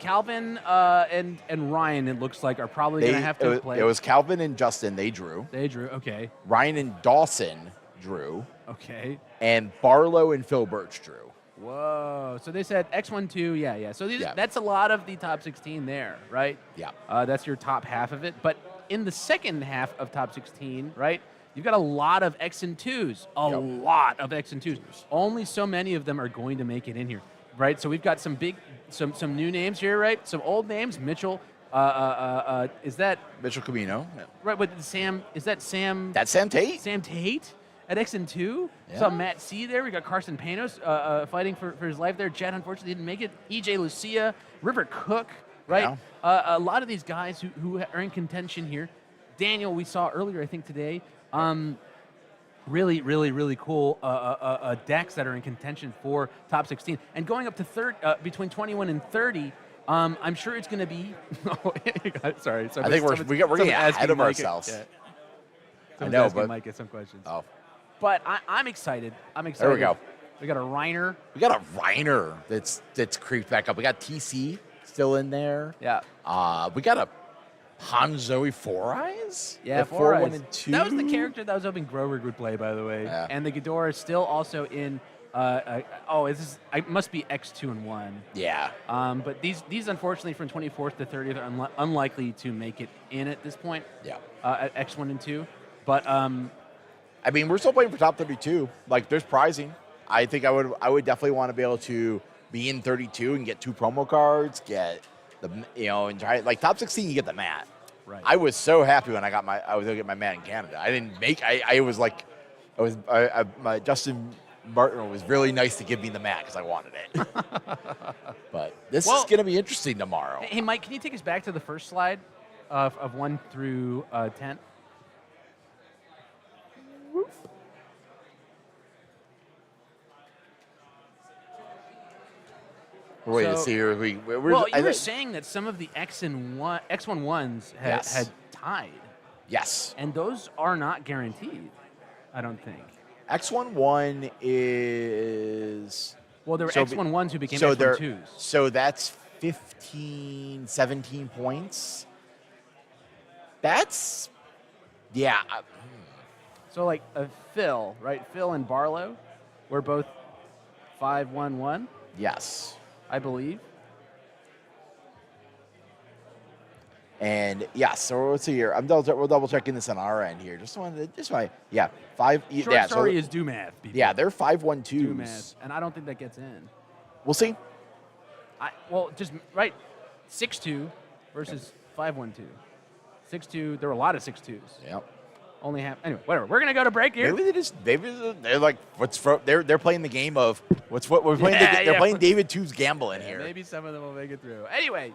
Calvin and Ryan, it looks like, are probably going to have to play. It was Calvin and Justin. They drew. They drew. Okay. Ryan and Dawson drew. Okay. And Barlow and Phil Birch drew. Whoa. So they said X1, 2. Yeah. So Yeah. that's a lot of the top 16 there, right? Yeah. That's your top half of it. But in the second half of top 16, right, you've got a lot of X and 2s. A lot of X and 2s. Only so many of them are going to make it in here, right? So we've got some new names here, right? Some old names. Mitchell. Is that Mitchell Camino? Yeah. right? But Sam, is that Sam? That's Sam Tate. Sam Tate at X and 2. Yeah. Saw Matt C there. We got Carson Panos fighting for his life there. Jed unfortunately didn't make it. EJ Lucia, River Cook, right? A lot of these guys who are in contention here. Daniel, we saw earlier, I think today. Really, really, really cool decks that are in contention for top 16 and going up to between 21 and 30. I'm sure it's going to be. Sorry, I think we're getting ahead of ourselves. I know, but Mike get some questions. Oh, But I'm excited. I'm excited. there we go. We got a Reiner. We got a Reiner that's creeped back up. We got TC still in there. Yeah. We got a Hanji Four Eyes. Yeah, At 4 1 Eyes. and 2. That was the character that I was hoping Grover would play, by the way. Yeah. And the Ghidorah is still also in. It must be X2 and 1. Yeah. But these unfortunately from 24th to 30th are unlikely to make it in at this point. Yeah. At X1 and 2. But I mean, we're still playing for top 32. Like, there's prizing. I think I would definitely want to be able to be in 32 and get 2 promo cards, get the and try like top 16. You get the mat. Right. I was so happy when I was able to get my mat in Canada. I didn't make. I was like, my Justin Martin was really nice to give me the mat because I wanted it. But this is going to be interesting tomorrow. Hey, Mike, can you take us back to the first slide of 1 through 10? We're waiting to So- see here. You were saying that some of the X1s had tied. Yes. And those are not guaranteed, I don't think. X11 is. Well, there were so X11s who became so there- X12s. So that's 15, 17 points. That's. Yeah. So, like, Phil, right? Phil and Barlow were both 5-1-1, Yes. I believe. And yeah, so let's see here. We're double checking this on our end here. Yeah, 5. Short story is do math, people. Yeah, they're 5-1-2s. Do math. And I don't think that gets in. We'll see. Just, right, 6-2 versus 5-1-2. 6-2, there were a lot of 6-2s. Yep. Only half. Anyway, whatever. We're gonna go to break here. They're like they're playing the game of we're playing. They're playing David 2's gamble in here. Maybe some of them will make it through. Anyway,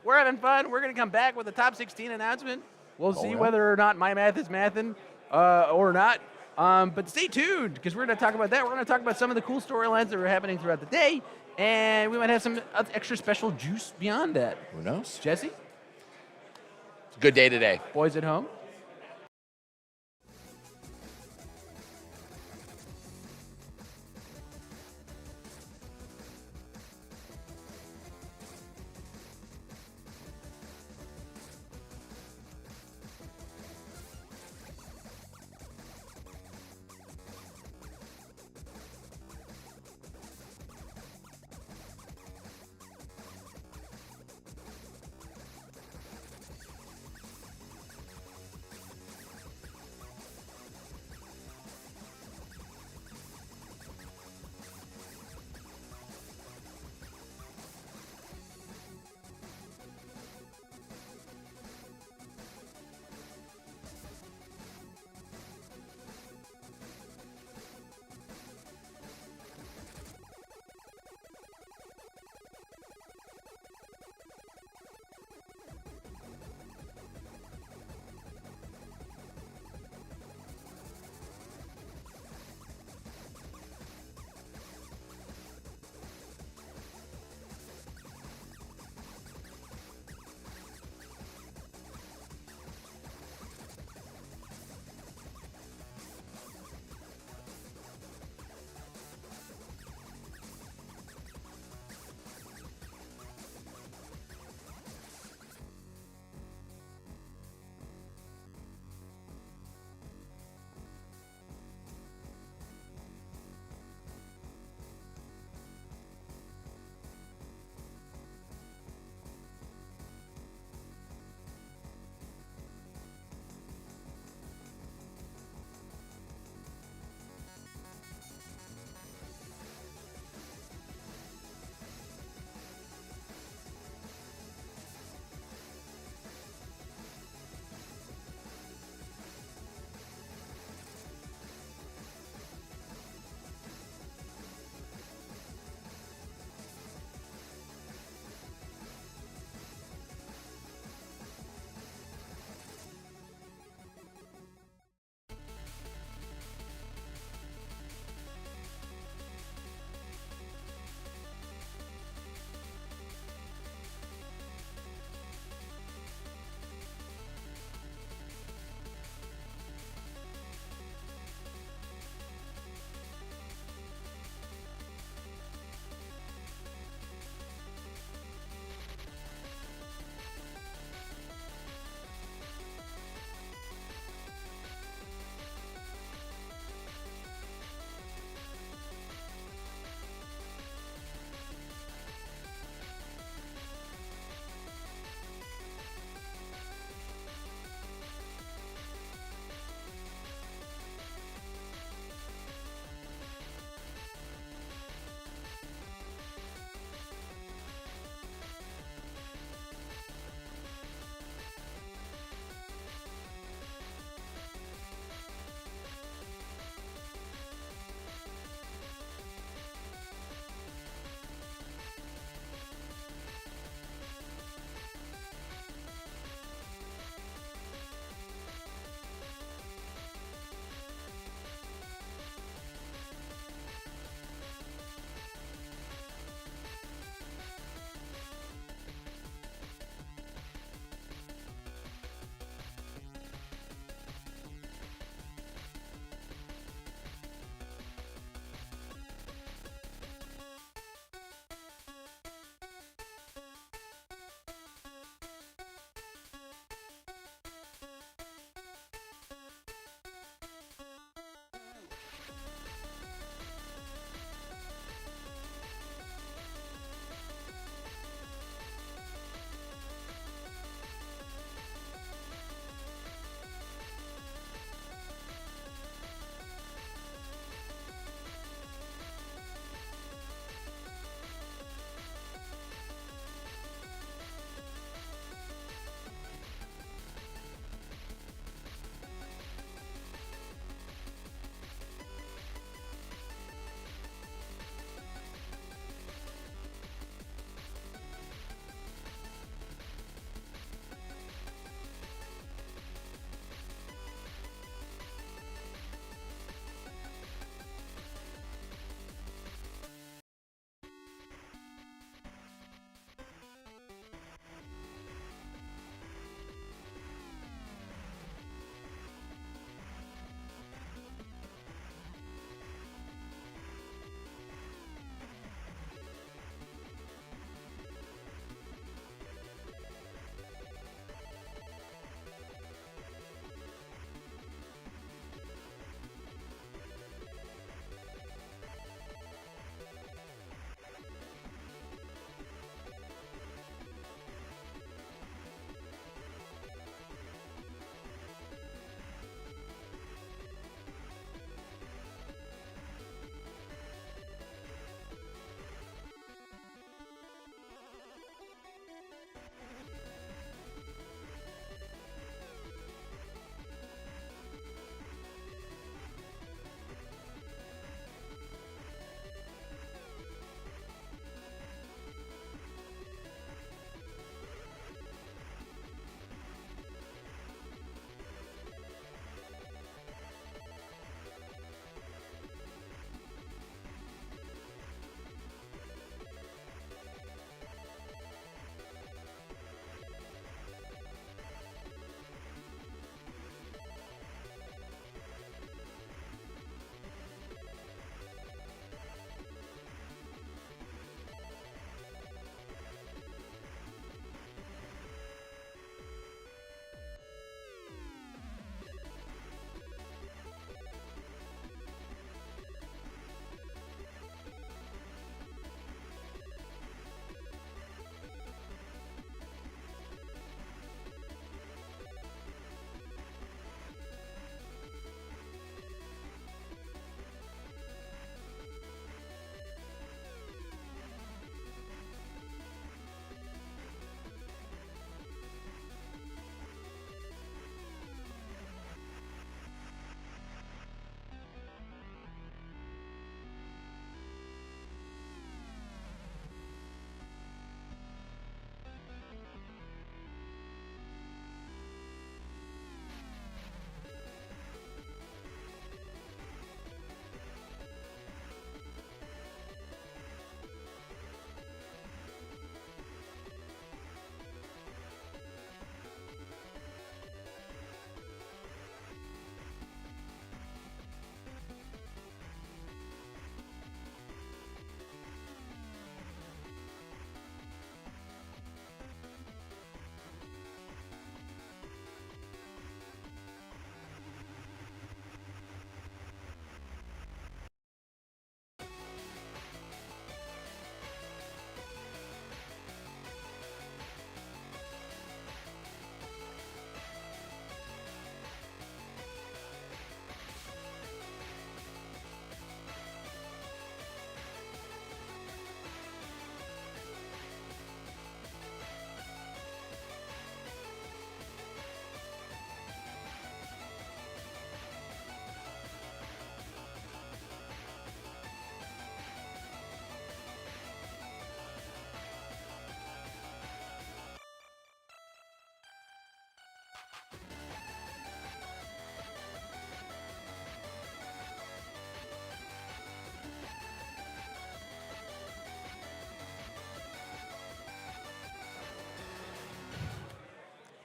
we're having fun. We're gonna come back with a top 16 announcement. We'll see yeah. whether or not my math is mathin' or not. But stay tuned, because we're going to talk about that. We're going to talk about some of the cool storylines that were happening throughout the day, and we might have some extra special juice beyond that. Who knows? Jesse, Good day today. boys at home.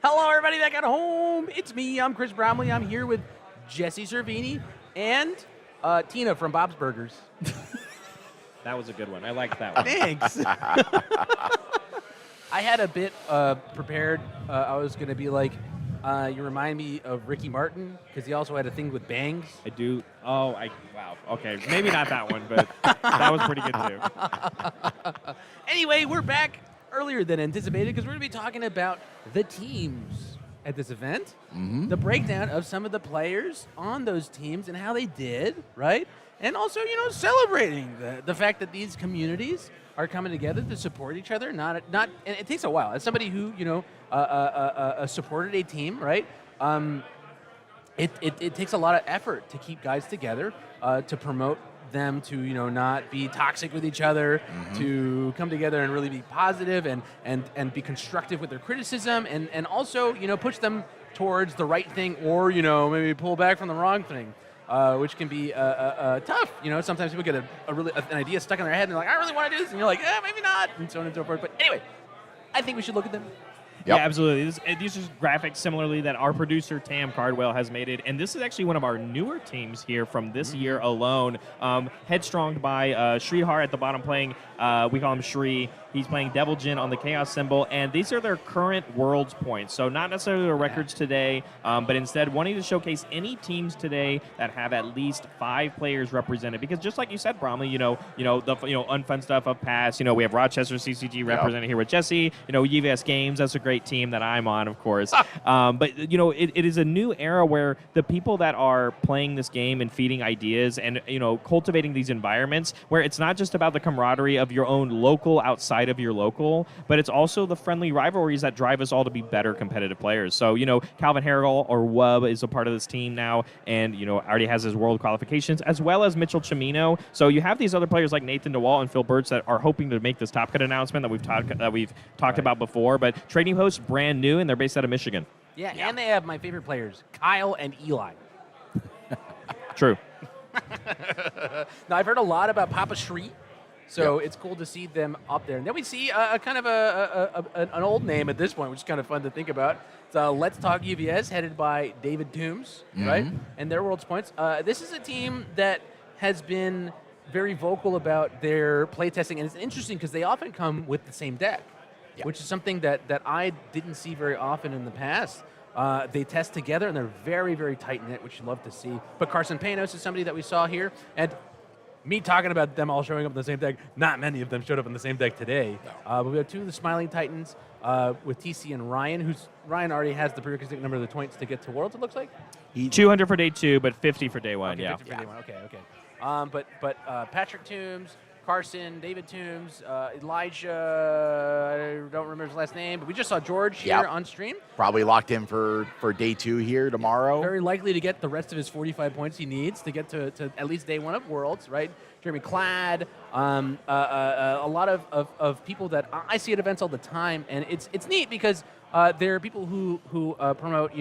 Hello, everybody back at home. It's me. I'm Chris Bromley. I'm here with Jesse Cervini and Tina from Bob's Burgers. That was a good one. I liked that one. Thanks. I had a bit prepared. I was going to be like, you remind me of Ricky Martin because he also had a thing with bangs. I do. Oh, wow. Okay, maybe not that one, but that was pretty good too. Anyway, we're back earlier than anticipated because we're going to be talking about the teams at this event, the breakdown of some of the players on those teams and how they did, right? And also, celebrating the fact that these communities are coming together to support each other. Not, and it takes a while. As somebody who supported a team, right? It takes a lot of effort to keep guys together, to promote them to not be toxic with each other, to come together and really be positive and be constructive with their criticism, and also push them towards the right thing, or maybe pull back from the wrong thing. Which can be tough. Sometimes people get an idea stuck in their head and they're like, I really want to do this. And you're like, maybe not, and so on and so forth. But anyway, I think we should look at them. Yeah, absolutely. These are graphics similarly that our producer, Tam Cardwell, has made it. And this is actually one of our newer teams here from this year alone. Headstronged by Sridhar at the bottom playing, we call him Shri. He's playing Devil Jin on the Chaos symbol, and these are their current Worlds points. So not necessarily their records today, but instead wanting to showcase any teams today that have at least 5 players represented. Because just like you said, Bromley, the unfun stuff of past. We have Rochester CCG represented here with Jesse. UVS Games, that's a great team that I'm on, of course. But it is a new era where the people that are playing this game and feeding ideas and cultivating these environments where it's not just about the camaraderie of your own local outside of your local, but it's also the friendly rivalries that drive us all to be better competitive players. So, Calvin Harrell or Wub is a part of this team now, and, already has his world qualifications, as well as Mitchell Chimino. So you have these other players like Nathan DeWalt and Phil Burch that are hoping to make this Top Cut announcement that we've talked about before. But Trading Post, brand new, and they're based out of Michigan. Yeah, and they have my favorite players, Kyle and Eli. True. Now, I've heard a lot about Papa Shri. So it's cool to see them up there. And then we see a kind of an old name at this point, which is kind of fun to think about. It's Let's Talk UVS, headed by David Toombs, right? And their World's Points. This is a team that has been very vocal about their playtesting, and it's interesting because they often come with the same deck, which is something that I didn't see very often in the past. They test together, and they're very, very tight-knit, which you love to see. But Carson Panos is somebody that we saw here, and me talking about them all showing up on the same deck, not many of them showed up on the same deck today. But we have 2 of the Smiling Titans with TC and Ryan, Ryan already has the prerequisite number of the points to get to Worlds, it looks like? 200 for day 2, but 50 for day 1, okay, 50 for day 1, okay. But Patrick Toombs, Carson, David Toombs, Elijah, I don't remember his last name, but we just saw George here on stream. Probably locked in for day 2 here tomorrow. Very likely to get the rest of his 45 points he needs to get to at least day 1 of Worlds, right? Jeremy Cladd, a lot of people that I see at events all the time, and it's neat because there are people who promote,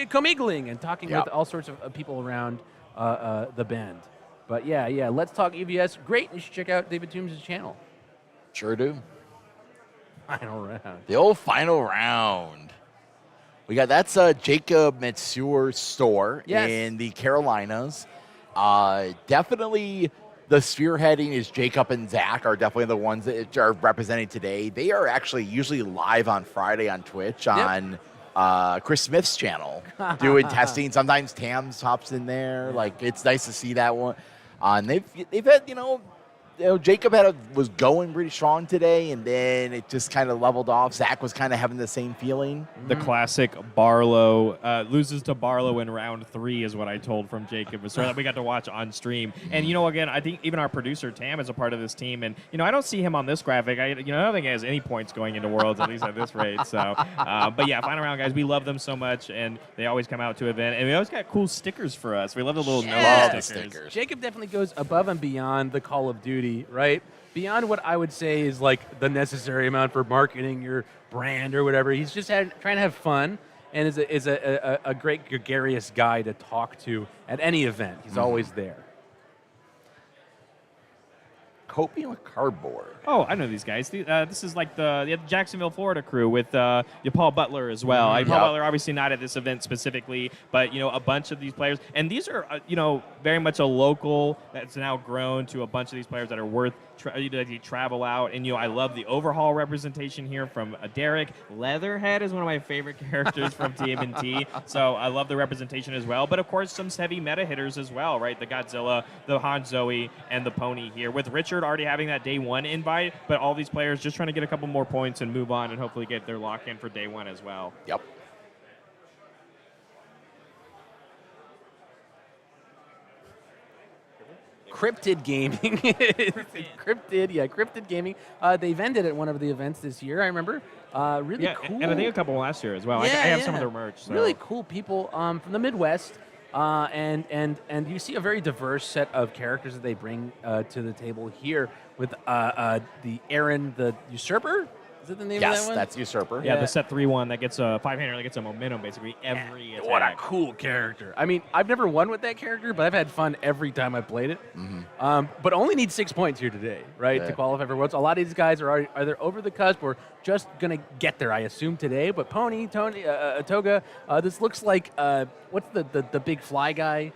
commingling and talking with all sorts of people around the band. But yeah, Let's Talk UVS. Great. You should check out David Toombs' channel. Sure do. Final round. The old final round. We got that's Jacob Metsuer's store in the Carolinas. Definitely the spearheading is Jacob and Zach are definitely the ones that are representing today. They are actually usually live on Friday on Twitch on Chris Smith's channel doing testing. Sometimes Tams hops in there. Like, it's nice to see that one. And they've had, Jacob was going pretty strong today, and then it just kind of leveled off. Zach was kind of having the same feeling. The classic Barlow loses to Barlow in round 3 is what I told from Jacob. So that we got to watch on stream. And again, I think even our producer Tam is a part of this team. And I don't see him on this graphic. I don't think he has any points going into Worlds, at least at this rate. So, but yeah, final round guys, we love them so much, and they always come out to event, and we always got cool stickers for us. We love the little note stickers. Jacob definitely goes above and beyond the Call of Duty. Right? Beyond what I would say is like the necessary amount for marketing your brand or whatever. He's just trying to have fun, and is a great gregarious guy to talk to at any event. He's always there. Coping with cardboard. Oh, I know these guys. This is like the Jacksonville, Florida crew with Paul Butler as well. Paul Butler obviously not at this event specifically, but a bunch of these players, and these are very much a local that's now grown to a bunch of these players that are worth you travel out. And I love the overhaul representation here from Derek. Leatherhead is one of my favorite characters from TMNT, so I love the representation as well. But of course, some heavy meta hitters as well, right? The Godzilla, the Han Zoe, and the Pony here. With Richard already having that day one invite, but all these players just trying to get a couple more points and move on and hopefully get their lock in for day one as well. Yep. Cryptid Gaming. Cryptid Gaming. They've ended at one of the events this year, I remember. Really cool. And I think a couple last year as well. I have some of their merch. So. Really cool people from the Midwest. And you see a very diverse set of characters that they bring to the table here with the Aaron the Usurper. Is that the name of that one? Yes, that's Usurper. Yeah, the set 3/1 that gets a 5-hander that gets a momentum basically every attack. What a cool character. I mean, I've never won with that character, but I've had fun every time I've played it. But only need 6 points here today, right, to qualify for Worlds. A lot of these guys are either over the cusp or just going to get there, I assume, today. But Tony, Toga, this looks like, what's the big fly guy?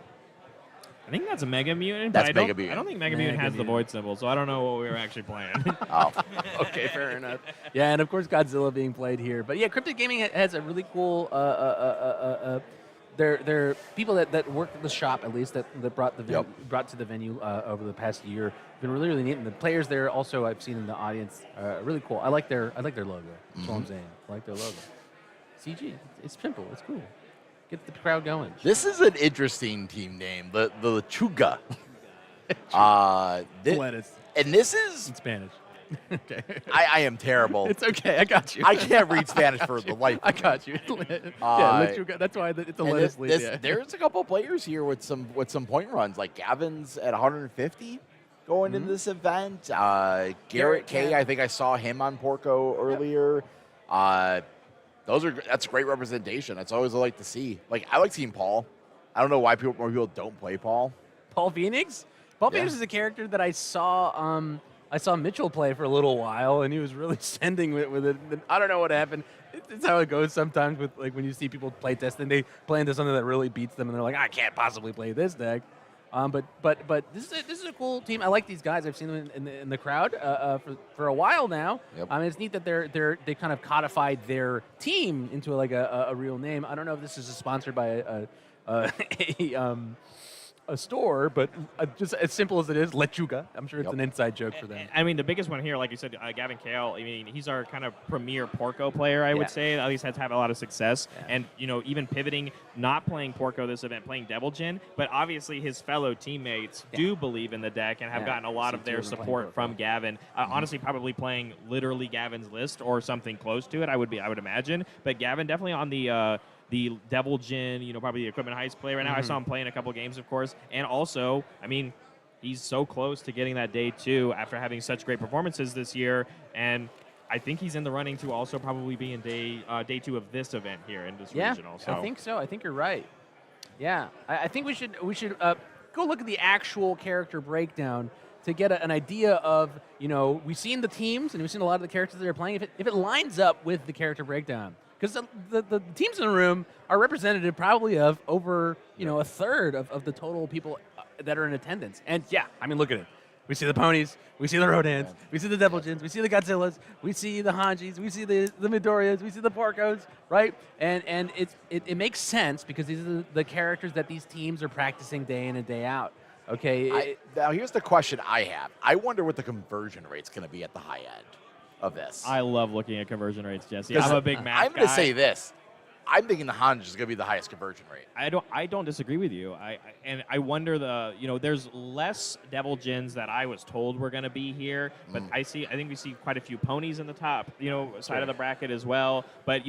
I think that's a Mega Mutant. That's but Mega Mutant. I don't think Mega Mutant has the void symbol, so I don't know what we were actually playing. Oh, okay, fair enough. Yeah, and of course Godzilla being played here. But yeah, Cryptid Gaming has a really cool. They're people that work at the shop at least that brought to the venue over the past year. Been really neat, and the players there also I've seen in the audience really cool. I like their logo. That's all I'm saying. I like their logo. CG. It's simple. It's cool. Get the crowd going. this is an interesting team name, the Lechuga. Lettuce. And this is In Spanish. Okay. I am terrible. It's okay. I got you. I can't read Spanish for the life. I got you. That's why it's a And lettuce leaf. There's a couple players here with some point runs, like Gavin's at 150 going into this event. Garrett K, I think I saw him on Porco earlier. That's great representation. That's always I like to see. Like I like seeing Paul. I don't know why more people don't play Paul. Paul Phoenix. Phoenix is a character that I saw. I saw Mitchell play for a little while, and he was really sending with it. I don't know what happened. It's how it goes sometimes with like when you see people play test and they play into something that really beats them, and they're like, I can't possibly play this deck. But this is a cool team. I like these guys. I've seen them in the crowd for a while now. Yep. It's neat that they kind of codified their team into like a real name. I don't know if this is sponsored by a store, but just as simple as it is, Lechuga. I'm sure it's an inside joke for them. I mean, the biggest one here, like you said, Gavin Kale. I mean, he's our kind of premier Porco player, I would say. At least has had a lot of success. Yeah. And, even pivoting, not playing Porco this event, playing Devil Jin. But obviously his fellow teammates do believe in the deck and have gotten a lot of their support from Gavin. Honestly, probably playing literally Gavin's list or something close to it, I would imagine. But Gavin definitely on the Devil Jin, probably the Equipment Heist player right now. I saw him playing a couple games, of course. And also, I mean, he's so close to getting that day 2 after having such great performances this year. And I think he's in the running to also probably be in day 2 of this event here in this regional. So. I think so. I think you're right. Yeah, I think we should go look at the actual character breakdown to get an idea of, we've seen the teams and we've seen a lot of the characters that are playing. If it lines up with the character breakdown. Because the teams in the room are representative probably of over, a third of the total people that are in attendance. And yeah, I mean, look at it. We see the ponies, we see the Rodans, we see the Devil Jins, we see the Godzillas, we see the Hanjis, we see the Midoriyas, we see the Porcos, right? And it makes sense because these are the characters that these teams are practicing day in and day out. Okay. Now here's the question I have. I wonder what the conversion rate's going to be at the high end of this. I love looking at conversion rates, Jesse. I'm a big math guy. I'm going to say this. I'm thinking the Hanji is going to be the highest conversion rate. I don't disagree with you. I wonder there's less Devil Jins that I was told were going to be here, but I think we see quite a few ponies in the top, side of the bracket as well, but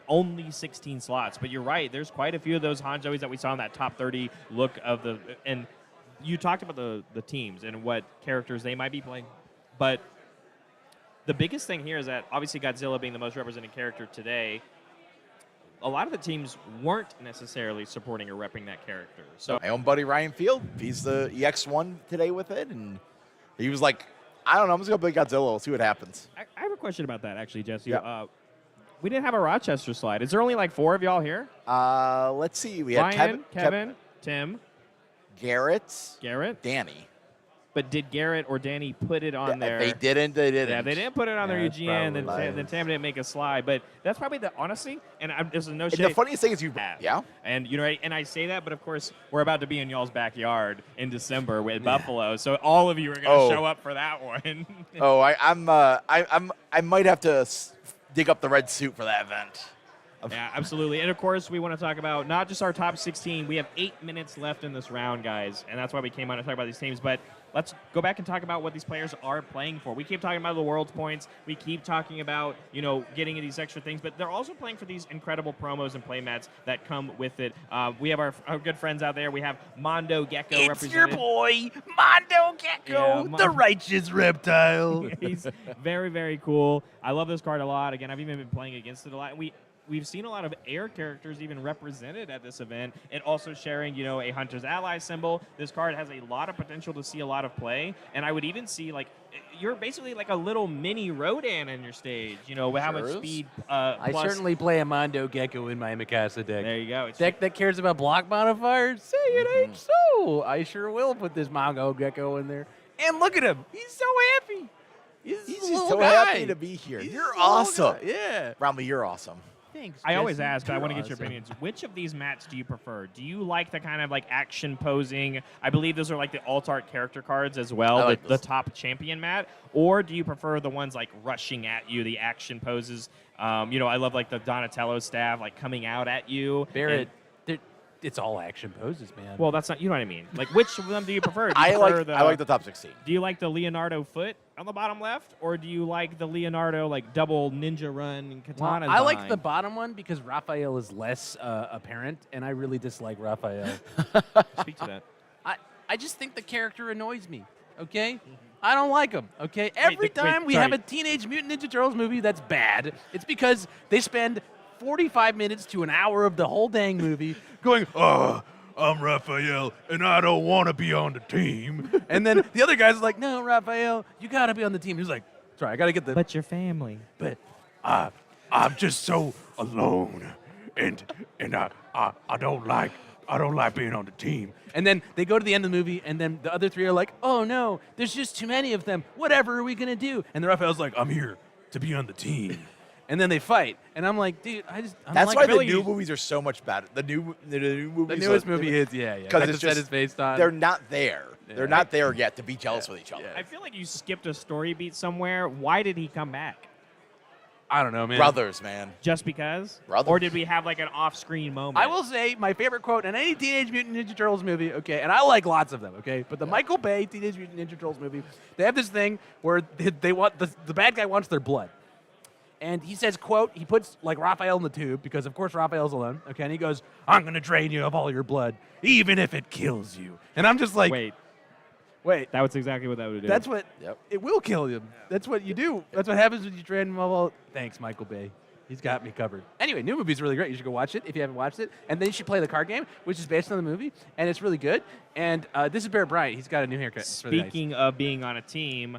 only 16 slots. But you're right, there's quite a few of those Hanjois that we saw in that top 30 look of and you talked about the teams and what characters they might be playing, but the biggest thing here is that obviously Godzilla being the most represented character today, a lot of the teams weren't necessarily supporting or repping that character. So my own buddy Ryan Field, he's the EX1 today with it, and he was like, I don't know. I'm just going to play Godzilla. We'll see what happens. I have a question about that, actually, Jesse. Yeah. We didn't have a Rochester slide. Is there only like 4 of y'all here? Let's see. We had Ryan, Kevin, Tim, Garrett, Danny. But did Garrett or Danny put it on there? They didn't. Yeah, they didn't put it on their UGN. Then Tam didn't make a slide. But that's probably honestly, and this is no shade. The funniest thing is And and I say that, but of course we're about to be in y'all's backyard in December with Buffalo, so all of you are going to show up for that one. I might have to dig up the red suit for that event. Yeah, absolutely. And of course, we want to talk about not just our top 16. We have 8 minutes left in this round, guys, and that's why we came on to talk about these teams. But let's go back and talk about what these players are playing for. We keep talking about the world's points. We keep talking about, getting these extra things, but they're also playing for these incredible promos and playmats that come with it. We have our good friends out there. We have Mondo Gecko represented. It's your boy, Mondo Gecko, the righteous reptile. He's very, very cool. I love this card a lot. Again, I've even been playing against it a lot. We've seen a lot of air characters even represented at this event, and also sharing, a Hunter's Ally symbol. This card has a lot of potential to see a lot of play, and I would even see, you're basically like a little mini Rodan in your stage, with how much speed. I certainly play a Mondo Gecko in my Mikasa deck. There you go. Deck that cares about block modifiers? Say it ain't so. I sure will put this Mondo Gecko in there. And look at him. He's so happy. He's just so happy to be here. You're awesome. Yeah. Romley, you're awesome. Thanks, I always Jesse. ask, but I want to get your opinions. Which of these mats do you prefer? Do you like the kind of action posing? I believe those are the alt art character cards as well, the top champion mat. Or do you prefer the ones rushing at you, the action poses? I love the Donatello staff coming out at you. Barrett, it's all action poses, man. Well, that's not, you know what I mean. Which of them do you prefer? I like the top 16. Do you like the Leonardo foot on the bottom left, or do you like the Leonardo double ninja run and katana? I like the bottom one because Raphael is less apparent, and I really dislike Raphael. Speak to that. I just think the character annoys me. Okay. I don't like him, okay? Every time we have a Teenage Mutant Ninja Turtles movie that's bad, it's because they spend 45 minutes to an hour of the whole dang movie going, I'm Raphael, and I don't want to be on the team. And then the other guy's like, no, Raphael, you got to be on the team. He's like, sorry, I got to get the... But your family. But I'm just so alone, and I don't like being on the team. And then they go to the end of the movie, and then the other three are like, oh, no, there's just too many of them. Whatever are we going to do? And the Raphael's like, I'm here to be on the team. And then they fight, and I'm like, dude, That's why the new movies are so much better. The new movies. The newest movie is because it's just based on. They're not there. Yeah. They're not there yet to be jealous with each other. I feel like you skipped a story beat somewhere. Why did he come back? I don't know, man. Brothers, man. Just because? Brothers. Or did we have an off-screen moment? I will say my favorite quote in any Teenage Mutant Ninja Turtles movie, okay, and I like lots of them, okay, but the Michael Bay Teenage Mutant Ninja Turtles movie, they have this thing where they want the bad guy wants their blood. And he says, quote, he puts Raphael in the tube because, of course, Raphael's alone. Okay, and he goes, I'm going to drain you of all your blood, even if it kills you. And I'm just like, wait. That was exactly what that would do. That's what, it will kill you. That's what you do. That's what happens when you drain them of all. Thanks, Michael Bay. He's got me covered. Anyway, new movie's really great. You should go watch it if you haven't watched it. And then you should play the card game, which is based on the movie, and it's really good. And this is Barrett Bryant. He's got a new haircut. Speaking of being on a team,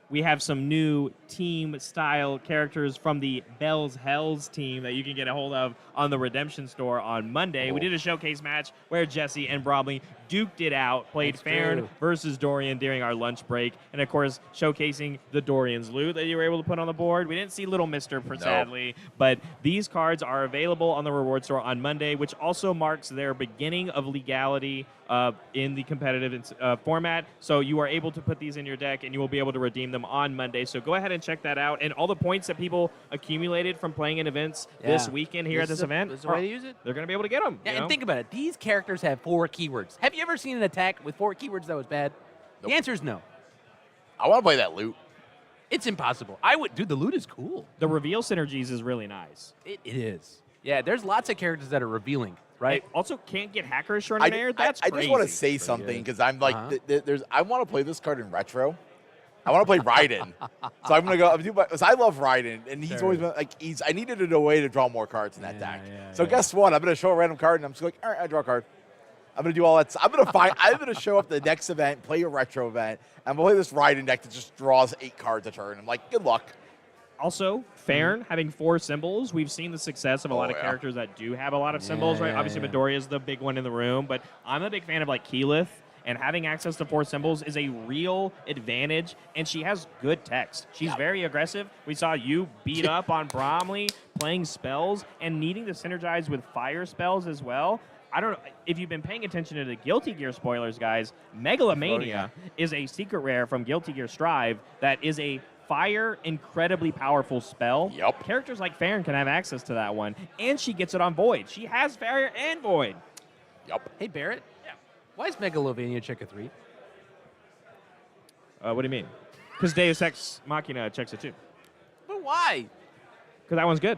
we have some new team-style characters from the Bell's Hells team that you can get a hold of on the Redemption Store on Monday. We did a showcase match where Jesse and Bromley duked it out, played Farron versus Dorian during our lunch break, and, of course, showcasing the Dorian's loot that you were able to put on the board. We didn't see Little Mister, sadly, but these cards are available on the Reward Store on Monday, which also marks their beginning of legality in the competitive format. So you are able to put these in your deck, and you will be able to redeem them on Monday. So go ahead and check that out. And all the points that people accumulated from playing in events this weekend here at this event, this is the way to use it. They're going to be able to get them. Yeah, and think about it. These characters have 4 keywords. Have you ever seen an attack with 4 keywords that was bad? Nope. The answer is no. I want to play that loot. It's impossible. I would, dude. The loot is cool. The reveal synergies is really nice. It is. Yeah, there's lots of characters that are revealing. Right. Also, can't get hacker extraordinaire. That's I crazy. just want to say something because I'm like, I want to play this card in retro. I want to play Raiden, so I'm gonna go. Because I love Raiden, and he's always been I needed a way to draw more cards in that deck. So guess what? I'm gonna show a random card, and I'm just like, all right, I draw a card. I'm gonna do all that. I'm gonna show up the next event, play a retro event, and play this Raiden deck that just draws 8 cards a turn. I'm like, good luck. Also, Farron having 4 symbols. We've seen the success of a lot of characters that do have a lot of symbols, right? Obviously, Midoriya is the big one in the room, but I'm a big fan of like Keyleth, and having access to 4 symbols is a real advantage, and she has good text. She's very aggressive. We saw you beat up on Bromley, playing spells, and needing to synergize with fire spells as well. I don't know if you've been paying attention to the Guilty Gear spoilers, guys. Megalomania is a secret rare from Guilty Gear Strive that is a fire, incredibly powerful spell. Yep. Characters like Farron can have access to that one, and she gets it on Void. She has Fire and Void. Yep. Hey, Barrett. Yeah. Why is Megalovania check a 3? What do you mean? Because Deus Ex Machina checks it too. But why? Because that one's good.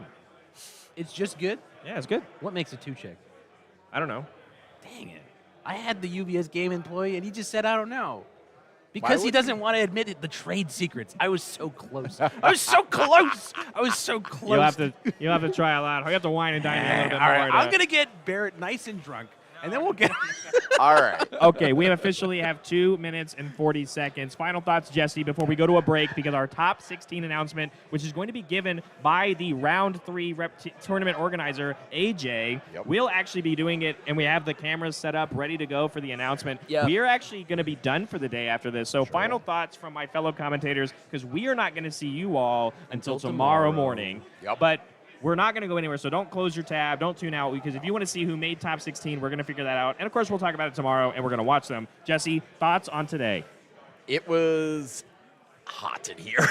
It's just good? Yeah, it's good. What makes a 2 check? I don't know. Dang it. I had the UBS game employee, and he just said, I don't know. Because he doesn't want to admit it, the trade secrets. I was so close. I was so close. I was so close. You'll have to try a lot. You have to wine and dine a little bit All more. right, I'm going to get Barrett nice and drunk, and then we'll get... All right. Okay, we officially have 2 minutes and 40 seconds. Final thoughts, Jesse, before we go to a break, because our top 16 announcement, which is going to be given by the round 3 tournament organizer, AJ, we'll actually be doing it, and we have the cameras set up, ready to go for the announcement. Yep. We are actually going to be done for the day after this. So final thoughts from my fellow commentators, because we are not going to see you all until tomorrow morning. Yep. But we're not going to go anywhere, so don't close your tab. Don't tune out, because if you want to see who made top 16, we're going to figure that out. And, of course, we'll talk about it tomorrow, and we're going to watch them. Jesse, thoughts on today? It was hot in here.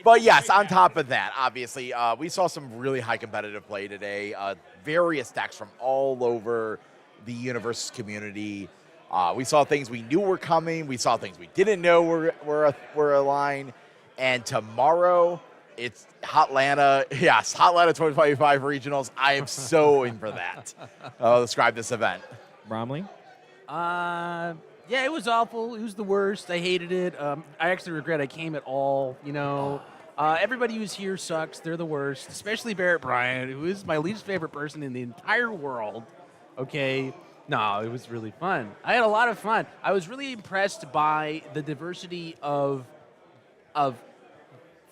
But, yes, on top of that, obviously, we saw some really high competitive play today. Various decks from all over the UniVersus community. We saw things we knew were coming. We saw things we didn't know were aligned. And tomorrow... it's Hotlanta. Yes, Hotlanta 2025 regionals. I am so in for that. I'll describe this event. Bromley? Yeah, it was awful. It was the worst. I hated it. I actually regret I came at all. You know, everybody who's here sucks. They're the worst, especially Barrett Bryant, who is my least favorite person in the entire world. Okay. No, it was really fun. I had a lot of fun. I was really impressed by the diversity of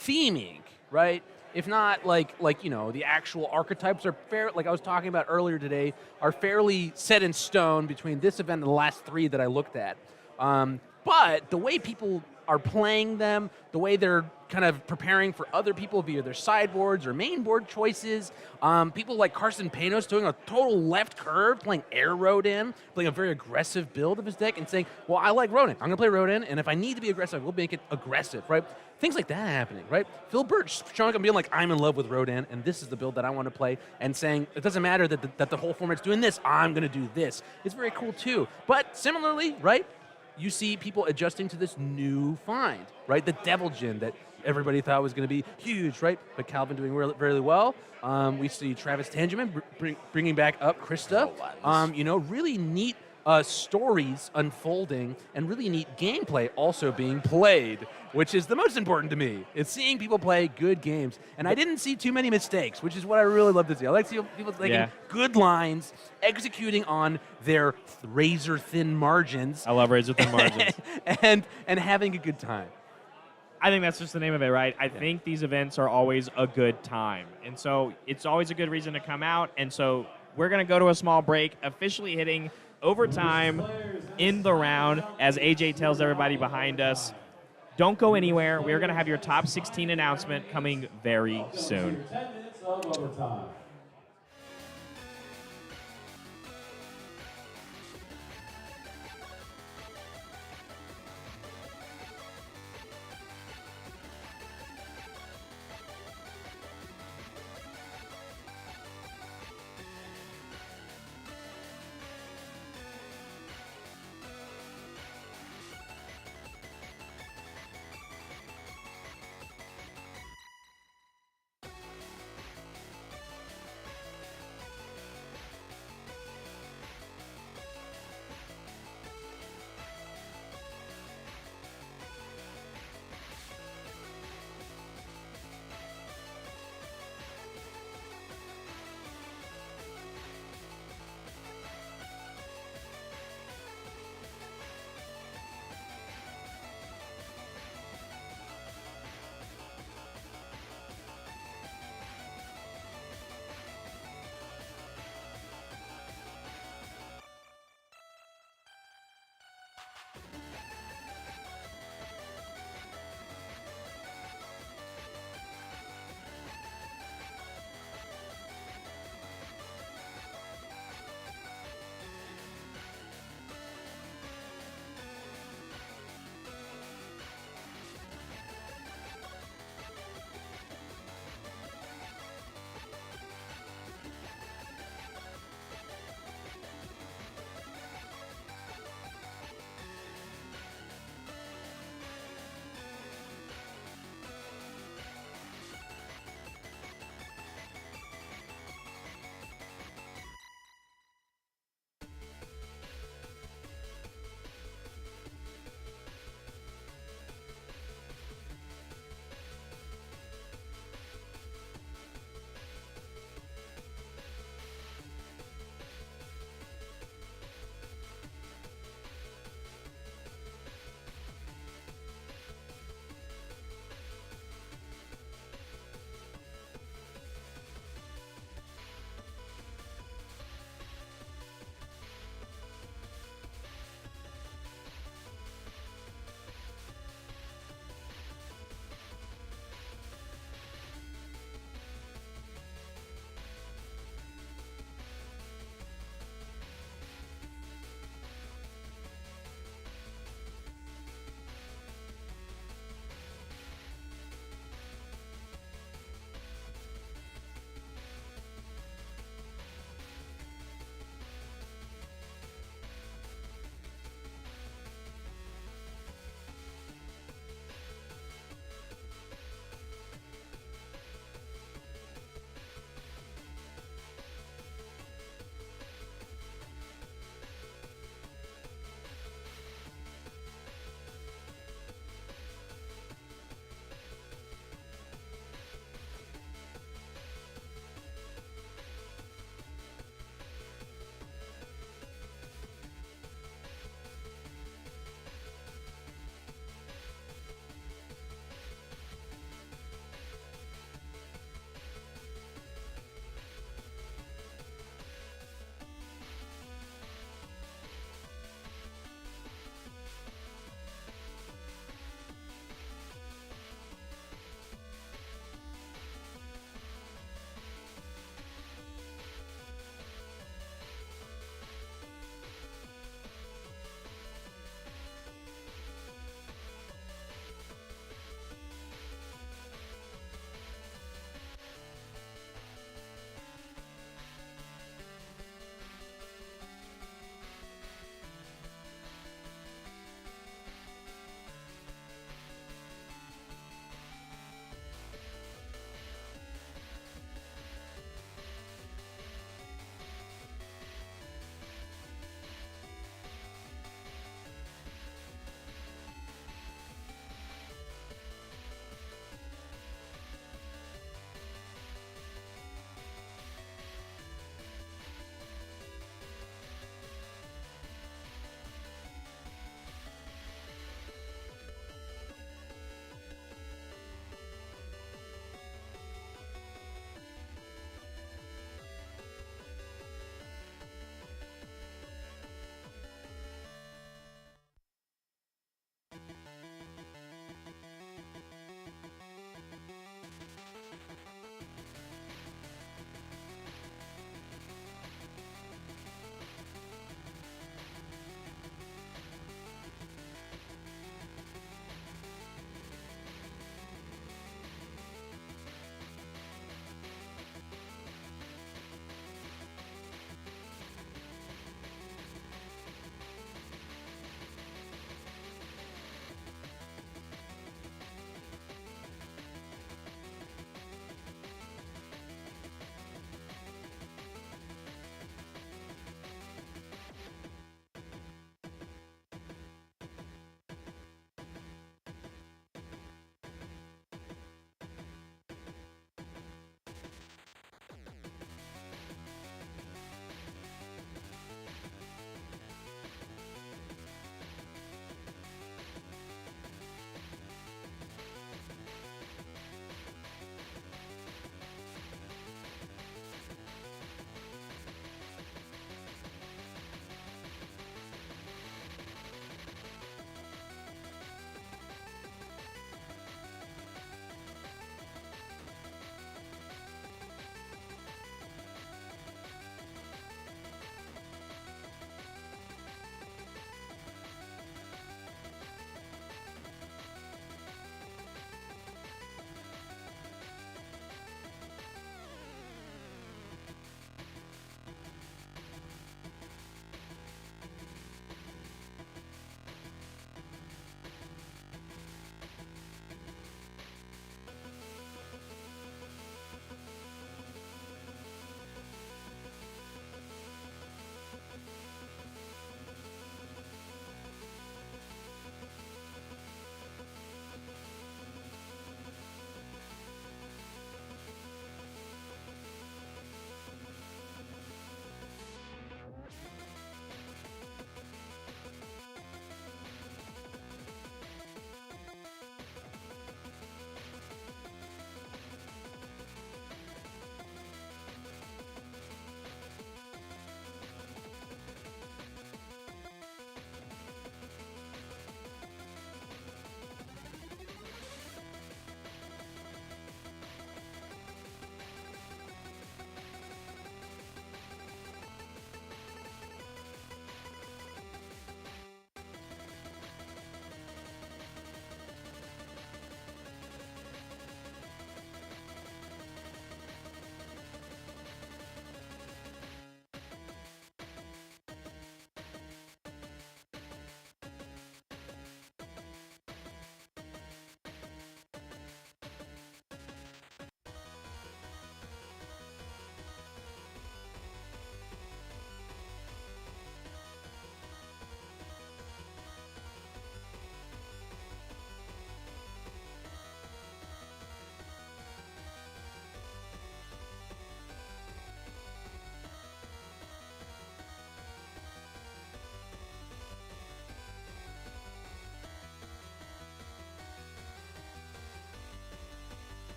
theming, right? If not like you know, the actual archetypes are fair. Like I was talking about earlier today, are fairly set in stone between this event and the last 3 that I looked at. But the way people are playing them, the way they're kind of preparing for other people via their sideboards or main board choices. People like Carson Panos doing a total left curve, playing Air Rodin, playing a very aggressive build of his deck and saying, well, I like Rodin. I'm going to play Rodin, and if I need to be aggressive, we'll make it aggressive, right? Things like that happening, right? Phil Birch showing up and being like, I'm in love with Rodin, and this is the build that I want to play, and saying, it doesn't matter that the whole format's doing this, I'm going to do this. It's very cool, too. But similarly, right, you see people adjusting to this new find, right? The Devil Gin that everybody thought was going to be huge, right? But Calvin doing really well. We see Travis Tangeman bringing back up Cristo. You know, really neat stories unfolding and really neat gameplay also being played, which is the most important to me. It's seeing people play good games. And I didn't see too many mistakes, which is what I really love to see. I like to see people taking good lines, executing on their razor-thin margins. I love razor-thin margins. and having a good time. I think that's just the name of it, right? I think these events are always a good time. And so it's always a good reason to come out. And so we're going to go to a small break, officially hitting overtime in the round, as AJ tells everybody behind us. Don't go anywhere. We're going to have your top 16 announcement coming very soon.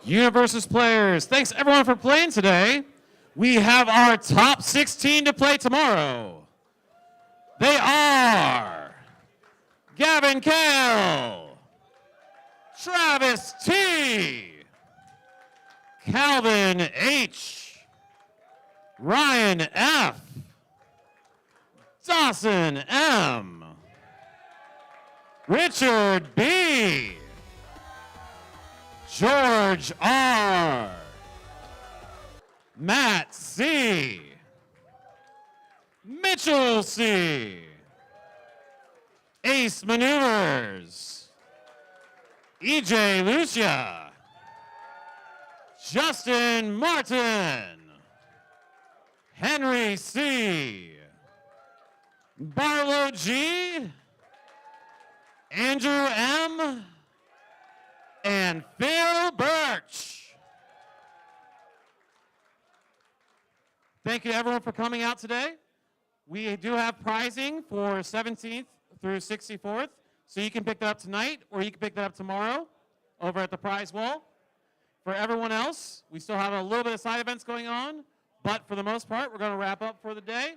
UniVersus players, thanks everyone for playing today. We have our top 16 to play tomorrow. They are Gavin Kale, Travis T, Calvin H, Ryan F, Dawson M, Richard B, George R, Matt C, Mitchell C, Ace Maneuvers, EJ Lucia, Justin Martin, Henry C, Barlow G, Andrew M, and Phil Birch. Thank you to everyone for coming out today. We do have prizing for 17th through 64th, so you can pick that up tonight or you can pick that up tomorrow over at the prize wall. For everyone else, we still have a little bit of side events going on, but for the most part, we're going to wrap up for the day.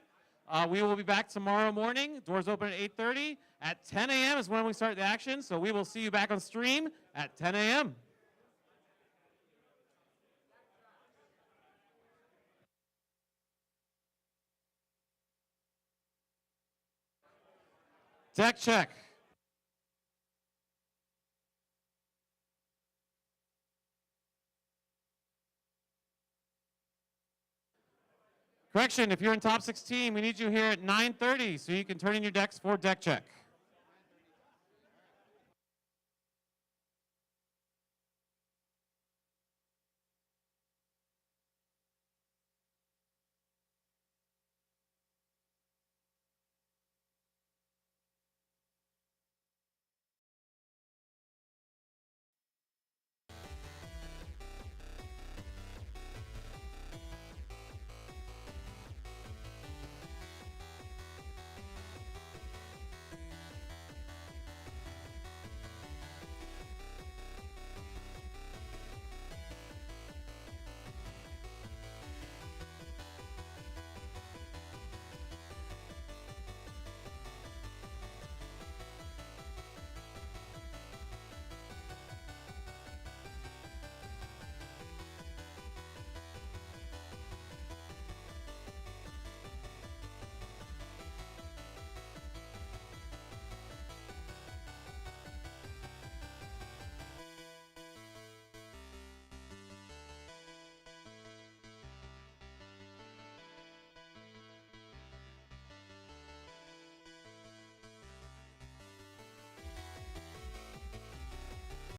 We will be back tomorrow morning. Doors open at 8:30. At 10 a.m. is when we start the action, so we will see you back on stream at 10 a.m. Deck check. Correction, if you're in top 16, we need you here at 9:30 so you can turn in your decks for deck check.